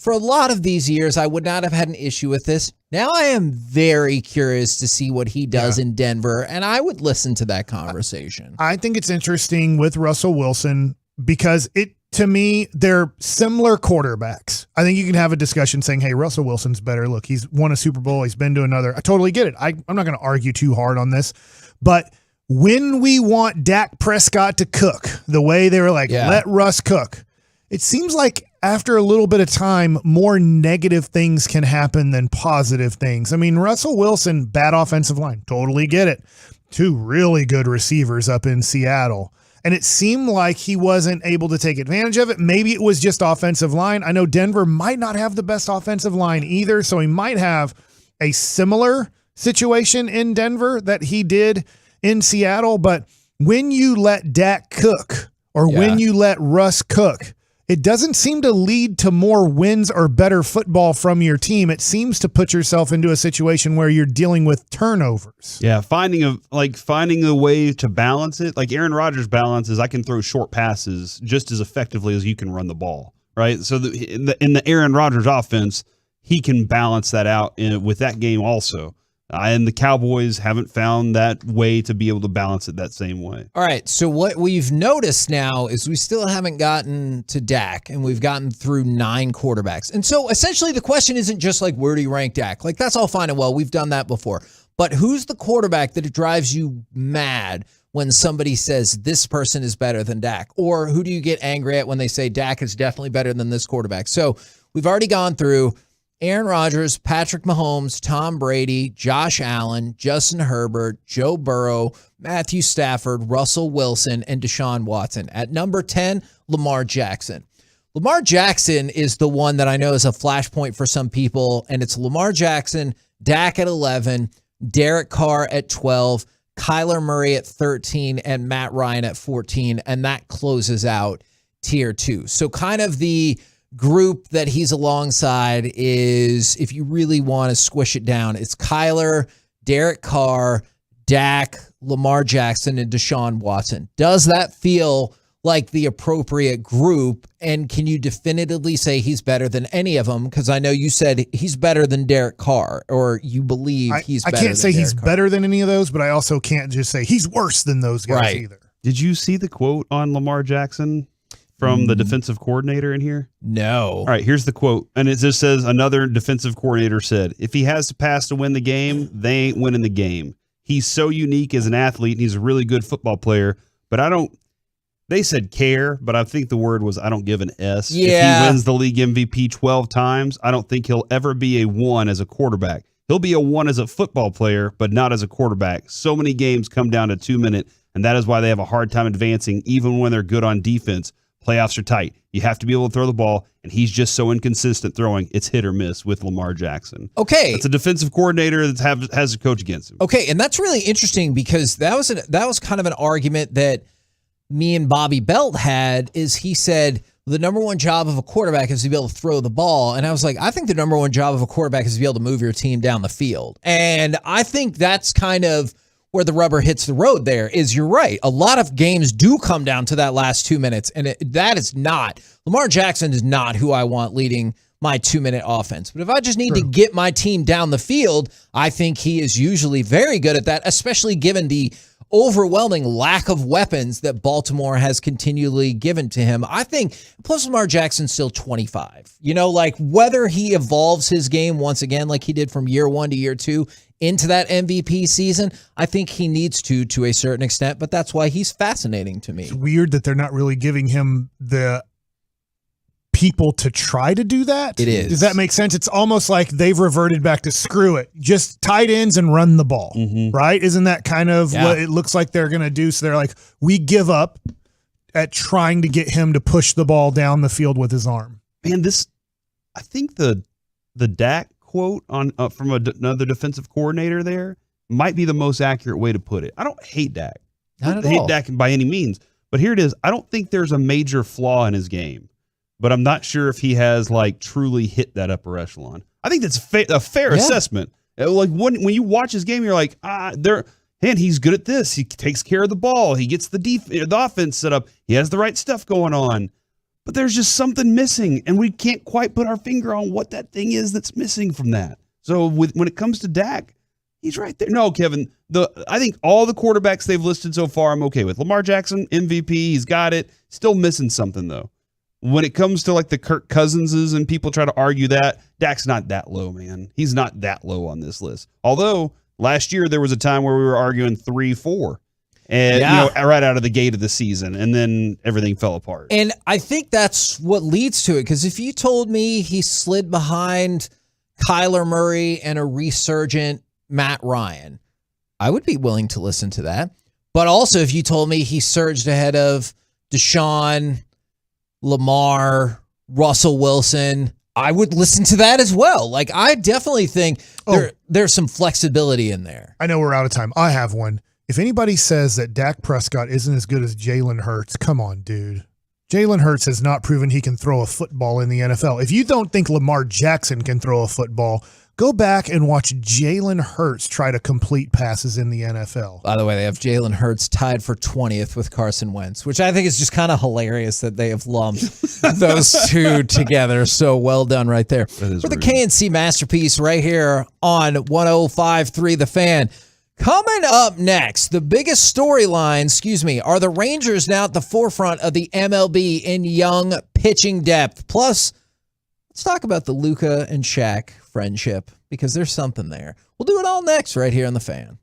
for a lot of these years, I would not have had an issue with this. Now I am very curious to see what he does in Denver, and I would listen to that conversation. I think it's interesting with Russell Wilson because to me, they're similar quarterbacks. I think you can have a discussion saying, hey, Russell Wilson's better. Look, he's won a Super Bowl. He's been to another. I totally get it. I'm not going to argue too hard on this. But when we want Dak Prescott to cook, the way they were like, let Russ cook, it seems like after a little bit of time, more negative things can happen than positive things. I mean, Russell Wilson, bad offensive line. Totally get it. 2 really good receivers up in Seattle. And it seemed like he wasn't able to take advantage of it. Maybe it was just offensive line. I know Denver might not have the best offensive line either, so he might have a similar situation in Denver that he did in Seattle. But when you let Dak cook or when you let Russ cook, it doesn't seem to lead to more wins or better football from your team. It seems to put yourself into a situation where you're dealing with turnovers. Yeah, finding a way to balance it. Like Aaron Rodgers' balance is I can throw short passes just as effectively as you can run the ball, right? So in the Aaron Rodgers offense, he can balance that out with that game also. And the Cowboys haven't found that way to be able to balance it that same way. All right, so what we've noticed now is we still haven't gotten to Dak, and we've gotten through 9 quarterbacks. And so essentially the question isn't just like, where do you rank Dak? Like, that's all fine and well. We've done that before. But who's the quarterback that drives you mad when somebody says this person is better than Dak? Or who do you get angry at when they say Dak is definitely better than this quarterback? So we've already gone through Aaron Rodgers, Patrick Mahomes, Tom Brady, Josh Allen, Justin Herbert, Joe Burrow, Matthew Stafford, Russell Wilson, and Deshaun Watson. At number 10, Lamar Jackson. Lamar Jackson is the one that I know is a flashpoint for some people, and it's Lamar Jackson, Dak at 11, Derek Carr at 12, Kyler Murray at 13, and Matt Ryan at 14, and that closes out tier 2. So kind of the group that he's alongside is, if you really want to squish it down, it's Kyler, Derek Carr, Dak, Lamar Jackson, and Deshaun Watson. Does that feel like the appropriate group? And can you definitively say he's better than any of them? Because I know you said he's better than Derek Carr, or you believe he's better than Derek Carr. I can't say he's better than any of those, but I also can't just say he's worse than those guys either. Did you see the quote on Lamar Jackson from the defensive coordinator in here? No. All right, here's the quote. And it just says, another defensive coordinator said, if he has to pass to win the game, they ain't winning the game. He's so unique as an athlete, and he's a really good football player, but they said care, but I think the word was I don't give an S. Yeah. If he wins the league MVP 12 times, I don't think he'll ever be a 1 as a quarterback. He'll be a 1 as a football player, but not as a quarterback. So many games come down to 2 minutes, and that is why they have a hard time advancing, even when they're good on defense. Playoffs are tight. You have to be able to throw the ball, and he's just so inconsistent throwing. It's hit or miss with Lamar Jackson. Okay. It's a defensive coordinator that has a coach against him. Okay, and that's really interesting because that was kind of an argument that me and Bobby Belt had. Is he said the number one job of a quarterback is to be able to throw the ball. And I was like, I think the number one job of a quarterback is to be able to move your team down the field. And I think that's kind of where the rubber hits the road there. Is you're right. A lot of games do come down to that last 2 minutes. And that is not, Lamar Jackson is not who I want leading my 2-minute offense. But if I just need to get my team down the field, I think he is usually very good at that, especially given the overwhelming lack of weapons that Baltimore has continually given to him. I think, plus Lamar Jackson's still 25. You know, like whether he evolves his game once again like he did from year 1 to year 2 into that MVP season, I think he needs to a certain extent, but that's why he's fascinating to me. It's weird that they're not really giving him the people to try to do that. It is. Does that make sense? It's almost like they've reverted back to screw it. Just tight ends and run the ball, right? Isn't that kind of what it looks like they're going to do? So they're like, we give up at trying to get him to push the ball down the field with his arm. Man, I think the Dak quote on from another defensive coordinator there might be the most accurate way to put it. I don't hate Dak. I don't hate Dak by any means, but here it is. I don't think there's a major flaw in his game, but I'm not sure if he has like truly hit that upper echelon. I think that's a fair assessment. Like when you watch his game, you're like, he's good at this. He takes care of the ball. He gets the offense set up. He has the right stuff going on. but there's just something missing, and we can't quite put our finger on what that thing is that's missing from that. So when it comes to Dak, he's right there. No, Kevin, I think all the quarterbacks they've listed so far, I'm okay with. Lamar Jackson, MVP, he's got it. Still missing something, though. When it comes to like the Kirk Cousinses and people try to argue that, Dak's not that low, man. He's not that low on this list. Although last year there was a time where we were arguing 3-4. And right out of the gate of the season, and then everything fell apart. And I think that's what leads to it, because if you told me he slid behind Kyler Murray and a resurgent Matt Ryan, I would be willing to listen to that. But also, if you told me he surged ahead of Deshaun, Lamar, Russell Wilson, I would listen to that as well. Like, I definitely think there's some flexibility in there. I know we're out of time. I have one. If anybody says that Dak Prescott isn't as good as Jalen Hurts, come on, dude. Jalen Hurts has not proven he can throw a football in the NFL. If you don't think Lamar Jackson can throw a football, go back and watch Jalen Hurts try to complete passes in the NFL. By the way, they have Jalen Hurts tied for 20th with Carson Wentz, which I think is just kind of hilarious that they have lumped those two together. So well done right there. For the KNC Masterpiece right here on 105.3 The Fan. Coming up next, the biggest storyline, are the Rangers now at the forefront of the MLB in young pitching depth. Plus, let's talk about the Luka and Shaq friendship, because there's something there. We'll do it all next right here on The Fan.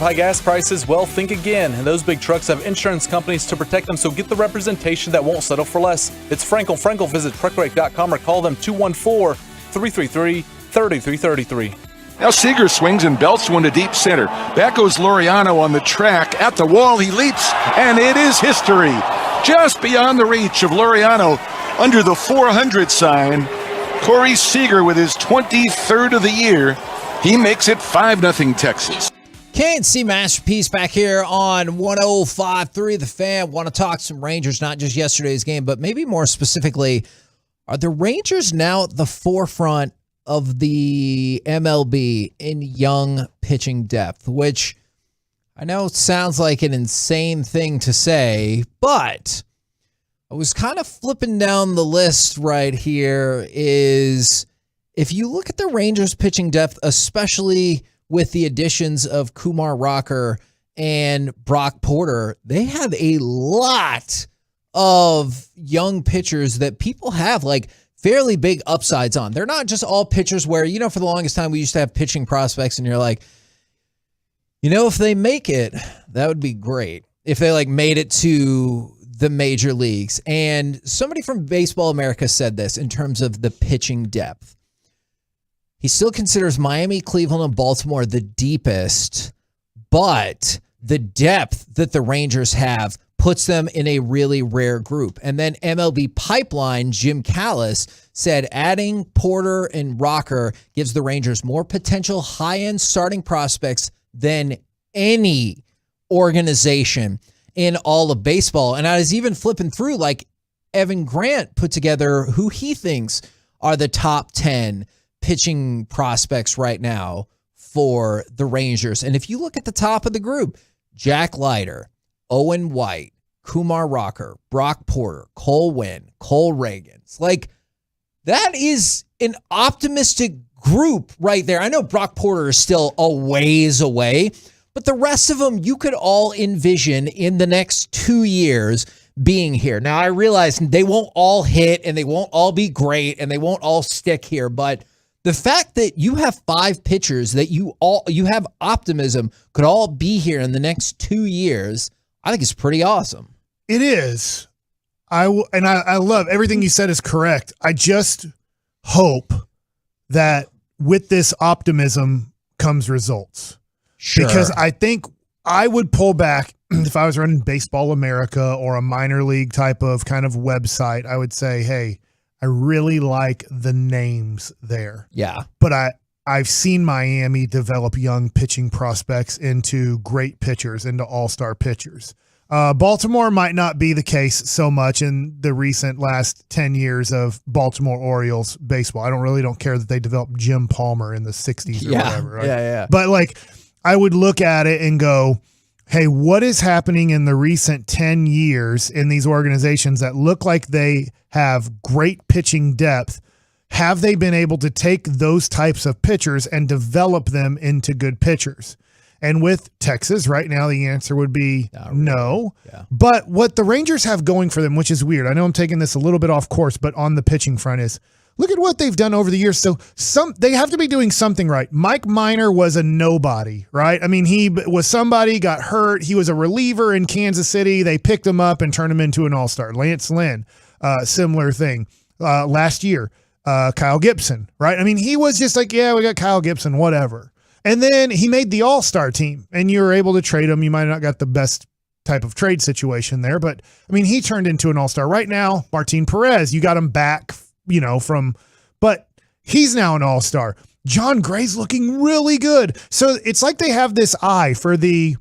High gas prices, well, think again. And those big trucks have insurance companies to protect them, so get the representation that won't settle for less. It's Frankel. Frankel. Visit truckwreck.com or call them 214-333-3333. Now Seager swings and belts one to deep center. Back goes Laureano on the track. At the wall, he leaps, and it is history. Just beyond the reach of Laureano, under the 400 sign, Corey Seager with his 23rd of the year. He makes it 5-0 Texas. K&C Masterpiece back here on 105.3 The Fan. Want to talk some Rangers, not just yesterday's game, but maybe more specifically, are the Rangers now at the forefront of the MLB in young pitching depth, which I know sounds like an insane thing to say, but I was kind of flipping down the list right here is if you look at the Rangers pitching depth, especially with the additions of Kumar Rocker and Brock Porter, they have a lot of young pitchers that people have like fairly big upsides on. They're not just all pitchers where, you know, for the longest time we used to have pitching prospects and you're like, you know, if they make it, that would be great. If they like made it to the major leagues. And somebody from Baseball America said this in terms of the pitching depth. He still considers Miami, Cleveland, and Baltimore the deepest, but the depth that the Rangers have puts them in a really rare group. And then MLB Pipeline, Jim Callis, said adding Porter and Rocker gives the Rangers more potential high-end starting prospects than any organization in all of baseball. And I was even flipping through, like Evan Grant put together who he thinks are the top 10 pitching prospects right now for the Rangers. And if you look at the top of the group, Jack Leiter, Owen White, Kumar Rocker, Brock Porter, Cole Winn, Cole Reagans. Like, that is an optimistic group right there. I know Brock Porter is still a ways away, but the rest of them you could all envision in the next 2 years being here. Now, I realize they won't all hit and they won't all be great and they won't all stick here, but the fact that you have 5 pitchers that you have optimism could all be here in the next 2 years, I think is pretty awesome. It is. I love everything you said is correct. I just hope that with this optimism comes results. Sure. Because I think I would pull back if I was running Baseball America or a minor league type of kind of website. I would say, hey, I really like the names there. Yeah. But I've seen Miami develop young pitching prospects into great pitchers, into all-star pitchers. Baltimore might not be the case so much in the recent last 10 years of Baltimore Orioles baseball. I don't care that they developed Jim Palmer in the 60s or whatever. Right? Yeah. But like, I would look at it and go, hey, what is happening in the recent 10 years in these organizations that look like they have great pitching depth? Have they been able to take those types of pitchers and develop them into good pitchers? And with Texas right now, the answer would be no. Yeah. But what the Rangers have going for them, which is weird, I know I'm taking this a little bit off course, but on the pitching front is, look at what they've done over the years. So they have to be doing something right. Mike Minor was a nobody, right? I mean, he was somebody, got hurt. He was a reliever in Kansas City. They picked him up and turned him into an all-star. Lance Lynn, similar thing. Last year, Kyle Gibson, right? I mean, he was just like, yeah, we got Kyle Gibson, whatever. And then he made the all-star team, and you were able to trade him. You might not got the best type of trade situation there, but, I mean, he turned into an all-star. Right now, Martin Perez, you got him back, but he's now an all-star. John Gray's looking really good. So it's like they have this eye for the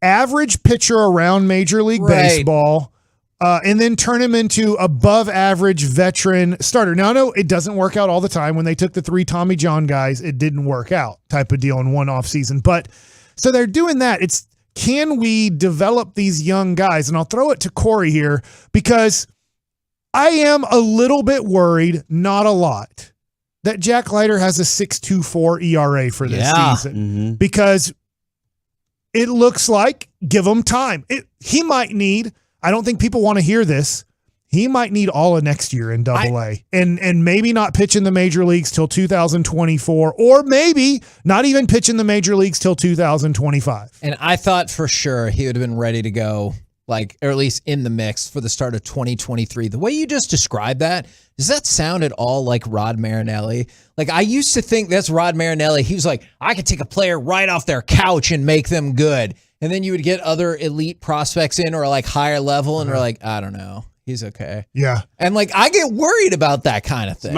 average pitcher around Major League Baseball, and then turn him into above average veteran starter. Now, I know it doesn't work out all the time. When they took the 3 Tommy John guys, it didn't work out type of deal in one off season. But so they're doing that. It's, can we develop these young guys? And I'll throw it to Corey here because I am a little bit worried, not a lot, that Jack Leiter has a 6.24 ERA for this season because it looks like, give him time. He might need, I don't think people want to hear this, he might need all of next year in Double-A, and maybe not pitch in the major leagues till 2024, or maybe not even pitch in the major leagues till 2025. And I thought for sure he would have been ready to go, or at least in the mix for the start of 2023. The way you just described that, does that sound at all like Rod Marinelli? I used to think that's Rod Marinelli. He was like, I could take a player right off their couch and make them good. And then you would get other elite prospects in or higher level, and we're like, I don't know. He's okay. Yeah. And I get worried about that kind of thing.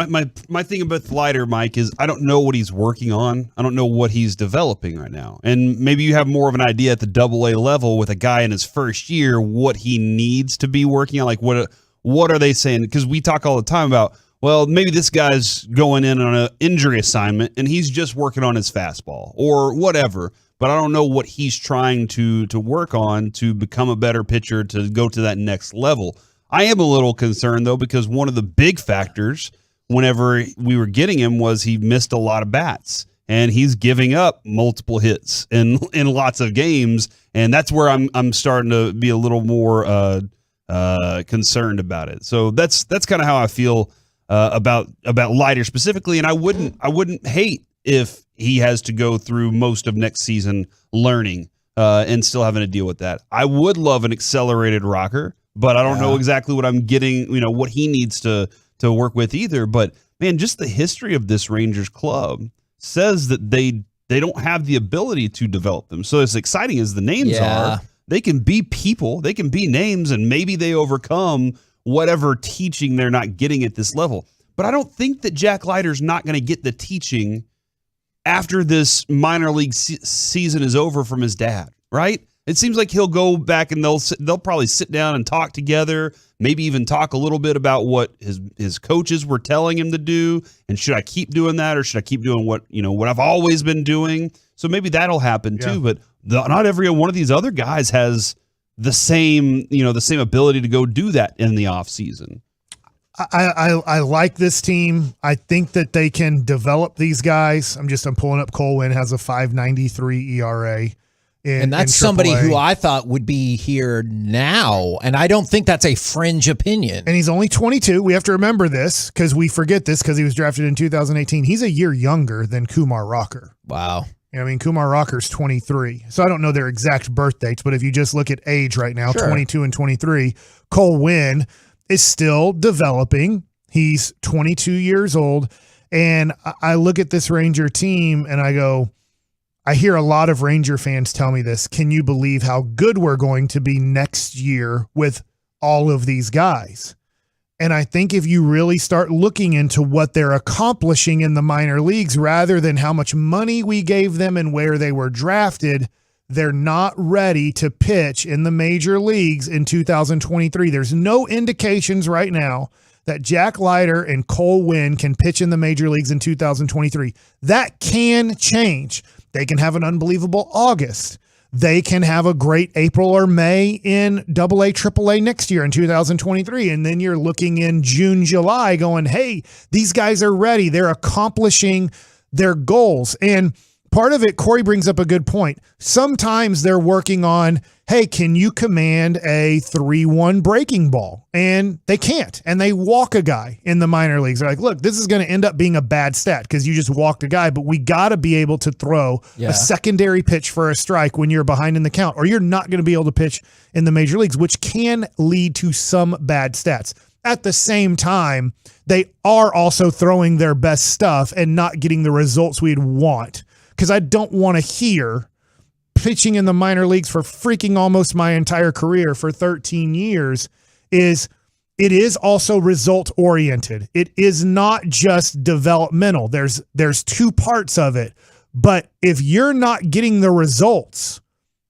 My thing about Leiter, Mike, is I don't know what he's working on. I don't know what he's developing right now. And maybe you have more of an idea at the Double-A level with a guy in his first year, what he needs to be working on. What are they saying? Because we talk all the time about, well, maybe this guy's going in on an injury assignment and he's just working on his fastball or whatever. But I don't know what he's trying to work on to become a better pitcher, to go to that next level. I am a little concerned, though, because one of the big factors whenever we were getting him was he missed a lot of bats, and he's giving up multiple hits in lots of games, and that's where I'm starting to be a little more concerned about it. So that's kind of how I feel about Leiter specifically, and I wouldn't hate if he has to go through most of next season learning and still having to deal with that. I would love an accelerated rocker, but I don't know exactly what I'm getting, what he needs to work with either. But man, just the history of this Rangers club says that they don't have the ability to develop them. So as exciting as the names are, they can be people, they can be names, and maybe they overcome whatever teaching they're not getting at this level. But I don't think that Jack Leiter's not going to get the teaching after this minor league season is over from his dad, right? It seems like he'll go back and they'll probably sit down and talk together, maybe even talk a little bit about what his coaches were telling him to do, and should I keep doing that or should I keep doing what I've always been doing? So maybe that'll happen too. But not every one of these other guys has the same ability to go do that in the off season. I like this team. I think that they can develop these guys. I'm pulling up Cole Winn, has a 5.93 ERA. And that's somebody who I thought would be here now. And I don't think that's a fringe opinion. And he's only 22. We have to remember this because we forget this because he was drafted in 2018. He's a year younger than Kumar Rocker. Wow. Kumar Rocker's 23. So I don't know their exact birth dates, but if you just look at age right now, 22 and 23, Cole Winn is still developing. He's 22 years old. And I look at this Ranger team and I go, I hear a lot of Ranger fans tell me this. Can you believe how good we're going to be next year with all of these guys? And I think if you really start looking into what they're accomplishing in the minor leagues rather than how much money we gave them and where they were drafted, they're not ready to pitch in the major leagues in 2023. There's no indications right now that Jack Leiter and Cole Winn can pitch in the major leagues in 2023. That can change. They can have an unbelievable August. They can have a great April or May in AA, AAA next year in 2023. And then you're looking in June, July going, hey, these guys are ready. They're accomplishing their goals. And part of it, Corey brings up a good point. Sometimes they're working on, hey, can you command a 3-1 breaking ball? And they can't. And they walk a guy in the minor leagues. They're like, look, this is going to end up being a bad stat because you just walked a guy, but we got to be able to throw a secondary pitch for a strike when you're behind in the count, or you're not going to be able to pitch in the major leagues, which can lead to some bad stats. At the same time, they are also throwing their best stuff and not getting the results we'd want. Because I don't want to hear pitching in the minor leagues for freaking almost my entire career for 13 years it is also result oriented. It is not just developmental. There's two parts of it. But if you're not getting the results,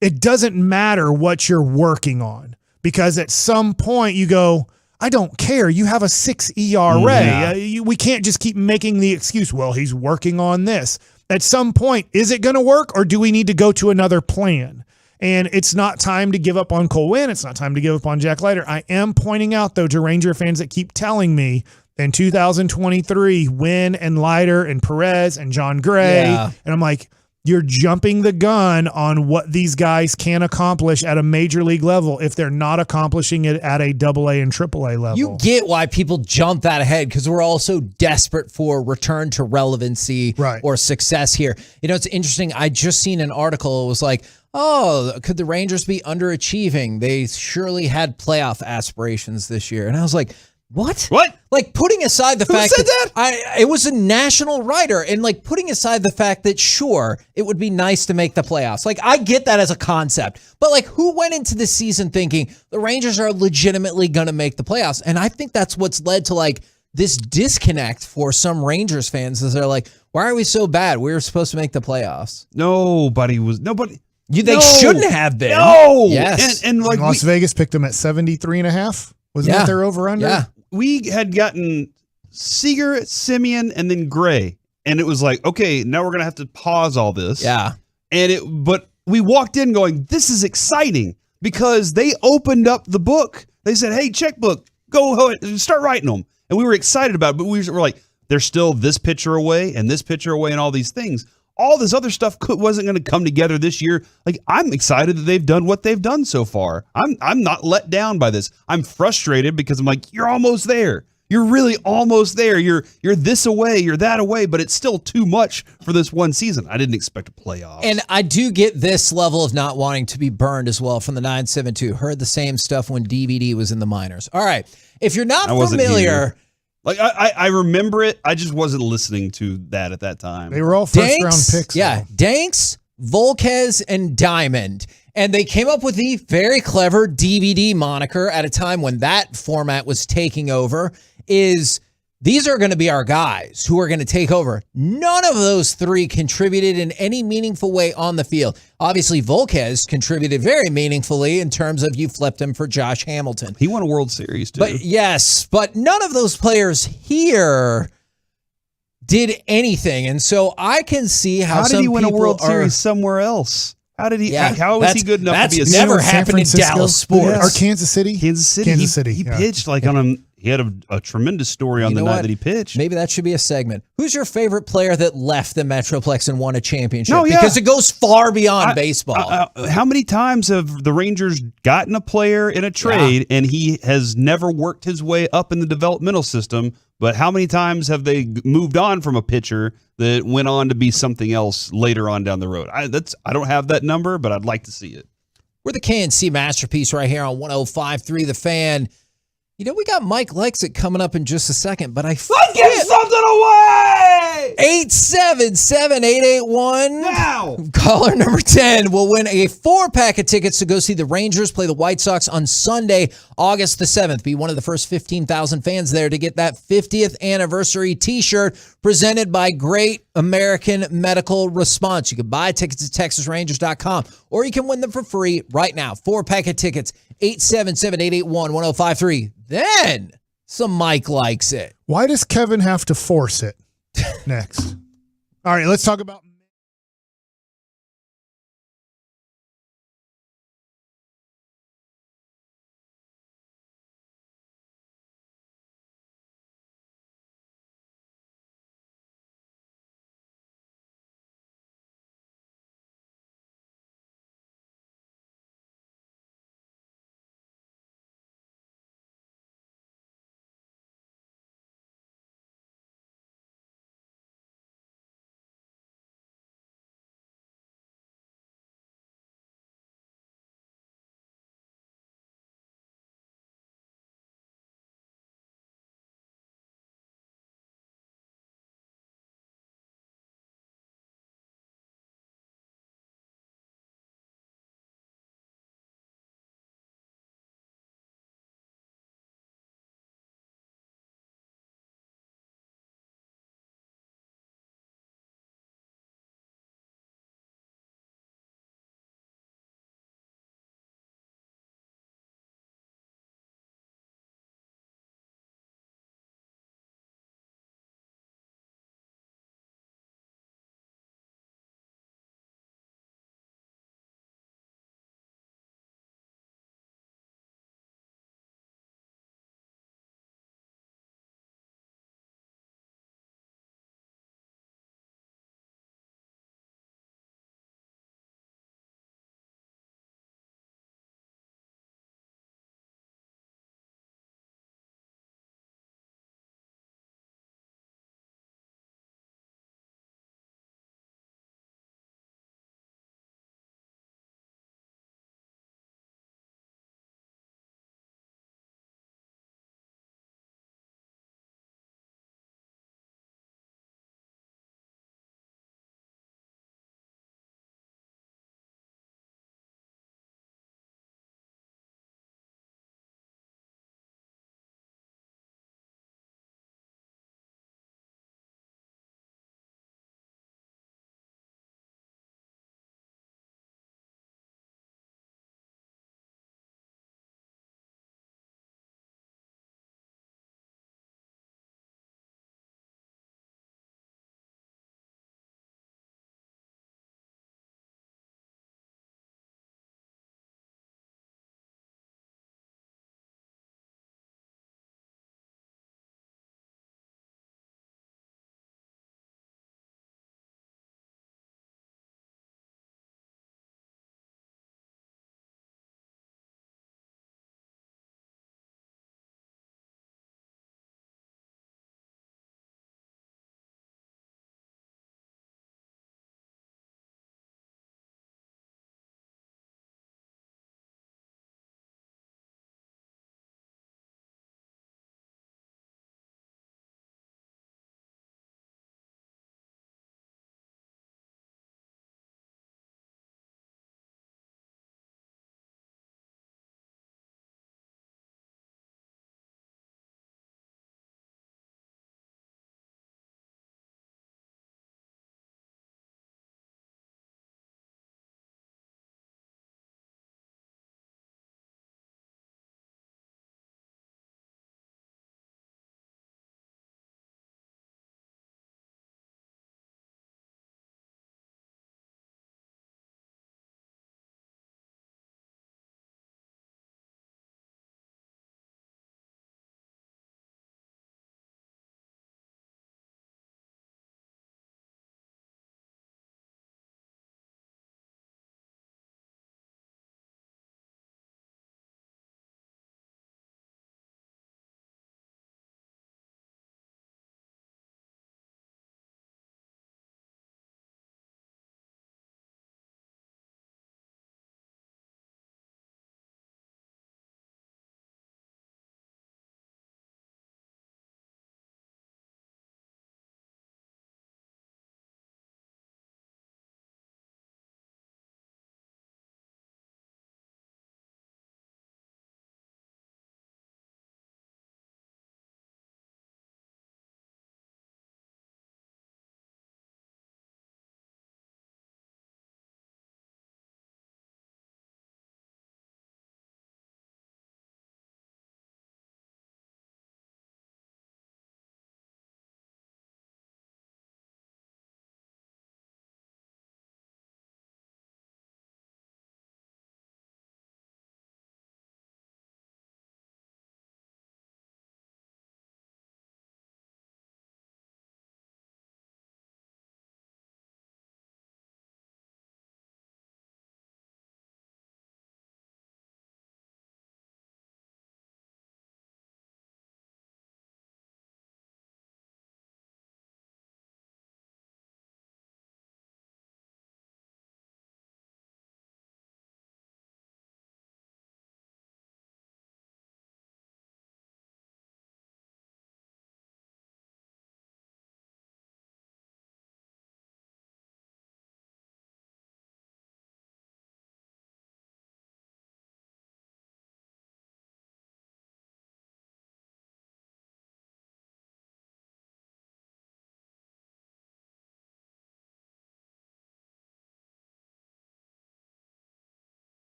it doesn't matter what you're working on, because at some point you go, I don't care. You have a 6 ERA. We can't just keep making the excuse, well, he's working on this. At some point, is it going to work, or do we need to go to another plan? And it's not time to give up on Cole Winn. It's not time to give up on Jack Leiter. I am pointing out, though, to Ranger fans that keep telling me in 2023, Winn and Leiter and Perez and John Gray. Yeah. And I'm like, you're jumping the gun on what these guys can accomplish at a major league level if they're not accomplishing it at a AA and AAA level. You get why people jump that ahead because we're all so desperate for return to relevancy or success here. You know, it's interesting. I just seen an article. It was like, oh, could the Rangers be underachieving? They surely had playoff aspirations this year. And I was like, what? Like putting aside the fact that it was a national writer, and like putting aside the fact that sure, it would be nice to make the playoffs. Like I get that as a concept, but like who went into the season thinking the Rangers are legitimately going to make the playoffs? And I think that's what's led to like this disconnect for some Rangers fans is they're like, why are we so bad? We were supposed to make the playoffs. Nobody. They shouldn't have been. No. Yes. And like Las Vegas picked them at 73.5. Wasn't that their over under? Yeah. We had gotten Seager, Simeon, and then Gray. And it was like, okay, now we're going to have to pause all this. Yeah. But we walked in going, this is exciting because they opened up the book. They said, hey, checkbook, go ahead, start writing them. And we were excited about it, but we were like, they're still this pitcher away and this pitcher away and all these things. All this other stuff wasn't going to come together this year. Like, I'm excited that they've done what they've done so far. I'm not let down by this. I'm frustrated because I'm like, you're almost there. You're really almost there. You're this away, you're that away, but it's still too much for this one season. I didn't expect a playoff. And I do get this level of not wanting to be burned as well from the 972. Heard the same stuff when DVD was in the minors. All right. If you're not familiar... Like, I remember it. I just wasn't listening to that at that time. They were all first-round picks. Yeah, Danks, Volquez, and Diamond. And they came up with the very clever DVD moniker at a time when that format was taking over, is these are going to be our guys who are going to take over. None of those three contributed in any meaningful way on the field. Obviously, Volquez contributed very meaningfully in terms of you flipped him for Josh Hamilton. He won a World Series, too. But yes, but none of those players here did anything. And so I can see how did he win a World Series somewhere else? How did he? How was he good enough to be a never happened in Dallas sports or Kansas City? Kansas City. He pitched like on him. He had a tremendous story on the night that he pitched. Maybe that should be a segment. Who's your favorite player that left the Metroplex and won a championship? Because it goes far beyond baseball. How many times have the Rangers gotten a player in a trade and he has never worked his way up in the developmental system? But how many times have they moved on from a pitcher that went on to be something else later on down the road? I don't have that number, but I'd like to see it. We're the KNC Masterpiece right here on 105.3 The Fan. You know, we got Mike Likes It coming up in just a second, but let's give something away! 877-881. Now! Caller number 10 will win a 4-pack of tickets to go see the Rangers play the White Sox on Sunday, August the 7th. Be one of the first 15,000 fans there to get that 50th anniversary t-shirt presented by Great American Medical Response. You can buy tickets at TexasRangers.com, or you can win them for free right now. 4-pack of tickets, 877-881-1053. Then some Mike Likes It. Why does Kevin have to force it? Next. All right, let's talk about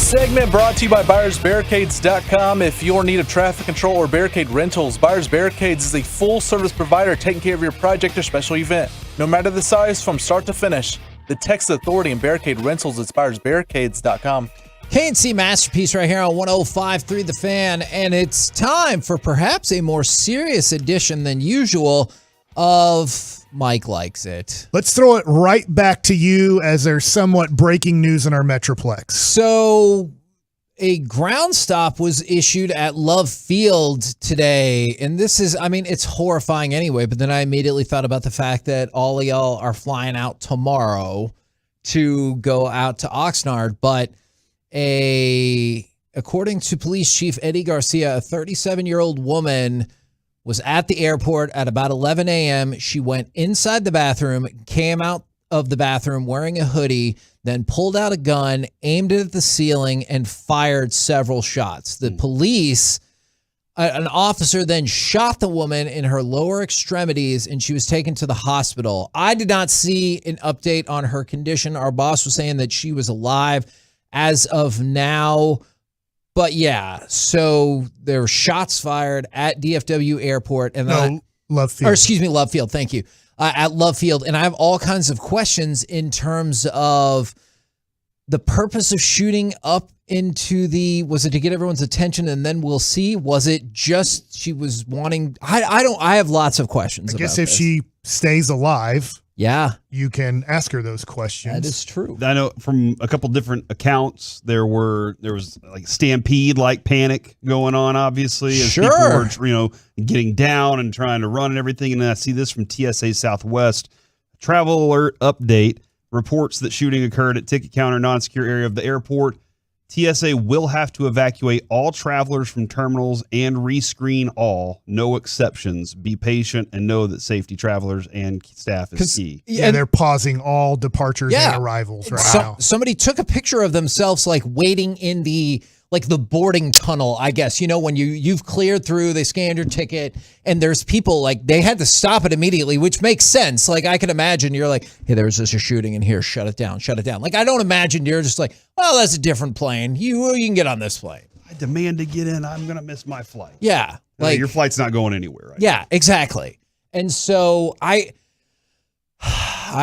segment brought to you by BuyersBarricades.com. If you're in need of traffic control or barricade rentals, Buyers Barricades is a full-service provider taking care of your project or special event. No matter the size, from start to finish, the Texas Authority and Barricade Rentals is BuyersBarricades.com. KNC Masterpiece right here on 105.3 The Fan, and it's time for perhaps a more serious edition than usual of Mike Likes It. Let's throw it right back to you as there's somewhat breaking news in our Metroplex. So a ground stop was issued at Love Field today, and this is, I mean, it's horrifying anyway, but then I immediately thought about the fact that all of y'all are flying out tomorrow to go out to Oxnard, but according to Police Chief Eddie Garcia, a 37-year-old woman was at the airport at about 11 a.m. She went inside the bathroom, came out of the bathroom wearing a hoodie, then pulled out a gun, aimed it at the ceiling, and fired several shots. The police, an officer then shot the woman in her lower extremities, and she was taken to the hospital. I did not see an update on her condition. Our boss was saying that she was alive as of now. But yeah, so there were shots fired at DFW Airport and Love Field. Or excuse me, Love Field. Thank you. At Love Field, and I have all kinds of questions in terms of the purpose of shooting up into was it to get everyone's attention and then we'll see? Was it just she was wanting? I have lots of questions. I guess if she stays alive. Yeah, you can ask her those questions. That is true. I know from a couple different accounts there was like stampede-like panic going on, obviously, as people were getting down and trying to run and everything. And then I see this from TSA Southwest. Travel alert update reports that shooting occurred at ticket counter non-secure area of the airport. TSA will have to evacuate all travelers from terminals and rescreen all, no exceptions. Be patient and know that safety travelers and staff is key. Yeah, they're pausing all departures and arrivals right now. Somebody took a picture of themselves like waiting in the boarding tunnel, I guess. You know, when you've cleared through, they scanned your ticket, and there's people like they had to stop it immediately, which makes sense. Like I can imagine you're like, hey, there's just a shooting in here, shut it down. Like I don't imagine you're just like, well, that's a different plane. You can get on this plane. I demand to get in. I'm gonna miss my flight. Yeah, like your flight's not going anywhere. Right? Yeah, exactly. And so I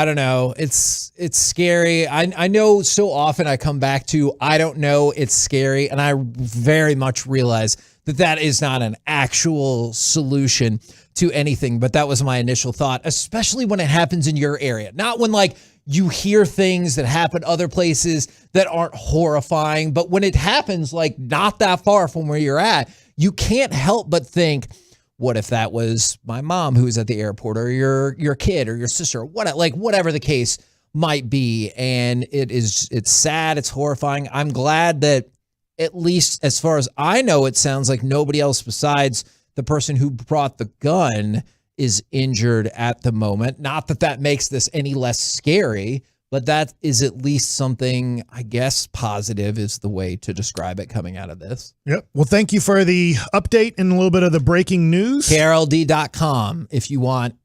don't know. It's scary. I know so often I come back to, I don't know, it's scary. And I very much realize that is not an actual solution to anything. But that was my initial thought, especially when it happens in your area. Not when you hear things that happen other places that aren't horrifying. But when it happens not that far from where you're at, you can't help but think, what if that was my mom who's at the airport, or your kid, or your sister, or whatever the case might be? And it's sad, it's horrifying. I'm glad that at least as far as I know, it sounds like nobody else besides the person who brought the gun is injured at the moment. Not that makes this any less scary, but that is at least something, I guess, positive is the way to describe it coming out of this. Yep. Well, thank you for the update and a little bit of the breaking news. KRLD.com if you want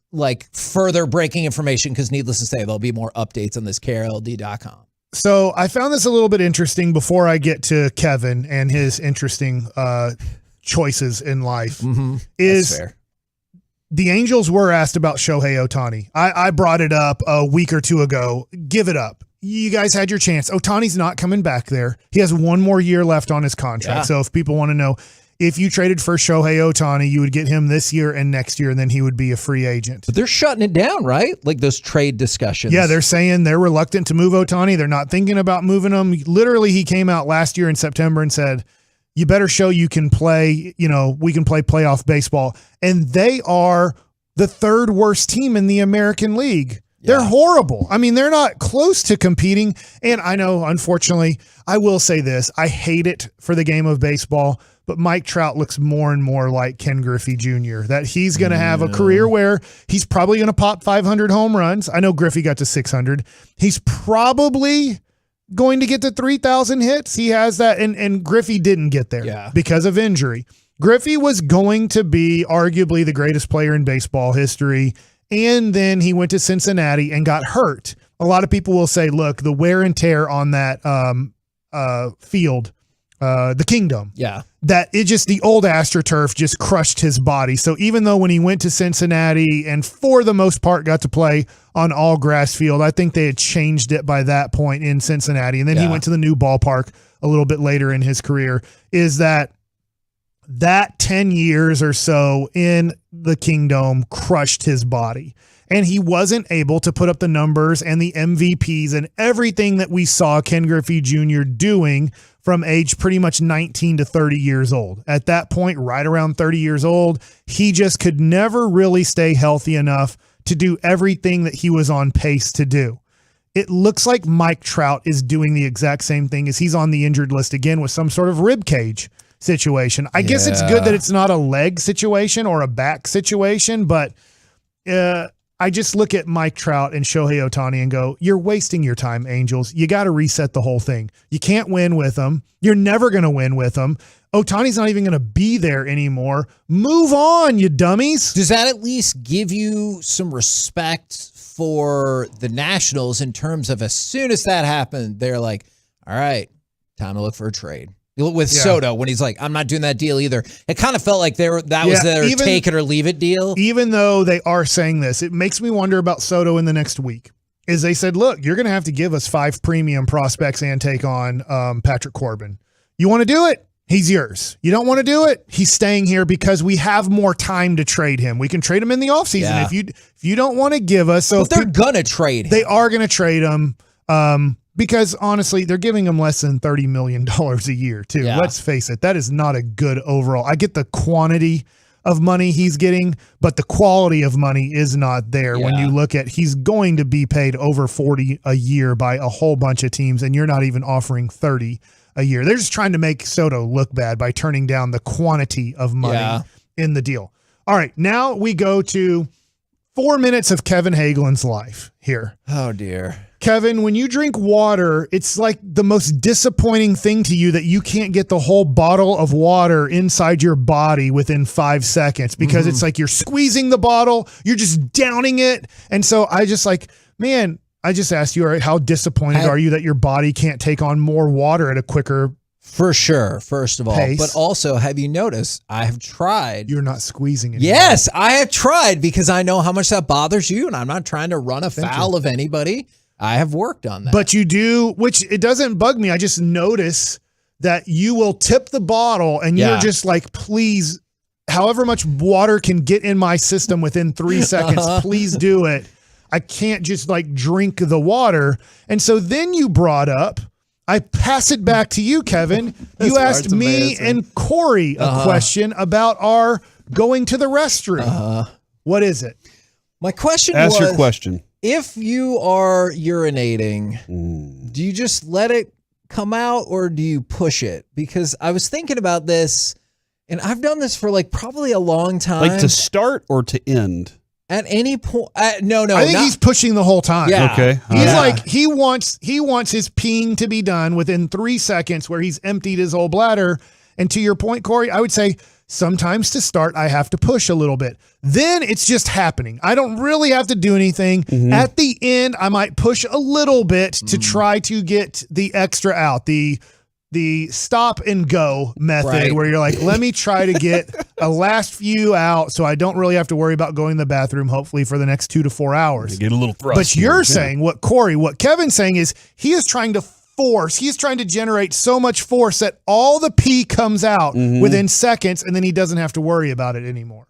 further breaking information, because needless to say, there'll be more updates on this, KRLD.com. So I found this a little bit interesting before I get to Kevin and his interesting choices in life. Mm-hmm. That's fair. The Angels were asked about Shohei Ohtani. I brought it up a week or two ago. Give it up. You guys had your chance. Ohtani's not coming back there. He has one more year left on his contract. Yeah. So if people want to know, if you traded for Shohei Ohtani, you would get him this year and next year, and then he would be a free agent. But they're shutting it down, right? Those trade discussions. Yeah, they're saying they're reluctant to move Ohtani. They're not thinking about moving him. Literally, he came out last year in September and said, you better show you can play, we can play playoff baseball. And they are the third worst team in the American League. Yeah. They're horrible. I mean, they're not close to competing. And I know, unfortunately, I will say this. I hate it for the game of baseball, but Mike Trout looks more and more like Ken Griffey Jr., that he's going to have a career where he's probably going to pop 500 home runs. I know Griffey got to 600. He's probably going to get to 3,000 hits. He has that, and Griffey didn't get there because of injury. Griffey was going to be arguably the greatest player in baseball history, and then he went to Cincinnati and got hurt. A lot of people will say, look, the wear and tear on that field, the Kingdom. Yeah. That it just, the old AstroTurf just crushed his body. So even though when he went to Cincinnati and for the most part got to play on all grass field, I think they had changed it by that point in Cincinnati. And then he went to the new ballpark a little bit later in his career. Is that 10 years or so in the Kingdom crushed his body. And he wasn't able to put up the numbers and the MVPs and everything that we saw Ken Griffey Jr. doing from age pretty much 19 to 30 years old. At that point, right around 30 years old, he just could never really stay healthy enough to do everything that he was on pace to do. It looks like Mike Trout is doing the exact same thing as he's on the injured list again with some sort of rib cage situation. I guess it's good that it's not a leg situation or a back situation, but I just look at Mike Trout and Shohei Ohtani and go, you're wasting your time, Angels. You got to reset the whole thing. You can't win with them. You're never going to win with them. Ohtani's not even going to be there anymore. Move on, you dummies. Does that at least give you some respect for the Nationals in terms of as soon as that happened, they're like, all right, time to look for a trade? With Soto, when he's like, I'm not doing that deal either. It kind of felt like that was their take it or leave it deal. Even though they are saying this, it makes me wonder about Soto in the next week. Is they said, look, you're going to have to give us 5 premium prospects and take on Patrick Corbin. You want to do it? He's yours. You don't want to do it? He's staying here because we have more time to trade him. We can trade him in the offseason. Yeah. If you don't want to give us. So but they're going to trade him. They are going to trade him. Because honestly, they're giving him less than $30 million a year too. Yeah. Let's face it. That is not a good overall. I get the quantity of money he's getting, but the quality of money is not there. When you look at, he's going to be paid over 40 a year by a whole bunch of teams, and you're not even offering 30 a year. They're just trying to make Soto look bad by turning down the quantity of money in the deal. All right. Now we go to 4 minutes of Kevin Hagelin's life here. Oh dear. Kevin, when you drink water, it's like the most disappointing thing to you that you can't get the whole bottle of water inside your body within 5 seconds because it's like you're squeezing the bottle, you're just downing it. And so I just like, man, I just asked you, all right, how disappointed are you that your body can't take on more water at a quicker For sure, first of all. pace? But also, have you noticed, I have tried. You're not squeezing it. Yes, I have tried because I know how much that bothers you, and I'm not trying to run afoul of anybody. I have worked on that. But you do, which it doesn't bug me. I just notice that you will tip the bottle and you're just like, please, however much water can get in my system within 3 seconds, please do it. I can't just like drink the water. And so then you brought up, I pass it back to you, Kevin. You asked me and Corey a question about our going to the restroom. What is it? My question Ask was, your question. If you are urinating, do you just let it come out or do you push it? Because I was thinking about this, and I've done this for like probably a long time. Like to start or to end? At any point, no. I think he's pushing the whole time. Yeah. Okay. He's like, he wants his peeing to be done within 3 seconds where he's emptied his whole bladder. And to your point, Corey, I would say sometimes to start, I have to push a little bit. Then it's just happening. I don't really have to do anything. At the end, I might push a little bit to try to get the extra out. The stop and go method where you're like, let me try to get a last few out so I don't really have to worry about going to the bathroom, hopefully for the next 2 to 4 hours. Get a little thrust. But you're saying what Kevin's saying is he is trying to he's trying to generate so much force that all the pee comes out within seconds and then he doesn't have to worry about it anymore.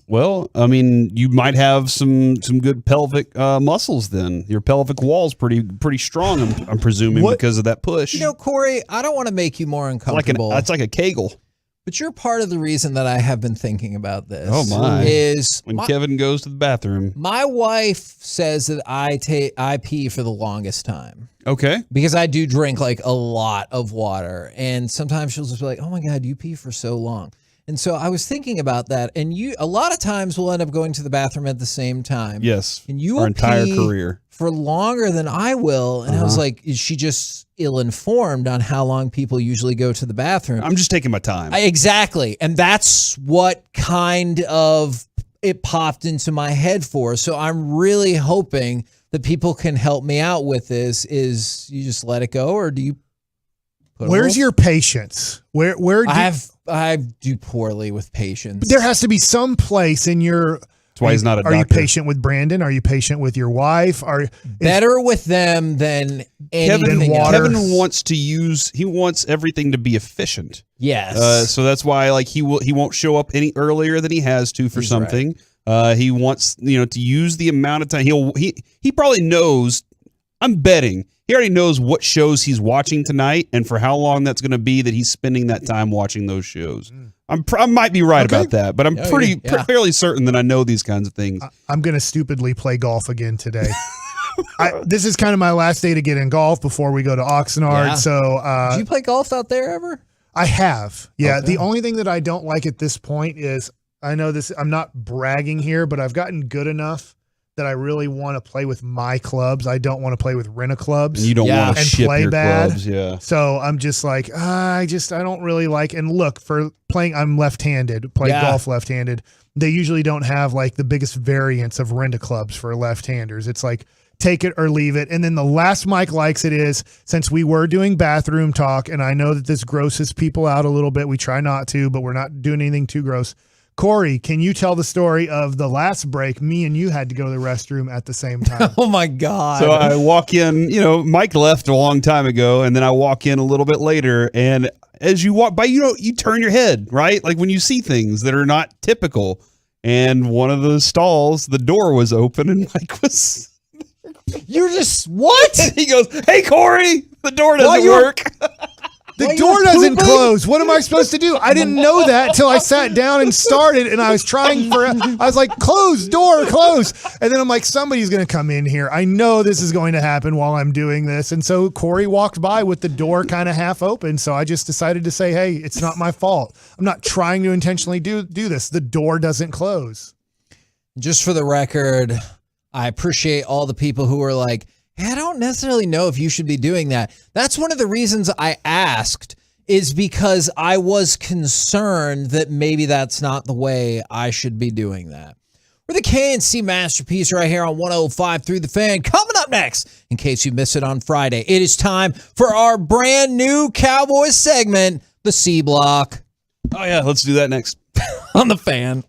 Well, I mean, you might have some good pelvic muscles then. Your pelvic wall's pretty strong, I'm presuming, because of that push. You know, Corey, I don't want to make you more uncomfortable. It's like a Kegel. But you're part of the reason that I have been thinking about this. Oh my! Is when Kevin goes to the bathroom. My wife says that I pee for the longest time. Okay. Because I do drink like a lot of water, and sometimes she'll just be like, "Oh my God, you pee for so long." And so I was thinking about that, and a lot of times we'll end up going to the bathroom at the same time. Yes. And you our will entire pee career for longer than I will. And I was like, is she just ill-informed on how long people usually go to the bathroom? I'm just taking my time. Exactly. And that's what kind of it popped into my head for. So I'm really hoping that people can help me out with this. Is you just let it go, or do you Where's your patience? Where do I do poorly with patience. There has to be some place in your. That's why he's not a doctor. Are you patient with Brandon? Are you patient with your wife? Better with them than anything else. Kevin wants to he wants everything to be efficient. Yes. So that's why he won't show up any earlier than he has to for something. Right. He wants to use the amount of time. He probably knows. I'm betting he already knows what shows he's watching tonight and for how long that's going to be that he's spending that time watching those shows. I might be right about that, but I'm fairly certain that I know these kinds of things. I'm going to stupidly play golf again today. This is kind of my last day to get in golf before we go to Oxnard. Yeah. So, did you play golf out there ever? I have. Yeah. Okay. The only thing that I don't like at this point is I know this. I'm not bragging here, but I've gotten good enough that I really want to play with my clubs. I don't want to play with rent-a clubs. And you don't want to ship play your bad. clubs, yeah. So I'm just like, I don't really like. And look, for playing, I'm left-handed. Play golf left-handed. They usually don't have like the biggest variance of rent-a clubs for left-handers. It's like take it or leave it. And then the last Mike likes it is, since we were doing bathroom talk, and I know that this grosses people out a little bit. We try not to, but we're not doing anything too gross. Corey, can you tell the story of the last break? Me and you had to go to the restroom at the same time. Oh my God. So I walk in, Mike left a long time ago, and then I walk in a little bit later, and as you walk by, you turn your head, right? Like when you see things that are not typical. And one of the stalls, the door was open, and Mike was... You're just, what? And he goes, "Hey, Corey, the door doesn't work." The door doesn't close. What am I supposed to do? I didn't know that till I sat down and started, and I was like, close, door, close. And then I'm like, somebody's going to come in here. I know this is going to happen while I'm doing this. And so Corey walked by with the door kind of half open. So I just decided to say, hey, it's not my fault. I'm not trying to intentionally do this. The door doesn't close. Just for the record, I appreciate all the people who are like, hey, I don't necessarily know if you should be doing that. That's one of the reasons I asked, is because I was concerned that maybe that's not the way I should be doing that. We're the KNC Masterpiece right here on 105 Through the Fan. Coming up next, in case you missed it on Friday, it is time for our brand new Cowboys segment, the C Block. Oh, yeah, let's do that next. On the Fan.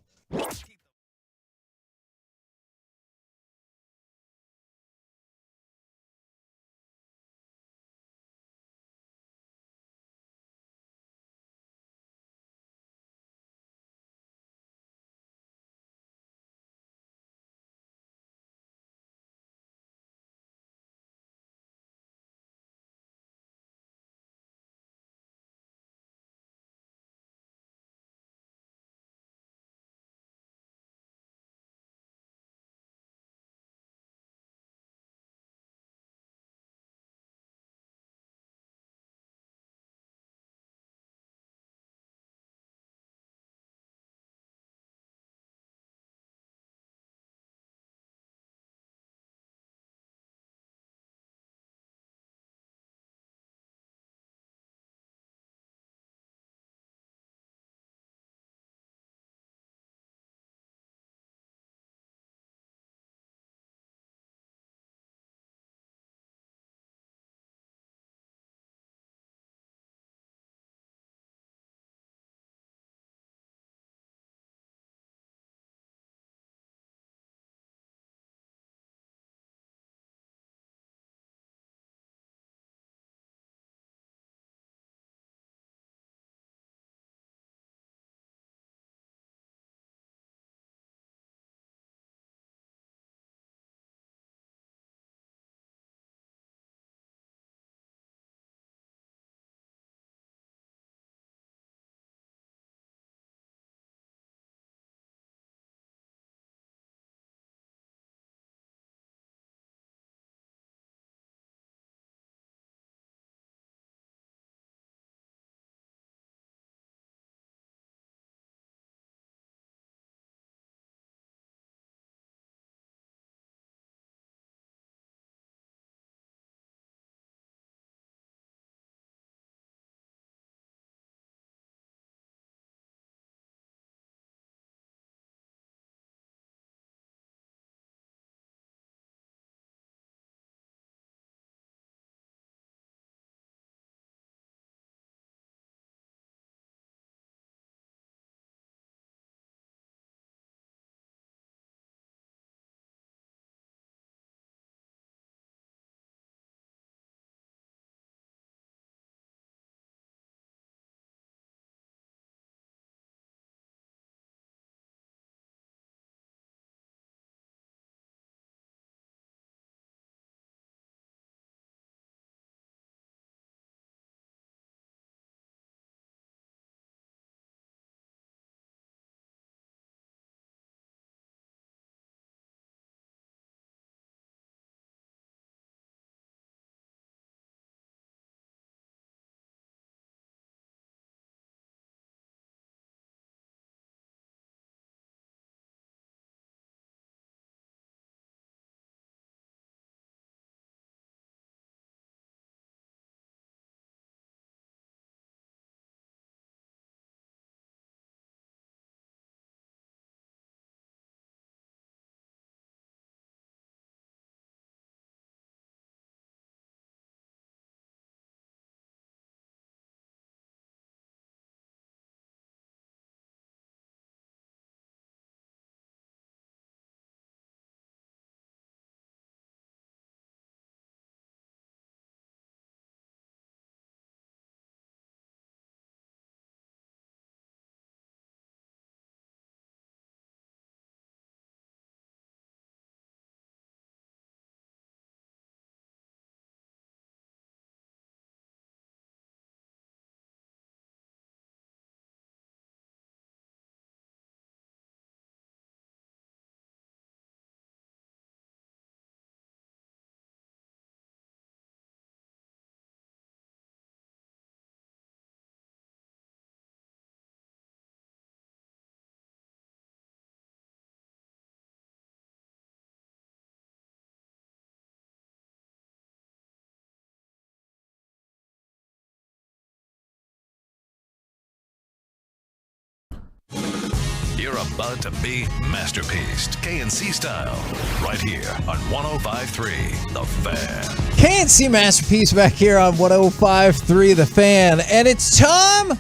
You're about to be masterpieced, KNC style, right here on 105.3 The Fan. KNC Masterpiece back here on 105.3 The Fan. And it's time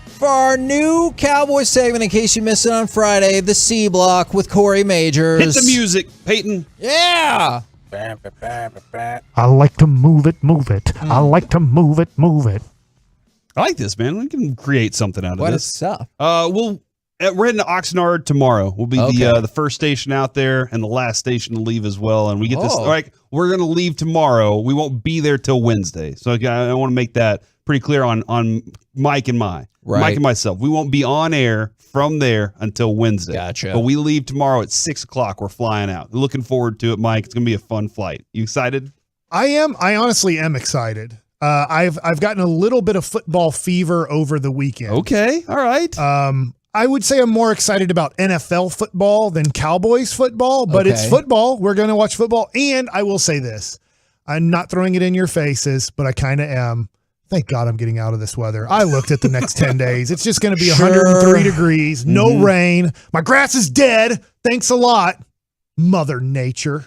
for our new Cowboys segment, in case you missed it on Friday, the C Block with Corey Majors. Hit the music, Peyton. Yeah. I like to move it. I like to move it. I like this, man. We can create something out of What this. stuff? We're heading to Oxnard tomorrow. We'll be the first station out there and the last station to leave as well. And we get this, we're going to leave tomorrow. We won't be there till Wednesday. So I want to make that pretty clear on Mike and Mike and myself. We won't be on air from there until Wednesday. Gotcha. But we leave tomorrow at 6 o'clock. We're flying out. Looking forward to it, Mike. It's going to be a fun flight. You excited? I am. I honestly am excited. I've gotten a little bit of football fever over the weekend. Okay. All right. I would say I'm more excited about NFL football than Cowboys football, but it's football. We're going to watch football. And I will say this. I'm not throwing it in your faces, but I kind of am. Thank God I'm getting out of this weather. I looked at the next 10 days. It's just going to be 103 degrees, no rain. My grass is dead. Thanks a lot, Mother Nature.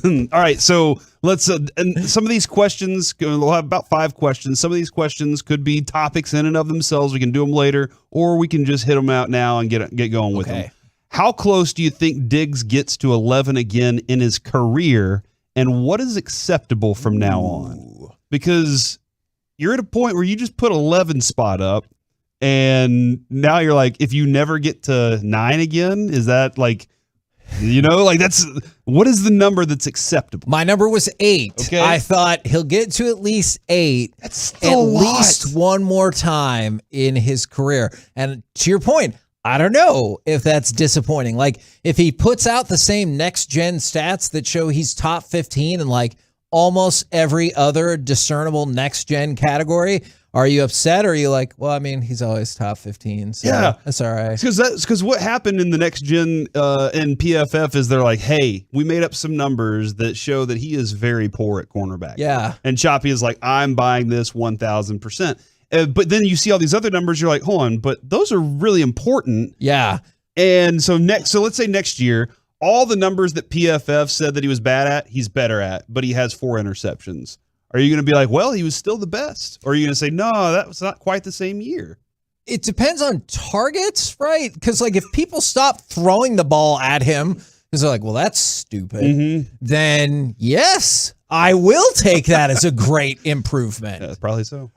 All right, so let's and some of these questions, we'll have about 5 questions. Some of these questions could be topics in and of themselves. We can do them later, or we can just hit them out now and get going with them. How close do you think Diggs gets to 11 again in his career, and what is acceptable from now on? Because you're at a point where you just put 11 spot up, and now you're like, if you never get to 9 again, is that like, that's what is the number that's acceptable? My number was 8. Okay. I thought he'll get to at least 8 at least one more time in his career. And to your point, I don't know if that's disappointing. Like, if he puts out the same next gen stats that show he's top 15 in like almost every other discernible next gen category, are you upset, or are you like, well, I mean, he's always top 15, so that's all right. Because what happened in the next gen in PFF is they're like, hey, we made up some numbers that show that he is very poor at cornerback. Yeah. And Choppy is like, I'm buying this 1,000%. But then you see all these other numbers, you're like, hold on, but those are really important. Yeah. And so let's say next year, all the numbers that PFF said that he was bad at, he's better at, but he has 4 interceptions. Are you going to be like, well, he was still the best? Or are you going to say, no, that was not quite the same year? It depends on targets, right? Because like if people stop throwing the ball at him because they're like, well, that's stupid, then yes, I will take that as a great improvement. Yeah, probably so.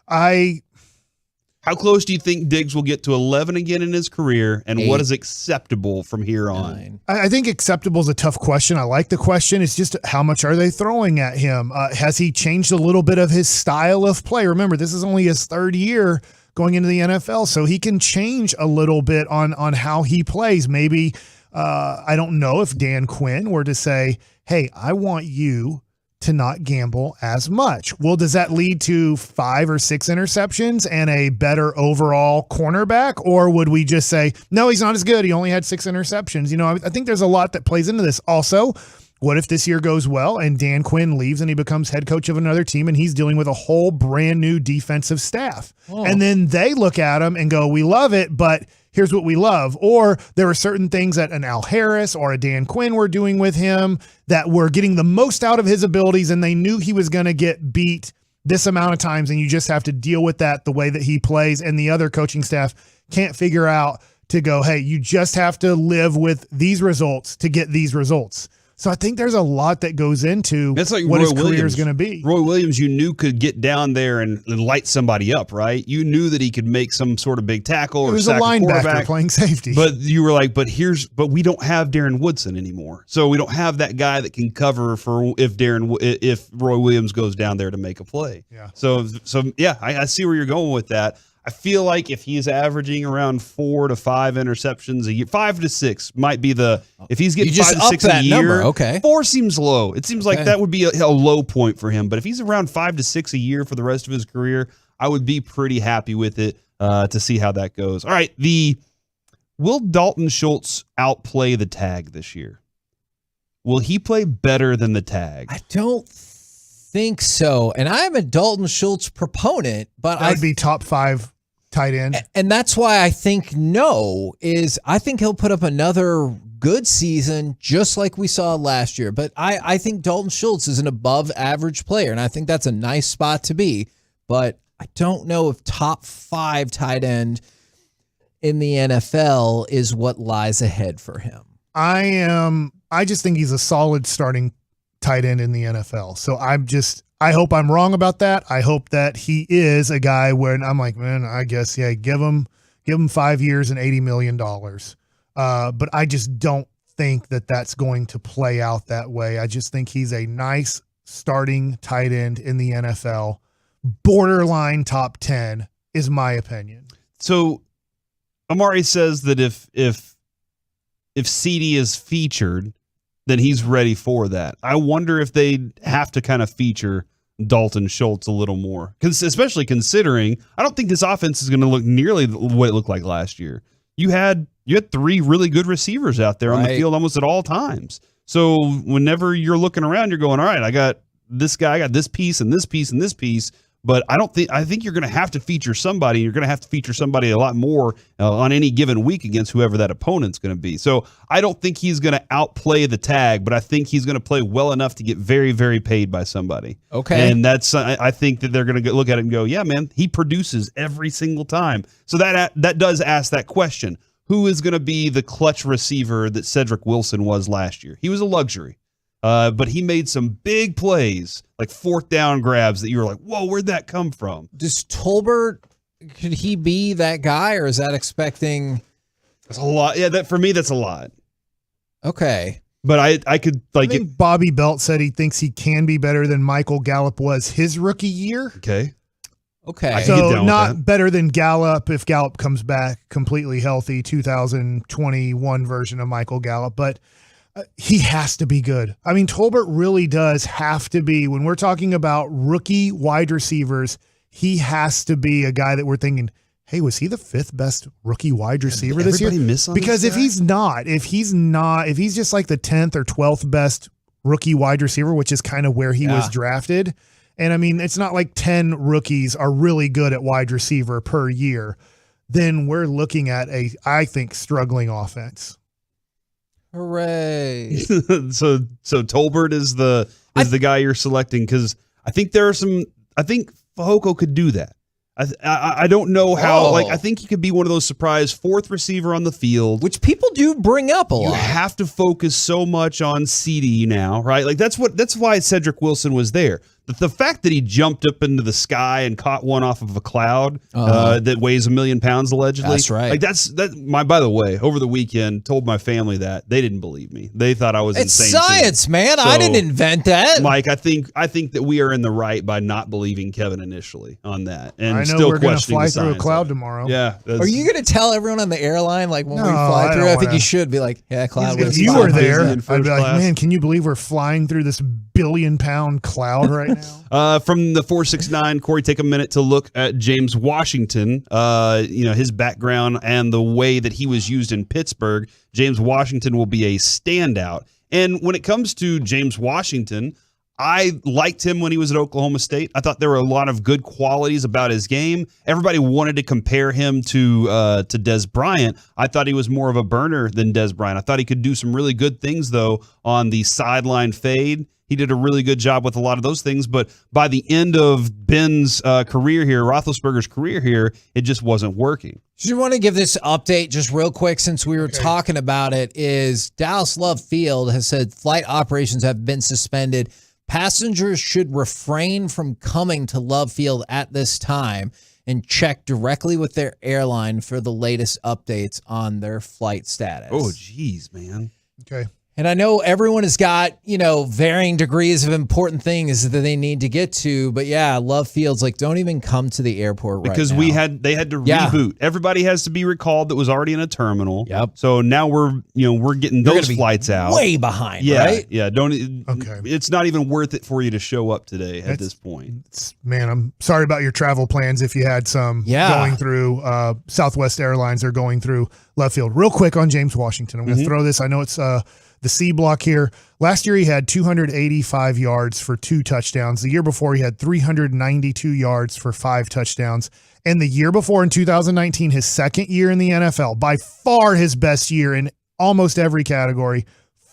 How close do you think Diggs will get to 11 again in his career, and 8. what is acceptable from here on? 9. I think acceptable is a tough question. I like the question. It's just how much are they throwing at him? Has he changed a little bit of his style of play? Remember, this is only his 3rd year going into the NFL, so he can change a little bit on how he plays. Maybe, I don't know if Dan Quinn were to say, hey, I want you to not gamble as much. Well, does that lead to 5 or 6 interceptions and a better overall cornerback? Or would we just say, no, he's not as good. He only had 6 interceptions. I think there's a lot that plays into this. Also, what if this year goes well and Dan Quinn leaves and he becomes head coach of another team and he's dealing with a whole brand new defensive staff? And then they look at him and go, we love it, but here's what we love. Or there were certain things that an Al Harris or a Dan Quinn were doing with him that were getting the most out of his abilities, and they knew he was going to get beat this amount of times, and you just have to deal with that the way that he plays, and the other coaching staff can't figure out to go, hey, you just have to live with these results to get these results. So I think there's a lot that goes into That's like what Roy his career Williams. is going to be. Roy Williams, you knew could get down there and light somebody up, right? You knew that he could make some sort of big tackle or He was sack a linebacker quarterback playing safety. But you were like, but we don't have Darren Woodson anymore, so we don't have that guy that can cover for if Roy Williams goes down there to make a play. Yeah. So yeah, I see where you're going with that. I feel like if he's averaging around 4 to 5 interceptions a year, 5 to 6 might be if he's getting 5 to 6 a year. Number. Okay. 4 seems low. It seems like that would be a low point for him. But if he's around 5 to 6 a year for the rest of his career, I would be pretty happy with it to see how that goes. All right. Will Dalton Schultz outplay the tag this year? Will he play better than the tag? I don't think so. And I am a Dalton Schultz proponent, but I'd be top 5 tight end. And that's why I think I think he'll put up another good season just like we saw last year. But I think Dalton Schultz is an above average player, and I think that's a nice spot to be. But I don't know if top 5 tight end in the NFL is what lies ahead for him. I just think he's a solid starting tight end in the NFL. So I hope I'm wrong about that. I hope that he is a guy where I'm like, man, I guess, yeah, give him 5 years and $80 million. But I just don't think that that's going to play out that way. I just think he's a nice starting tight end in the NFL. Borderline top 10 is my opinion. So Amari says that if CD is featured, then he's ready for that. I wonder if they have to kind of feature Dalton Schultz a little more, especially considering I don't think this offense is going to look nearly what it looked like last year. You had 3 really good receivers out there on the field almost at all times. So whenever you're looking around, you're going, all right, I got this guy, I got this piece and this piece and this piece. But I think you're going to have to feature somebody. You're going to have to feature somebody a lot more on any given week against whoever that opponent's going to be. So I don't think he's going to outplay the tag, but I think he's going to play well enough to get very, very paid by somebody. Okay. And I think that they're going to look at it and go, yeah, man, he produces every single time. So that does ask that question. Who is going to be the clutch receiver that Cedric Wilson was last year? He was a luxury. But he made some big plays, like 4th down grabs that you were like, whoa, where'd that come from? Does Tolbert, could he be that guy, or is that expecting? That's a lot. Yeah, for me, that's a lot. Okay. But I could like I think Bobby Belt said he thinks he can be better than Michael Gallup was his rookie year. Okay. So not better than Gallup if Gallup comes back completely healthy, 2021 version of Michael Gallup, but he has to be good. I mean, Tolbert really does have to be, when we're talking about rookie wide receivers, he has to be a guy that we're thinking, hey, was he the 5th best rookie wide receiver this year? Because if he's just like the 10th or 12th best rookie wide receiver, which is kind of where he was drafted. And I mean, it's not like 10 rookies are really good at wide receiver per year. Then we're looking at I think, struggling offense. Hooray! so Tolbert is the guy you're selecting, because I think I think Fehoko could do that. I don't know how. Like, I think he could be one of those surprise 4th receiver on the field, which people do bring up a lot. You have to focus so much on CD now, right? Like that's why Cedric Wilson was there. The fact that he jumped up into the sky and caught one off of a cloud that weighs 1 million pounds allegedly. That's right. Like by the way, over the weekend, told my family that they didn't believe me. They thought I was insane. It's science, man. So, I didn't invent that. Mike, I think that we are in the right by not believing Kevin initially on that, and I know still we're going to questioning fly through a cloud tomorrow. Yeah. Are you going to tell everyone on the airline, like when we fly through? I think you should be like, yeah, cloud. If you were there, I'd be like, man, can you believe we're flying through this 1 billion pound cloud right now? From the 469, Corey, take a minute to look at James Washington. His background and the way that he was used in Pittsburgh. James Washington will be a standout. And when it comes to James Washington, I liked him when he was at Oklahoma State. I thought there were a lot of good qualities about his game. Everybody wanted to compare him to Dez Bryant. I thought he was more of a burner than Dez Bryant. I thought he could do some really good things, though, on the sideline fade. He did a really good job with a lot of those things, but by the end of Ben's career here, Roethlisberger's career here, it just wasn't working. Just want to give this update just real quick since we were talking about it, is Dallas Love Field has said flight operations have been suspended. Passengers should refrain from coming to Love Field at this time and check directly with their airline for the latest updates on their flight status. Oh, geez, man. Okay. And I know everyone has got, varying degrees of important things that they need to get to. But yeah, Love Field's like, don't even come to the airport because now. they had to reboot. Everybody has to be recalled that was already in a terminal. Yep. So now we're getting those flights out. Way behind, yeah, right? Yeah. It's not even worth it for you to show up today at this point. Man, I'm sorry about your travel plans if you had some going through Southwest Airlines or going through Love Field. Real quick on James Washington. I'm going to throw this. I know it's the C block here. Last year he had 285 yards for 2 touchdowns. The year before he had 392 yards for 5 touchdowns. And the year before, in 2019, his second year in the NFL, by far his best year in almost every category,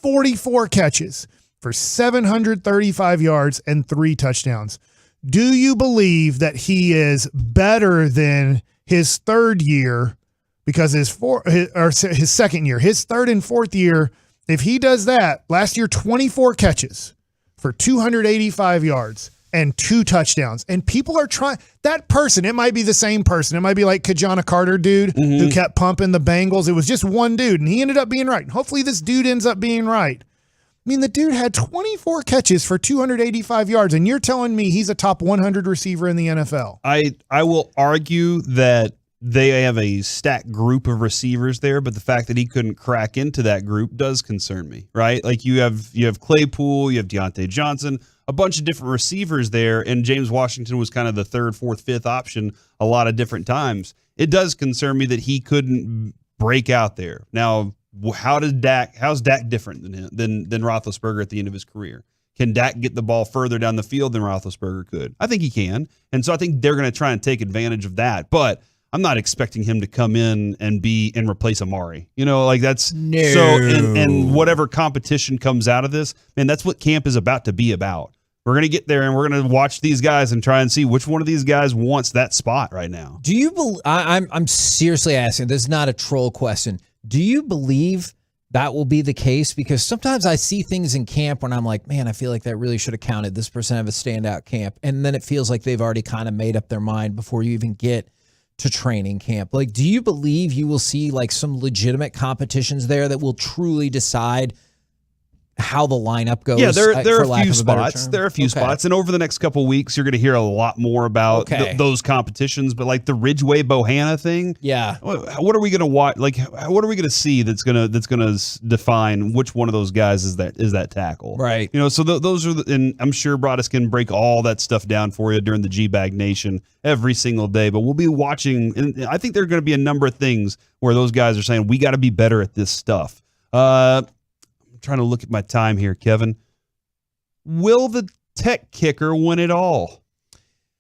44 catches for 735 yards and 3 touchdowns. Do you believe that he is better than his third year? Because his second year, his third and fourth year, if he does that, last year 24 catches for 285 yards and 2 touchdowns. And people are trying, that person, it might be the same person. It might be like Kajana Carter dude who kept pumping the Bengals. It was just one dude, and he ended up being right. And hopefully this dude ends up being right. I mean, the dude had 24 catches for 285 yards, and you're telling me he's a top 100 receiver in the NFL. I will argue that they have a stacked group of receivers there, but the fact that he couldn't crack into that group does concern me, right? Like you have Claypool, you have Deontay Johnson, a bunch of different receivers there, and James Washington was kind of the third, fourth, fifth option a lot of different times. It does concern me that he couldn't break out there. Now, how's Dak different than Roethlisberger at the end of his career? Can Dak get the ball further down the field than Roethlisberger could? I think he can. And so I think they're going to try and take advantage of that. But I'm not expecting him to come in and replace Amari. You know, like that's no. So and whatever competition comes out of this, man, that's what camp is about to be about. We're going to get there and we're going to watch these guys and try and see which one of these guys wants that spot right now. Do you believe, I'm seriously asking, this is not a troll question. Do you believe that will be the case? Because sometimes I see things in camp when I'm like, man, I feel like that really should have counted. This person have a standout camp. And then it feels like they've already kind of made up their mind before you even get to training camp. Like, do you believe you will see like some legitimate competitions there that will truly decide how the lineup goes? Yeah, there are a few spots. There are a few spots, and over the next couple of weeks, you're going to hear a lot more about those competitions. But like the Ridgeway Bohanna thing, yeah. What are we going to watch? Like, what are we going to see that's going to define which one of those guys is that tackle? Right. You know, so those are, and I'm sure Broadus can break all that stuff down for you during the G-Bag Nation every single day. But we'll be watching, and I think there are going to be a number of things where those guys are saying we got to be better at this stuff. Trying to look at my time here, Kevin. Will the Tech kicker win it all?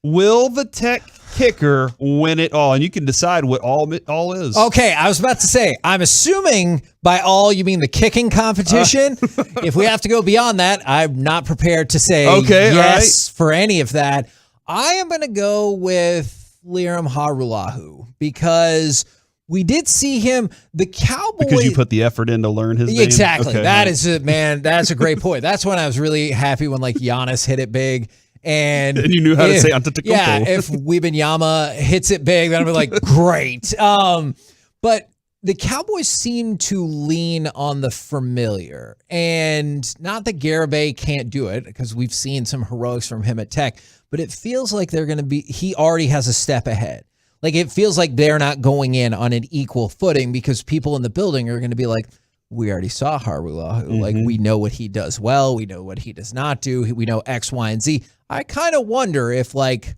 Will the Tech kicker win it all? And you can decide what all is. Okay, I was about to say, I'm assuming by all you mean the kicking competition. If we have to go beyond that, I'm not prepared to say yes for any of that. I am going to go with Liam Harulahu because we did see him, the Cowboys. Because you put the effort in to learn his name? Exactly. Okay, that is it, man. That's a great point. That's when I was really happy when like Giannis hit it big. And you knew how to say Antetokounmpo. Yeah, if Wembanyama hits it big, then I'll be like, great. But the Cowboys seem to lean on the familiar. And not that Garibay can't do it, because we've seen some heroics from him at Tech, but it feels like he already has a step ahead. Like, it feels like they're not going in on an equal footing because people in the building are going to be like, we already saw Harulahu. Mm-hmm. Like, we know what he does well. We know what he does not do. We know X, Y, and Z. I kind of wonder if, like,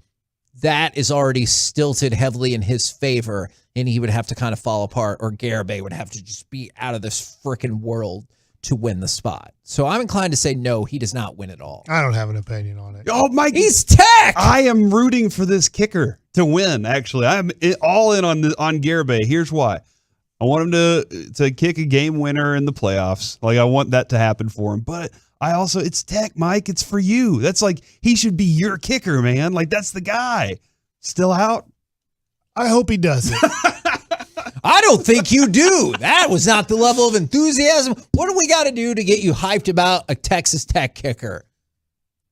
that is already stilted heavily in his favor and he would have to kind of fall apart, or Garibay would have to just be out of this freaking world to win the spot. So I'm inclined to say no, he does not win it all. I don't have an opinion on it. Oh my! He's Tech! I am rooting for this kicker to win, actually. I'm all in on Garibay. Here's why. I want him to kick a game winner in the playoffs. Like, I want that to happen for him. But I also, it's Tech, Mike. It's for you. That's like, he should be your kicker, man. Like, that's the guy. Still out? I hope he does it. I don't think you do. That was not the level of enthusiasm. What do we got to do to get you hyped about a Texas Tech kicker?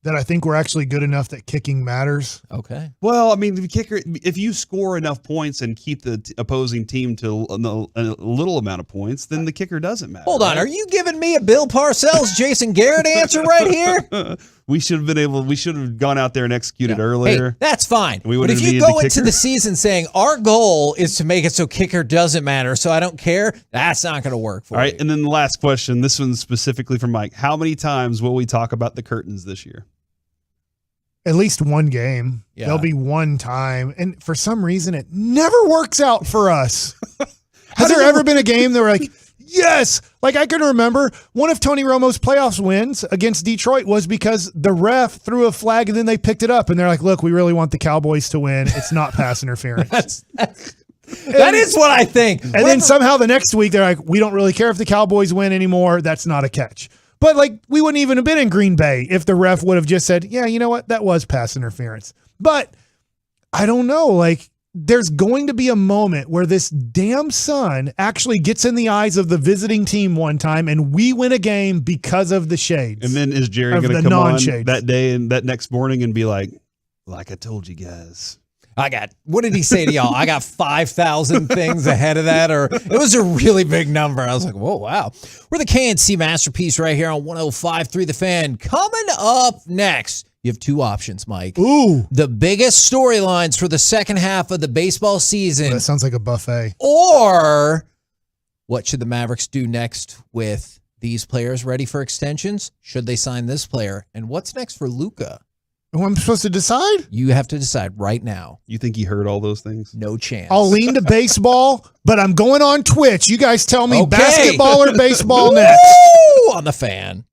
That I think we're actually good enough that kicking matters. Okay. Well, I mean, the kicker, if you score enough points and keep the opposing team to a little amount of points, then the kicker doesn't matter. Hold on. Right? Are you giving me a Bill Parcells, Jason Garrett answer right here? We should have gone out there and executed earlier. Hey, that's fine. But if you go into the season saying our goal is to make it so kicker doesn't matter, so I don't care, that's not going to work for you. All right. And then the last question, this one's specifically for Mike. How many times will we talk about the curtains this year? At least one game. Yeah. There'll be one time. And for some reason, it never works out for us. Has there ever been a game that we're like, yes. Like I can remember one of Tony Romo's playoffs wins against Detroit was because the ref threw a flag and then they picked it up and they're like, look, we really want the Cowboys to win. It's not pass interference. That is what I think. And then somehow the next week they're like, we don't really care if the Cowboys win anymore. That's not a catch. But like we wouldn't even have been in Green Bay if the ref would have just said, yeah, you know what? That was pass interference. But I don't know. Like there's going to be a moment where this damn sun actually gets in the eyes of the visiting team one time and we win a game because of the shades. And then is Jerry going to come on that day and that next morning and be like I told you guys. What did he say to y'all? I got 5,000 things ahead of that, or it was a really big number. I was like, whoa, wow. We're the KNC Masterpiece right here on 105.3 The Fan. Coming up next, you have two options, Mike. Ooh. The biggest storylines for the second half of the baseball season. That sounds like a buffet. Or what should the Mavericks do next with these players ready for extensions? Should they sign this player? And what's next for Luka? Who I'm supposed to decide? You have to decide right now. You think he heard all those things? No chance. I'll lean to baseball, but I'm going on Twitch. You guys tell me basketball or baseball next. On The Fan.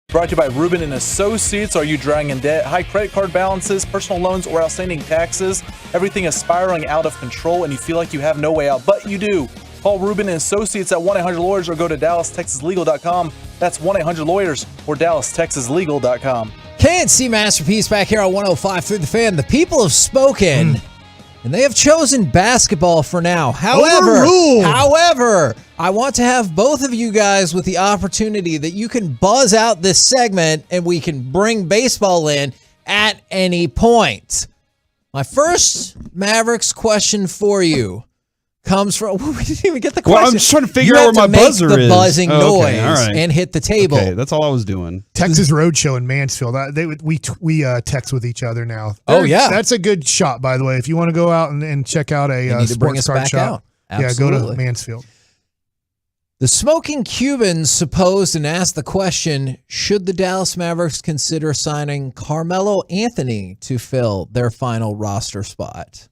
Brought to you by Rubin and Associates. Are you drowning in debt? High credit card balances, personal loans, or outstanding taxes? Everything is spiraling out of control and you feel like you have no way out, but you do. Call Rubin and Associates at 1-800-LAWYERS or go to DallasTexasLegal.com. That's 1-800-LAWYERS or DallasTexasLegal.com. KNC Masterpiece back here on 105 through the Fan. The people have spoken, and they have chosen basketball for now. However, I want to have both of you guys with the opportunity that you can buzz out this segment and we can bring baseball in at any point. My first Mavericks question for you comes from. We didn't even get the question. Well, I'm just trying to figure out where my buzzer is. You have to make the buzzing noise all right. and hit the table. Okay, that's all I was doing. Texas Roadshow in Mansfield. We text with each other now. Oh, yeah. That's a good shot, by the way. If you want to go out and check out a sports card shop, Absolutely. Yeah, go to Mansfield. The Smoking Cubans supposed and asked the question, should the Dallas Mavericks consider signing Carmelo Anthony to fill their final roster spot?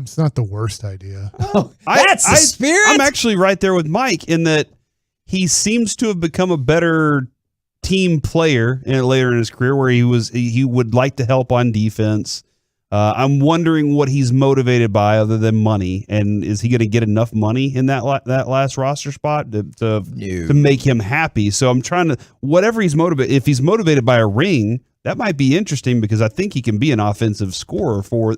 It's not the worst idea. That's the spirit. I'm actually right there with Mike in that he seems to have become a better team player later in his career where he would like to help on defense. I'm wondering what he's motivated by other than money, and is he going to get enough money in that last roster spot to make him happy? So I'm trying to whatever he's motivated. If he's motivated by a ring, that might be interesting because I think he can be an offensive scorer for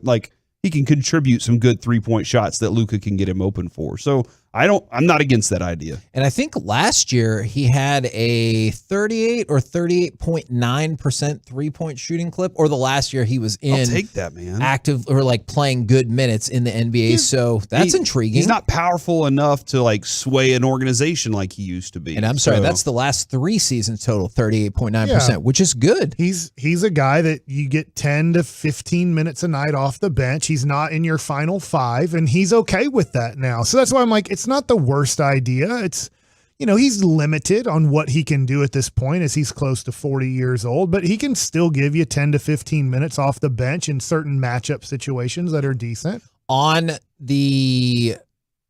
he can contribute some good 3-point shots that Luka can get him open for. So I'm not against that idea. And I think last year he had a 38 or 38.9% 3-point shooting clip, or the last year he was I'll take that, man. Active or playing good minutes in the NBA. So that's intriguing. He's not powerful enough to sway an organization like he used to be. And I'm sorry, that's the last 3 seasons total, 38.9%, which is good. He's a guy that you get 10 to 15 minutes a night off the bench. He's not in your final 5, and he's okay with that now. So that's why I'm like, it's not the worst idea. It's, he's limited on what he can do at this point as he's close to 40 years old, but he can still give you 10 to 15 minutes off the bench in certain matchup situations that are decent. On the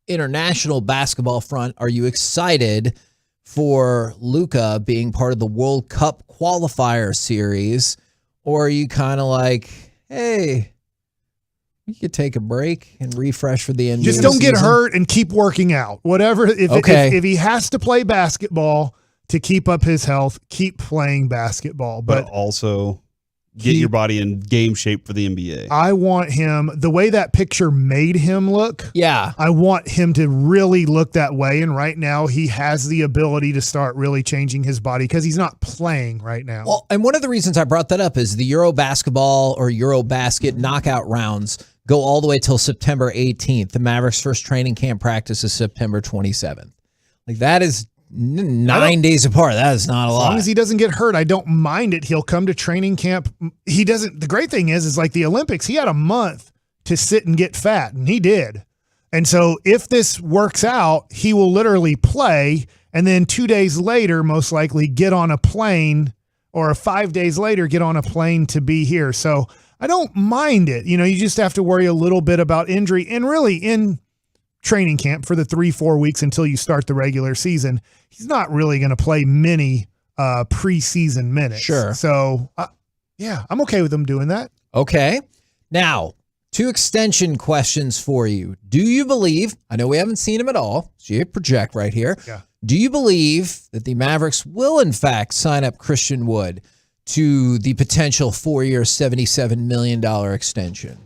international basketball front, are you excited for Luka being part of the World Cup qualifier series, or are you kind of like, hey, you could take a break and refresh for the end. Just don't get hurt and keep working out. Whatever. If he has to play basketball to keep up his health, keep playing basketball. But also get your body in game shape for the NBA. I want him, the way that picture made him look. Yeah. I want him to really look that way. And right now he has the ability to start really changing his body because he's not playing right now. Well, and one of the reasons I brought that up is the Euro basketball or Euro basket knockout rounds go all the way till September 18th. The Mavericks' first training camp practice is September 27th. That is 9 days apart. That is not a lot. As long as he doesn't get hurt, I don't mind it. He'll come to training camp. He doesn't. The great thing is like the Olympics, he had a month to sit and get fat, and he did. And so if this works out, he will literally play, and then 2 days later, most likely get on a plane, or 5 days later, get on a plane to be here. So I don't mind it. You just have to worry a little bit about injury. And really in training camp for the 3-4 weeks until you start the regular season, he's not really going to play many preseason minutes. Sure. So, I'm okay with him doing that. Okay. Now, 2 extension questions for you. Do you believe, I know we haven't seen him at all, so you project right here. Yeah. Do you believe that the Mavericks will in fact sign up Christian Wood to the potential 4-year, $77 million extension?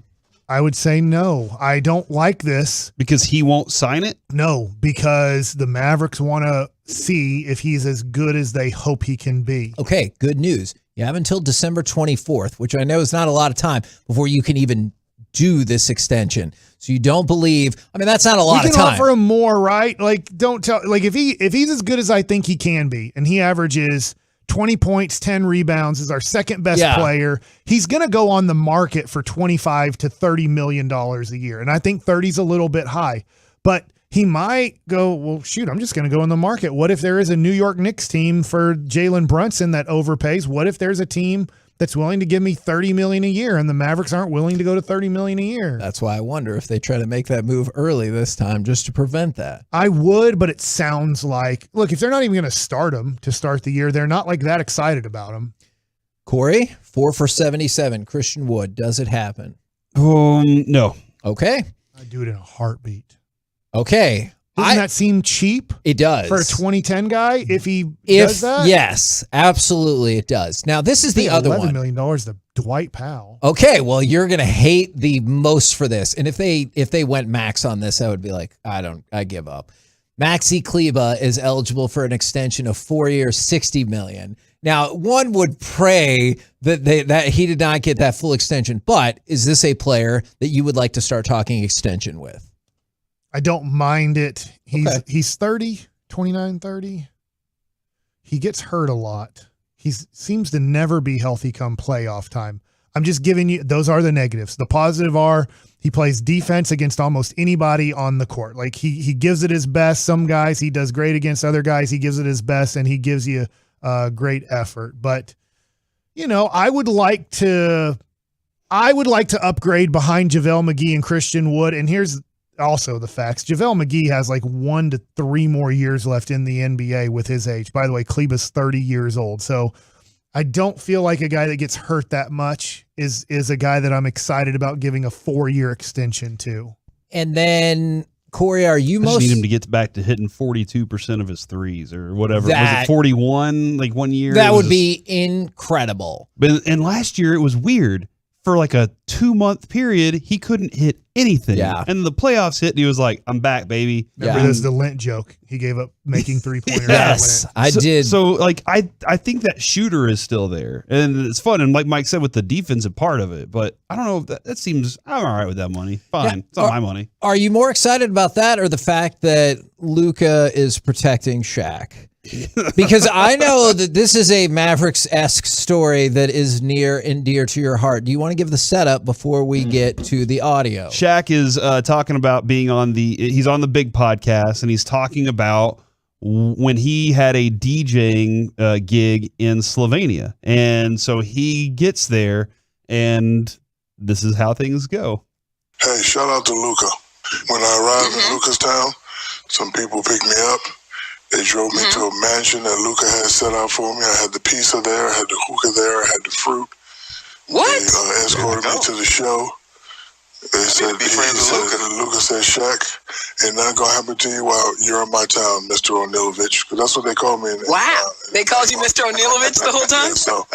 I would say no. I don't like this. Because he won't sign it? No, because the Mavericks want to see if he's as good as they hope he can be. Okay, good news. You have until December 24th, which I know is not a lot of time before you can even do this extension. So you don't believe, that's not a lot of time. We can offer him more, right? Don't tell, if he's as good as I think he can be, and he averages 20 points, 10 rebounds, is our second best player, he's going to go on the market for $25 to $30 million a year. And I think 30 is a little bit high, but he might go, well, shoot, I'm just going to go on the market. What if there is a New York Knicks team for Jalen Brunson that overpays? What if there's a team that's willing to give me $30 million a year, and the Mavericks aren't willing to go to $30 million a year. That's why I wonder if they try to make that move early this time just to prevent that. I would, but it sounds like, look, if they're not even going to start him to start the year, they're not like that excited about him. Corey, 4 for 77. Christian Wood, does it happen? No. Okay. I'd do it in a heartbeat. Okay. Doesn't that seem cheap? It does. For a 2010 guy, if does that? Yes, absolutely it does. Now, this is the other one. $11 million to Dwight Powell. Okay, well, you're going to hate the most for this. And if they went max on this, I would be like, I give up. Maxi Kleber is eligible for an extension of 4 years, $60 million. Now, one would pray that he did not get that full extension, but is this a player that you would like to start talking extension with? I don't mind it. He's 30, 29, 30. He gets hurt a lot. He seems to never be healthy come playoff time. I'm just giving you, those are the negatives. The positive are he plays defense against almost anybody on the court. Like he gives it his best. Some guys he does great against, other guys he gives it his best, and he gives you great effort. But, I would like to upgrade behind JaVale McGee and Christian Wood. And here's also the facts. JaVale McGee has like 1 to 3 more years left in the NBA with his age. By the way, Kleber's 30 years old. So I don't feel like a guy that gets hurt that much is a guy that I'm excited about giving a 4-year extension to. And then, Corey, are you I just need him to get back to hitting 42% of his threes or whatever. Was it 41 like 1 year? That would be incredible. And last year it was weird. For like a 2-month period, he couldn't hit anything. Yeah. And the playoffs hit, and he was like, I'm back, baby. Remember there's the Lent joke. He gave up making 3-pointers. Yes, I did. So, like, I think that shooter is still there. And it's fun. And like Mike said, with the defensive part of it. But I don't know if that seems, I'm all right with that money. Fine. Yeah. It's not my money. Are you more excited about that or the fact that Luka is protecting Shaq? Because I know that this is a Mavericks-esque story that is near and dear to your heart. Do you want to give the setup before we get to the audio? Shaq is talking about being he's on the big podcast, and he's talking about when he had a DJing gig in Slovenia. And so he gets there, and this is how things go. Hey, shout out to Luka. When I arrived in Luka's town, some people picked me up. They drove me to a mansion that Luka had set out for me. I had the pizza there, I had the hookah there, I had the fruit. What? They escorted me to the show. They said, Luka said, Shaq, ain't nothing going to happen to you while you're in my town, Mr. O'Nilovich. Because that's what they call me. Wow. They called you Mr. O'Nilovich the whole time? Yeah, so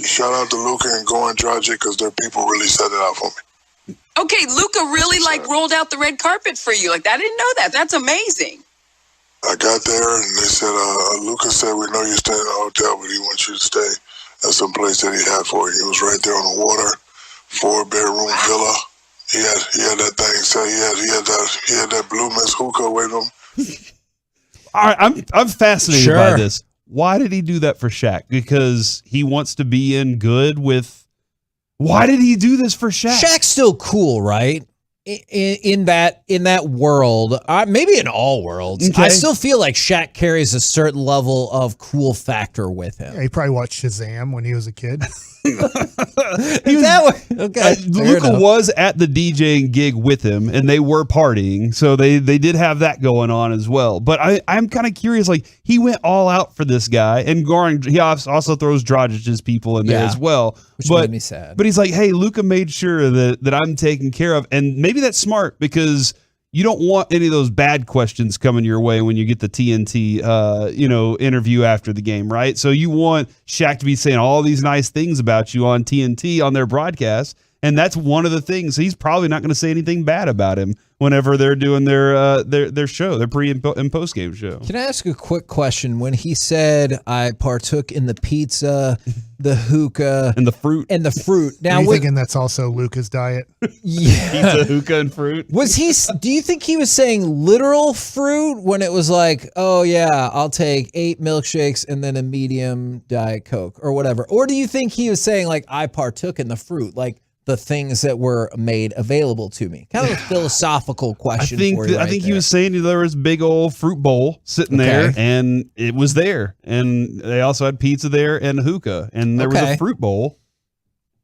shout out to Luka and Goran Dragic because their people really set it out for me. Okay, Luka really rolled out the red carpet for you. Like, I didn't know that. That's amazing. I got there and they said, Luka said, we know you're staying in a hotel, but he wants you to stay at some place that he had for you. It was right there on the water, 4-bedroom villa. He had that thing. So he had that Blue Mist hookah with him. All right, I'm fascinated by this. Why did he do that for Shaq? Because he wants to be in good with. Why did he do this for Shaq? Shaq's still cool, right? In that world, maybe in all worlds, Okay. I still feel like Shaq carries a certain level of cool factor with him. Yeah, he probably watched Shazam when he was a kid. Okay, Luka was at the DJing gig with him, and they were partying, so they did have that going on as well. But I'm kind of curious, like, he went all out for this guy, and Goran, he also throws Dragic's people in there as well. Which made me sad. But he's like, hey, Luka made sure that I'm taken care of, and maybe that's smart because you don't want any of those bad questions coming your way when you get the TNT, interview after the game, right? So you want Shaq to be saying all these nice things about you on TNT on their broadcast, and that's one of the things. He's probably not going to say anything bad about him whenever they're doing their show, their pre and post game show. Can I ask a quick question? When he said I partook in the pizza, the hookah, and the fruit, Now, are you thinking that's also Luka's diet? Yeah, pizza, hookah, and fruit. Do you think he was saying literal fruit when it was like, oh yeah, I'll take 8 milkshakes and then a medium Diet Coke or whatever? Or do you think he was saying like I partook in the fruit, like the things that were made available to me? Kind of a philosophical question. I think he was saying there was a big old fruit bowl sitting there, and it was there, and they also had pizza there and hookah, and there was a fruit bowl.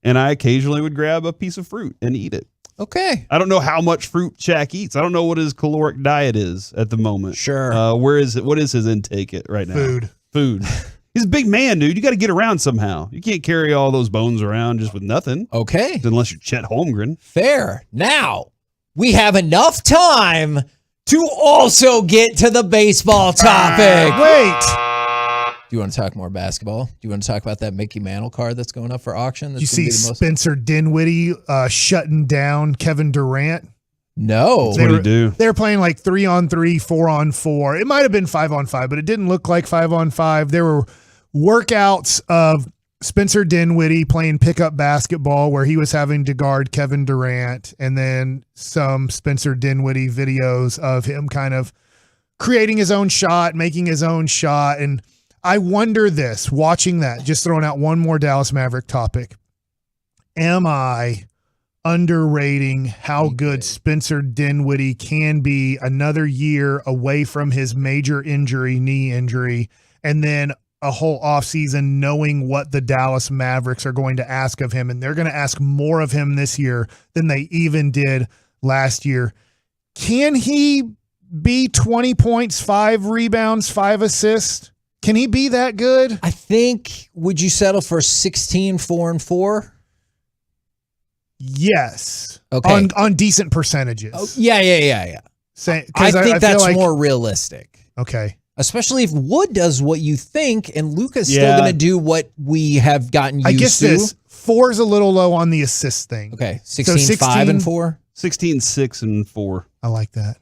and I occasionally would grab a piece of fruit and eat it. Okay. I don't know how much fruit Shaq eats. I don't know what his caloric diet is at the moment. Sure. Where is it? What is his intake right now? Food. He's a big man, dude. You got to get around somehow. You can't carry all those bones around just with nothing. Okay. Unless you're Chet Holmgren. Fair. Now, we have enough time to also get to the baseball topic. Wait. Do you want to talk more basketball? Do you want to talk about that Mickey Mantle card that's going up for auction? You see Spencer Dinwiddie shutting down Kevin Durant? No. What did he do? They were playing like 3-on-3, 4-on-4. It might have been 5-on-5, but it didn't look like 5-on-5. There were workouts of Spencer Dinwiddie playing pickup basketball where he was having to guard Kevin Durant, and then some Spencer Dinwiddie videos of him kind of creating his own shot, making his own shot. And I wonder this, watching that, just throwing out one more Dallas Maverick topic. Am I underrating how good Spencer Dinwiddie can be another year away from his major injury, knee injury, and then a whole offseason knowing what the Dallas Mavericks are going to ask of him, and they're going to ask more of him this year than they even did last year. Can he be 20 points, 5 rebounds, 5 assists? Can he be that good? I think, would you settle for 16, 4, and 4? Yes. Okay. On decent percentages. Oh, yeah. I think that's like, more realistic. Okay. Especially if Wood does what you think and Luka's still going to do what we have gotten used to. I guess this 4 is a little low on the assist thing. Okay. 16, 5, and 4? 16, 6, and 4. I like that.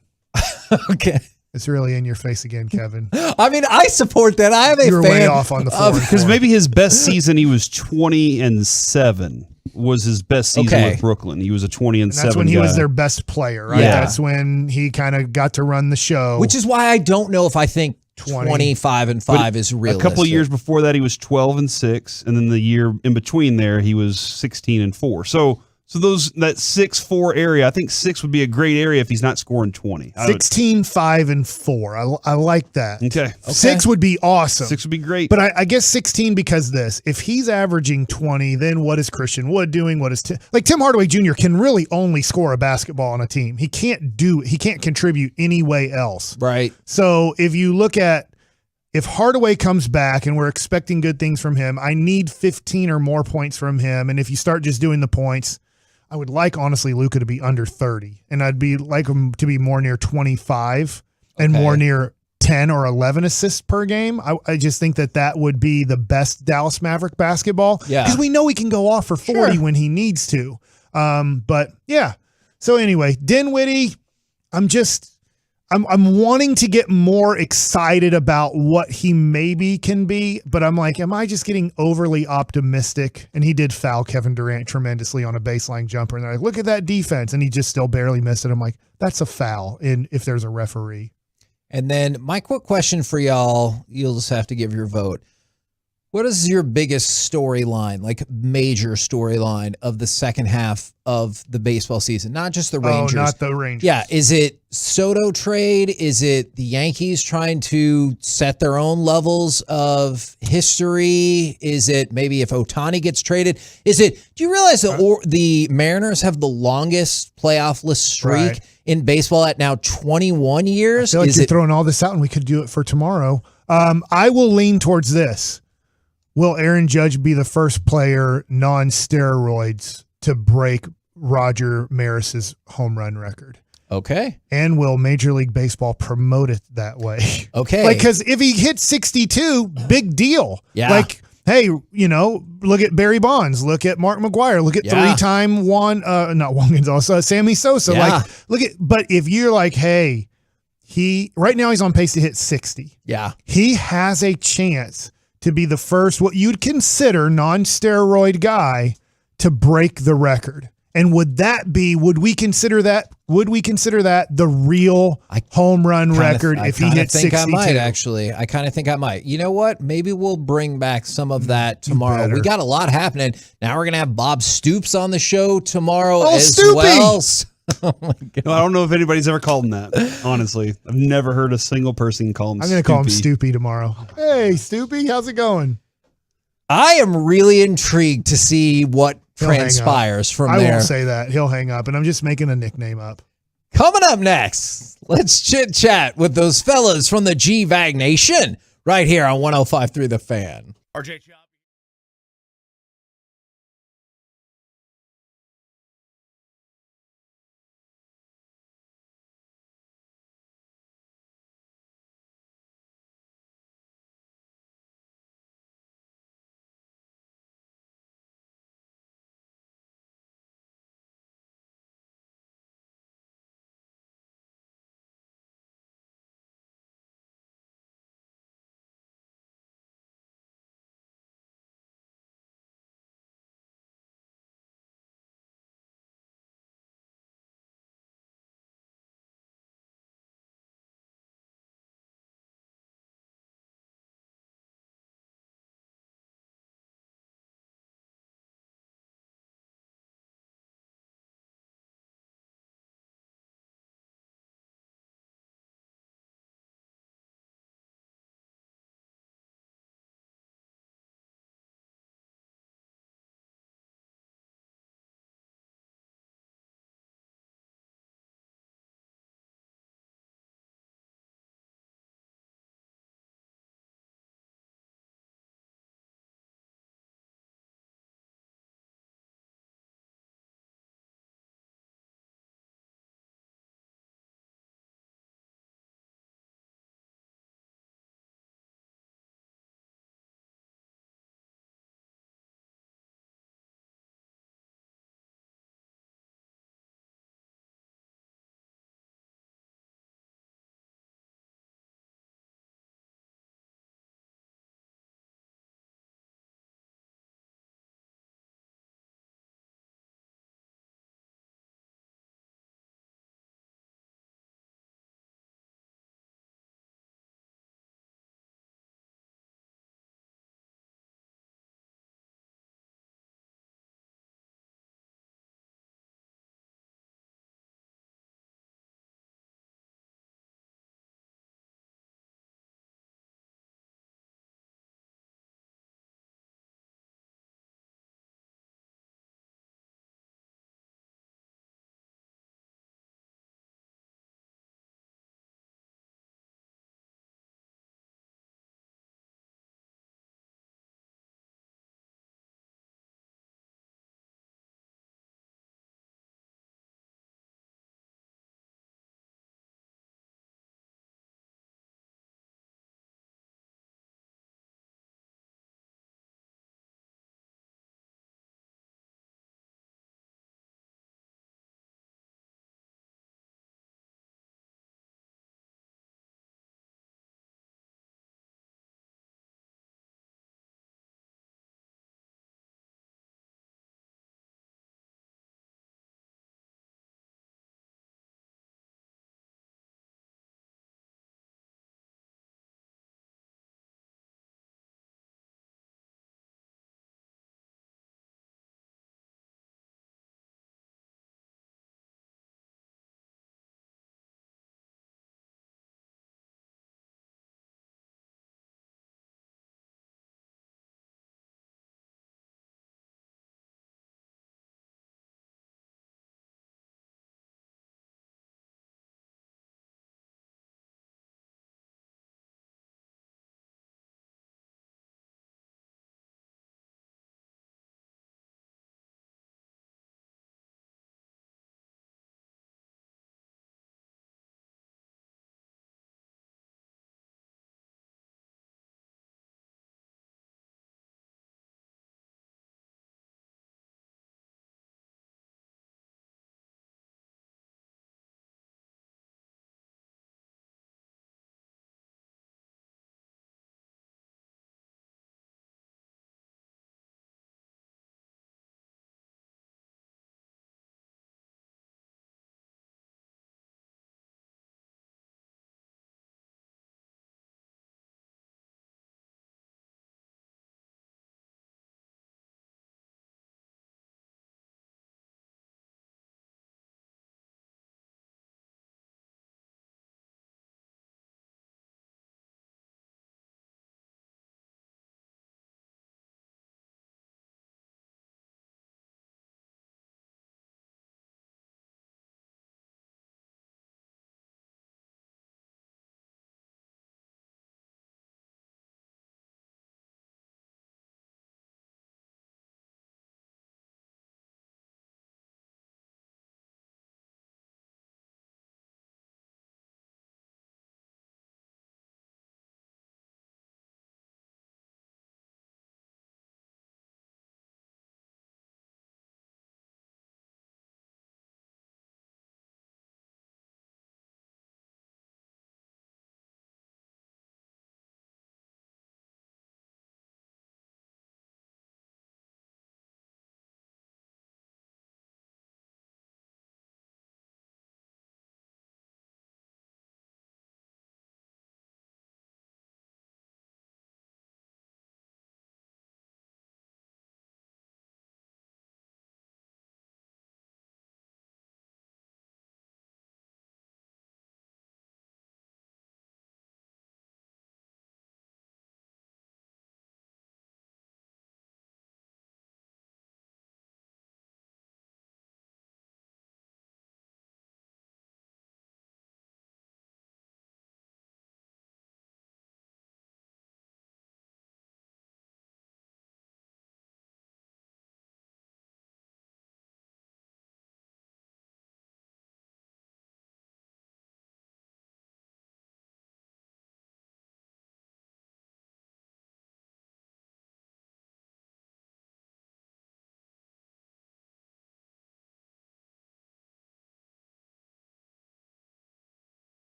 Okay. It's really in your face again, Kevin. I mean, I support that. I am a you were fan way off on the 4 because maybe his best season he was 20-7 was his best season with Brooklyn. He was a 20-7. That's when he was their best player, right? Yeah. That's when he kind of got to run the show. Which is why I don't know if I think 25 and 5 is realistic. A couple of years before that, he was 12-6, and then the year in between there, he was 16-4. So that 6-4 area, I think 6 would be a great area if he's not scoring 20. 16, 5, and 4. I like that. Okay. 6 would be awesome. 6 would be great. But I guess 16 because if he's averaging 20, then what is Christian Wood doing? What is Tim Hardaway Jr. can really only score a basketball on a team. He can't contribute any way else. Right. So if you look at if Hardaway comes back and we're expecting good things from him, I need 15 or more points from him. And if you start just doing the points, I would like, honestly, Luka to be under 30, and I'd like him to be more near 25 and more near 10 or 11 assists per game. I just think that would be the best Dallas Maverick basketball. Yeah. Because we know he can go off for 40 when he needs to. But, yeah. So, anyway, Dinwiddie, I'm wanting to get more excited about what he maybe can be, but I'm like, am I just getting overly optimistic? And he did foul Kevin Durant tremendously on a baseline jumper, and they're like, look at that defense, and he just still barely missed it. I'm like, that's a foul if there's a referee. And then my quick question for y'all, you'll just have to give your vote. What is your biggest storyline, like major storyline of the second half of the baseball season? Not just the Rangers. Oh, not the Rangers. Yeah. Is it Soto trade? Is it the Yankees trying to set their own levels of history? Is it maybe if Ohtani gets traded? Do you realize that the Mariners have the longest playoff-less streak in baseball at now 21 years? I feel like you're throwing all this out and we could do it for tomorrow. I will lean towards this. Will Aaron Judge be the first player, non-steroids, to break Roger Maris's home run record? Okay. And will Major League Baseball promote it that way? Okay. Because if he hits 62, big deal. Yeah. Like, hey, look at Barry Bonds, look at Mark McGwire, look at three-time not Juan Gonzalez, Sammy Sosa. Yeah. But if you're like, hey, right now he's on pace to hit 60. Yeah. He has a chance to be the first, what you'd consider non-steroid guy to break the record. And would we consider that the real home run record if he hit 62? I might, actually. I kind of think I might. You know what? Maybe we'll bring back some of that tomorrow. We got a lot happening. Now we're going to have Bob Stoops on the show tomorrow as well. Oh my God. No, I don't know if anybody's ever called him that, honestly. I've never heard a single person call him I'm going to call him Stoopy tomorrow. Hey, Stoopy, how's it going? I am really intrigued to see what transpires from I there. I won't say that. He'll hang up, and I'm just making a nickname up. Coming up next, let's chit chat with those fellas from the G-Vag Nation right here on 105.3 The Fan. RJ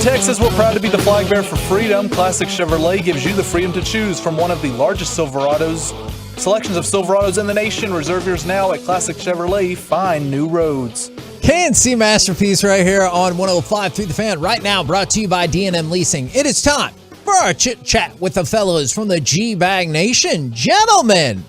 Texas, we're proud to be the flag bearer for freedom. Classic Chevrolet gives you the freedom to choose from one of the largest selections of Silverados in the nation. Reserve yours now at Classic Chevrolet. Find new roads. KNC Masterpiece right here on 105 through the Fan. Right now, brought to you by D&M Leasing. It is time for our chit-chat with the fellows from the G-Bag Nation. Gentlemen,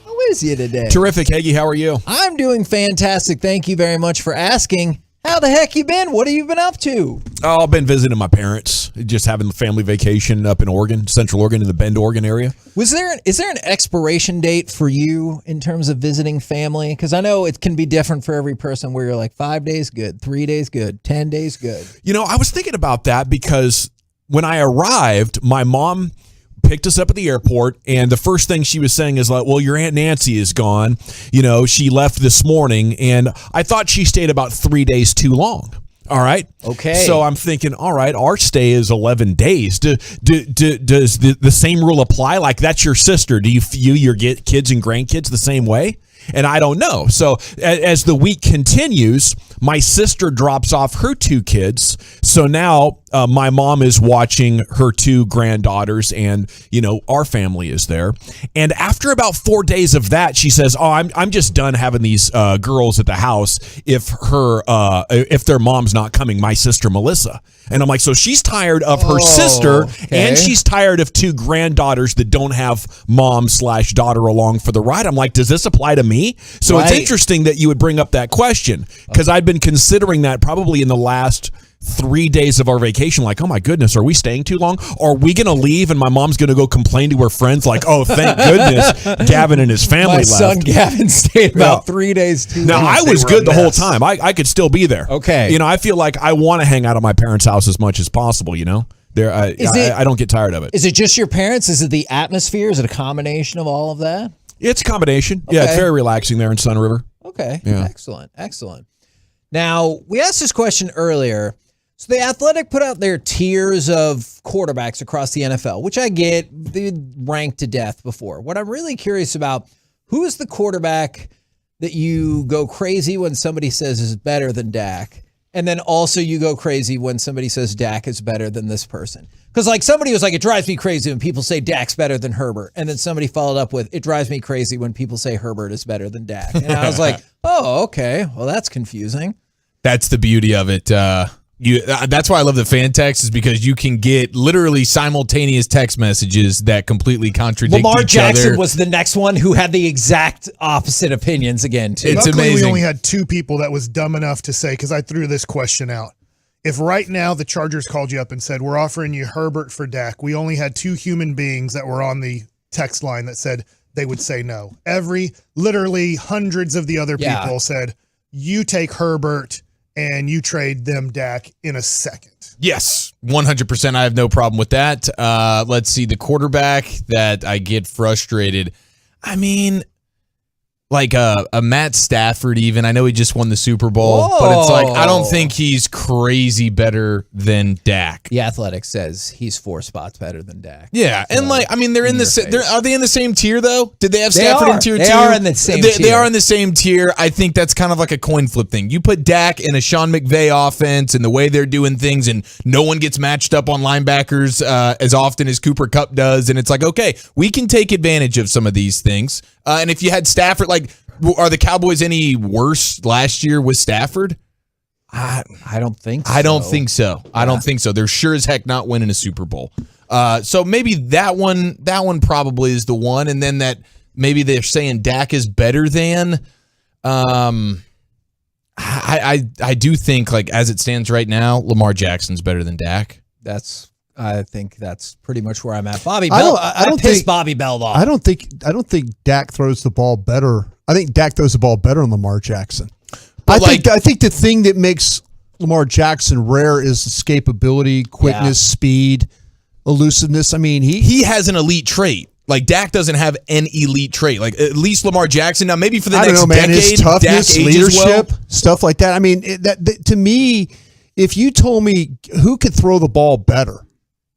how is you today? Terrific, Heggie. How are you? I'm doing fantastic. Thank you very much for asking. How the heck you been? What have you been up to? Oh, I've been visiting my parents, just having the family vacation up in Oregon, Central Oregon, in the Bend, Oregon area. Is there an expiration date for you in terms of visiting family? Because I know it can be different for every person where you're like 5 days good, 3 days good, 10 days good. You know, I was thinking about that because when I arrived, my mom picked us up at the airport, and the first thing she was saying is like, well, your Aunt Nancy is gone. You know, she left this morning, and I thought she stayed about 3 days too long. All right. Okay. So I'm thinking, all right, our stay is 11 days. Does the same rule apply? Like, that's your sister. Do you view your kids and grandkids the same way? And I don't know. So as the week continues, my sister drops off her 2 kids. So now my mom is watching her 2 granddaughters, and, you know, our family is there. And after about 4 days of that, she says, oh, I'm just done having these girls at the house if their mom's not coming, my sister Melissa. And I'm like, so she's tired of her sister, and she's tired of 2 granddaughters that don't have mom/daughter along for the ride. I'm like, does this apply to me? So It's interesting that you would bring up that question, because I've been considering that probably in the last 3 days of our vacation, like, oh my goodness, are we staying too long? Are we going to leave and my mom's going to go complain to her friends like, oh, thank goodness Gavin and his family left. My son Gavin stayed about 3 days too long. Now, I was good the whole time. I could still be there. Okay. You know, I feel like I want to hang out at my parents' house as much as possible, you know? I don't get tired of it. Is it just your parents? Is it the atmosphere? Is it a combination of all of that? It's a combination. Okay. Yeah, it's very relaxing there in Sun River. Okay. Yeah. Excellent. Now, we asked this question earlier. So the Athletic put out their tiers of quarterbacks across the NFL, which I get, they ranked to death before. What I'm really curious about, who is the quarterback that you go crazy when somebody says is better than Dak? And then also you go crazy when somebody says Dak is better than this person. Because like somebody was like, it drives me crazy when people say Dak's better than Herbert. And then somebody followed up with, it drives me crazy when people say Herbert is better than Dak. And I was like, oh, okay. Well, that's confusing. That's the beauty of it. That's why I love the fan text, is because you can get literally simultaneous text messages that completely contradict Lamar each Jackson other. was the next one who had the exact opposite opinions again, too. It's Luckily, amazing. we only had 2 people that was dumb enough to say, because I threw this question out. If right now the Chargers called you up and said, we're offering you Herbert for Dak, we only had 2 human beings that were on the text line that said they would say no. Literally hundreds of the other people said, you take Herbert and you trade them Dak in a second. Yes, 100%. I have no problem with that. Let's see, the quarterback that I get frustrated. I mean, like a Matt Stafford even. I know he just won the Super Bowl, but it's like, I don't think he's crazy better than Dak. The Athletic says he's 4 spots better than Dak. Yeah, and like, I mean, they're in the are they in the same tier though? Did they have Stafford in tier 2? They are in the same tier. They are in the same tier. I think that's kind of like a coin flip thing. You put Dak in a Sean McVay offense and the way they're doing things, and no one gets matched up on linebackers as often as Cooper Kupp does, and it's like, okay, we can take advantage of some of these things. And if you had Stafford, like, are the Cowboys any worse last year with Stafford? I don't think so. I don't think so. I don't think so. They're sure as heck not winning a Super Bowl. So maybe that one probably is the one. And then that maybe they're saying Dak is better than. I do think, like, as it stands right now, Lamar Jackson's better than Dak. I think that's pretty much where I'm at. Bobby Bell. I don't think Bobby Bell off. I don't think Dak throws the ball better. I think Dak throws the ball better than Lamar Jackson. I think the thing that makes Lamar Jackson rare is escapability, quickness, speed, elusiveness. I mean, he has an elite trait. Like, Dak doesn't have an elite trait. Like, at least Lamar Jackson. Now, maybe for the next decade, his toughness, Dak ages leadership, well. stuff like that. I mean, that to me, if you told me who could throw the ball better,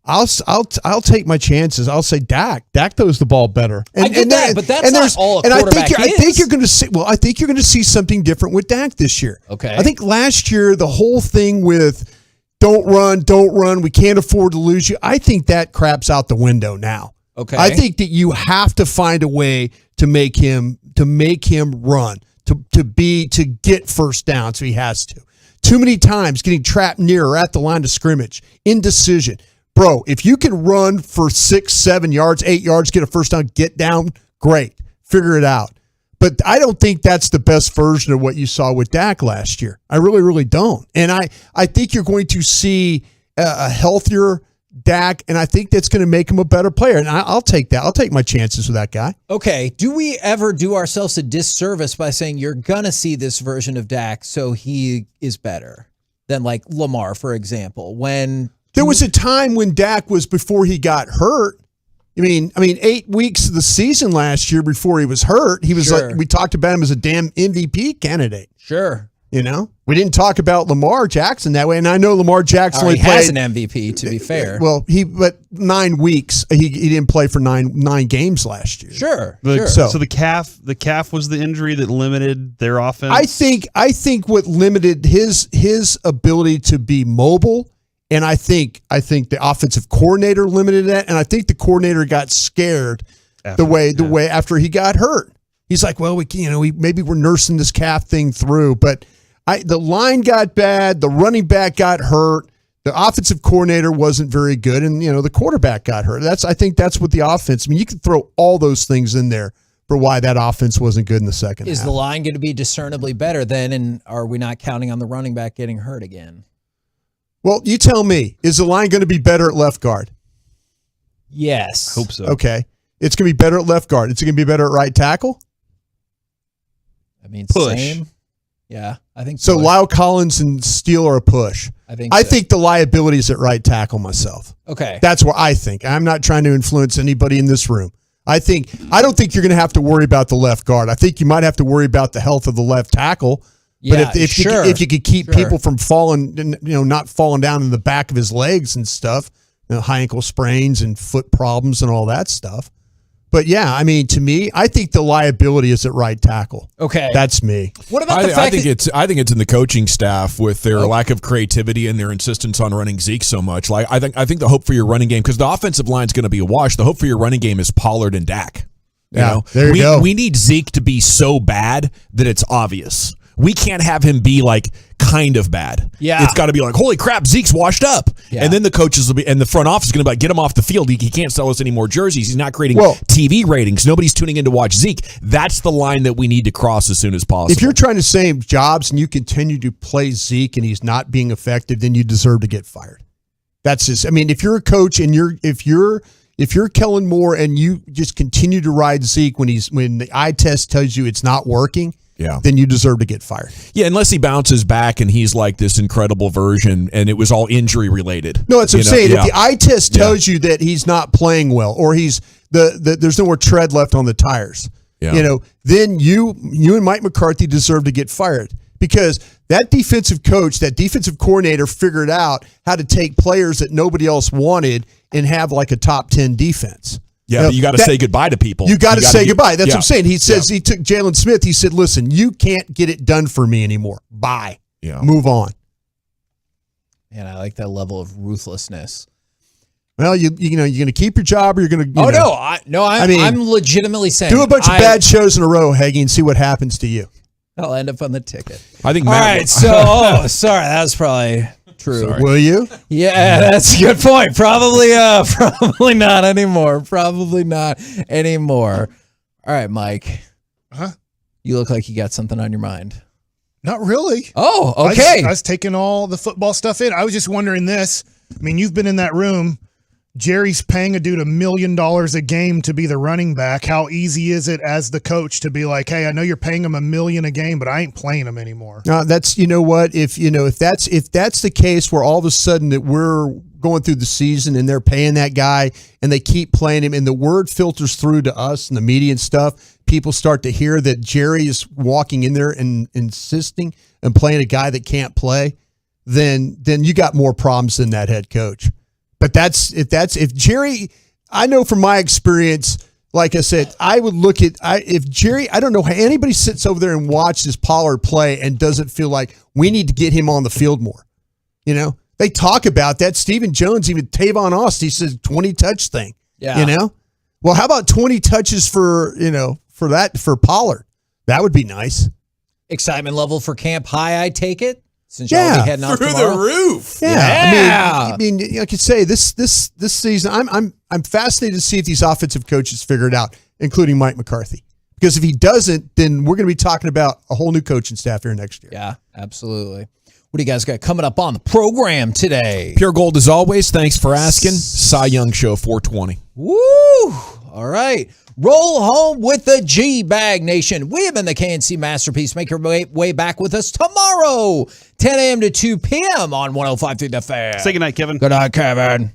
I'll take my chances. I'll say Dak. Dak throws the ball better. I get that, but that's not all a quarterback is. I think you're going to see. Well, I think you're going to see something different with Dak this year. Okay. I think last year the whole thing with don't run. We can't afford to lose you. I think that crap's out the window now. Okay. I think that you have to find a way to make him run, to get first down, so he has to. Too many times getting trapped near or at the line of scrimmage, indecision. Bro, if you can run for 6, 7 yards, 8 yards, get a first down, get down, great. Figure it out. But I don't think that's the best version of what you saw with Dak last year. I really, really don't. And I think you're going to see a healthier Dak, and I think that's going to make him a better player. And I'll take that. I'll take my chances with that guy. Okay. Do we ever do ourselves a disservice by saying you're going to see this version of Dak so he is better than like Lamar, for example? When there was a time when Dak was before he got hurt. I mean, 8 weeks of the season last year before he was hurt, he was like, we talked about him as a damn MVP candidate. Sure. You know, we didn't talk about Lamar Jackson that way, and I know Lamar Jackson only played has an MVP. To be fair, well, but 9 weeks he didn't play for nine games last year. Sure. So the calf was the injury that limited their offense. I think what limited his ability to be mobile, and I think the offensive coordinator limited that, and I think the coordinator got scared the way after he got hurt. He's like, well, maybe we're nursing this calf thing through, but the line got bad, the running back got hurt, the offensive coordinator wasn't very good, and the quarterback got hurt. I think that's what the offense. I mean, you can throw all those things in there for why that offense wasn't good in the second half. Is the line going to be discernibly better then, and are we not counting on the running back getting hurt again? Well, you tell me. Is the line going to be better at left guard? Yes. Hope so. Okay. It's going to be better at left guard. It's going to be better at right tackle? I mean, push. Same. Yeah, I think so. push. Lyles Collins and Steele are a push. I think the liability is at right tackle myself. Okay. That's what I think. I'm not trying to influence anybody in this room. I don't think you're going to have to worry about the left guard. I think you might have to worry about the health of the left tackle. But if you could keep people from falling, not falling down in the back of his legs and stuff, high ankle sprains and foot problems and all that stuff. But yeah, I mean, to me, I think the liability is at right tackle. Okay, that's me. What about the fact I think it's in the coaching staff with their lack of creativity and their insistence on running Zeke so much. Like I think the hope for your running game, because the offensive line is going to be a wash. The hope for your running game is Pollard and Dak. There you go. We need Zeke to be so bad that it's obvious. We can't have him be like kind of bad. Yeah. It's got to be like, holy crap, Zeke's washed up. Yeah. And then the coaches will be, and the front office is going to be like, get him off the field. He can't sell us any more jerseys. He's not creating TV ratings. Nobody's tuning in to watch Zeke. That's the line that we need to cross as soon as possible. If you're trying to save jobs and you continue to play Zeke and he's not being effective, then you deserve to get fired. That's just, I mean, if you're a coach and if you're Kellen Moore and you just continue to ride Zeke when the eye test tells you it's not working, then you deserve to get fired. Yeah, unless he bounces back and he's like this incredible version and it was all injury related. No, that's what I'm saying. If the eye test tells you that he's not playing well or he's there's no more tread left on the tires, then you and Mike McCarthy deserve to get fired because that defensive coach, that defensive coordinator figured out how to take players that nobody else wanted and have like a top 10 defense. Yeah, but you got to say goodbye to people. You got to say goodbye. That's what I'm saying. He says he took Jalen Smith. He said, listen, you can't get it done for me anymore. Bye. Yeah. Move on. Man, I like that level of ruthlessness. Well, you're going to keep your job or you're going to I'm legitimately saying do a bunch of bad shows in a row, Hagee, and see what happens to you. I'll end up on the ticket. I think All right, so sorry, that was probably true. Sorry. Will you? Yeah, that's a good point. Probably not anymore. Probably not anymore. All right, Mike. Huh? You look like you got something on your mind. Not really. Oh, okay. I was taking all the football stuff in. I was just wondering this. I mean, you've been in that room. Jerry's paying a dude $1 million a game to be the running back. How easy is it as the coach to be like, hey, I know you're paying him $1 million a game, but I ain't playing him anymore? That's, what, if that's the case where all of a sudden that we're going through the season and they're paying that guy and they keep playing him and the word filters through to us and the media and stuff, people start to hear that Jerry is walking in there and insisting and playing a guy that can't play, then you got more problems than that head coach. But if Jerry, I know from my experience, like I said, I would look at if Jerry, I don't know how anybody sits over there and watches Pollard play and doesn't feel like we need to get him on the field more. They talk about that. Stephen Jones, even Tavon Austin, he says 20 touch thing. Yeah. You know? Well, how about 20 touches for Pollard? That would be nice. Excitement level for camp high, I take it. Since you'll be heading out Through tomorrow. the roof. Yeah. I mean, I could say this season, I'm fascinated to see if these offensive coaches figure it out, including Mike McCarthy. Because if he doesn't, then we're going to be talking about a whole new coaching staff here next year. Yeah, absolutely. What do you guys got coming up on the program today? Pure Gold as always. Thanks for asking. Cy Young Show 420. Woo! All right. Roll home with the G-Bag Nation. We have been the KNC Masterpiece. Make your way back with us tomorrow, 10 a.m. to 2 p.m. on 105.3 The Fan. Say goodnight, Kevin. Good night, Kevin.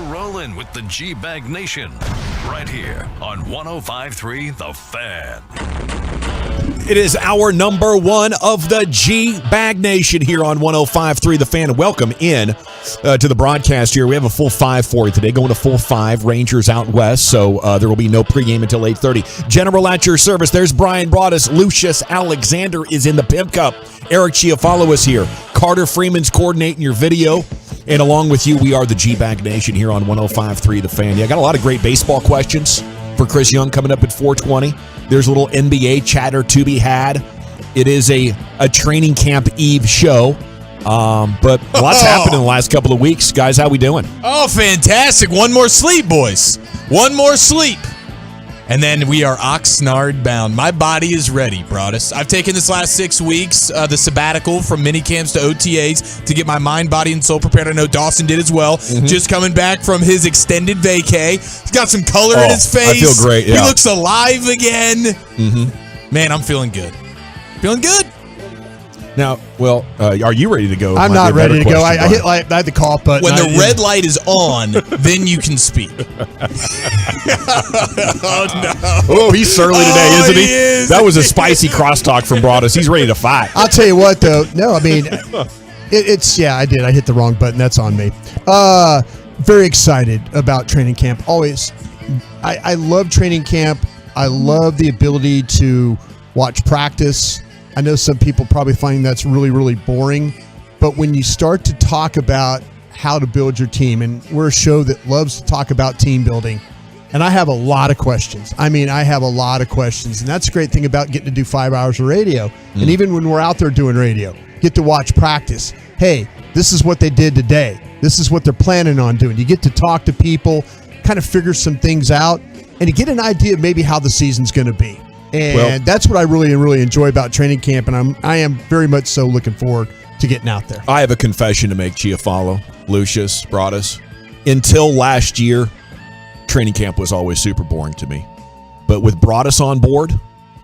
rolling with the G-Bag Nation right here on 105.3 The Fan. It is hour number one of the G-Bag Nation here on 105.3 The Fan. Welcome in to the broadcast here. We have a full five for you today, going to full five. Rangers out west, so there will be no pregame until 8:30. General at your service. There's Brian Broaddus. Lucius Alexander is in the Pimp Cup. Eric Chiafalo is here. Carter Freeman's coordinating your video. And along with you, we are the G-Bag Nation here on 105.3 The Fan. Yeah, I got a lot of great baseball questions for Chris Young coming up at 4:20. There's a little NBA chatter to be had. It is a training camp eve show. But a lot's happened in the last couple of weeks. Guys, how we doing? Oh, fantastic. One more sleep, boys. One more sleep. And then we are Oxnard bound. My body is ready, Broaddus. I've taken this last 6 weeks, the sabbatical from mini camps to OTAs to get my mind, body, and soul prepared. I know Dawson did as well. Mm-hmm. Just coming back from his extended vacay. He's got some color in his face. I feel great, yeah. He looks alive again. Mm-hmm. Man, I'm feeling good. Feeling good. Now, well, are you ready to go? I'm not ready to go. I had the call button. When the red light is on, then you can speak. Oh, no. Oh, he's surly today, isn't he? Is. That was a spicy crosstalk from Broaddus. He's ready to fight. I'll tell you what, though. No, I mean, I did. I hit the wrong button. That's on me. Very excited about training camp. Always. I love training camp. I love the ability to watch practice. I know some people probably find that's really, really boring, but when you start to talk about how to build your team, and we're a show that loves to talk about team building, and I have a lot of questions. I mean, I have a lot of questions, and that's the great thing about getting to do 5 hours of radio. And even when we're out there doing radio, get to watch practice. Hey, this is what they did today. This is what they're planning on doing. You get to talk to people, kind of figure some things out, and you get an idea of maybe how the season's going to be. And that's what I really, really enjoy about training camp, and I am very much so looking forward to getting out there. I have a confession to make, Chiafalo, Lucius, Broaddus. Until last year, training camp was always super boring to me. But with Broaddus on board,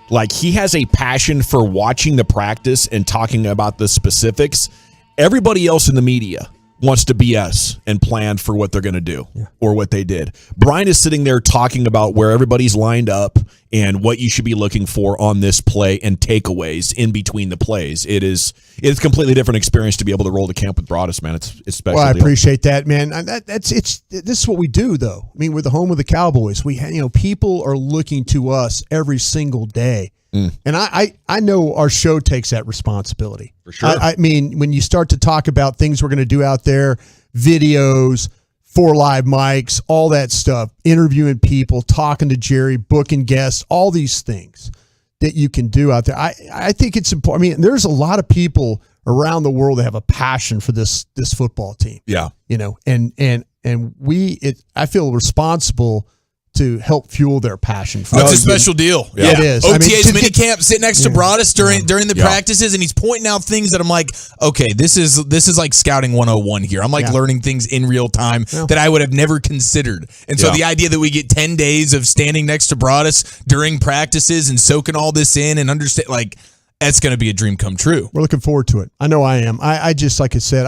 like, he has a passion for watching the practice and talking about the specifics. Everybody else in the media wants to BS and plan for what they're going to do or what they did. Brian is sitting there talking about where everybody's lined up and what you should be looking for on this play and takeaways in between the plays. It's a completely different experience to be able to roll the camp with Broaddus, man. It's special. Well, I appreciate that, man. This is what we do, though. I mean, we're the home of the Cowboys. People are looking to us every single day. And I know our show takes that responsibility. For sure. I mean, when you start to talk about things we're going to do out there, videos, 4 live mics, all that stuff, interviewing people, talking to Jerry, booking guests, all these things that you can do out there. I think it's important. I mean, there's a lot of people around the world that have a passion for this football team. Yeah. And I feel responsible to help fuel their passion. That's a special deal. Yeah. It is. OTA's minicamp, sitting next to Broaddus during the practices, and he's pointing out things that I'm like, okay, this is like scouting 101 here. I'm like learning things in real time that I would have never considered. And so the idea that we get 10 days of standing next to Broaddus during practices and soaking all this in and understand, like, that's going to be a dream come true. We're looking forward to it. I know I am. I just, like I said,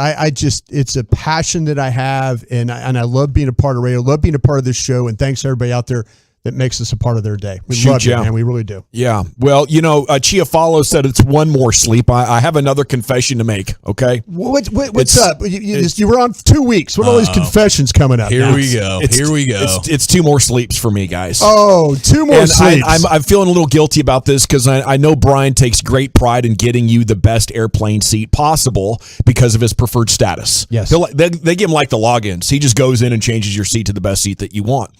it's a passion that I have, and I love being a part of radio, love being a part of this show, and thanks to everybody out there that makes us a part of their day. We love it, man. We really do. Yeah. Well, Chiafalo said it's one more sleep. I have another confession to make, okay? What's up? You were on 2 weeks. What are all these confessions coming up? Here we go. It's 2 more sleeps for me, guys. Oh, 2 more sleeps. I'm feeling a little guilty about this because I know Brian takes great pride in getting you the best airplane seat possible because of his preferred status. Yes. They give him like the logins. He just goes in and changes your seat to the best seat that you want.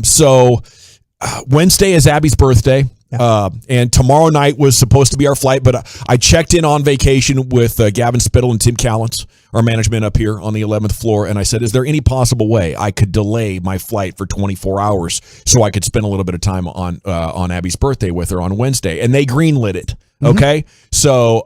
So Wednesday is Abby's birthday. And tomorrow night was supposed to be our flight, but I checked in on vacation with Gavin Spittle and Tim Callens, our management up here on the 11th floor, and I said, is there any possible way I could delay my flight for 24 hours so I could spend a little bit of time on Abby's birthday with her on Wednesday? And they greenlit it. Okay. So,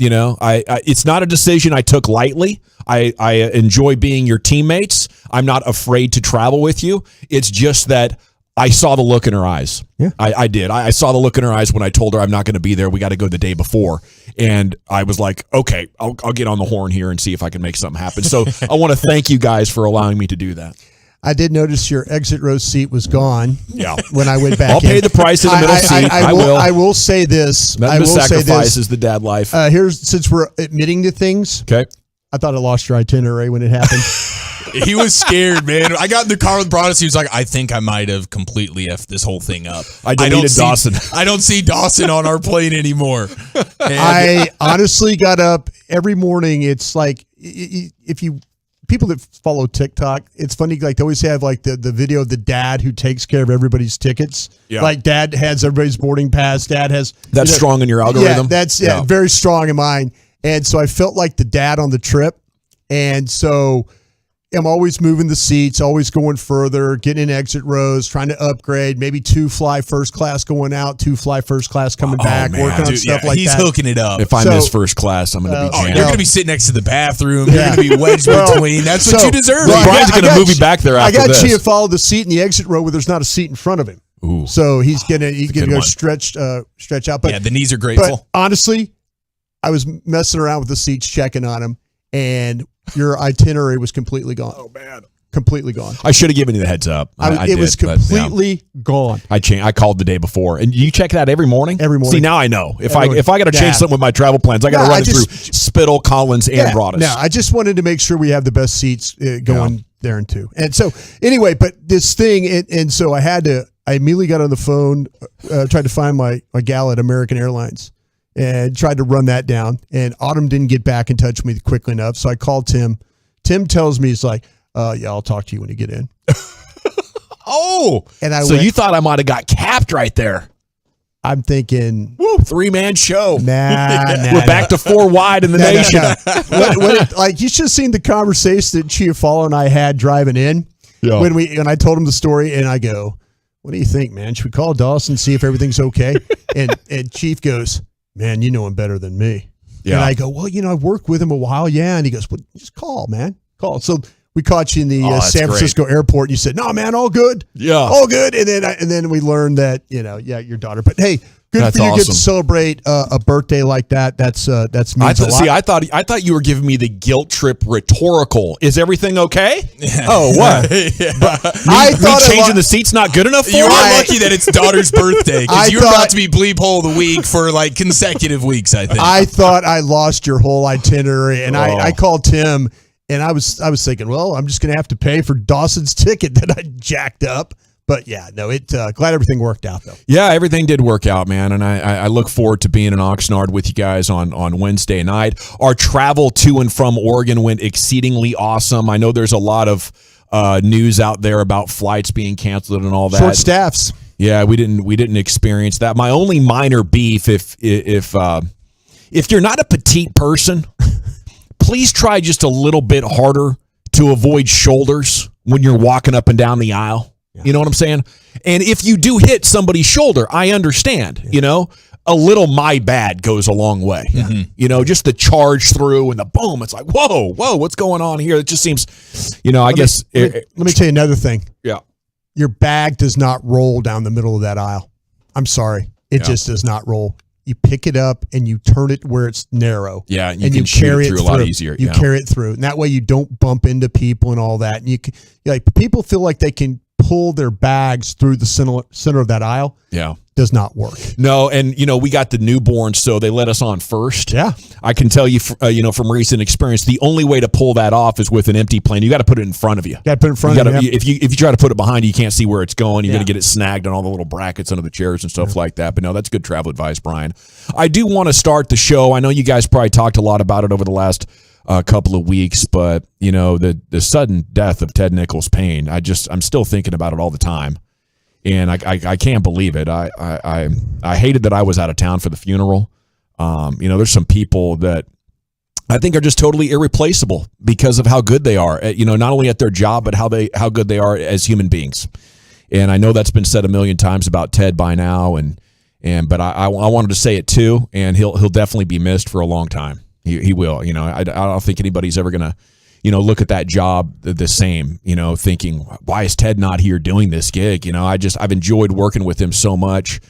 it's not a decision I took lightly. I enjoy being your teammates. I'm not afraid to travel with you. It's just that I saw the look in her eyes. Yeah. I did. I saw the look in her eyes when I told her I'm not going to be there. We got to go the day before. And I was like, okay, I'll get on the horn here and see if I can make something happen. So I want to thank you guys for allowing me to do that. I did notice your exit row seat was gone. Yeah. When I went back, I'll pay the price in the middle seat. I will. I will say this. None of the sacrifice is the dad life. Since we're admitting to things. Okay. I thought I lost your itinerary when it happened. He was scared, man. I got in the car with Broadus. He was like, I think I might have completely effed this whole thing up. I deleted Dawson. I don't see Dawson on our plane anymore. I honestly got up every morning. It's like, if you, people that follow TikTok, it's funny, like they always have like the video of the dad who takes care of everybody's tickets. Yeah. Like dad has everybody's boarding pass. Dad has. That's strong in your algorithm? Yeah, that's very strong in mine. And so I felt like the dad on the trip. And so I'm always moving the seats, always going further, getting in exit rows, trying to upgrade, maybe 2 fly first class going out, 2 fly first class coming back, working on stuff like he's that. He's hooking it up. If I miss first class, I'm going to be jammed. You're going to be sitting next to the bathroom. You're going to be wedged between. That's what you deserve. Brian's going to move me back there after this. I got Chiafalo the seat in the exit row where there's not a seat in front of him. Ooh. So he's going to go stretch out. But, the knees are grateful. But honestly, I was messing around with the seats, checking on him, and your itinerary was completely gone. Oh, man. Completely gone. I should have given you the heads up. It was completely gone. I called the day before, and you check that every morning. Every morning. See, now I know if I got to change something with my travel plans, I got to run it through Spittle, Collins, and Broadus. No, I just wanted to make sure we have the best seats going there and too. And so anyway, but this thing, and so I immediately got on the phone, tried to find my gal at American Airlines, and tried to run that down. And Autumn didn't get back in touch with me quickly enough, so I called Tim. Tim tells me, he's like, yeah, I'll talk to you when you get in. Oh, and you thought I might have got capped right there. I'm thinking, 3-man show. Nah, we're back to 4 wide in the nation. Like you should have seen the conversation that Chiafalo and I had driving in when I told him the story, and I go, "What do you think, man? Should we call Dawson, see if everything's okay?" and Chief goes, "Man, you know him better than me." Yeah. And I go, "Well, I've worked with him a while, yeah." And he goes, "Well, just call, man, call." So we caught you in the San Francisco airport. And you said, "No, man, all good, all good." And then we learned that your daughter. But hey, good for you. Get to celebrate a birthday like that. That's means a lot. See, I thought you were giving me the guilt trip rhetorical. Is everything okay? Oh, what? I thought changing the seats not good enough for you. You're lucky that it's daughter's birthday because you're about to be bleep hole of the week for like consecutive weeks. I think. I thought I lost your whole itinerary, and I called Tim. And I was thinking, well, I'm just going to have to pay for Dawson's ticket that I jacked up. But yeah, no, glad everything worked out though. Yeah, everything did work out, man. And I look forward to being in Oxnard with you guys on Wednesday night. Our travel to and from Oregon went exceedingly awesome. I know there's a lot of news out there about flights being canceled and all that. Short staffs. Yeah, we didn't experience that. My only minor beef, if you're not a petite person, please try just a little bit harder to avoid shoulders when you're walking up and down the aisle. Yeah. You know what I'm saying? And if you do hit somebody's shoulder, I understand, a little my bad goes a long way. Yeah. Just the charge through and the boom. It's like, whoa, what's going on here? It just seems, I guess. Let me tell you another thing. Yeah. Your bag does not roll down the middle of that aisle. I'm sorry. It just does not roll. You pick it up and you turn it where it's narrow. Yeah, and you carry it through a lot easier. You carry it through, and that way you don't bump into people and all that. And people feel like they can pull their bags through the center of that aisle. Yeah. Does not work. No, and we got the newborns, so they let us on first. Yeah, I can tell you, from recent experience, the only way to pull that off is with an empty plane. You got to put it in front of you. Got to put it in front of you. If you try to put it behind you, you can't see where it's going. You're going to get it snagged on all the little brackets under the chairs and stuff like that. But no, that's good travel advice, Brian. I do want to start the show. I know you guys probably talked a lot about it over the last couple of weeks, but the sudden death of Ted Nichols' Payne, I'm still thinking about it all the time. And I can't believe it. I hated that I was out of town for the funeral. There's some people that I think are just totally irreplaceable because of how good they are. Not only at their job, but how good they are as human beings. And I know that's been said a million times about Ted by now. But I wanted to say it too. And he'll definitely be missed for a long time. He will. I don't think anybody's ever gonna look at that job the same, thinking, why is Ted not here doing this gig? I've enjoyed working with him so much,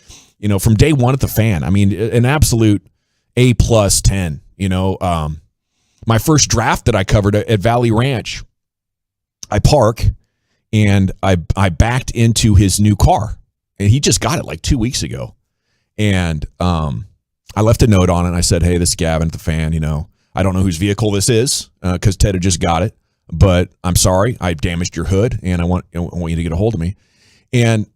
from day one at the Fan. I mean, an absolute A+ 10. My first draft that I covered at Valley Ranch, I park and I backed into his new car, and he just got it like 2 weeks ago. And I left a note on it, and I said, hey, this is Gavin at the Fan. I don't know whose vehicle this is because Ted had just got it, but I'm sorry. I damaged your hood, and I want you to get a hold of me. And,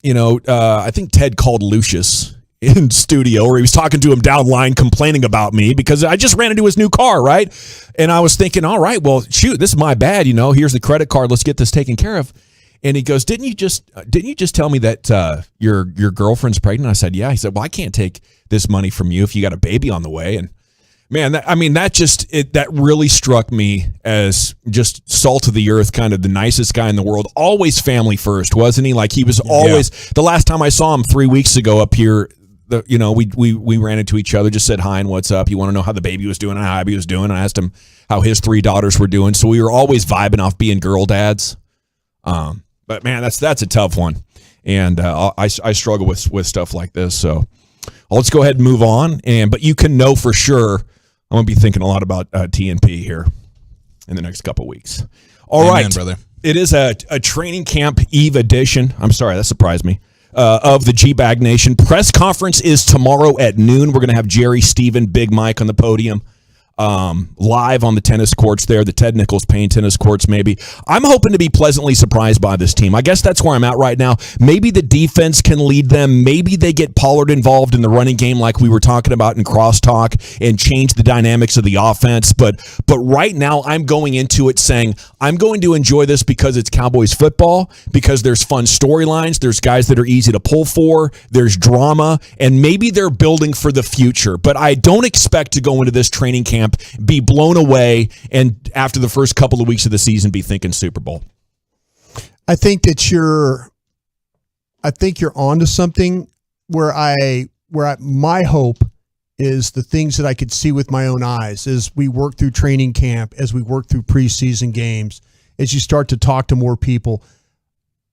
I think Ted called Lucius in studio, or he was talking to him downline complaining about me because I just ran into his new car, right? And I was thinking, all right, well, shoot, this is my bad. Here's the credit card. Let's get this taken care of. And he goes, didn't you just tell me that your girlfriend's pregnant? I said, yeah. He said, well, I can't take this money from you if you got a baby on the way. And man, that really struck me as just salt of the earth, kind of the nicest guy in the world. Always family first, wasn't he? Like he was always. The last time I saw him 3 weeks ago up here, we ran into each other, just said hi and what's up. You want to know how the baby was doing and how Abby was doing. I asked him how his 3 daughters were doing. So we were always vibing off being girl dads. But man, that's a tough one, and I struggle with stuff like this. So let's go ahead and move on. But you can know for sure I'm gonna be thinking a lot about TNP here in the next couple weeks. All right, brother. It is a training camp eve edition. I'm sorry, that surprised me. Of the G-Bag Nation. Press conference is tomorrow at noon. We're going to have Jerry, Steven, Big Mike on the podium. Live on the tennis courts there, the Ted Nichols Payne tennis courts maybe. I'm hoping to be pleasantly surprised by this team. I guess that's where I'm at right now. Maybe the defense can lead them. Maybe they get Pollard involved in the running game like we were talking about in crosstalk and change the dynamics of the offense. But right now I'm going into it saying I'm going to enjoy this because it's Cowboys football, because there's fun storylines, there's guys that are easy to pull for, there's drama, and maybe they're building for the future. But I don't expect to go into this training camp, be blown away, and after the first couple of weeks of the season be thinking Super Bowl. I think that you're onto something where my hope is the things that I could see with my own eyes as we work through training camp, as we work through preseason games, as you start to talk to more people.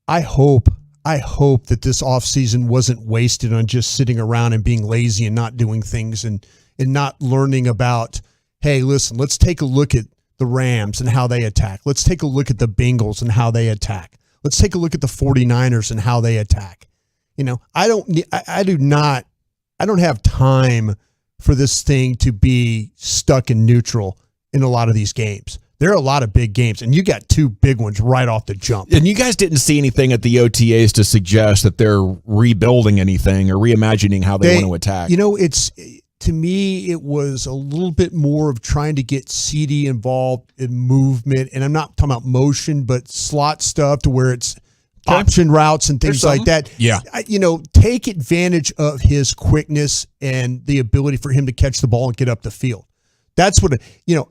I hope that this offseason wasn't wasted on just sitting around and being lazy and not doing things and not learning about, hey, listen, let's take a look at the Rams and how they attack. Let's take a look at the Bengals and how they attack. Let's take a look at the 49ers and how they attack. I don't have time for this thing to be stuck in neutral in a lot of these games. There are a lot of big games, and you got 2 big ones right off the jump. And you guys didn't see anything at the OTAs to suggest that they're rebuilding anything or reimagining how they want to attack. To me, it was a little bit more of trying to get CD involved in movement. And I'm not talking about motion, but slot stuff to where it's option routes and things like that. Yeah. Take advantage of his quickness and the ability for him to catch the ball and get up the field. That's what,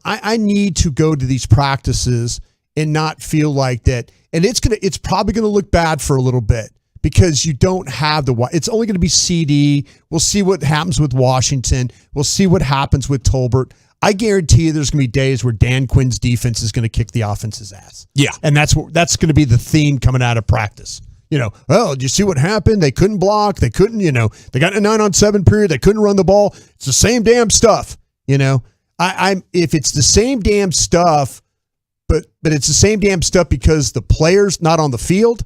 I need to go to these practices and not feel like that. And it's probably going to look bad for a little bit, because you don't have it's only going to be CD. We'll see what happens with Washington. We'll see what happens with Tolbert. I guarantee you there's going to be days where Dan Quinn's defense is going to kick the offense's ass. Yeah. And that's going to be the theme coming out of practice. Did you see what happened? They couldn't block. They couldn't, they got a 9-on-7 period. They couldn't run the ball. It's the same damn stuff. If it's the same damn stuff, but it's the same damn stuff because the player's not on the field,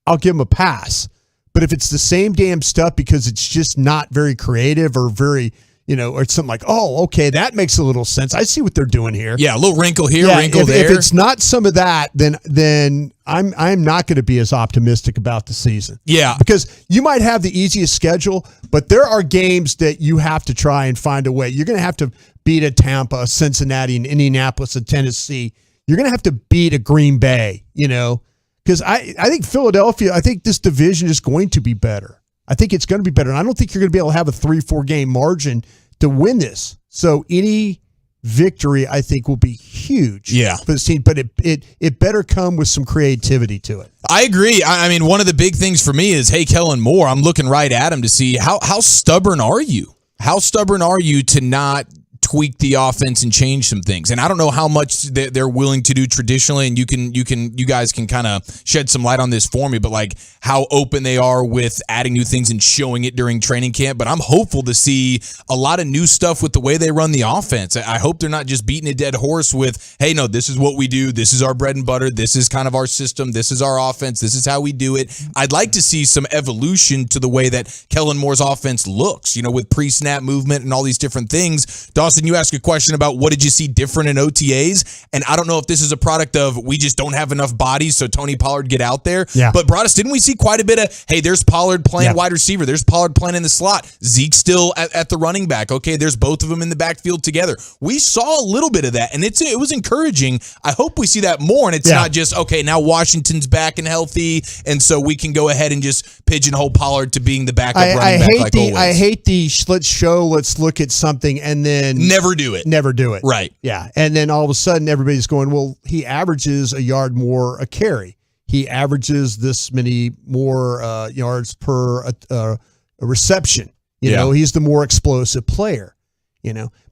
I'll give them a pass. But if it's the same damn stuff because it's just not very creative or very, or it's something like, oh, okay, that makes a little sense. I see what they're doing here. Yeah, a little wrinkle here, wrinkle there. If it's not some of that, then I'm not going to be as optimistic about the season. Yeah. Because you might have the easiest schedule, but there are games that you have to try and find a way. You're going to have to beat a Tampa, a Cincinnati, an Indianapolis, a Tennessee. You're going to have to beat a Green Bay, Because I think Philadelphia, I think this division is going to be better. I think it's going to be better. And I don't think you're going to be able to have a 3-4 game margin to win this. So any victory, I think, will be huge for this team. But it better come with some creativity to it. I agree. I mean, one of the big things for me is, hey, Kellen Moore, I'm looking right at him to see how stubborn are you? How stubborn are you to not tweak the offense and change some things. And I don't know how much they're willing to do traditionally, and you guys can kind of shed some light on this for me, but like how open they are with adding new things and showing it during training camp. But I'm hopeful to see a lot of new stuff with the way they run the offense. I hope they're not just beating a dead horse with, hey, no, this is what we do. This is our bread and butter. This is kind of our system. This is our offense. This is how we do it. I'd like to see some evolution to the way that Kellen Moore's offense looks, with pre-snap movement and all these different things. Dawson, you asked a question about what did you see different in OTAs, and I don't know if this is a product of we just don't have enough bodies, so Tony Pollard get out there. Yeah. But Broadus, didn't we see quite a bit of, hey, there's Pollard playing wide receiver, there's Pollard playing in the slot, Zeke still at the running back. Okay, there's both of them in the backfield together. We saw a little bit of that, and it was encouraging. I hope we see that more, and it's not just, okay, now Washington's back and healthy, and so we can go ahead and just pigeonhole Pollard to being the backup running back like always. I hate the let's look at something and then never do it. Right. Yeah. And then all of a sudden everybody's going, well, he averages a yard more a carry. He averages this many more yards per a reception. You know, he's the more explosive player.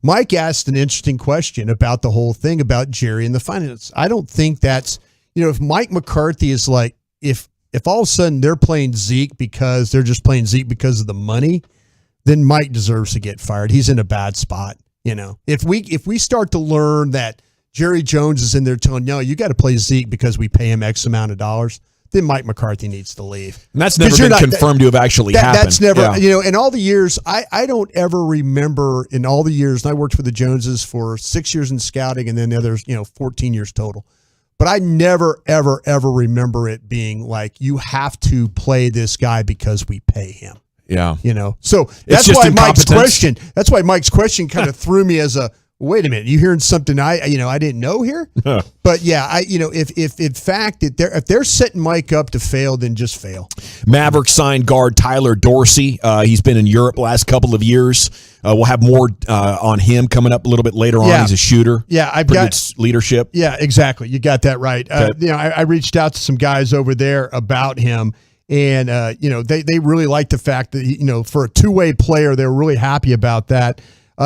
Mike asked an interesting question about the whole thing about Jerry and the finance. I don't think that's, if Mike McCarthy is like, if all of a sudden they're playing Zeke because they're just playing Zeke because of the money, then Mike deserves to get fired. He's in a bad spot. If we start to learn that Jerry Jones is in there telling, no, you got to play Zeke because we pay him X amount of dollars, then Mike McCarthy needs to leave. And that's never been confirmed to have actually happened. That's never, in all the years, I don't ever remember in all the years, and I worked for the Joneses for 6 years in scouting and then the others, 14 years total. But I never, ever, ever remember it being like, you have to play this guy because we pay him. Yeah. So that's why Mike's question kind of threw me as a, wait a minute, you hearing something I didn't know here? But yeah, if in fact if they're setting Mike up to fail, then just fail. Maverick signed guard Tyler Dorsey. He's been in Europe the last couple of years. We'll have more on him coming up a little bit later on. He's a shooter. Yeah, I've Pretty got good leadership. Yeah, exactly. You got that right. I reached out to some guys over there about him. And, they really like the fact that, for a two-way player, they're really happy about that.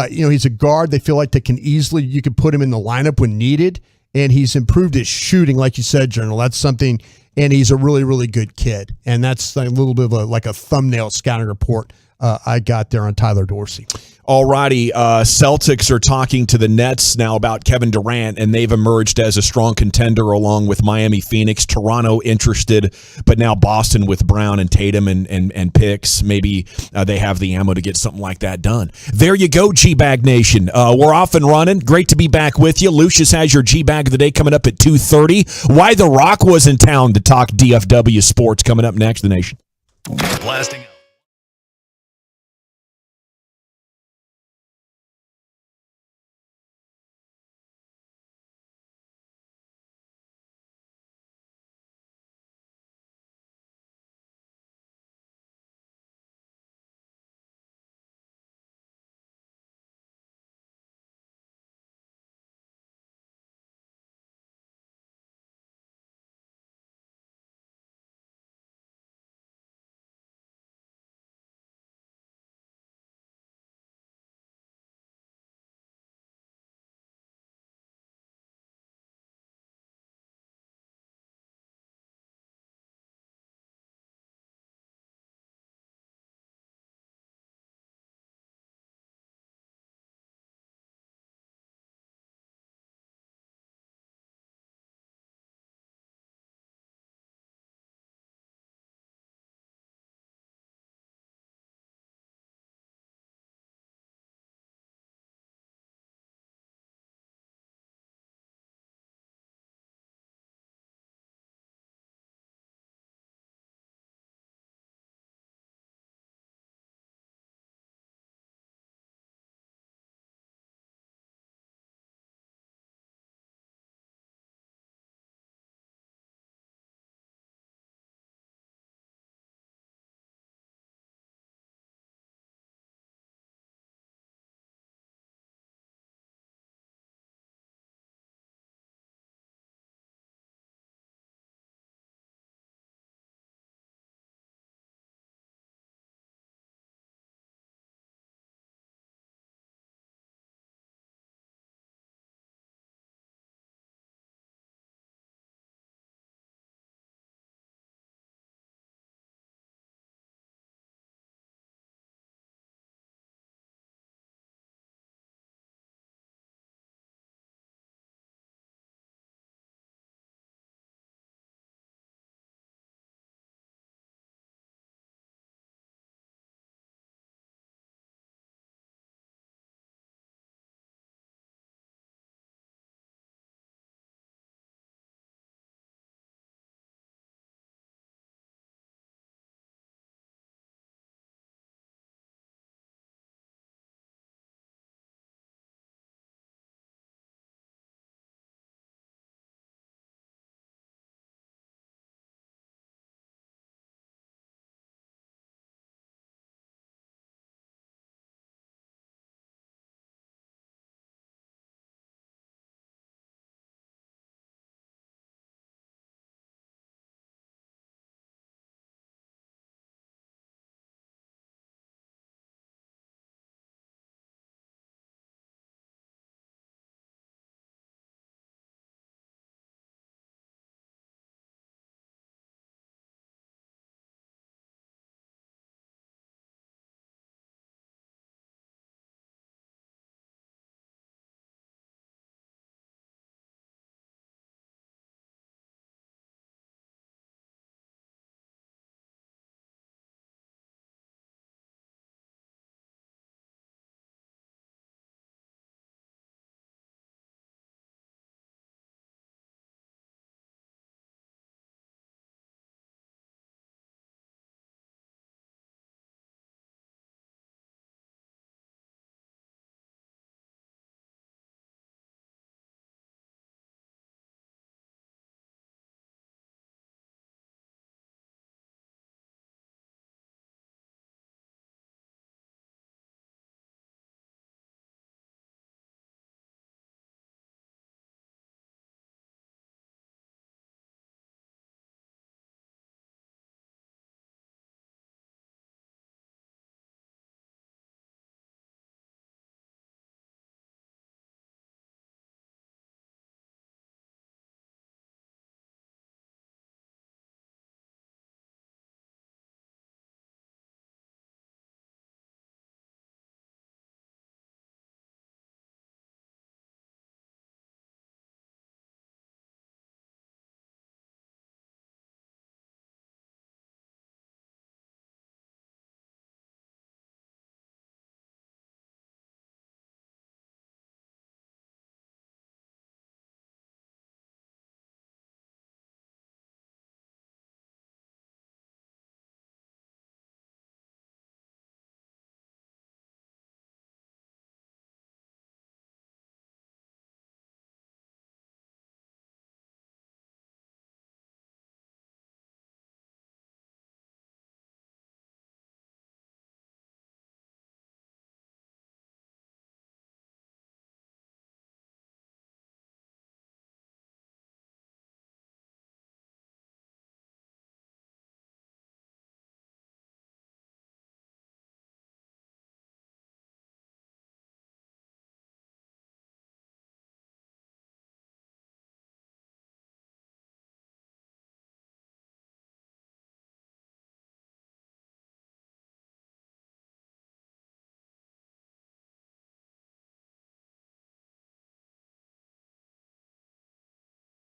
He's a guard. They feel like you could put him in the lineup when needed. And he's improved his shooting, like you said, Journal. That's something. And he's a really, really good kid. And that's a little bit of a thumbnail scouting report I got there on Tyler Dorsey. All righty. Celtics are talking to the Nets now about Kevin Durant, and they've emerged as a strong contender along with Miami, Phoenix, Toronto interested, but now Boston with Brown and Tatum and picks. Maybe they have the ammo to get something like that done. There you go, G-Bag Nation. We're off and running. Great to be back with you. Lucius has your G-Bag of the day coming up at 2:30. Why The Rock was in town to talk DFW sports coming up next, the Nation. Blasting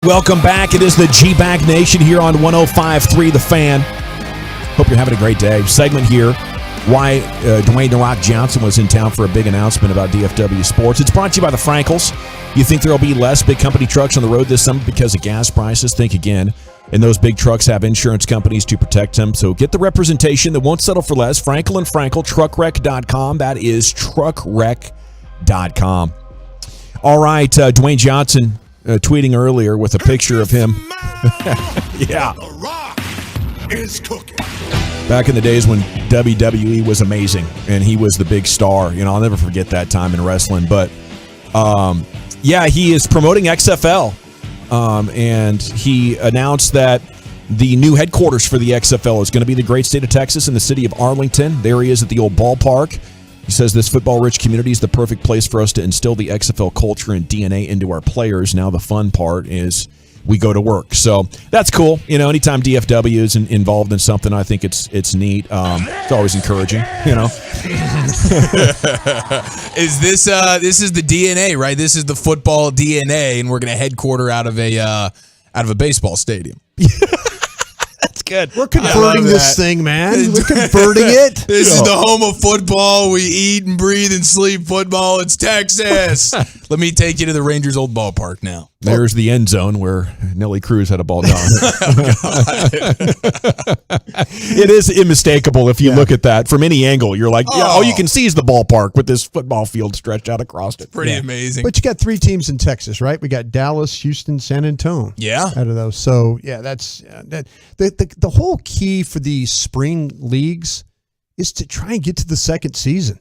Welcome back. It is the G-Bag Nation here on 105.3 The Fan. Hope you're having a great day. Segment here, why Dwayne "The Rock" Johnson was in town for a big announcement about DFW Sports. It's brought to you by the Frankels. You think there will be less big company trucks on the road this summer because of gas prices? Think again. And those big trucks have insurance companies to protect them. So get the representation that won't settle for less. Frankel and Frankel, truckwreck.com. That is truckwreck.com. All right, Dwayne Johnson tweeting earlier with a picture of him. Yeah. The Rock is cooking. Back in the days when WWE was amazing and he was the big star. You know, I'll never forget that time in wrestling. But, yeah, he is promoting XFL. And he announced that the new headquarters for the XFL is going to be the great state of Texas in the city of Arlington. There he is at the old ballpark. He says this football-rich community is the perfect place for us to instill the XFL culture and DNA into our players. Now the fun part is we go to work. So that's cool. You know, anytime DFW is involved in something, I think it's neat. It's always encouraging, you know. Is this is the DNA, right? This is the football DNA, and we're going to headquarter out of a baseball stadium. That's good. We're converting this thing, man. We're converting it. This is the home of football. We eat and breathe and sleep football. It's Texas. Let me take you to the Rangers' old ballpark now. There's the end zone where Nelly Cruz had a ball down. It is unmistakable if you look at that from any angle. You're like, yeah, all you can see is the ballpark with this football field stretched out across it. Pretty amazing. But you got 3 teams in Texas, right? We got Dallas, Houston, San Antonio. Yeah. Out of those. So, yeah, that's the whole key for these spring leagues is to try and get to the second season.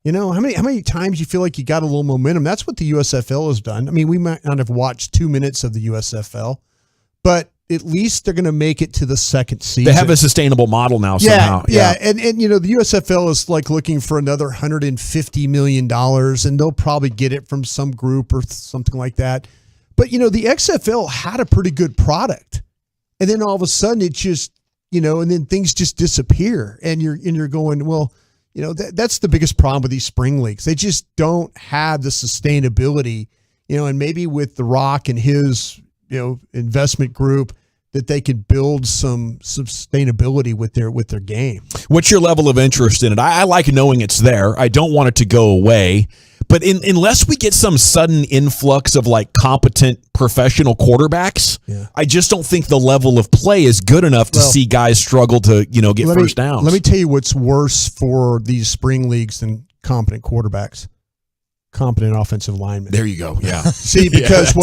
You know, how many times you feel like you got a little momentum? That's what the USFL has done. I mean, we might not have watched 2 minutes of the USFL, but at least they're going to make it to the second season. They have a sustainable model now somehow. Yeah. And you know, the USFL is like looking for another $150 million, and they'll probably get it from some group or something like that. But, you know, the XFL had a pretty good product. And then all of a sudden it just, you know, and then things just disappear. And you're going, well, you know, that's the biggest problem with these spring leagues. They just don't have the sustainability, you know, and maybe with The Rock and his, you know, investment group that they could build some sustainability with their game. What's your level of interest in it? I like knowing it's there. I don't want it to go away. But unless we get some sudden influx of like competent professional quarterbacks, I just don't think the level of play is good enough to see guys struggle to, you know, get first downs. Let me tell you what's worse for these spring leagues than competent quarterbacks. Competent offensive linemen. There you go. Yeah. See, because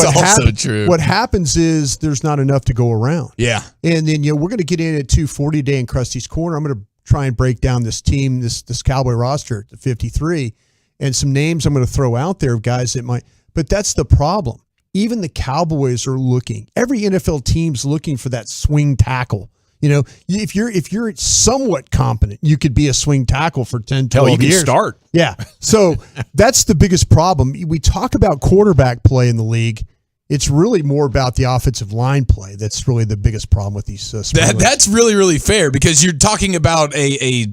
true. What happens is there's not enough to go around. Yeah. And then, you know, we're going to get in at 240 today in Krusty's Corner. I'm going to try and break down this team, this Cowboy roster at 53. And some names I'm going to throw out there of guys that might, but that's the problem. Even the Cowboys are looking. Every NFL team's looking for that swing tackle. You know, if you're somewhat competent, you could be a swing tackle for 10, 12 you can years. Start. Yeah. So that's the biggest problem. We talk about quarterback play in the league. It's really more about the offensive line play. That's really the biggest problem with these. That's really, really fair because you're talking about a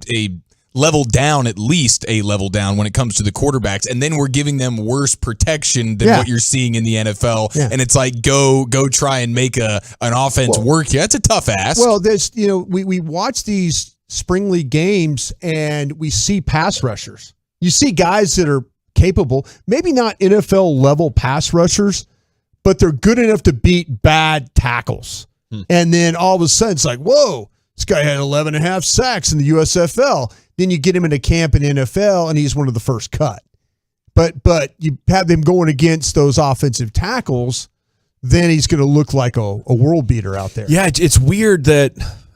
level down, at least a level down when it comes to the quarterbacks, and then we're giving them worse protection than what you're seeing in the NFL. Yeah. And it's like go try and make an offense work. Yeah, that's a tough ask. Well, there's we watch these spring league games and we see pass rushers. You see guys that are capable, maybe not NFL level pass rushers, but they're good enough to beat bad tackles. And then all of a sudden it's like, whoa, this guy had 11 and a half sacks in the USFL. Then you get him into camp in NFL, and he's one of the first cut. But you have him going against those offensive tackles, then he's going to look like a world beater out there. Yeah, it's weird that,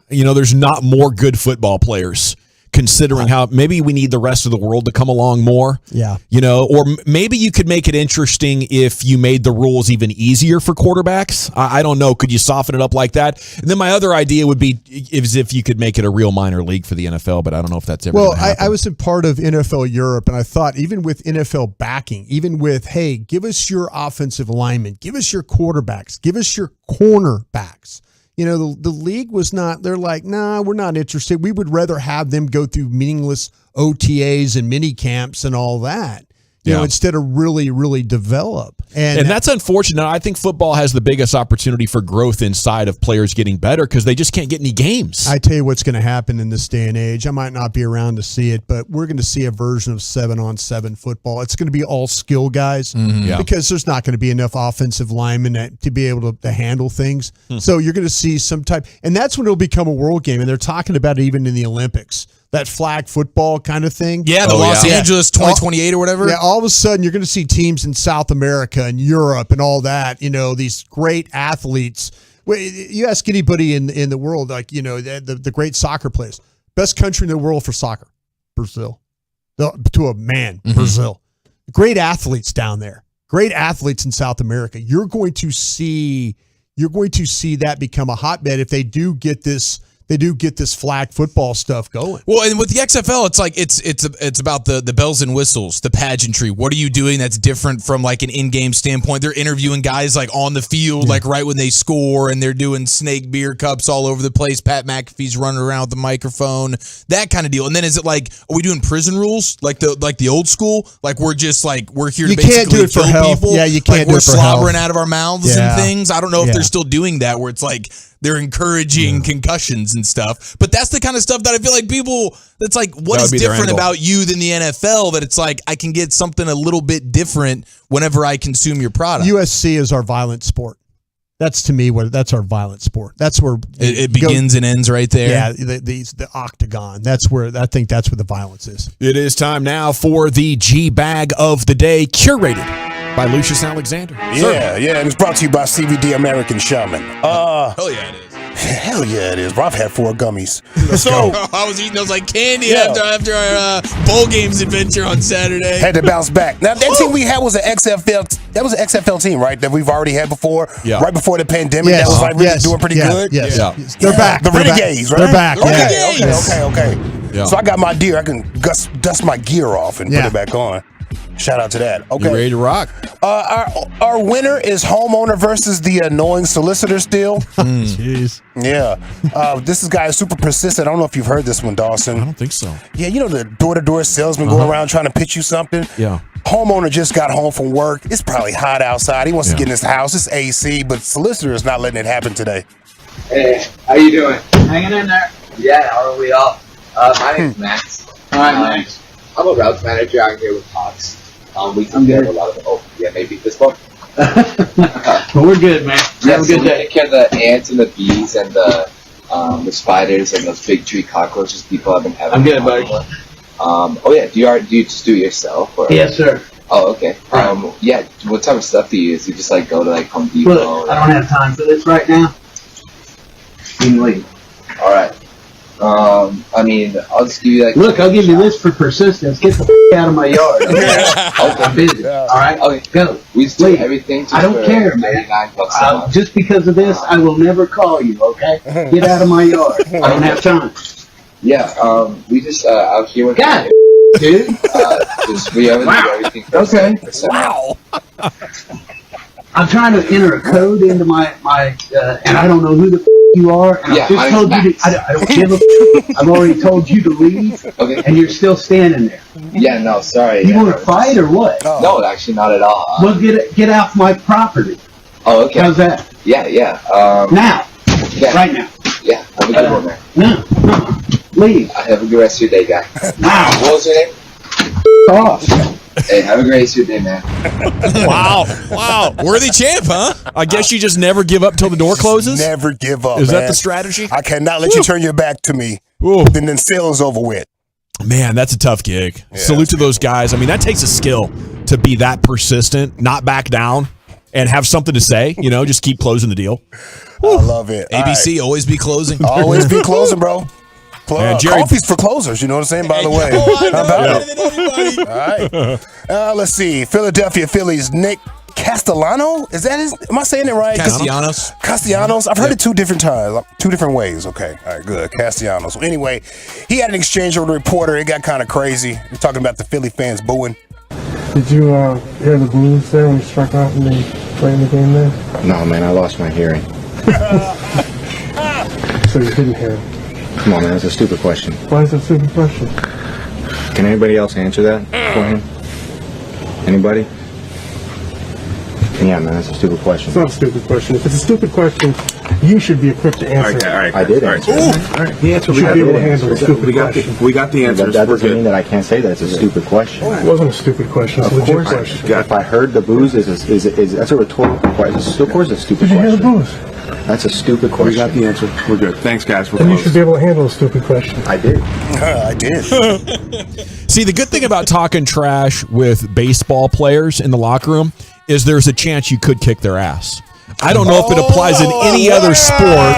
you know, there's not more good football players, considering how maybe we need the rest of the world to come along more. Yeah. You know, or maybe you could make it interesting if you made the rules even easier for quarterbacks. I don't know. Could you soften it up like that? And then my other idea would be is if you could make it a real minor league for the NFL, but I don't know if that's ever going to happen. I was a part of NFL Europe, and I thought even with NFL backing, even with, hey, give us your offensive linemen, give us your quarterbacks, give us your cornerbacks. You know, the league was not, they're like, nah, we're not interested. We would rather have them go through meaningless OTAs and mini camps and all that. you know, instead of really develop. And that's unfortunate. I think football has the biggest opportunity for growth inside of players getting better because they just can't get any games. I tell you what's going to happen in this day and age. I might not be around to see it, but we're going to see a version of 7-on-7 football. It's going to be all skill guys because there's not going to be enough offensive linemen to be able to handle things. So you're going to see some type, and that's when it'll become a world game. And they're talking about it even in the Olympics. That flag football kind of thing. Yeah, the Los Angeles 2028 or whatever. Yeah, all of a sudden you're going to see teams in South America and Europe and all that, you know, these great athletes. You ask anybody in the world, like, you know, the great soccer players. Best country in the world for soccer, Brazil. To a man, Brazil. Great athletes down there. Great athletes in South America. You're going to see that become a hotbed if they do get this flag football stuff going. Well, and with the XFL, it's like it's about the bells and whistles, the pageantry. What are you doing that's different from like an in-game standpoint? They're interviewing guys like on the field, like right when they score, and they're doing snake beer cups all over the place. Pat McAfee's running around with the microphone, that kind of deal. And then is it like, are we doing prison rules like the old school? Like we're just like we're here to basically kill people. Yeah, you can't like do we're it for slobbering health. out of our mouths and things. I don't know if they're still doing that where it's like they're encouraging concussions and stuff. But that's the kind of stuff that I feel like people, that's like, what is different about you than the NFL that it's like, I can get something a little bit different whenever I consume your product. USC is our violent sport. That's to me that's our violent sport. That's where it begins and ends right there. Yeah, the octagon. That's where I think that's where the violence is. It is time now for the G Bag of the Day, curated by Lucius Alexander. Yeah, and it's brought to you by CBD American Shaman. Hell yeah, it is. Hell yeah, it is. Bro, I've had 4 gummies. I was eating those like candy after our bowl games adventure on Saturday. Had to bounce back. Now that team we had was an XFL. That was an XFL team, right? That we've already had before. Yeah. Right before the pandemic. Yes. That was like really doing pretty good. Yes. They're back. The Renegades, right? They're back. Okay. Yeah. So I got my gear. I can dust my gear off and put it back on. Shout out to that. Okay. You ready to rock? Our winner is homeowner versus the annoying solicitor still. Jeez. Yeah. This guy is super persistent. I don't know if you've heard this one, Dawson. I don't think so. Yeah, you know the door-to-door salesman going around trying to pitch you something? Yeah. Homeowner just got home from work. It's probably hot outside. He wants to get in his house. It's AC, but solicitor is not letting it happen today. Hey, how you doing? Hanging in there. Yeah, how are we all? My name's Max. All right, Max. I'm a routes manager out here with Cox. We take care of a lot of maybe this one. But we're good, man. Have a good day. Take care of the ants and the bees and the spiders and those big tree cockroaches people have been having. I'm good, buddy. Do you just do it yourself? Or? Yes, sir. Oh, okay. What type of stuff do you use? You just like go to like Home Depot? Look, I don't have time for this right now. You can leave. All right. I'll just give you like. Look, I'll give you this for persistence. Get the out of my yard. Okay? I'm busy. All right. Okay. Go. We just do everything. I don't care, man. Just because of this, I will never call you. Okay? Get out of my yard. I don't have time. Yeah. We just out here with. God, dude. We haven't do everything. Okay. Wow. I'm trying to enter a code into my and I don't know who the you are. And I just told you I don't give a I've already told you to leave. Okay. And you're still standing there. Yeah, no, sorry. You want to fight or what? No, actually not at all. Well, get off my property. Oh, okay. How's that? Yeah. Now. Yeah. Right now. Yeah, have a good one, man. No. Leave. Have a good rest of your day, guy. Now. What was your name? Off. Hey, have a great rest of your day, man. Wow. Worthy champ, huh? I guess you just never give up till the door closes? Never give up, Is man. that the strategy? I cannot let you turn your back to me. Then the sale is over with. Man, that's a tough gig. Yeah, Salute to those guys. I mean, that takes a skill to be that persistent, not back down, and have something to say. You know, just keep closing the deal. I love it. ABC, always be closing. Always be closing, bro. Man, Jerry, coffee's for closers, you know what I'm saying, by the way. How about it? All right. Let's see. Philadelphia Phillies, Nick Castellano? Is that his? Am I saying it right? Castellanos. I've heard it 2 different times, 2 different ways. Okay. All right, good. Castellanos. Well, anyway, he had an exchange with a reporter. It got kind of crazy. We're talking about the Philly fans booing. Did you hear the blues there when you struck out and they played the game there? No, man, I lost my hearing. So you didn't hear it? Come on, man, that's a stupid question. Why is it a stupid question? Can anybody else answer that for him? Anybody? Yeah, man, that's a stupid question. It's not a stupid question. If it's a stupid question, you should be equipped to answer it. All right. I did answer. All right. The answer, you should be able to handle a stupid question. We got the answer. That doesn't mean that I can't say that it's a stupid question. It wasn't a stupid question. It's a legit question. If I heard the booze, that's a rhetorical question. Of course, it's a stupid Did you hear question. the booze? That's a stupid question. We got the answer. We're good. Thanks, guys. Then you should be able to handle a stupid question. I did. I did. See, the good thing about talking trash with baseball players in the locker room is there's a chance you could kick their ass. I don't know if it applies in any other sport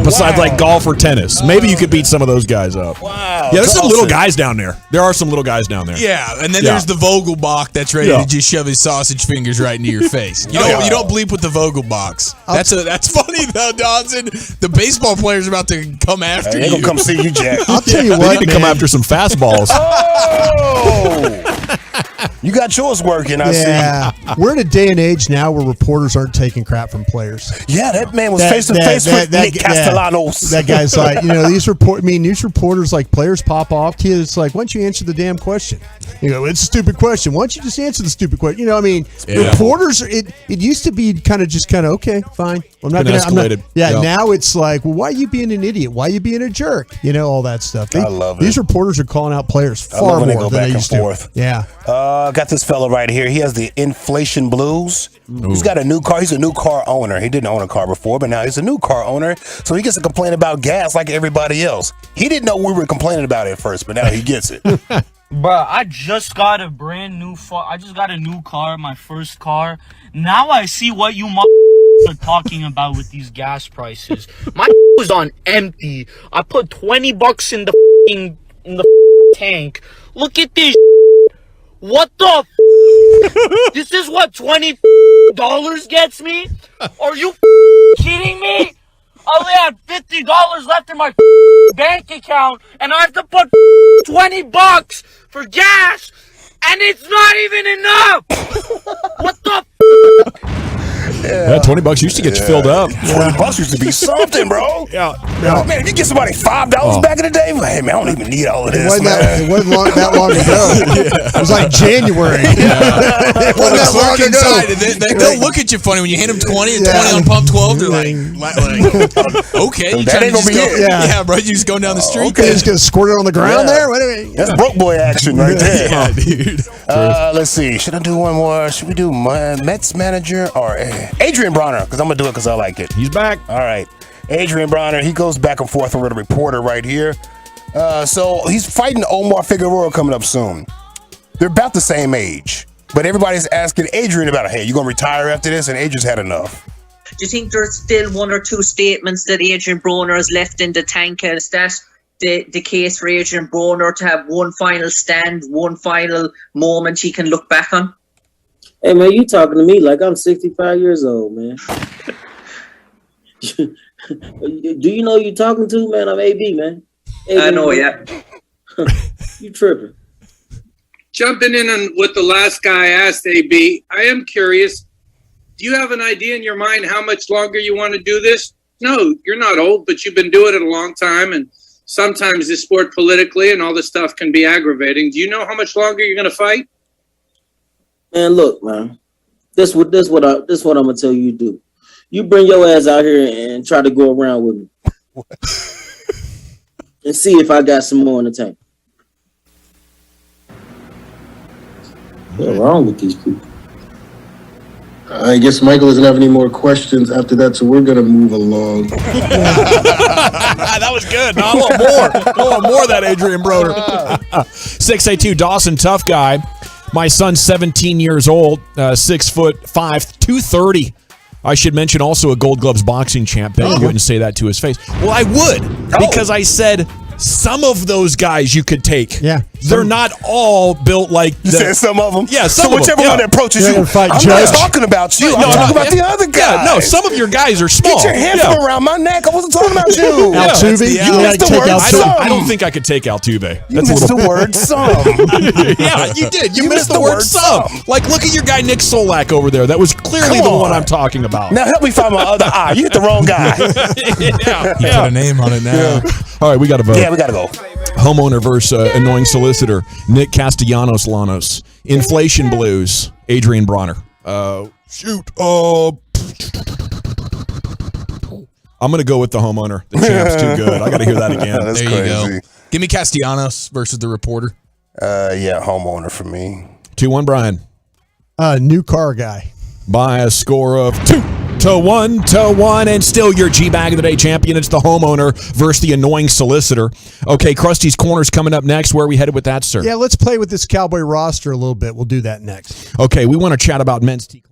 besides like golf or tennis. Maybe you could beat some of those guys up. Wow. Yeah, there's some little guys down there. There are some little guys down there. Yeah, and then there's the Vogelbach that's ready to just shove his sausage fingers right into your face. You don't bleep with the Vogelbachs. That's funny though, Dawson. The baseball player's about to come after you. They gonna come see you, Jack. I'll tell you They what, need to come after some fastballs. You got yours working, I see. We're in a day and age now where reporters aren't taking crap from players. Yeah, that man was face to face with Nick Castellanos. That guy's like, these reporters, like, players pop off to you. It's like, why don't you answer the damn question? You go, it's a stupid question. Why don't you just answer the stupid question? Reporters, it used to be kind of okay, fine. I'm not going to. Now it's like, well, why are you being an idiot? Why are you being a jerk? All that stuff. I love it. These reporters are calling out players far more than they used to. Yeah. Got this fella right here. He has the inflation blues. Ooh. He's got a new car. He's a new car owner. He didn't own a car before, but now he's a new car owner. So he gets to complain about gas like everybody else. He didn't know we were complaining about it at first, but now he gets it. Bruh, I just got a brand new I just got a new car, my first car. Now I see what you are talking about with these gas prices. My was on empty. I put $20 in the tank. Look at this. What the This is what $20 gets me? Are you kidding me? I only had $50 left in my bank account, and I have to put $20 for gas, and it's not even enough. What the Yeah, $20 used to get you filled up. $20 used to be something, bro. Yeah. Man, if you get somebody $5 back in the day, hey, man, I don't even need all of this. It wasn't that long ago. It was like January. It wasn't that long ago. They'll look at you funny when you hand them 20 and 20 on pump 12. They're like okay. You trying to just go, bro, you just going down the street. Okay, just gonna squirt it on the ground there? What do you mean? That's broke boy action right there. Yeah, dude. Let's see. Should I do one more? Should we do Mets manager or Adrian Bronner? Because I'm going to do it because I like it. He's back. All right. Adrian Bronner, he goes back and forth with a reporter right here. So he's fighting Omar Figueroa coming up soon. They're about the same age. But everybody's asking Adrian about, hey, you going to retire after this? And Adrian's had enough. Do you think there's still one or two statements that Adrian Bronner has left in the tank? Is that the case for Adrian Bronner to have one final stand, one final moment he can look back on? Hey, man, you talking to me like I'm 65 years old, man. Do you know who you talking to, man? I'm AB, man. AB, I know, yeah. You tripping. Jumping in on what the last guy asked, AB, I am curious. Do you have an idea in your mind how much longer you want to do this? No, you're not old, but you've been doing it a long time, and sometimes this sport politically and all this stuff can be aggravating. Do you know how much longer you're going to fight? Man, look, man. This what I'm gonna tell you to do. You bring your ass out here and try to go around with me, and see if I got some more in the tank. What's wrong with these people? I guess Michael doesn't have any more questions after that, so we're gonna move along. That was good. No, I want more. I want more of that Adrian Broder. 6'2", Dawson, tough guy. My son's 17 years old, 6'5", 230. I should mention also a Gold Gloves boxing champ. You wouldn't say that to his face. Well, I would, because I said some of those guys you could take. Yeah. They're not all built like You said some of them? Yeah, some so of them. whichever one that approaches you, I'm not talking about you. I'm talking about the other guys. Yeah, no, some of your guys are small. Get your hand from around my neck. I wasn't talking about you. Altuve? You missed the word some. I don't think I could take Altuve. You missed the word some. Yeah, you did. You missed the word some. Like, look at your guy Nick Solak over there. That was clearly the one I'm talking about. Now help me find my other eye. You hit the wrong guy. Put a name on it now. All right, we got to vote. Yeah, we got to go. Homeowner versus annoying solicitor. Nick Castellanos-Lanos. Inflation Blues. Adrian Bronner. Shoot. I'm going to go with the homeowner. The champ's too good. I got to hear that again. That's there crazy. You go. Give me Castellanos versus the reporter. Yeah, homeowner for me. 2-1, Brian. New car guy. By a score of 2-1, and still your G-Bag of the Day champion. It's the homeowner versus the annoying solicitor. Okay, Krusty's Corner's coming up next. Where are we headed with that, sir? Yeah, let's play with this Cowboy roster a little bit. We'll do that next. Okay, we want to chat about men's T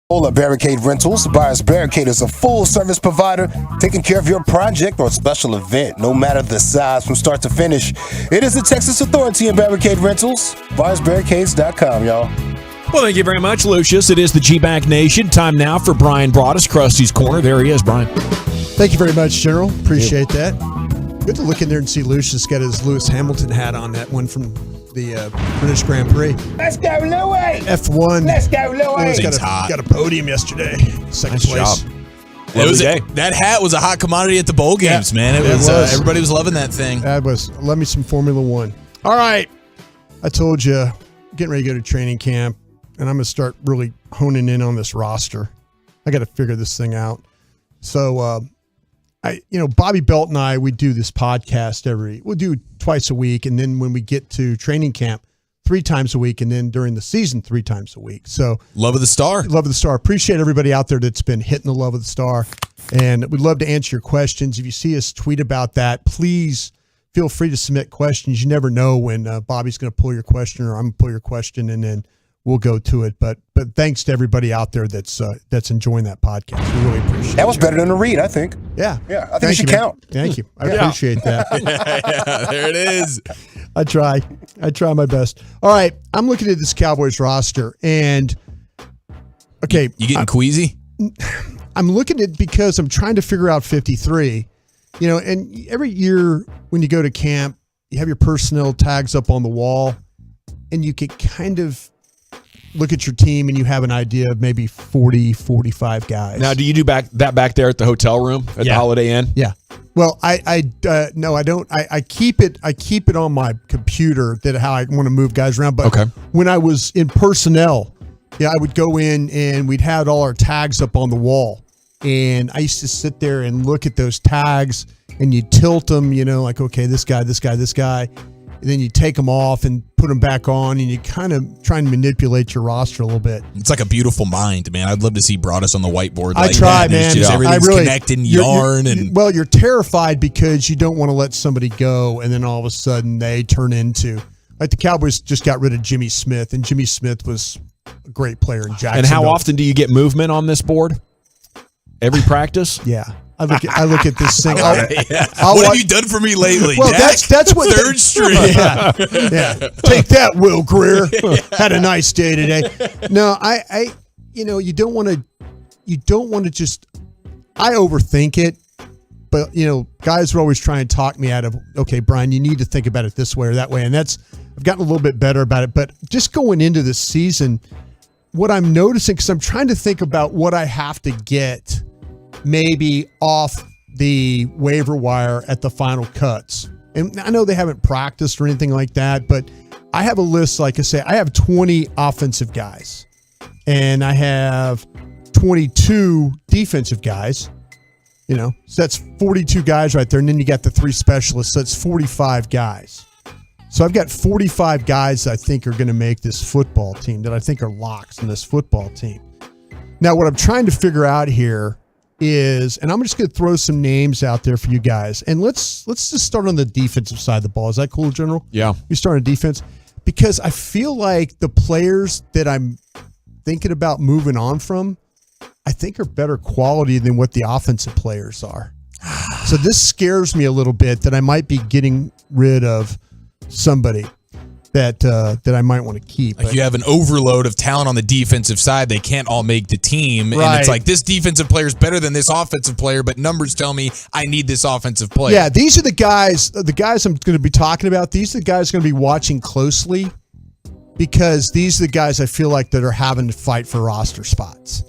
At Barricade Rentals, Buyers Barricade is a full-service provider taking care of your project or special event, no matter the size, from start to finish. It is the Texas Authority in Barricade Rentals. BuyersBarricades.com, y'all. Well, thank you very much, Lucius. It is the G-Back Nation. Time now for Brian Broaddus, Krusty's Corner. There he is, Brian. Thank you very much, General. Appreciate that. Good to look in there and see Lucius get his Lewis Hamilton hat on, that one from the British Grand Prix. Let's go, Louis! F1. Let's go, Louis! Got a podium yesterday. Second place. That hat was a hot commodity at the bowl games, man. It was. Everybody was loving that thing. That was. Love me some Formula One. All right. I told you, getting ready to go to training camp, and I'm going to start really honing in on this roster. I got to figure this thing out. So, Bobby Belt and I, we do this podcast we'll do twice a week. And then when we get to training camp, 3 times a week. And then during the season, 3 times a week. So Love of the Star. Love of the Star. Appreciate everybody out there that's been hitting the Love of the Star. And we'd love to answer your questions. If you see us tweet about that, please feel free to submit questions. You never know when Bobby's going to pull your question or I'm going to pull your question, and then we'll go to it. But thanks to everybody out there that's enjoying that podcast. We really appreciate it. That was better than a read, I think. Yeah. Yeah, I think it should count. Thank you. I appreciate that. Yeah, there it is. I try my best. All right. I'm looking at this Cowboys roster, and okay. You getting queasy? I'm looking at it because I'm trying to figure out 53. And every year when you go to camp, you have your personnel tags up on the wall, and you can kind of look at your team and you have an idea of maybe 40, 45 guys. Now, do you do back there at the hotel room at the Holiday Inn? Yeah. Well, no, I don't. I keep it on my computer that how I want to move guys around. But when I was in personnel, I would go in and we'd have all our tags up on the wall. And I used to sit there and look at those tags, and you tilt them, like, okay, this guy. And then you take them off and put them back on, and you kind of try and manipulate your roster a little bit. It's like a beautiful mind, man. I'd love to see Broaddus on the whiteboard. I try, man. Everything's connecting, yarn. You're terrified because you don't want to let somebody go, and then all of a sudden they turn into, like the Cowboys just got rid of Jimmy Smith, and Jimmy Smith was a great player in Jacksonville. And how often do you get movement on this board? Every practice? Yeah. I look at this thing. What have you done for me lately? Well, Dak? that's what third string. Yeah. Take that, Will Greer. Had a nice day today. No, you don't want to just. I overthink it, but guys are always trying to talk me out of. Okay, Brian, you need to think about it this way or that way, and I've gotten a little bit better about it. But just going into this season, what I'm noticing, because I'm trying to think about what I have to get maybe off the waiver wire at the final cuts. And I know they haven't practiced or anything like that, but I have a list, like I say, I have 20 offensive guys and I have 22 defensive guys, so that's 42 guys right there. And then you got the 3 specialists. So that's 45 guys. So I've got 45 guys that I think are going to make this football team, that I think are locks in this football team. Now, what I'm trying to figure out here is, and I'm just going to throw some names out there for you guys. And let's just start on the defensive side of the ball. Is that cool, General? Yeah. You start on defense? Because I feel like the players that I'm thinking about moving on from, I think are better quality than what the offensive players are. So this scares me a little bit that I might be getting rid of somebody that I might want to keep. Like you have an overload of talent on the defensive side. They can't all make the team. Right. And it's like this defensive player is better than this offensive player, but numbers tell me I need this offensive player. Yeah, these are the guys I'm going to be talking about. These are the guys I'm going to be watching closely because these are the guys I feel like that are having to fight for roster spots.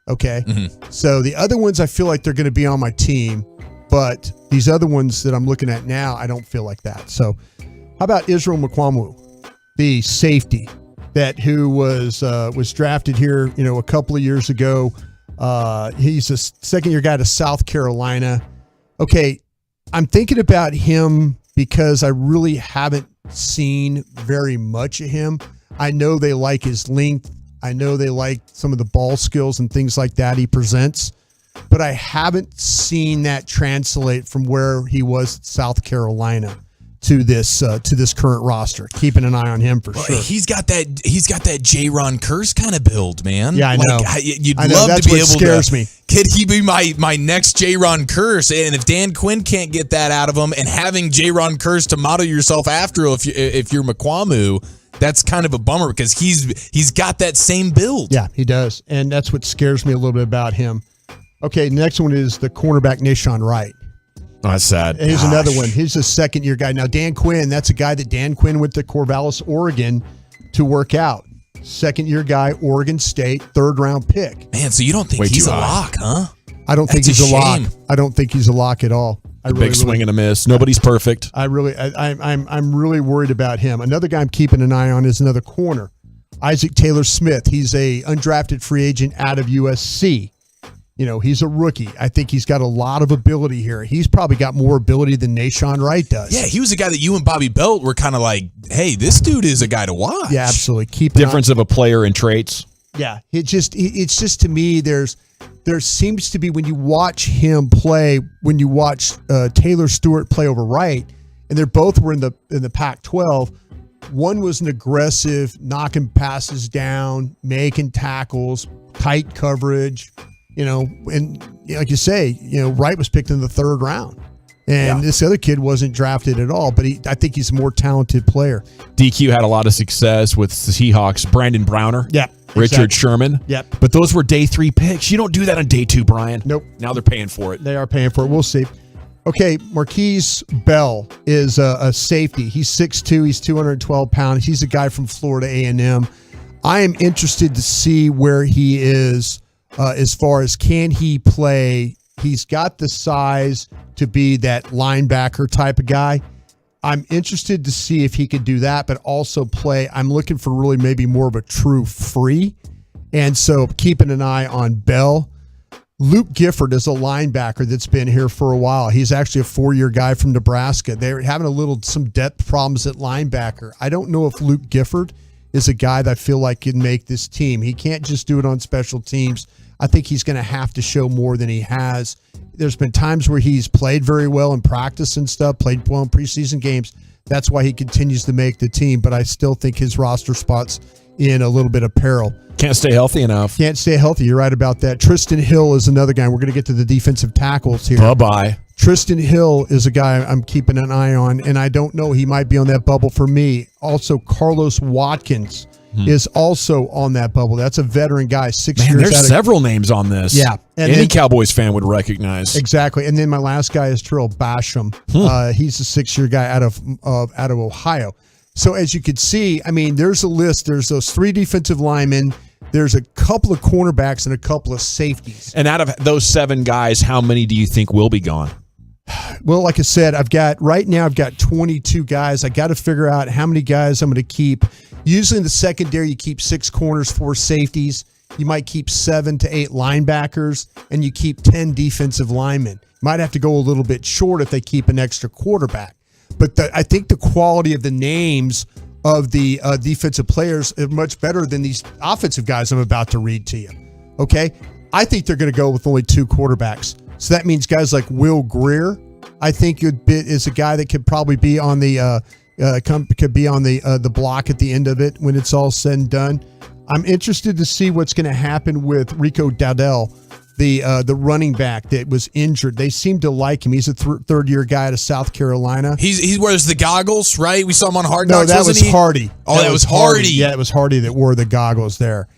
Okay? Mm-hmm. So the other ones I feel like they're going to be on my team, but these other ones that I'm looking at now, I don't feel like that. So how about Israel Mukuamu, the safety who was drafted here, a couple of years ago. He's a second-year guy to South Carolina. Okay, I'm thinking about him because I really haven't seen very much of him. I know they like his length. I know they like some of the ball skills and things like that he presents, but I haven't seen that translate from where he was at South Carolina to this current roster. Keeping an eye on him for sure. He's got that J-Ron Curse kind of build, man. Yeah, I know. You'd I know, love that's to be what able scares to. me. Could he be my next J-Ron Curse? And if Dan Quinn can't get that out of him, and having J-Ron Curse to model yourself after, if you're McQuamu, that's kind of a bummer because he's got that same build. Yeah, he does, and that's what scares me a little bit about him. Okay, next one is the cornerback Nashawn Wright. Oh, that's sad. And here's another one. He's a second-year guy. Now, Dan Quinn, that's a guy that Dan Quinn went to Corvallis, Oregon to work out. Second-year guy, Oregon State, third-round pick. Man, so you don't think he's a lock, huh? I don't think he's a lock. I don't think he's a lock at all. Big swing and a miss. Nobody's perfect. I'm really worried about him. Another guy I'm keeping an eye on is another corner, Isaac Taylor Smith. He's a undrafted free agent out of USC. You know, he's a rookie. I think he's got a lot of ability here. He's probably got more ability than Nashawn Wright does. Yeah, he was a guy that you and Bobby Belt were kind of like, hey, this dude is a guy to watch. Yeah, absolutely. Difference of a player in traits. Yeah, it's just to me, there seems to be when you watch him play, when you watch Taylor Stewart play over Wright, and they both were in the Pac-12. One was an aggressive, knocking passes down, making tackles, tight coverage. You know, and like you say, Wright was picked in the third round. And this other kid wasn't drafted at all, but I think he's a more talented player. DQ had a lot of success with the Seahawks. Brandon Browner. Yep. Richard Sherman. Yep. But those were day 3 picks. You don't do that on day 2, Brian. Nope. Now they're paying for it. They are paying for it. We'll see. Okay, Marquise Bell is a safety. He's 6'2". He's 212 pounds. He's a guy from Florida A&M. I am interested to see where he is as far as can he play. He's got the size to be that linebacker type of guy. I'm interested to see if he could do that, but also play. I'm looking for really maybe more of a true free. And so keeping an eye on Bell. Luke Gifford is a linebacker that's been here for a while. He's actually a 4-year guy from Nebraska. They're having some depth problems at linebacker. I don't know if Luke Gifford is a guy that I feel like can make this team. He can't just do it on special teams. I think he's going to have to show more than he has. There's been times where he's played very well in practice and stuff, played well in preseason games. That's why he continues to make the team, but I still think his roster spot's in a little bit of peril. Can't stay healthy enough. Can't stay healthy. You're right about that. Tristan Hill is another guy. We're going to get to the defensive tackles here. Bye-bye. Tristan Hill is a guy I'm keeping an eye on, and I don't know. He might be on that bubble for me. Also, Carlos Watkins is also on that bubble. That's a veteran guy, 6 years. There's several names on this. Yeah. And Any Cowboys fan would recognize. Exactly. And then my last guy is Terrell Basham. He's a 6-year guy out of Ohio. So as you could see, I mean, there's a list. There's those 3 defensive linemen. There's a couple of cornerbacks and a couple of safeties. And out of those 7 guys, how many do you think will be gone? Well, like I said, right now I've got 22 guys. I got to figure out how many guys I'm going to keep. Usually in the secondary, you keep 6 corners, 4 safeties. You might keep 7 to 8 linebackers, and you keep 10 defensive linemen. Might have to go a little bit short if they keep an extra quarterback. But I think the quality of the names of the defensive players are much better than these offensive guys I'm about to read to you. Okay? I think they're going to go with only 2 quarterbacks. So that means guys like Will Greer, I think is a guy that could probably be on the the block at the end of it when it's all said and done. I'm interested to see what's going to happen with Rico Dowdell, the running back that was injured. They seem to like him. He's a third-year guy out of South Carolina. He wears the goggles, right? We saw him on Hard No, Knocks. that was Hardy. Oh, that was Hardy. Yeah, it was Hardy that wore the goggles there.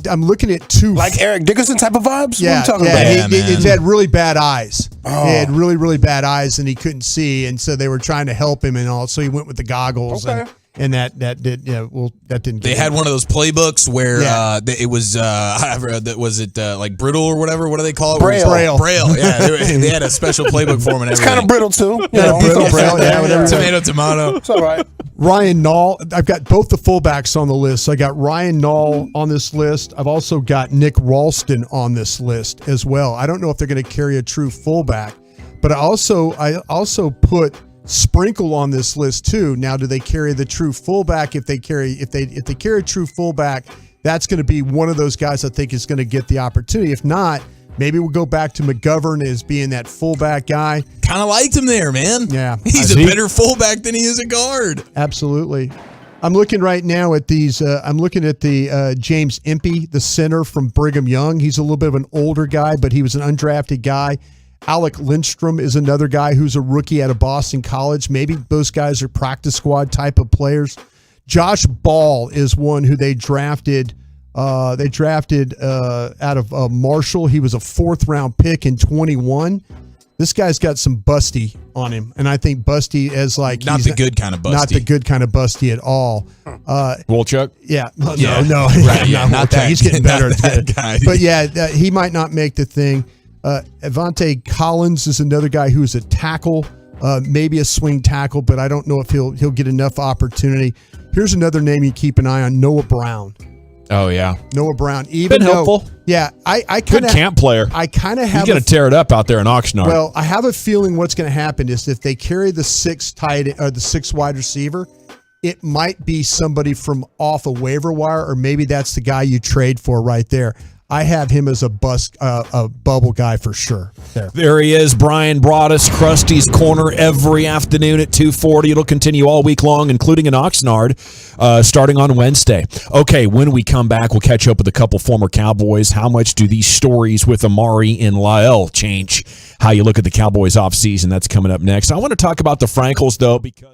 I'm looking at 2. Like Eric Dickerson type of vibes? Yeah, what are you talking about? He had really bad eyes. Oh. He had really, really bad eyes, and he couldn't see, and so they were trying to help him and all. So he went with the goggles, and that didn't. They had one of those playbooks where it was like brittle or whatever. What do they call it? Braille. Yeah, they had a special playbook for him and everything. It's kind of brittle too. Braille. Yeah, whatever. Tomato. It's all right. Ryan Nall. I've got both the fullbacks on the list. So I got Ryan Nall on this list. I've also got Nick Ralston on this list as well. I don't know if they're going to carry a true fullback, but I also put Sprinkle on this list too. Now, do they carry the true fullback? If they carry a true fullback, that's going to be one of those guys I think is going to get the opportunity. If not, Maybe we'll go back to McGovern as being that fullback guy. Kind of liked him there, man. Yeah. He's a better fullback than he is a guard. Absolutely. I'm looking right now at these. I'm looking at the James Impey, the center from Brigham Young. He's a little bit of an older guy, but he was an undrafted guy. Alec Lindstrom is another guy who's a rookie out of Boston College. Maybe those guys are practice squad type of players. Josh Ball is one who they drafted. Out of Marshall. He was a 4th round pick in 21. This guy's got some busty on him, and I think busty as like not the good kind of busty. Not the good kind of busty at all. Wolchuk? Yeah, no, right, yeah, not that. He's getting better at that guy. But yeah, he might not make the thing. Avante Collins is another guy who's a tackle, maybe a swing tackle, but I don't know if he'll get enough opportunity. Here's another name you keep an eye on: Noah Brown. Oh yeah, Noah Brown. Even been helpful. Yeah, I kind good of camp player. I kind of have. He's going to tear it up out there in Oxnard. Well, I have a feeling what's going to happen is if they carry the 6 wide receiver, it might be somebody from off a waiver wire, or maybe that's the guy you trade for right there. I have him as a bubble guy for sure. There he is, Brian Broaddus, Krusty's Corner every afternoon at 2:40. It'll continue all week long, including in Oxnard, starting on Wednesday. Okay, when we come back, we'll catch up with a couple former Cowboys. How much do these stories with Amari and Lyle change how you look at the Cowboys offseason? That's coming up next. I want to talk about the Frankels, though, because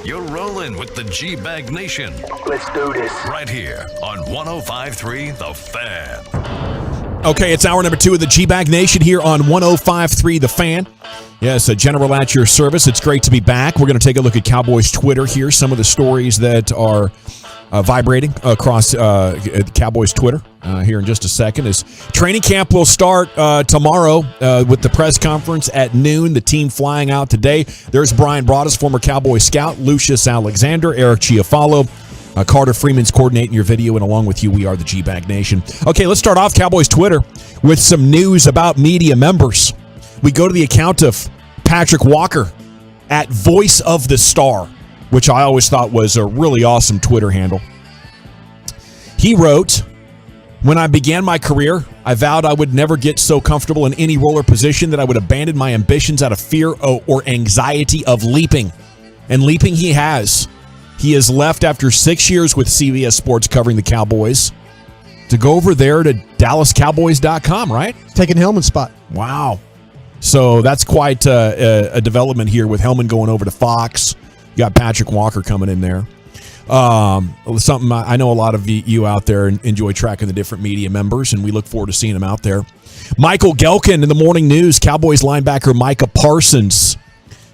You're rolling with the G-Bag Nation. Let's do this. Right here on 105.3 The Fan. Okay, it's hour number 2 of the G-Bag Nation here on 105.3 The Fan. Yes, a general at your service. It's great to be back. We're going to take a look at Cowboys Twitter here. Some of the stories that are vibrating across Cowboys Twitter here in just a second. As training camp will start tomorrow with the press conference at noon. The team flying out today. There's Brian Broaddus, former Cowboy scout, Lucius Alexander, Eric Chiafalo, Carter Freeman's coordinating your video, and along with you, we are the G-Bag Nation. Okay, let's start off Cowboys Twitter with some news about media members. We go to the account of Patrick Walker at Voice of the Star, which I always thought was a really awesome Twitter handle. He wrote, "When I began my career, I vowed I would never get so comfortable in any role or position that I would abandon my ambitions out of fear or anxiety of leaping. And leaping he has. He has left after 6 years with CBS Sports covering the Cowboys to go over there to DallasCowboys.com, right? Taking Hellman's spot. Wow. So that's quite a development here with Hellman going over to Fox. You got Patrick Walker coming in there. Something I know a lot of you out there enjoy tracking the different media members, and we look forward to seeing them out there. Michael Gelkin in the morning news. Cowboys linebacker Micah Parsons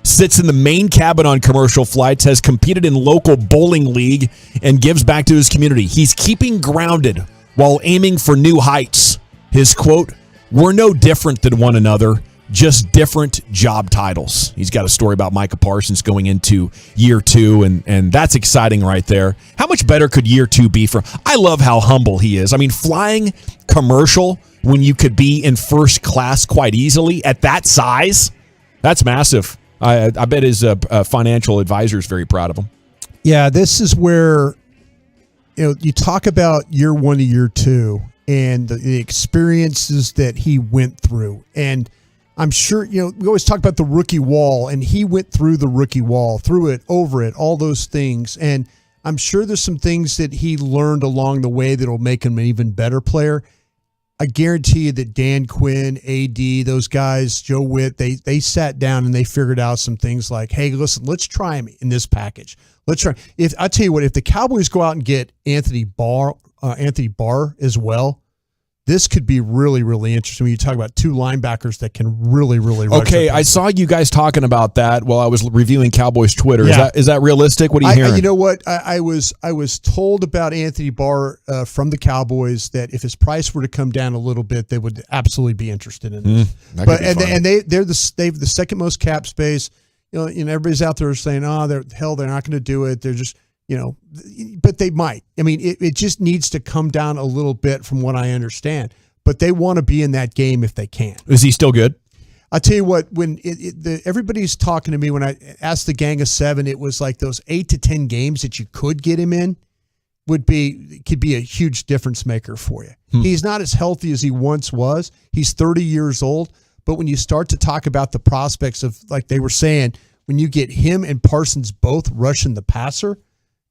sits in the main cabin on commercial flights, has competed in local bowling league, and gives back to his community. He's keeping grounded while aiming for new heights. His quote, "We're no different than one another, just different job titles." He's got a story about Micah Parsons going into year 2, and that's exciting right there. How much better could year 2 be for him? I love how humble he is. I mean, flying commercial when you could be in first class quite easily at that size, that's massive. I bet his financial advisor is very proud of him. Yeah, this is where you talk about year 1 to year 2 and the experiences that he went through. And I'm sure, we always talk about the rookie wall, and he went through the rookie wall, through it, over it, all those things. And I'm sure there's some things that he learned along the way that will make him an even better player. I guarantee you that Dan Quinn, AD, those guys, Joe Witt, they sat down and they figured out some things like, hey, listen, let's try him in this package. Let's try. I tell you what, if the Cowboys go out and get Anthony Barr as well, this could be really, really interesting when you talk about 2 linebackers that can really, really rush. Okay, I saw you guys talking about that while I was reviewing Cowboys Twitter. Yeah. Is that realistic? What are you hearing? You know what? I was told about Anthony Barr from the Cowboys that if his price were to come down a little bit, they would absolutely be interesed in this. They have the second most cap space. Everybody's out there saying, they're not going to do it. They're just but they might. I mean, it just needs to come down a little bit from what I understand. But they want to be in that game if they can. Is he still good? I'll tell you what, when everybody's talking to me, when I asked the Gang of 7, it was like those 8 to 10 games that you could get him in could be a huge difference maker for you. He's not as healthy as he once was. He's 30 years old. But when you start to talk about the prospects of, like they were saying, when you get him and Parsons both rushing the passer,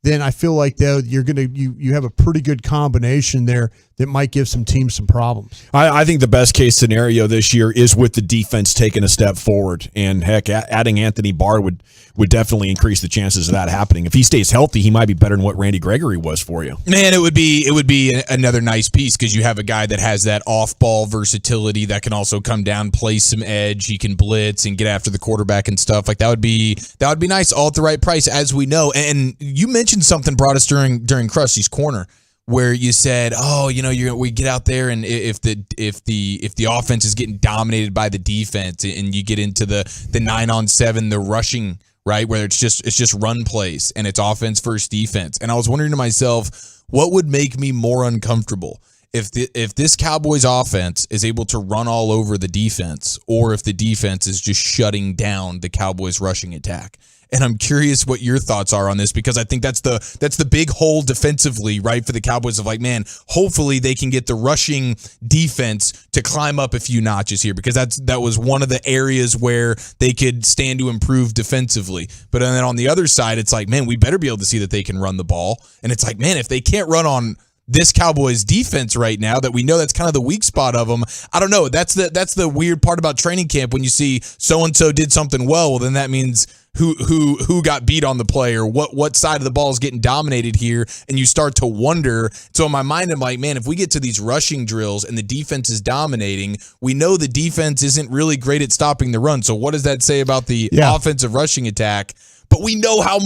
then I feel like you have a pretty good combination there that might give some teams some problems. I think the best case scenario this year is with the defense taking a step forward, and heck, adding Anthony Barr would definitely increase the chances of that happening. If he stays healthy, he might be better than what Randy Gregory was for you. Man, it would be another nice piece because you have a guy that has that off-ball versatility that can also come down, play some edge. He can blitz and get after the quarterback and stuff. Like that would be nice, all at the right price, as we know. And you mentioned something brought us during Krusty's Corner, where you said, we get out there, and if the offense is getting dominated by the defense, and you get into the 9-on-7, the rushing, right, where it's just run plays and it's offense versus defense. And I was wondering to myself, what would make me more uncomfortable? If this Cowboys offense is able to run all over the defense, or if the defense is just shutting down the Cowboys rushing attack. And I'm curious what your thoughts are on this, because I think that's the big hole defensively, right, for the Cowboys of like, man, hopefully they can get the rushing defense to climb up a few notches here, because that was one of the areas where they could stand to improve defensively. But then on the other side, it's like, man, we better be able to see that they can run the ball. And it's like, man, if they can't run on this Cowboys defense right now that we know that's kind of the weak spot of them. I don't know. That's the weird part about training camp when you see so-and-so did something well then that means who got beat on the play or what side of the ball is getting dominated here, and you start to wonder. So in my mind, I'm like, man, if we get to these rushing drills and the defense is dominating, we know the defense isn't really great at stopping the run. So what does that say about the offensive rushing attack? But we know how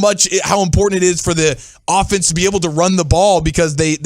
important it is for the offense to be able to run the ball because they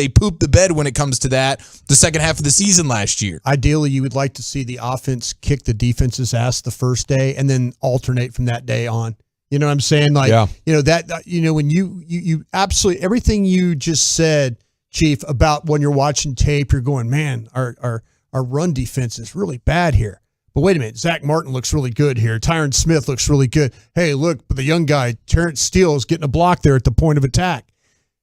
pooped the bed when it comes to that the second half of the season last year. Ideally, you would like to see the offense kick the defense's ass the first day and then alternate from that day on. You know what I'm saying? Like, when you absolutely everything you just said, Chief, about when you're watching tape, you're going, man, our run defense is really bad here. But wait a minute, Zach Martin looks really good here. Tyron Smith looks really good. Hey, look, the young guy, Terrence Steele, is getting a block there at the point of attack.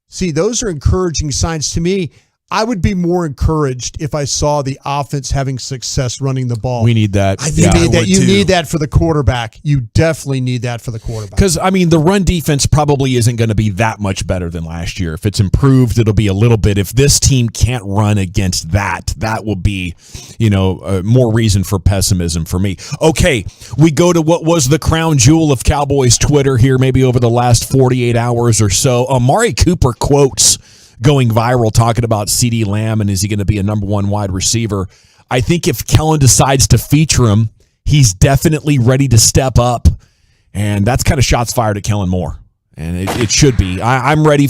See, those are encouraging signs to me. I would be more encouraged if I saw the offense having success running the ball. We need that. You need that for the quarterback. You definitely need that for the quarterback. Because, I mean, the run defense probably isn't going to be that much better than last year. If it's improved, it'll be a little bit. If this team can't run against that will be, more reason for pessimism for me. Okay, we go to what was the crown jewel of Cowboys Twitter here, maybe over the last 48 hours or so. Amari Cooper quotes going viral talking about CeeDee Lamb and is he going to be a number one wide receiver. I think if Kellen decides to feature him, he's definitely ready to step up, and that's kind of shots fired at Kellen Moore, and it should be. I'm ready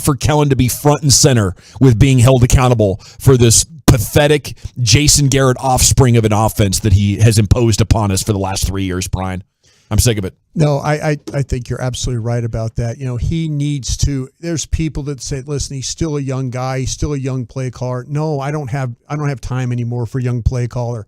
for Kellen to be front and center with being held accountable for this pathetic Jason Garrett offspring of an offense that he has imposed upon us for the last 3 years, Brian. I'm sick of it. No, I think you're absolutely right about that. He needs to. There's people that say, "Listen, he's still a young guy. He's still a young play caller." No, I don't have time anymore for young play caller.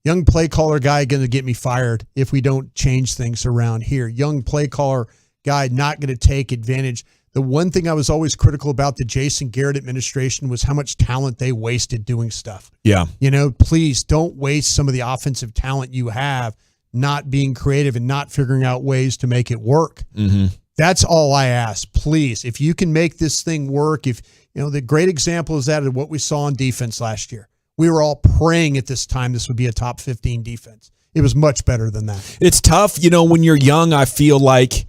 Young play caller guy going to get me fired if we don't change things around here. Young play caller guy not going to take advantage. The one thing I was always critical about the Jason Garrett administration was how much talent they wasted doing stuff. Yeah. Please don't waste some of the offensive talent you have not being creative and not figuring out ways to make it work. Mm-hmm. That's all I ask. Please, if you can make this thing work, the great example is that of what we saw on defense last year. We were all praying at this time this would be a top 15 defense. It was much better than that. It's tough. When you're young, I feel like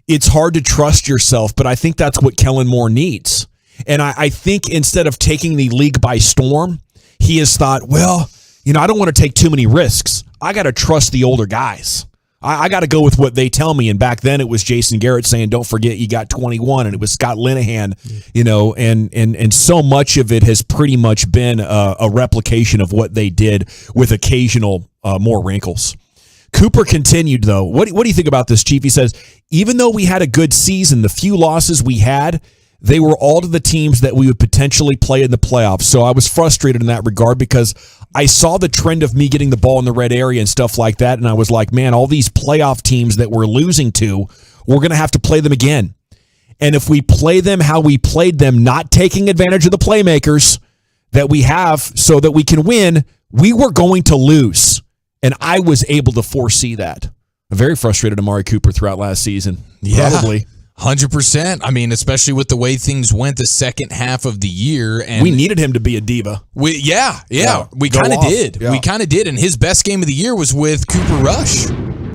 it's hard to trust yourself, but I think that's what Kellen Moore needs. And I think instead of taking the league by storm, he has thought, I don't want to take too many risks. I got to trust the older guys. I got to go with what they tell me. And back then it was Jason Garrett saying, don't forget you got 21. And it was Scott Linehan, and so much of it has pretty much been a replication of what they did with occasional more wrinkles. Cooper continued, though. What do you think about this, Chief? He says, even though we had a good season, the few losses we had, they were all to the teams that we would potentially play in the playoffs. So I was frustrated in that regard because I saw the trend of me getting the ball in the red area and stuff like that, and I was like, man, all these playoff teams that we're losing to, we're going to have to play them again. And if we play them how we played them, not taking advantage of the playmakers that we have so that we can win, we were going to lose. And I was able to foresee that. I'm very frustrated Amari Cooper throughout last season. Probably. 100%. I mean, especially with the way things went the second half of the year. And we needed him to be a diva. We kind of did. Yeah. We kind of did. And his best game of the year was with Cooper Rush.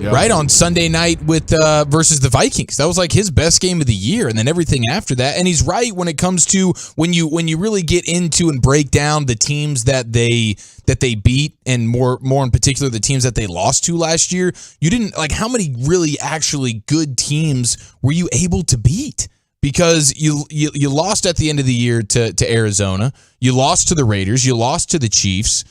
Right on Sunday night with versus the Vikings. That was like his best game of the year, and then everything after that. And he's right when it comes to when you really get into and break down the teams that they beat, and more in particular the teams that they lost to last year. You didn't how many really actually good teams were you able to beat? Because you lost at the end of the year to Arizona, you lost to the Raiders, you lost to the Chiefs.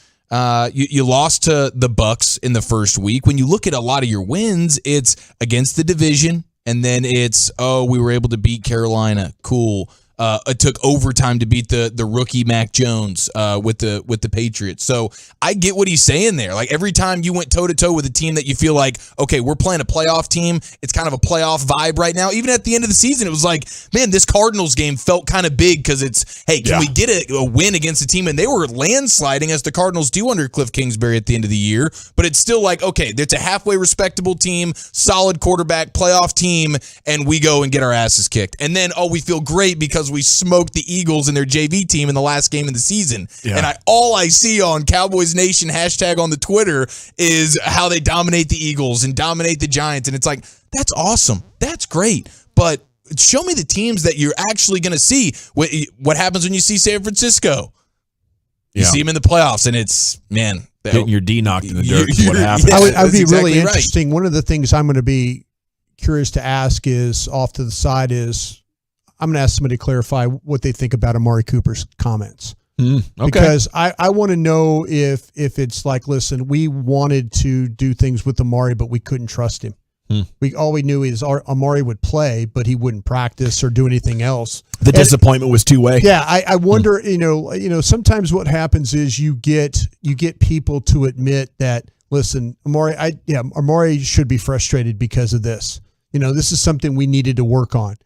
You lost to the Bucks in the first week. When you look at a lot of your wins, it's against the division, and then it's, we were able to beat Carolina. Cool. It took overtime to beat the rookie Mac Jones with the Patriots. So I get what he's saying there. Like every time you went toe-to-toe with a team that you feel like, okay, we're playing a playoff team, it's kind of a playoff vibe right now. Even at the end of the season, it was like, man, this Cardinals game felt kind of big because it's, hey, can we get a win against a team? And they were landsliding as the Cardinals do under Cliff Kingsbury at the end of the year. But it's still like, okay, it's a halfway respectable team, solid quarterback, playoff team, and we go and get our asses kicked. And then, we feel great because because we smoked the Eagles and their JV team in the last game of the season. Yeah. And all I see on Cowboys Nation hashtag on the Twitter is how they dominate the Eagles and dominate the Giants. And it's like, that's awesome. That's great. But show me the teams that you're actually going to see. What happens when you see San Francisco? You see them in the playoffs, and it's, man. Getting your D knocked in the dirt is what happens. I would be really interesting. One of the things I'm going to be curious to ask is, off to the side, is I'm going to ask somebody to clarify what they think about Amari Cooper's comments. Okay. Because I want to know if it's like, listen, we wanted to do things with Amari, but we couldn't trust him. All we knew is Amari would play, but he wouldn't practice or do anything else. The disappointment was two-way. Yeah, I wonder. You know, sometimes what happens is you get people to admit that, listen, Amari should be frustrated because of this. You know, this is something we needed to work on.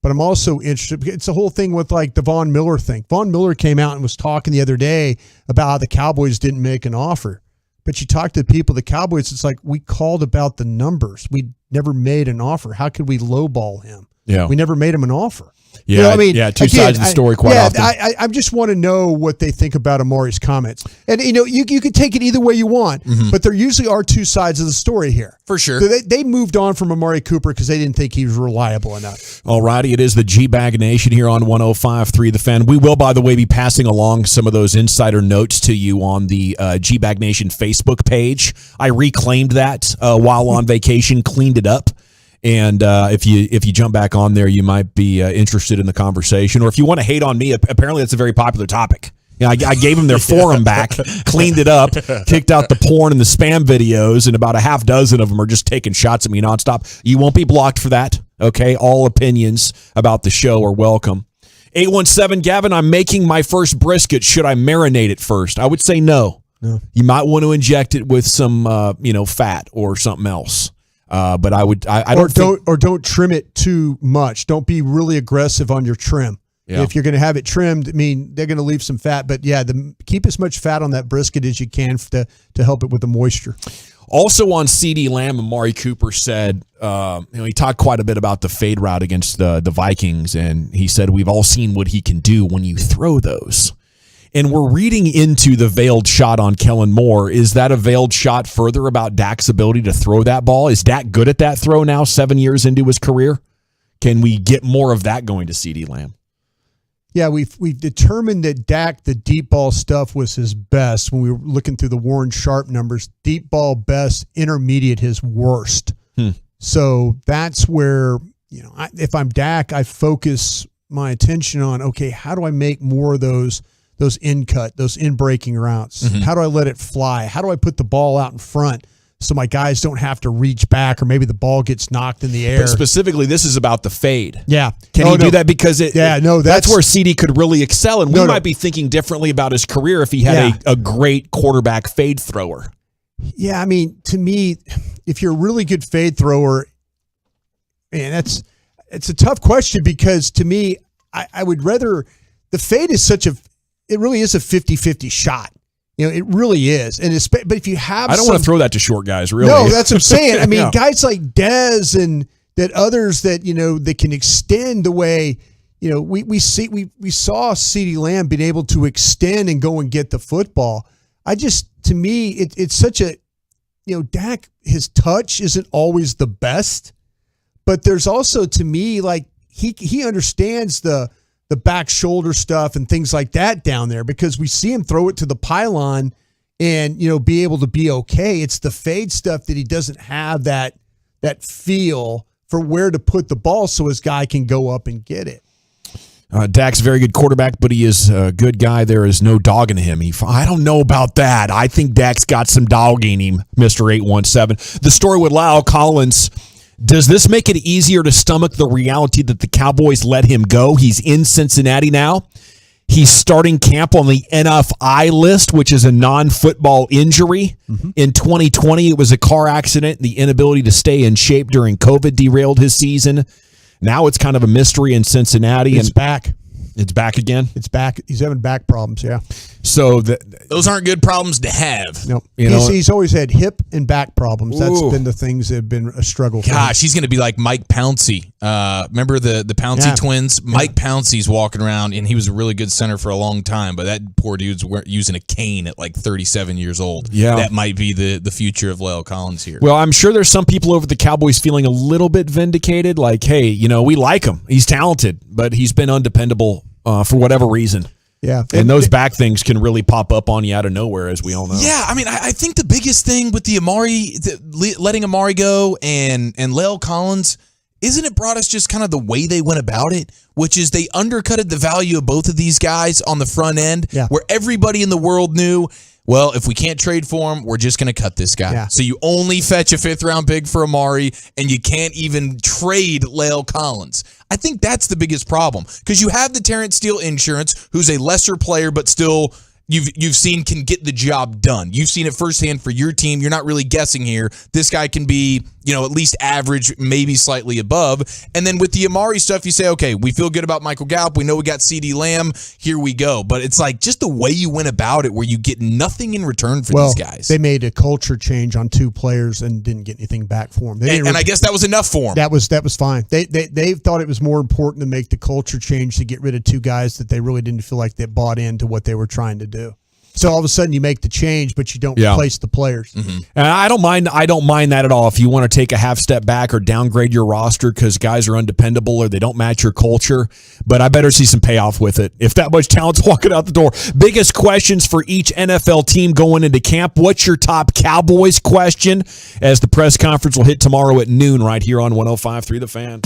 But I'm also interested. It's the whole thing with like the Von Miller thing. Von Miller came out and was talking the other day about how the Cowboys didn't make an offer. But you talk to the people, the Cowboys, it's like, we called about the numbers. We never made an offer. How could we lowball him? Yeah. We never made him an offer. Yeah, you know what I mean? Yeah, two sides of the story quite often. I just want to know what they think about Amari's comments. And, you know, you could take it either way you want, but there usually are two sides of the story here. For sure. So they moved on from Amari Cooper because they didn't think he was reliable enough. All righty, it is the G-Bag Nation here on 105.3 The Fan. We will, by the way, be passing along some of those insider notes to you on the G-Bag Nation Facebook page. I reclaimed that while on vacation, cleaned it up. And if you jump back on there, you might be interested in the conversation. Or if you want to hate on me, apparently that's a very popular topic. You know, I gave them their forum back, cleaned it up, kicked out the porn and the spam videos, and about a half dozen of them are just taking shots at me nonstop. You won't be blocked for that, okay? All opinions about the show are welcome. 817, Gavin, I'm making my first brisket. Should I marinate it first? I would say no. You might want to inject it with some, fat or something else. But I would, I don't trim it too much. Don't be really aggressive on your trim. Yeah. If you're going to have it trimmed, I mean, they're going to leave some fat, but yeah, keep as much fat on that brisket as you can to help it with the moisture. Also on CeeDee Lamb, Amari Cooper said, he talked quite a bit about the fade route against the Vikings, and he said, we've all seen what he can do when you throw those. And we're reading into the veiled shot on Kellen Moore. Is that a veiled shot further about Dak's ability to throw that ball? Is Dak good at that throw now, 7 years into his career? Can we get more of that going to CeeDee Lamb? Yeah, we've determined that Dak, the deep ball stuff was his best when we were looking through the Warren Sharp numbers. Deep ball best, intermediate his worst. So that's where, if I'm Dak, I focus my attention on, okay, how do I make more of those in-cut, those in-breaking routes? How do I let it fly? How do I put the ball out in front so my guys don't have to reach back, or maybe the ball gets knocked in the air? But specifically, this is about the fade. Yeah. Can he do that? Because that's where CeeDee could really excel, and we might be thinking differently about his career if he had a great quarterback fade thrower. Yeah, I mean, to me, if you're a really good fade thrower, man, it's a tough question, because to me, I would rather – the fade is it really is a 50-50 shot. It really is. But if you have I don't want to throw that to short guys, really. No, that's what I'm saying. I mean, guys like Dez and that others that, that can extend the way, we saw CeeDee Lamb being able to extend and go and get the football. To me, it's such a, Dak, his touch isn't always the best, but there's also, to me, like he understands the back shoulder stuff and things like that down there, because we see him throw it to the pylon and, be able to be okay. It's the fade stuff that he doesn't have that feel for where to put the ball so his guy can go up and get it. Dak's a very good quarterback, but he is a good guy. There is no dog in him. I don't know about that. I think Dak's got some dog in him, Mr. 817. The story with Lyle Collins. Does this make it easier to stomach the reality that the Cowboys let him go? He's in Cincinnati now. He's starting camp on the NFI list, which is a non-football injury. In 2020, it was a car accident. The inability to stay in shape during COVID derailed his season. Now it's kind of a mystery in Cincinnati. It's back. It's back again? It's back. He's having back problems, yeah. So those aren't good problems to have. No, he's always had hip and back problems. That's been the things that have been a struggle for him. Gosh, he's going to be like Mike Pouncey. Remember the Pouncey twins? Mike Pouncey's walking around, and he was a really good center for a long time, but that poor dude's using a cane at like 37 years old. Yeah. That might be the future of La'el Collins here. Well, I'm sure there's some people over the Cowboys feeling a little bit vindicated, like, hey, we like him. He's talented, but he's been undependable for whatever reason. Yeah. And those back things can really pop up on you out of nowhere, as we all know. Yeah, I mean, I think the biggest thing with the letting Amari go and La'el Collins, isn't it brought us just kind of the way they went about it, which is they undercutted the value of both of these guys on the front end, where everybody in the world knew, well, if we can't trade for him, we're just going to cut this guy. Yeah. So you only fetch a 5th-round pick for Amari, and you can't even trade La'el Collins. I think that's the biggest problem, because you have the Terrence Steele insurance, who's a lesser player, but still you've seen can get the job done. You've seen it firsthand for your team. You're not really guessing here. This guy can be, at least average, maybe slightly above. And then with the Amari stuff, you say, okay, we feel good about Michael Gallup. We know we got CeeDee Lamb. Here we go. But it's like just the way you went about it, where you get nothing in return for these guys. They made a culture change on 2 players and didn't get anything back for them. And I guess that was enough for them. That was fine. They thought it was more important to make the culture change to get rid of 2 guys that they really didn't feel like they bought into what they were trying to do. So all of a sudden you make the change, but you don't replace the players. Mm-hmm. And I don't mind that at all. If you want to take a half step back or downgrade your roster because guys are undependable or they don't match your culture, but I better see some payoff with it. If that much talent's walking out the door. Biggest questions for each NFL team going into camp. What's your top Cowboys question? As the press conference will hit tomorrow at noon right here on 105.3 The Fan.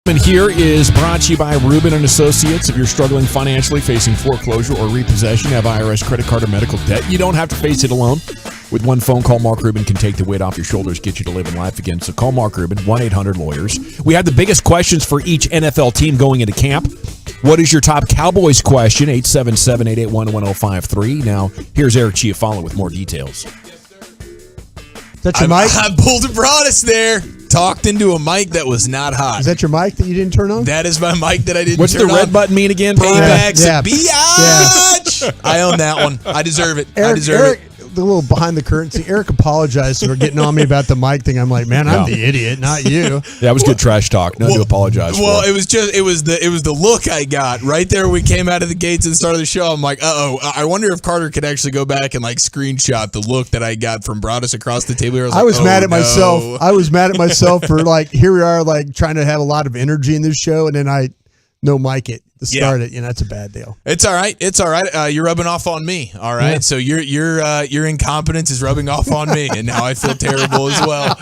And here is brought to you by Rubin and Associates. If you're struggling financially, facing foreclosure or repossession, have IRS credit card or medical debt, you don't have to face it alone. With one phone call, Mark Rubin can take the weight off your shoulders, get you to living life again. So call Mark Rubin, 1-800-LAWYERS. We have the biggest questions for each NFL team going into camp. What is your top Cowboys question? 877-881-1053. Now, here's Eric Chiafalo with more details. Is that your mic? I pulled a Broadus there. Talked into a mic that was not hot. Is that your mic that you didn't turn on? That is my mic that I didn't What's turn on. What's the red button mean again? Paybacks. Yeah. Biatch. I own that one. I deserve it. I deserve it. The little behind the curtain. See, Eric apologized for getting on me about the mic thing. I'm like, man, I'm the idiot, not you. That was good trash talk. Nothing to apologize for. Well, it was the look I got right there. We came out of the gates and started the show. I'm like, I wonder if Carter could actually go back and like screenshot the look that I got from Broadus across the table. I was mad at myself. I was mad at myself for like, here we are, like trying to have a lot of energy in this show, and then I no mic it to start it. You know, it's a bad deal. It's all right. It's all right. You're rubbing off on me. All right. Yeah. So your incompetence is rubbing off on me, and now I feel terrible as well.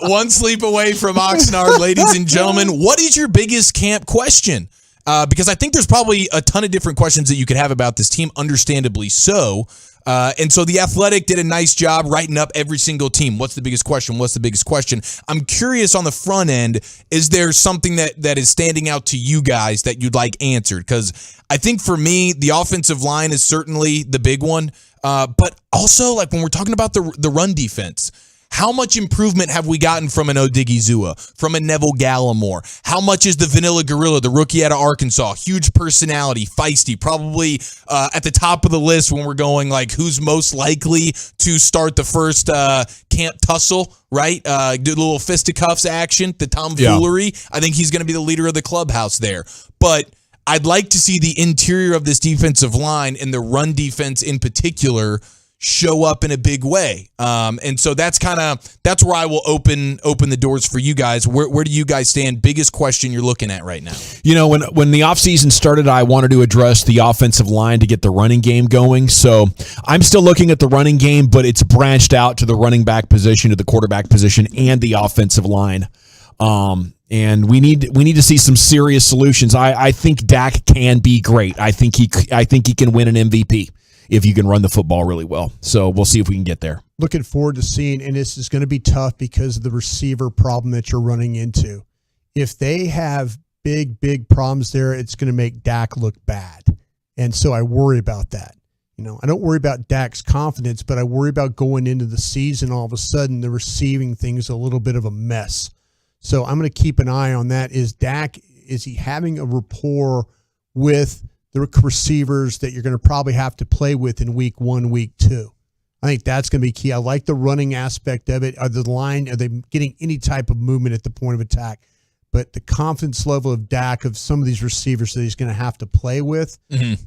One sleep away from Oxnard, ladies and gentlemen. What is your biggest camp question? Because I think there's probably a ton of different questions that you could have about this team, understandably so. And so The Athletic did a nice job writing up every single team. What's the biggest question? What's the biggest question? I'm curious on the front end, is there something that is standing out to you guys that you'd like answered? Because I think for me, the offensive line is certainly the big one. But also, like when we're talking about the run defense, how much improvement have we gotten from an Odigizua, from a Neville Gallimore? How much is the Vanilla Gorilla, the rookie out of Arkansas? Huge personality, feisty, probably at the top of the list when we're going like who's most likely to start the first camp tussle, right? Do a little fisticuffs action, the tomfoolery. Yeah. I think he's going to be the leader of the clubhouse there. But I'd like to see the interior of this defensive line and the run defense in particular show up in a big way. And so that's where I will open the doors for you guys. Where do you guys stand? Biggest question you're looking at right now? You know, when the offseason started, I wanted to address the offensive line to get the running game going. So I'm still looking at the running game, but it's branched out to the running back position, to the quarterback position, and the offensive line. And we need to see some serious solutions. I think Dak can be great. I think he can win an MVP if you can run the football really well. So we'll see if we can get there. Looking forward to seeing, and this is going to be tough because of the receiver problem that you're running into. If they have big problems there, it's going to make Dak look bad. And so I worry about that. You know, I don't worry about Dak's confidence, but I worry about going into the season, all of a sudden the receiving thing is a little bit of a mess. So I'm going to keep an eye on that. Is he having a rapport with the receivers that you're going to probably have to play with in week 1, week 2? I think that's going to be key. I like the running aspect of it. Are they getting any type of movement at the point of attack? But the confidence level of Dak, of some of these receivers that he's going to have to play with,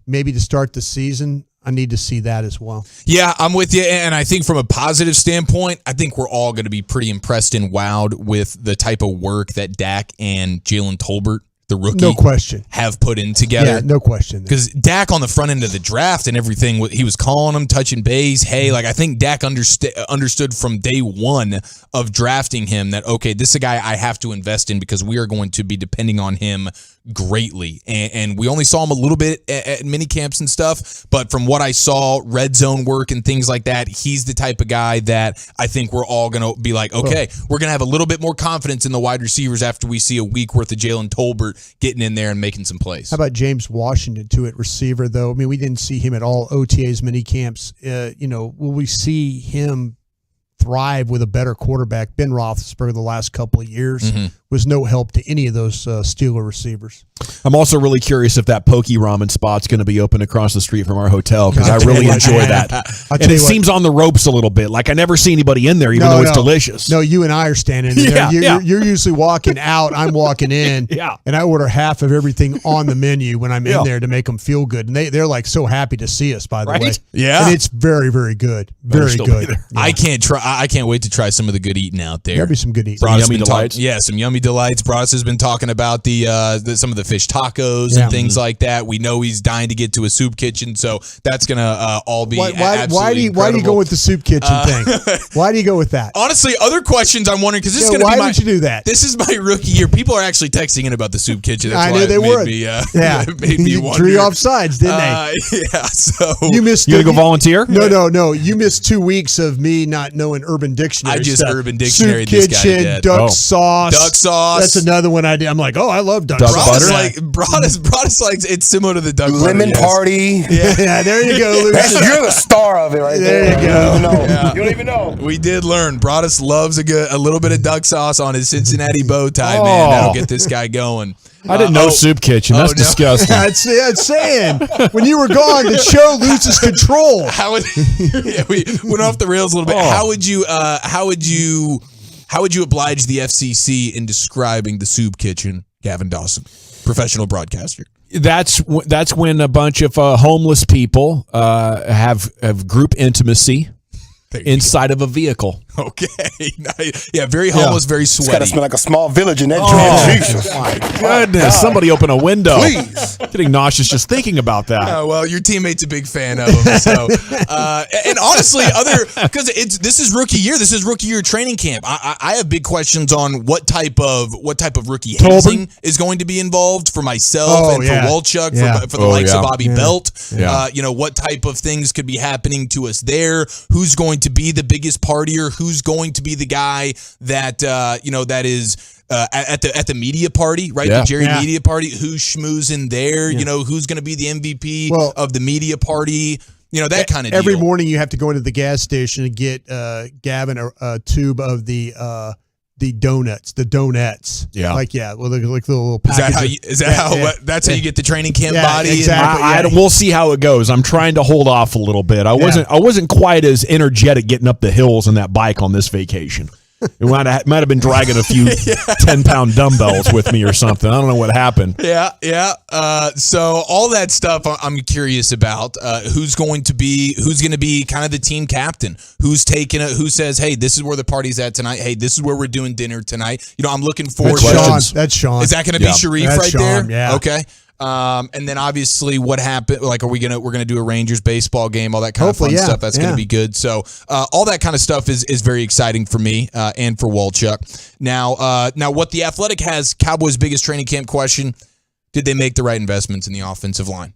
maybe to start the season, I need to see that as well. Yeah, I'm with you. And I think from a positive standpoint, I think we're all going to be pretty impressed and wowed with the type of work that Dak and Jalen Tolbert, the rookie, no question, have put in together. Yeah, no question. Because Dak on the front end of the draft and everything, he was calling him, touching base. Hey, like I think Dak understood from day one of drafting him that, okay, this is a guy I have to invest in because we are going to be depending on him greatly. And we only saw him a little bit at mini camps and stuff, but from what I saw, red zone work and things like that, he's the type of guy that I think we're all going to be like, okay, we're going to have a little bit more confidence in the wide receivers after we see a week worth of Jalen Tolbert getting in there and making some plays. How about James Washington too at receiver though? I mean, we didn't see him at all OTAs, mini camps. Will we see him thrive with a better quarterback? Ben Roethlisberger the last couple of years was no help to any of those Steeler receivers. I'm also really curious if that Poke Ramen spot's going to be open across the street from our hotel, because I really enjoy that. And it seems on the ropes a little bit. Like I never see anybody in there, even though it's delicious. No, you and I are standing in there. You're usually walking out. I'm walking in. And I order half of everything on the menu when I'm in there to make them feel good. And they're like so happy to see us, by the way. Yeah. And it's very, very good. Very good. I can't wait to try some of the good eating out there. There'll be some good eating. Some yummy delights. Some yummy Miami Delights. Broadus has been talking about the some of the fish tacos and things like that. We know he's dying to get to a soup kitchen, so that's gonna all be why do you go with the soup kitchen thing? Why do you go with that? Honestly, other questions I'm wondering because this is gonna why be my. would you do that? This is my rookie year. People are actually texting in about the soup kitchen. That's I why knew they it made would. Me, it made me wonder. Drew off sides, didn't they? Yeah. So you missed. You gonna go volunteer? No. You missed 2 weeks of me not knowing Urban Dictionary. I just stuff. Urban Dictionary. Soup kitchen, duck sauce. Duck sauce. That's another one I did. I'm like, oh, I love duck sauce. butter. Broadus likes it's similar to the duck lemon butter, party. Yeah, there you go, Lucius. You're the star of it right there. There you go. You don't even know. We did learn. Broadus loves a little bit of duck sauce on his Cincinnati bow tie, man. That'll get this guy going. I didn't know soup kitchen. That's disgusting. That's saying. When you were gone, the show loses control. We went off the rails a little bit. How would you oblige the FCC in describing the soup kitchen, Gavin Dawson, professional broadcaster? That's when a bunch of homeless people have group intimacy inside of a vehicle. Okay. Yeah, very homeless, very sweaty. It's got to smell like a small village in that joint. Jesus. My goodness. Somebody open a window. Please. Getting nauseous just thinking about that. Well, your teammate's a big fan of him. So, and honestly, because this is rookie year. This is rookie year training camp. I have big questions on what type of rookie hazing is going to be involved for myself and for Wolchuk, for the likes of Bobby Belt. What type of things could be happening to us there? Who's going to be the biggest partier? Who's going to be the guy that that is at the media party, right? The Jerry media party. Who's schmoozing there? Who's going to be the MVP of the media party? That kind of deal. Every morning you have to go into the gas station and get Gavin a tube of the donuts. Yeah. Like the little package. That's how you get the training camp body? Exactly. We'll see how it goes. I'm trying to hold off a little bit. I wasn't quite as energetic getting up the hills on that bike on this vacation. It might have been dragging a few 10-pound dumbbells with me or something. I don't know what happened. Yeah. So all that stuff I'm curious about. Who's going to be kind of the team captain? Who's taking it? Who says, hey, this is where the party's at tonight. Hey, this is where we're doing dinner tonight. I'm looking forward to That's Sean. Is that going to be Sharif right Sean, there? Yeah. Okay. And then obviously what happened, like, we're gonna do a Rangers baseball game, all that kind of fun stuff. That's gonna be good. So, all that kind of stuff is very exciting for me, and for Wolchuk. Now what the Athletic has, Cowboys' biggest training camp question: did they make the right investments in the offensive line?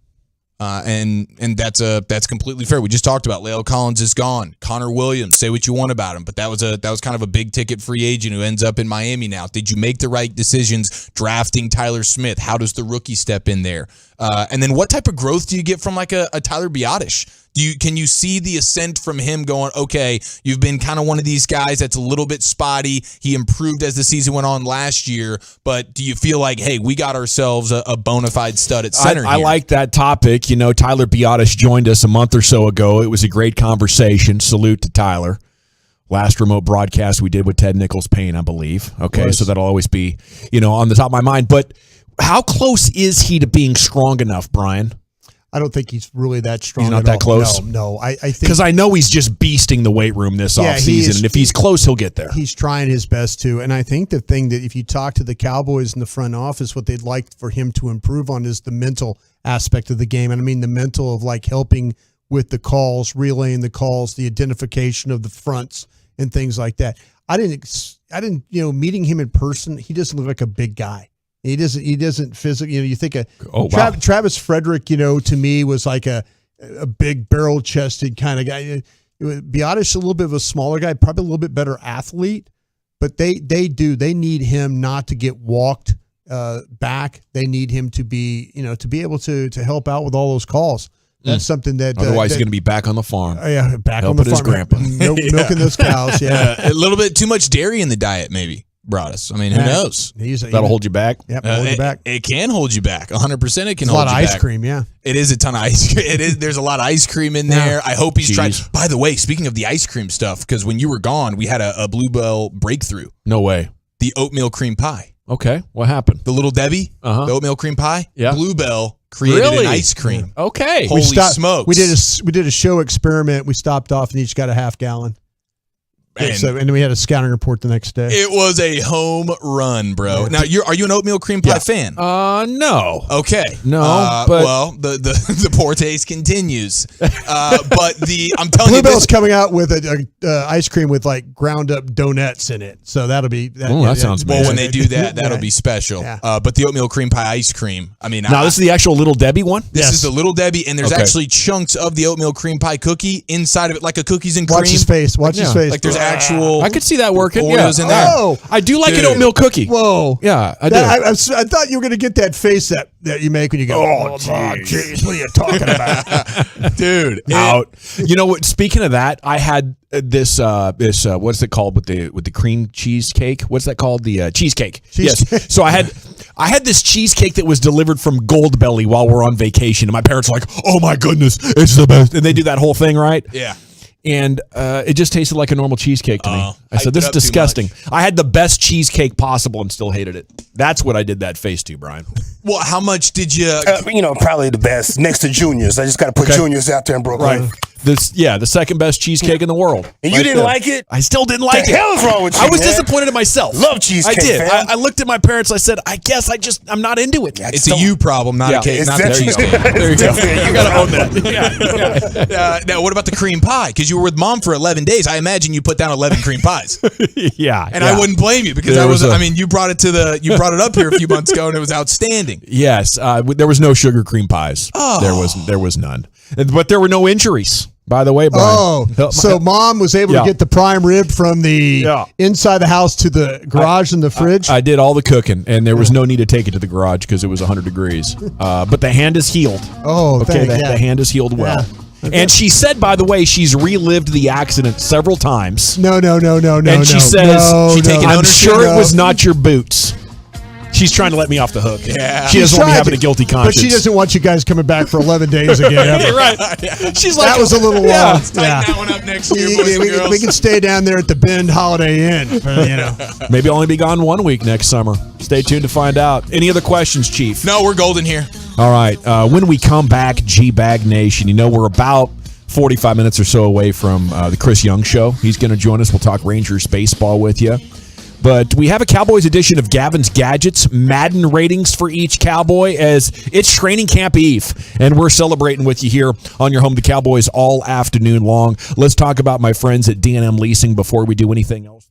And that's completely fair. We just talked about La'el Collins is gone. Connor Williams, say what you want about him, but that was kind of a big ticket free agent who ends up in Miami now. Did you make the right decisions drafting Tyler Smith? How does the rookie step in there? And then what type of growth do you get from like a Tyler Biadasz? Can you see the ascent from him going, okay, you've been kind of one of these guys that's a little bit spotty. He improved as the season went on last year, but do you feel like, hey, we got ourselves a bona fide stud at center I like that topic. Tyler Biadasz joined us a month or so ago. It was a great conversation. Salute to Tyler. Last remote broadcast we did with Ted Nichols-Payne, I believe. Okay, so that'll always be, on the top of my mind. But how close is he to being strong enough, Brian? I don't think he's really that strong. He's not that close? No. I think because I know he's just beasting the weight room this offseason, and if he's close, he'll get there. He's trying his best to. And I think the thing that if you talk to the Cowboys in the front office, what they'd like for him to improve on is the mental aspect of the game. And I mean the mental of like helping with the calls, relaying the calls, the identification of the fronts and things like that. I didn't, meeting him in person, he doesn't look like a big guy. He doesn't physically, you think Travis Frederick, to me was like a big barrel chested kind of guy. Biadasz a little bit of a smaller guy, probably a little bit better athlete, but they need him not to get walked back. They need him to be, to be able to help out with all those calls. That's something that otherwise he's going to be back on the farm. Back on the farm. His grandpa. Milking those cows. A little bit too much dairy in the diet, maybe. Broadus. I mean, who knows? That'll hold you back. Yep, hold you back. It can hold you back. 100% it can hold you back. A lot of ice cream, yeah. It is a ton of ice cream. There's a lot of ice cream in there. I hope he's trying. By the way, speaking of the ice cream stuff, because when you were gone, we had a Bluebell breakthrough. No way. The oatmeal cream pie. Okay. What happened? The Little Debbie, the oatmeal cream pie. Yeah. Bluebell created an ice cream. Yeah. Okay. Holy smokes. We did a show experiment. We stopped off and each got a half gallon. And then we had a scouting report the next day. It was a home run, bro. Now, are you an oatmeal cream pie fan? No. Okay. No, but well, the poor taste continues. But I'm telling you, Bluebell's coming out with a ice cream with like ground up donuts in it, so that'll be. That sounds well. amazing. When they do that, that'll be special. Yeah. But the oatmeal cream pie ice cream. I mean, now this is the actual Little Debbie one. This is the Little Debbie, and there's actually chunks of the oatmeal cream pie cookie inside of it, like a cookies and cream. Watch his face. Watch his face. Like there's actual. I could see that working. Oreos in there. Oh, I do like an oatmeal cookie. Whoa. Yeah, I do. I thought you were going to get that face that you make when you go, oh, jeez, what are you talking about? Dude, out. You know what? Speaking of that, I had this what's it called with the cream cheesecake? What's that called? The cheesecake. Yes. So I had this cheesecake that was delivered from Goldbelly while we're on vacation, and my parents were like, "Oh my goodness, it's the best!" And they do that whole thing, right? Yeah. And it just tasted like a normal cheesecake to me. I said, hyped "This it is up too disgusting." I had the best cheesecake possible and still hated it. That's what I did that face to, Brian. Well, how much did you? Probably the best next to Junior's. I just got to put Junior's out there in Brooklyn. Right. The second best cheesecake in the world. And you didn't like it? I still didn't like it. What the hell is wrong with you? I was man? disappointed in myself. Love cheesecake. I did. Fam. I looked at my parents. I said, I guess I'm not into it. It's a you problem, not a cake. Not the cheesecake. There you go. You gotta own that. Now, what about the cream pie? Because you were with Mom for 11 days. I imagine you put down 11 cream pies. Yeah. And I wouldn't blame you because you brought it up here a few months ago and it was outstanding. Yes. There was no sugar cream pies. Oh. There was none. But there were no injuries. By the way, Brian. Oh, so Mom was able to get the prime rib from the inside the house to the garage and the fridge? I did all the cooking, and there was no need to take it to the garage because it was 100 degrees. But the hand is healed. Oh, okay. The hand is healed well. Yeah. And she said, by the way, she's relived the accident several times. No. And she says, I'm sure it was No. not your boots. She's trying to let me off the hook. Yeah. She doesn't want me having a guilty conscience. But she doesn't want you guys coming back for 11 days again. Ever. Right. She's like, that was a little long. Tighten that one up next year, boys and girls. We can stay down there at the Bend Holiday Inn. Maybe only be gone 1 week next summer. Stay tuned to find out. Any other questions, Chief? No, we're golden here. All right. When we come back, G-Bag Nation, we're about 45 minutes or so away from the Chris Young Show. He's going to join us. We'll talk Rangers baseball with you. But we have a Cowboys edition of Gavin's Gadgets, Madden ratings for each Cowboy as it's training camp eve. And we're celebrating with you here on your home to Cowboys all afternoon long. Let's talk about my friends at D&M Leasing before we do anything else.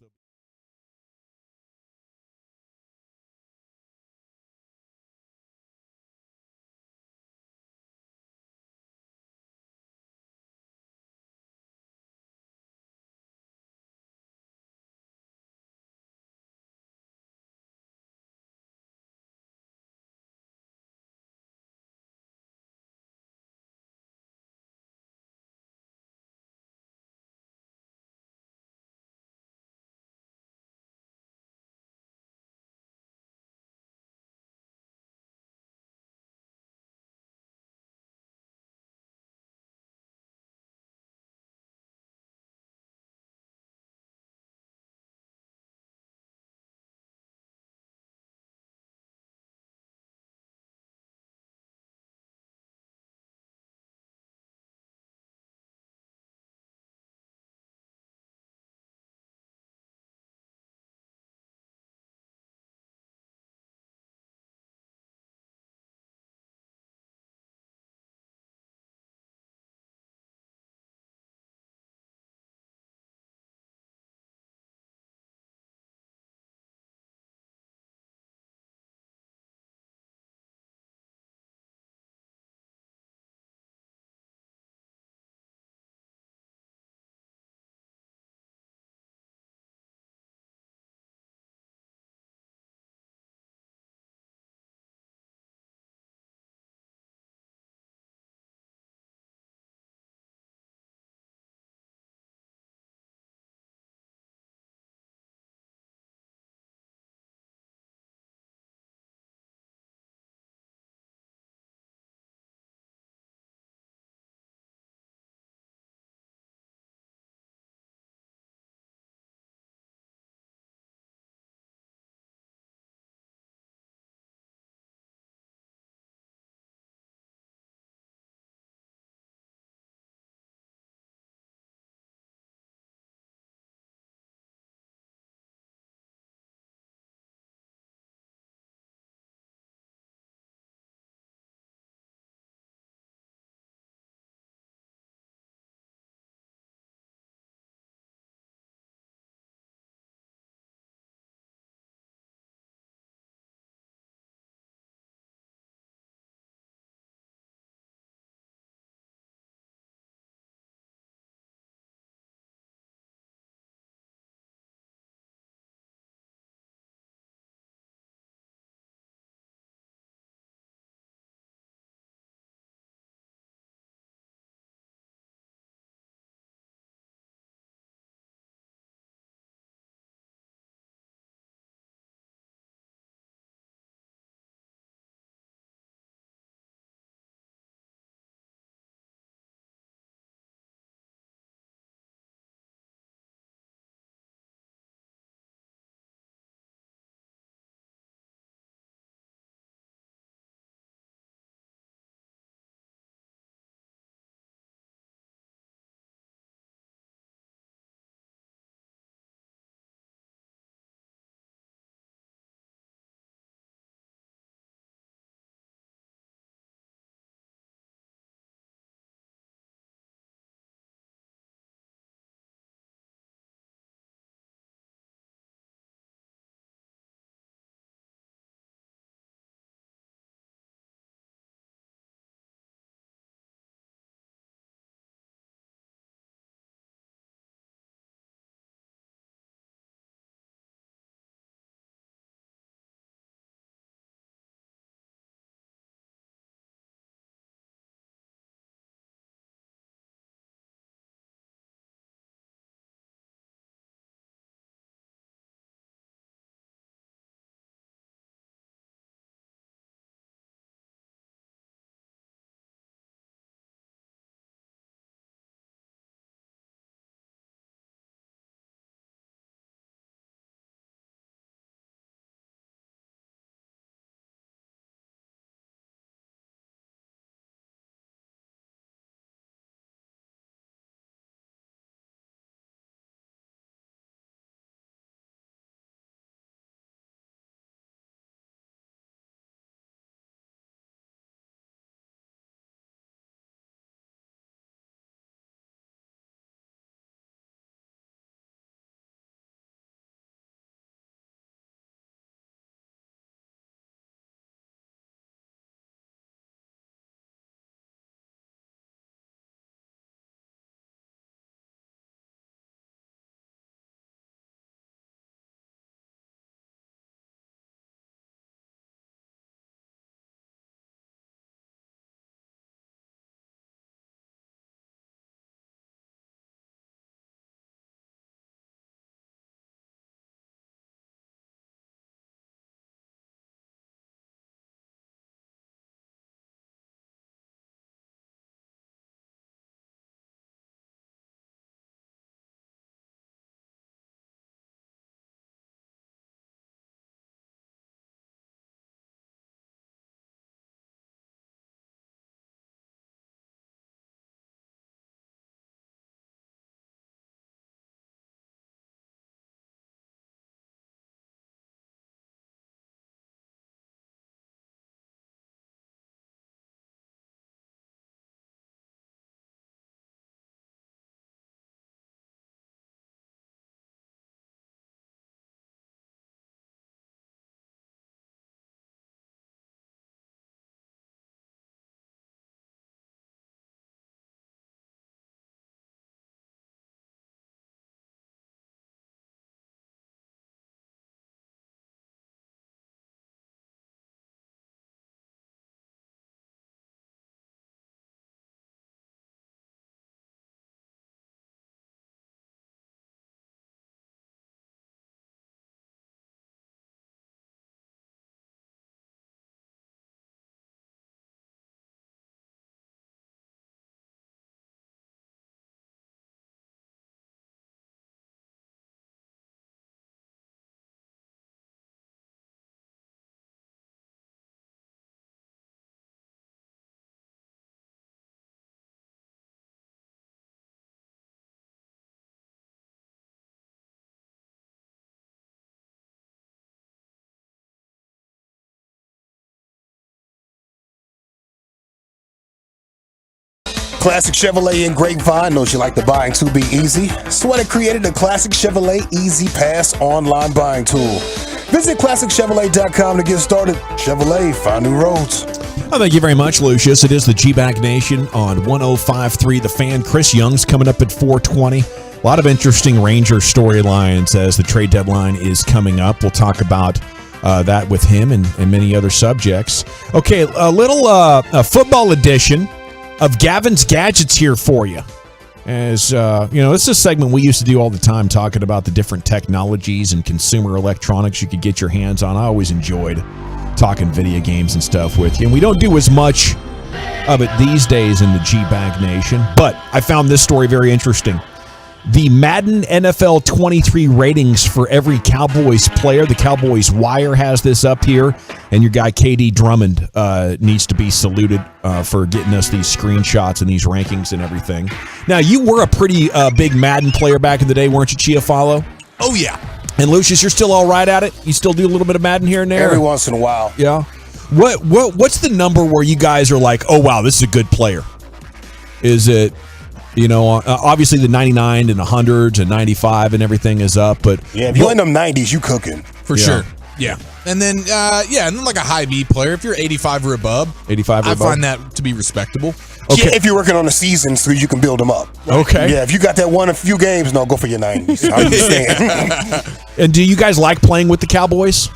Classic Chevrolet in Grapevine knows you like the buying to be easy. Sweater created the Classic Chevrolet Easy Pass online buying tool. Visit ClassicChevrolet.com to get started. Chevrolet, find new roads. Oh, thank you very much, Lucius. It is the G-Back Nation on 105.3 The Fan. Chris Young's coming up at 4:20. A lot of interesting Ranger storylines as the trade deadline is coming up. We'll talk about that with him and many other subjects. Okay, a little football edition of Gavin's Gadgets here for you. As this is a segment we used to do all the time, talking about the different technologies and consumer electronics you could get your hands on. I always enjoyed talking video games and stuff with you. And we don't do as much of it these days in the G-Bag Nation, but I found this story very interesting. The Madden NFL 23 ratings for every Cowboys player. The Cowboys Wire has this up here, and your guy KD Drummond needs to be saluted for getting us these screenshots and these rankings and everything. Now, you were a pretty big Madden player back in the day, weren't you, Chiafalo? Oh, yeah. And Lucius, you're still all right at it? You still do a little bit of Madden here and there? Every once in a while. Yeah. What's the number where you guys are like, oh, wow, this is a good player? Is it... obviously the 99 and 100s and 95 and everything is up, but yeah, if you're in them 90s, you cooking for sure. Yeah, and then and then like a high B player, if you're 85 or above, I find that to be respectable. Okay, yeah, if you're working on a season, so you can build them up. Okay, yeah, if you got that one a few games, no, go for your 90s. I understand. And do you guys like playing with the Cowboys?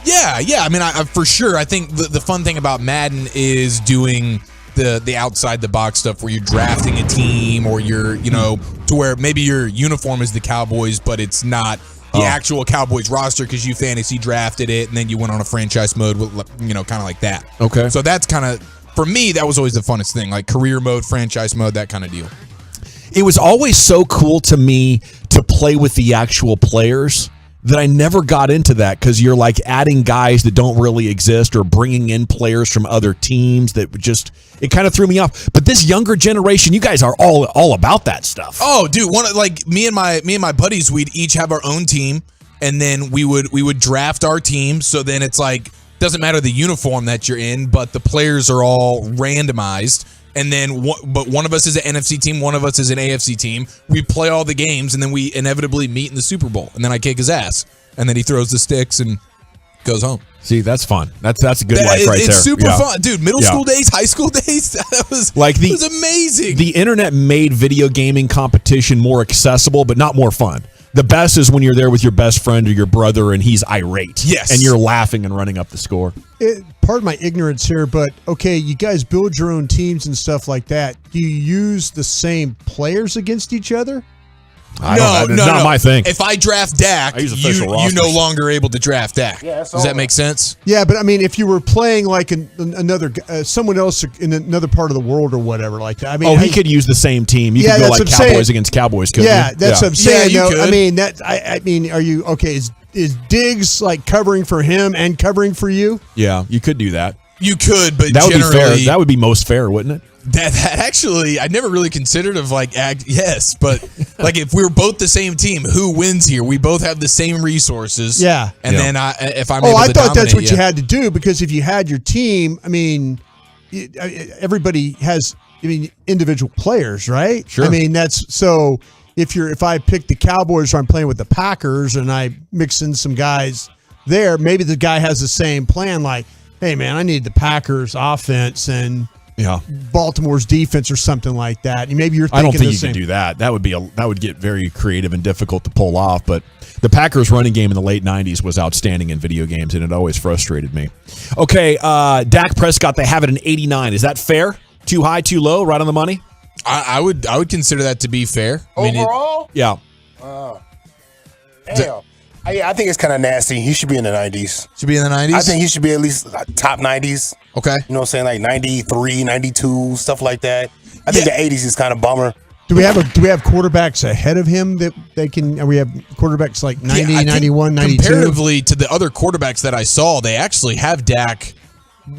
Yeah. I mean, I for sure. I think the fun thing about Madden is doing the outside the box stuff where you're drafting a team, or you're to where maybe your uniform is the Cowboys, but it's not the actual Cowboys roster because you fantasy drafted it and then you went on a franchise mode with kind of like that. Okay, so that's kind of, for me, that was always the funnest thing, like career mode, franchise mode, that kind of deal. It was always so cool to me to play with the actual players that I never got into that, because you're like adding guys that don't really exist or bringing in players from other teams that just, it kind of threw me off. But this younger generation, you guys are all about that stuff. Oh, dude, me and my buddies, we'd each have our own team, and then we would draft our team. So then it's like, doesn't matter the uniform that you're in, but the players are all randomized. And then, but one of us is an NFC team, one of us is an AFC team. We play all the games, and then we inevitably meet in the Super Bowl. And then I kick his ass, and then he throws the sticks and goes home. See, that's fun. That's a good life right there. It's super fun, dude. Middle school days, high school days, that was like it was amazing. The internet made video gaming competition more accessible, but not more fun. The best is when you're there with your best friend or your brother and he's irate. Yes. And you're laughing and running up the score. Pardon my ignorance here, but okay, you guys build your own teams and stuff like that. Do you use the same players against each other? No, not my thing. If I draft Dak, you no longer able to draft Dak. Yeah, does that make sense? Yeah, but I mean, if you were playing like another someone else in another part of the world or whatever like that. I mean, he could use the same team. You could go like Cowboys against Cowboys. Yeah, that's what I'm saying. Yeah, you could. I mean, I mean, are you okay? Is Diggs like covering for him and covering for you? Yeah, you could do that. You could, but that would be fair. That would be most fair, wouldn't it? That actually, I never really considered of yes, but like if we were both the same team, who wins here? We both have the same resources. Yeah. And then if I'm I thought that's what you had to do, because if you had your team, I mean, everybody has, individual players, right? Sure. I mean, that's so if I pick the Cowboys or I'm playing with the Packers and I mix in some guys there, maybe the guy has the same plan, like, hey man, I need the Packers offense and Baltimore's defense or something like that. Maybe you're thinking I don't think you can do that. That would get very creative and difficult to pull off. But the Packers running game in the late 90s was outstanding in video games, and it always frustrated me. Okay, Dak Prescott, they have it in 89. Is that fair? Too high, too low, right on the money? I would consider that to be fair. Overall? Yeah. Damn. I think it's kind of nasty. He should be in the 90s. Should be in the 90s? I think he should be at least top 90s. Okay. You know what I'm saying? Like 93, 92, stuff like that. I think the 80s is kind of bummer. Do we have quarterbacks ahead of him that they can? We have quarterbacks like 90, 91, 92? Comparatively to the other quarterbacks that I saw, they actually have Dak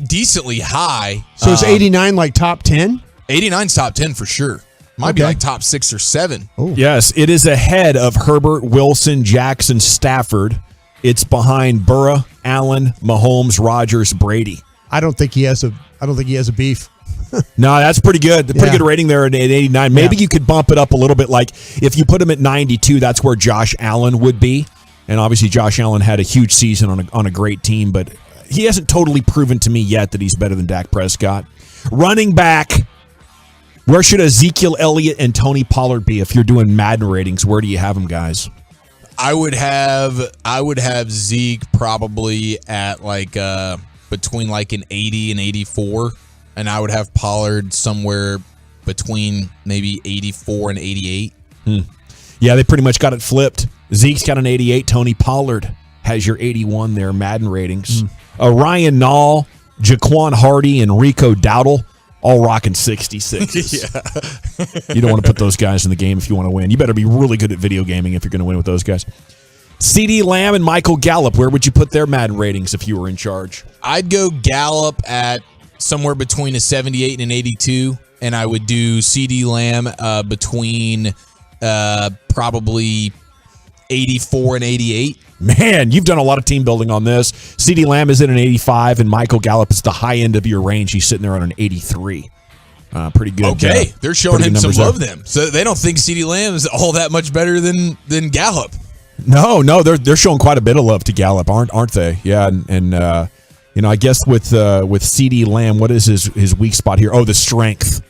decently high. So is 89 like top 10? 89's top 10 for sure. Might be like top 6 or 7. Oh. Yes, it is ahead of Herbert, Wilson, Jackson, Stafford. It's behind Burrow, Allen, Mahomes, Rodgers, Brady. I don't think he has a beef. No, that's pretty good. Pretty good rating there at 89. Maybe you could bump it up a little bit. Like if you put him at 92, that's where Josh Allen would be. And obviously, Josh Allen had a huge season on a great team, but he hasn't totally proven to me yet that he's better than Dak Prescott. Running back, where should Ezekiel Elliott and Tony Pollard be if you're doing Madden ratings? Where do you have them, guys? I would have Zeke probably at like between like an 80 and 84, and I would have Pollard somewhere between maybe 84 and 88. Yeah, they pretty much got it flipped. Zeke's got an 88. Tony Pollard has your 81 there, Madden ratings. Ryan Nall, Jaquan Hardy, and Rico Dowdle all rocking 66s. You don't want to put those guys in the game if you want to win. You better be really good at video gaming if you're going to win with those guys. CeeDee Lamb and Michael Gallup, where would you put their Madden ratings if you were in charge? I'd go Gallup at somewhere between a 78 and an 82, and I would do CeeDee Lamb between probably 84 and 88. Man, you've done a lot of team building on this. CeeDee Lamb is at an 85, and Michael Gallup is the high end of your range. He's sitting there on an 83. Pretty good. Okay, they're showing him some love then. So they don't think CeeDee Lamb is all that much better than Gallup. No, they're showing quite a bit of love to Gallup, aren't they? Yeah, and I guess with CeeDee Lamb, what is his weak spot here? Oh, the strength.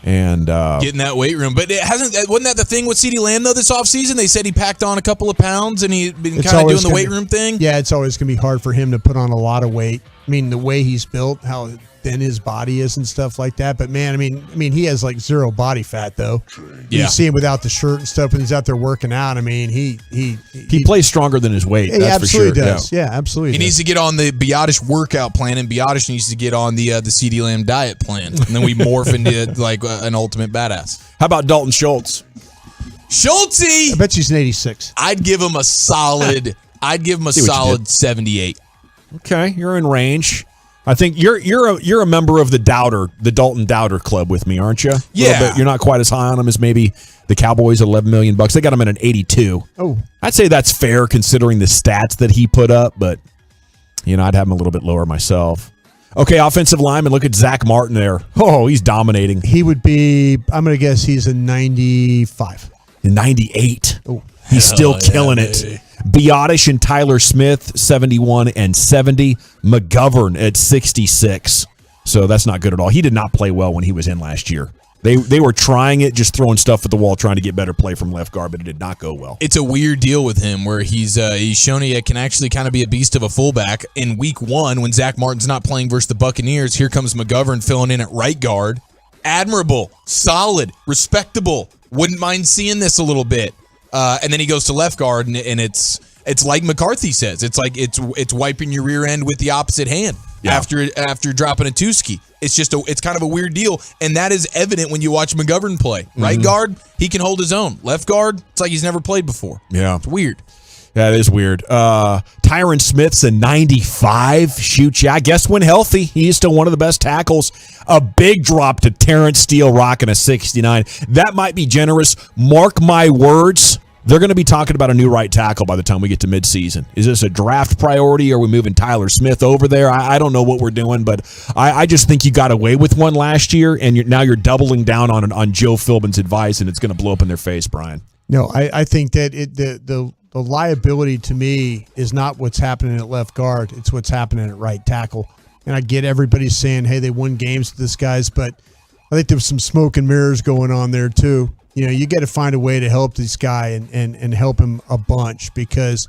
And getting that weight room. But wasn't that the thing with CeeDee Lamb though this offseason? They said he packed on a couple of pounds and he'd been kind of doing the weight room thing. Yeah, it's always going to be hard for him to put on a lot of weight. I mean, the way he's built, how thin his body is and stuff like that. But man, I mean, he has like zero body fat though. Yeah. You see him without the shirt and stuff when he's out there working out. I mean, he plays stronger than his weight. He that's absolutely for sure. does. Yeah, absolutely. He needs to get on the Biotish workout plan, and Biotish needs to get on the CeeDee Lamb diet plan, and then we morph into like an ultimate badass. How about Dalton Schultz? Schultzy, I bet she's an 86. I'd give him a solid. 78. Okay, you're in range. I think you're a member of the Dalton Doubter Club with me, aren't you? Yeah. You're not quite as high on him as maybe the Cowboys at $11 million. They got him at an 82. Oh, I'd say that's fair considering the stats that he put up, but I'd have him a little bit lower myself. Okay, offensive lineman. Look at Zach Martin there. Oh, he's dominating. He would be. I'm going to guess he's a 95. 98. Oh, he's still killing it. Biotish and Tyler Smith, 71 and 70. McGovern at 66. So that's not good at all. He did not play well when he was in last year. They were trying it, just throwing stuff at the wall, trying to get better play from left guard, but it did not go well. It's a weird deal with him where he's shown he can actually kind of be a beast of a fullback. In week 1, when Zach Martin's not playing versus the Buccaneers, here comes McGovern filling in at right guard. Admirable, solid, respectable. Wouldn't mind seeing this a little bit. And then he goes to left guard, and it's like McCarthy says. It's like it's wiping your rear end with the opposite hand after dropping a two-ski. It's kind of a weird deal, and that is evident when you watch McGovern play. Right guard, he can hold his own. Left guard, it's like he's never played before. Yeah. It's weird. That is weird. Tyron Smith's a 95. Shoot, yeah. I guess when healthy, he's still one of the best tackles. A big drop to Terrence Steele rocking a 69. That might be generous. Mark my words. They're going to be talking about a new right tackle by the time we get to midseason. Is this a draft priority? Or are we moving Tyler Smith over there? I don't know what we're doing, but I just think you got away with one last year, and now you're doubling down on Joe Philbin's advice, and it's going to blow up in their face, Brian. No, I think that the liability to me is not what's happening at left guard. It's what's happening at right tackle. And I get everybody saying, hey, they won games with this guys, but I think there was some smoke and mirrors going on there too. You got to find a way to help this guy and help him a bunch, because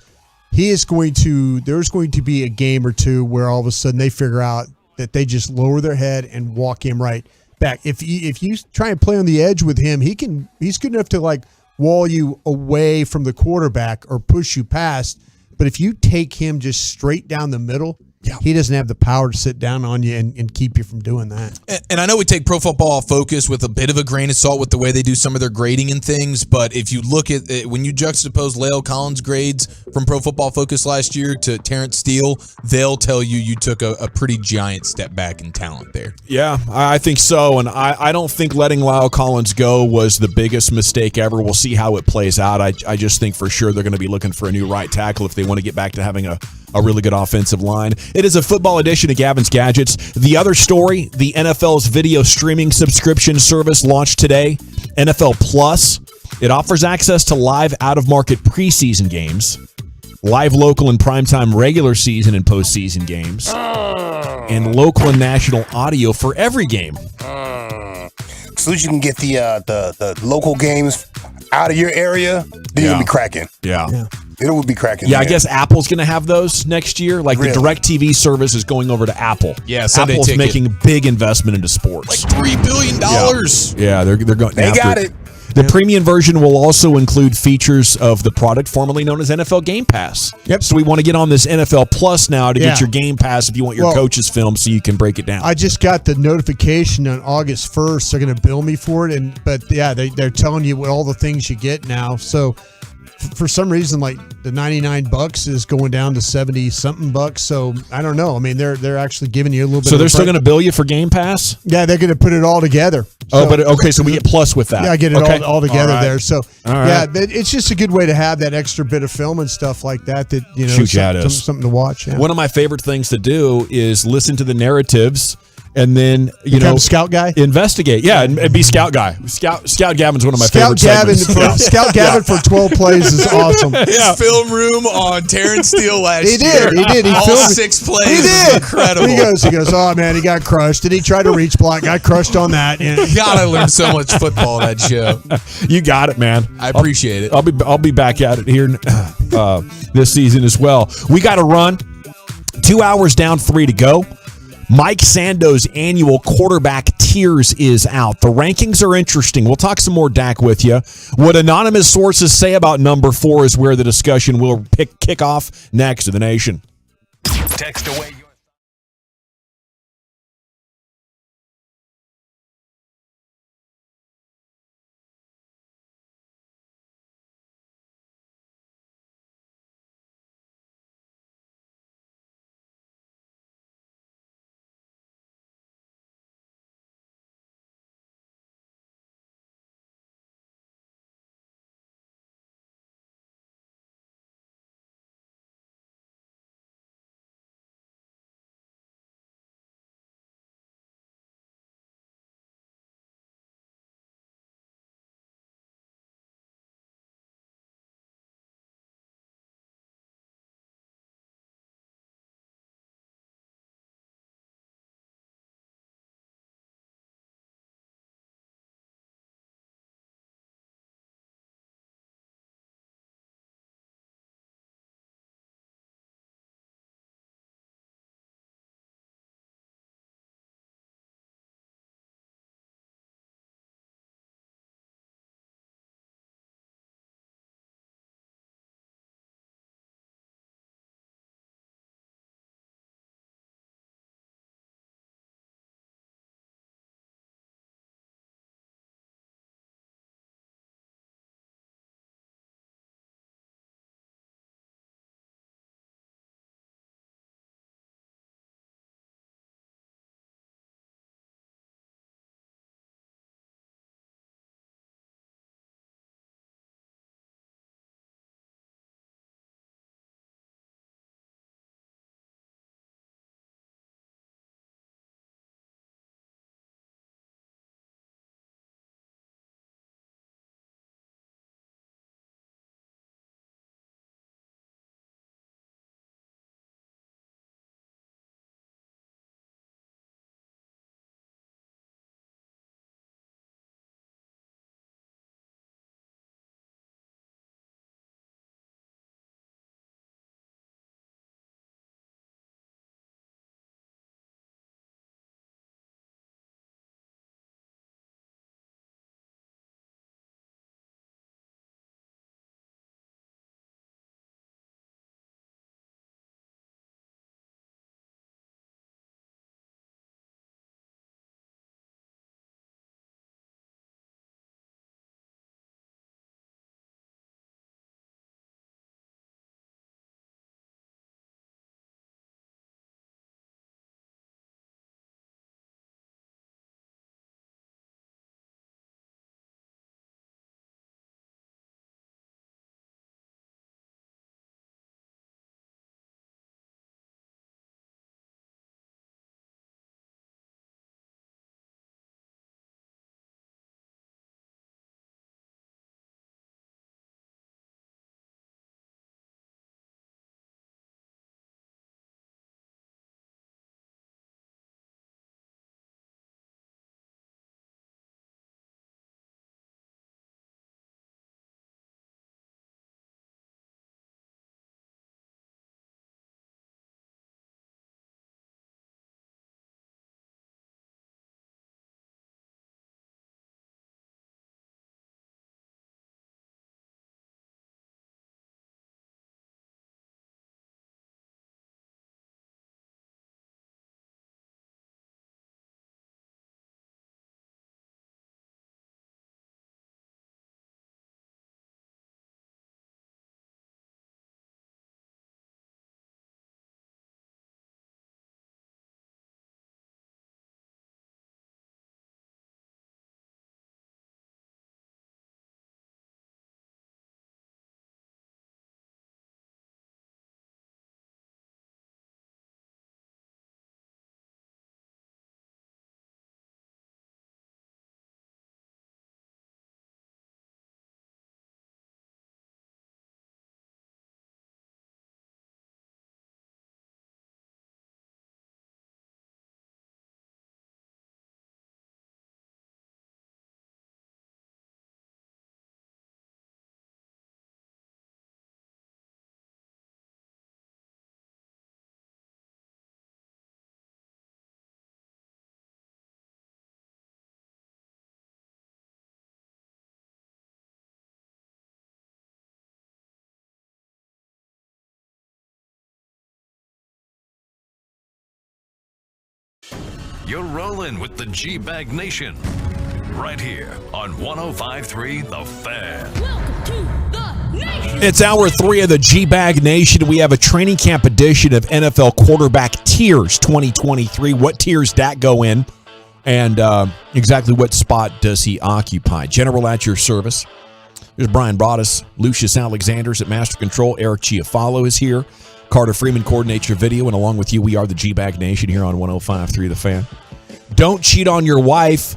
there's going to be a game or two where all of a sudden they figure out that they just lower their head and walk him right back. If you try and play on the edge with him, he's good enough to like wall you away from the quarterback or push you past. But if you take him just straight down the middle, he doesn't have the power to sit down on you and keep you from doing that. And I know we take Pro Football Focus with a bit of a grain of salt with the way they do some of their grading and things, but if you look at it, when you juxtapose La'el Collins' grades from Pro Football Focus last year to Terrence Steele, they'll tell you took a pretty giant step back in talent there. Yeah, I think so, and I don't think letting La'el Collins go was the biggest mistake ever. We'll see how it plays out. I just think for sure they're going to be looking for a new right tackle if they want to get back to having a a really good offensive line. It is a football edition of Gavin's Gadgets. The other story, the NFL's video streaming subscription service launched today, NFL Plus. It offers access to live out-of-market preseason games, live local and primetime regular season and postseason games, and local and national audio for every game. So you can get the local games out of your area, then you'll be cracking. Yeah. It would be cracking. Yeah, I guess Apple's going to have those next year. Like the DirecTV service is going over to Apple. Yeah, Sunday Apple's Ticket. making a big investment into sports. Like $3 billion. Yeah, they're going. They after got it. The premium version will also include features of the product formerly known as NFL Game Pass. Yep. So we want to get on this NFL Plus now to get your Game Pass if you want your coaches film so you can break it down. I just got the notification on August 1st. They're going to bill me for it, but they're telling you what all the things you get now. So for some reason, like the $99 is going down to 70 something bucks. So I don't know. I mean, they're actually giving you a little bit. So they're still going to bill you for Game Pass? Yeah, they're going to put it all together. So we get Plus with that. Yeah, I get it all together there. So right. it's just a good way to have that extra bit of film and stuff like that. That something to watch. Yeah. One of my favorite things to do is listen to the narratives. And then Scout Guy, investigate, and be Scout Guy. Scout Gavin's one of my favorite segments. Scout Gavin for 12 plays is awesome. His film room on Terrence Steele last year. He did. He all filmed 6 plays. He did. Incredible. He goes. Oh man, he got crushed. Did he try to reach block? Got crushed on that. Yeah. God, I learned so much football that show. You got it, man. I appreciate it. I'll be back at it here this season as well. We got to run. 2 hours down, 3 to go. Mike Sando's annual quarterback tiers is out. The rankings are interesting. We'll talk some more Dak with you. What anonymous sources say about number 4 is where the discussion will kick off next to the nation. Text away your You're rolling with the G-Bag Nation. Right here on 105.3 The Fan. Welcome to the Nation. It's hour 3 of the G-Bag Nation. We have a training camp edition of NFL quarterback tiers 2023. What tiers Dak go in, and exactly what spot does he occupy? General at your service. There's Brian Broaddus, Lucius Alexander's at Master Control. Eric Chiafalo is here. Carter Freeman coordinates your video, and along with you, we are the G-Bag Nation here on 105.3 The Fan. Don't cheat on your wife.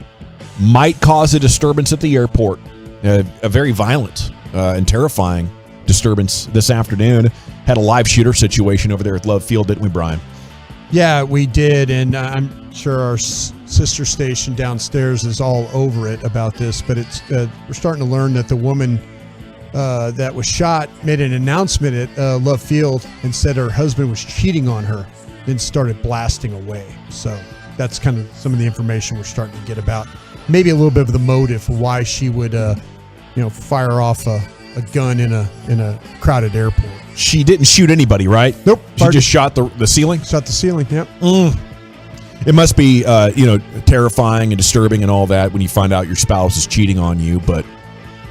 Might cause a disturbance at the airport. A very violent and terrifying disturbance this afternoon. Had a live shooter situation over there at Love Field, didn't we, Brian? Yeah, we did, and I'm sure our sister station downstairs is all over it about this, but it's we're starting to learn that the woman that was shot made an announcement at Love Field and said her husband was cheating on her, then started blasting away. So that's kind of some of the information we're starting to get about. Maybe a little bit of the motive for why she would, fire off a gun in a crowded airport. She didn't shoot anybody, right? Nope. She just shot the ceiling? Shot the ceiling, yep. It must be, terrifying and disturbing and all that when you find out your spouse is cheating on you, but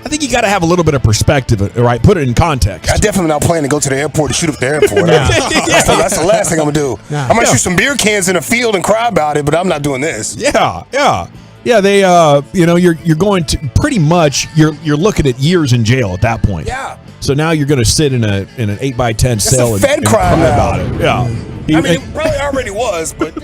I think you got to have a little bit of perspective, right? Put it in context. I definitely not planning to go to the airport to shoot up the airport. That's the last thing I'm going to do. I might shoot some beer cans in a field and cry about it, but I'm not doing this. Yeah, they, you're going to pretty much, you're looking at years in jail at that point. Yeah. So now you're going to sit in an 8x10 cell and Fed cry crime about it. Yeah. I mean, it probably already was, but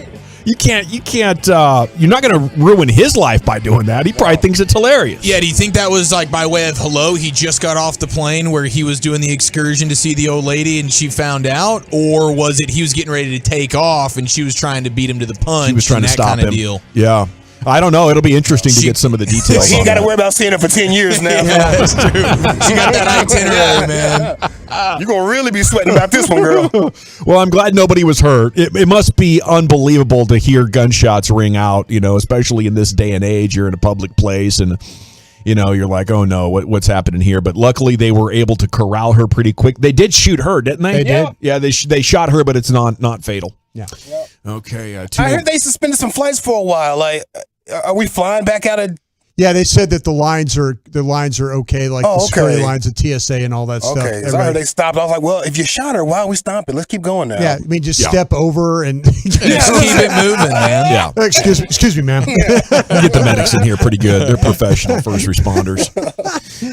you can't, you're not going to ruin his life by doing that. He probably thinks it's hilarious. Yeah, do you think that was like by way of hello? He just got off the plane where he was doing the excursion to see the old lady and she found out? Or was it he was getting ready to take off and she was trying to beat him to the punch? She was trying to stop him. Deal? Yeah. I don't know. It'll be interesting to get some of the details. He ain't got to worry about seeing her for 10 years now. Yeah, that's true. She got that itinerary, man. You're going to really be sweating about this one, girl. Well, I'm glad nobody was hurt. It must be unbelievable to hear gunshots ring out, especially in this day and age. You're in a public place and, you're like, oh, no, what's happening here? But luckily, they were able to corral her pretty quick. They did shoot her, didn't they? They did. Yeah, they shot her, but it's not fatal. Yeah. Okay. I heard they suspended some flights for a while. Like, are we flying back out of? Yeah, they said that the lines are okay, like the security lines, the TSA, and all that stuff. Okay, so I heard they stopped. I was like, well, if you shot her, why are we stopping? Let's keep going now. Yeah, I mean, just step over and keep it moving, man. Yeah. Excuse me, ma'am. You get the medics in here pretty good. They're professional first responders.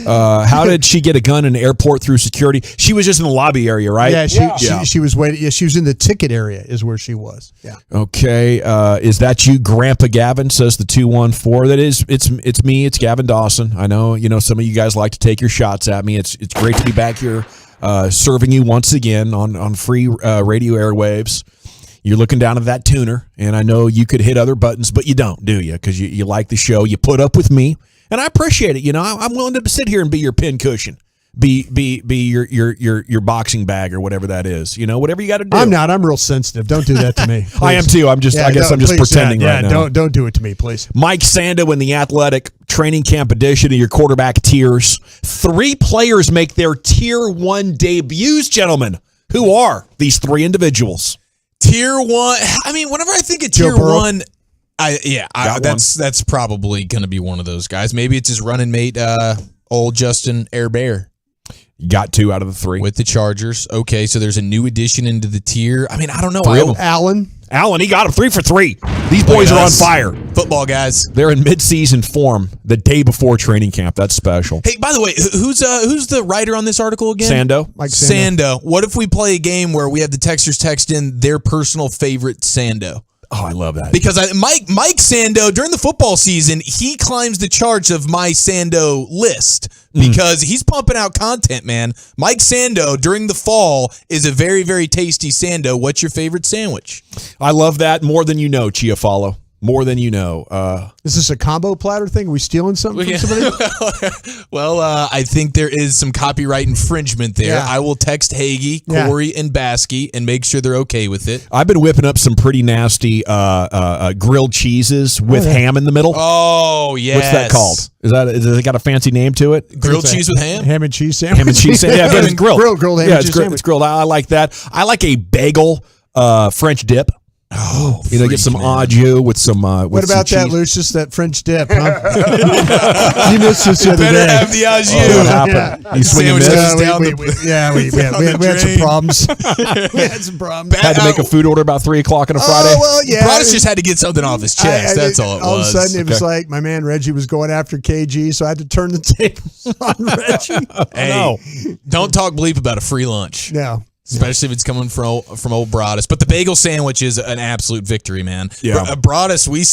How did she get a gun in the airport through security? She was just in the lobby area, right? Yeah, she was waiting. Yeah, she was in the ticket area is where she was. Yeah. Okay. Is that you, Grandpa Gavin, says the 214. That is, it's me. It's Gavin Dawson. I know, some of you guys like to take your shots at me. It's great to be back here serving you once again on free radio airwaves. You're looking down at that tuner, and I know you could hit other buttons, but you don't, do you? Because you like the show. You put up with me, and I appreciate it. I'm willing to sit here and be your pin cushion. Be your boxing bag or whatever that is. Whatever you got to do. I'm not. I'm real sensitive. Don't do that to me. Please. I am too. I guess I'm just pretending right now. Don't do it to me, please. Mike Sando in the Athletic Training Camp edition of your quarterback tiers. 3 players make their Tier 1 debuts, gentlemen. Who are these 3 individuals? Tier 1. I mean, whenever I think of Tier 1, that's probably going to be one of those guys. Maybe it's his running mate, old Justin Herbert. Got 2 out of the 3 with the Chargers. Okay, so there's a new addition into the tier. I mean, I don't know. Allen, he got him 3 for 3. These boys are on fire. Football guys. They're in midseason form the day before training camp. That's special. Hey, by the way, who's the writer on this article again? Sando. Mike Sando. What if we play a game where we have the texters text in their personal favorite Sando? Oh, I love that. Because Mike Sando, during the football season, he climbs the charts of my Sando list because he's pumping out content, man. Mike Sando, during the fall, is a very, very tasty Sando. What's your favorite sandwich? I love that more than you know, Chiafalo. More than you know. Is this a combo platter thing? Are we stealing something from somebody? Well, I think there is some copyright infringement there. Yeah. I will text Hagee, Corey, and Baskey and make sure they're okay with it. I've been whipping up some pretty nasty grilled cheeses with ham in the middle. Oh, yes. What's that called? Has it got a fancy name to it? Grilled cheese with ham? Ham and cheese sandwich. Ham and cheese sandwich. Yeah, but it's grilled. Grilled ham and cheese sandwich. It's grilled. I like that. I like a bagel French dip. Oh, get some au jus with some. What about that, Lucius? That French dip? Huh? You missed this the other day. Have the au jus. What happened? You swing and miss? We had some problems. We had some problems. Had to make a food order about 3 o'clock on a Friday. Well, yeah. Broadus just had to get something off his chest. That's all it was. All of a sudden, it was like my man Reggie was going after KG, so I had to turn the tables on Reggie. Hey, don't talk bleep about a free lunch. No. Especially if it's coming from old Broadus. But the bagel sandwich is an absolute victory, man. Yeah. Broadus, we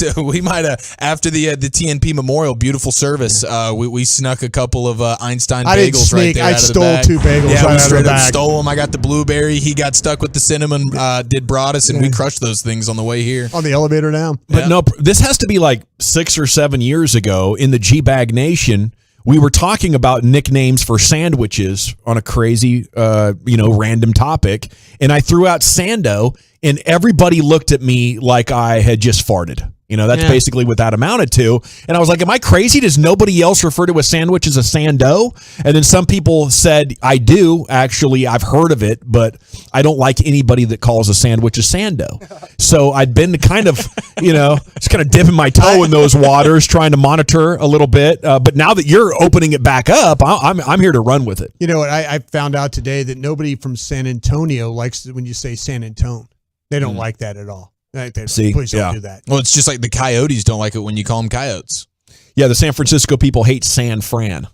might have, after the TNP Memorial, beautiful service, we snuck a couple of Einstein bagels right there. I stole 2 bagels yeah, right we straight out of the up bag. stole them. I got the blueberry. He got stuck with the cinnamon, did Broadus, and we crushed those things on the way here. On the elevator down. But no, this has to be like 6 or 7 years ago in the G-Bag Nation. We were talking about nicknames for sandwiches on a crazy, random topic, and I threw out Sando, and everybody looked at me like I had just farted. That's basically what that amounted to. And I was like, am I crazy? Does nobody else refer to a sandwich as a Sando? And then some people said, I do. Actually, I've heard of it, but I don't like anybody that calls a sandwich a Sando. So I'd been kind of, just kind of dipping my toe in those waters, trying to monitor a little bit. But now that you're opening it back up, I'm here to run with it. You know what? I found out today that nobody from San Antonio likes it when you say San Antone. They don't like that at all. Please don't do that. Well, it's just like the Coyotes don't like it when you call them Coyotes. Yeah, the San Francisco people hate San Fran.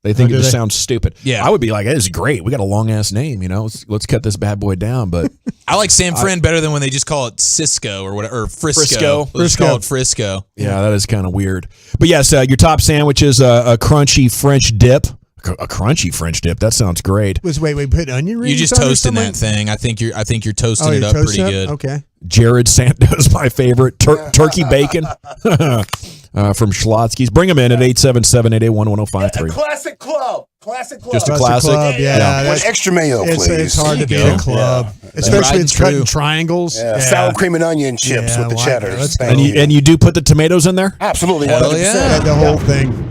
They think it just sounds stupid. Yeah. I would be like, this is great. We got a long-ass name, Let's cut this bad boy down. But I like San Fran better than when they just call it Cisco or whatever, or Frisco. Let's call it Frisco. Yeah, that is kind of weird. But yes, your top sandwich is a crunchy French dip. A crunchy French dip. That sounds great. Wait, put onion rings. You just toasting that thing. I think you're toasting it up pretty good. Okay. Jared Sando's my favorite. Turkey bacon from Schlotsky's. Bring them in at 877-881-1053. Classic club. Just a classic. Club, yeah. With extra mayo, please. It's hard to beat a club, especially it's cut in triangles. Yeah. Sour cream and onion chips with the cheddar. And you do put the tomatoes in the Absolutely. 100%. The whole thing.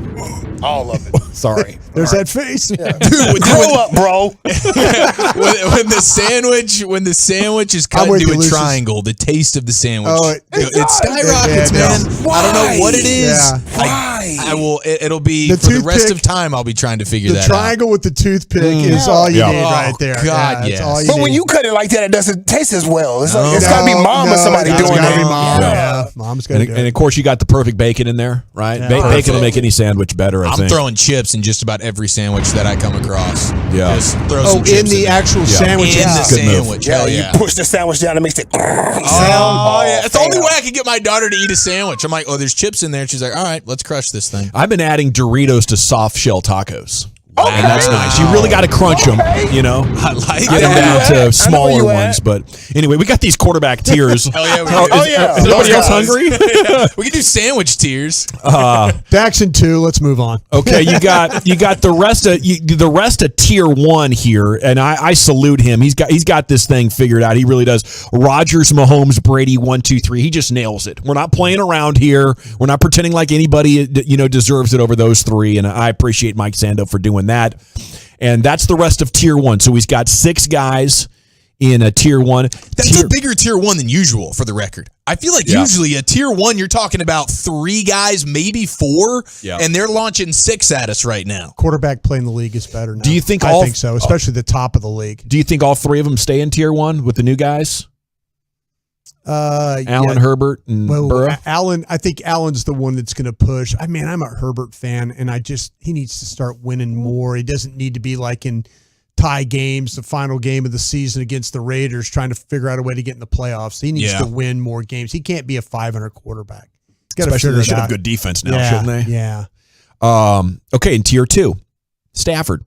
All of it. Sorry. There's that face. Dude, grow up, bro. when the sandwich is cut into a triangle, the taste of the sandwich, it skyrockets, man. I don't know what it is. Yeah. Why? I will. It'll be for the rest of time. I'll be trying to figure that out. The triangle with the toothpick is all you need right there. God, that's all you But need. when you got it like that, it doesn't taste as well. It's got to be mom or somebody doing It's got to be it. mom. Yeah, mom's got to do it. And of course, you got the perfect bacon in there, right? Bacon will make any sandwich better. I'm throwing chips in just about every sandwich that I come across. Yeah. Just throw some chips in the actual sandwich. In the sandwich. Yeah, Hell you yeah. push the sandwich down and makes it sound. Oh, yeah. It's the only way I can get my daughter to eat a sandwich. I'm like, there's chips in there. And she's like, all right, let's crush this thing. I've been adding Doritos to soft shell tacos. Okay. And that's nice. You really got to crunch them, I like Get them down to smaller ones. But anyway, we got these quarterback tiers. Hell yeah. Is anybody else hungry? We can do sandwich tiers. Daxon 2. Let's move on. Okay, you got the rest of tier 1 here, and I salute him. He's got this thing figured out. He really does. Rodgers, Mahomes, Brady, 1, 2, 3. He just nails it. We're not playing around here. We're not pretending like anybody deserves it over those 3. And I appreciate Mike Sando for doing that. And that's the rest of tier 1. So he's got 6 guys in a tier 1. That's a bigger tier 1 than usual, for the record. I feel like usually a tier 1, you're talking about 3 guys, maybe 4, and they're launching 6 at us right now. Quarterback play in the league is better now. Do you think I think so, especially the top of the league. Do you think all 3 of them stay in tier 1 with the new guys? Allen, Herbert, and Burrow? I think Allen's the one that's going to push. I'm a Herbert fan, and he needs to start winning more. He doesn't need to be like in tie games, the final game of the season against the Raiders, trying to figure out a way to get in the playoffs. He needs to win more games. He can't be a 500 quarterback. Especially they should have good defense now, shouldn't they? Yeah. Okay, in tier 2, Stafford.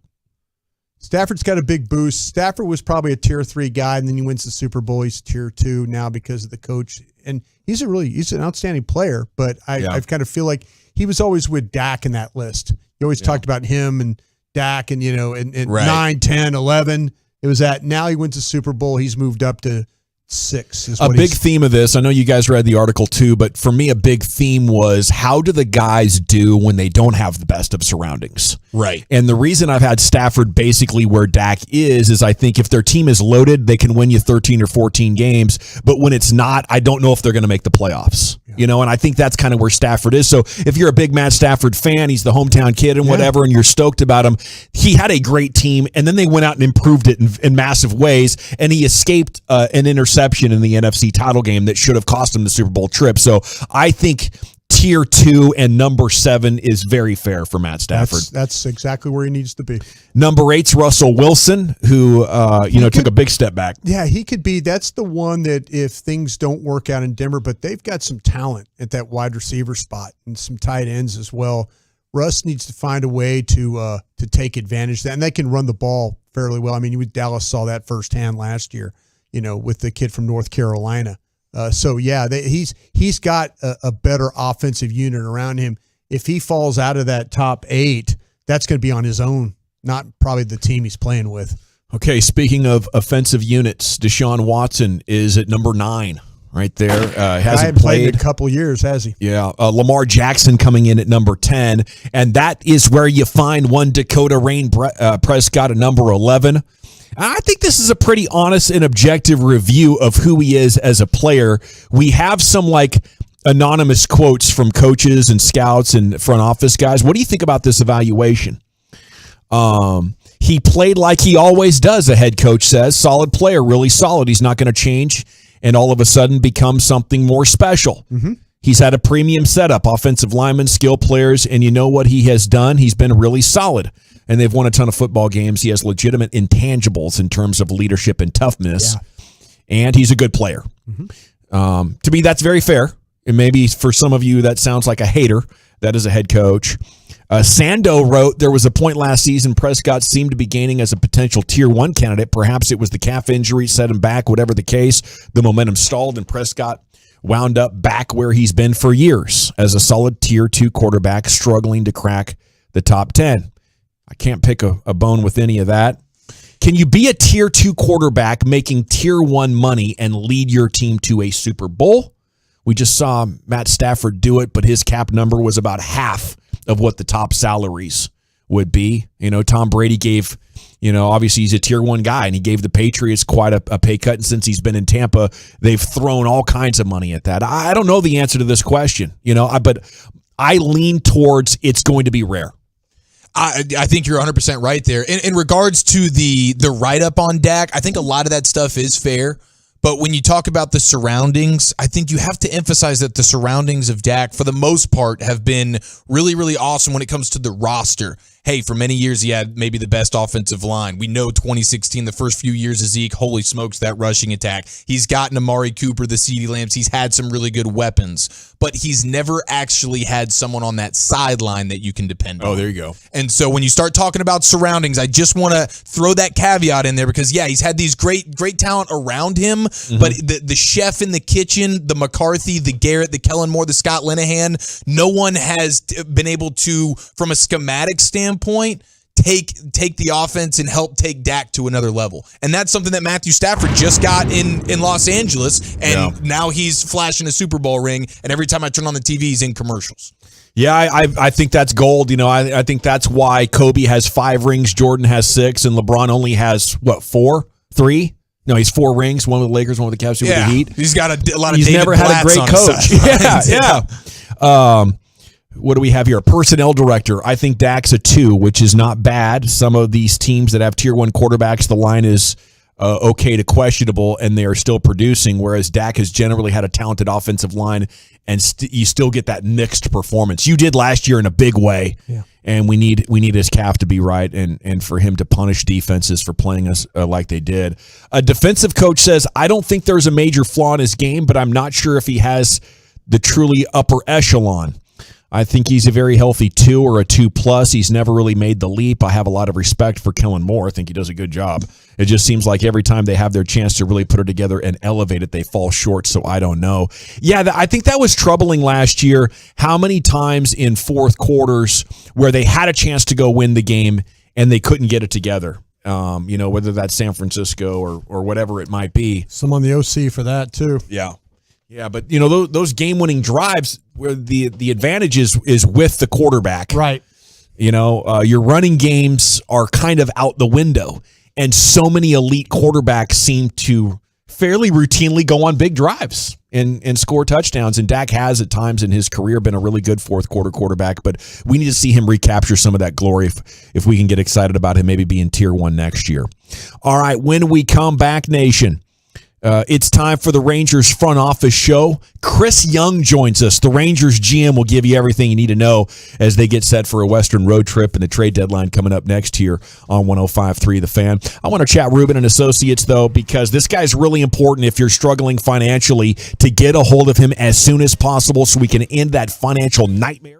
Stafford's got a big boost. Stafford was probably a tier 3 guy, and then he wins the Super Bowl. He's tier 2 now because of the coach. And he's an outstanding player, but I kind of feel like he was always with Dak in that list. You always talked about him and Dak and, in 9, 10, 11. It was that. Now he wins the Super Bowl. He's moved up to 6. Is A what big theme of this, I know you guys read the article too, but for me, a big theme was how do the guys do when they don't have the best of surroundings? Right. And the reason I've had Stafford basically where Dak is I think if their team is loaded, they can win you 13 or 14 games. But when it's not, I don't know if they're going to make the playoffs. You know, and I think that's kind of where Stafford is. So if you're a big Matt Stafford fan, he's the hometown kid and whatever, and you're stoked about him. He had a great team, and then they went out and improved it in massive ways, and he escaped an interception in the NFC title game that should have cost him the Super Bowl trip. So I think tier 2 and number 7 is very fair for Matt Stafford. That's exactly where he needs to be. Number 8's Russell Wilson, who took a big step back. Yeah, he could be. That's the one that if things don't work out in Denver, but they've got some talent at that wide receiver spot and some tight ends as well. Russ needs to find a way to take advantage of that, and they can run the ball fairly well. I mean, Dallas saw that firsthand last year, with the kid from North Carolina. He's got a better offensive unit around him. If he falls out of that top 8, that's going to be on his own, not probably the team he's playing with. Okay, speaking of offensive units, Deshaun Watson is at number 9 right there. Hasn't played in a couple of years, has he? Yeah. Lamar Jackson coming in at number 10, and that is where you find one Dakota Rain Prescott at number 11. I think this is a pretty honest and objective review of who he is as a player. We have some anonymous quotes from coaches and scouts and front office guys. What do you think about this evaluation? He played like he always does, a head coach says. Solid player, really solid. He's not going to change and all of a sudden become something more special. Mm-hmm. He's had a premium setup, offensive linemen, skill players, and you know what he has done? He's been really solid. And they've won a ton of football games. He has legitimate intangibles in terms of leadership and toughness. Yeah. And he's a good player. Mm-hmm. To me, that's very fair. And maybe for some of you, that sounds like a hater. That is a head coach. Sando wrote, there was a point last season Prescott seemed to be gaining as a potential tier 1 candidate. Perhaps it was the calf injury set him back. Whatever the case, the momentum stalled and Prescott wound up back where he's been for years as a solid tier 2 quarterback struggling to crack the top 10. I can't pick a bone with any of that. Can you be a tier 2 quarterback making tier 1 money and lead your team to a Super Bowl? We just saw Matt Stafford do it, but his cap number was about half of what the top salaries would be. Tom Brady gave, obviously he's a tier 1 guy, and he gave the Patriots quite a pay cut. And since he's been in Tampa, they've thrown all kinds of money at that. I don't know the answer to this question, but I lean towards it's going to be rare. I think you're 100% right there. In regards to the write-up on Dak, I think a lot of that stuff is fair. But when you talk about the surroundings, I think you have to emphasize that the surroundings of Dak, for the most part, have been really, really awesome when it comes to the roster. Hey, for many years, he had maybe the best offensive line. We know 2016, the first few years of Zeke, holy smokes, that rushing attack. He's gotten Amari Cooper, the CeeDee Lambs. He's had some really good weapons, but he's never actually had someone on that sideline that you can depend on. Oh, there you go. And so when you start talking about surroundings, I just want to throw that caveat in there because, yeah, he's had these great talent around him, but the chef in the kitchen, the McCarthy, the Garrett, the Kellen Moore, the Scott Linehan, no one has been able to, from a schematic standpoint, take the offense and help take Dak to another level. And that's something that Matthew Stafford just got in Los Angeles, and now he's flashing a Super Bowl ring, and every time I turn on the TV, he's in commercials. Yeah, I think that's gold. I think that's why Kobe has 5 rings, Jordan has 6, and LeBron only has, 4? 3? No, he's 4 rings, one with the Lakers, one with the Cavs, two with the Heat. He's got a lot of He's David never had a Blatts great coach. Yeah. What do we have here? A personnel director. I think Dak's a 2, which is not bad. Some of these teams that have tier 1 quarterbacks, the line is okay to questionable, and they are still producing, whereas Dak has generally had a talented offensive line, and you still get that mixed performance. You did last year in a big way, and we need his calf to be right and for him to punish defenses for playing us like they did. A defensive coach says, I don't think there's a major flaw in his game, but I'm not sure if he has the truly upper echelon. I think he's a very healthy 2 or a 2+. He's never really made the leap. I have a lot of respect for Kellen Moore. I think he does a good job. It just seems like every time they have their chance to really put it together and elevate it, they fall short, so I don't know. Yeah, I think that was troubling last year, how many times in fourth quarters where they had a chance to go win the game and they couldn't get it together. Whether that's San Francisco or whatever it might be. Some on the OC for that too. Yeah. Yeah, but those game-winning drives where the advantage is with the quarterback. Right. Your running games are kind of out the window, and so many elite quarterbacks seem to fairly routinely go on big drives and score touchdowns. And Dak has at times in his career been a really good fourth quarter quarterback, but we need to see him recapture some of that glory if we can get excited about him maybe being tier 1 next year. All right, when we come back, Nation, it's time for the Rangers front office show. Chris Young joins us. The Rangers GM will give you everything you need to know as they get set for a Western road trip and the trade deadline coming up next year on 105.3 The Fan. I want to chat Ruben and Associates, though, because this guy's really important if you're struggling financially to get a hold of him as soon as possible so we can end that financial nightmare.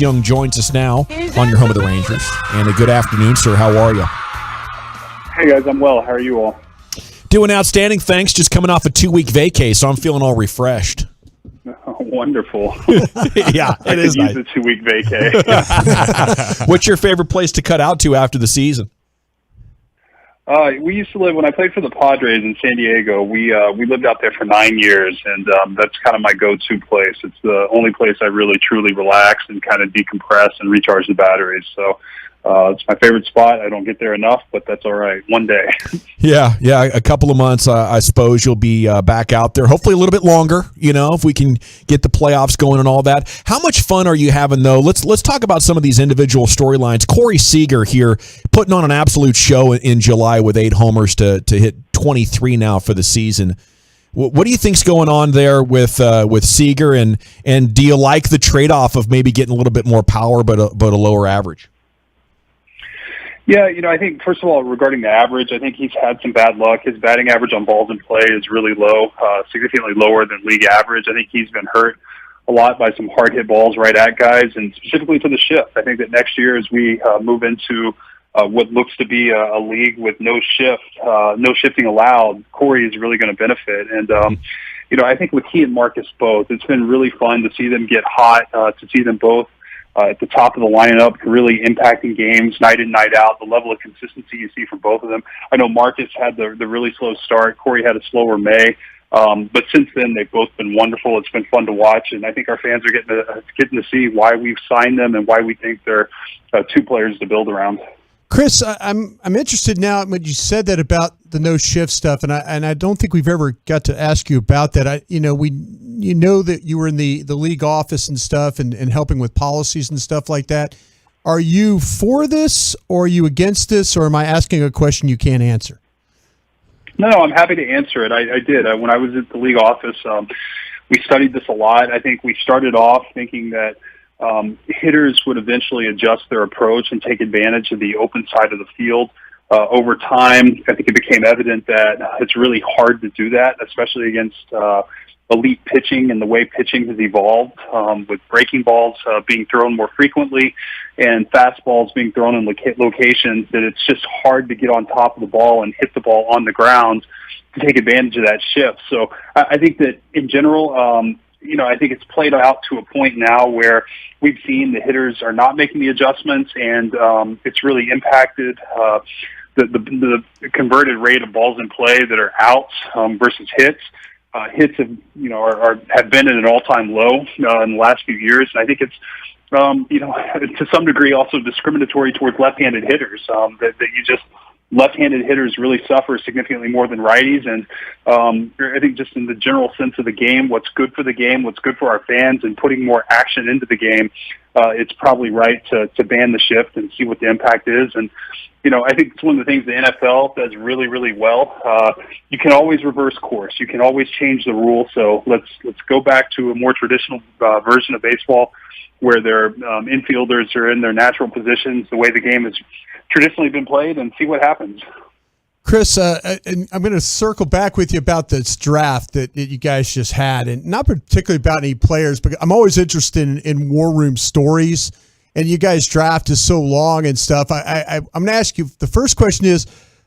Young joins us now on your home of the Rangers. And a good afternoon, sir. How are you? Hey, guys. I'm well. How are you all? Doing outstanding, thanks. Just coming off a 2-week vacay, so I'm feeling all refreshed. Oh, wonderful. Yeah, it is nice. Use a 2-week vacay. What's your favorite place to cut out to after the season? We used to live, when I played for the Padres in San Diego, we lived out there for 9 years, and that's kind of my go-to place. It's the only place I really truly relax and kind of decompress and recharge the batteries. So it's my favorite spot. I don't get there enough, but that's all right. One day. Yeah, a couple of months, I suppose you'll be back out there. Hopefully a little bit longer, if we can get the playoffs going and all that. How much fun are you having, though? Let's talk about some of these individual storylines. Corey Seager here putting on an absolute show in July with 8 homers to hit 23 now for the season. What do you think's going on there with Seager, and do you like the trade-off of maybe getting a little bit more power but a lower average? Yeah, I think, first of all, regarding the average, I think he's had some bad luck. His batting average on balls in play is really low, significantly lower than league average. I think he's been hurt a lot by some hard-hit balls right at guys, and specifically to the shift. I think that next year, as we move into what looks to be a league with no shifting allowed, Corey is really going to benefit. And, I think with he and Marcus both, it's been really fun to see them get hot, to see them both at the top of the lineup, really impacting games night in, night out, the level of consistency you see from both of them. I know Marcus had the really slow start. Corey had a slower May. But since then, they've both been wonderful. It's been fun to watch, and I think our fans are getting to see why we've signed them and why we think they're two players to build around. Chris, I'm interested now when you said that about the no shift stuff, and I don't think we've ever got to ask you about that. You know that you were in the league office and stuff, and helping with policies and stuff like that. Are you for this, or are you against this, or am I asking a question you can't answer? No, I'm happy to answer it. I did. When I was at the league office, we studied this a lot. I think we started off thinking that hitters would eventually adjust their approach and take advantage of the open side of the field. Over time, I think it became evident that it's really hard to do that, especially against elite pitching and the way pitching has evolved, with breaking balls being thrown more frequently and fastballs being thrown in locations that it's just hard to get on top of the ball and hit the ball on the ground to take advantage of that shift. So I think that in general, I think it's played out to a point now where we've seen the hitters are not making the adjustments, and it's really impacted the converted rate of balls in play that are outs versus hits. Hits have been at an all-time low in the last few years, and I think it's to some degree also discriminatory towards left-handed hitters. That you just left-handed hitters really suffer significantly more than righties, and I think just in the general sense of the game, what's good for the game, what's good for our fans, and putting more action into the game, it's probably right to ban the shift and see what the impact is. And I think it's one of the things the NFL does really, really well. You can always reverse course. You can always change the rule. So let's go back to a more traditional version of baseball, where their infielders are in their natural positions, the way the game has traditionally been played, and see what happens. Chris, and I'm going to circle back with you about this draft that you guys just had, and not particularly about any players, but I'm always interested in war room stories, and you guys' draft is so long and stuff. I'm going to ask you, the first question is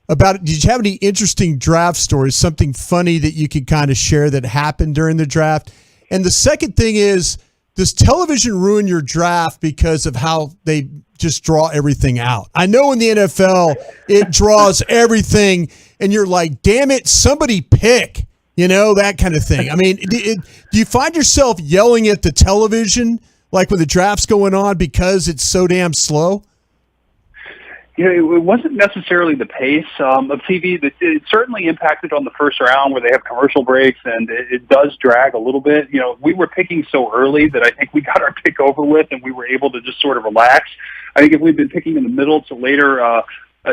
about, did you have any interesting draft stories, something funny that you could kind of share that happened during the draft? And the second thing is, does television ruin your draft because of how they just draw everything out? I know in the NFL, it draws everything, and you're like, damn it, somebody pick, that kind of thing. I mean, do you find yourself yelling at the television, like when the draft's going on, because it's so damn slow? It wasn't necessarily the pace of TV. It certainly impacted on the first round, where they have commercial breaks, and it does drag a little bit. We were picking so early that I think we got our pick over with, and we were able to just sort of relax. I think if we'd been picking in the middle to later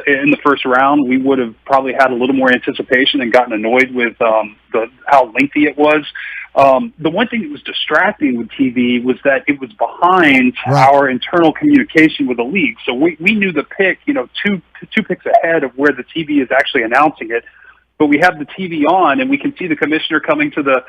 in the first round, we would have probably had a little more anticipation and gotten annoyed with how lengthy it was. The one thing that was distracting with TV was that it was behind our internal communication with the league. So we knew the pick, two picks ahead of where the TV is actually announcing it. but we have the TV on and we can see the commissioner coming to the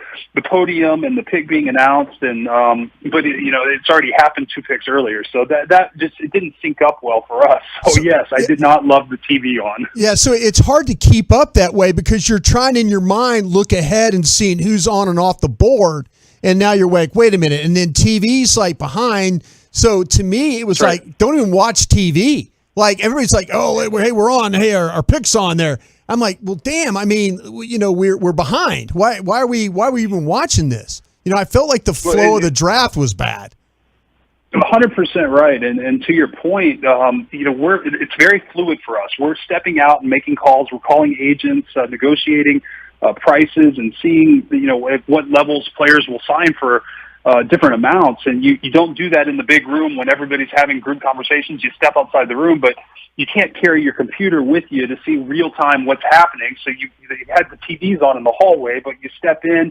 podium and the pick being announced. And, but it's already happened 2 picks earlier. So that just, it didn't sync up well for us. So yes, I did not love the TV on. Yeah. So it's hard to keep up that way because you're trying in your mind, look ahead and seeing who's on and off the board. And now you're like, wait a minute. And then TV's like behind. So to me, it was like, don't even watch TV. Like everybody's like, oh, hey, we're on. Hey, our pick's on there. I'm like, well, damn. I mean, we're behind. Why are we even watching this? I felt like the flow of the draft was bad. 100% right. And to your point, it's very fluid for us. We're stepping out and making calls. We're calling agents, negotiating prices, and seeing at what levels players will sign for different amounts. And you don't do that in the big room when everybody's having group conversations. You step outside the room, but you can't carry your computer with you to see real time what's happening. So you had the TVs on in the hallway, but you step in,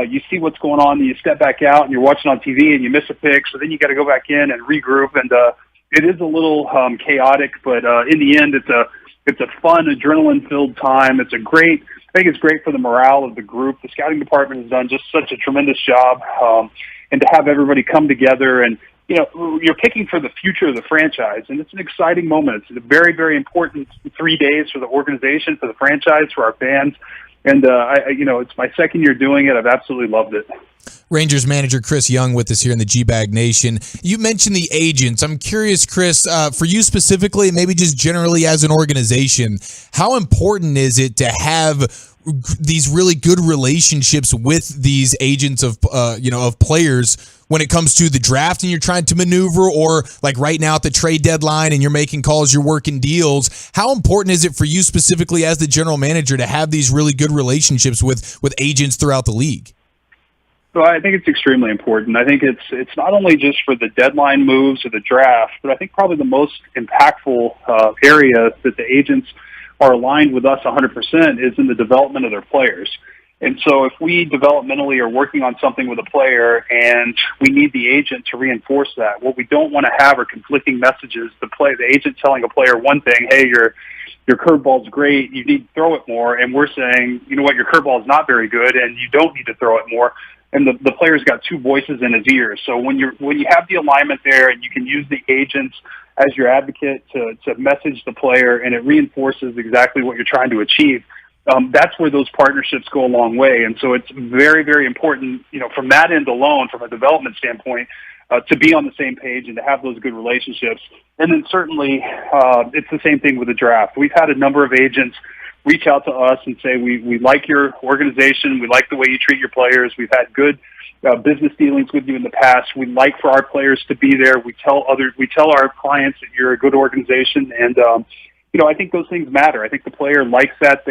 you see what's going on, and you step back out, and you're watching on TV, and you miss a pick. So then you got to go back in and regroup. And it is a little chaotic, but in the end, it's a fun, adrenaline-filled time. I think it's great for the morale of the group. The scouting department has done just such a tremendous job, and to have everybody come together and, you're picking for the future of the franchise, and it's an exciting moment. It's a very, very important 3 days for the organization, for the franchise, for our fans. And, it's my second year doing it. I've absolutely loved it. Rangers manager Chris Young with us here in the G-Bag Nation. You mentioned the agents. I'm curious, Chris, for you specifically, maybe just generally as an organization, how important is it to have these really good relationships with these agents of players when it comes to the draft and you're trying to maneuver, or like right now at the trade deadline and you're making calls, you're working deals? How important is it for you specifically as the general manager to have these really good relationships with agents throughout the league? So I think it's extremely important. I think it's not only just for the deadline moves or the draft, but I think probably the most impactful area that the agents are aligned with us 100% is in the development of their players. And so if we developmentally are working on something with a player and we need the agent to reinforce that, what we don't want to have are conflicting messages. The agent telling a player one thing, hey, your curveball's great, you need to throw it more, and we're saying, you know what, your curveball is not very good and you don't need to throw it more. And the player's got 2 voices in his ears. So when you have the alignment there and you can use the agents as your advocate to message the player, and it reinforces exactly what you're trying to achieve, that's where those partnerships go a long way. And so it's very, very important, from that end alone, from a development standpoint, to be on the same page and to have those good relationships. And then certainly it's the same thing with the draft. We've had a number of agents reach out to us and say, we like your organization, we like the way you treat your players, we've had good business dealings with you in the past, we'd like for our players to be there, we tell our clients that you're a good organization, and I think those things matter. I think the player likes that.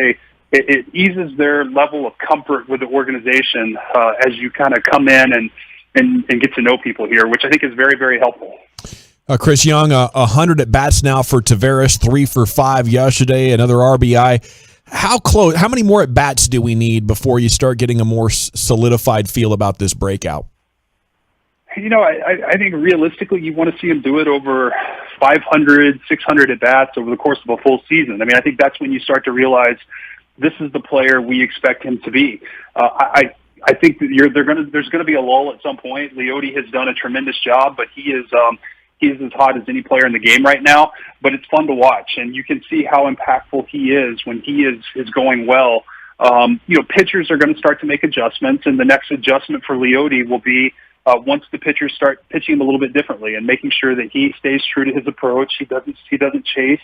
It eases their level of comfort with the organization as you kind of come in and get to know people here, which I think is very, very helpful. Chris Young, 100 at bats now for Tavares, 3 for 5 yesterday, another RBI. How many more at bats do we need before you start getting a more solidified feel about this breakout? I think realistically you want to see him do it over 500, 600 at bats over the course of a full season. I think that's when you start to realize this is the player we expect him to be. I think that there's going to be a lull at some point. Leote has done a tremendous job, but he is as hot as any player in the game right now. But it's fun to watch, and you can see how impactful he is when he is going well. Pitchers are going to start to make adjustments, and the next adjustment for Leote will be once the pitchers start pitching him a little bit differently and making sure that he stays true to his approach. He doesn't chase.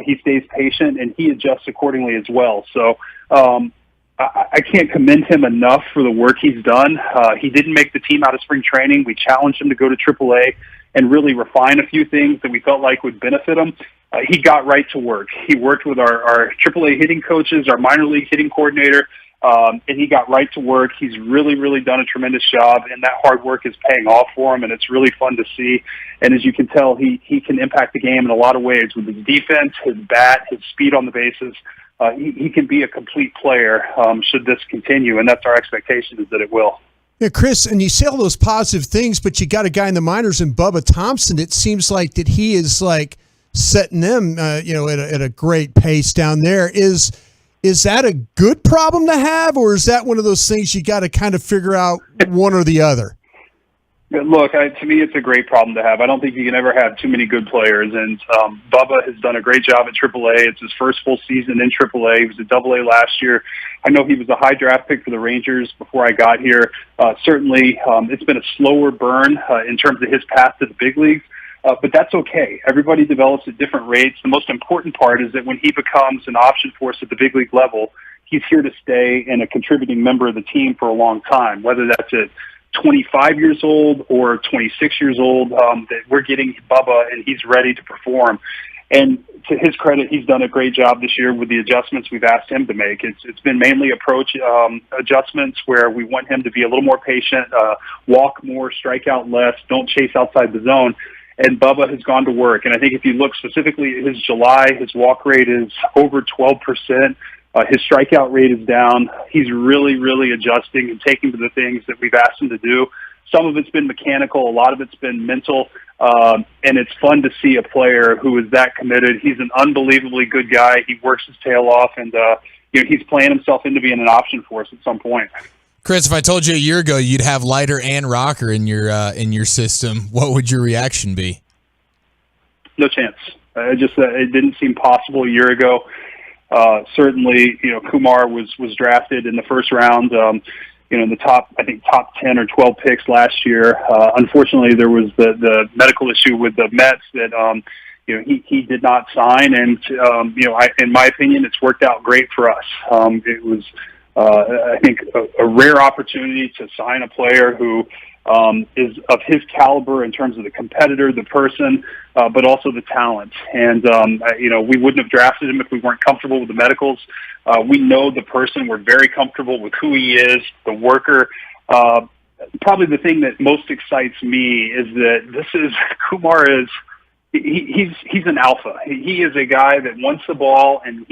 He stays patient, and he adjusts accordingly as well. So I can't commend him enough for the work he's done. He didn't make the team out of spring training. We challenged him to go to AAA and really refine a few things that we felt like would benefit him. He got right to work. He worked with our AAA hitting coaches, our minor league hitting coordinator, and he got right to work. He's really, really done a tremendous job, and that hard work is paying off for him, and it's really fun to see. And as you can tell, he can impact the game in a lot of ways with his defense, his bat, his speed on the bases. He can be a complete player should this continue, and that's our expectation, is that it will. Yeah, Chris, and you say all those positive things, but you got a guy in the minors in Bubba Thompson. It seems like that he is like setting them, at a great pace down there. Is Is that a good problem to have, or is that one of those things you got to kind of figure out one or the other? Look, to me, it's a great problem to have. I don't think you can ever have too many good players, and Bubba has done a great job at AAA. It's his first full season in AAA. He was at AA last year. I know he was a high draft pick for the Rangers before I got here. Certainly, it's been a slower burn in terms of his path to the big leagues. But that's okay. Everybody develops at different rates. The most important part is that when he becomes an option for us at the big league level, he's here to stay and a contributing member of the team for a long time, whether that's at 25 years old or 26 years old, that we're getting Bubba and he's ready to perform. And to his credit, he's done a great job this year with the adjustments we've asked him to make. It's been mainly approach adjustments where we want him to be a little more patient, walk more, strike out less, don't chase outside the zone. And Bubba has gone to work. And I think if you look specifically at his July, his walk rate is over 12%. His strikeout rate is down. He's really, really adjusting and taking to the things that we've asked him to do. Some of it's been mechanical. A lot of it's been mental. And it's fun to see a player who is that committed. He's an unbelievably good guy. He works his tail off, and he's playing himself into being an option for us at some point. Chris, if I told you a year ago you'd have lighter and rocker in your system, what would your reaction be? No chance. It didn't seem possible a year ago. Certainly, Kumar was drafted in the first round. In the top 10 or 12 picks last year. Unfortunately, there was the medical issue with the Mets that he did not sign, and in my opinion, it's worked out great for us. It was. I think a rare opportunity to sign a player who is of his caliber in terms of the competitor, the person, but also the talent. And, we wouldn't have drafted him if we weren't comfortable with the medicals. We know the person. We're very comfortable with who he is, the worker. Probably the thing that most excites me is that Kumar is, he's an alpha. He is a guy that wants the ball, and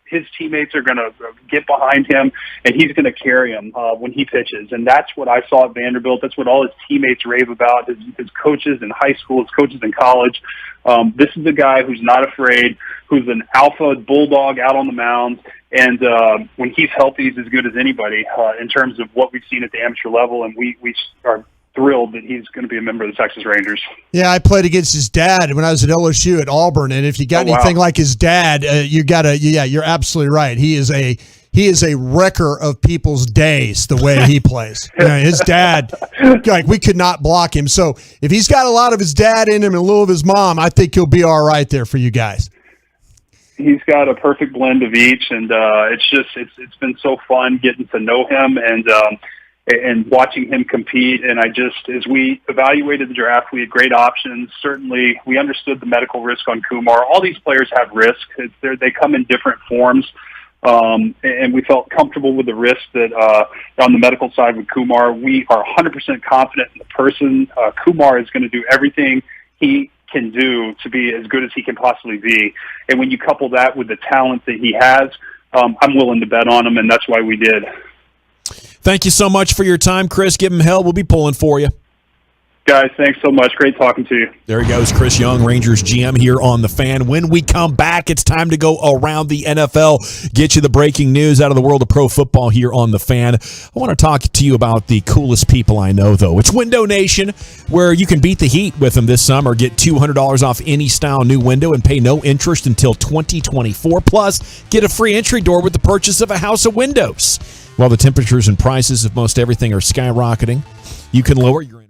his teammates are going to get behind him, and he's going to carry him when he pitches. And that's what I saw at Vanderbilt. That's what all his teammates rave about, his coaches in high school, his coaches in college. This is a guy who's not afraid, who's an alpha bulldog out on the mound. And when he's healthy, he's as good as anybody in terms of what we've seen at the amateur level. And we are thrilled that he's going to be a member of the Texas Rangers. Yeah, I played against his dad when I was at LSU at Auburn, and if you got anything like his dad, you're absolutely right. He is a wrecker of people's days the way he plays. His dad, we could not block him. So if he's got a lot of his dad in him and a little of his mom, I think he'll be all right there for you guys. He's got a perfect blend of each, and it's been so fun getting to know him and watching him compete. And as we evaluated the draft, we had great options. Certainly, we understood the medical risk on Kumar. All these players have risk. They come in different forms. And we felt comfortable with the risk that on the medical side with Kumar. We are 100% confident in the person. Kumar is going to do everything he can do to be as good as he can possibly be. And when you couple that with the talent that he has, I'm willing to bet on him, and that's why we did. Thank you so much for your time, Chris. Give him hell. We'll be pulling for you. Guys, thanks so much. Great talking to you. There he goes, Chris Young, Rangers GM here on The Fan. When we come back, it's time to go around the NFL, get you the breaking news out of the world of pro football here on The Fan. I want to talk to you about the coolest people I know, though. It's Window Nation, where you can beat the heat with them this summer. Get $200 off any style new window and pay no interest until 2024. Plus, get a free entry door with the purchase of a house of windows. While the temperatures and prices of most everything are skyrocketing, you can lower your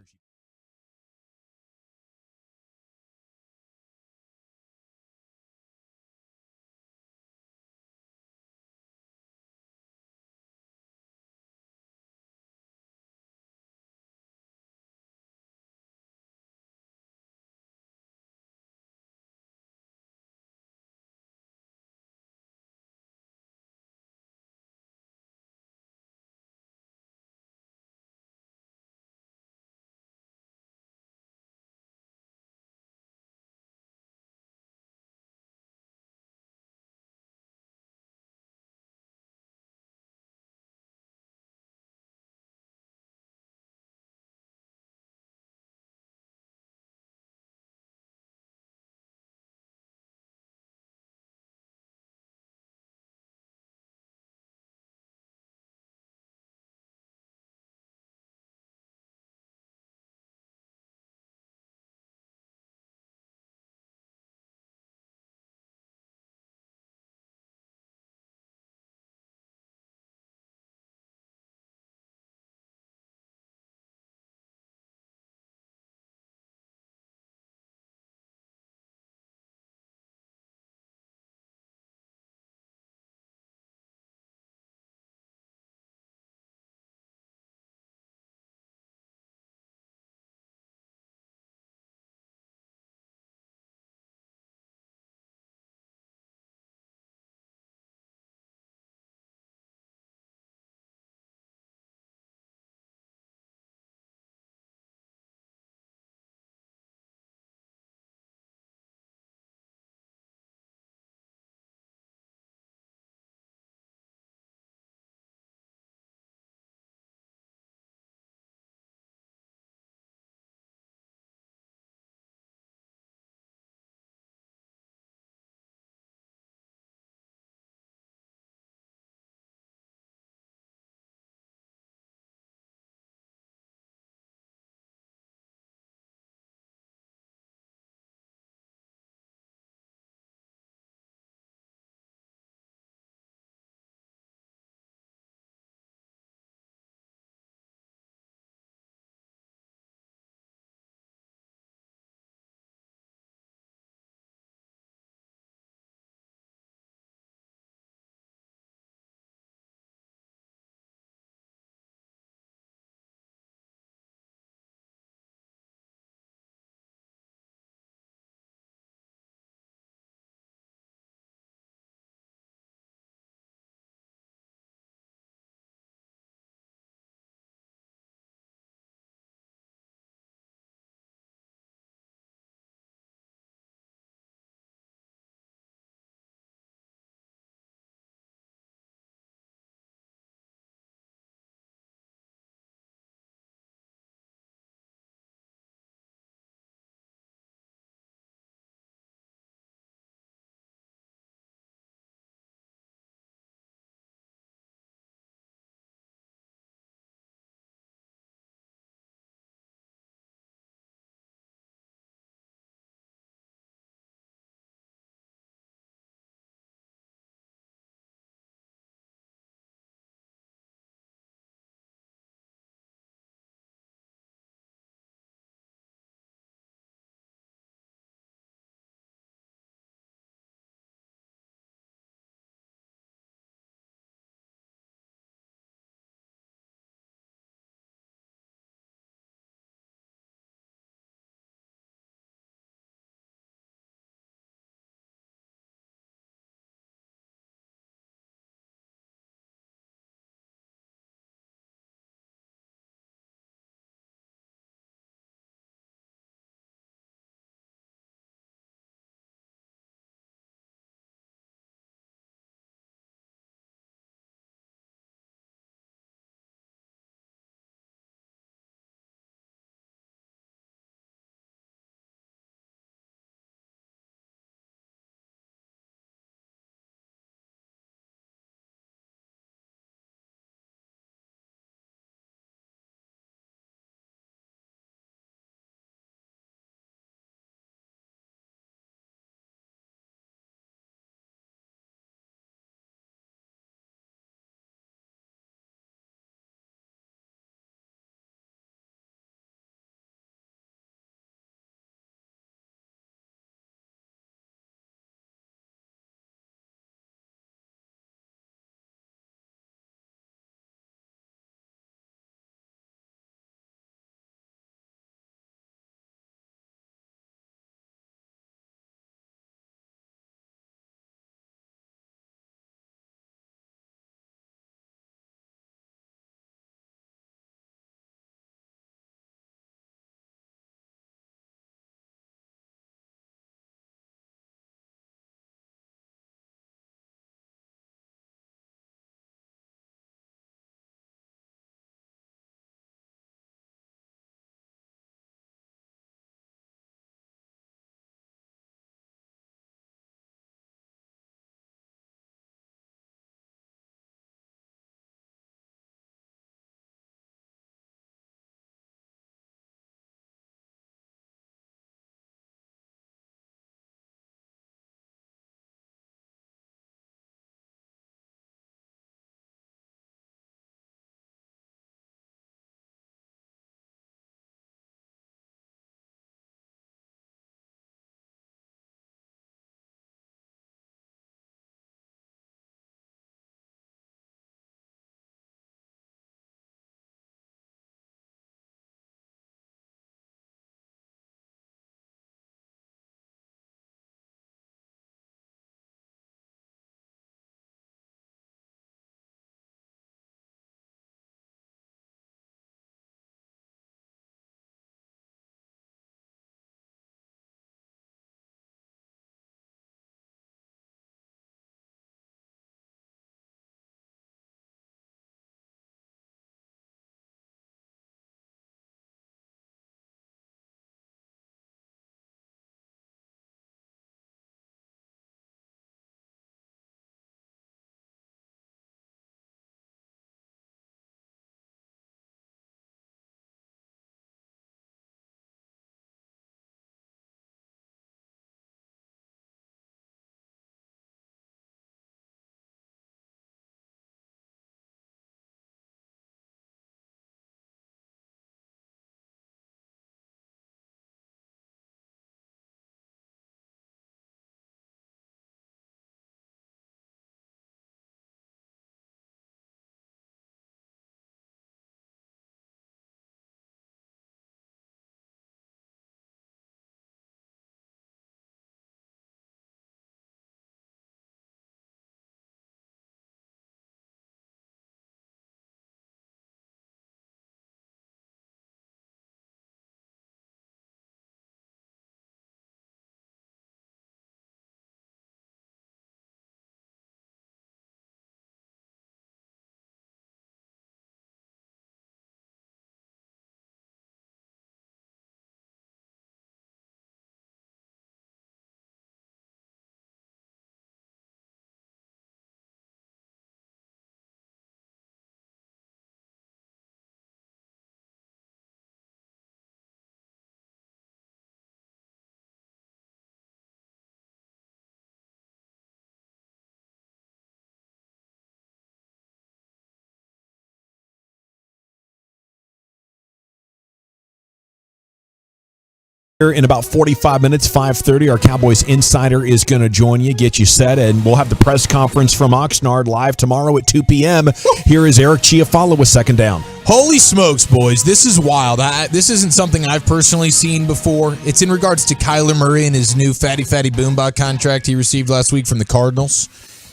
In about 45 minutes, 5:30, our Cowboys Insider is going to join you, get you set, and we'll have the press conference from Oxnard live tomorrow at 2 p.m. Here is Eric Chiafalo with Second Down. Holy smokes, boys. This is wild. This isn't something I've personally seen before. It's in regards to Kyler Murray and his new fatty Boombah contract he received last week from the Cardinals.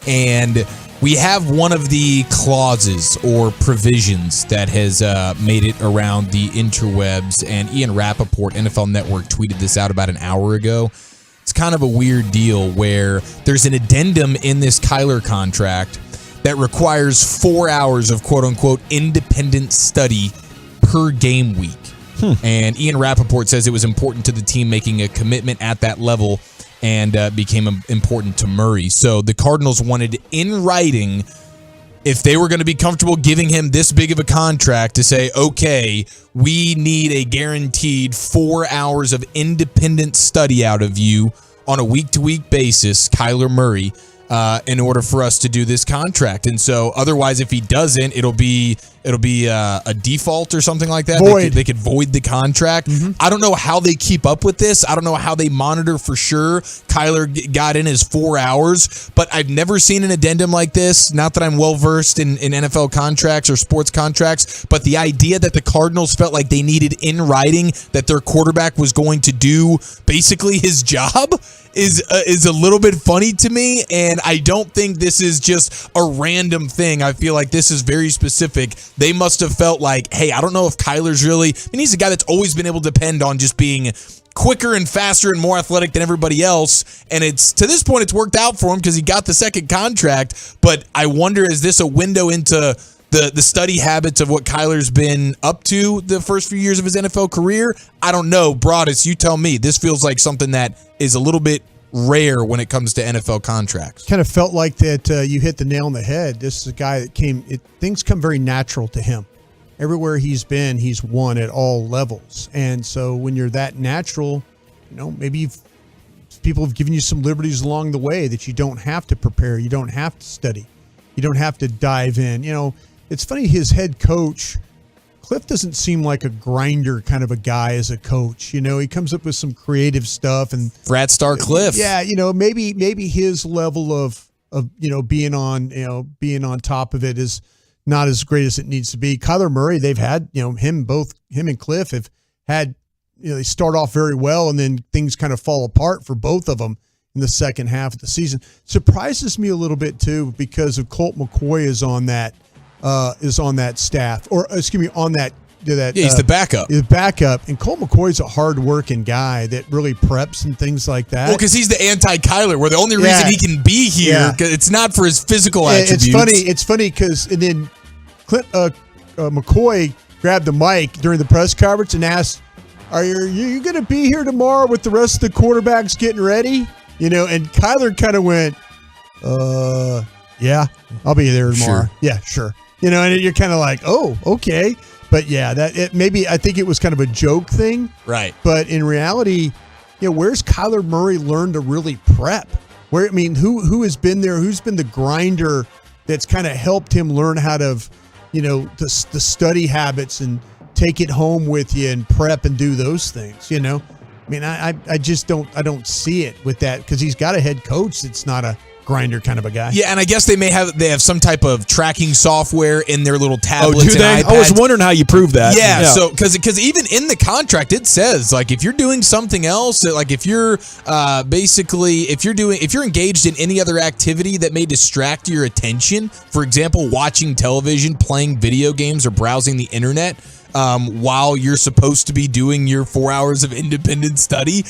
And we have one of the clauses or provisions that has made it around the interwebs, and Ian Rappaport, NFL Network, tweeted this out about an hour ago. It's kind of a weird deal where there's an addendum in this Kyler contract that requires 4 hours of quote-unquote independent study per game week. And Ian Rappaport says it was important to the team making a commitment at that level and became important to Murray. So the Cardinals wanted in writing, if they were going to be comfortable giving him this big of a contract, to say, okay, we need a guaranteed 4 hours of independent study out of you on a week-to-week basis, Kyler Murray, in order for us to do this contract. And so otherwise, if he doesn't, it'll be a default or something like that. Void. They could void the contract. I don't know how they keep up with this. I don't know how they monitor for sure Kyler got in his 4 hours, but I've never seen an addendum like this. Not that I'm well versed in NFL contracts or sports contracts, but the idea that the Cardinals felt like they needed in writing that their quarterback was going to do basically his job is a little bit funny to me, and I don't think this is just a random thing. I feel like this is very specific. They must have felt like, hey, I don't know if Kyler's really, he's a guy that's always been able to depend on just being quicker and faster and more athletic than everybody else, and it's to this point it's worked out for him because he got the second contract. But I wonder, is this a window into the study habits of what Kyler's been up to the first few years of his NFL career? I don't know. Broadus, you tell me. This feels like something that is a little bit rare when it comes to NFL contracts. Kind of felt like that you hit the nail on the head. This is a guy that things come very natural to him. Everywhere he's been, he's won at all levels. And so when you're that natural, maybe people have given you some liberties along the way that you don't have to prepare. You don't have to study. You don't have to dive in. It's funny, his head coach, Cliff, doesn't seem like a grinder kind of a guy as a coach. He comes up with some creative stuff, and Frat Star Cliff. Yeah, maybe his level of being on top of it is not as great as it needs to be. Kyler Murray, they've had, him and Cliff have had, they start off very well, and then things kind of fall apart for both of them in the second half of the season. Surprises me a little bit too, because of Colt McCoy is on that staff, or excuse me, on that. Yeah, he's the backup. He's the backup, and Colt McCoy's a hard-working guy that really preps and things like that. Well, because he's the anti-Kyler, where the only reason he can be here, it's not for his physical attributes. It's funny because, and then McCoy grabbed the mic during the press conference and asked, "Are you going to be here tomorrow with the rest of the quarterbacks getting ready?" And Kyler kind of went, yeah, I'll be there tomorrow. Sure. Yeah, sure. And you're kind of like, oh, okay. But yeah, I think it was kind of a joke thing. Right. But in reality, where's Kyler Murray learned to really prep? Who has been there? Who's been the grinder that's kind of helped him learn how to, the study habits and take it home with you and prep and do those things, I just don't see it with that, because he's got a head coach that's not a grinder kind of a guy. Yeah, and I guess they have some type of tracking software in their little tablets. Do they? And iPads. I was wondering how you prove that. Yeah. So because even in the contract it says, like, if you're doing something else, like if you're if you're engaged in any other activity that may distract your attention, for example, watching television, playing video games, or browsing the internet, while you're supposed to be doing your 4 hours of independent study,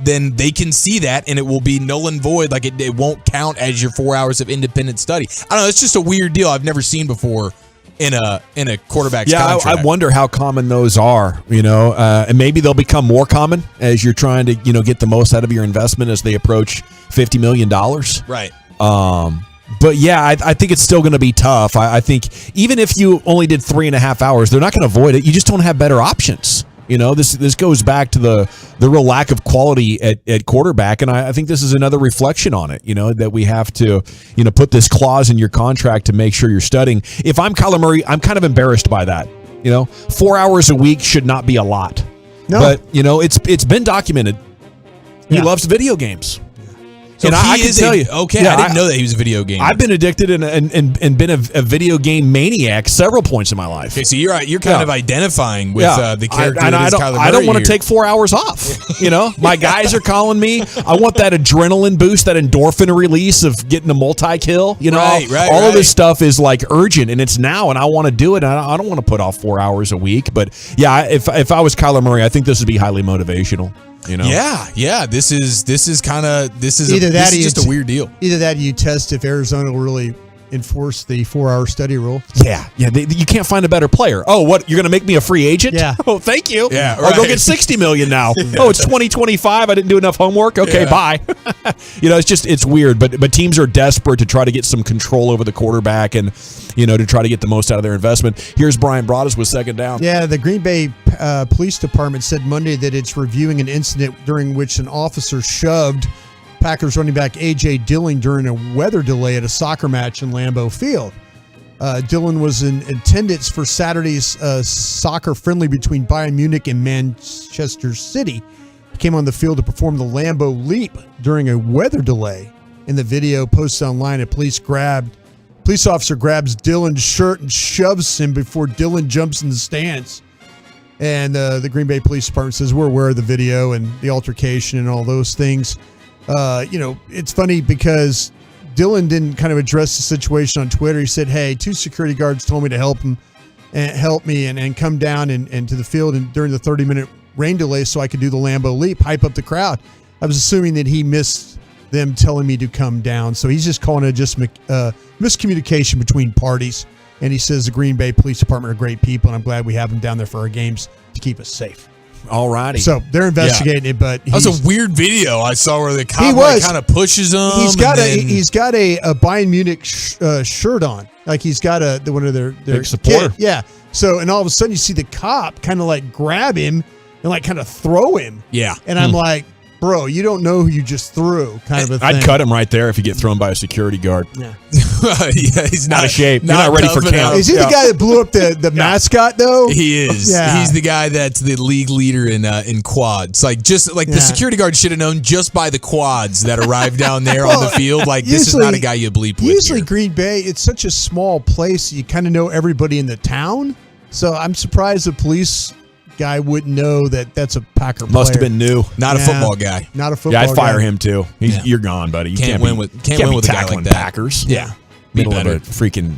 then they can see that and it will be null and void. Like it won't count as your 4 hours of independent study. I don't know. It's just a weird deal I've never seen before in a quarterback's contract. I wonder how common those are, and maybe they'll become more common as you're trying to, get the most out of your investment as they approach $50 million. Right. But yeah, I think it's still going to be tough. I think even if you only did 3.5 hours, they're not going to avoid it. You just don't have better options. This goes back to the real lack of quality at quarterback, and I think this is another reflection on it. That we have to put this clause in your contract to make sure you're studying. If I'm Kyler Murray, I'm kind of embarrassed by that. 4 hours a week should not be a lot. No. But, it's been documented. He loves video games. So and I can tell you. Okay, I didn't know that he was a video game. I've been addicted and been a video game maniac several points in my life. Okay, so you're kind of identifying with the character that is Kyler Murray. I don't want to take 4 hours off. My guys are calling me. I want that adrenaline boost, that endorphin release of getting a multi-kill. All of this stuff is like urgent, and it's now, and I want to do it. And I don't want to put off 4 hours a week. But yeah, if I was Kyler Murray, I think this would be highly motivational. Yeah. This is just a weird deal. Either that, or you test if Arizona will really enforce the 4-hour study rule. Yeah. You can't find a better player. Oh, what? You're going to make me a free agent? Yeah. Oh, thank you. Yeah. I'll go get $60 million now. Oh, it's 2025. I didn't do enough homework. Okay, bye. It's weird. But teams are desperate to try to get some control over the quarterback and to try to get the most out of their investment. Here's Brian Broaddus with second down. Yeah, the Green Bay Police Department said Monday that it's reviewing an incident during which an officer shoved Packers running back A.J. Dillon during a weather delay at a soccer match in Lambeau Field. Dillon was in attendance for Saturday's soccer friendly between Bayern Munich and Manchester City. He came on the field to perform the Lambeau Leap during a weather delay. In the video posted online, a police officer grabs Dillon's shirt and shoves him before Dillon jumps in the stands. And the Green Bay Police Department says we're aware of the video and the altercation and all those things. It's funny because Dillon didn't kind of address the situation on Twitter. He said, hey, 2 security guards told me to help me and come down and to the field and during the 30-minute rain delay so I could do the Lambeau Leap, hype up the crowd. I was assuming that he missed them telling me to come down. So he's just calling it just miscommunication between parties. And he says the Green Bay Police Department are great people, and I'm glad we have them down there for our games to keep us safe. All righty. So they're investigating it, but that was a weird video I saw where the cop kind of pushes him. He's got a Bayern Munich shirt on, like he's got one of their big supporter. Kid. Yeah. So and all of a sudden you see the cop kind of like grab him and like kind of throw him. Yeah. And I'm like, bro, you don't know who you just threw, kind of a thing. I'd cut him right there if you get thrown by a security guard. Yeah. He's not out of shape. You're not ready for camp. Is he the guy that blew up the mascot though? He is. Yeah. He's the guy that's the league leader in quads. The security guard should have known just by the quads that arrived down there on the field. Like, this is not a guy you bleep with. Usually Green Bay, it's such a small place, you kind of know everybody in the town. So I'm surprised the police guy wouldn't know that that's a Packer player. Must have been new. Not a football guy. Not a football guy. Yeah, I'd fire him too. You're gone, buddy. You can't win with a guy like that. Packers. Yeah. Middle of a freaking,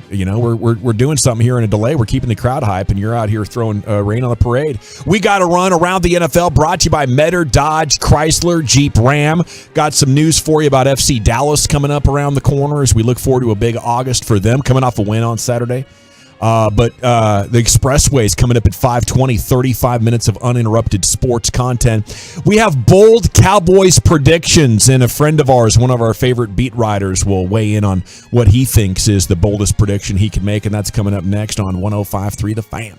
we're doing something here in a delay. We're keeping the crowd hype, and you're out here throwing rain on the parade. We got to run around the NFL, brought to you by Metter, Dodge, Chrysler, Jeep, Ram. Got some news for you about FC Dallas coming up around the corner as we look forward to a big August for them, coming off a win on Saturday. But the Expressway is coming up at 5:20, 35 minutes of uninterrupted sports content. We have bold Cowboys predictions, and a friend of ours, one of our favorite beat writers, will weigh in on what he thinks is the boldest prediction he can make, and that's coming up next on 105.3 The Fan.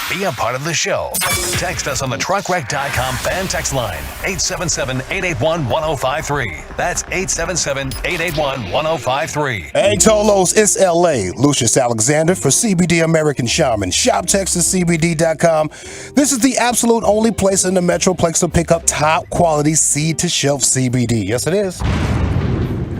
Be a part of the show. Text us on the truckwreck.com fan text line, 877-881-1053. That's 877-881-1053. Hey, Tolos, it's L.A. Lucius Alexander for CBD American Shaman. Shop TexasCBD.com. This is the absolute only place in the Metroplex to pick up top quality seed-to-shelf CBD. Yes, it is.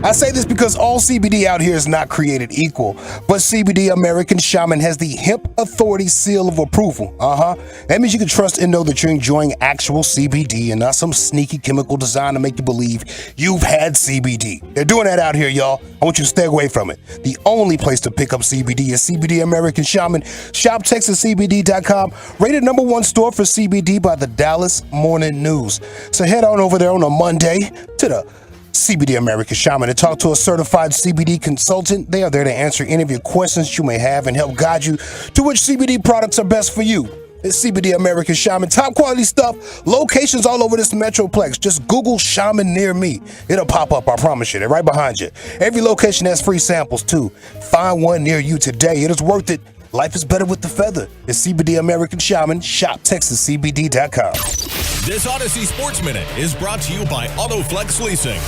I say this because all CBD out here is not created equal, but CBD American Shaman has the Hemp Authority seal of approval. That means you can trust and know that you're enjoying actual CBD and not some sneaky chemical design to make you believe you've had CBD. They're doing that out here, y'all. I want you to stay away from it. The only place to pick up CBD is CBD American Shaman. Shop TexasCBD.com. Rated #1 store for CBD by the Dallas Morning News. So head on over there on a Monday to the CBD American Shaman and talk to a certified CBD consultant. They are there to answer any of your questions you may have and help guide you to which CBD products are best for you. It's CBD American Shaman. Top quality stuff. Locations all over this Metroplex. Just Google Shaman near me. It'll pop up, I promise you. They're right behind you. Every location has free samples too. Find one near you today. It is worth it. Life is better with the feather. It's CBD American Shaman. Shop TexasCBD.com. This Odyssey Sports Minute is brought to you by AutoFlex Leasing.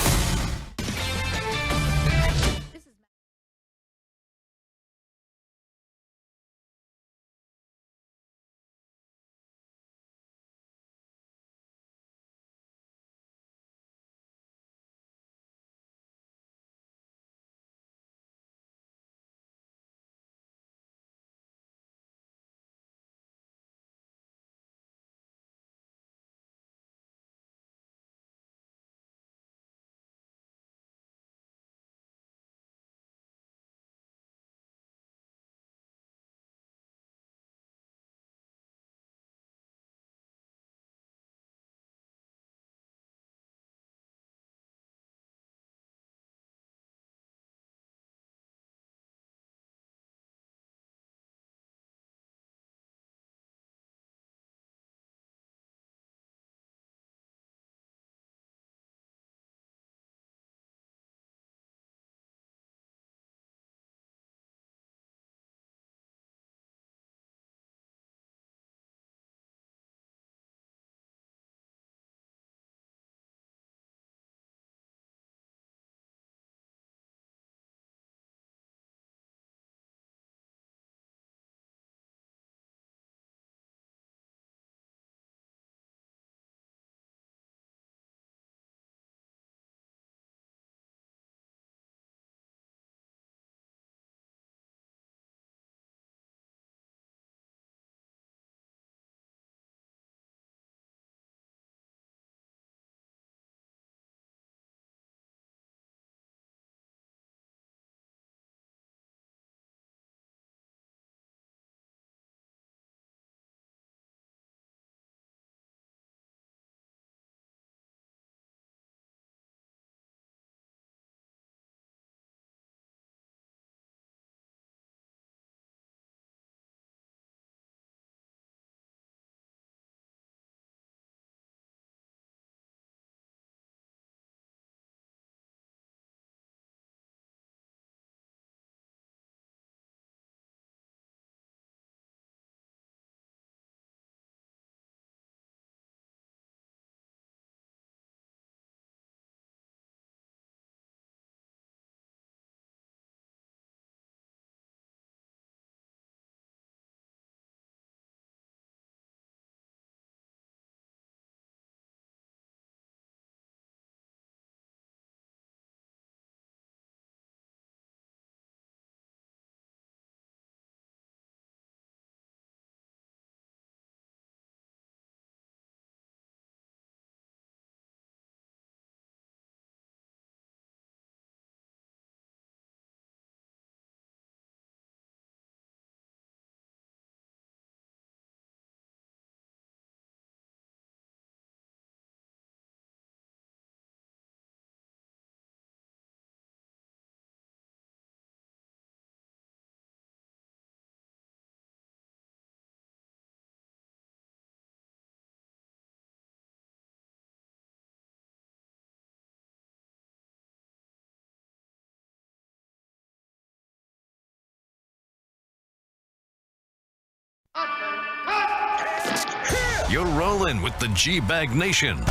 You're rolling with the G-Bag Nation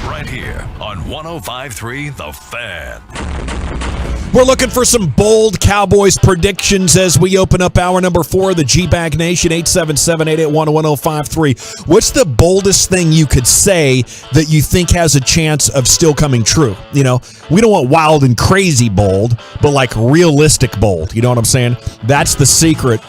right here on 105.3 The Fan. We're looking for some bold Cowboys predictions as we open up hour number 4 of the G-Bag Nation, 877-881-1053. What's the boldest thing you could say that you think has a chance of still coming true? You know, we don't want wild and crazy bold, but like realistic bold. You know what I'm saying? That's the secret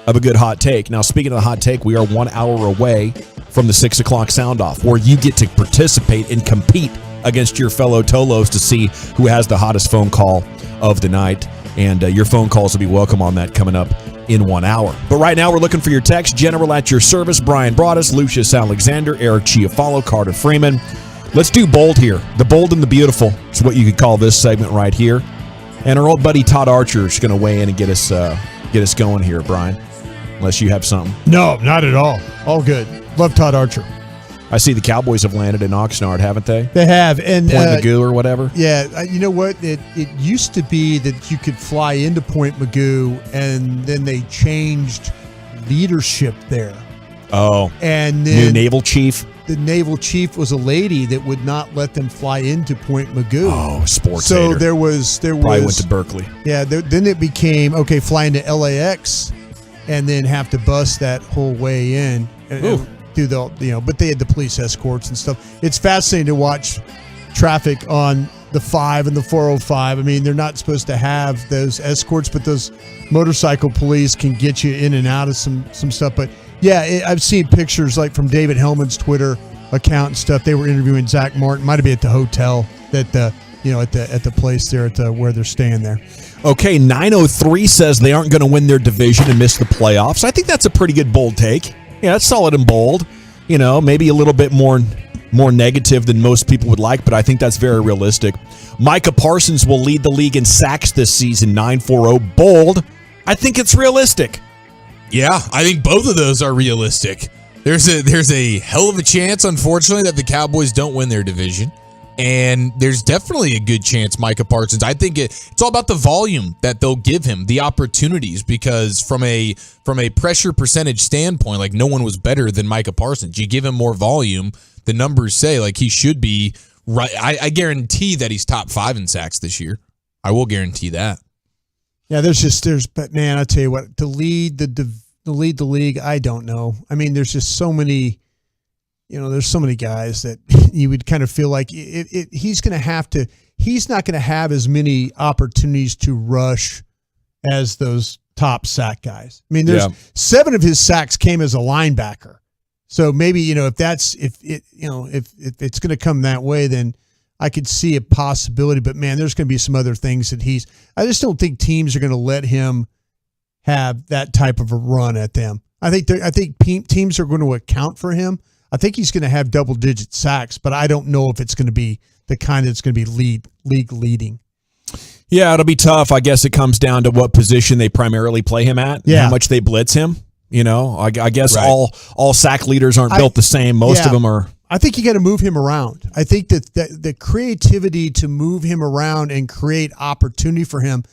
of a good hot take. Now, speaking of the hot take, we are 1 hour away from the 6 o'clock sound off, where you get to participate and compete against your fellow Tolos to see who has the hottest phone call of the night. And your phone calls will be welcome on that coming up in 1 hour. But right now, we're looking for your text. General at your service. Brian Broaddus, Lucius Alexander, Eric Chiafalo, Carter Freeman. Let's do bold here. The bold and the beautiful is what you could call this segment right here. And our old buddy Todd Archer is going to weigh in and get us going here, Brian. Unless you have something. No, not at all. All good. Love Todd Archer. I see the Cowboys have landed in Oxnard, haven't they? They have. And Point Magoo or whatever. Yeah. You know what? It used to be that you could fly into Point Magoo, and then they changed leadership there. Oh. And then new naval chief. The naval chief was a lady that would not let them fly into Point Magoo. Oh, sports So hater. there was Probably went to Berkeley. Yeah. Then it became, okay, flying to LAX and then have to bus that whole way in. And do the, but they had the police escorts and stuff. It's fascinating to watch traffic on the 5 and the 405. I mean, they're not supposed to have those escorts, but those motorcycle police can get you in and out of some stuff. But yeah, I've seen pictures like from David Hellman's Twitter account and stuff. They were interviewing Zach Martin. Might have been at the hotel that at the place there where they're staying there. Okay, 903 says they aren't going to win their division and miss the playoffs. I think that's a pretty good bold take. Yeah, that's solid and bold. You know, maybe a little bit more negative than most people would like, but I think that's very realistic. Micah Parsons will lead the league in sacks this season, 940. Bold. I think it's realistic. Yeah, I think both of those are realistic. There's a hell of a chance, unfortunately, that the Cowboys don't win their division. And there's definitely a good chance Micah Parsons. I think it's all about the volume that they'll give him, the opportunities, because from a pressure percentage standpoint, like no one was better than Micah Parsons. You give him more volume, the numbers say like he should be right. I guarantee that he's top 5 in sacks this year. I will guarantee that. Yeah, but man, I tell you what, to lead the league, I don't know. I mean, there's just so many. There's so many guys that you would kind of feel like he's not going to have as many opportunities to rush as those top sack guys. I mean, there's 7 of his sacks came as a linebacker. So maybe, if it's going to come that way, then I could see a possibility, but man, there's going to be some other things that I just don't think teams are going to let him have that type of a run at them. I think teams are going to account for him. I think he's going to have double-digit sacks, but I don't know if it's going to be the kind that's going to be league leading. Yeah, it'll be tough. I guess it comes down to what position they primarily play him at, and how much they blitz him. I guess right. all sack leaders aren't built the same. Most of them are. I think you got to move him around. I think that the creativity to move him around and create opportunity for him,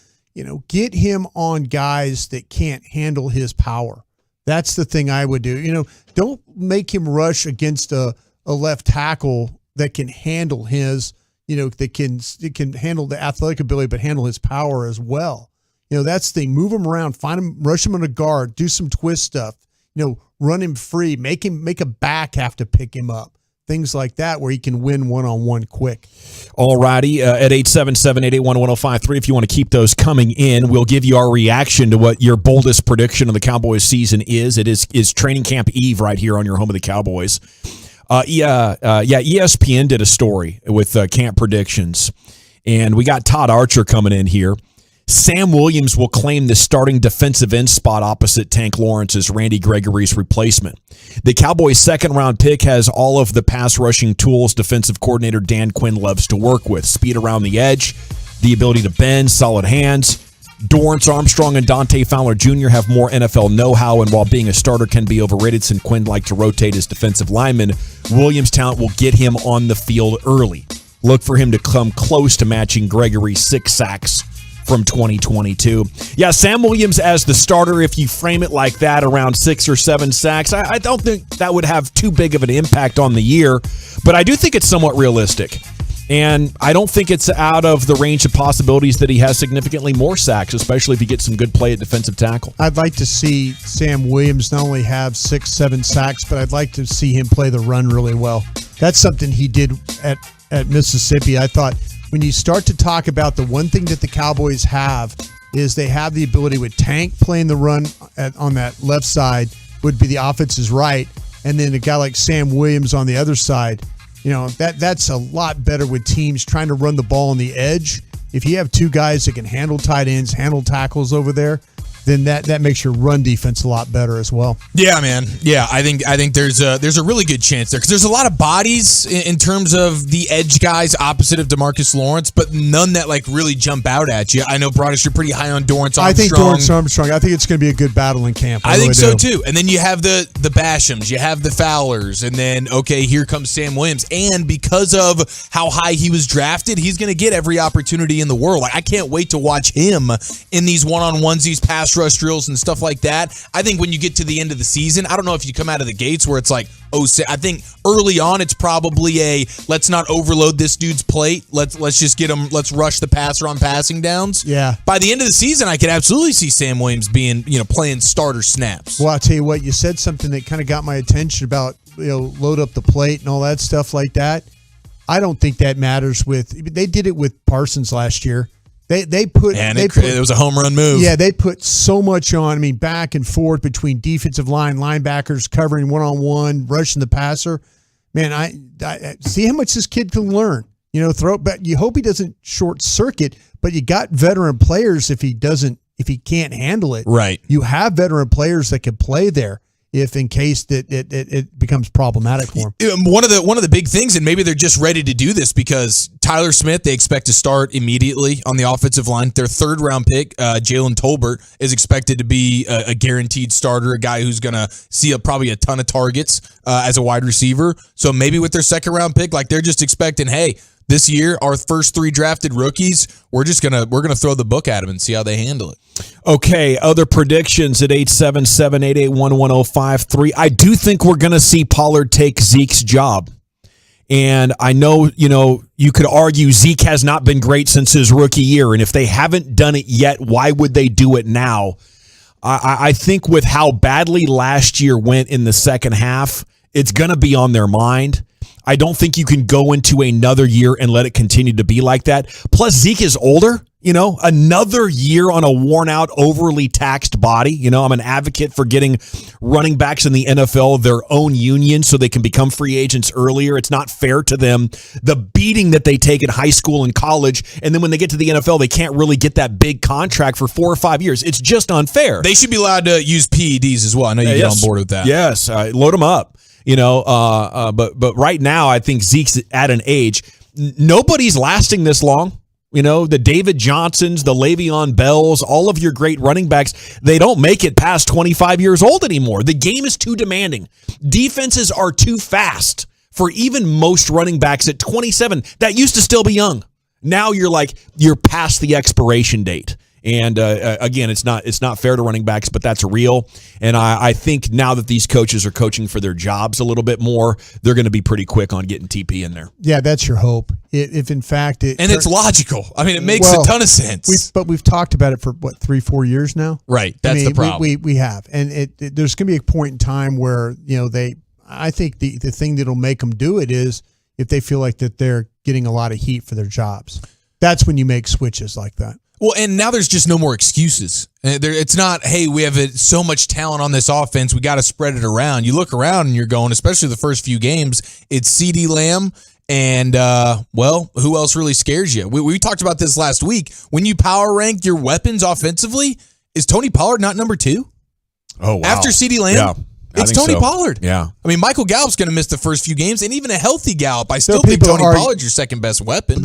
get him on guys that can't handle his power. That's the thing I would do. Don't make him rush against a left tackle that can handle his, that can handle the athletic ability, but handle his power as well. That's the thing. Move him around, find him, rush him on a guard, do some twist stuff, run him free, make a back have to pick him up. Things like that where he can win one-on-one quick. All righty. At 877-881-1053, if you want to keep those coming in, we'll give you our reaction to what your boldest prediction of the Cowboys season is. It is training camp eve right here on your home of the Cowboys. ESPN did a story with camp predictions, and we got Todd Archer coming in here. Sam Williams will claim the starting defensive end spot opposite Tank Lawrence as Randy Gregory's replacement. The Cowboys' second-round pick has all of the pass-rushing tools defensive coordinator Dan Quinn loves to work with. Speed around the edge, the ability to bend, solid hands. Dorrance Armstrong and Dante Fowler Jr. have more NFL know-how, and while being a starter can be overrated since Quinn liked to rotate his defensive linemen, Williams' talent will get him on the field early. Look for him to come close to matching Gregory's 6 sacks from 2022. Yeah, Sam Williams as the starter, if you frame it like that, around 6 or 7 sacks, I don't think that would have too big of an impact on the year, but I do think it's somewhat realistic. And I don't think it's out of the range of possibilities that he has significantly more sacks, especially if he gets some good play at defensive tackle. I'd like to see Sam Williams not only have 6, 7 sacks, but I'd like to see him play the run really well. That's something he did at Mississippi. I thought when you start to talk about the one thing that the Cowboys have is they have the ability with Tank playing the run on that left side would be the offense's right, and then a guy like Sam Williams on the other side. You know, that's a lot better with teams trying to run the ball on the edge. If you have 2 guys that can handle tight ends, handle tackles over there, then that makes your run defense a lot better as well. Yeah, man. Yeah, I think there's a really good chance there because there's a lot of bodies in terms of the edge guys opposite of DeMarcus Lawrence, but none that like really jump out at you. I know, Broadus, you're pretty high on Durant Armstrong. I think Durant Armstrong. I think it's going to be a good battle in camp. I think so too. And then you have the Bashams, you have the Fowlers, and then here comes Sam Williams. And because of how high he was drafted, he's going to get every opportunity in the world. Like I can't wait to watch him in these one-on-ones, these pass rush drills and stuff like that. I think when you get to the end of the season, I don't know if you come out of the gates where it's like, I think early on it's probably let's not overload this dude's plate. Let's just get him. Let's rush the passer on passing downs. Yeah. By the end of the season, I could absolutely see Sam Williams being playing starter snaps. Well, I'll tell you what, you said something that kind of got my attention about load up the plate and all that stuff like that. I don't think that matters they did it with Parsons last year. It was a home run move. Yeah, they put so much on. I mean, back and forth between defensive line, linebackers, covering one-on-one, rushing the passer. Man, I see how much this kid can learn. Throw it back. You hope he doesn't short circuit, but you got veteran players if he can't handle it. Right. You have veteran players that can play there if in case that it becomes problematic for him. One of the big things, and maybe they're just ready to do this because Tyler Smith, they expect to start immediately on the offensive line. Their 3rd round pick, Jalen Tolbert, is expected to be a guaranteed starter, a guy who's going to see probably a ton of targets as a wide receiver. So maybe with their 2nd round pick, like they're just expecting, hey, this year, our first 3 drafted rookies, we're gonna throw the book at them and see how they handle it. Okay, other predictions at 877-881-1053. I do think we're gonna see Pollard take Zeke's job. And I know, you could argue Zeke has not been great since his rookie year, and if they haven't done it yet, why would they do it now? I think with how badly last year went in the second half, it's gonna be on their mind. I don't think you can go into another year and let it continue to be like that. Plus, Zeke is older, another year on a worn out, overly taxed body. I'm an advocate for getting running backs in the NFL their own union so they can become free agents earlier. It's not fair to them. The beating that they take in high school and college, and then when they get to the NFL, they can't really get that big contract for 4 or 5 years. It's just unfair. They should be allowed to use PEDs as well. I know you get on board with that. Yes, load them up. But right now, I think Zeke's at an age. Nobody's lasting this long. The David Johnsons, the Le'Veon Bells, all of your great running backs, they don't make it past 25 years old anymore. The game is too demanding. Defenses are too fast for even most running backs at 27. That used to still be young. Now you're past the expiration date. And again, it's not fair to running backs, but that's real. And I think now that these coaches are coaching for their jobs a little bit more, they're going to be pretty quick on getting TP in there. Yeah, that's your hope. If in fact it's logical. I mean, it makes a ton of sense. We've talked about it for 3-4 years now. Right. That's the problem. We have, and there's going to be a point in time where I think the thing that'll make them do it is if they feel like that they're getting a lot of heat for their jobs. That's when you make switches like that. Well, and now there's just no more excuses. It's not, hey, we have so much talent on this offense, we got to spread it around. You look around and you're going, especially the first few games, it's CeeDee Lamb and, who else really scares you? We talked about this last week. When you power rank your weapons offensively, is Tony Pollard not number 2? Oh, wow. After CeeDee Lamb? Yeah. It's Tony Pollard. Yeah. I mean, Michael Gallup's going to miss the first few games, and even a healthy Gallup, I still think Tony Pollard's your second best weapon.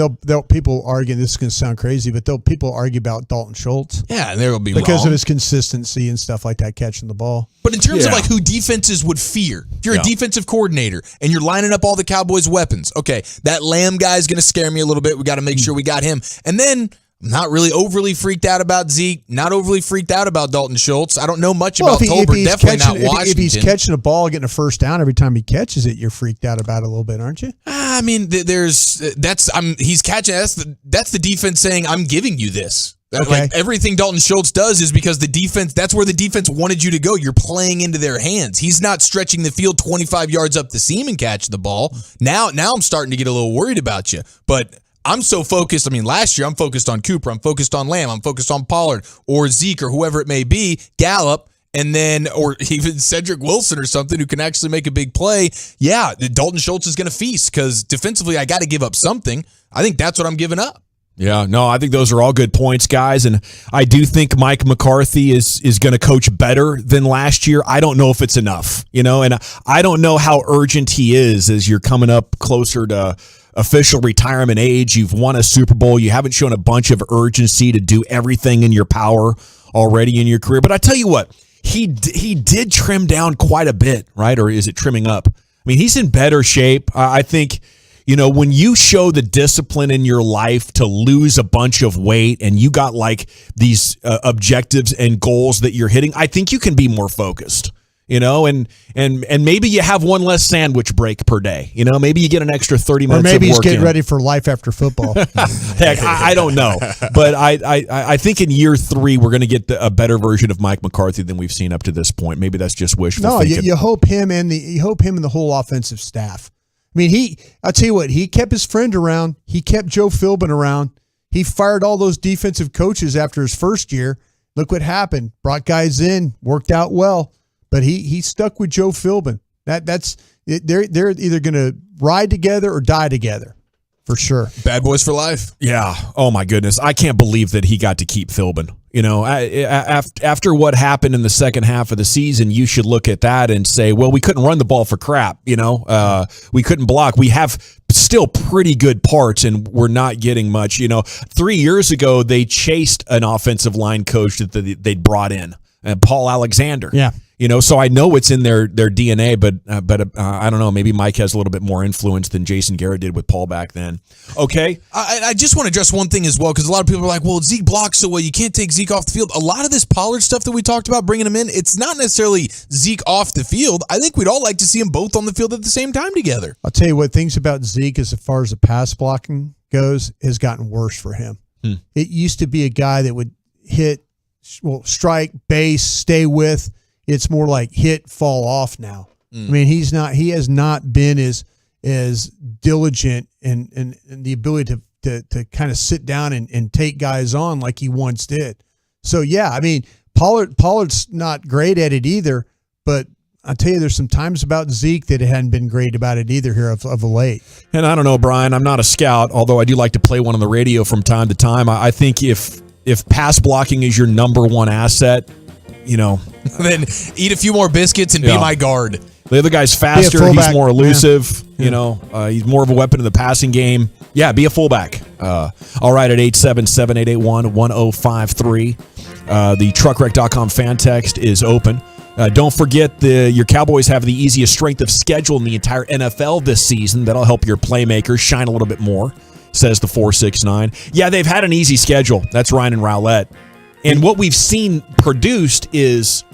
People argue, this is going to sound crazy, but people argue about Dalton Schultz. Yeah, and there will be because of his consistency and stuff like that, catching the ball. But in terms of who defenses would fear, if you're a defensive coordinator and you're lining up all the Cowboys' weapons, okay, that Lamb guy is going to scare me a little bit. We got to make sure we got him. And then I'm not really overly freaked out about Zeke, not overly freaked out about Dalton Schultz. I don't know much about Tolbert, definitely not Washington. If he's catching a ball, getting a first down every time he catches it, you're freaked out about it a little bit, aren't you? I mean, he's catching. That's the defense saying, I'm giving you this. Okay. Like everything Dalton Schultz does is because the defense, that's where the defense wanted you to go. You're playing into their hands. He's not stretching the field 25 yards up the seam and catching the ball. Now I'm starting to get a little worried about you. But I'm so focused. I mean, last year I'm focused on Cooper. I'm focused on Lamb. I'm focused on Pollard or Zeke or whoever it may be, Gallup, and then, or even Cedric Wilson or something who can actually make a big play. Yeah, Dalton Schultz is going to feast because defensively I got to give up something. I think that's what I'm giving up. Yeah, no, I think those are all good points, guys. And I do think Mike McCarthy is going to coach better than last year. I don't know if it's enough, and I don't know how urgent he is as you're coming up closer to official retirement age. You've won a Super Bowl. You haven't shown a bunch of urgency to do everything in your power already in your career. But I tell you what, he did trim down quite a bit, right? Or is it trimming up? I mean, he's in better shape. I think, when you show the discipline in your life to lose a bunch of weight and you got like these objectives and goals that you're hitting, I think you can be more focused. And maybe you have one less sandwich break per day. Maybe you get an extra 30 minutes. Or maybe of he's work getting in. ready for life after football. Heck, I don't know, but I think in year 3 we're going to get a better version of Mike McCarthy than we've seen up to this point. Maybe that's just wishful thinking. You hope him and the whole offensive staff. I mean, I'll tell you what, he kept his friend around. He kept Joe Philbin around. He fired all those defensive coaches after his first year. Look what happened. Brought guys in, worked out well. But he stuck with Joe Philbin. That's they're either going to ride together or die together, for sure. Bad boys for life. Yeah. Oh my goodness, I can't believe that he got to keep Philbin. After what happened in the second half of the season, you should look at that and say, well, we couldn't run the ball for crap. We couldn't block. We have still pretty good parts, and we're not getting much. 3 years ago they chased an offensive line coach that they'd brought in, Paul Alexander. Yeah. So I know it's in their DNA, but I don't know. Maybe Mike has a little bit more influence than Jason Garrett did with Paul back then. Okay. I just want to address one thing as well, because a lot of people are like, well, Zeke blocks so well, you can't take Zeke off the field. A lot of this Pollard stuff that we talked about, bringing him in, it's not necessarily Zeke off the field. I think we'd all like to see them both on the field at the same time together. I'll tell you what, things about Zeke as far as the pass blocking goes has gotten worse for him. It used to be a guy that would strike, base, stay with. It's more like hit, fall off now. I mean, he has not been as diligent and the ability to kind of sit down and take guys on like he once did. So yeah, I mean, Pollard's not great at it either, but I'll tell you, there's some times about Zeke that it hadn't been great about it either here of late. And I don't know, Brian, I'm not a scout, although I do like to play one on the radio from time to time. I think if pass blocking is your number one asset, then eat a few more biscuits and be my guard. The other guy's faster. He's more elusive. Yeah. He's more of a weapon in the passing game. Yeah, be a fullback. All right, at 877-781-1053. The truckwreck.com fan text is open. Don't forget, your Cowboys have the easiest strength of schedule in the entire NFL this season. That'll help your playmakers shine a little bit more, says the 469. Yeah, they've had an easy schedule. That's Ryan and Rowlett. And what we've seen produced is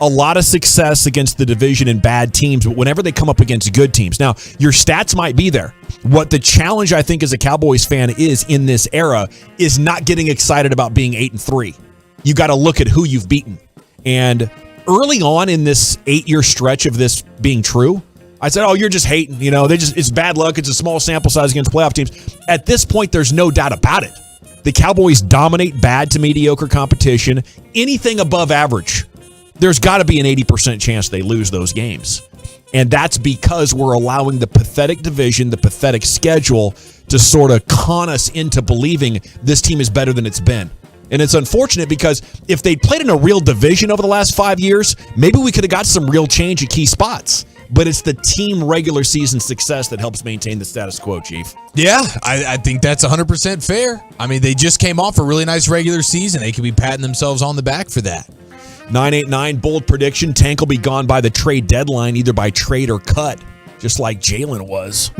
a lot of success against the division and bad teams, but whenever they come up against good teams. Now, your stats might be there. What the challenge, I think, as a Cowboys fan is in this era is not getting excited about being 8-3. You got to look at who you've beaten. And early on in this 8-year stretch of this being true, I said, oh, you're just hating. It's bad luck. It's a small sample size against playoff teams. At this point, there's no doubt about it. The Cowboys dominate bad to mediocre competition. Anything above average, there's got to be an 80% chance they lose those games. And that's because we're allowing the pathetic division, the pathetic schedule to sort of con us into believing this team is better than it's been. And it's unfortunate because if they'd played in a real division over the last 5 years, maybe we could have got some real change at key spots. But it's the team regular season success that helps maintain the status quo, Chief. Yeah, I think that's 100% fair. I mean, they just came off a really nice regular season. They could be patting themselves on the back for that. 989, bold prediction. Tank will be gone by the trade deadline, either by trade or cut, just like Jalen was.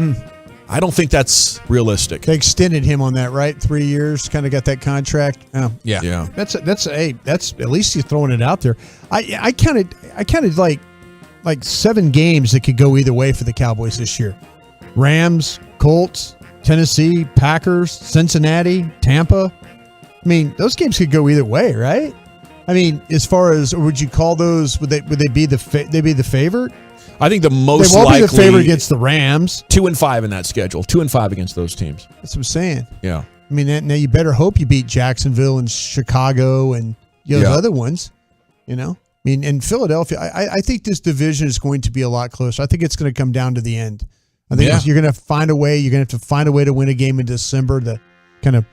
I don't think that's realistic. They extended him on that, right? 3 years, kind of got that contract. Oh, Yeah. That's at least he's throwing it out there. I counted like 7 games that could go either way for the Cowboys this year. Rams, Colts, Tennessee, Packers, Cincinnati, Tampa. I mean, those games could go either way, right? I mean, as far as, would you call those? Would they be the favorite? I think the most they won't likely be the favorite against the Rams. 2-5 in that schedule. 2-5 against those teams. That's what I'm saying. Yeah. I mean, now you better hope you beat Jacksonville and Chicago and those other ones. You know, I mean, in Philadelphia, I think this division is going to be a lot closer. I think it's going to come down to the end. I think you're going to find a way. You're going to have to find a way to win a game in December to kind of,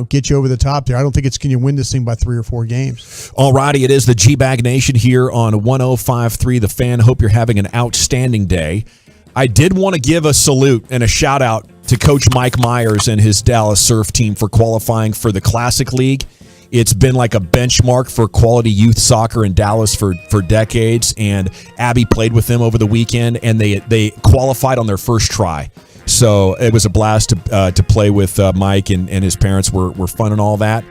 get you over the top there. I don't think it's going to win this thing by 3 or 4 games. All righty, it is the G-Bag Nation here on 105.3 The Fan. Hope you're having an outstanding day. I did want to give a salute and a shout-out to Coach Mike Myers and his Dallas Surf team for qualifying for the Classic League. It's been like a benchmark for quality youth soccer in Dallas for decades, and Abby played with them over the weekend, and they qualified on their first try. So it was a blast to play with Mike, and his parents were fun and all that,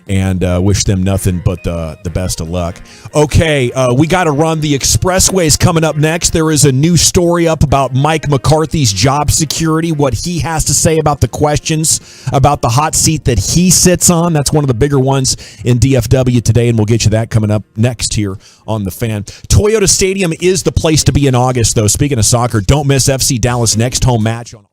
and wish them nothing but the best of luck. Okay, we got to run. The Expressway's coming up next. There is a new story up about Mike McCarthy's job security, what he has to say about the questions about the hot seat that he sits on. That's one of the bigger ones in DFW today, and we'll get you that coming up next here on The Fan. Toyota Stadium is the place to be in August, though. Speaking of soccer, don't miss FC Dallas' next home match on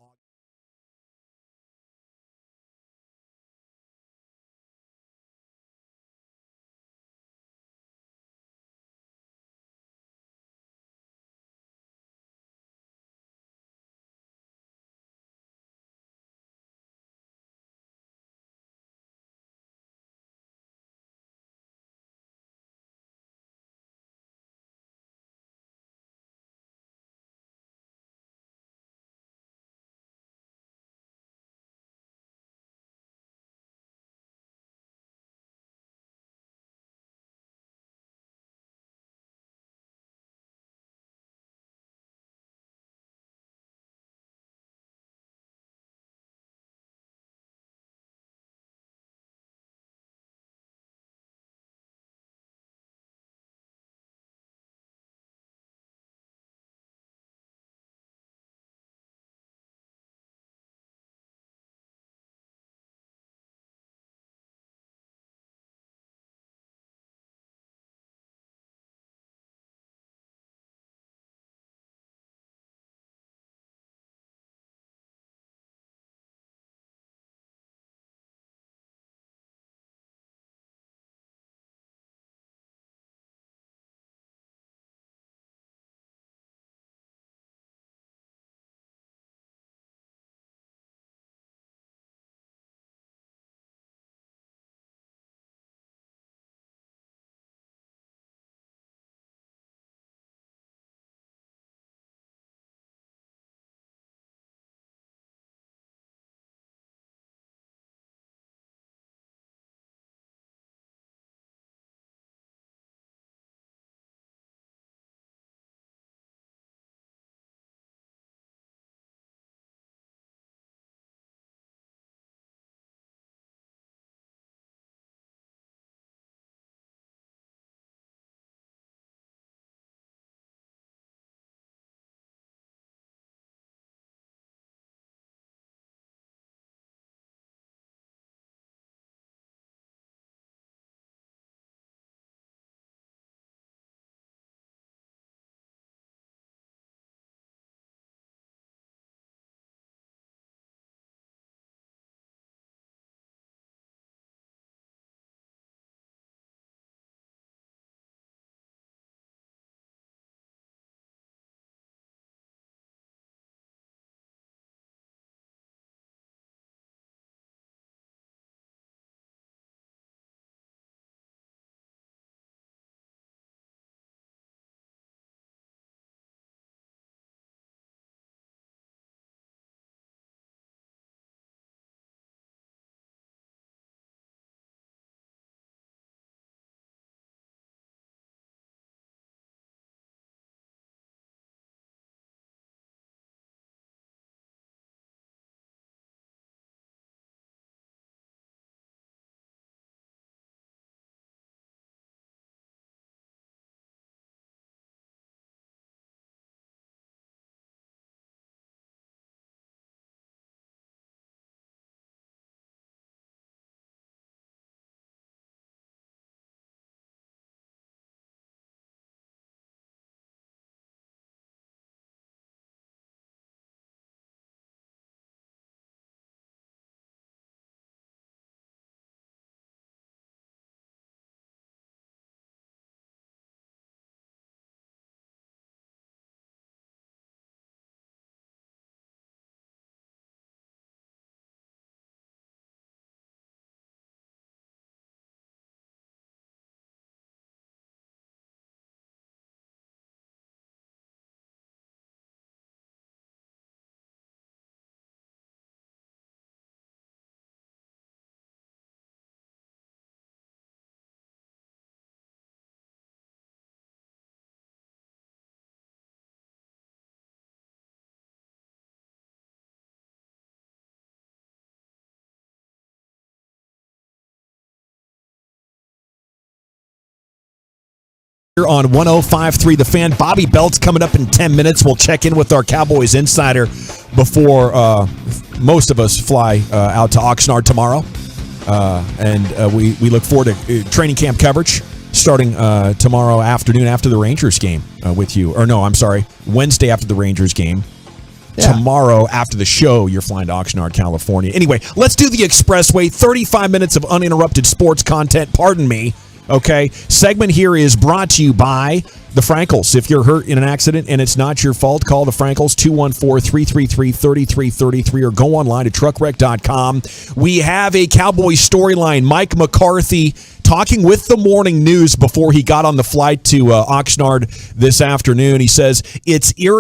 Here on 105.3 The Fan. Bobby Belt's coming up in 10 minutes. We'll check in with our Cowboys insider before most of us fly out to Oxnard tomorrow. We look forward to training camp coverage starting tomorrow afternoon after the Rangers game with you. Or no, I'm sorry, Wednesday after the Rangers game. Yeah. Tomorrow after the show, you're flying to Oxnard, California. Anyway, let's do the Expressway. 35 minutes of uninterrupted sports content. Pardon me. Okay, segment here is brought to you by the Frankels. If you're hurt in an accident and it's not your fault, call the Frankels, 214-333-3333, or go online to truckwreck.com. We have a Cowboys storyline. Mike McCarthy talking with the morning news before he got on the flight to Oxnard this afternoon. He says, it's irritating